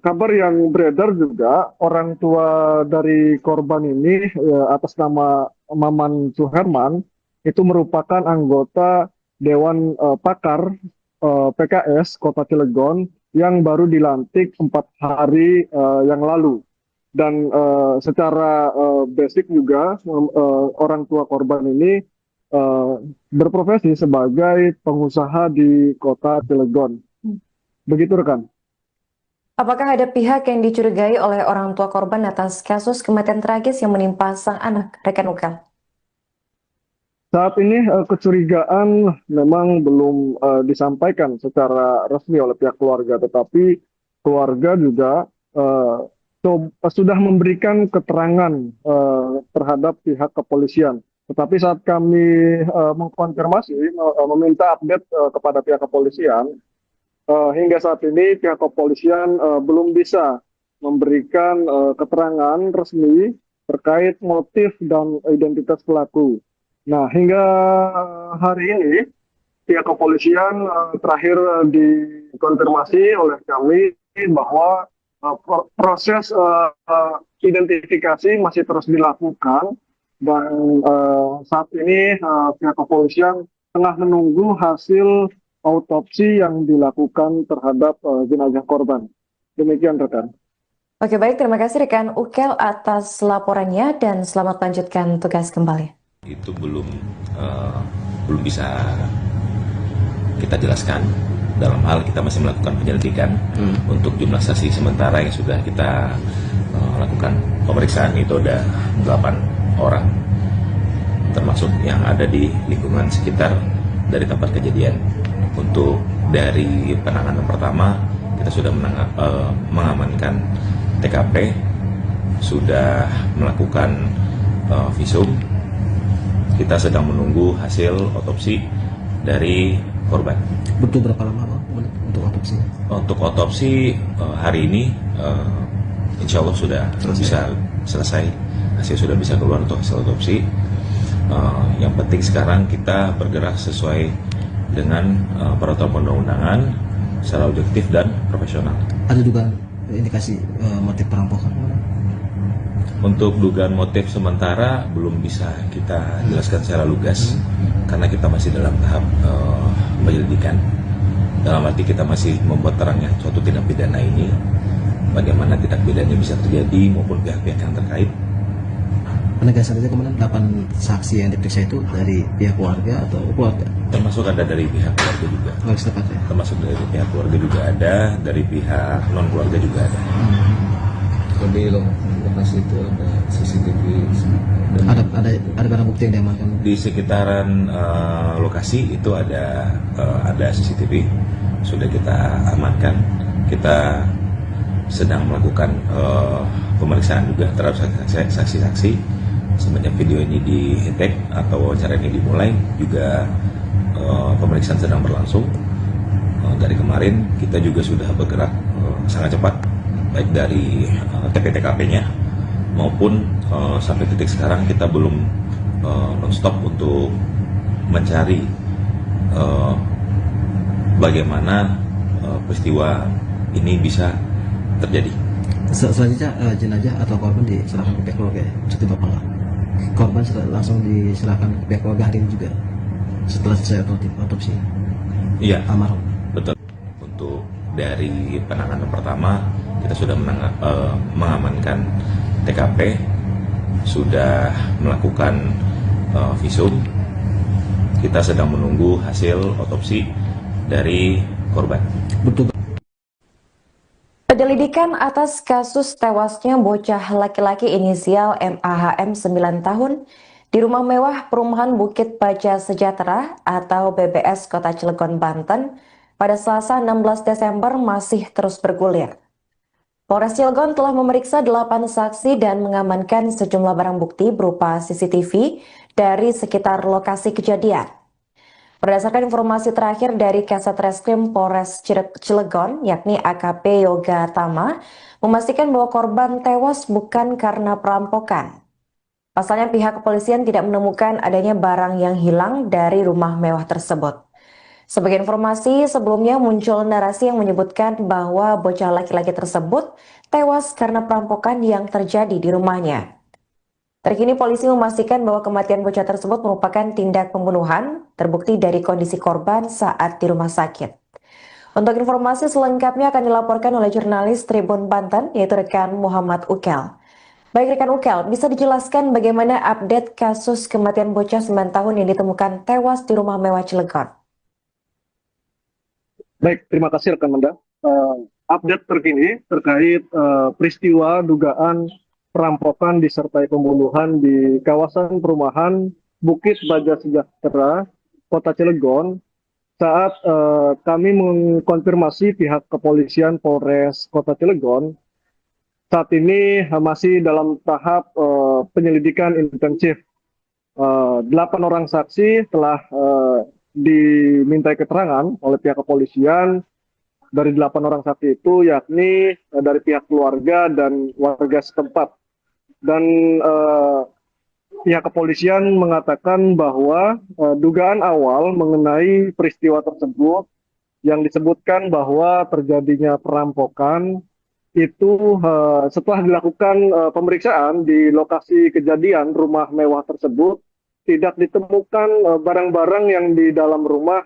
kabar yang beredar juga orang tua dari korban ini atas nama Maman Suherman itu merupakan anggota Dewan Pakar PKS Kota Cilegon yang baru dilantik 4 hari yang lalu. Dan secara basic juga orang tua korban ini eh, berprofesi sebagai pengusaha di Kota Cilegon. Begitu rekan. Apakah ada pihak yang dicurigai oleh orang tua korban atas kasus kematian tragis yang menimpa sang anak, rekan Ukel? Saat ini kecurigaan memang belum disampaikan secara resmi oleh pihak keluarga, tetapi keluarga juga sudah memberikan keterangan terhadap pihak kepolisian. Tetapi saat kami mengkonfirmasi, meminta update kepada pihak kepolisian, hingga saat ini pihak kepolisian belum bisa memberikan keterangan resmi terkait motif dan identitas pelaku. Nah, hingga hari ini pihak kepolisian terakhir dikonfirmasi oleh kami bahwa proses identifikasi masih terus dilakukan dan saat ini pihak kepolisian tengah menunggu hasil autopsi yang dilakukan terhadap jenazah korban. Demikian rekan. Oke, baik, terima kasih rekan Ukel atas laporannya dan selamat melanjutkan tugas kembali. Itu belum bisa kita jelaskan, dalam hal kita masih melakukan penyelidikan. Untuk jumlah saksi sementara yang sudah kita lakukan pemeriksaan itu ada 8 orang, termasuk yang ada di lingkungan sekitar dari tempat kejadian. Untuk dari penanganan pertama kita sudah mengamankan TKP, sudah melakukan visum. Kita sedang menunggu hasil otopsi dari korban. Butuh berapa lama Bang, untuk otopsi? Untuk otopsi hari ini insya Allah sudah bisa selesai, hasil sudah bisa keluar untuk hasil otopsi. Yang penting sekarang kita bergerak sesuai dengan peraturan perundang-undangan secara objektif dan profesional. Ada juga indikasi motif perampokan? Untuk dugaan motif sementara belum bisa kita jelaskan secara lugas karena kita masih dalam tahap penyelidikan. Dalam arti kita masih membuat terangnya suatu tindak pidana ini, bagaimana tindak pidana bisa terjadi maupun pihak-pihak yang terkait. Penegasan saja kemudian 8 saksi yang diperiksa itu dari pihak keluarga atau keluarga? Termasuk ada dari pihak keluarga juga. Harus tepat ya? Termasuk dari pihak keluarga juga ada, dari pihak non keluarga juga ada. Kalau di lokasi itu ada CCTV dan Ada barang bukti yang diamankan? Di sekitaran lokasi itu ada CCTV, sudah kita amankan. Kita sedang melakukan pemeriksaan juga terhadap saksi-saksi. Semenjak video ini di-tag atau wawancara ini dimulai, juga pemeriksaan sedang berlangsung. Dari kemarin kita juga sudah bergerak sangat cepat, baik dari TP-TKP-nya maupun sampai titik sekarang kita belum non-stop untuk mencari bagaimana peristiwa ini bisa terjadi. Selanjutnya jenazah atau korban diserahkan ke pihak keluarga ya? Seperti Bapak nggak? Korban langsung diserahkan ke pihak keluarga hari ini juga setelah selesai otopsi? Iya, Almarhum. betul. Untuk dari penanganan pertama kita sudah mengamankan TKP, sudah melakukan visum. Kita sedang menunggu hasil otopsi dari korban. Betul. Penyelidikan atas kasus tewasnya bocah laki-laki inisial MAHM 9 tahun di rumah mewah perumahan Bukit Baja Sejahtera atau BBS Kota Cilegon, Banten pada Selasa 16 Desember masih terus bergulir. Polres Cilegon telah memeriksa 8 saksi dan mengamankan sejumlah barang bukti berupa CCTV dari sekitar lokasi kejadian. Berdasarkan informasi terakhir dari Kasat Reskrim Polres Cilegon, yakni AKP Yoga Tama, memastikan bahwa korban tewas bukan karena perampokan. Pasalnya pihak kepolisian tidak menemukan adanya barang yang hilang dari rumah mewah tersebut. Sebagai informasi, sebelumnya muncul narasi yang menyebutkan bahwa bocah laki-laki tersebut tewas karena perampokan yang terjadi di rumahnya. Terkini polisi memastikan bahwa kematian bocah tersebut merupakan tindak pembunuhan, terbukti dari kondisi korban saat di rumah sakit. Untuk informasi selengkapnya akan dilaporkan oleh jurnalis Tribun Banten, yaitu rekan Muhammad Ukel. Baik rekan Ukel, bisa dijelaskan bagaimana update kasus kematian bocah 9 tahun yang ditemukan tewas di rumah mewah Cilegon? Baik, terima kasih rekan Manda. Update terkini terkait peristiwa dugaan perampokan disertai pembunuhan di kawasan perumahan Bukit Baja Sejahtera, Kota Cilegon, saat kami mengkonfirmasi pihak kepolisian Polres Kota Cilegon, saat ini masih dalam tahap penyelidikan intensif. 8 orang saksi telah dimintai keterangan oleh pihak kepolisian. Dari 8 orang saksi itu yakni dari pihak keluarga dan warga setempat. Dan pihak kepolisian mengatakan bahwa dugaan awal mengenai peristiwa tersebut yang disebutkan bahwa terjadinya perampokan itu setelah dilakukan pemeriksaan di lokasi kejadian rumah mewah tersebut, tidak ditemukan barang-barang yang di dalam rumah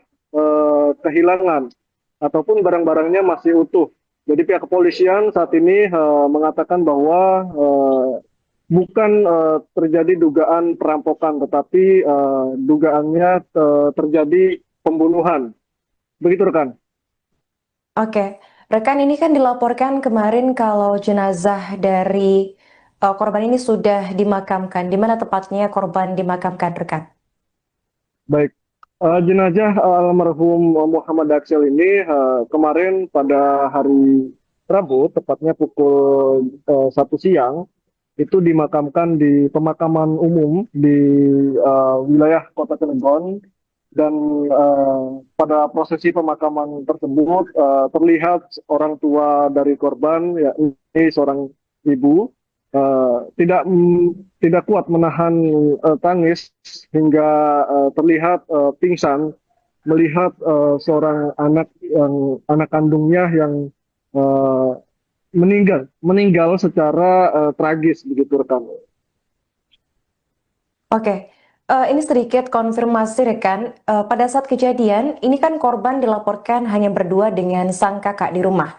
kehilangan ataupun barang-barangnya masih utuh. Jadi pihak kepolisian saat ini mengatakan bahwa bukan terjadi dugaan perampokan, tetapi dugaannya terjadi pembunuhan. Begitu rekan. Oke, rekan, ini kan dilaporkan kemarin kalau jenazah dari korban ini sudah dimakamkan. Di mana tepatnya korban dimakamkan, rekan? Baik, jenazah almarhum Muhammad Aksel ini kemarin pada hari Rabu, tepatnya pukul 1 siang, itu dimakamkan di pemakaman umum di wilayah Kota Cilegon. Dan pada prosesi pemakaman tersebut terlihat orang tua dari korban, yakni seorang ibu, tidak kuat menahan tangis hingga terlihat pingsan melihat seorang anak kandungnya yang meninggal secara tragis, begitu rekan. Oke, ini sedikit konfirmasi rekan. Pada saat kejadian, ini kan korban dilaporkan hanya berdua dengan sang kakak di rumah.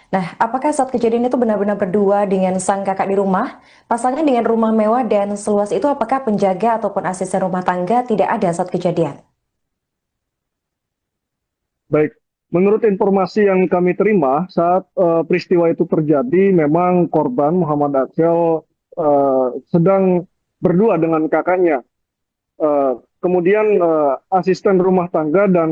Nah, apakah saat kejadian itu benar-benar berdua dengan sang kakak di rumah? Pasalnya dengan rumah mewah dan seluas itu, apakah penjaga ataupun asisten rumah tangga tidak ada saat kejadian? Baik, menurut informasi yang kami terima saat peristiwa itu terjadi, memang korban Muhammad Aksel sedang berdua dengan kakaknya. Kemudian asisten rumah tangga dan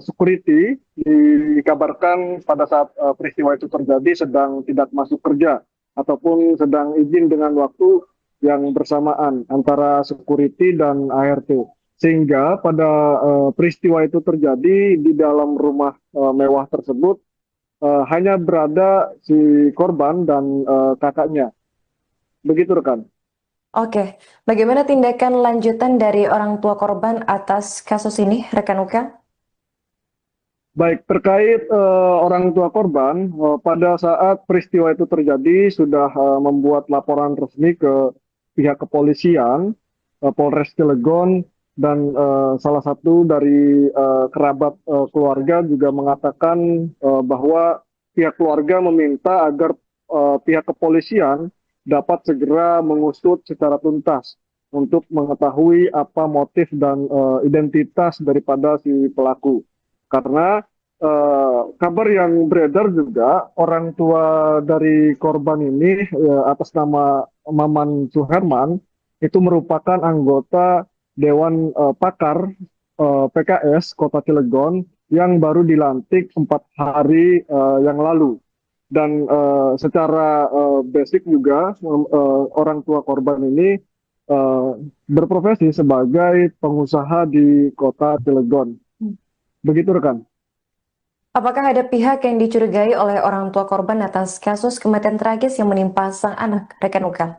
security dikabarkan pada saat peristiwa itu terjadi sedang tidak masuk kerja ataupun sedang izin dengan waktu yang bersamaan antara security dan ART. Sehingga pada peristiwa itu terjadi di dalam rumah mewah tersebut hanya berada si korban dan kakaknya. Begitu rekan. Oke, bagaimana tindakan lanjutan dari orang tua korban atas kasus ini, rekan Ukel? Baik, terkait orang tua korban, pada saat peristiwa itu terjadi sudah membuat laporan resmi ke pihak kepolisian, Polres Cilegon, dan salah satu dari kerabat keluarga juga mengatakan bahwa pihak keluarga meminta agar pihak kepolisian dapat segera mengusut secara tuntas untuk mengetahui apa motif dan identitas daripada si pelaku. Karena kabar yang beredar juga orang tua dari korban ini atas nama Maman Suherman itu merupakan anggota Dewan Pakar PKS Kota Cilegon yang baru dilantik 4 hari yang lalu. Dan secara basic juga orang tua korban ini berprofesi sebagai pengusaha di Kota Cilegon. Begitu rekan. Apakah ada pihak yang dicurigai oleh orang tua korban atas kasus kematian tragis yang menimpa sang anak, rekan Ukel?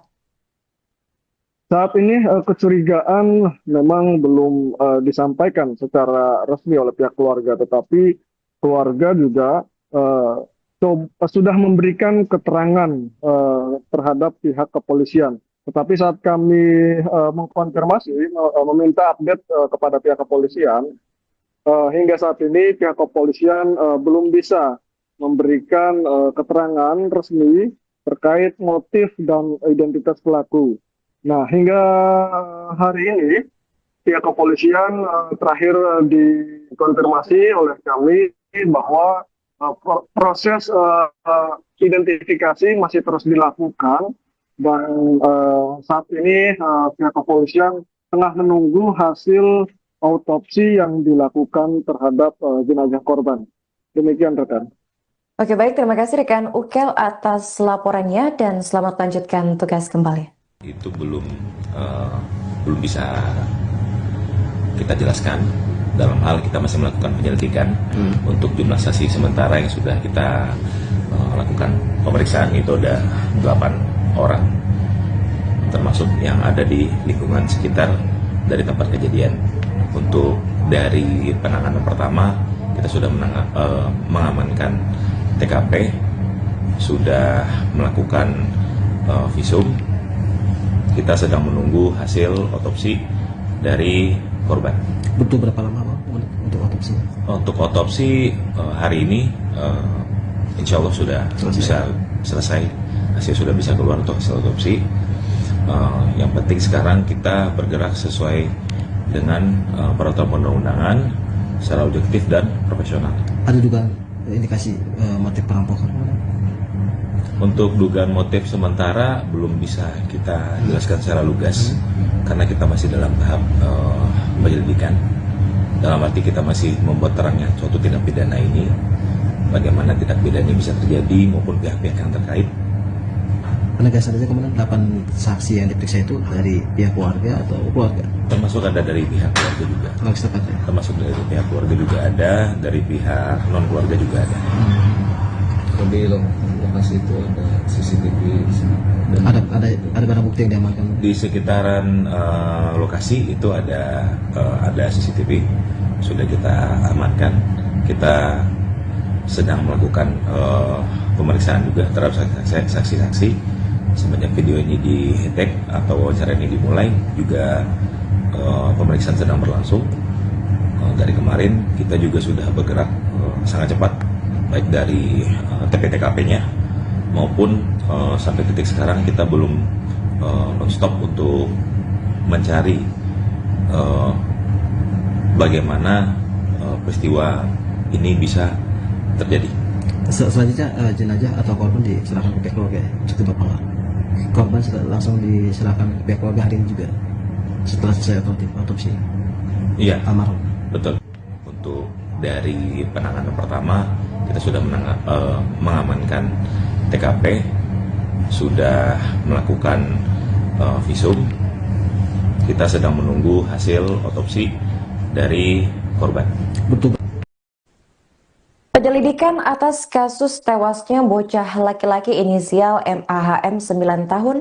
Saat ini kecurigaan memang belum disampaikan secara resmi oleh pihak keluarga, tetapi keluarga juga eh, sudah memberikan keterangan terhadap pihak kepolisian. Tetapi saat kami mengkonfirmasi, meminta update kepada pihak kepolisian, hingga saat ini pihak kepolisian belum bisa memberikan keterangan resmi terkait motif dan identitas pelaku. Nah, hingga hari ini pihak kepolisian terakhir dikonfirmasi oleh kami bahwa proses identifikasi masih terus dilakukan dan saat ini pihak kepolisian tengah menunggu hasil autopsi yang dilakukan terhadap jenazah korban. Demikian rekan. Oke, baik, terima kasih rekan Ukel atas laporannya dan selamat lanjutkan tugas kembali. Itu belum bisa kita jelaskan, dalam hal kita masih melakukan penyelidikan. Untuk jumlah saksi sementara yang sudah kita lakukan pemeriksaan itu ada 8 orang, termasuk yang ada di lingkungan sekitar dari tempat kejadian. Untuk dari penanganan pertama, kita sudah mengamankan TKP, sudah melakukan visum. Kita sedang menunggu hasil otopsi dari korban. Butuh berapa lama Pak untuk otopsi? Untuk otopsi hari ini insya Allah sudah bisa selesai. Hasil sudah bisa keluar untuk hasil otopsi. Yang penting sekarang kita bergerak sesuai dengan peraturan perundang-undangan secara objektif dan profesional. Ada juga indikasi motif perampokan? Untuk dugaan motif sementara belum bisa kita jelaskan secara lugas karena kita masih dalam tahap penyelidikan. Dalam arti kita masih membuat terangnya suatu tindak pidana ini, bagaimana tindak pidana ini bisa terjadi maupun pihak-pihak yang terkait. Penegasan saja kemudian 8 saksi yang diperiksa itu dari pihak keluarga atau keluarga? Termasuk ada dari pihak keluarga juga. Termasuk dari pihak keluarga juga ada, dari pihak non keluarga juga ada. Di lokasi itu ada CCTV dan ada barang bukti yang diamankan di sekitaran lokasi itu ada CCTV sudah kita amankan. Kita sedang melakukan pemeriksaan juga terhadap saksi-saksi. Semenjak video ini di-tag atau wawancara ini dimulai juga pemeriksaan sedang berlangsung. Dari kemarin kita juga sudah bergerak sangat cepat, baik dari TP-TKP-nya maupun sampai titik sekarang kita belum non-stop untuk mencari bagaimana peristiwa ini bisa terjadi. Selanjutnya jenazah atau korban diserahkan ke pihak keluarga cukup berapa? Korban langsung diserahkan ke pihak keluarga hari ini juga setelah selesai otopsi. Iya, almarhum. Betul. Untuk dari penanganan pertama kita sudah mengamankan TKP, sudah melakukan visum. Kita sedang menunggu hasil otopsi dari korban. Betul. Penyelidikan atas kasus tewasnya bocah laki-laki inisial MAHM 9 tahun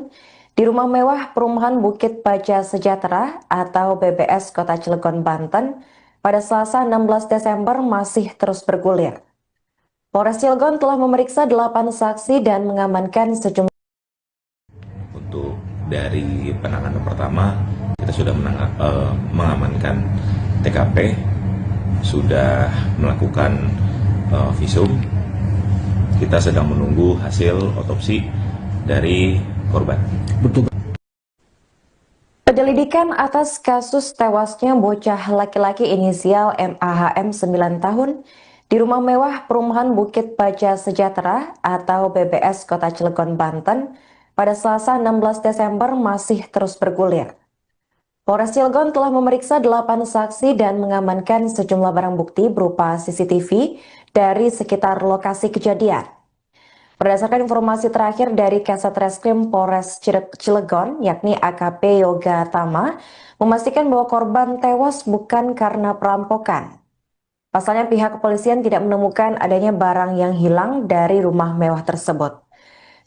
di rumah mewah perumahan Bukit Baja Sejahtera atau BBS Kota Cilegon, Banten pada Selasa 16 Desember masih terus bergulir. Polres Cilegon telah memeriksa 8 saksi dan mengamankan sejumlah. Untuk dari penanganan pertama kita sudah mengamankan TKP, sudah melakukan visum. Kita sedang menunggu hasil otopsi dari korban. Betul. Penyelidikan atas kasus tewasnya bocah laki-laki inisial MAHM 9 tahun di rumah mewah perumahan Bukit Baja Sejahtera atau BBS Kota Cilegon, Banten pada Selasa 16 Desember masih terus bergulir. Polres Cilegon telah memeriksa 8 saksi dan mengamankan sejumlah barang bukti berupa CCTV dari sekitar lokasi kejadian. Berdasarkan informasi terakhir dari Kasat Reskrim Polres Cilegon, yakni AKP Yoga Tama, memastikan bahwa korban tewas bukan karena perampokan. Pasalnya pihak kepolisian tidak menemukan adanya barang yang hilang dari rumah mewah tersebut.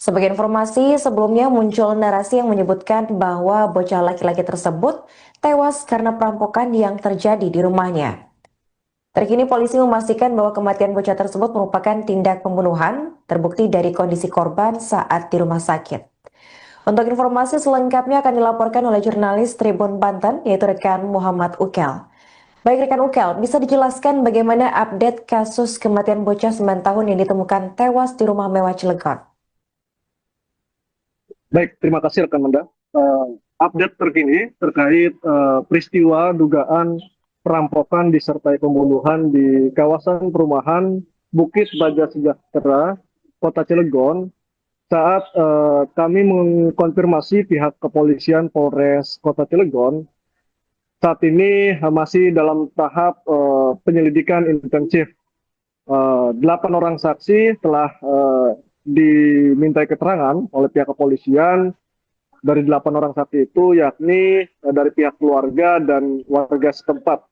Sebagai informasi, sebelumnya muncul narasi yang menyebutkan bahwa bocah laki-laki tersebut tewas karena perampokan yang terjadi di rumahnya. Terkini polisi memastikan bahwa kematian bocah tersebut merupakan tindak pembunuhan, terbukti dari kondisi korban saat di rumah sakit. Untuk informasi selengkapnya akan dilaporkan oleh jurnalis Tribun Banten, yaitu rekan Muhammad Ukel. Baik rekan Ukel, bisa dijelaskan bagaimana update kasus kematian bocah 9 tahun yang ditemukan tewas di rumah mewah Cilegon? Baik, terima kasih rekan Manda. Update terkini terkait peristiwa dugaan perampokan disertai pembunuhan di kawasan perumahan Bukit Baja Sejahtera, Kota Cilegon. Saat kami mengkonfirmasi pihak kepolisian Polres Kota Cilegon, saat ini masih dalam tahap penyelidikan intensif. 8 orang saksi telah dimintai keterangan oleh pihak kepolisian. Dari 8 orang saksi itu yakni dari pihak keluarga dan warga setempat.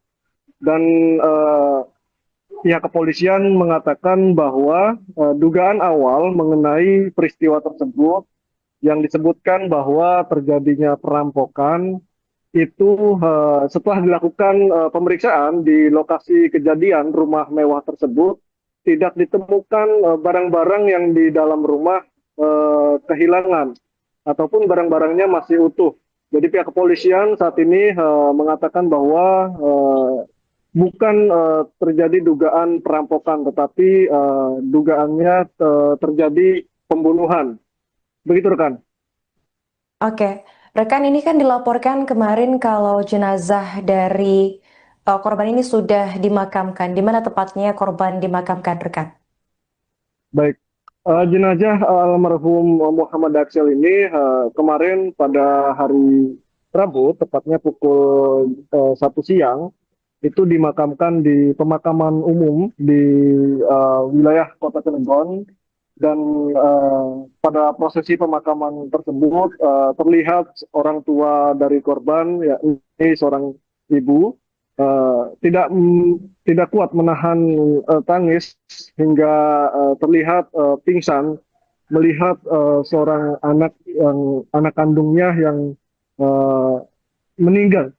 Dan pihak kepolisian mengatakan bahwa dugaan awal mengenai peristiwa tersebut yang disebutkan bahwa terjadinya perampokan itu setelah dilakukan pemeriksaan di lokasi kejadian rumah mewah tersebut tidak ditemukan barang-barang yang di dalam rumah kehilangan ataupun barang-barangnya masih utuh. Jadi pihak kepolisian saat ini mengatakan bahwa bukan terjadi dugaan perampokan, tetapi dugaannya terjadi pembunuhan. Begitu rekan. Oke, rekan, ini kan dilaporkan kemarin kalau jenazah dari korban ini sudah dimakamkan. Di mana tepatnya korban dimakamkan, rekan? Baik, jenazah almarhum Muhammad Aksel ini kemarin pada hari Rabu, tepatnya pukul 1 siang, itu dimakamkan di pemakaman umum di wilayah Kota Cilegon. Dan pada prosesi pemakaman tersebut terlihat orang tua dari korban, yakni seorang ibu, tidak kuat menahan tangis hingga terlihat pingsan melihat seorang anak kandungnya yang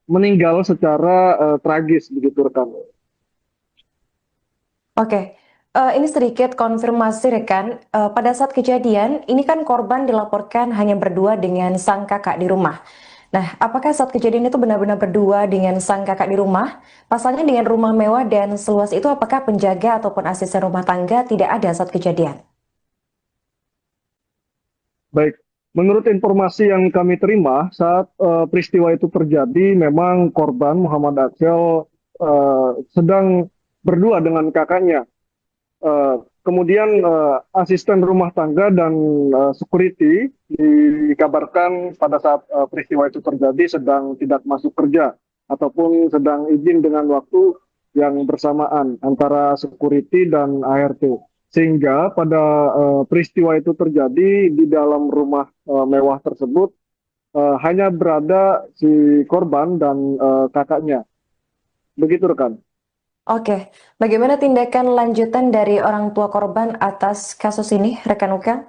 meninggal secara tragis, begitu rekan. Oke. Ini sedikit konfirmasi rekan, pada saat kejadian ini kan korban dilaporkan hanya berdua dengan sang kakak di rumah. Nah, apakah saat kejadian itu benar-benar berdua dengan sang kakak di rumah? Pasalnya dengan rumah mewah dan seluas itu, apakah penjaga ataupun asisten rumah tangga tidak ada saat kejadian? Baik, menurut informasi yang kami terima saat peristiwa itu terjadi, memang korban Muhammad Aksel sedang berdua dengan kakaknya. Kemudian asisten rumah tangga dan security dikabarkan pada saat peristiwa itu terjadi sedang tidak masuk kerja ataupun sedang izin dengan waktu yang bersamaan antara security dan ART. Sehingga pada peristiwa itu terjadi di dalam rumah mewah tersebut hanya berada si korban dan kakaknya. Begitu rekan. Oke, bagaimana tindakan lanjutan dari orang tua korban atas kasus ini, rekan Ukel?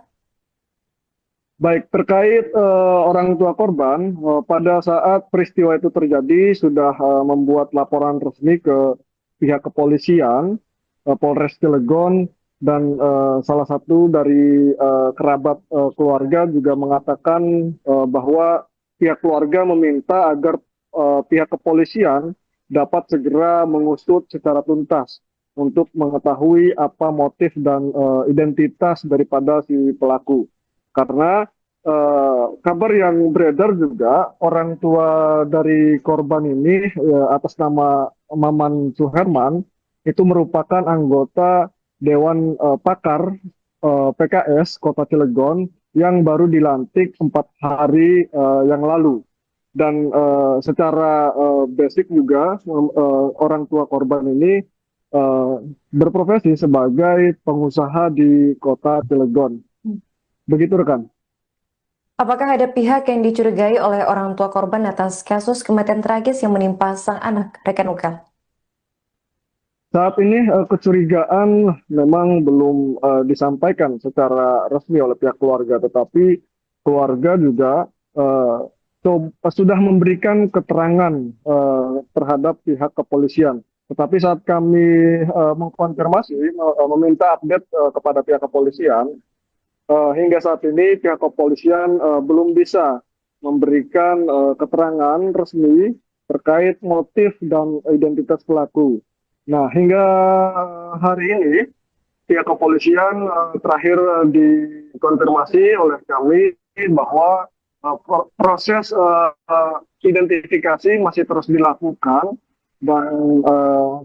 Baik, terkait orang tua korban, pada saat peristiwa itu terjadi sudah membuat laporan resmi ke pihak kepolisian, Polres Cilegon, dan salah satu dari kerabat keluarga juga mengatakan bahwa pihak keluarga meminta agar pihak kepolisian dapat segera mengusut secara tuntas untuk mengetahui apa motif dan identitas daripada si pelaku. Karena kabar yang beredar juga orang tua dari korban ini atas nama Maman Suherman itu merupakan anggota Dewan Pakar PKS Kota Cilegon yang baru dilantik 4 hari yang lalu. Dan secara basic juga orang tua korban ini berprofesi sebagai pengusaha di Kota Cilegon. Begitu rekan. Apakah ada pihak yang dicurigai oleh orang tua korban atas kasus kematian tragis yang menimpa sang anak, rekan Ukel? Saat ini kecurigaan memang belum disampaikan secara resmi oleh pihak keluarga, tetapi keluarga juga sudah memberikan keterangan terhadap pihak kepolisian. Tetapi saat kami mengkonfirmasi, meminta update kepada pihak kepolisian, hingga saat ini pihak kepolisian belum bisa memberikan keterangan resmi terkait motif dan identitas pelaku. Nah, hingga hari ini pihak kepolisian terakhir dikonfirmasi oleh kami bahwa proses identifikasi masih terus dilakukan dan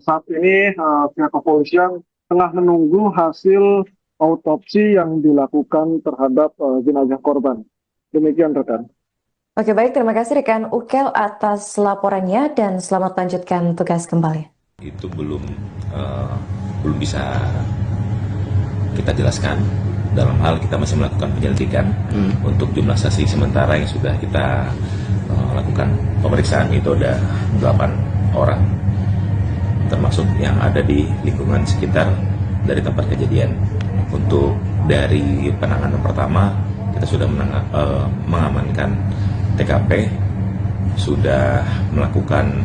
saat ini pihak kepolisian tengah menunggu hasil autopsi yang dilakukan terhadap jenazah korban. Demikian rekan. Oke, baik, terima kasih rekan Ukel atas laporannya dan selamat lanjutkan tugas kembali. Itu belum bisa kita jelaskan, dalam hal kita masih melakukan penyelidikan. Untuk jumlah saksi sementara yang sudah kita lakukan pemeriksaan itu ada 8 orang, termasuk yang ada di lingkungan sekitar dari tempat kejadian. Untuk dari penanganan pertama, kita sudah mengamankan TKP, sudah melakukan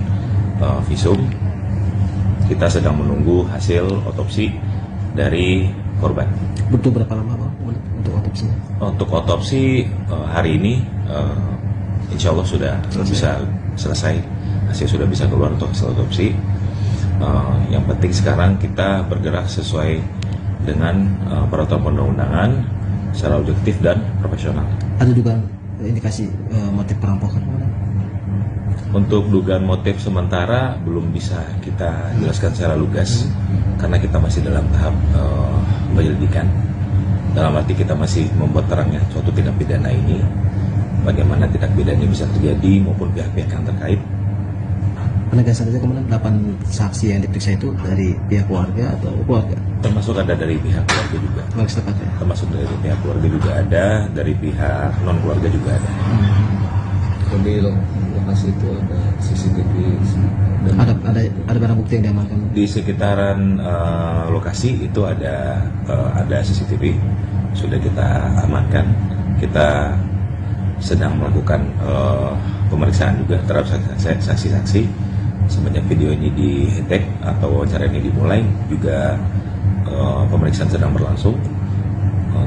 visum. Kita sedang menunggu hasil otopsi dari korban. Butuh berapa lama Pak untuk otopsinya? Untuk otopsi hari ini insya Allah sudah bisa selesai. Hasil sudah bisa keluar untuk hasil otopsi. Yang penting sekarang kita bergerak sesuai dengan peraturan perundang-undangan secara objektif dan profesional. Ada juga indikasi motif perampokan? Untuk dugaan motif sementara belum bisa kita jelaskan secara lugas karena kita masih dalam tahap penyelidikan. Dalam arti kita masih membuat terangnya suatu tindak pidana ini, bagaimana tindak pidana ini bisa terjadi maupun pihak-pihak yang terkait. Penegasan saja kemudian 8 saksi yang diperiksa itu dari pihak keluarga atau keluarga? Termasuk ada dari pihak keluarga juga. Termasuk dari pihak keluarga juga ada, dari pihak non keluarga juga ada. Di lokasi itu ada CCTV dan ada barang bukti yang diamankan di sekitaran lokasi itu ada CCTV sudah kita amankan. Kita sedang melakukan pemeriksaan juga terhadap saksi-saksi. Semenjak video ini di-tag atau wawancara ini dimulai juga pemeriksaan sedang berlangsung.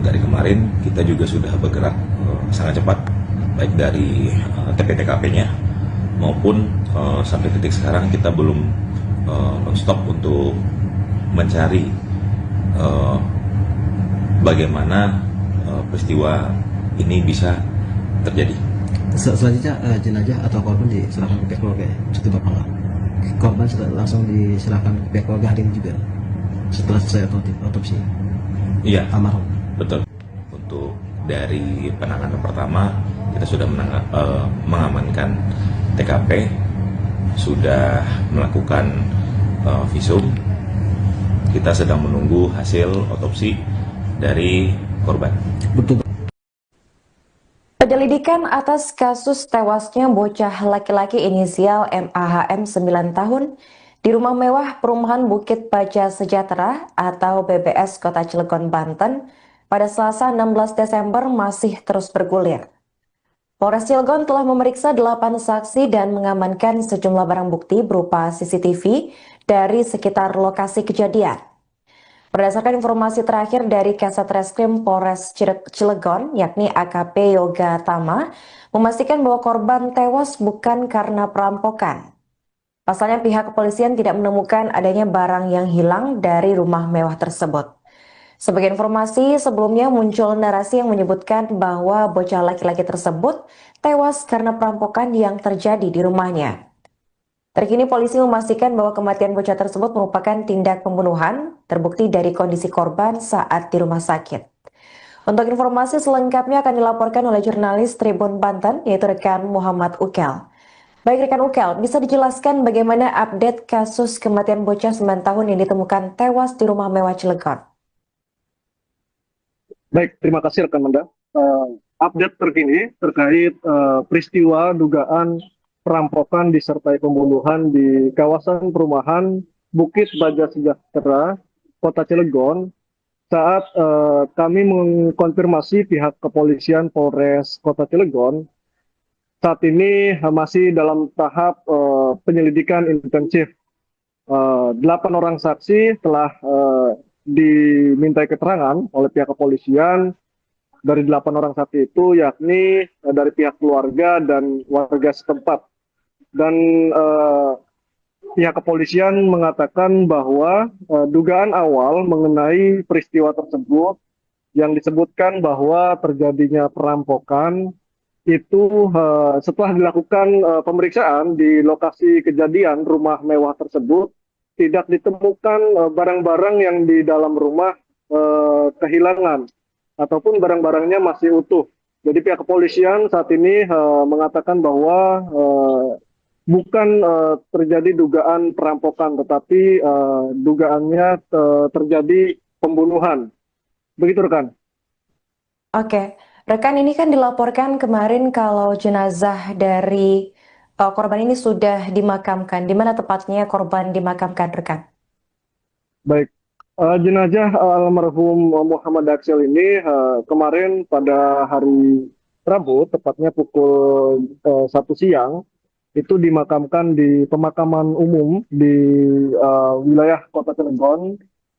Dari kemarin kita juga sudah bergerak sangat cepat, baik dari TP-TKP-nya maupun sampai titik sekarang kita belum non-stop untuk mencari bagaimana peristiwa ini bisa terjadi. Selanjutnya jenazah atau korban diserahkan ke pihak keluarga seperti Bapak nggak? Korban langsung diserahkan ke pihak keluarga hari ini juga setelah selesai otopsi? Iya, almarhum. Betul. Untuk dari penanganan pertama kita sudah mengamankan TKP, sudah melakukan visum. Kita sedang menunggu hasil otopsi dari korban. Betul. Penyelidikan atas kasus tewasnya bocah laki-laki inisial MAHM 9 tahun di rumah mewah perumahan Bukit Baja Sejahtera atau BBS Kota Cilegon, Banten pada Selasa 16 Desember masih terus bergulir. Polres Cilegon telah memeriksa 8 saksi dan mengamankan sejumlah barang bukti berupa CCTV dari sekitar lokasi kejadian. Berdasarkan informasi terakhir dari Kasat Reskrim Polres Cilegon, yakni AKP Yoga Tama, memastikan bahwa korban tewas bukan karena perampokan. Pasalnya pihak kepolisian tidak menemukan adanya barang yang hilang dari rumah mewah tersebut. Sebagai informasi, sebelumnya muncul narasi yang menyebutkan bahwa bocah laki-laki tersebut tewas karena perampokan yang terjadi di rumahnya. Terkini polisi memastikan bahwa kematian bocah tersebut merupakan tindak pembunuhan, terbukti dari kondisi korban saat di rumah sakit. Untuk informasi selengkapnya akan dilaporkan oleh jurnalis Tribun Banten, yaitu rekan Muhammad Ukel. Baik rekan Ukel, bisa dijelaskan bagaimana update kasus kematian bocah 9 tahun yang ditemukan tewas di rumah mewah Cilegon? Baik, terima kasih rekan Manda. Update terkini terkait peristiwa dugaan perampokan disertai pembunuhan di kawasan perumahan Bukit Baja Sejahtera, Kota Cilegon, saat kami mengkonfirmasi pihak kepolisian Polres Kota Cilegon, saat ini masih dalam tahap penyelidikan intensif. 8 orang saksi telah dimintai keterangan oleh pihak kepolisian. Dari 8 orang saksi itu yakni dari pihak keluarga dan warga setempat. Dan pihak kepolisian mengatakan bahwa dugaan awal mengenai peristiwa tersebut yang disebutkan bahwa terjadinya perampokan itu setelah dilakukan pemeriksaan di lokasi kejadian rumah mewah tersebut tidak ditemukan barang-barang yang di dalam rumah kehilangan ataupun barang-barangnya masih utuh. Jadi pihak kepolisian saat ini mengatakan bahwa bukan terjadi dugaan perampokan, tetapi dugaannya terjadi pembunuhan. Begitu rekan. Oke, rekan, ini kan dilaporkan kemarin kalau jenazah dari korban ini sudah dimakamkan. Di mana tepatnya korban dimakamkan, rekan? Baik, jenazah almarhum Muhammad Aksel ini kemarin pada hari Rabu, tepatnya pukul 1 siang, itu dimakamkan di pemakaman umum di wilayah Kota Cilegon.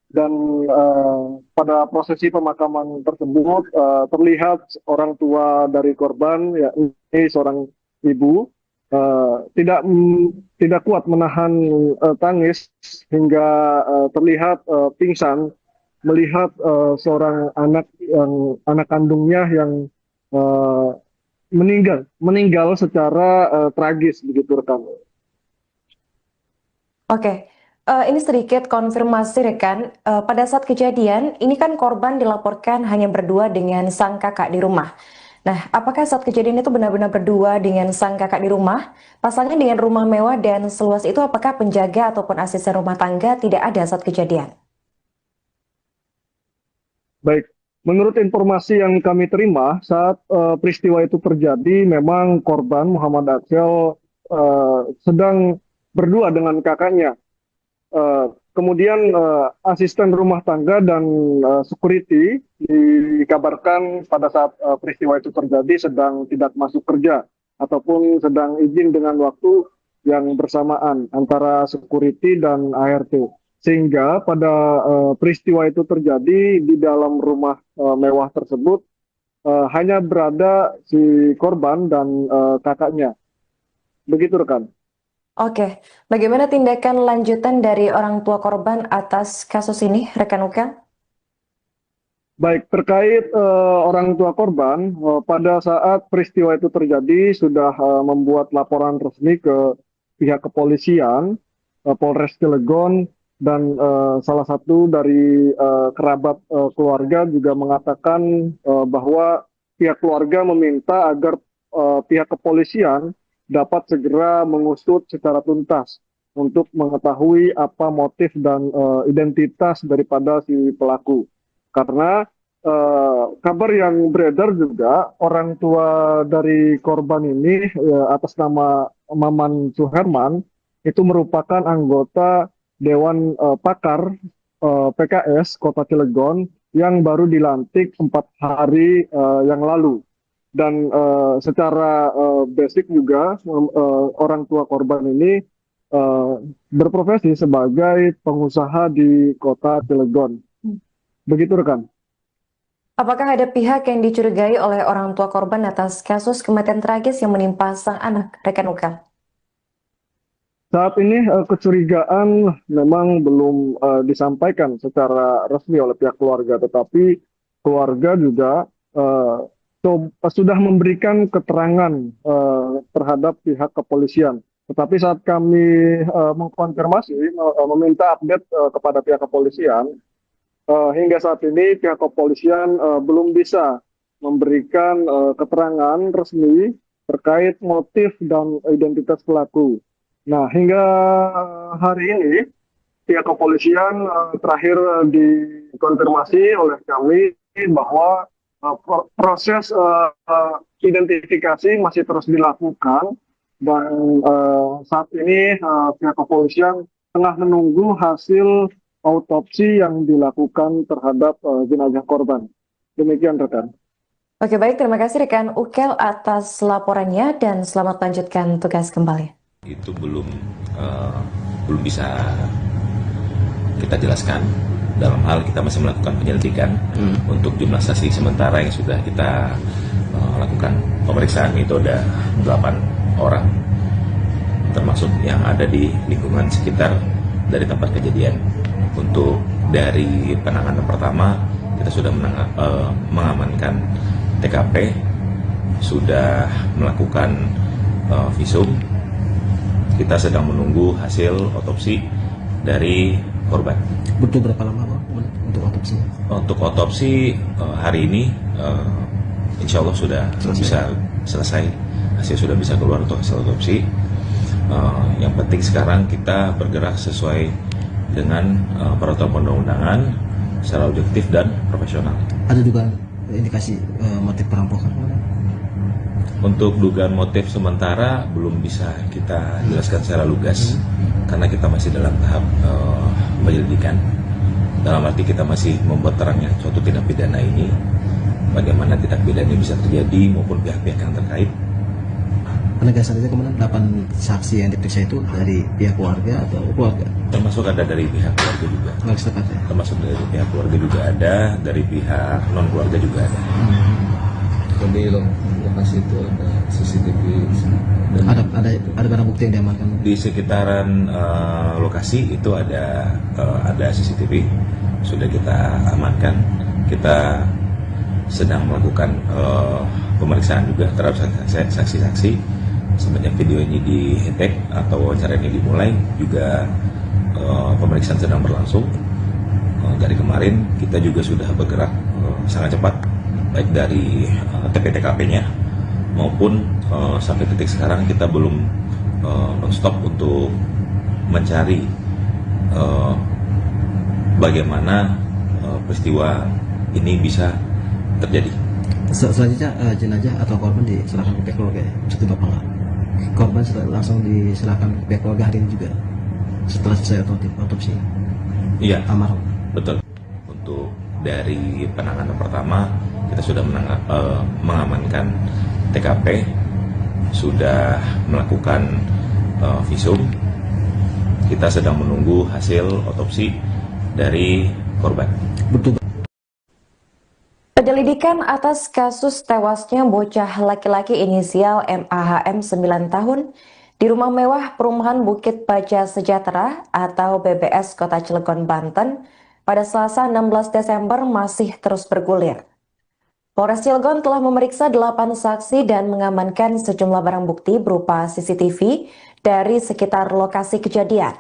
Dan pada prosesi pemakaman tersebut terlihat orang tua dari korban, yakni seorang ibu, tidak kuat menahan tangis hingga terlihat pingsan melihat seorang anak kandungnya yang meninggal secara tragis, begitu rekan. Oke, ini sedikit konfirmasi rekan. Pada saat kejadian, ini kan korban dilaporkan hanya berdua dengan sang kakak di rumah. Nah, apakah saat kejadian itu benar-benar berdua dengan sang kakak di rumah? Pasalnya dengan rumah mewah dan seluas itu, apakah penjaga ataupun asisten rumah tangga tidak ada saat kejadian? Baik, menurut informasi yang kami terima saat peristiwa itu terjadi, memang korban Muhammad Aksel sedang berdua dengan kakaknya. Kemudian asisten rumah tangga dan security dikabarkan pada saat peristiwa itu terjadi sedang tidak masuk kerja ataupun sedang izin dengan waktu yang bersamaan antara security dan ART. Sehingga pada peristiwa itu terjadi di dalam rumah mewah tersebut hanya berada si korban dan kakaknya. Begitu rekan. Oke, bagaimana tindakan lanjutan dari orang tua korban atas kasus ini, rekan Uka? Baik, terkait orang tua korban, pada saat peristiwa itu terjadi sudah membuat laporan resmi ke pihak kepolisian, Polres Cilegon, dan salah satu dari kerabat keluarga juga mengatakan bahwa pihak keluarga meminta agar pihak kepolisian dapat segera mengusut secara tuntas untuk mengetahui apa motif dan identitas daripada si pelaku. Karena kabar yang beredar juga orang tua dari korban ini atas nama Maman Suherman itu merupakan anggota Dewan Pakar PKS Kota Cilegon yang baru dilantik 4 hari yang lalu. Dan secara basic juga orang tua korban ini berprofesi sebagai pengusaha di Kota Cilegon. Begitu rekan. Apakah ada pihak yang dicurigai oleh orang tua korban atas kasus kematian tragis yang menimpa sang anak, rekan Uka? Saat ini kecurigaan memang belum disampaikan secara resmi oleh pihak keluarga, tetapi keluarga juga sudah memberikan keterangan terhadap pihak kepolisian. Tetapi saat kami mengkonfirmasi, meminta update kepada pihak kepolisian, hingga saat ini pihak kepolisian belum bisa memberikan keterangan resmi terkait motif dan identitas pelaku. Nah, hingga hari ini pihak kepolisian terakhir dikonfirmasi oleh kami bahwa proses identifikasi masih terus dilakukan dan saat ini pihak kepolisian tengah menunggu hasil autopsi yang dilakukan terhadap jenazah korban. Demikian rekan. Oke, baik, terima kasih rekan Ukel atas laporannya dan selamat lanjutkan tugas kembali. Itu belum bisa kita jelaskan, dalam hal kita masih melakukan penyelidikan. Untuk jumlah saksi sementara yang sudah kita lakukan pemeriksaan itu ada 8 orang, termasuk yang ada di lingkungan sekitar dari tempat kejadian. Untuk dari penanganan pertama, kita sudah mengamankan TKP, sudah melakukan visum. Kita sedang menunggu hasil otopsi dari korban. Butuh berapa lama Pak untuk otopsi? Untuk otopsi hari ini insya Allah sudah bisa selesai, hasil sudah bisa keluar untuk hasil otopsi. Yang penting sekarang kita bergerak sesuai dengan peraturan perundang-undangan secara objektif dan profesional. Ada juga indikasi motif perampokan? Untuk dugaan motif sementara belum bisa kita jelaskan secara lugas karena kita masih dalam tahap penyelidikan. Dalam arti kita masih membuat terangnya suatu tindak pidana ini, bagaimana tindak pidana ini bisa terjadi maupun pihak-pihak yang terkait. Penegasan saja kemudian 8 saksi yang diperiksa itu dari pihak keluarga atau keluarga? Termasuk ada dari pihak keluarga juga. Keluarga setempat ya? Termasuk dari pihak keluarga juga ada, dari pihak non keluarga juga ada. Di lokasi itu ada CCTV dan Ada barang bukti yang diamankan? Di sekitaran lokasi itu ada CCTV, sudah kita amankan. Kita sedang melakukan pemeriksaan juga terhadap saksi-saksi. Semenjak video ini di-tag atau wawancara ini dimulai, juga pemeriksaan sedang berlangsung. Dari kemarin kita juga sudah bergerak sangat cepat, baik dari TP-TKP-nya maupun sampai titik sekarang kita belum non-stop untuk mencari bagaimana peristiwa ini bisa terjadi. Selanjutnya jenazah atau korban diserahkan ke pihak keluarga ya? Maksudnya Bapak nggak? Korban langsung diserahkan ke pihak keluarga hari ini juga setelah selesai otopsi? Iya, Almarhum? betul. Untuk dari penanganan pertama, kita sudah mengamankan TKP, sudah melakukan visum. Kita sedang menunggu hasil otopsi dari korban. Betul. Penyelidikan atas kasus tewasnya bocah laki-laki inisial MAHM 9 tahun di rumah mewah perumahan Bukit Baja Sejahtera atau BBS Kota Cilegon, Banten pada Selasa 16 Desember masih terus bergulir. Polres Cilegon telah memeriksa 8 saksi dan mengamankan sejumlah barang bukti berupa CCTV dari sekitar lokasi kejadian.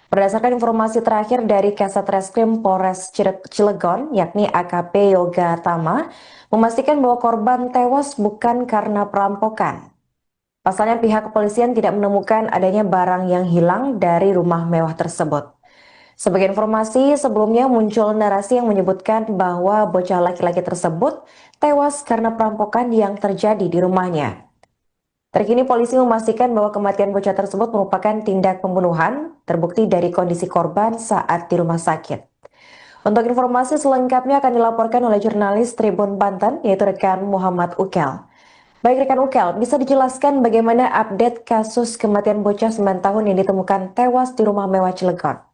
Berdasarkan informasi terakhir dari Kasat Reskrim Polres Cilegon, yakni AKP Yoga Tama, memastikan bahwa korban tewas bukan karena perampokan. Pasalnya pihak kepolisian tidak menemukan adanya barang yang hilang dari rumah mewah tersebut. Sebagai informasi, sebelumnya muncul narasi yang menyebutkan bahwa bocah laki-laki tersebut tewas karena perampokan yang terjadi di rumahnya. Terkini polisi memastikan bahwa kematian bocah tersebut merupakan tindak pembunuhan, terbukti dari kondisi korban saat di rumah sakit. Untuk informasi selengkapnya akan dilaporkan oleh jurnalis Tribun Banten, yaitu rekan Muhammad Ukel. Baik rekan Ukel, bisa dijelaskan bagaimana update kasus kematian bocah 9 tahun yang ditemukan tewas di rumah mewah Cilegon?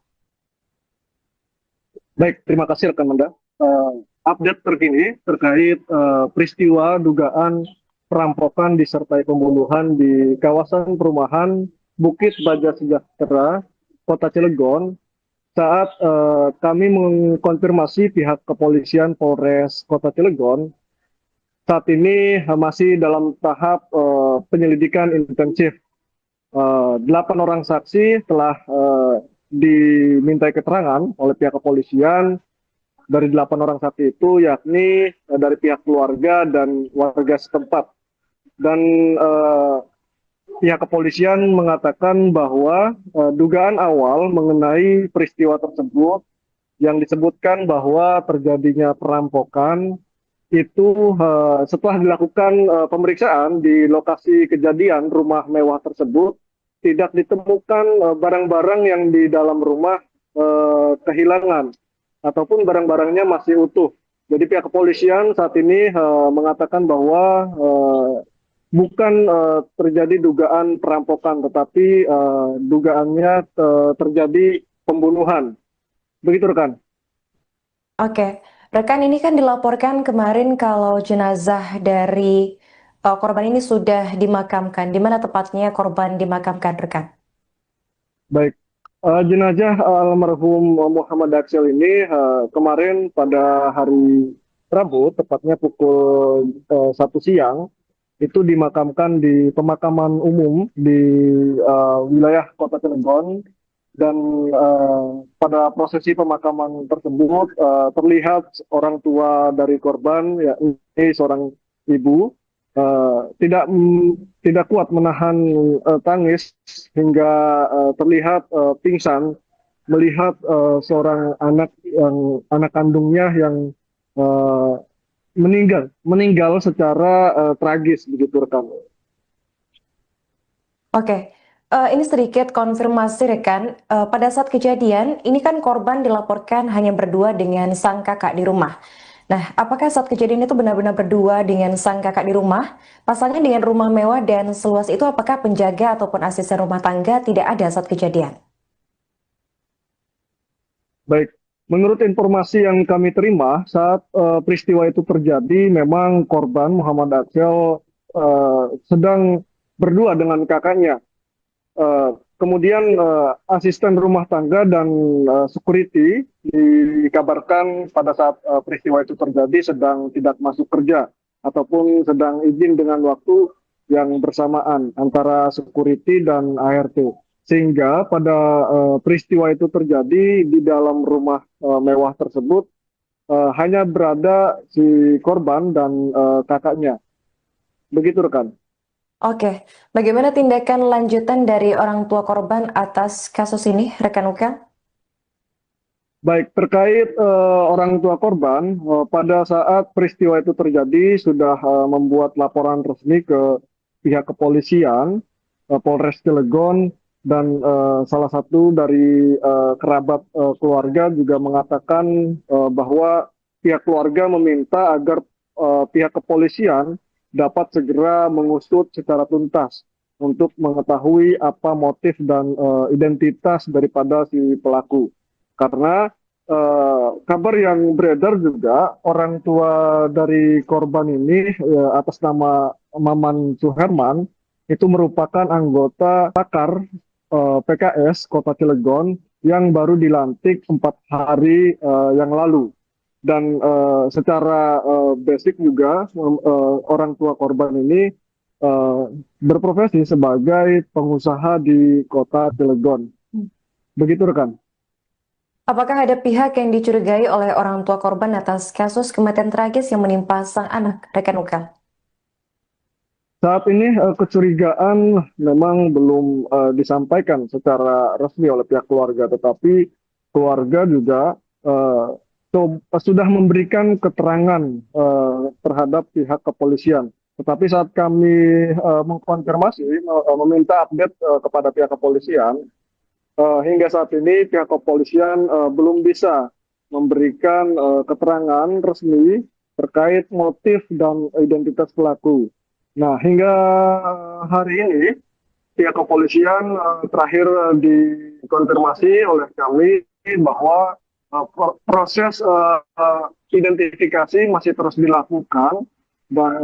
Baik, terima kasih rekan Manda. Update terkini terkait peristiwa dugaan perampokan disertai pembunuhan di kawasan perumahan Bukit Baja Sejahtera, Kota Cilegon. Saat kami mengkonfirmasi pihak kepolisian Polres Kota Cilegon, saat ini masih dalam tahap penyelidikan intensif. 8 orang saksi telah dimintai keterangan oleh pihak kepolisian. Dari 8 orang saksi itu yakni dari pihak keluarga dan warga setempat. Dan pihak kepolisian mengatakan bahwa dugaan awal mengenai peristiwa tersebut yang disebutkan bahwa terjadinya perampokan itu setelah dilakukan pemeriksaan di lokasi kejadian rumah mewah tersebut, tidak ditemukan barang-barang yang di dalam rumah kehilangan ataupun barang-barangnya masih utuh. Jadi pihak kepolisian saat ini mengatakan bahwa bukan terjadi dugaan perampokan, tetapi dugaannya terjadi pembunuhan. Begitu rekan. Oke, rekan, ini kan dilaporkan kemarin kalau jenazah dari korban ini sudah dimakamkan. Di mana tepatnya korban dimakamkan, rekan? Baik, jenazah almarhum Muhammad Aksel ini kemarin pada hari Rabu, tepatnya pukul 1 siang, itu dimakamkan di pemakaman umum di wilayah Kota Cilegon. Dan pada prosesi pemakaman tersebut terlihat orang tua dari korban, yakni seorang ibu, tidak kuat menahan tangis hingga terlihat pingsan melihat seorang anak kandungnya yang meninggal secara tragis, begitu rekan. Oke, ini sedikit konfirmasi rekan. Pada saat kejadian, ini kan korban dilaporkan hanya berdua dengan sang kakak di rumah. Nah, apakah saat kejadian itu benar-benar berdua dengan sang kakak di rumah? Pasalnya dengan rumah mewah dan seluas itu, apakah penjaga ataupun asisten rumah tangga tidak ada saat kejadian? Baik, menurut informasi yang kami terima saat peristiwa itu terjadi, memang korban Muhammad Aksel sedang berdua dengan kakaknya. Kemudian asisten rumah tangga dan security dikabarkan pada saat peristiwa itu terjadi sedang tidak masuk kerja ataupun sedang izin dengan waktu yang bersamaan antara security dan ART. Sehingga pada peristiwa itu terjadi di dalam rumah mewah tersebut hanya berada si korban dan kakaknya. Begitu rekan. Oke, bagaimana tindakan lanjutan dari orang tua korban atas kasus ini, rekan Ukel? Baik, terkait orang tua korban, pada saat peristiwa itu terjadi sudah membuat laporan resmi ke pihak kepolisian, Polres Cilegon, dan salah satu dari kerabat keluarga juga mengatakan bahwa pihak keluarga meminta agar pihak kepolisian dapat segera mengusut secara tuntas untuk mengetahui apa motif dan identitas daripada si pelaku. Karena kabar yang beredar juga orang tua dari korban ini atas nama Maman Suherman itu merupakan anggota Pakar PKS Kota Cilegon yang baru dilantik 4 hari yang lalu. Dan secara basic juga orang tua korban ini berprofesi sebagai pengusaha di Kota Cilegon. Begitu rekan. Apakah ada pihak yang dicurigai oleh orang tua korban atas kasus kematian tragis yang menimpa sang anak, rekan Ukel? Saat ini kecurigaan memang belum disampaikan secara resmi oleh pihak keluarga, tetapi keluarga juga sudah memberikan keterangan terhadap pihak kepolisian. Tetapi saat kami mengkonfirmasi, meminta update kepada pihak kepolisian, hingga saat ini pihak kepolisian belum bisa memberikan keterangan resmi terkait motif dan identitas pelaku. Nah, hingga hari ini pihak kepolisian terakhir dikonfirmasi oleh kami bahwa proses identifikasi masih terus dilakukan dan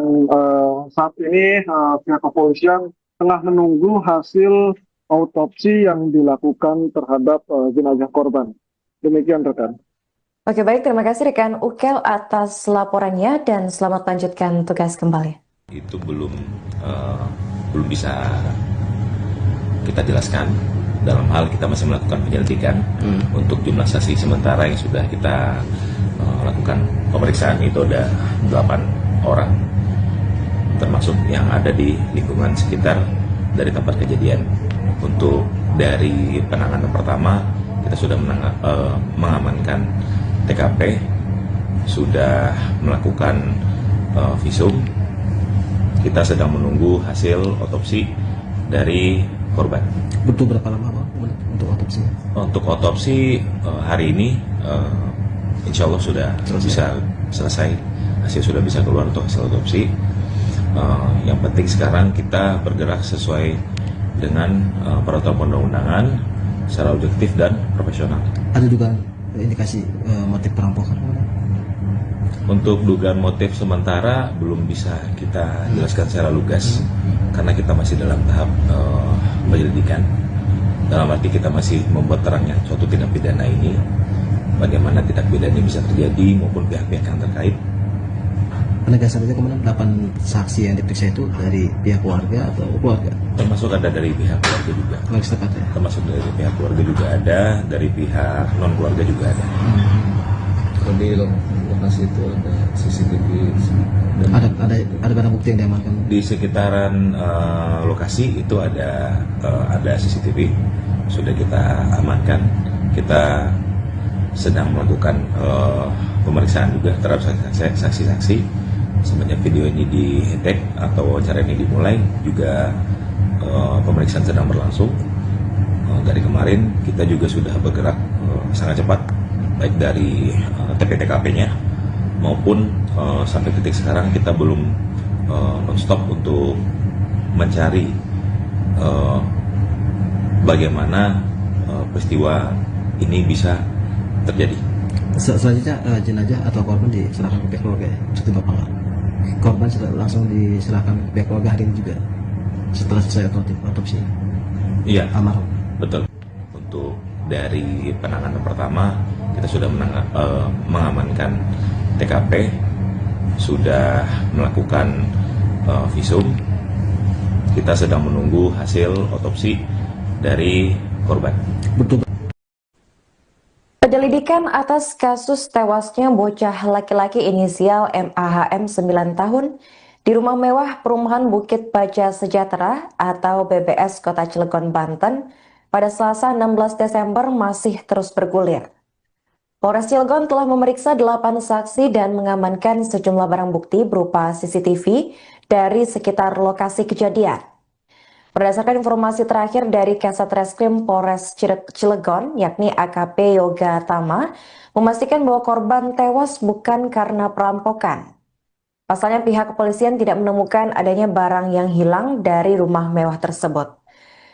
saat ini pihak kepolisian tengah menunggu hasil autopsi yang dilakukan terhadap jenazah korban. Demikian rekan. Oke, baik, terima kasih rekan Ukel atas laporannya dan selamat lanjutkan tugas kembali. Itu belum bisa kita jelaskan. Dalam hal kita masih melakukan penyelidikan untuk jumlah saksi sementara yang sudah kita lakukan pemeriksaan itu ada 8 orang, termasuk yang ada di lingkungan sekitar dari tempat kejadian. Untuk dari penanganan pertama kita sudah mengamankan TKP, sudah melakukan visum. Kita sedang menunggu hasil otopsi dari korban. Butuh berapa lama Bang untuk otopsi? Untuk otopsi hari ini insya Allah sudah bisa selesai, hasil sudah bisa keluar untuk hasil otopsi. Yang penting sekarang kita bergerak sesuai dengan peraturan perundang-undangan secara objektif dan profesional. Ada juga indikasi motif perampokan? Untuk dugaan motif sementara belum bisa kita jelaskan secara lugas karena kita masih dalam tahap penyelidikan. Dalam arti kita masih membuat terangnya suatu tindak pidana ini, bagaimana tindak pidana ini bisa terjadi maupun pihak-pihak yang terkait. Penegasan saja kemudian 8 saksi yang diperiksa itu dari pihak keluarga atau keluarga? Termasuk ada dari pihak keluarga juga. Keluarga setempat ya? Termasuk dari pihak keluarga juga ada, dari pihak non keluarga juga ada. Kalau di lokasi itu ada CCTV dan Ada barang bukti yang diamankan? Di sekitaran lokasi itu ada CCTV, sudah kita amankan. Kita sedang melakukan pemeriksaan juga terhadap saksi-saksi. Semenjak video ini di-tag atau wawancara ini dimulai, juga pemeriksaan sedang berlangsung. Dari kemarin kita juga sudah bergerak sangat cepat, baik dari TP-TKP-nya maupun sampai titik sekarang kita belum non-stop untuk mencari bagaimana peristiwa ini bisa terjadi. Selanjutnya jenazah atau korban diserahkan ke pihak keluarga ya? Cukup Bapak nggak? Korban langsung diserahkan ke pihak keluarga hari ini juga setelah selesai otopsi? Iya, Almarhum? betul. Untuk dari penanganan pertama kita sudah mengamankan TKP, sudah melakukan visum. Kita sedang menunggu hasil otopsi dari korban. Betul. Penyelidikan atas kasus tewasnya bocah laki-laki inisial MAHM 9 tahun di rumah mewah perumahan Bukit Baja Sejahtera atau BBS Kota Cilegon, Banten pada Selasa 16 Desember masih terus bergulir. Polres Cilegon telah memeriksa 8 saksi dan mengamankan sejumlah barang bukti berupa CCTV dari sekitar lokasi kejadian. Berdasarkan informasi terakhir dari Kasat Reskrim Polres Cilegon, yakni AKP Yoga Tama, memastikan bahwa korban tewas bukan karena perampokan. Pasalnya pihak kepolisian tidak menemukan adanya barang yang hilang dari rumah mewah tersebut.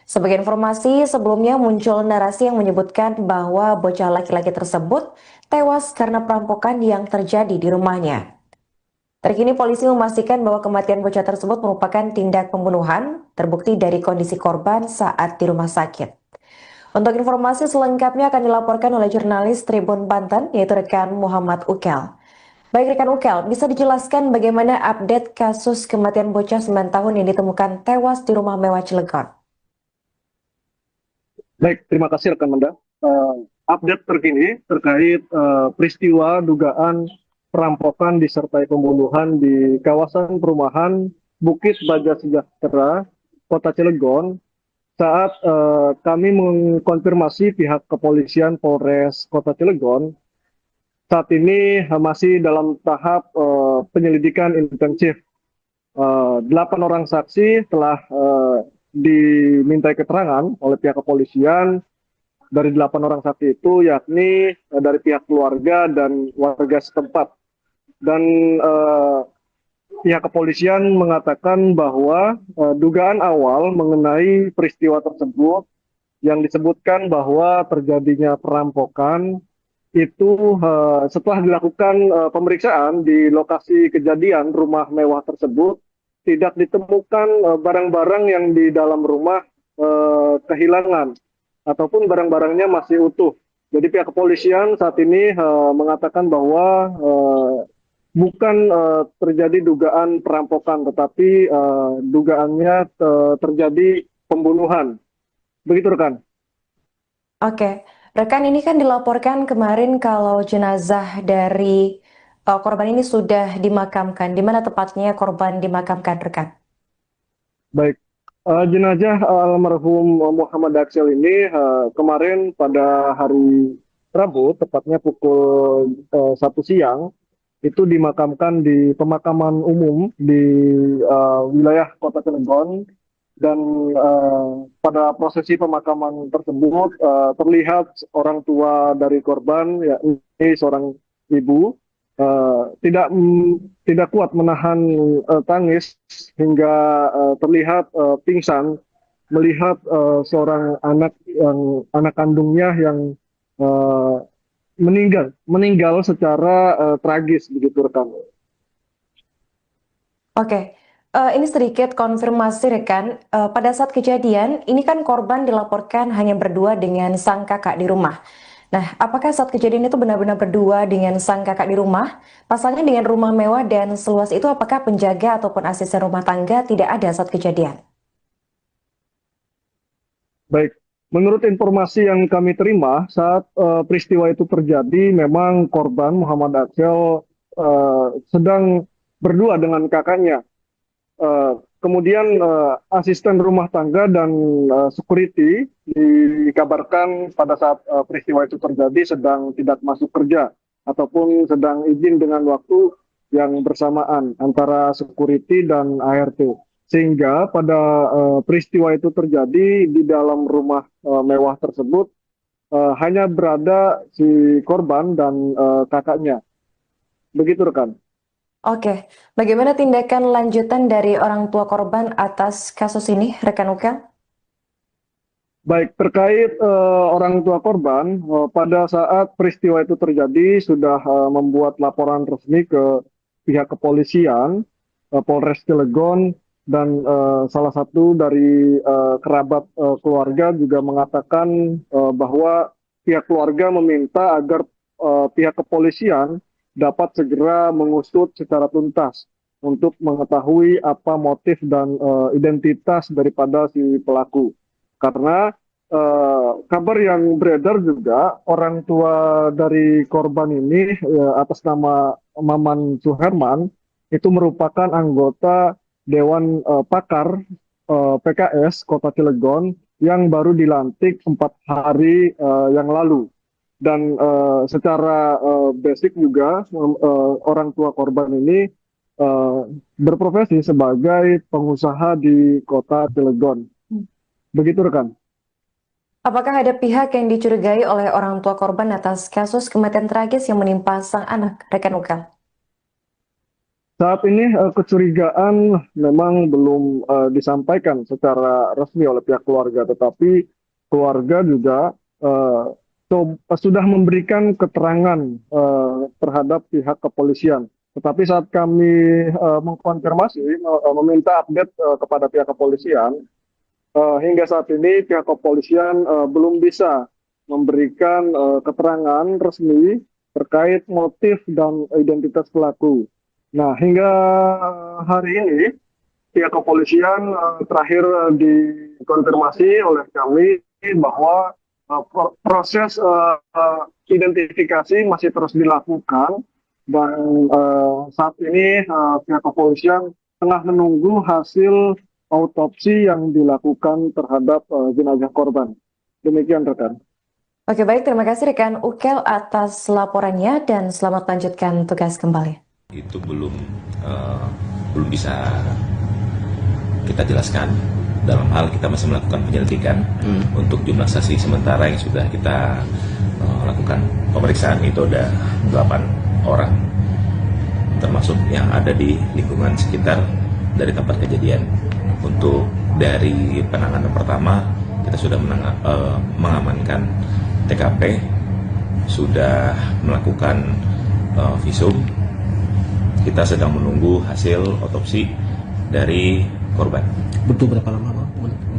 Sebagai informasi, sebelumnya muncul narasi yang menyebutkan bahwa bocah laki-laki tersebut tewas karena perampokan yang terjadi di rumahnya. Terkini polisi memastikan bahwa kematian bocah tersebut merupakan tindak pembunuhan, terbukti dari kondisi korban saat di rumah sakit. Untuk informasi selengkapnya akan dilaporkan oleh jurnalis Tribun Banten, yaitu rekan Muhammad Ukel. Baik rekan Ukel, bisa dijelaskan bagaimana update kasus kematian bocah 9 tahun yang ditemukan tewas di rumah mewah Cilegon? Baik, terima kasih rekan Manda. Update terkini terkait peristiwa dugaan perampokan disertai pembunuhan di kawasan perumahan Bukit Baja Sejahtera, Kota Cilegon. Saat kami mengkonfirmasi pihak kepolisian Polres Kota Cilegon, saat ini masih dalam tahap penyelidikan intensif. 8 orang saksi telah dimintai keterangan oleh pihak kepolisian. Dari 8 orang saksi itu yakni dari pihak keluarga dan warga setempat. Dan pihak kepolisian mengatakan bahwa dugaan awal mengenai peristiwa tersebut yang disebutkan bahwa terjadinya perampokan itu setelah dilakukan pemeriksaan di lokasi kejadian rumah mewah tersebut tidak ditemukan barang-barang yang di dalam rumah kehilangan ataupun barang-barangnya masih utuh. Jadi pihak kepolisian saat ini mengatakan bahwa bukan terjadi dugaan perampokan, tetapi dugaannya terjadi pembunuhan. Begitu rekan. Oke, rekan, ini kan dilaporkan kemarin kalau jenazah dari korban ini sudah dimakamkan. Di mana tepatnya korban dimakamkan, rekan? Baik. Jenazah almarhum Muhammad Aksel ini kemarin pada hari Rabu, tepatnya pukul 1 siang, itu dimakamkan di pemakaman umum di wilayah Kota Cilegon. dan pada prosesi pemakaman tersebut terlihat orang tua dari korban, yakni seorang ibu, tidak kuat menahan tangis hingga terlihat pingsan melihat seorang anak kandungnya yang uh, meninggal secara tragis begitu rekan. Oke, ini sedikit konfirmasi rekan. Pada saat kejadian, ini kan korban dilaporkan hanya berdua dengan sang kakak di rumah. Nah, apakah saat kejadian itu benar-benar berdua dengan sang kakak di rumah? Pasalnya dengan rumah mewah dan seluas itu, apakah penjaga ataupun asisten rumah tangga tidak ada saat kejadian? Baik, menurut informasi yang kami terima saat peristiwa itu terjadi, memang korban Muhammad Aksel sedang berdua dengan kakaknya. Kemudian asisten rumah tangga dan security dikabarkan pada saat peristiwa itu terjadi sedang tidak masuk kerja ataupun sedang izin dengan waktu yang bersamaan antara security dan ART. Sehingga pada peristiwa itu terjadi di dalam rumah mewah tersebut hanya berada si korban dan kakaknya. Begitu rekan. Oke, bagaimana tindakan lanjutan dari orang tua korban atas kasus ini, rekan Ukel? Baik, terkait orang tua korban, pada saat peristiwa itu terjadi sudah membuat laporan resmi ke pihak kepolisian, Polres Cilegon, dan salah satu dari kerabat keluarga juga mengatakan bahwa pihak keluarga meminta agar pihak kepolisian dapat segera mengusut secara tuntas untuk mengetahui apa motif dan identitas daripada si pelaku. Karena kabar yang beredar juga orang tua dari korban ini atas nama Maman Suherman itu merupakan anggota Dewan Pakar PKS Kota Cilegon yang baru dilantik 4 hari yang lalu. Dan secara basic juga orang tua korban ini berprofesi sebagai pengusaha di Kota Cilegon. Begitu rekan. Apakah ada pihak yang dicurigai oleh orang tua korban atas kasus kematian tragis yang menimpa sang anak, rekan Ukel? Saat ini kecurigaan memang belum disampaikan secara resmi oleh pihak keluarga, tetapi keluarga juga sudah memberikan keterangan terhadap pihak kepolisian. Tetapi saat kami mengkonfirmasi, meminta update kepada pihak kepolisian, hingga saat ini pihak kepolisian belum bisa memberikan keterangan resmi terkait motif dan identitas pelaku. Nah, hingga hari ini pihak kepolisian terakhir dikonfirmasi oleh kami bahwa proses identifikasi masih terus dilakukan dan saat ini pihak kepolisian tengah menunggu hasil autopsi yang dilakukan terhadap jenazah korban. Demikian rekan. Oke, baik, terima kasih rekan Ukel atas laporannya dan selamat lanjutkan tugas kembali. Itu belum bisa kita jelaskan, dalam hal kita masih melakukan penyelidikan. Untuk jumlah saksi sementara yang sudah kita lakukan pemeriksaan itu ada 8 orang, termasuk yang ada di lingkungan sekitar dari tempat kejadian. Untuk dari penanganan pertama kita sudah mengamankan TKP, sudah melakukan visum. Kita sedang menunggu hasil otopsi dari korban. Butuh berapa lama Pak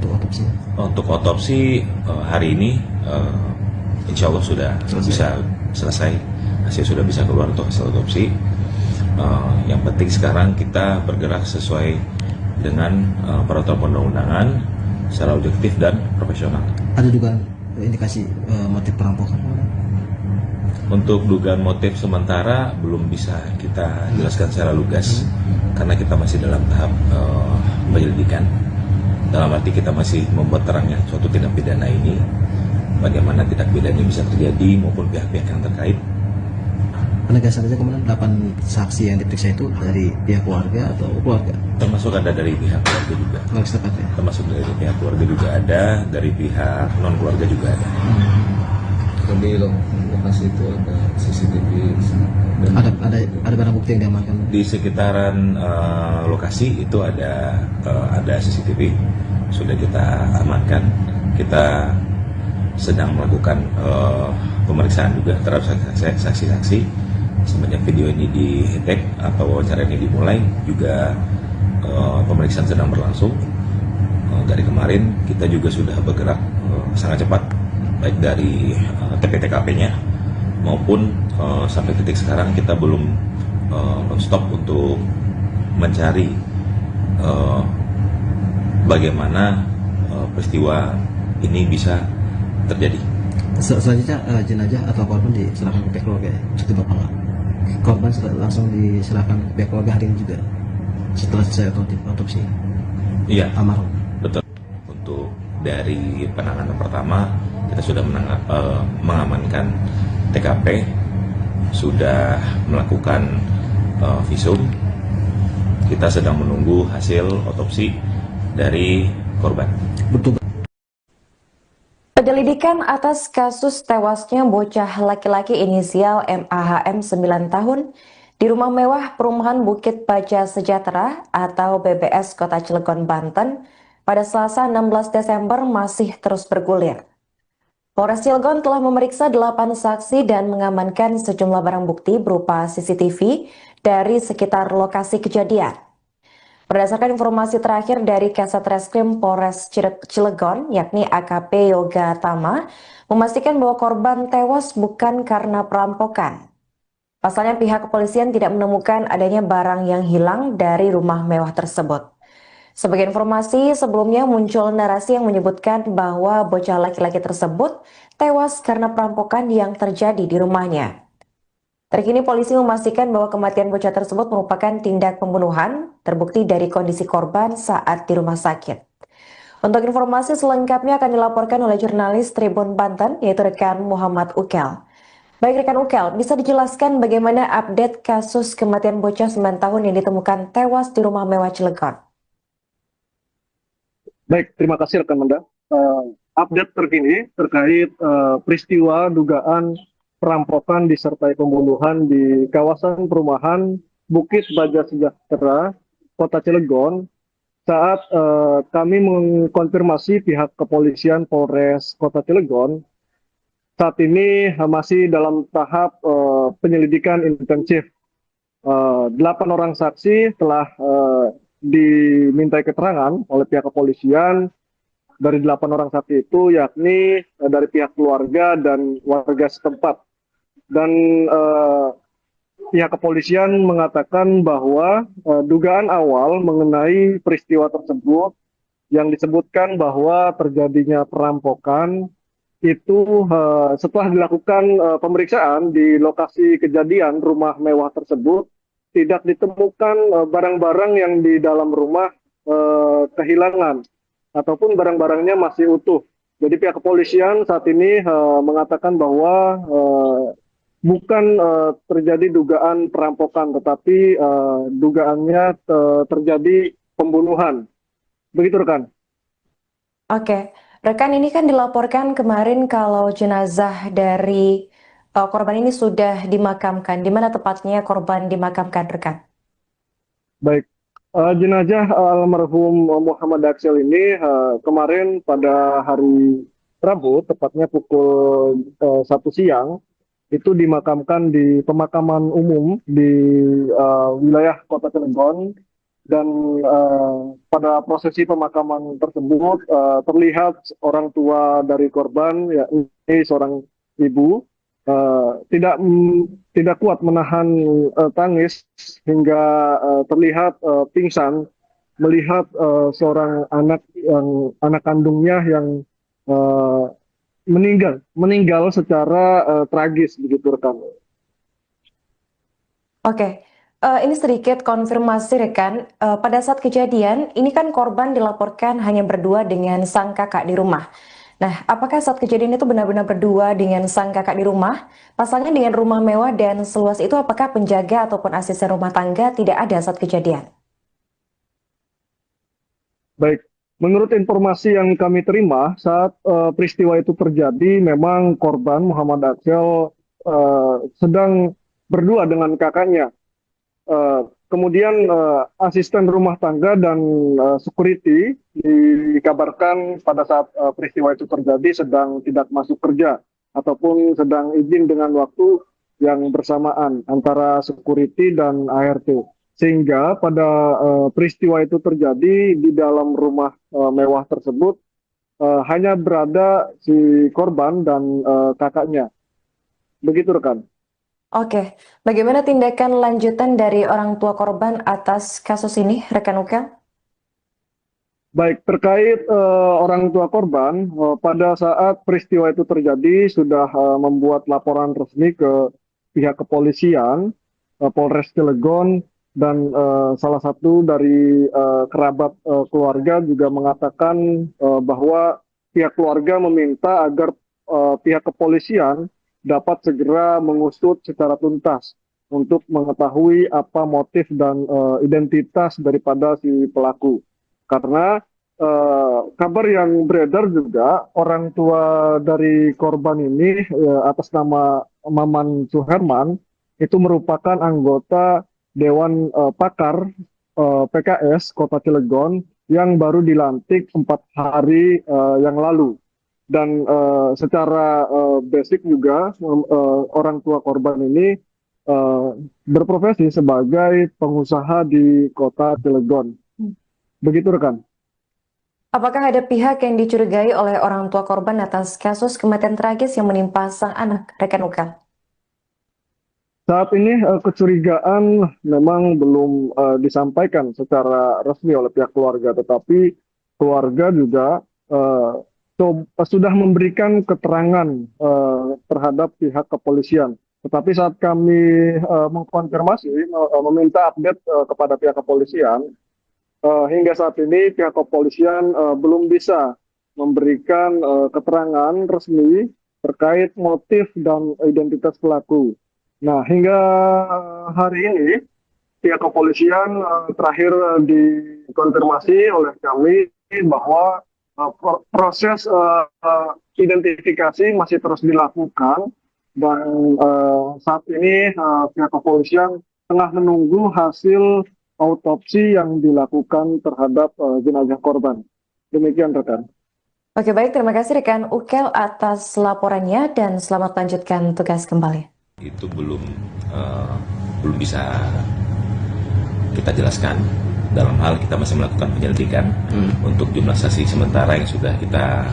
untuk otopsi? Untuk otopsi hari ini insya Allah sudah bisa selesai. Hasil sudah bisa keluar untuk hasil otopsi. Yang penting sekarang kita bergerak sesuai dengan peraturan perundang-undangan secara objektif dan profesional. Ada juga indikasi motif perampokan? Untuk dugaan motif sementara belum bisa kita jelaskan secara lugas karena kita masih dalam tahap penyelidikan. Dalam arti kita masih membuat terangnya suatu tindak pidana ini, bagaimana tindak pidana ini bisa terjadi maupun pihak-pihak yang terkait. Penegasan aja kemudian 8 saksi yang diperiksa itu dari pihak keluarga atau keluarga? Termasuk ada dari pihak keluarga juga. Logistik tepat ya? Termasuk dari pihak keluarga juga ada, dari pihak non keluarga juga ada. Kalau di lokasi itu ada CCTV dan Ada barang bukti yang diamankan? Di sekitaran lokasi itu ada CCTV, sudah kita amankan. Kita sedang melakukan pemeriksaan juga terhadap saksi-saksi. Semenjak video ini di-tag atau wawancara ini dimulai, juga pemeriksaan sedang berlangsung. Dari kemarin kita juga sudah bergerak sangat cepat, baik dari TP-TKP-nya maupun sampai titik sekarang kita belum non-stop untuk mencari bagaimana peristiwa ini bisa terjadi. Selanjutnya jenazah atau korban diserahkan ke pihak keluarga ya? Cukup Bapak nggak? Korban langsung diserahkan ke pihak keluarga hari ini juga setelah selesai otopsi Iya, almarhum. betul. Untuk dari penanganan pertama kita sudah mengamankan TKP, sudah melakukan visum. Kita sedang menunggu hasil otopsi dari korban. Betul. Penyelidikan atas kasus tewasnya bocah laki-laki inisial MAHM 9 tahun di rumah mewah perumahan Bukit Baja Sejahtera atau BBS Kota Cilegon, Banten pada Selasa 16 Desember masih terus bergulir. Polres Cilegon telah memeriksa 8 saksi dan mengamankan sejumlah barang bukti berupa CCTV dari sekitar lokasi kejadian. Berdasarkan informasi terakhir dari Kasat Reskrim Polres Cilegon, yakni AKP Yoga Tama, memastikan bahwa korban tewas bukan karena perampokan. Pasalnya pihak kepolisian tidak menemukan adanya barang yang hilang dari rumah mewah tersebut. Sebagai informasi, sebelumnya muncul narasi yang menyebutkan bahwa bocah laki-laki tersebut tewas karena perampokan yang terjadi di rumahnya. Terkini polisi memastikan bahwa kematian bocah tersebut merupakan tindak pembunuhan, terbukti dari kondisi korban saat di rumah sakit. Untuk informasi selengkapnya akan dilaporkan oleh jurnalis Tribun Banten, yaitu rekan Muhammad Ukel. Baik rekan Ukel, bisa dijelaskan bagaimana update kasus kematian bocah 9 tahun yang ditemukan tewas di rumah mewah Cilegon? Baik, terima kasih rekan Manda. Update terkini terkait peristiwa dugaan perampokan disertai pembunuhan di kawasan perumahan Bukit Baja Sejahtera, Kota Cilegon. Saat kami mengkonfirmasi pihak kepolisian Polres Kota Cilegon, saat ini masih dalam tahap penyelidikan intensif. 8 orang saksi telah dimintai keterangan oleh pihak kepolisian. Dari 8 orang saksi itu yakni dari pihak keluarga dan warga setempat. Dan pihak kepolisian mengatakan bahwa dugaan awal mengenai peristiwa tersebut yang disebutkan bahwa terjadinya perampokan itu setelah dilakukan pemeriksaan di lokasi kejadian rumah mewah tersebut tidak ditemukan barang-barang yang di dalam rumah kehilangan ataupun barang-barangnya masih utuh. Jadi pihak kepolisian saat ini mengatakan bahwa bukan terjadi dugaan perampokan, tetapi dugaannya terjadi pembunuhan. Begitu rekan. Oke, rekan, ini kan dilaporkan kemarin kalau jenazah dari korban ini sudah dimakamkan. Di mana tepatnya korban dimakamkan, rekan? Baik, jenazah almarhum Muhammad Aksel ini kemarin pada hari Rabu, tepatnya pukul 1 siang, itu dimakamkan di pemakaman umum di wilayah Kota Cilegon. Dan pada prosesi pemakaman tersebut terlihat orang tua dari korban, yakni seorang ibu, tidak kuat menahan tangis hingga terlihat pingsan melihat seorang anak kandungnya yang meninggal secara tragis, begitu rekan. Oke, ini sedikit konfirmasi rekan. Pada saat kejadian, ini kan korban dilaporkan hanya berdua dengan sang kakak di rumah. Nah, apakah saat kejadian itu benar-benar berdua dengan sang kakak di rumah? Pasalnya dengan rumah mewah dan seluas itu, apakah penjaga ataupun asisten rumah tangga tidak ada saat kejadian? Baik, menurut informasi yang kami terima saat peristiwa itu terjadi, memang korban Muhammad Aksel sedang berdua dengan kakaknya. Kemudian asisten rumah tangga dan security dikabarkan pada saat peristiwa itu terjadi sedang tidak masuk kerja ataupun sedang izin dengan waktu yang bersamaan antara security dan ART. Sehingga pada peristiwa itu terjadi di dalam rumah mewah tersebut hanya berada si korban dan kakaknya. Begitu rekan. Oke, bagaimana tindakan lanjutan dari orang tua korban atas kasus ini, rekan Ukel? Baik, terkait orang tua korban, pada saat peristiwa itu terjadi sudah membuat laporan resmi ke pihak kepolisian, Polres Cilegon, dan salah satu dari kerabat keluarga juga mengatakan bahwa pihak keluarga meminta agar pihak kepolisian dapat segera mengusut secara tuntas untuk mengetahui apa motif dan identitas daripada si pelaku. Karena kabar yang beredar juga orang tua dari korban ini atas nama Maman Suherman itu merupakan anggota Dewan Pakar PKS Kota Cilegon yang baru dilantik 4 hari yang lalu. Dan secara basic juga orang tua korban ini berprofesi sebagai pengusaha di Kota Cilegon. Begitu rekan. Apakah ada pihak yang dicurigai oleh orang tua korban atas kasus kematian tragis yang menimpa sang anak, rekan Ukel? Saat ini kecurigaan memang belum disampaikan secara resmi oleh pihak keluarga, tetapi keluarga juga sudah memberikan keterangan terhadap pihak kepolisian. Tetapi saat kami mengkonfirmasi, meminta update kepada pihak kepolisian, hingga saat ini pihak kepolisian belum bisa memberikan keterangan resmi terkait motif dan identitas pelaku. Nah, hingga hari ini pihak kepolisian terakhir dikonfirmasi oleh kami bahwa proses identifikasi masih terus dilakukan dan saat ini pihak kepolisian tengah menunggu hasil autopsi yang dilakukan terhadap jenazah korban. Demikian rekan. Oke, baik, terima kasih rekan Ukel atas laporannya dan selamat lanjutkan tugas kembali. Itu belum bisa kita jelaskan. Dalam hal kita masih melakukan penyelidikan untuk jumlah saksi sementara yang sudah kita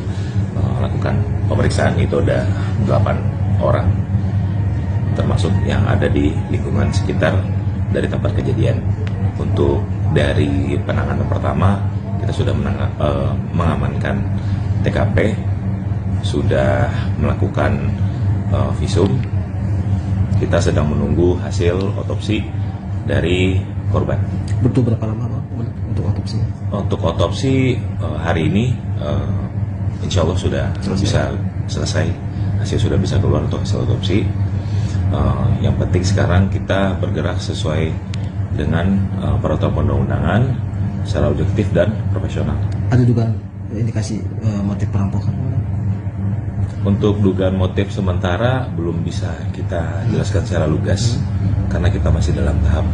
lakukan pemeriksaan itu ada 8 orang, termasuk yang ada di lingkungan sekitar dari tempat kejadian. Untuk dari penanganan pertama kita sudah mengamankan TKP, sudah melakukan visum. Kita sedang menunggu hasil otopsi dari korban. Butuh berapa lama Pak untuk otopsi? Untuk otopsi hari ini insya Allah sudah bisa selesai, hasil sudah bisa keluar untuk hasil otopsi. Yang penting sekarang kita bergerak sesuai dengan peraturan perundang-undangan secara objektif dan profesional. Ada dugaan indikasi motif perampokan? Untuk dugaan motif sementara belum bisa kita jelaskan secara lugas karena kita masih dalam tahap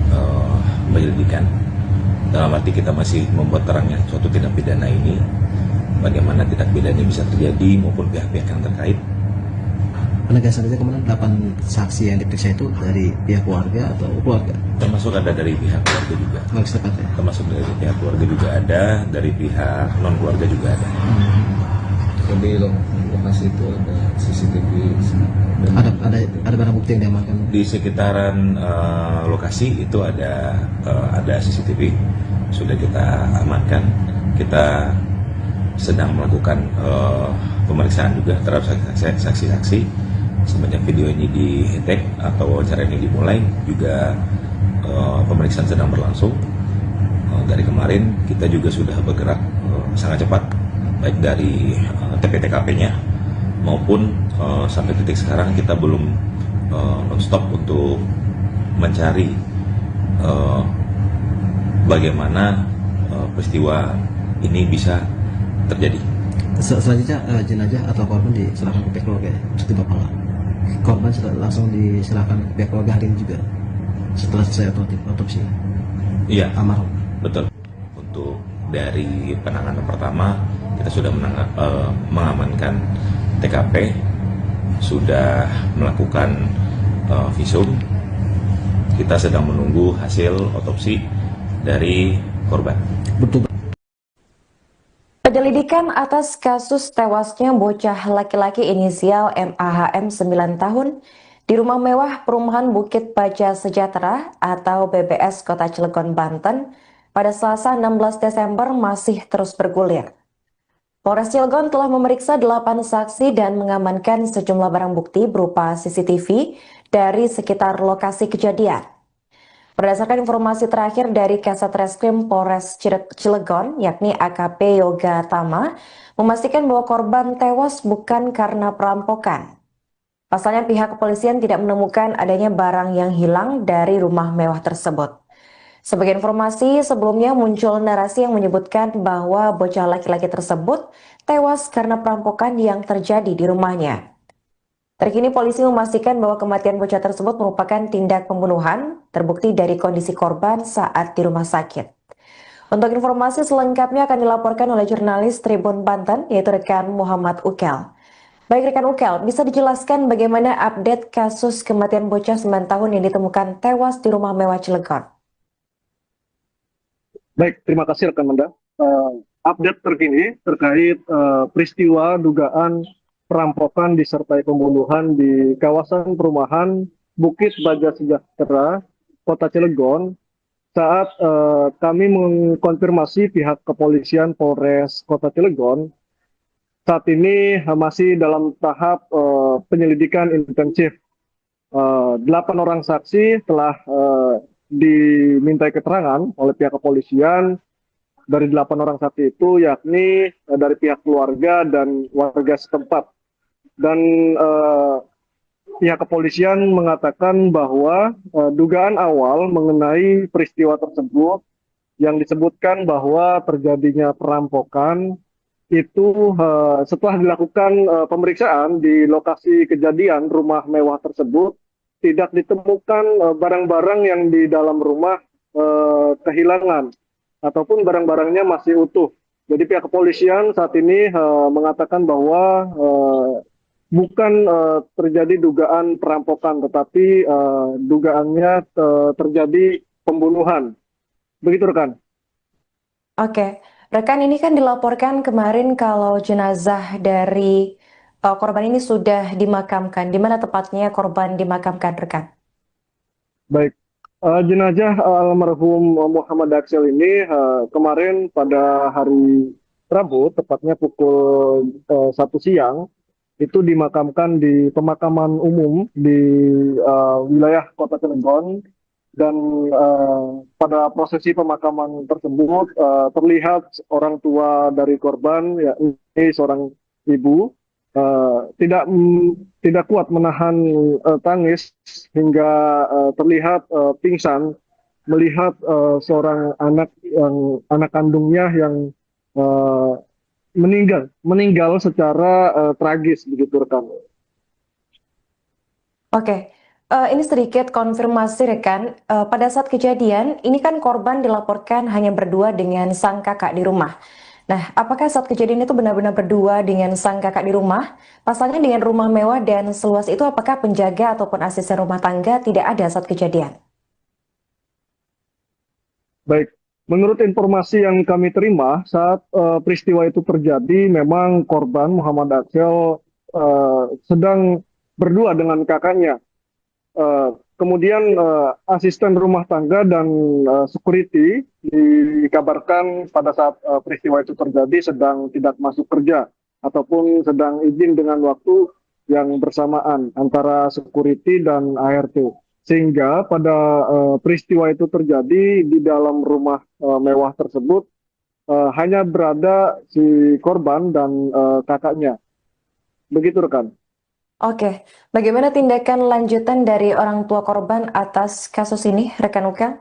penyelidikan. Dalam arti kita masih membuat terangnya suatu tindak pidana ini, bagaimana tindak pidana bisa terjadi maupun pihak-pihak yang terkait. Penegasan saja kemudian 8 saksi yang diperiksa itu dari pihak keluarga atau keluarga? Termasuk ada dari pihak keluarga juga. Termasuk dari pihak keluarga juga ada, dari pihak non keluarga juga ada. Di lokasi itu ada CCTV. Ada barang bukti yang diamankan? Di sekitaran lokasi itu ada CCTV, sudah kita amankan. Kita sedang melakukan pemeriksaan juga terhadap saksi-saksi. Semenjak video ini di-tag atau wawancara ini dimulai, juga pemeriksaan sedang berlangsung. Dari kemarin kita juga sudah bergerak sangat cepat baik dari TP-TKP-nya maupun sampai titik sekarang kita belum non-stop untuk mencari bagaimana peristiwa ini bisa terjadi. Selanjutnya jenazah atau korban diserahkan ke pihak keluarga ya, seperti Bapak nggak? Korban langsung diserahkan ke pihak keluarga hari ini juga setelah selesai otopsi. Iya, Almarhum. betul. Untuk dari penanganan pertama kita sudah mengamankan TKP, sudah melakukan visum. Kita sedang menunggu hasil otopsi dari korban. Betul. Penyelidikan atas kasus tewasnya bocah laki-laki inisial MAHM 9 tahun di rumah mewah perumahan Bukit Baja Sejahtera atau BBS Kota Cilegon, Banten pada Selasa 16 Desember masih terus bergulir. Polres Cilegon telah memeriksa 8 saksi dan mengamankan sejumlah barang bukti berupa CCTV dari sekitar lokasi kejadian. Berdasarkan informasi terakhir dari Kasat Reskrim Polres Cilegon, yakni AKP Yoga Tama, memastikan bahwa korban tewas bukan karena perampokan. Pasalnya pihak kepolisian tidak menemukan adanya barang yang hilang dari rumah mewah tersebut. Sebagai informasi, sebelumnya muncul narasi yang menyebutkan bahwa bocah laki-laki tersebut tewas karena perampokan yang terjadi di rumahnya. Terkini polisi memastikan bahwa kematian bocah tersebut merupakan tindak pembunuhan, terbukti dari kondisi korban saat di rumah sakit. Untuk informasi selengkapnya akan dilaporkan oleh jurnalis Tribun Banten, yaitu rekan Muhammad Ukel. Baik rekan Ukel, bisa dijelaskan bagaimana update kasus kematian bocah 9 tahun yang ditemukan tewas di rumah mewah Cilegon? Baik, terima kasih rekan Manda. Update terkini terkait peristiwa dugaan perampokan disertai pembunuhan di kawasan perumahan Bukit Baja Sejahtera, Kota Cilegon. Saat kami mengkonfirmasi pihak kepolisian Polres Kota Cilegon, saat ini masih dalam tahap penyelidikan intensif. 8 orang saksi telah dimintai keterangan oleh pihak kepolisian. Dari 8 orang saksi itu yakni dari pihak keluarga dan warga setempat. Dan pihak kepolisian mengatakan bahwa dugaan awal mengenai peristiwa tersebut yang disebutkan bahwa terjadinya perampokan itu setelah dilakukan pemeriksaan di lokasi kejadian rumah mewah tersebut tidak ditemukan barang-barang yang di dalam rumah kehilangan ataupun barang-barangnya masih utuh. Jadi pihak kepolisian saat ini mengatakan bahwa bukan terjadi dugaan perampokan, tetapi dugaannya terjadi pembunuhan. Begitu rekan. Oke, rekan, ini kan dilaporkan kemarin kalau jenazah dari korban ini sudah dimakamkan. Di mana tepatnya korban dimakamkan, rekan? Baik, jenazah almarhum Muhammad Aksel ini kemarin pada hari Rabu, tepatnya pukul 1 siang, itu dimakamkan di pemakaman umum di wilayah Kota Cilegon. Dan pada prosesi pemakaman tersebut terlihat orang tua dari korban, yakni seorang ibu, tidak kuat menahan tangis hingga terlihat pingsan melihat seorang anak kandungnya yang meninggal secara tragis, begitu rekan. Oke, ini sedikit konfirmasi rekan. Pada saat kejadian, ini kan korban dilaporkan hanya berdua dengan sang kakak di rumah. Nah, apakah saat kejadian itu benar-benar berdua dengan sang kakak di rumah? Pasalnya dengan rumah mewah dan seluas itu, apakah penjaga ataupun asisten rumah tangga tidak ada saat kejadian? Baik, menurut informasi yang kami terima saat peristiwa itu terjadi, memang korban Muhammad Aksel sedang berdua dengan kakaknya. Kemudian asisten rumah tangga dan security dikabarkan pada saat peristiwa itu terjadi sedang tidak masuk kerja ataupun sedang izin dengan waktu yang bersamaan antara security dan ART. Sehingga pada peristiwa itu terjadi di dalam rumah mewah tersebut hanya berada si korban dan kakaknya. Begitu rekan. Oke, bagaimana tindakan lanjutan dari orang tua korban atas kasus ini, rekan Ukel?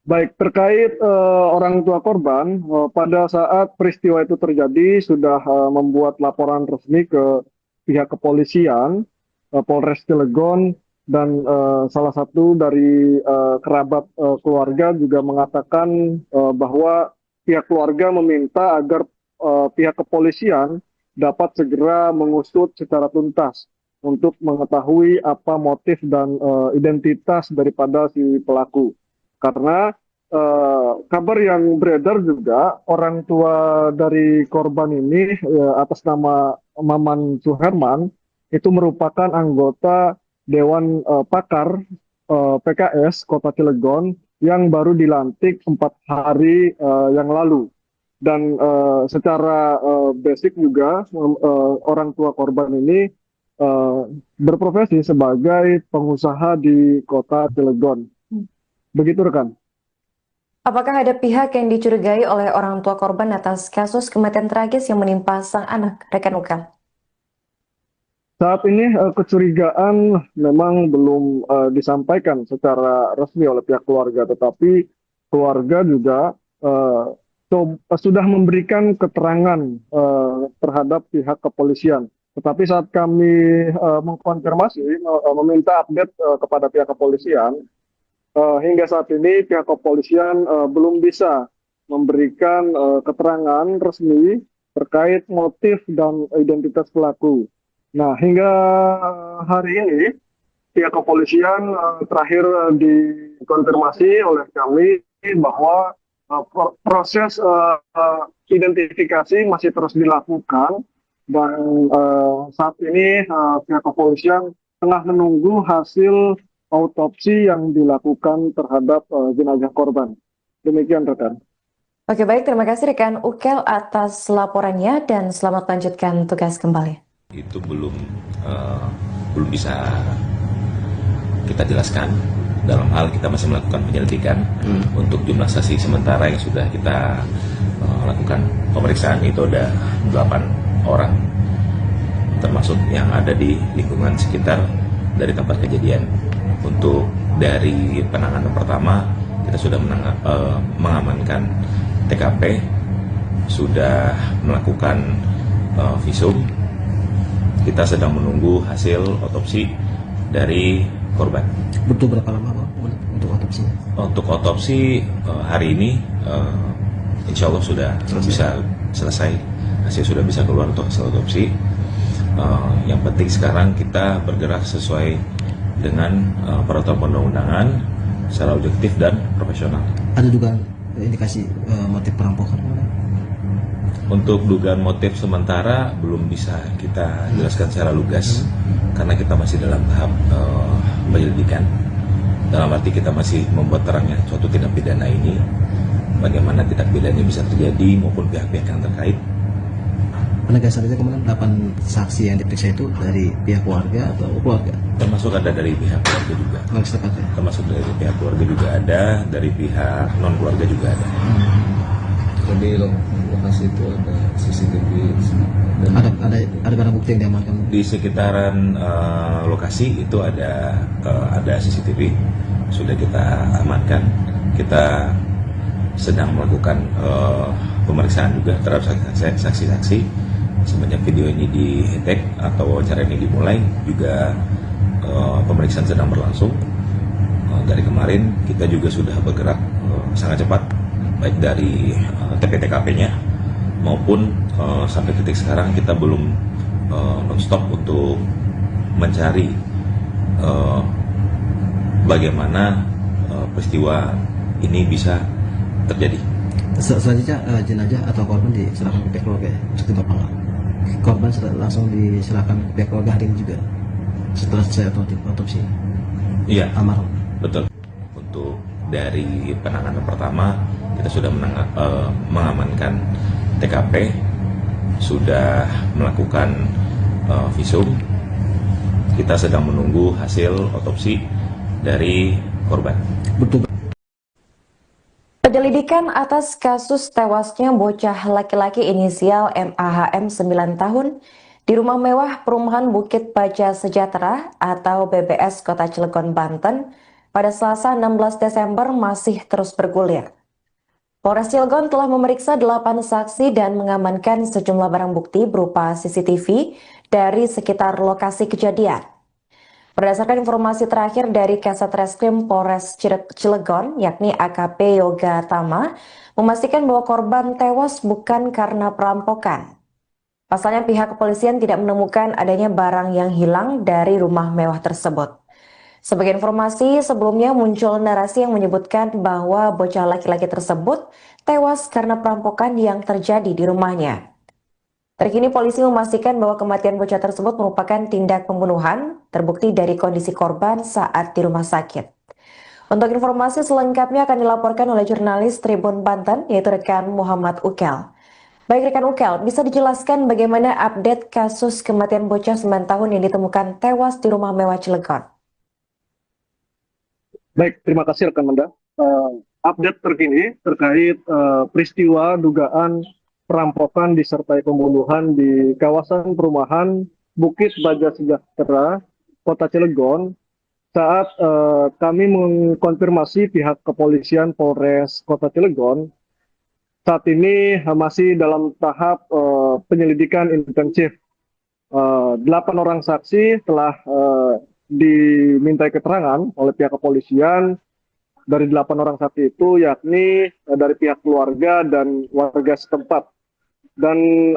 Baik, terkait orang tua korban, pada saat peristiwa itu terjadi sudah membuat laporan resmi ke pihak kepolisian, Polres Cilegon, dan salah satu dari kerabat keluarga juga mengatakan bahwa pihak keluarga meminta agar pihak kepolisian dapat segera mengusut secara tuntas untuk mengetahui apa motif dan identitas daripada si pelaku. Karena kabar yang beredar juga orang tua dari korban ini atas nama Maman Suherman itu merupakan anggota Dewan Pakar PKS Kota Cilegon yang baru dilantik 4 hari yang lalu. Dan secara basic juga orang tua korban ini berprofesi sebagai pengusaha di Kota Cilegon. Begitu rekan. Apakah ada pihak yang dicurigai oleh orang tua korban atas kasus kematian tragis yang menimpa sang anak, rekan Ukel? Saat ini kecurigaan memang belum disampaikan secara resmi oleh pihak keluarga, tetapi keluarga juga sudah memberikan keterangan terhadap pihak kepolisian. Tetapi saat kami mengkonfirmasi, meminta update kepada pihak kepolisian, hingga saat ini pihak kepolisian belum bisa memberikan keterangan resmi terkait motif dan identitas pelaku. Nah, hingga hari ini pihak kepolisian terakhir dikonfirmasi oleh kami bahwa proses identifikasi masih terus dilakukan dan saat ini pihak kepolisian tengah menunggu hasil autopsi yang dilakukan terhadap jenazah korban. Demikian rekan. Oke, baik, terima kasih rekan Ukel atas laporannya dan selamat lanjutkan tugas kembali. Itu belum bisa kita jelaskan. Dalam hal kita masih melakukan penyelidikan untuk jumlah saksi sementara yang sudah kita lakukan pemeriksaan itu ada 8 orang, termasuk yang ada di lingkungan sekitar dari tempat kejadian. Untuk dari penanganan pertama kita sudah mengamankan TKP, sudah melakukan visum. Kita sedang menunggu hasil otopsi dari korban. Butuh berapa lama Pak untuk otopsinya? Untuk otopsi hari ini insya Allah sudah bisa selesai. Hasil sudah bisa keluar untuk hasil otopsi. Yang penting sekarang kita bergerak sesuai dengan peraturan perundang-undangan secara objektif dan profesional. Ada juga indikasi motif perampokan? Untuk dugaan motif sementara belum bisa kita jelaskan secara lugas karena kita masih dalam tahap penyelidikan. Dalam arti kita masih membuat terangnya suatu tindak pidana ini, bagaimana tindak pidana ini bisa terjadi maupun pihak-pihak yang terkait. Penegasan itu kemudian 8 saksi yang diperiksa itu dari pihak keluarga atau keluarga? Termasuk ada dari pihak keluarga juga. Termasuk dari pihak keluarga juga ada, dari pihak non keluarga juga ada. Di lokasi itu ada CCTV dan ada barang bukti yang diamankan di sekitaran lokasi itu ada CCTV sudah kita amankan. Kita sedang melakukan pemeriksaan juga terhadap saksi-saksi. Semenjak video ini di-tag atau wawancara ini dimulai juga pemeriksaan sedang berlangsung. Dari kemarin kita juga sudah bergerak sangat cepat baik dari TP-TKP-nya maupun sampai titik sekarang kita belum non-stop untuk mencari bagaimana peristiwa ini bisa terjadi. Selanjutnya jenazah atau korban diserahkan ke pihak keluarga ya? Seperti Bapak nggak? Korban langsung diserahkan ke pihak keluarga hari ini juga setelah saya otopsi. Iya, almarhum. Betul. Untuk dari penanganan pertama kita sudah mengamankan TKP, sudah melakukan visum. Kita sedang menunggu hasil otopsi dari korban. Betul. Penyelidikan atas kasus tewasnya bocah laki-laki inisial MAHM 9 tahun di rumah mewah perumahan Bukit Baja Sejahtera atau BBS Kota Cilegon, Banten pada Selasa 16 Desember masih terus bergulir. Polres Cilegon telah memeriksa 8 saksi dan mengamankan sejumlah barang bukti berupa CCTV dari sekitar lokasi kejadian. Berdasarkan informasi terakhir dari Kasat Reskrim Polres Cilegon, yakni AKP Yoga Tama, memastikan bahwa korban tewas bukan karena perampokan. Pasalnya pihak kepolisian tidak menemukan adanya barang yang hilang dari rumah mewah tersebut. Sebagai informasi, sebelumnya muncul narasi yang menyebutkan bahwa bocah laki-laki tersebut tewas karena perampokan yang terjadi di rumahnya. Terkini polisi memastikan bahwa kematian bocah tersebut merupakan tindak pembunuhan, terbukti dari kondisi korban saat di rumah sakit. Untuk informasi selengkapnya akan dilaporkan oleh jurnalis Tribun Banten, yaitu rekan Muhammad Ukel. Baik rekan Ukel, bisa dijelaskan bagaimana update kasus kematian bocah 9 tahun yang ditemukan tewas di rumah mewah Cilegon? Baik, terima kasih rekan Manda. Update terkini terkait peristiwa dugaan perampokan disertai pembunuhan di kawasan perumahan Bukit Baja Sejahtera, Kota Cilegon, saat kami mengkonfirmasi pihak kepolisian Polres Kota Cilegon, saat ini masih dalam tahap penyelidikan intensif. 8 orang saksi telah dimintai keterangan oleh pihak kepolisian. Dari 8 orang saksi itu yakni dari pihak keluarga dan warga setempat. Dan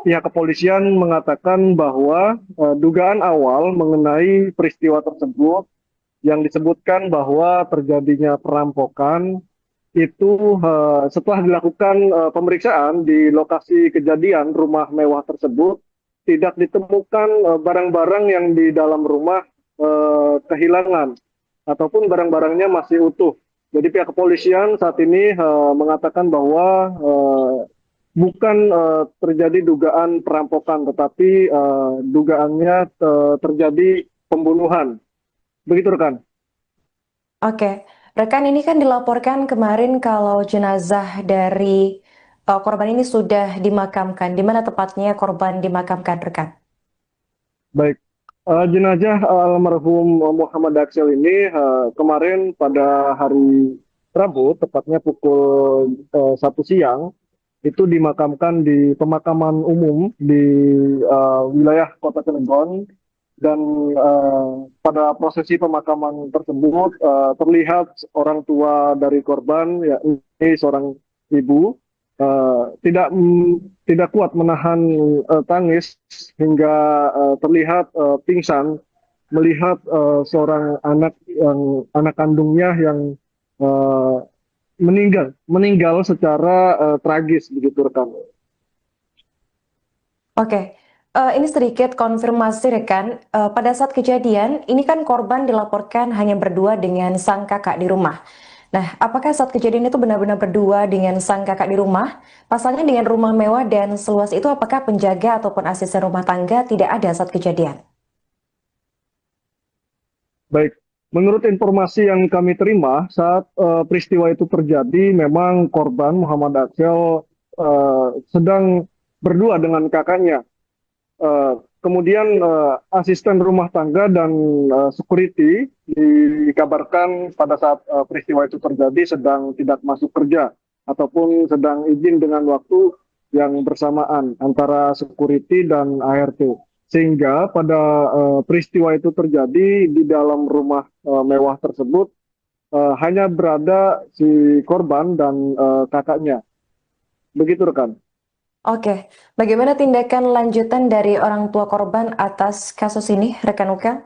pihak kepolisian mengatakan bahwa dugaan awal mengenai peristiwa tersebut yang disebutkan bahwa terjadinya perampokan itu setelah dilakukan pemeriksaan di lokasi kejadian rumah mewah tersebut tidak ditemukan barang-barang yang di dalam rumah kehilangan ataupun barang-barangnya masih utuh. Jadi pihak kepolisian saat ini mengatakan bahwa bukan terjadi dugaan perampokan, tetapi dugaannya terjadi pembunuhan. Begitu rekan. Oke, rekan, ini kan dilaporkan kemarin kalau jenazah dari korban ini sudah dimakamkan. Di mana tepatnya korban dimakamkan, rekan? Baik. Jenazah almarhum Muhammad Aksel ini kemarin pada hari Rabu, tepatnya pukul 1 siang, itu dimakamkan di pemakaman umum di wilayah Kota Cilegon. Dan pada prosesi pemakaman tersebut terlihat orang tua dari korban, yakni seorang ibu, tidak kuat menahan tangis hingga terlihat pingsan melihat seorang anak kandungnya yang meninggal secara tragis, begitu rekan. Oke, ini sedikit konfirmasi rekan. Pada saat kejadian, ini kan korban dilaporkan hanya berdua dengan sang kakak di rumah. Nah, apakah saat kejadian itu benar-benar berdua dengan sang kakak di rumah? Pasalnya dengan rumah mewah dan seluas itu, apakah penjaga ataupun asisten rumah tangga tidak ada saat kejadian? Baik, menurut informasi yang kami terima saat peristiwa itu terjadi, memang korban Muhammad Aksel sedang berdua dengan kakaknya. Kemudian asisten rumah tangga dan security dikabarkan pada saat peristiwa itu terjadi sedang tidak masuk kerja ataupun sedang izin dengan waktu yang bersamaan antara security dan ART. Sehingga pada peristiwa itu terjadi di dalam rumah mewah tersebut hanya berada si korban dan kakaknya. Begitu rekan. Oke, bagaimana tindakan lanjutan dari orang tua korban atas kasus ini, rekan Ukel?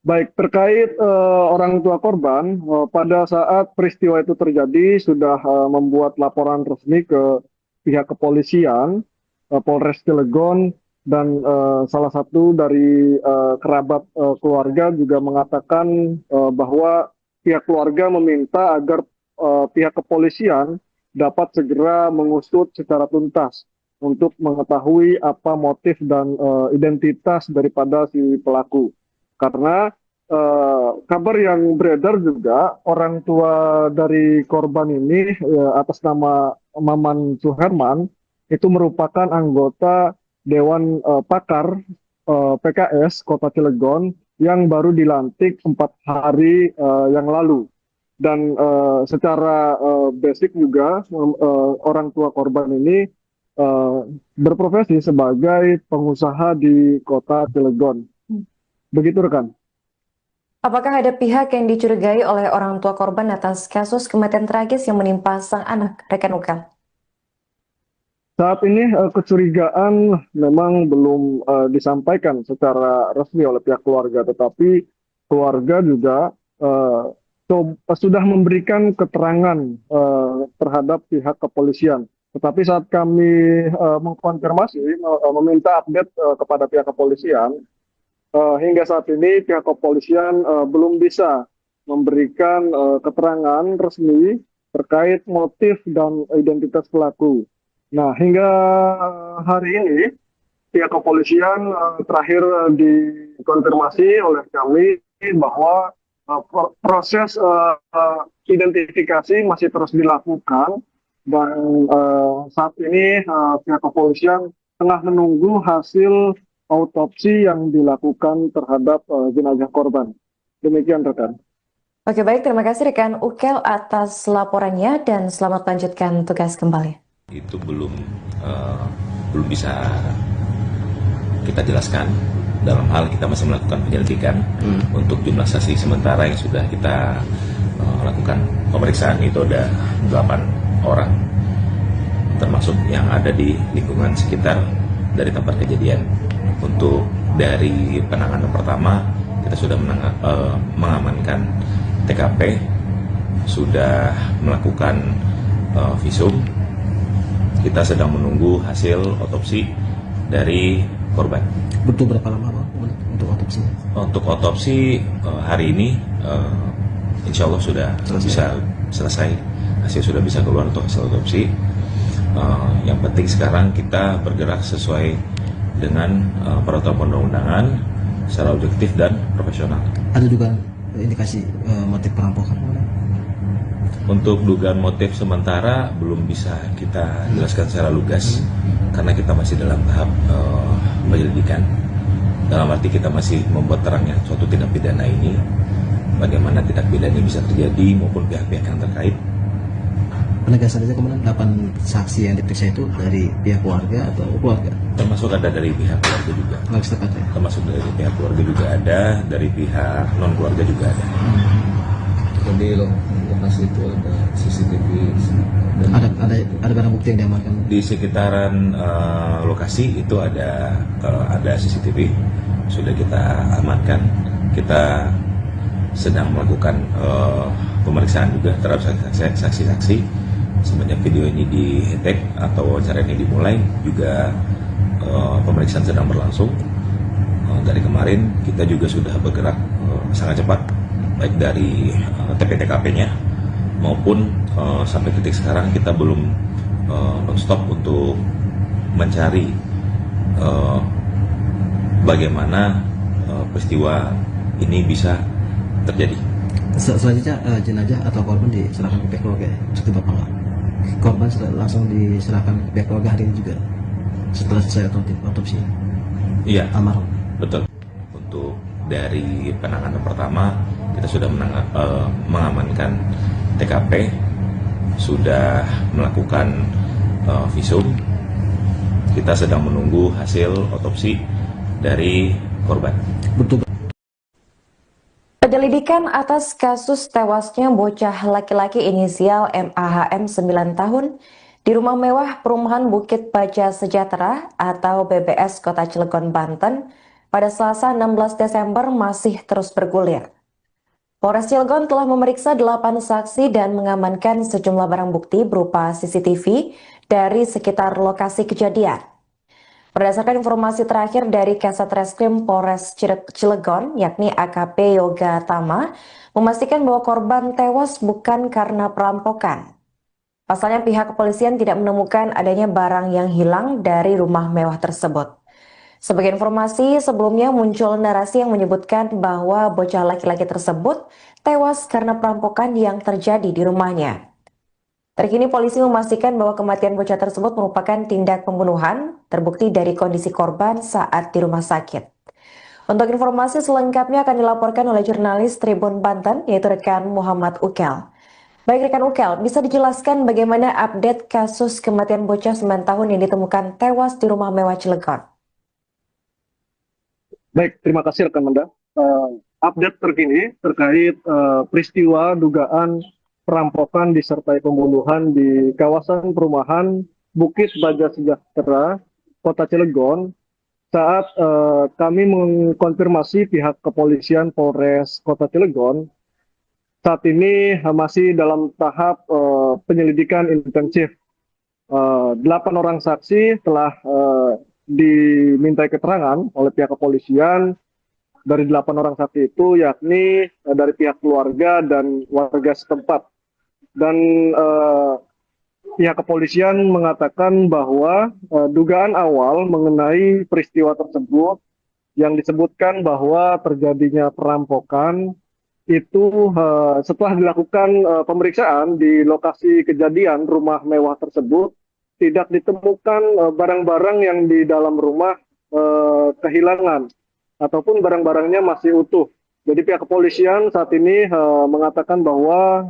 Baik, terkait orang tua korban, pada saat peristiwa itu terjadi sudah membuat laporan resmi ke pihak kepolisian, Polres Cilegon, dan salah satu dari kerabat keluarga juga mengatakan bahwa pihak keluarga meminta agar pihak kepolisian dapat segera mengusut secara tuntas untuk mengetahui apa motif dan identitas daripada si pelaku. Karena kabar yang beredar juga orang tua dari korban ini atas nama Maman Suherman itu merupakan anggota Dewan Pakar PKS Kota Cilegon yang baru dilantik 4 hari yang lalu. Dan secara basic juga orang tua korban ini berprofesi sebagai pengusaha di Kota Cilegon. Begitu rekan. Apakah ada pihak yang dicurigai oleh orang tua korban atas kasus kematian tragis yang menimpa sang anak, rekan Ukal? Saat ini kecurigaan memang belum disampaikan secara resmi oleh pihak keluarga, tetapi keluarga juga sudah memberikan keterangan terhadap pihak kepolisian. Tetapi saat kami mengkonfirmasi, meminta update kepada pihak kepolisian, hingga saat ini pihak kepolisian belum bisa memberikan keterangan resmi terkait motif dan identitas pelaku. Nah, hingga hari ini pihak kepolisian terakhir dikonfirmasi oleh kami bahwa proses identifikasi masih terus dilakukan dan saat ini pihak kepolisian tengah menunggu hasil autopsi yang dilakukan terhadap jenazah korban. Demikian rekan. Oke, baik, terima kasih rekan Ukel atas laporannya dan selamat lanjutkan tugas kembali. Itu belum bisa kita jelaskan, dalam hal kita masih melakukan penyelidikan. Untuk jumlah saksi sementara yang sudah kita lakukan pemeriksaan itu ada 8 orang, termasuk yang ada di lingkungan sekitar dari tempat kejadian. Untuk dari penanganan pertama, kita sudah mengamankan TKP, sudah melakukan visum. Kita sedang menunggu hasil otopsi dari korban. Butuh berapa lama Bang untuk otopsinya? Untuk otopsi hari ini insya Allah sudah bisa selesai. Hasil sudah bisa keluar untuk hasil otopsi. Yang penting sekarang kita bergerak sesuai dengan peraturan perundang-undangan secara objektif dan profesional. Ada juga indikasi motif perampokan? Untuk dugaan motif sementara belum bisa kita jelaskan secara lugas karena kita masih dalam tahap penyelidikan. Dalam arti kita masih membuat terangnya suatu tindak pidana ini, bagaimana tindak pidana ini bisa terjadi maupun pihak-pihak yang terkait. Penegasan saja kemudian 8 saksi yang diperiksa itu dari pihak keluarga atau keluarga? Termasuk ada dari pihak keluarga juga. Ya? Termasuk dari pihak keluarga juga ada, dari pihak non keluarga juga ada. Di lokasi itu ada CCTV dan ada barang bukti yang diamankan? Di sekitaran lokasi itu ada CCTV, sudah kita amankan. Kita sedang melakukan pemeriksaan juga terhadap saksi-saksi. Semenjak video ini di-tag atau wawancara ini dimulai, juga pemeriksaan sedang berlangsung. Dari kemarin kita juga sudah bergerak sangat cepat, baik dari TP-TKP-nya maupun sampai titik sekarang kita belum non-stop untuk mencari bagaimana peristiwa ini bisa terjadi. Selanjutnya jenazah atau korban diserahkan ke pihak keluarga seperti Bapak nggak? Korban langsung diserahkan ke pihak keluarga hari ini juga setelah selesai otopsi? Iya, almarhum. Betul. Untuk dari penanganan pertama, kita sudah mengamankan TKP, sudah melakukan visum. Kita sedang menunggu hasil otopsi dari korban. Betul. Penyelidikan atas kasus tewasnya bocah laki-laki inisial MAHM 9 tahun di rumah mewah perumahan Bukit Baja Sejahtera atau BBS Kota Cilegon, Banten pada Selasa 16 Desember masih terus bergulir. Polres Cilegon telah memeriksa 8 saksi dan mengamankan sejumlah barang bukti berupa CCTV dari sekitar lokasi kejadian. Berdasarkan informasi terakhir dari Kasat Reskrim Polres Cilegon, yakni AKP Yoga Tama, memastikan bahwa korban tewas bukan karena perampokan. Pasalnya pihak kepolisian tidak menemukan adanya barang yang hilang dari rumah mewah tersebut. Sebagai informasi, sebelumnya muncul narasi yang menyebutkan bahwa bocah laki-laki tersebut tewas karena perampokan yang terjadi di rumahnya. Terkini polisi memastikan bahwa kematian bocah tersebut merupakan tindak pembunuhan, terbukti dari kondisi korban saat di rumah sakit. Untuk informasi selengkapnya akan dilaporkan oleh jurnalis Tribun Banten, yaitu rekan Muhammad Ukel. Baik rekan Ukel, bisa dijelaskan bagaimana update kasus kematian bocah 9 tahun yang ditemukan tewas di rumah mewah Cilegon? Baik, terima kasih rekan Manda. Update terkini terkait peristiwa dugaan perampokan disertai pembunuhan di kawasan perumahan Bukit Baja Sejahtera, Kota Cilegon. Saat kami mengkonfirmasi pihak kepolisian Polres Kota Cilegon, saat ini masih dalam tahap penyelidikan intensif. 8 orang saksi telah dimintai keterangan oleh pihak kepolisian. Dari 8 orang saksi itu yakni dari pihak keluarga dan warga setempat. Dan pihak kepolisian mengatakan bahwa dugaan awal mengenai peristiwa tersebut yang disebutkan bahwa terjadinya perampokan itu setelah dilakukan pemeriksaan di lokasi kejadian rumah mewah tersebut tidak ditemukan barang-barang yang di dalam rumah kehilangan ataupun barang-barangnya masih utuh. Jadi pihak kepolisian saat ini mengatakan bahwa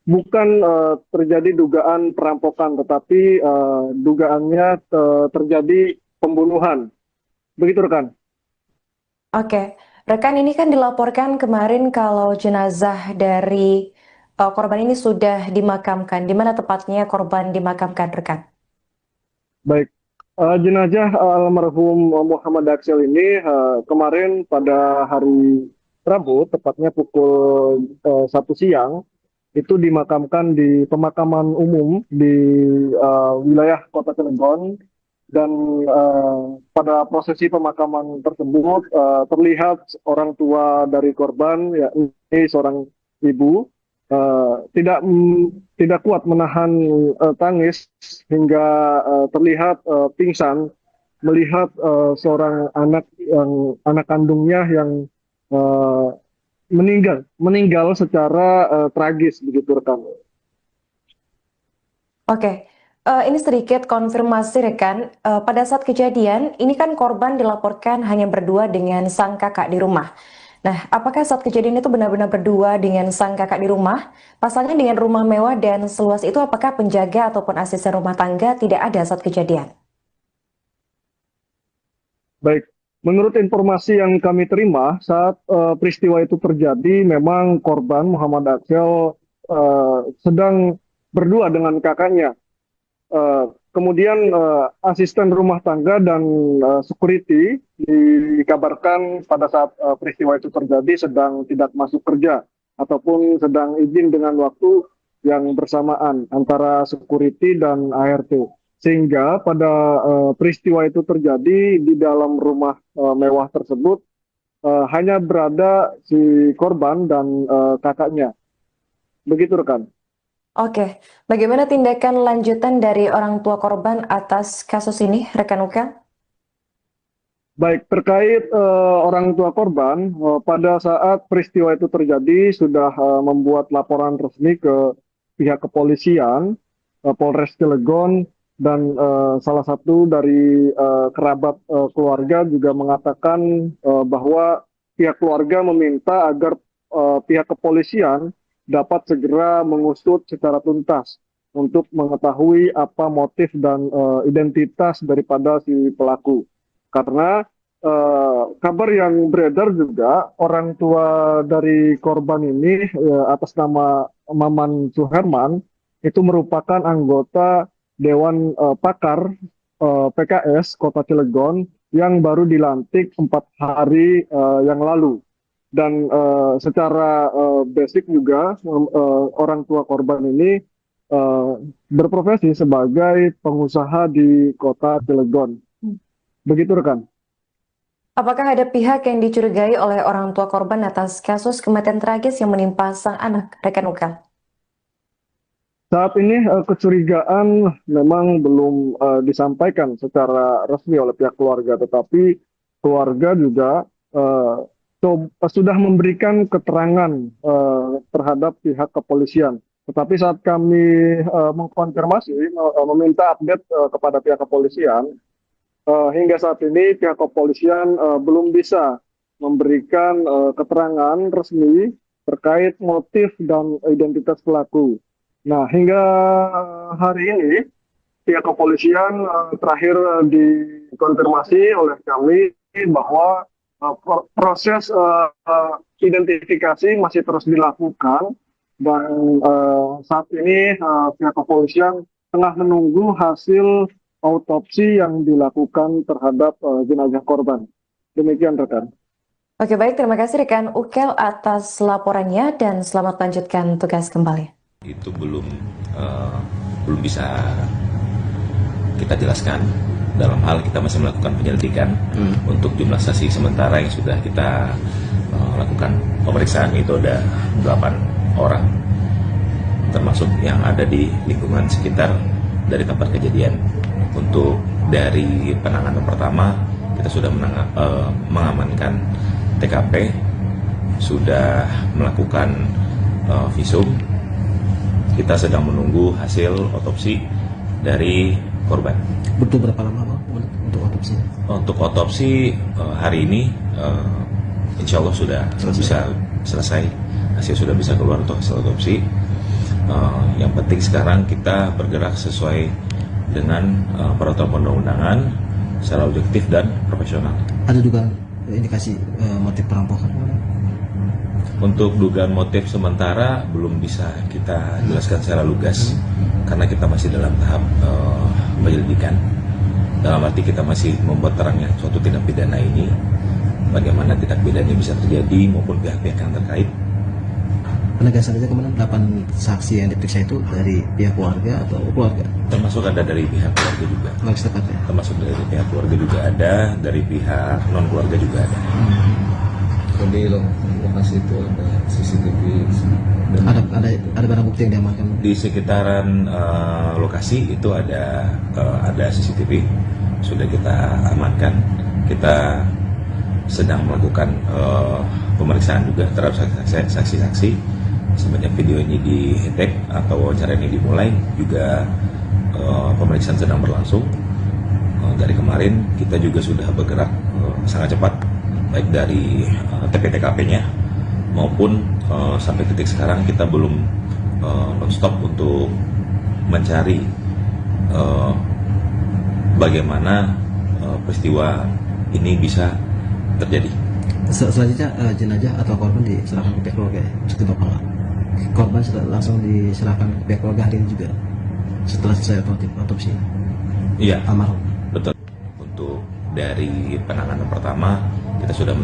bukan terjadi dugaan perampokan, tetapi dugaannya terjadi pembunuhan. Begitu rekan. Oke, rekan, ini kan dilaporkan kemarin kalau jenazah dari korban ini sudah dimakamkan. Di mana tepatnya korban dimakamkan, rekan? Baik, jenazah almarhum Muhammad Aksel ini kemarin pada hari Rabu, tepatnya pukul 1 siang, itu dimakamkan di pemakaman umum di wilayah Kota Cilegon. Dan pada prosesi pemakaman tersebut terlihat orang tua dari korban, yakni seorang ibu, tidak kuat menahan tangis hingga terlihat pingsan melihat seorang anak kandungnya yang meninggal secara tragis, begitu rekan. Oke, ini sedikit konfirmasi rekan. Pada saat kejadian, ini kan korban dilaporkan hanya berdua dengan sang kakak di rumah. Nah, apakah saat kejadian itu benar-benar berdua dengan sang kakak di rumah? Pasalnya dengan rumah mewah dan seluas itu, apakah penjaga ataupun asisten rumah tangga tidak ada saat kejadian? Baik, menurut informasi yang kami terima saat peristiwa itu terjadi, memang korban Muhammad Aksel sedang berdua dengan kakaknya. Kemudian asisten rumah tangga dan security dikabarkan pada saat peristiwa itu terjadi sedang tidak masuk kerja ataupun sedang izin dengan waktu yang bersamaan antara security dan ART. Sehingga pada peristiwa itu terjadi di dalam rumah mewah tersebut hanya berada si korban dan kakaknya. Begitu rekan. Oke, bagaimana tindakan lanjutan dari orang tua korban atas kasus ini, rekan Ukel? Baik, terkait orang tua korban, pada saat peristiwa itu terjadi sudah membuat laporan resmi ke pihak kepolisian, Polres Cilegon, dan salah satu dari kerabat keluarga juga mengatakan bahwa pihak keluarga meminta agar pihak kepolisian dapat segera mengusut secara tuntas untuk mengetahui apa motif dan identitas daripada si pelaku. Karena kabar yang beredar juga orang tua dari korban ini atas nama Maman Suherman itu merupakan anggota Dewan Pakar PKS Kota Cilegon yang baru dilantik 4 hari yang lalu. Dan secara basic juga orang tua korban ini berprofesi sebagai pengusaha di Kota Cilegon. Begitu rekan. Apakah ada pihak yang dicurigai oleh orang tua korban atas kasus kematian tragis yang menimpa sang anak, rekan Ukel? Saat ini kecurigaan memang belum disampaikan secara resmi oleh pihak keluarga, tetapi keluarga juga sudah memberikan keterangan terhadap pihak kepolisian. Tetapi saat kami mengkonfirmasi, meminta update kepada pihak kepolisian, hingga saat ini pihak kepolisian belum bisa memberikan keterangan resmi terkait motif dan identitas pelaku. Nah, hingga hari ini pihak kepolisian terakhir dikonfirmasi oleh kami bahwa proses identifikasi masih terus dilakukan dan saat ini pihak kepolisian tengah menunggu hasil autopsi yang dilakukan terhadap jenazah korban. Demikian rekan. Oke, baik, terima kasih rekan Ukel atas laporannya dan selamat lanjutkan tugas kembali. Itu belum bisa kita jelaskan. Dalam hal kita masih melakukan penyelidikan untuk jumlah saksi sementara yang sudah kita lakukan pemeriksaan itu ada 8 orang, termasuk yang ada di lingkungan sekitar dari tempat kejadian. Untuk dari penanganan pertama kita sudah mengamankan TKP, sudah melakukan visum. Kita sedang menunggu hasil otopsi dari korban. Butuh berapa lama Bang untuk otopsi? Untuk otopsi hari ini insya Allah sudah bisa selesai. Hasil sudah bisa keluar untuk hasil otopsi. Yang penting sekarang kita bergerak sesuai dengan peraturan perundang-undangan secara objektif dan profesional. Ada juga indikasi motif perampokan? Untuk dugaan motif sementara belum bisa kita jelaskan secara lugas karena kita masih dalam tahap penyelidikan. Dalam arti kita masih membuat terangnya suatu tindak pidana ini, bagaimana tindak pidana bisa terjadi maupun pihak-pihak yang terkait. Penegasan saja kemarin 8 saksi yang diperiksa itu dari pihak keluarga atau keluarga? Termasuk ada dari pihak keluarga juga. Lagi tepatnya. Termasuk dari pihak keluarga juga ada, dari pihak non keluarga juga ada. Di lokasi itu ada CCTV dan Ada barang bukti yang diamankan? Di sekitaran lokasi itu ada CCTV, sudah kita amankan. Kita sedang melakukan pemeriksaan juga terhadap saksi-saksi. Semenjak video ini di-tag atau wawancara ini dimulai, juga pemeriksaan sedang berlangsung. Dari kemarin kita juga sudah bergerak sangat cepat, baik dari TP-TKP-nya maupun sampai titik sekarang kita belum non-stop untuk mencari bagaimana peristiwa ini bisa terjadi. Selanjutnya jenazah atau korban diserahkan ke pihak keluarga ya? Seperti Bapak nggak? Korban langsung diserahkan ke pihak keluarga hari ini juga setelah selesai otopsi? Iya, Almarhum. betul. Untuk dari penanganan pertama kita sudah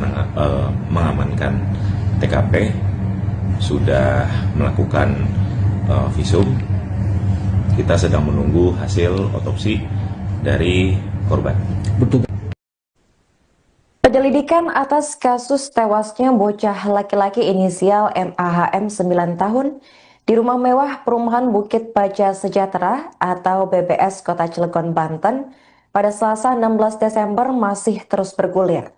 mengamankan TKP, sudah melakukan visum. Kita sedang menunggu hasil otopsi dari korban. Betul. Penyelidikan atas kasus tewasnya bocah laki-laki inisial MAHM 9 tahun di rumah mewah perumahan Bukit Baja Sejahtera atau BBS Kota Cilegon, Banten pada Selasa 16 Desember masih terus bergulir.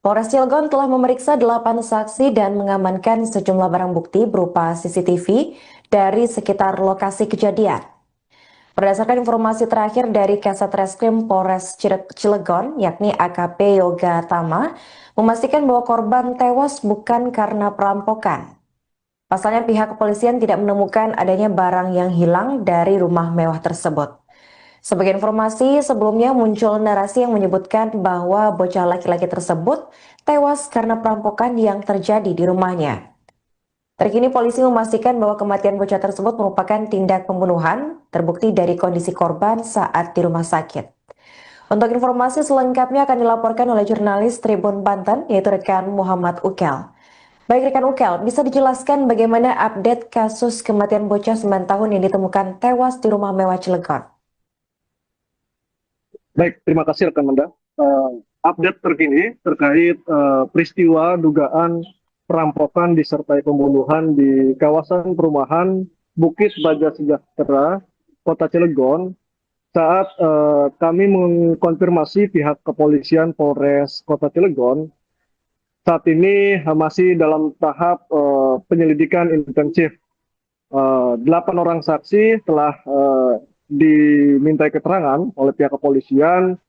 Polres Cilegon telah memeriksa 8 saksi dan mengamankan sejumlah barang bukti berupa CCTV dari sekitar lokasi kejadian. Berdasarkan informasi terakhir dari Kasat Reskrim Polres Cilegon, yakni AKP Yoga Tama, memastikan bahwa korban tewas bukan karena perampokan. Pasalnya pihak kepolisian tidak menemukan adanya barang yang hilang dari rumah mewah tersebut. Sebagai informasi, sebelumnya muncul narasi yang menyebutkan bahwa bocah laki-laki tersebut tewas karena perampokan yang terjadi di rumahnya. Terkini polisi memastikan bahwa kematian bocah tersebut merupakan tindak pembunuhan, terbukti dari kondisi korban saat di rumah sakit. Untuk informasi selengkapnya akan dilaporkan oleh jurnalis Tribun Banten, yaitu rekan Muhammad Ukel. Baik rekan Ukel, bisa dijelaskan bagaimana update kasus kematian bocah 9 tahun yang ditemukan tewas di rumah mewah Cilegon? Baik, terima kasih rekan Manda. Update terkini terkait peristiwa dugaan perampokan disertai pembunuhan di kawasan perumahan Bukit Baja Sejahtera, Kota Cilegon, saat kami mengkonfirmasi pihak kepolisian Polres Kota Cilegon, saat ini masih dalam tahap penyelidikan intensif. 8 orang saksi telah dimintai keterangan oleh pihak kepolisian.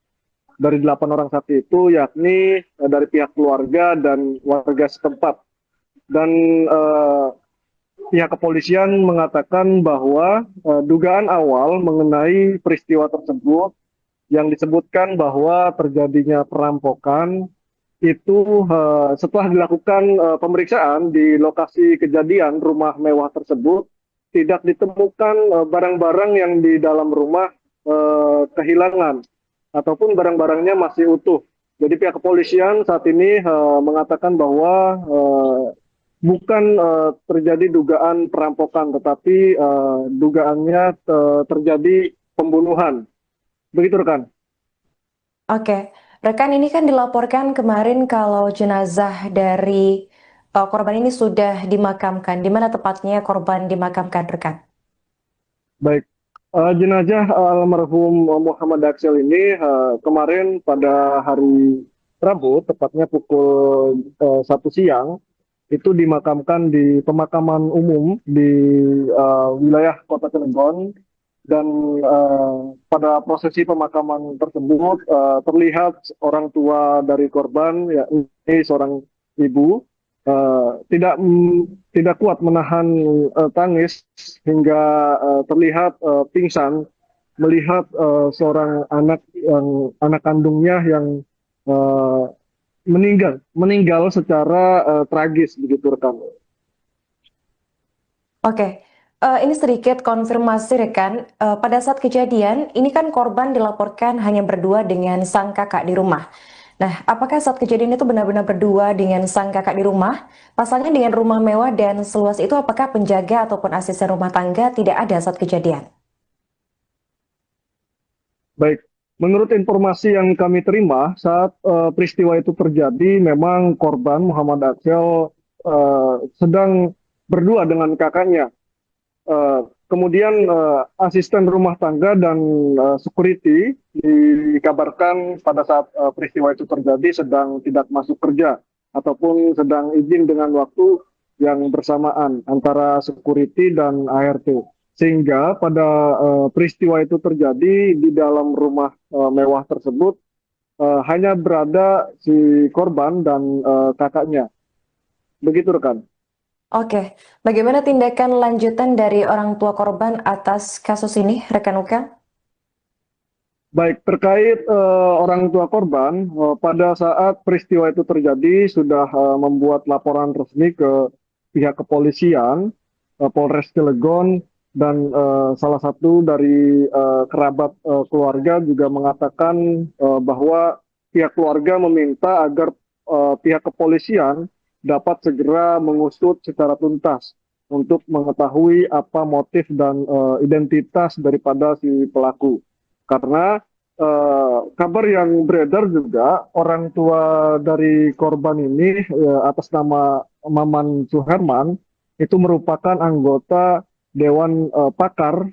Dari 8 orang saksi itu yakni dari pihak keluarga dan warga setempat. Dan pihak kepolisian mengatakan bahwa dugaan awal mengenai peristiwa tersebut yang disebutkan bahwa terjadinya perampokan itu setelah dilakukan pemeriksaan di lokasi kejadian rumah mewah tersebut tidak ditemukan barang-barang yang di dalam rumah kehilangan ataupun barang-barangnya masih utuh. Jadi pihak kepolisian saat ini mengatakan bahwa bukan terjadi dugaan perampokan, tetapi dugaannya terjadi pembunuhan. Begitu, rekan. Oke, rekan, ini kan dilaporkan kemarin kalau jenazah dari korban ini sudah dimakamkan. Di mana tepatnya korban dimakamkan, rekan? Baik, jenazah almarhum Muhammad Aksel ini kemarin pada hari Rabu, tepatnya pukul 1 siang, itu dimakamkan di pemakaman umum di wilayah Kota Cilegon. Dan pada prosesi pemakaman tersebut terlihat orang tua dari korban, yakni seorang ibu, tidak kuat menahan tangis hingga terlihat pingsan melihat seorang anak kandungnya yang meninggal secara tragis, begitu, rekan. Oke. Ini sedikit konfirmasi, rekan. Pada saat kejadian, ini kan korban dilaporkan hanya berdua dengan sang kakak di rumah. Nah, apakah saat kejadian itu benar-benar berdua dengan sang kakak di rumah? Pasalnya dengan rumah mewah dan seluas itu, apakah penjaga ataupun asisten rumah tangga tidak ada saat kejadian? Baik, menurut informasi yang kami terima saat peristiwa itu terjadi, memang korban Muhammad Aksel sedang berdua dengan kakaknya. Kemudian asisten rumah tangga dan security dikabarkan pada saat peristiwa itu terjadi sedang tidak masuk kerja ataupun sedang izin dengan waktu yang bersamaan antara security dan ART. Sehingga pada peristiwa itu terjadi di dalam rumah mewah tersebut hanya berada si korban dan kakaknya. Begitu, rekan. Oke, bagaimana tindakan lanjutan dari orang tua korban atas kasus ini, rekan Uka? Baik, terkait orang tua korban, pada saat peristiwa itu terjadi sudah membuat laporan resmi ke pihak kepolisian, Polres Cilegon, dan salah satu dari kerabat keluarga juga mengatakan bahwa pihak keluarga meminta agar pihak kepolisian dapat segera mengusut secara tuntas untuk mengetahui apa motif dan identitas daripada si pelaku. Karena kabar yang beredar juga orang tua dari korban ini atas nama Maman Suherman itu merupakan anggota Dewan Pakar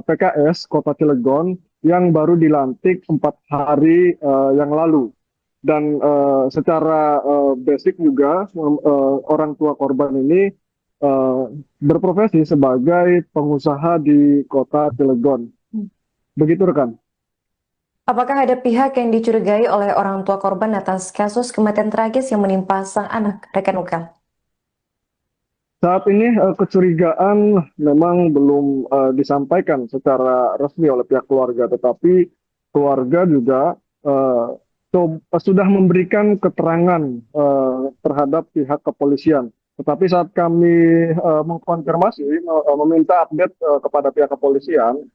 PKS Kota Cilegon yang baru dilantik 4 hari yang lalu. Dan secara basic juga orang tua korban ini berprofesi sebagai pengusaha di Kota Cilegon. Begitu, rekan. Apakah ada pihak yang dicurigai oleh orang tua korban atas kasus kematian tragis yang menimpa sang anak, rekan Uka? Saat ini kecurigaan memang belum disampaikan secara resmi oleh pihak keluarga, tetapi keluarga juga sudah memberikan keterangan terhadap pihak kepolisian. Tetapi saat kami mengkonfirmasi, meminta update kepada pihak kepolisian,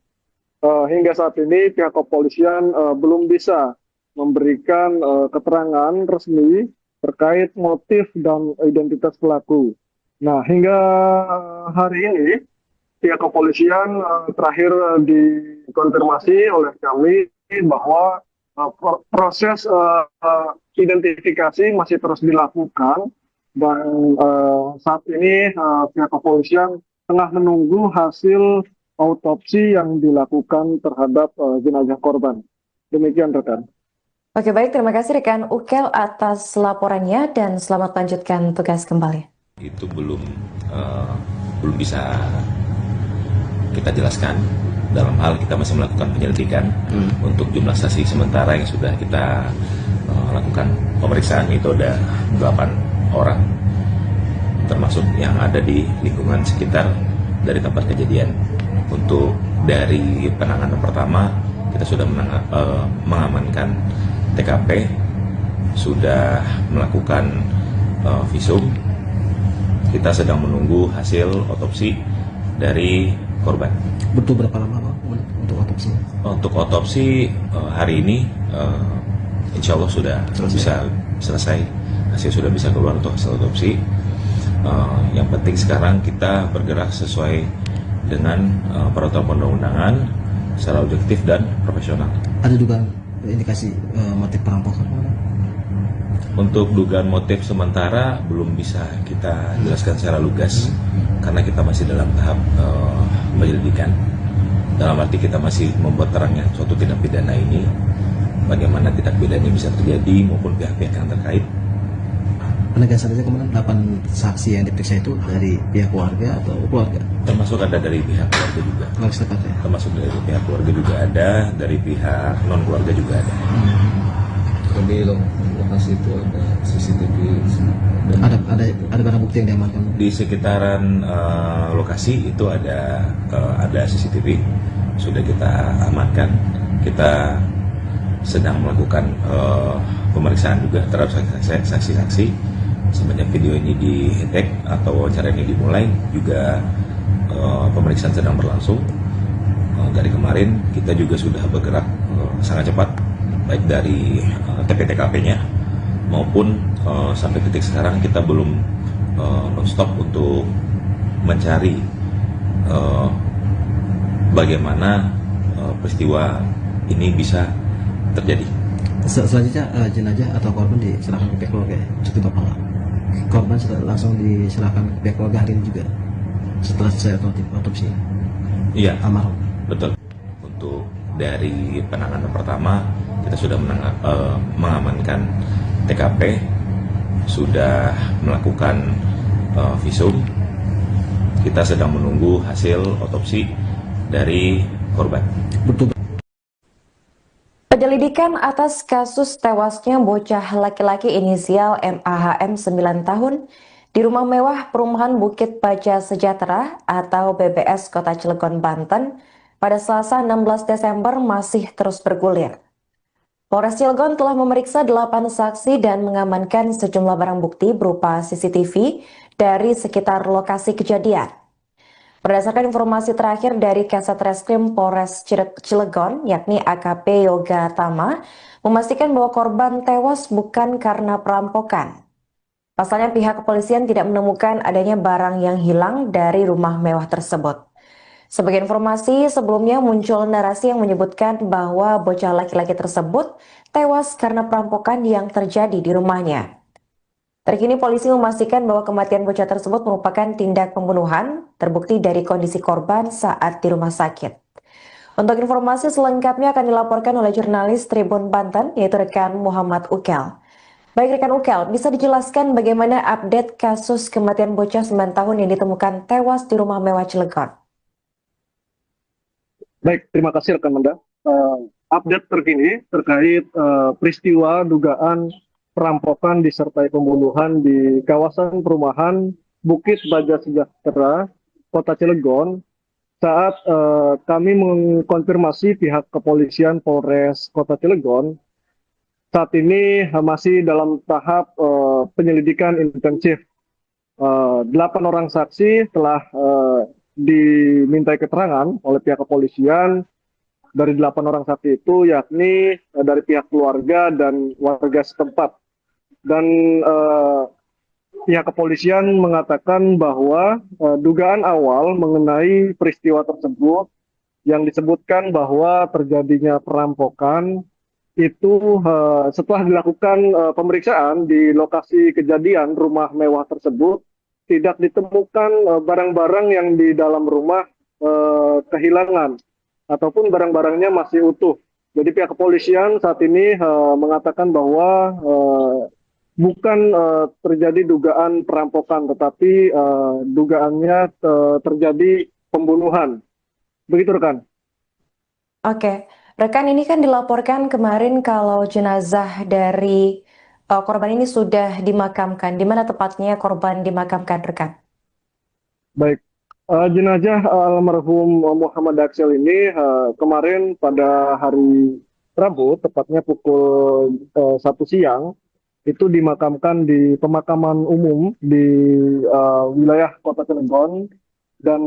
hingga saat ini pihak kepolisian belum bisa memberikan keterangan resmi terkait motif dan identitas pelaku. Nah, hingga hari ini pihak kepolisian terakhir dikonfirmasi oleh kami bahwa proses identifikasi masih terus dilakukan dan saat ini pihak kepolisian tengah menunggu hasil autopsi yang dilakukan terhadap jenazah korban. Demikian rekan. Oke, baik, terima kasih rekan Ukel atas laporannya dan selamat lanjutkan tugas kembali. Itu belum bisa kita jelaskan. Dalam hal kita masih melakukan penyelidikan untuk jumlah saksi sementara yang sudah kita lakukan pemeriksaan itu ada 8 orang, termasuk yang ada di lingkungan sekitar dari tempat kejadian. Untuk dari penanganan pertama kita sudah mengamankan TKP, sudah melakukan visum. Kita sedang menunggu hasil otopsi dari korban. Butuh berapa lama Pak untuk otopsi? Untuk otopsi hari ini insya Allah sudah bisa selesai, hasil sudah bisa keluar untuk hasil otopsi. Yang penting sekarang kita bergerak sesuai dengan peraturan perundang-undangan secara objektif dan profesional. Ada juga indikasi motif perampokan? Untuk dugaan motif sementara belum bisa kita jelaskan secara lugas karena kita masih dalam tahap penyelidikan. Dalam arti kita masih membuat terangnya suatu tindak pidana ini, bagaimana tindak pidana bisa terjadi maupun pihak-pihak yang terkait. Penegasan saja kemudian 8 saksi yang diperiksa itu dari pihak keluarga atau keluarga? Termasuk ada dari pihak keluarga juga. Harus tepat ya? Termasuk dari pihak keluarga juga ada, dari pihak non keluarga juga ada. Di lokasi itu ada CCTV dan Ada barang bukti yang diamankan? Di sekitaran lokasi itu ada CCTV, sudah kita amankan. Kita sedang melakukan pemeriksaan juga terhadap saksi-saksi. Semenjak video ini di-tag atau wawancara ini dimulai, juga pemeriksaan sedang berlangsung. Dari kemarin kita juga sudah bergerak sangat cepat, baik dari TP-TKP-nya maupun sampai detik sekarang kita belum non-stop untuk mencari bagaimana peristiwa ini bisa terjadi. Selanjutnya jenazah atau korban diserahkan ke pihak keluarga ya? Cukup Bapak nggak? Korban langsung diserahkan ke pihak keluarga hari ini juga setelah selesai otopsi? Iya, Almarhum? betul. Untuk dari penanganan pertama kita sudah mengamankan TKP, sudah melakukan visum. Kita sedang menunggu hasil otopsi dari korban. Betul. Penyelidikan atas kasus tewasnya bocah laki-laki inisial MAHM 9 tahun di rumah mewah perumahan Bukit Baja Sejahtera atau BBS Kota Cilegon, Banten pada Selasa 16 Desember masih terus bergulir. Polres Cilegon telah memeriksa 8 saksi dan mengamankan sejumlah barang bukti berupa CCTV dari sekitar lokasi kejadian. Berdasarkan informasi terakhir dari Kasat Reskrim Polres Cilegon, yakni AKP Yoga Tama, memastikan bahwa korban tewas bukan karena perampokan. Pasalnya pihak kepolisian tidak menemukan adanya barang yang hilang dari rumah mewah tersebut. Sebagai informasi, sebelumnya muncul narasi yang menyebutkan bahwa bocah laki-laki tersebut tewas karena perampokan yang terjadi di rumahnya. Terkini polisi memastikan bahwa kematian bocah tersebut merupakan tindak pembunuhan, terbukti dari kondisi korban saat di rumah sakit. Untuk informasi selengkapnya akan dilaporkan oleh jurnalis Tribun Banten, yaitu rekan Muhammad Ukel. Baik rekan Ukel, bisa dijelaskan bagaimana update kasus kematian bocah 9 tahun yang ditemukan tewas di rumah mewah Cilegon? Baik, terima kasih rekan Manda. Update terkini terkait peristiwa dugaan perampokan disertai pembunuhan di kawasan perumahan Bukit Baja Sejahtera, Kota Cilegon. Saat kami mengkonfirmasi pihak kepolisian Polres Kota Cilegon, saat ini masih dalam tahap penyelidikan intensif. 8 orang saksi telah dimintai keterangan oleh pihak kepolisian. Dari 8 orang saksi itu yakni dari pihak keluarga dan warga setempat. Dan pihak kepolisian mengatakan bahwa dugaan awal mengenai peristiwa tersebut yang disebutkan bahwa terjadinya perampokan itu setelah dilakukan pemeriksaan di lokasi kejadian rumah mewah tersebut, tidak ditemukan barang-barang yang di dalam rumah kehilangan ataupun barang-barangnya masih utuh. Jadi pihak kepolisian saat ini mengatakan bahwa bukan terjadi dugaan perampokan, tetapi dugaannya terjadi pembunuhan. Begitu rekan. Oke, rekan, ini kan dilaporkan kemarin kalau jenazah dari korban ini sudah dimakamkan. Di mana tepatnya korban dimakamkan, rekan? Baik, jenazah almarhum Muhammad Aksel ini kemarin pada hari Rabu, tepatnya pukul 1 siang, itu dimakamkan di pemakaman umum di wilayah Kota Cilegon. Dan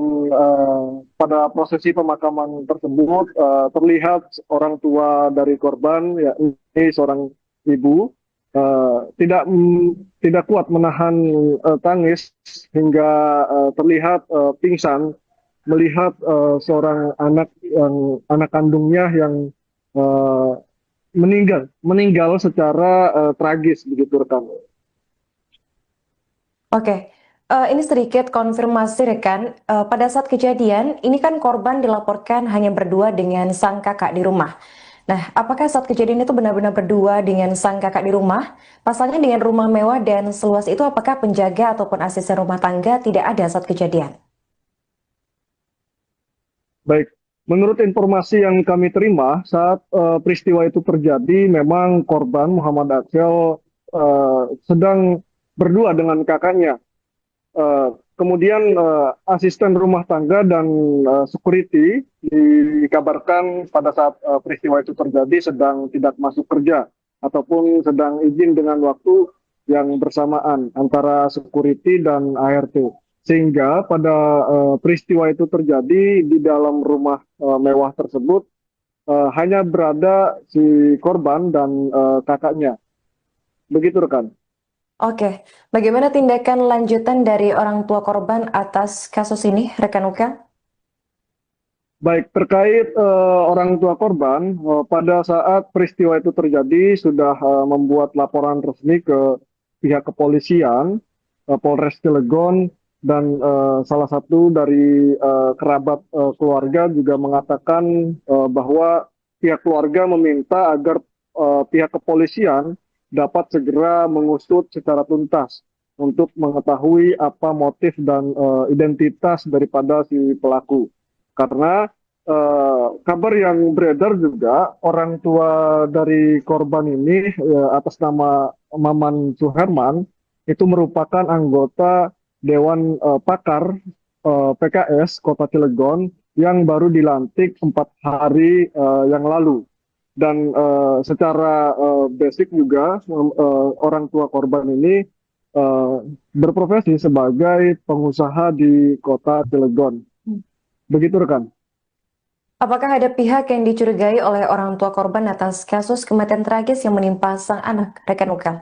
pada prosesi pemakaman tersebut terlihat orang tua dari korban, yakni seorang ibu, tidak kuat menahan tangis hingga terlihat pingsan melihat seorang anak kandungnya yang meninggal secara tragis, begitu rekan. Oke, ini sedikit konfirmasi rekan. Pada saat kejadian, ini kan korban dilaporkan hanya berdua dengan sang kakak di rumah. Nah, apakah saat kejadian itu benar-benar berdua dengan sang kakak di rumah? Pasalnya dengan rumah mewah dan seluas itu, apakah penjaga ataupun asisten rumah tangga tidak ada saat kejadian? Baik, menurut informasi yang kami terima saat peristiwa itu terjadi, memang korban Muhammad Aksel sedang berdua dengan kakaknya. Kemudian asisten rumah tangga dan security dikabarkan pada saat peristiwa itu terjadi sedang tidak masuk kerja ataupun sedang izin dengan waktu yang bersamaan antara security dan ART. Sehingga pada peristiwa itu terjadi di dalam rumah mewah tersebut hanya berada si korban dan kakaknya. Begitu rekan. Oke, bagaimana tindakan lanjutan dari orang tua korban atas kasus ini, rekan Ukel? Baik, terkait orang tua korban, pada saat peristiwa itu terjadi sudah membuat laporan resmi ke pihak kepolisian, Polres Cilegon, dan salah satu dari kerabat keluarga juga mengatakan bahwa pihak keluarga meminta agar pihak kepolisian dapat segera mengusut secara tuntas untuk mengetahui apa motif dan identitas daripada si pelaku. Karena kabar yang beredar juga orang tua dari korban ini atas nama Maman Suherman itu merupakan anggota Dewan Pakar PKS Kota Cilegon yang baru dilantik 4 hari yang lalu. Dan secara basic juga orang tua korban ini berprofesi sebagai pengusaha di Kota Cilegon. Begitu rekan. Apakah ada pihak yang dicurigai oleh orang tua korban atas kasus kematian tragis yang menimpa sang anak, rekan Ukel?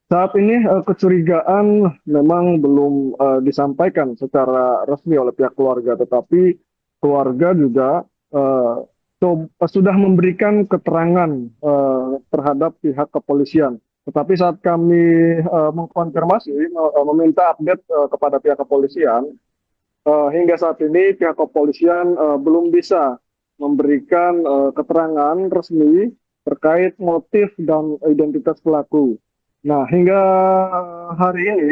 Saat ini kecurigaan memang belum disampaikan secara resmi oleh pihak keluarga, tetapi keluarga juga sudah memberikan keterangan terhadap pihak kepolisian. Tetapi saat kami mengkonfirmasi, meminta update kepada pihak kepolisian, hingga saat ini pihak kepolisian belum bisa memberikan keterangan resmi terkait motif dan identitas pelaku. Nah, hingga hari ini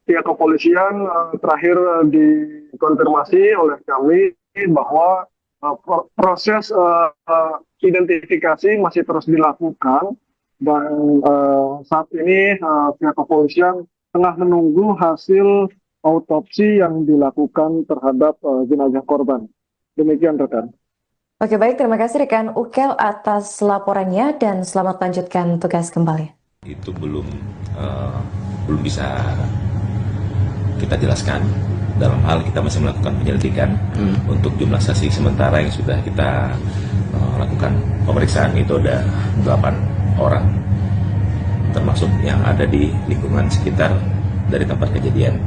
pihak kepolisian terakhir dikonfirmasi oleh kami bahwa proses identifikasi masih terus dilakukan dan saat ini pihak kepolisian tengah menunggu hasil autopsi yang dilakukan terhadap jenazah korban. Demikian rekan. Oke, baik, terima kasih rekan Ukel atas laporannya dan selamat lanjutkan tugas kembali. Itu belum bisa kita jelaskan. Dalam hal kita masih melakukan penyelidikan untuk jumlah saksi sementara yang sudah kita lakukan pemeriksaan itu ada 8 orang, termasuk yang ada di lingkungan sekitar dari tempat kejadian.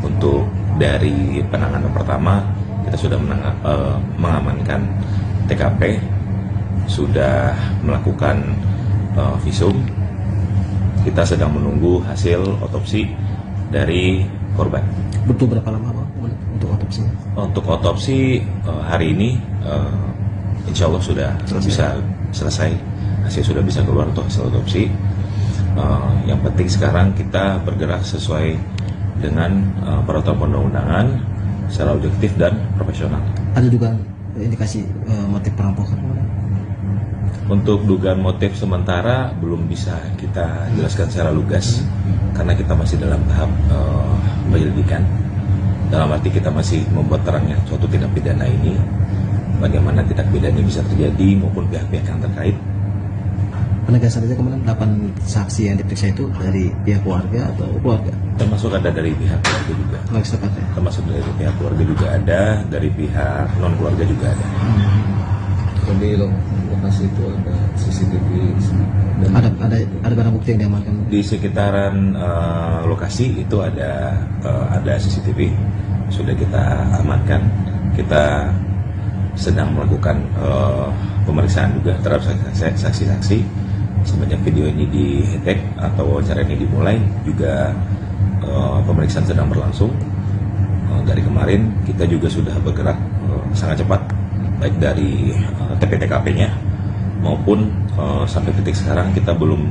Untuk dari penanganan pertama kita sudah mengamankan TKP, sudah melakukan visum, kita sedang menunggu hasil otopsi dari korban. Butuh berapa lama Pak untuk otopsi? Untuk otopsi hari ini insya Allah sudah bisa selesai, hasil sudah bisa keluar untuk hasil otopsi. Yang penting sekarang kita bergerak sesuai dengan peraturan perundang-undangan secara objektif dan profesional. Ada juga indikasi motif perampokan? Untuk dugaan motif sementara belum bisa kita jelaskan secara lugas karena kita masih dalam tahap penyelidikan. Dalam arti kita masih membuat terangnya suatu tindak pidana ini, bagaimana tindak pidana ini bisa terjadi maupun pihak-pihak yang terkait. Penegasan saja kemarin 8 saksi yang diperiksa itu dari pihak keluarga atau keluarga? Termasuk ada dari pihak keluarga juga. Lagi sepakat ya? Termasuk dari pihak keluarga juga ada, dari pihak non keluarga juga ada. Di lokasi itu ada CCTV dan Ada barang bukti yang diamankan? Di sekitaran lokasi itu ada CCTV, sudah kita amankan. Kita sedang melakukan pemeriksaan juga terhadap saksi-saksi. Semenjak video ini di-tag atau wawancara ini dimulai, juga pemeriksaan sedang berlangsung. Dari kemarin kita juga sudah bergerak sangat cepat, baik dari TP-TKP-nya maupun sampai titik sekarang kita belum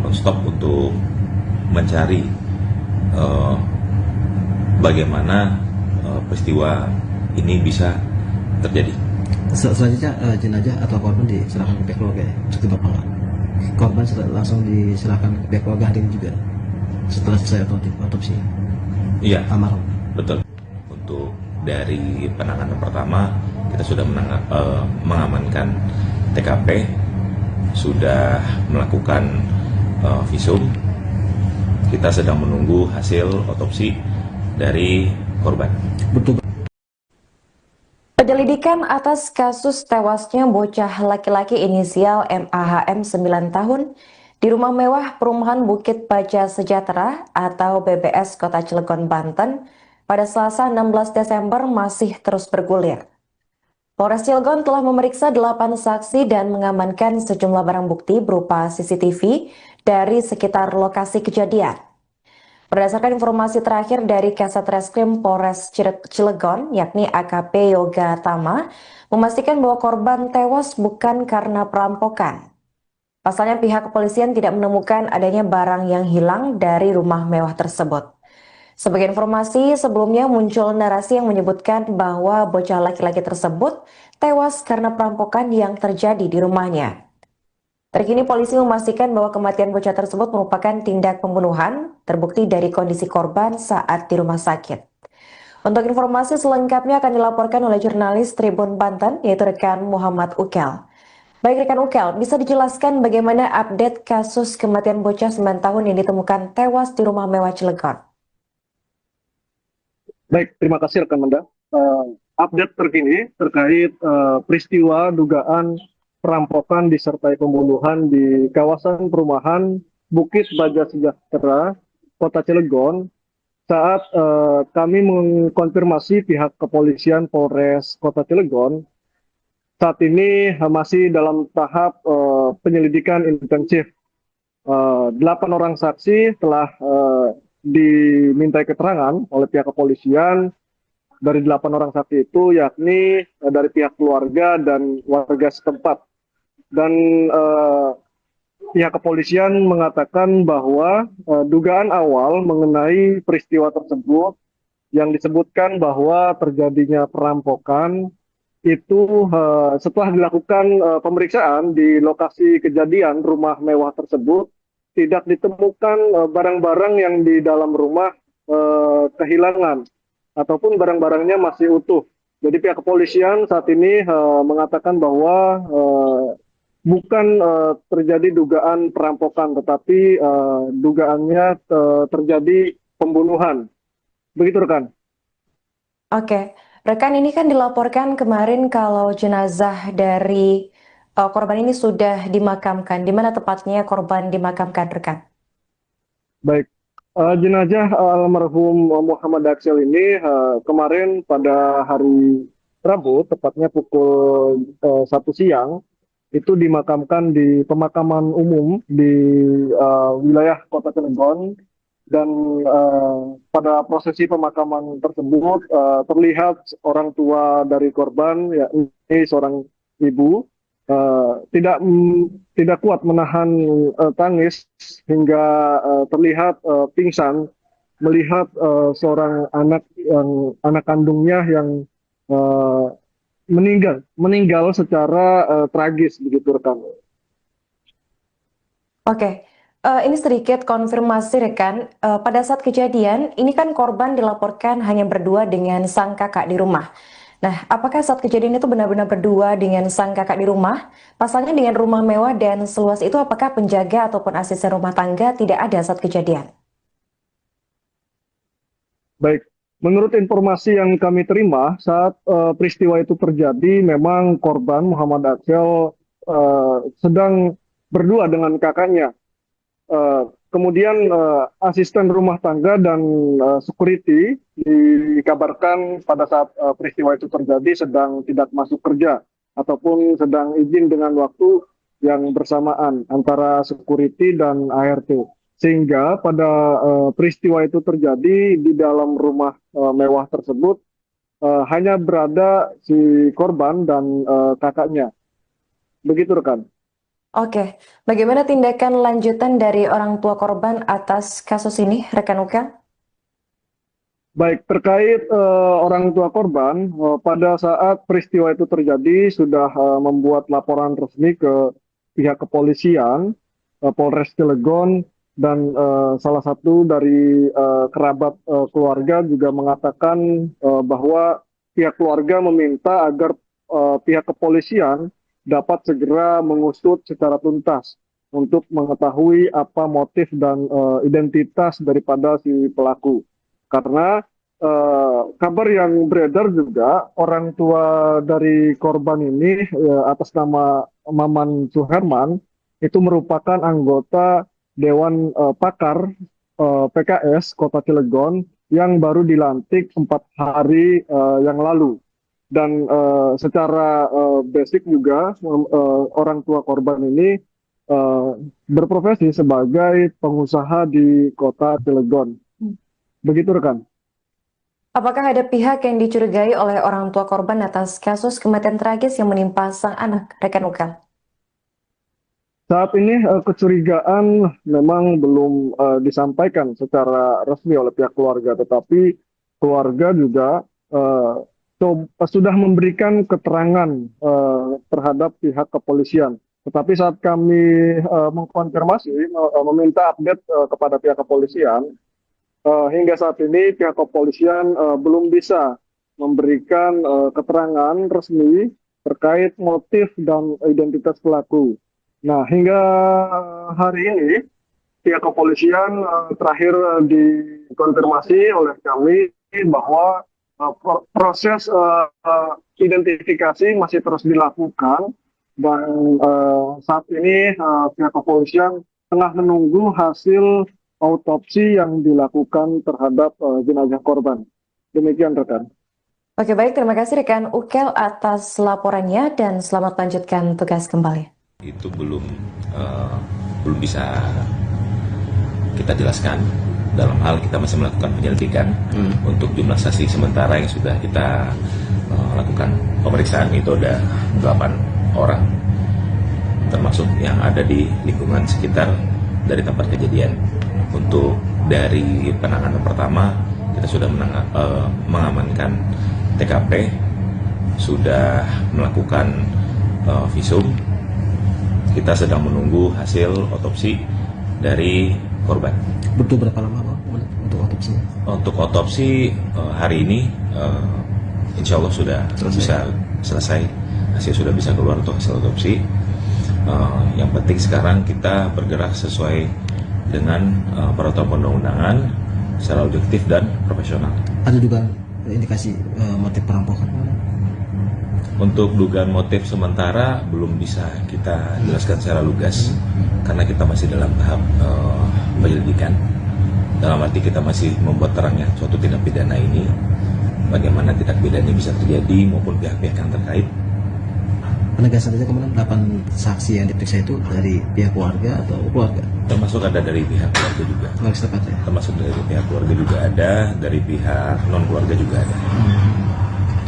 non-stop untuk mencari bagaimana peristiwa ini bisa terjadi. Selanjutnya jenazah atau korban diserahkan ke pihak keluarga ya? Cukup Bapak nggak? Korban langsung diserahkan ke pihak keluarga hari ini juga setelah selesai otopsi? Iya, Almarhum. betul. Untuk dari penanganan pertama kita sudah mengamankan TKP, sudah melakukan visum. Kita sedang menunggu hasil otopsi dari korban. Betul. Penyelidikan atas kasus tewasnya bocah laki-laki inisial MAHM 9 tahun di rumah mewah perumahan Bukit Baja Sejahtera atau BBS Kota Cilegon, Banten pada Selasa 16 Desember masih terus bergulir. Polres Cilegon telah memeriksa 8 saksi dan mengamankan sejumlah barang bukti berupa CCTV dari sekitar lokasi kejadian. Berdasarkan informasi terakhir dari Kasat Reskrim Polres Cilegon, yakni AKP Yoga Tama, memastikan bahwa korban tewas bukan karena perampokan. Pasalnya pihak kepolisian tidak menemukan adanya barang yang hilang dari rumah mewah tersebut. Sebagai informasi, sebelumnya muncul narasi yang menyebutkan bahwa bocah laki-laki tersebut tewas karena perampokan yang terjadi di rumahnya. Terkini polisi memastikan bahwa kematian bocah tersebut merupakan tindak pembunuhan, terbukti dari kondisi korban saat di rumah sakit. Untuk informasi selengkapnya akan dilaporkan oleh jurnalis Tribun Banten, yaitu rekan Muhammad Ukel. Baik rekan Ukel, bisa dijelaskan bagaimana update kasus kematian bocah 9 tahun yang ditemukan tewas di rumah mewah Cilegon? Baik, terima kasih rekan Manda. Update terkini terkait peristiwa dugaan perampokan disertai pembunuhan di kawasan perumahan Bukit Baja Sejahtera, Kota Cilegon. Saat kami mengkonfirmasi pihak kepolisian Polres Kota Cilegon, saat ini masih dalam tahap penyelidikan intensif. 8 orang saksi telah dimintai keterangan oleh pihak kepolisian. Dari 8 orang saksi itu yakni dari pihak keluarga dan warga setempat. Dan pihak kepolisian mengatakan bahwa dugaan awal mengenai peristiwa tersebut yang disebutkan bahwa terjadinya perampokan itu setelah dilakukan pemeriksaan di lokasi kejadian rumah mewah tersebut tidak ditemukan barang-barang yang di dalam rumah kehilangan ataupun barang-barangnya masih utuh. Jadi pihak kepolisian saat ini mengatakan bahwa bukan terjadi dugaan perampokan, tetapi dugaannya terjadi pembunuhan. Begitu rekan. Oke, rekan, ini kan dilaporkan kemarin kalau jenazah dari korban ini sudah dimakamkan. Di mana tepatnya korban dimakamkan, rekan? Baik, jenazah almarhum Muhammad Aksel ini kemarin pada hari Rabu, tepatnya pukul 1 siang, itu dimakamkan di pemakaman umum di wilayah Kota Cilegon dan pada prosesi pemakaman tersebut terlihat orang tua dari korban, yakni seorang ibu, tidak kuat menahan tangis hingga terlihat pingsan melihat seorang anak kandungnya yang uh, meninggal secara tragis begitu rekan. Oke, ini sedikit konfirmasi rekan. Pada saat kejadian, ini kan korban dilaporkan hanya berdua dengan sang kakak di rumah. Nah, apakah saat kejadian itu benar-benar berdua dengan sang kakak di rumah? Pasalnya dengan rumah mewah dan seluas itu, apakah penjaga ataupun asisten rumah tangga tidak ada saat kejadian? Baik, menurut informasi yang kami terima saat peristiwa itu terjadi, memang korban Muhammad Aksel sedang berdua dengan kakaknya. Kemudian asisten rumah tangga dan security dikabarkan pada saat peristiwa itu terjadi sedang tidak masuk kerja ataupun sedang izin dengan waktu yang bersamaan antara security dan ART. Sehingga pada peristiwa itu terjadi di dalam rumah mewah tersebut hanya berada si korban dan kakaknya. Begitu rekan. Oke, bagaimana tindakan lanjutan dari orang tua korban atas kasus ini, rekan Ukel? Baik, terkait orang tua korban, pada saat peristiwa itu terjadi sudah membuat laporan resmi ke pihak kepolisian, Polres Cilegon, dan salah satu dari kerabat keluarga juga mengatakan bahwa pihak keluarga meminta agar pihak kepolisian dapat segera mengusut secara tuntas untuk mengetahui apa motif dan identitas daripada si pelaku. Karena kabar yang beredar juga orang tua dari korban ini atas nama Maman Suherman itu merupakan anggota Dewan Pakar PKS Kota Cilegon yang baru dilantik 4 hari yang lalu. Dan secara basic juga orang tua korban ini berprofesi sebagai pengusaha di Kota Cilegon. Begitu rekan. Apakah ada pihak yang dicurigai oleh orang tua korban atas kasus kematian tragis yang menimpa sang anak, rekan Ukel? Saat ini kecurigaan memang belum disampaikan secara resmi oleh pihak keluarga, tetapi keluarga juga sudah memberikan keterangan terhadap pihak kepolisian. Tetapi saat kami mengkonfirmasi, meminta update kepada pihak kepolisian, hingga saat ini pihak kepolisian belum bisa memberikan keterangan resmi terkait motif dan identitas pelaku. Nah, hingga hari ini pihak kepolisian terakhir dikonfirmasi oleh kami bahwa proses identifikasi masih terus dilakukan dan saat ini pihak kepolisian tengah menunggu hasil autopsi yang dilakukan terhadap jenazah korban. Demikian rekan. Oke, baik, terima kasih rekan Ukel atas laporannya dan selamat lanjutkan tugas kembali. Itu belum bisa kita jelaskan. Dalam hal kita masih melakukan penyelidikan untuk jumlah saksi sementara yang sudah kita lakukan pemeriksaan itu ada 8 orang, termasuk yang ada di lingkungan sekitar dari tempat kejadian. Untuk dari penanganan pertama kita sudah mengamankan TKP, sudah melakukan visum. Kita sedang menunggu hasil otopsi dari korban. Butuh berapa lama Pak untuk otopsi? Untuk otopsi hari ini insya Allah sudah bisa selesai, hasil sudah bisa keluar untuk hasil otopsi. Yang penting sekarang kita bergerak sesuai dengan peraturan perundang-undangan secara objektif dan profesional. Ada juga indikasi motif perampokan? Untuk dugaan motif sementara belum bisa kita jelaskan secara lugas karena kita masih dalam tahap penyelidikan. Dalam arti kita masih membuat terangnya suatu tindak pidana ini, bagaimana tindak pidana ini bisa terjadi maupun pihak-pihak yang terkait. Penegasan saja kemarin 8 saksi yang diperiksa itu dari pihak keluarga atau keluarga? Termasuk ada dari pihak keluarga juga. Keluarga setempat ya? Termasuk dari pihak keluarga juga ada, dari pihak non keluarga juga ada.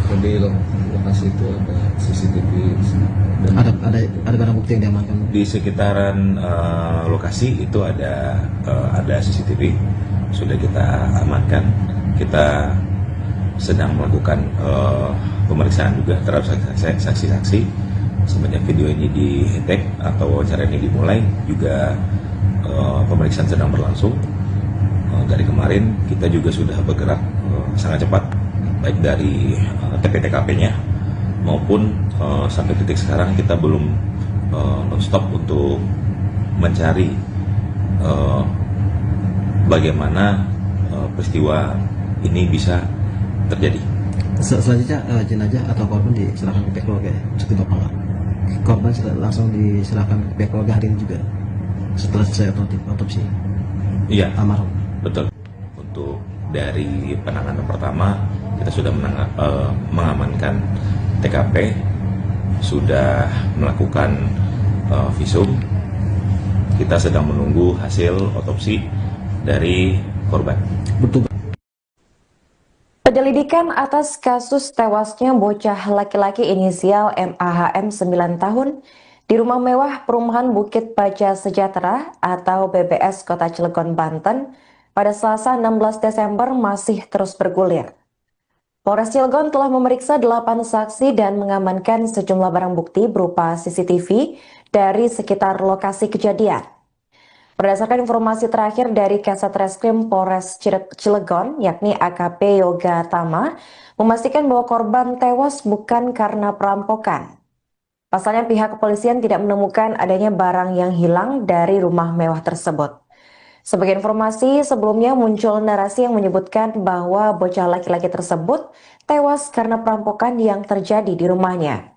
Kalau di lokasi itu ada CCTV dan Ada barang bukti yang diamankan? Di sekitaran lokasi itu ada CCTV, sudah kita amankan. Kita sedang melakukan pemeriksaan juga terhadap saksi-saksi. Semenjak video ini di-tag atau wawancara ini dimulai, juga pemeriksaan sedang berlangsung. Dari kemarin kita juga sudah bergerak sangat cepat, baik dari TP-TKP-nya maupun sampai titik sekarang kita belum non-stop untuk mencari bagaimana peristiwa ini bisa terjadi. Selanjutnya jenazah atau korban diserahkan ke pihak keluarga ya? Seperti Bapak nggak? Korban langsung diserahkan ke pihak keluarga hari ini juga setelah selesai otopsi Iya, almarhum. betul. Untuk dari penanganan pertama kita sudah mengamankan TKP, sudah melakukan visum. Kita sedang menunggu hasil otopsi dari korban. Betul. Penyelidikan atas kasus tewasnya bocah laki-laki inisial MAHM 9 tahun di rumah mewah perumahan Bukit Baja Sejahtera atau BBS Kota Cilegon, Banten pada Selasa 16 Desember masih terus bergulir. Polres Cilegon telah memeriksa 8 saksi dan mengamankan sejumlah barang bukti berupa CCTV dari sekitar lokasi kejadian. Berdasarkan informasi terakhir dari Kasat Reskrim Polres Cilegon, yakni AKP Yoga Tama, memastikan bahwa korban tewas bukan karena perampokan. Pasalnya pihak kepolisian tidak menemukan adanya barang yang hilang dari rumah mewah tersebut. Sebagai informasi, sebelumnya muncul narasi yang menyebutkan bahwa bocah laki-laki tersebut tewas karena perampokan yang terjadi di rumahnya.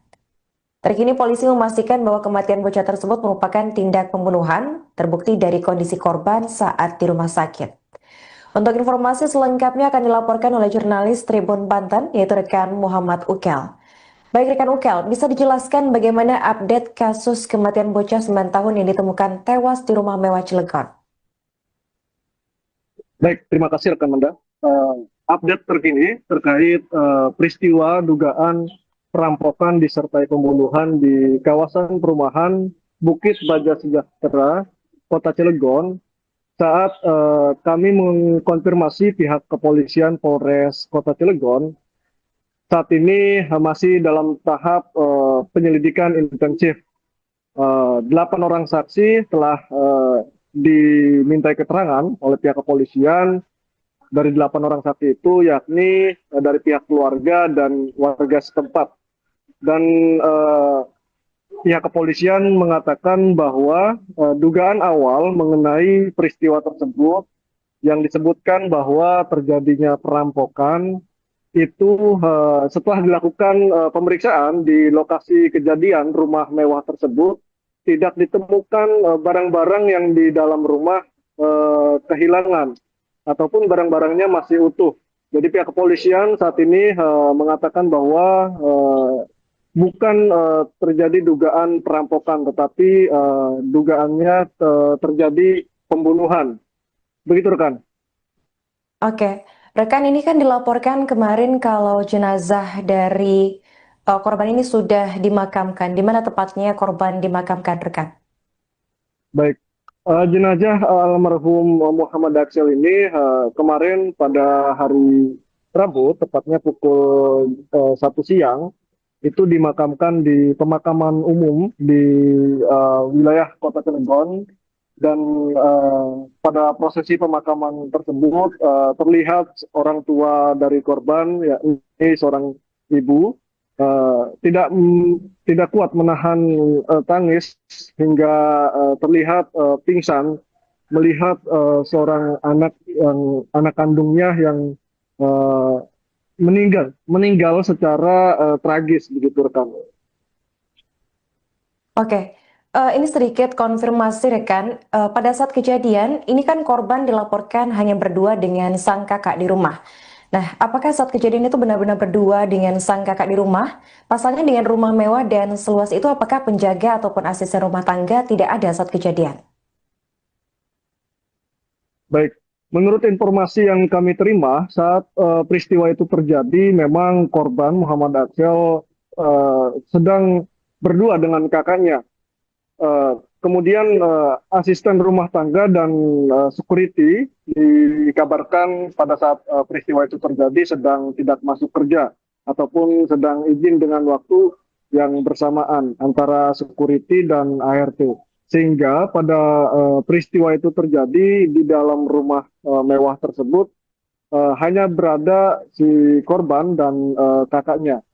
Terkini polisi memastikan bahwa kematian bocah tersebut merupakan tindak pembunuhan, terbukti dari kondisi korban saat di rumah sakit. Untuk informasi selengkapnya akan dilaporkan oleh jurnalis Tribun Banten, yaitu rekan Muhammad Ukel. Baik rekan Ukel, bisa dijelaskan bagaimana update kasus kematian bocah 9 tahun yang ditemukan tewas di rumah mewah Cilegon? Baik, terima kasih rekan Manda. Update terkini terkait peristiwa dugaan perampokan disertai pembunuhan di kawasan perumahan Bukit Baja Sejahtera, Kota Cilegon. Saat kami mengkonfirmasi pihak kepolisian Polres Kota Cilegon, saat ini masih dalam tahap penyelidikan intensif. 8 orang saksi telah dimintai keterangan oleh pihak kepolisian. Dari 8 orang saksi itu yakni dari pihak keluarga dan warga setempat. Dan pihak kepolisian mengatakan bahwa dugaan awal mengenai peristiwa tersebut yang disebutkan bahwa terjadinya perampokan itu setelah dilakukan pemeriksaan di lokasi kejadian rumah mewah tersebut tidak ditemukan barang-barang yang di dalam rumah kehilangan ataupun barang-barangnya masih utuh. Jadi pihak kepolisian saat ini mengatakan bahwa bukan terjadi dugaan perampokan, tetapi dugaannya terjadi pembunuhan. Begitu rekan. Oke, rekan, ini kan dilaporkan kemarin kalau jenazah dari korban ini sudah dimakamkan. Di mana tepatnya korban dimakamkan, rekan? Baik, jenazah almarhum Muhammad Aksel ini kemarin pada hari Rabu, tepatnya pukul 1 siang, itu dimakamkan di pemakaman umum di wilayah Kota Cilegon. Dan pada prosesi pemakaman tersebut terlihat orang tua dari korban, yakni seorang ibu, tidak kuat menahan tangis hingga terlihat pingsan melihat seorang anak kandungnya yang meninggal secara tragis, begitu rekan. Oke. Ini sedikit konfirmasi rekan, pada saat kejadian ini kan korban dilaporkan hanya berdua dengan sang kakak di rumah. Nah, apakah saat kejadian itu benar-benar berdua dengan sang kakak di rumah? Pasalnya dengan rumah mewah dan seluas itu, apakah penjaga ataupun asisten rumah tangga tidak ada saat kejadian? Baik, menurut informasi yang kami terima saat peristiwa itu terjadi, memang korban Muhammad Aksel sedang berdua dengan kakaknya. Kemudian asisten rumah tangga dan security dikabarkan pada saat peristiwa itu terjadi sedang tidak masuk kerja ataupun sedang izin dengan waktu yang bersamaan antara security dan ART. Sehingga pada peristiwa itu terjadi di dalam rumah mewah tersebut hanya berada si korban dan kakaknya.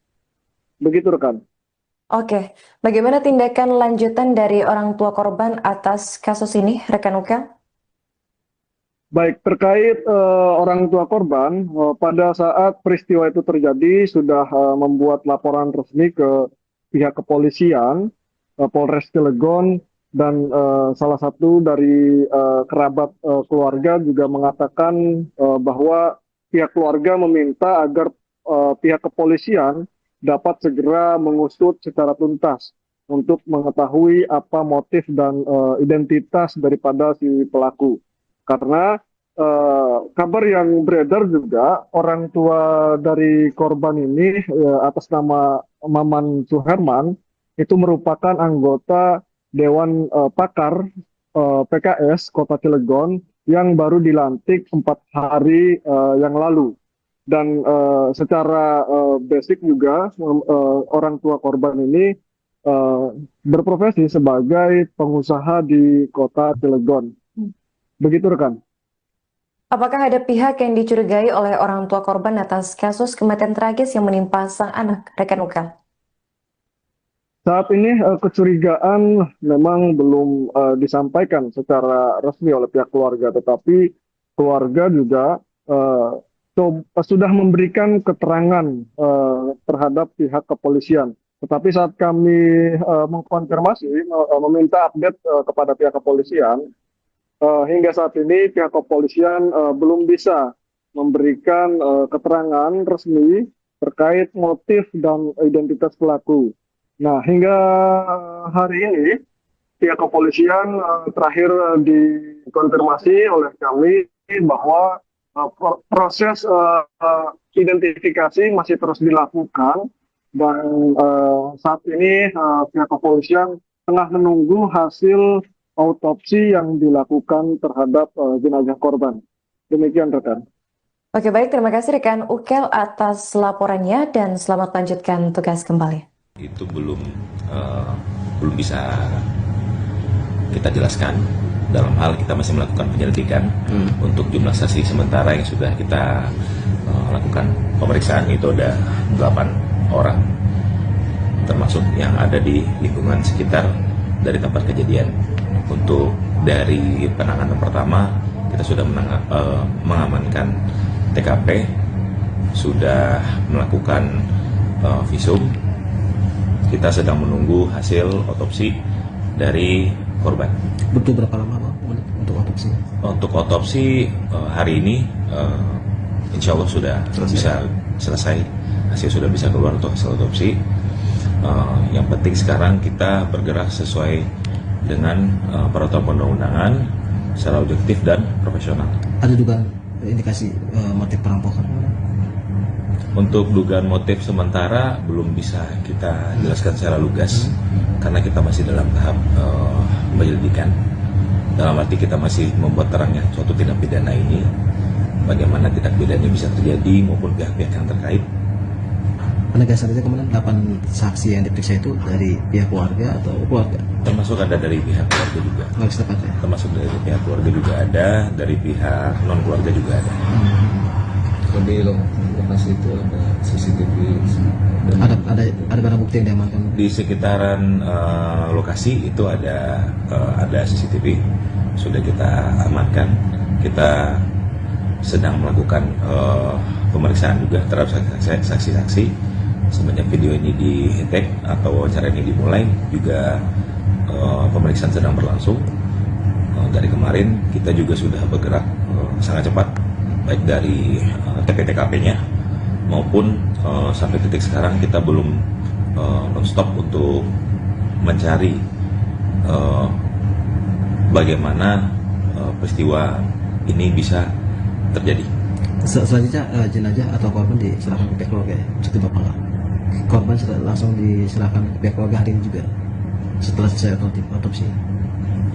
Begitu rekan. Oke, bagaimana tindakan lanjutan dari orang tua korban atas kasus ini, rekan Ukel? Baik, terkait orang tua korban, pada saat peristiwa itu terjadi sudah membuat laporan resmi ke pihak kepolisian, Polres Cilegon, dan salah satu dari kerabat keluarga juga mengatakan bahwa pihak keluarga meminta agar pihak kepolisian dapat segera mengusut secara tuntas untuk mengetahui apa motif dan identitas daripada si pelaku. Karena kabar yang beredar juga orang tua dari korban ini atas nama Maman Suherman itu merupakan anggota Dewan Pakar PKS Kota Cilegon yang baru dilantik 4 hari yang lalu. Dan secara basic juga orang tua korban ini berprofesi sebagai pengusaha di Kota Cilegon. Begitu rekan. Apakah ada pihak yang dicurigai oleh orang tua korban atas kasus kematian tragis yang menimpa sang anak, rekan Ukel? Saat ini kecurigaan memang belum disampaikan secara resmi oleh pihak keluarga, tetapi keluarga juga sudah memberikan keterangan terhadap pihak kepolisian. Tetapi saat kami mengkonfirmasi, meminta update kepada pihak kepolisian, hingga saat ini pihak kepolisian belum bisa memberikan keterangan resmi terkait motif dan identitas pelaku. Nah, hingga hari ini pihak kepolisian terakhir dikonfirmasi oleh kami bahwa proses identifikasi masih terus dilakukan dan saat ini pihak kepolisian tengah menunggu hasil autopsi yang dilakukan terhadap jenazah korban. Demikian rekan. Oke, baik, terima kasih rekan Ukel atas laporannya dan selamat lanjutkan tugas kembali. Itu belum bisa kita jelaskan. Dalam hal kita masih melakukan penyelidikan untuk jumlah saksi sementara yang sudah kita lakukan pemeriksaan itu ada 8 orang, termasuk yang ada di lingkungan sekitar dari tempat kejadian. Untuk dari penanganan pertama kita sudah mengamankan TKP, sudah melakukan visum. Kita sedang menunggu hasil otopsi dari korban. Butuh berapa lama Bang untuk otopsi? Untuk otopsi hari ini insya Allah sudah bisa selesai, hasil sudah bisa keluar untuk hasil otopsi. Yang penting sekarang kita bergerak sesuai dengan peraturan perundang-undangan secara objektif dan profesional. Ada juga indikasi motif perampokan? Untuk dugaan motif sementara belum bisa kita jelaskan secara lugas karena kita masih dalam tahap penyelidikan. Dalam arti kita masih membuat terangnya suatu tindak pidana ini, bagaimana tindak pidana bisa terjadi maupun pihak-pihak yang terkait. Penegasan saja kemudian 8 saksi yang diperiksa itu dari pihak keluarga atau keluarga? Termasuk ada dari pihak keluarga juga. Termasuk dari pihak keluarga juga ada, dari pihak non keluarga juga ada. Di lokasi itu ada CCTV. Ada barang bukti yang diamankan? Di sekitaran lokasi itu ada CCTV, sudah kita amankan. Kita sedang melakukan pemeriksaan juga terhadap saksi-saksi. Semenjak video ini di-tag atau wawancara ini dimulai, juga pemeriksaan sedang berlangsung. Dari kemarin kita juga sudah bergerak sangat cepat baik dari TP-TKP-nya maupun sampai titik sekarang kita belum non-stop untuk mencari bagaimana peristiwa ini bisa terjadi. Selanjutnya jenazah atau korban diserahkan ke pihak keluarga ya, cuti Bapak. Korban langsung diserahkan ke pihak keluarga hari ini juga setelah selesai otopsi.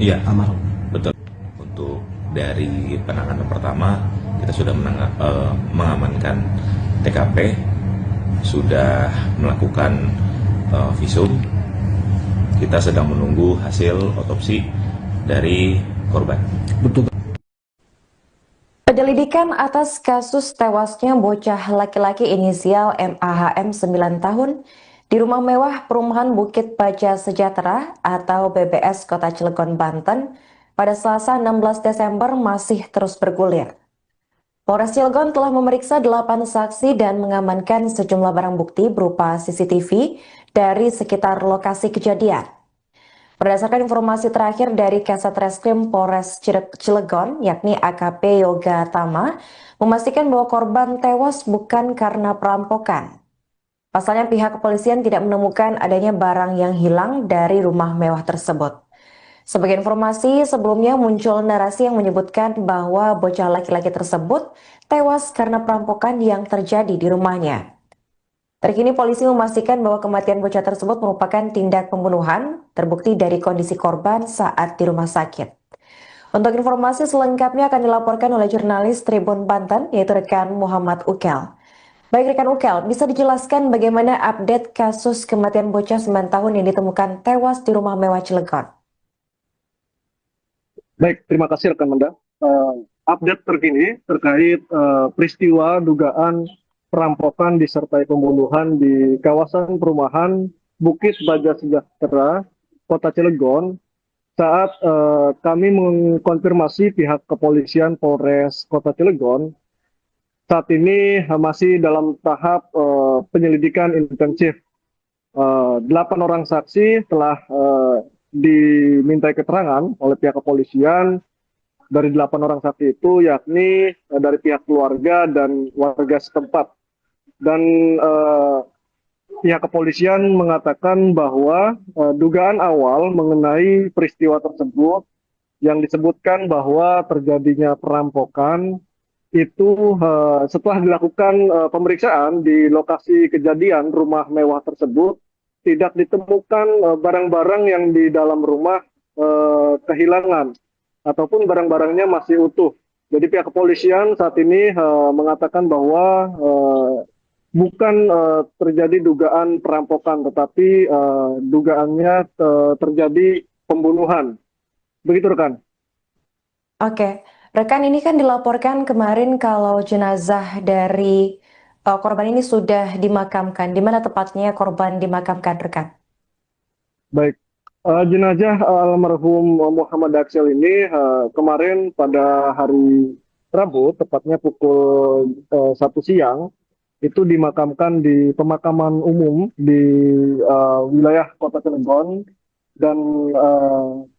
Iya, Almarhum. betul. Untuk dari penanganan pertama kita sudah mengamankan TKP, sudah melakukan visum. Kita sedang menunggu hasil otopsi dari korban. Betul. Penyelidikan atas kasus tewasnya bocah laki-laki inisial MAHM 9 tahun di rumah mewah perumahan Bukit Baja Sejahtera atau BBS Kota Cilegon, Banten pada Selasa 16 Desember masih terus bergulir. Polres Cilegon telah memeriksa 8 saksi dan mengamankan sejumlah barang bukti berupa CCTV dari sekitar lokasi kejadian. Berdasarkan informasi terakhir dari Kasat Reskrim Polres Cilegon, yakni AKP Yoga Tama, memastikan bahwa korban tewas bukan karena perampokan. Pasalnya pihak kepolisian tidak menemukan adanya barang yang hilang dari rumah mewah tersebut. Sebagai informasi, sebelumnya muncul narasi yang menyebutkan bahwa bocah laki-laki tersebut tewas karena perampokan yang terjadi di rumahnya. Terkini polisi memastikan bahwa kematian bocah tersebut merupakan tindak pembunuhan, terbukti dari kondisi korban saat di rumah sakit. Untuk informasi selengkapnya akan dilaporkan oleh jurnalis Tribun Banten, yaitu rekan Muhammad Ukel. Baik rekan Ukel, bisa dijelaskan bagaimana update kasus kematian bocah 9 tahun yang ditemukan tewas di rumah mewah Cilegon? Baik, terima kasih rekan Menda. Update terkini terkait peristiwa dugaan perampokan disertai pembunuhan di kawasan perumahan Bukit Baja Sejahtera, Kota Cilegon. Saat kami mengkonfirmasi pihak kepolisian Polres Kota Cilegon, saat ini masih dalam tahap penyelidikan intensif. 8 orang saksi telah dimintai keterangan oleh pihak kepolisian. Dari 8 orang saksi itu yakni dari pihak keluarga dan warga setempat. Dan pihak kepolisian mengatakan bahwa dugaan awal mengenai peristiwa tersebut yang disebutkan bahwa terjadinya perampokan itu setelah dilakukan pemeriksaan di lokasi kejadian rumah mewah tersebut tidak ditemukan barang-barang yang di dalam rumah kehilangan ataupun barang-barangnya masih utuh. Jadi pihak kepolisian saat ini mengatakan bahwa bukan terjadi dugaan perampokan, tetapi dugaannya terjadi pembunuhan. Begitu rekan. Oke, rekan, ini kan dilaporkan kemarin kalau jenazah dari korban ini sudah dimakamkan. Di mana tepatnya korban dimakamkan, rekan? Baik, jenazah almarhum Muhammad Aksel ini kemarin pada hari Rabu, tepatnya pukul 1 siang, itu dimakamkan di pemakaman umum di wilayah Kota Cilegon. Dan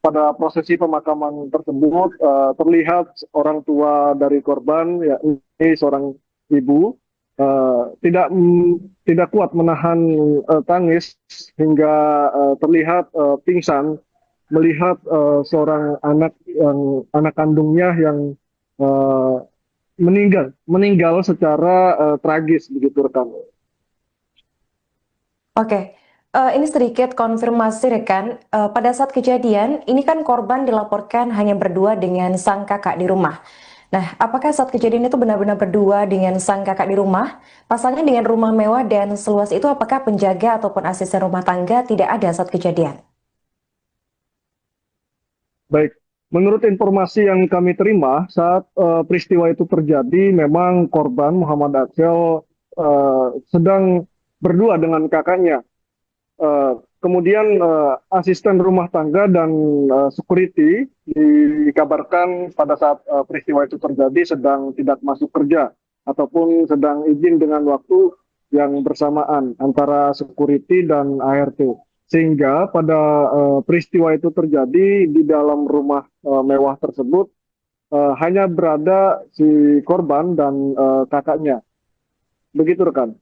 pada prosesi pemakaman tersebut terlihat orang tua dari korban, yakni seorang ibu, tidak kuat menahan tangis hingga terlihat pingsan melihat seorang anak kandungnya yang meninggal secara tragis, begitu rekan. Oke, ini sedikit konfirmasi rekan. Pada saat kejadian, ini kan korban dilaporkan hanya berdua dengan sang kakak di rumah. Nah, apakah saat kejadian itu benar-benar berdua dengan sang kakak di rumah? Pasalnya dengan rumah mewah dan seluas itu, apakah penjaga ataupun asisten rumah tangga tidak ada saat kejadian? Baik, menurut informasi yang kami terima saat peristiwa itu terjadi, memang korban Muhammad Aksel sedang berdua dengan kakaknya. Kemudian asisten rumah tangga dan security dikabarkan pada saat peristiwa itu terjadi sedang tidak masuk kerja ataupun sedang izin dengan waktu yang bersamaan antara security dan ART. Sehingga pada peristiwa itu terjadi di dalam rumah mewah tersebut, hanya berada si korban dan kakaknya. Begitu rekan.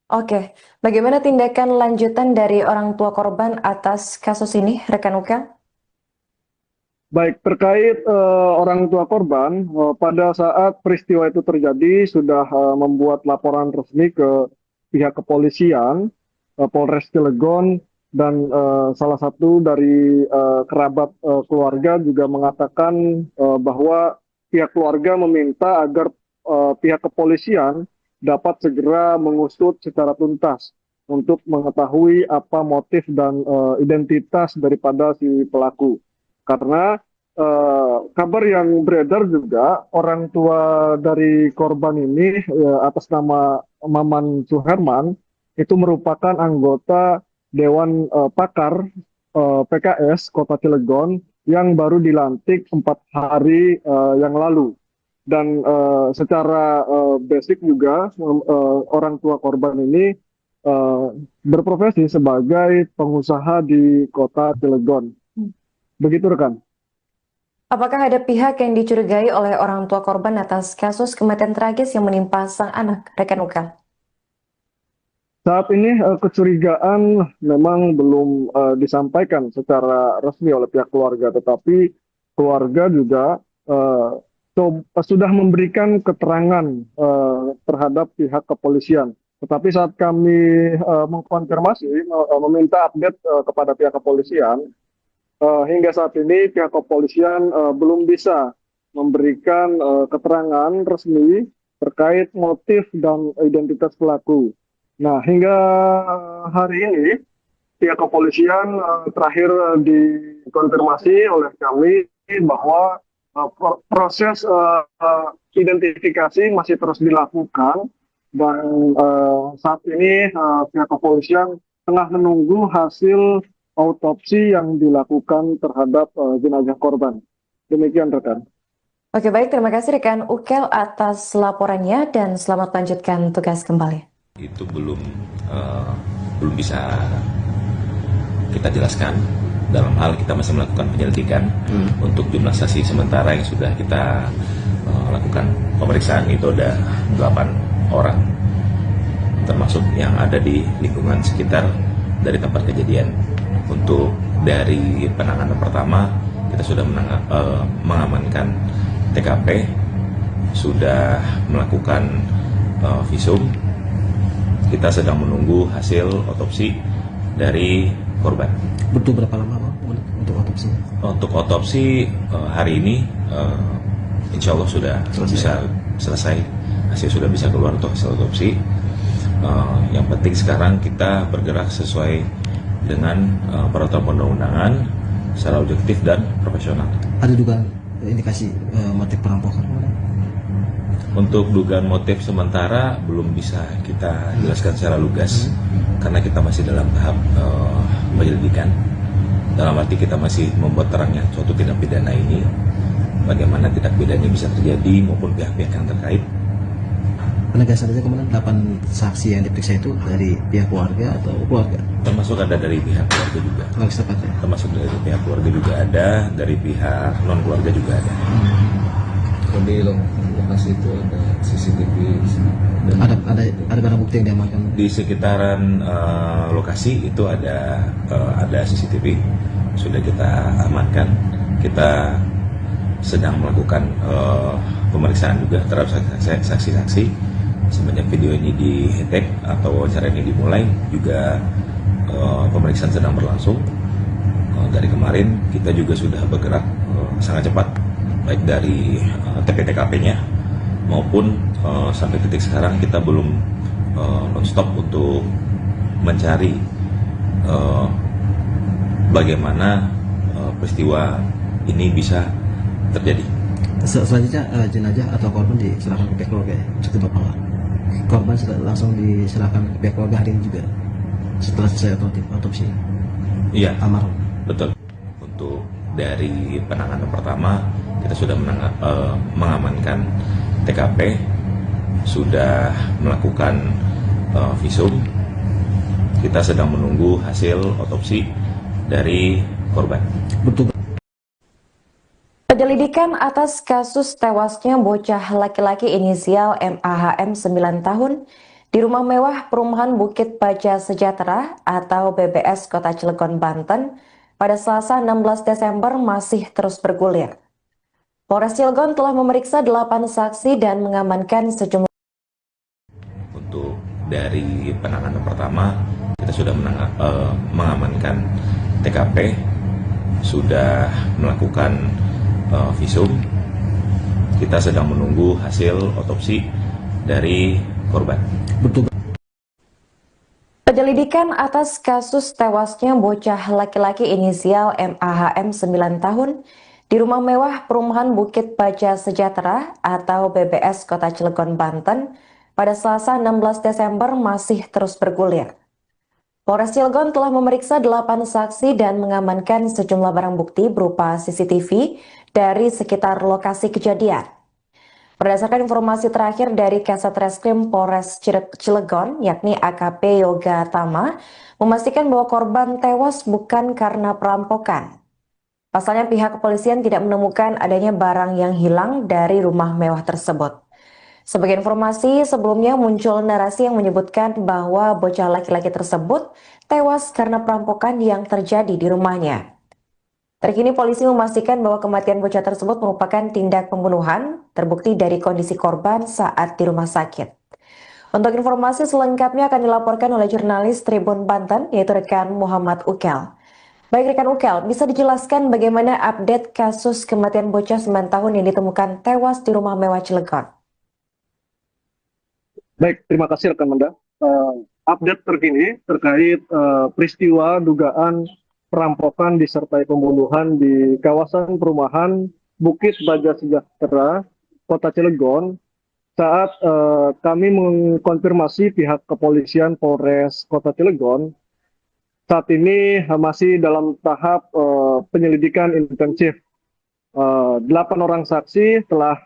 Oke, bagaimana tindakan lanjutan dari orang tua korban atas kasus ini, rekan Ukel? Baik, terkait orang tua korban, pada saat peristiwa itu terjadi sudah membuat laporan resmi ke pihak kepolisian, Polres Cilegon, dan salah satu dari kerabat keluarga juga mengatakan bahwa pihak keluarga meminta agar pihak kepolisian dapat segera mengusut secara tuntas untuk mengetahui apa motif dan identitas daripada si pelaku. Karena kabar yang beredar juga orang tua dari korban ini atas nama Maman Suherman itu merupakan anggota Dewan Pakar PKS Kota Cilegon yang baru dilantik 4 hari yang lalu. Dan secara basic juga orang tua korban ini berprofesi sebagai pengusaha di Kota Cilegon. Begitu rekan. Apakah ada pihak yang dicurigai oleh orang tua korban atas kasus kematian tragis yang menimpa sang anak, rekan Ukel? Saat ini kecurigaan memang belum disampaikan secara resmi oleh pihak keluarga, tetapi keluarga juga sudah memberikan keterangan terhadap pihak kepolisian. Tetapi saat kami mengkonfirmasi, meminta update kepada pihak kepolisian, hingga saat ini pihak kepolisian belum bisa memberikan keterangan resmi terkait motif dan identitas pelaku. Nah, hingga hari ini pihak kepolisian terakhir dikonfirmasi oleh kami bahwa proses identifikasi masih terus dilakukan dan saat ini pihak kepolisian tengah menunggu hasil autopsi yang dilakukan terhadap jenazah korban. Demikian rekan. Oke, baik, terima kasih rekan Ukel atas laporannya dan selamat lanjutkan tugas kembali. Itu belum bisa kita jelaskan. Dalam hal kita masih melakukan penyelidikan untuk jumlah saksi sementara yang sudah kita lakukan pemeriksaan itu ada 8 orang, termasuk yang ada di lingkungan sekitar dari tempat kejadian. Untuk dari penanganan pertama kita sudah mengamankan TKP, sudah melakukan visum. Kita sedang menunggu hasil otopsi dari korban. Butuh berapa lama untuk otopsi? Untuk otopsi hari ini insya Allah sudah bisa selesai. Hasil sudah bisa keluar untuk hasil otopsi. Yang penting sekarang kita bergerak sesuai dengan peraturan perundang-undangan secara objektif dan profesional. Ada dugaan indikasi motif perampokan? Untuk dugaan motif sementara belum bisa kita jelaskan secara lugas karena kita masih dalam tahap penyelidikan. Dalam arti kita masih membuat terangnya suatu tindak pidana ini, bagaimana tindak pidana bisa terjadi maupun pihak-pihak yang terkait. Penegasan saja kemudian 8 saksi yang diperiksa itu dari pihak keluarga atau keluarga? Termasuk ada dari pihak keluarga juga. Termasuk dari pihak keluarga juga ada, dari pihak non keluarga juga ada. Di lokasi itu ada CCTV. Ada barang bukti yang diamankan? Di sekitaran lokasi itu ada CCTV, sudah kita amankan. Kita sedang melakukan pemeriksaan juga terhadap saksi-saksi. Semenjak video ini di-tag atau wawancara ini dimulai, juga pemeriksaan sedang berlangsung. Dari kemarin kita juga sudah bergerak sangat cepat, baik dari TP-TKP-nya maupun sampai titik sekarang kita belum non-stop untuk mencari bagaimana peristiwa ini bisa terjadi. Selanjutnya jenazah atau korban diserahkan ke pihak keluarga ya? Cukup Bapak nggak? Korban langsung diserahkan ke pihak keluarga hari ini juga setelah selesai otopsi? Iya, almarhum. Betul. Untuk dari penanganan pertama kita sudah mengamankan TKP, sudah melakukan visum. Kita sedang menunggu hasil otopsi dari korban. Betul. Penyelidikan atas kasus tewasnya bocah laki-laki inisial MAHM 9 tahun di rumah mewah perumahan Bukit Baja Sejahtera atau BBS Kota Cilegon, Banten pada Selasa 16 Desember masih terus bergulir. Polres Cilegon telah memeriksa 8 saksi dan mengamankan sejumlah. Untuk dari penanganan pertama, kita sudah mengamankan TKP, sudah melakukan visum. Kita sedang menunggu hasil otopsi dari korban. Penyelidikan atas kasus tewasnya bocah laki-laki inisial MAHM 9 tahun di rumah mewah perumahan Bukit Baja Sejahtera atau BBS Kota Cilegon, Banten pada Selasa 16 Desember masih terus bergulir. Polres Cilegon telah memeriksa 8 saksi dan mengamankan sejumlah barang bukti berupa CCTV dari sekitar lokasi kejadian. Berdasarkan informasi terakhir dari Kasat Reskrim Polres Cilegon, yakni AKP Yoga Tama, memastikan bahwa korban tewas bukan karena perampokan. Pasalnya pihak kepolisian tidak menemukan adanya barang yang hilang dari rumah mewah tersebut. Sebagai informasi, sebelumnya muncul narasi yang menyebutkan bahwa bocah laki-laki tersebut tewas karena perampokan yang terjadi di rumahnya. Terkini polisi memastikan bahwa kematian bocah tersebut merupakan tindak pembunuhan, terbukti dari kondisi korban saat di rumah sakit. Untuk informasi selengkapnya akan dilaporkan oleh jurnalis Tribun Banten, yaitu rekan Muhammad Ukel. Baik rekan Ukel, bisa dijelaskan bagaimana update kasus kematian bocah 9 tahun yang ditemukan tewas di rumah mewah Cilegon? Baik, terima kasih rekan Manda. Update terkini terkait peristiwa dugaan perampokan disertai pembunuhan di kawasan perumahan Bukit Baja Sejahtera, Kota Cilegon. Saat kami mengkonfirmasi pihak kepolisian Polres Kota Cilegon, saat ini masih dalam tahap penyelidikan intensif. 8 orang saksi telah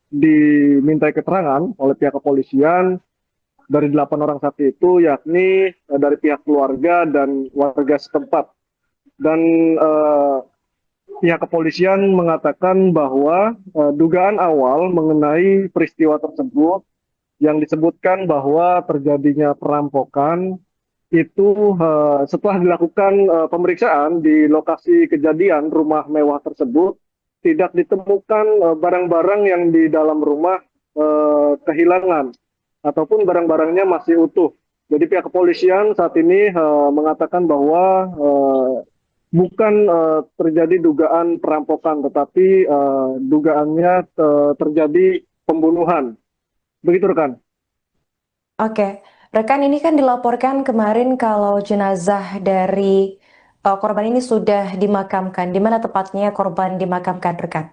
dimintai keterangan oleh pihak kepolisian. Dari 8 orang saksi itu yakni dari pihak keluarga dan warga setempat. Dan pihak kepolisian mengatakan bahwa dugaan awal mengenai peristiwa tersebut yang disebutkan bahwa terjadinya perampokan itu setelah dilakukan pemeriksaan di lokasi kejadian rumah mewah tersebut, tidak ditemukan barang-barang yang di dalam rumah kehilangan ataupun barang-barangnya masih utuh. Jadi pihak kepolisian saat ini mengatakan bahwa bukan terjadi dugaan perampokan, tetapi dugaannya terjadi pembunuhan. Begitu rekan. Oke, rekan, ini kan dilaporkan kemarin kalau jenazah dari korban ini sudah dimakamkan. Di mana tepatnya korban dimakamkan, rekan?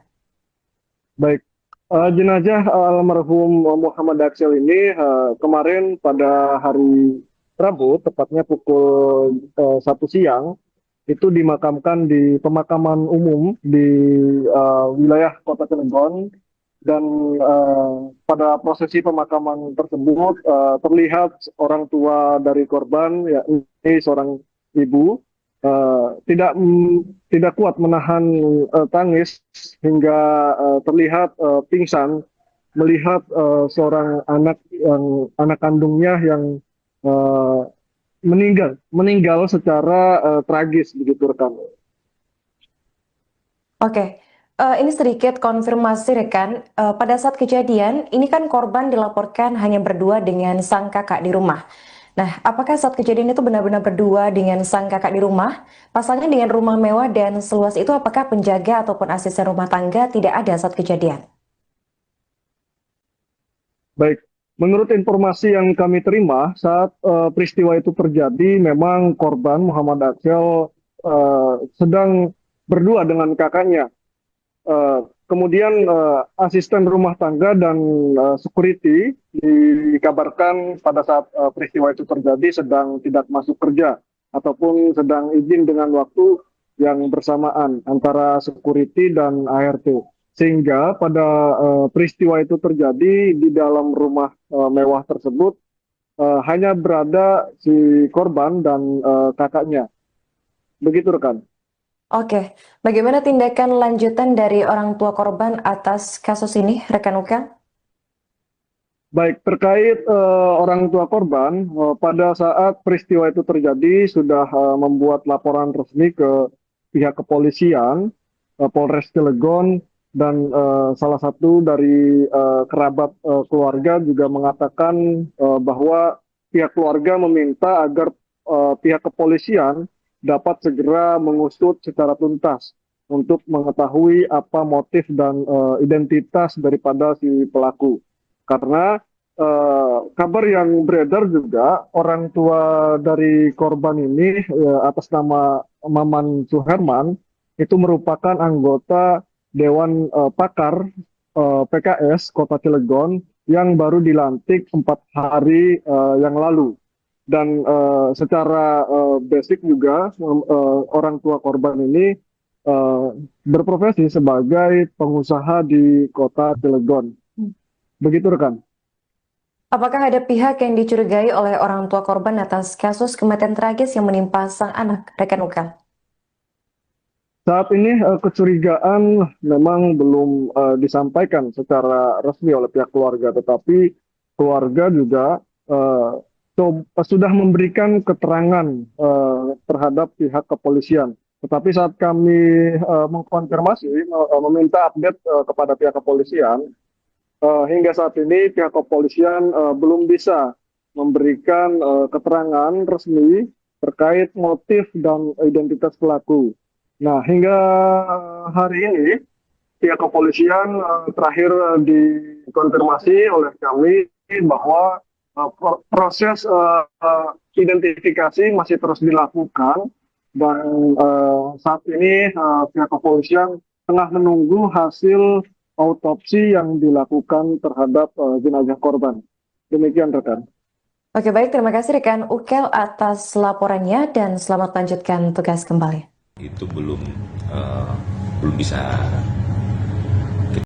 Baik, jenazah almarhum Muhammad Aksel ini kemarin pada hari Rabu, tepatnya pukul 1 siang, itu dimakamkan di pemakaman umum di wilayah Kota Cilegon. Dan pada prosesi pemakaman tersebut terlihat orang tua dari korban, yakni seorang ibu, tidak kuat menahan tangis hingga terlihat pingsan melihat seorang anak kandungnya yang meninggal secara tragis, begitu rekan. Oke, ini sedikit konfirmasi rekan. Pada saat kejadian, ini kan korban dilaporkan hanya berdua dengan sang kakak di rumah. Nah, apakah saat kejadian itu benar-benar berdua dengan sang kakak di rumah? Pasalnya dengan rumah mewah dan seluas itu, apakah penjaga ataupun asisten rumah tangga tidak ada saat kejadian? Baik, menurut informasi yang kami terima saat peristiwa itu terjadi, memang korban Muhammad Aksel sedang berdua dengan kakaknya. Kemudian asisten rumah tangga dan security dikabarkan pada saat peristiwa itu terjadi sedang tidak masuk kerja ataupun sedang izin dengan waktu yang bersamaan antara security dan ART. Sehingga pada peristiwa itu terjadi di dalam rumah mewah tersebut hanya berada si korban dan kakaknya. Begitu rekan. Oke, bagaimana tindakan lanjutan dari orang tua korban atas kasus ini, rekan Ukel? Baik, terkait orang tua korban, pada saat peristiwa itu terjadi sudah membuat laporan resmi ke pihak kepolisian, Polres Cilegon, dan salah satu dari kerabat keluarga juga mengatakan bahwa pihak keluarga meminta agar pihak kepolisian dapat segera mengusut secara tuntas untuk mengetahui apa motif dan identitas daripada si pelaku. Karena kabar yang beredar juga orang tua dari korban ini atas nama Maman Suherman itu merupakan anggota Dewan Pakar PKS Kota Cilegon yang baru dilantik 4 hari yang lalu. Dan secara basic juga orang tua korban ini berprofesi sebagai pengusaha di Kota Cilegon. Begitu rekan. Apakah ada pihak yang dicurigai oleh orang tua korban atas kasus kematian tragis yang menimpa sang anak, rekan Ukel? Saat ini kecurigaan memang belum disampaikan secara resmi oleh pihak keluarga, tetapi keluarga juga sudah memberikan keterangan terhadap pihak kepolisian. Tetapi saat kami mengkonfirmasi, meminta update kepada pihak kepolisian, hingga saat ini pihak kepolisian belum bisa memberikan keterangan resmi terkait motif dan identitas pelaku. Nah, hingga hari ini pihak kepolisian terakhir dikonfirmasi oleh kami bahwa proses identifikasi masih terus dilakukan dan saat ini pihak kepolisian tengah menunggu hasil autopsi yang dilakukan terhadap jenazah korban. Demikian rekan. Oke, baik, terima kasih rekan Ukel atas laporannya dan selamat lanjutkan tugas kembali. Itu belum bisa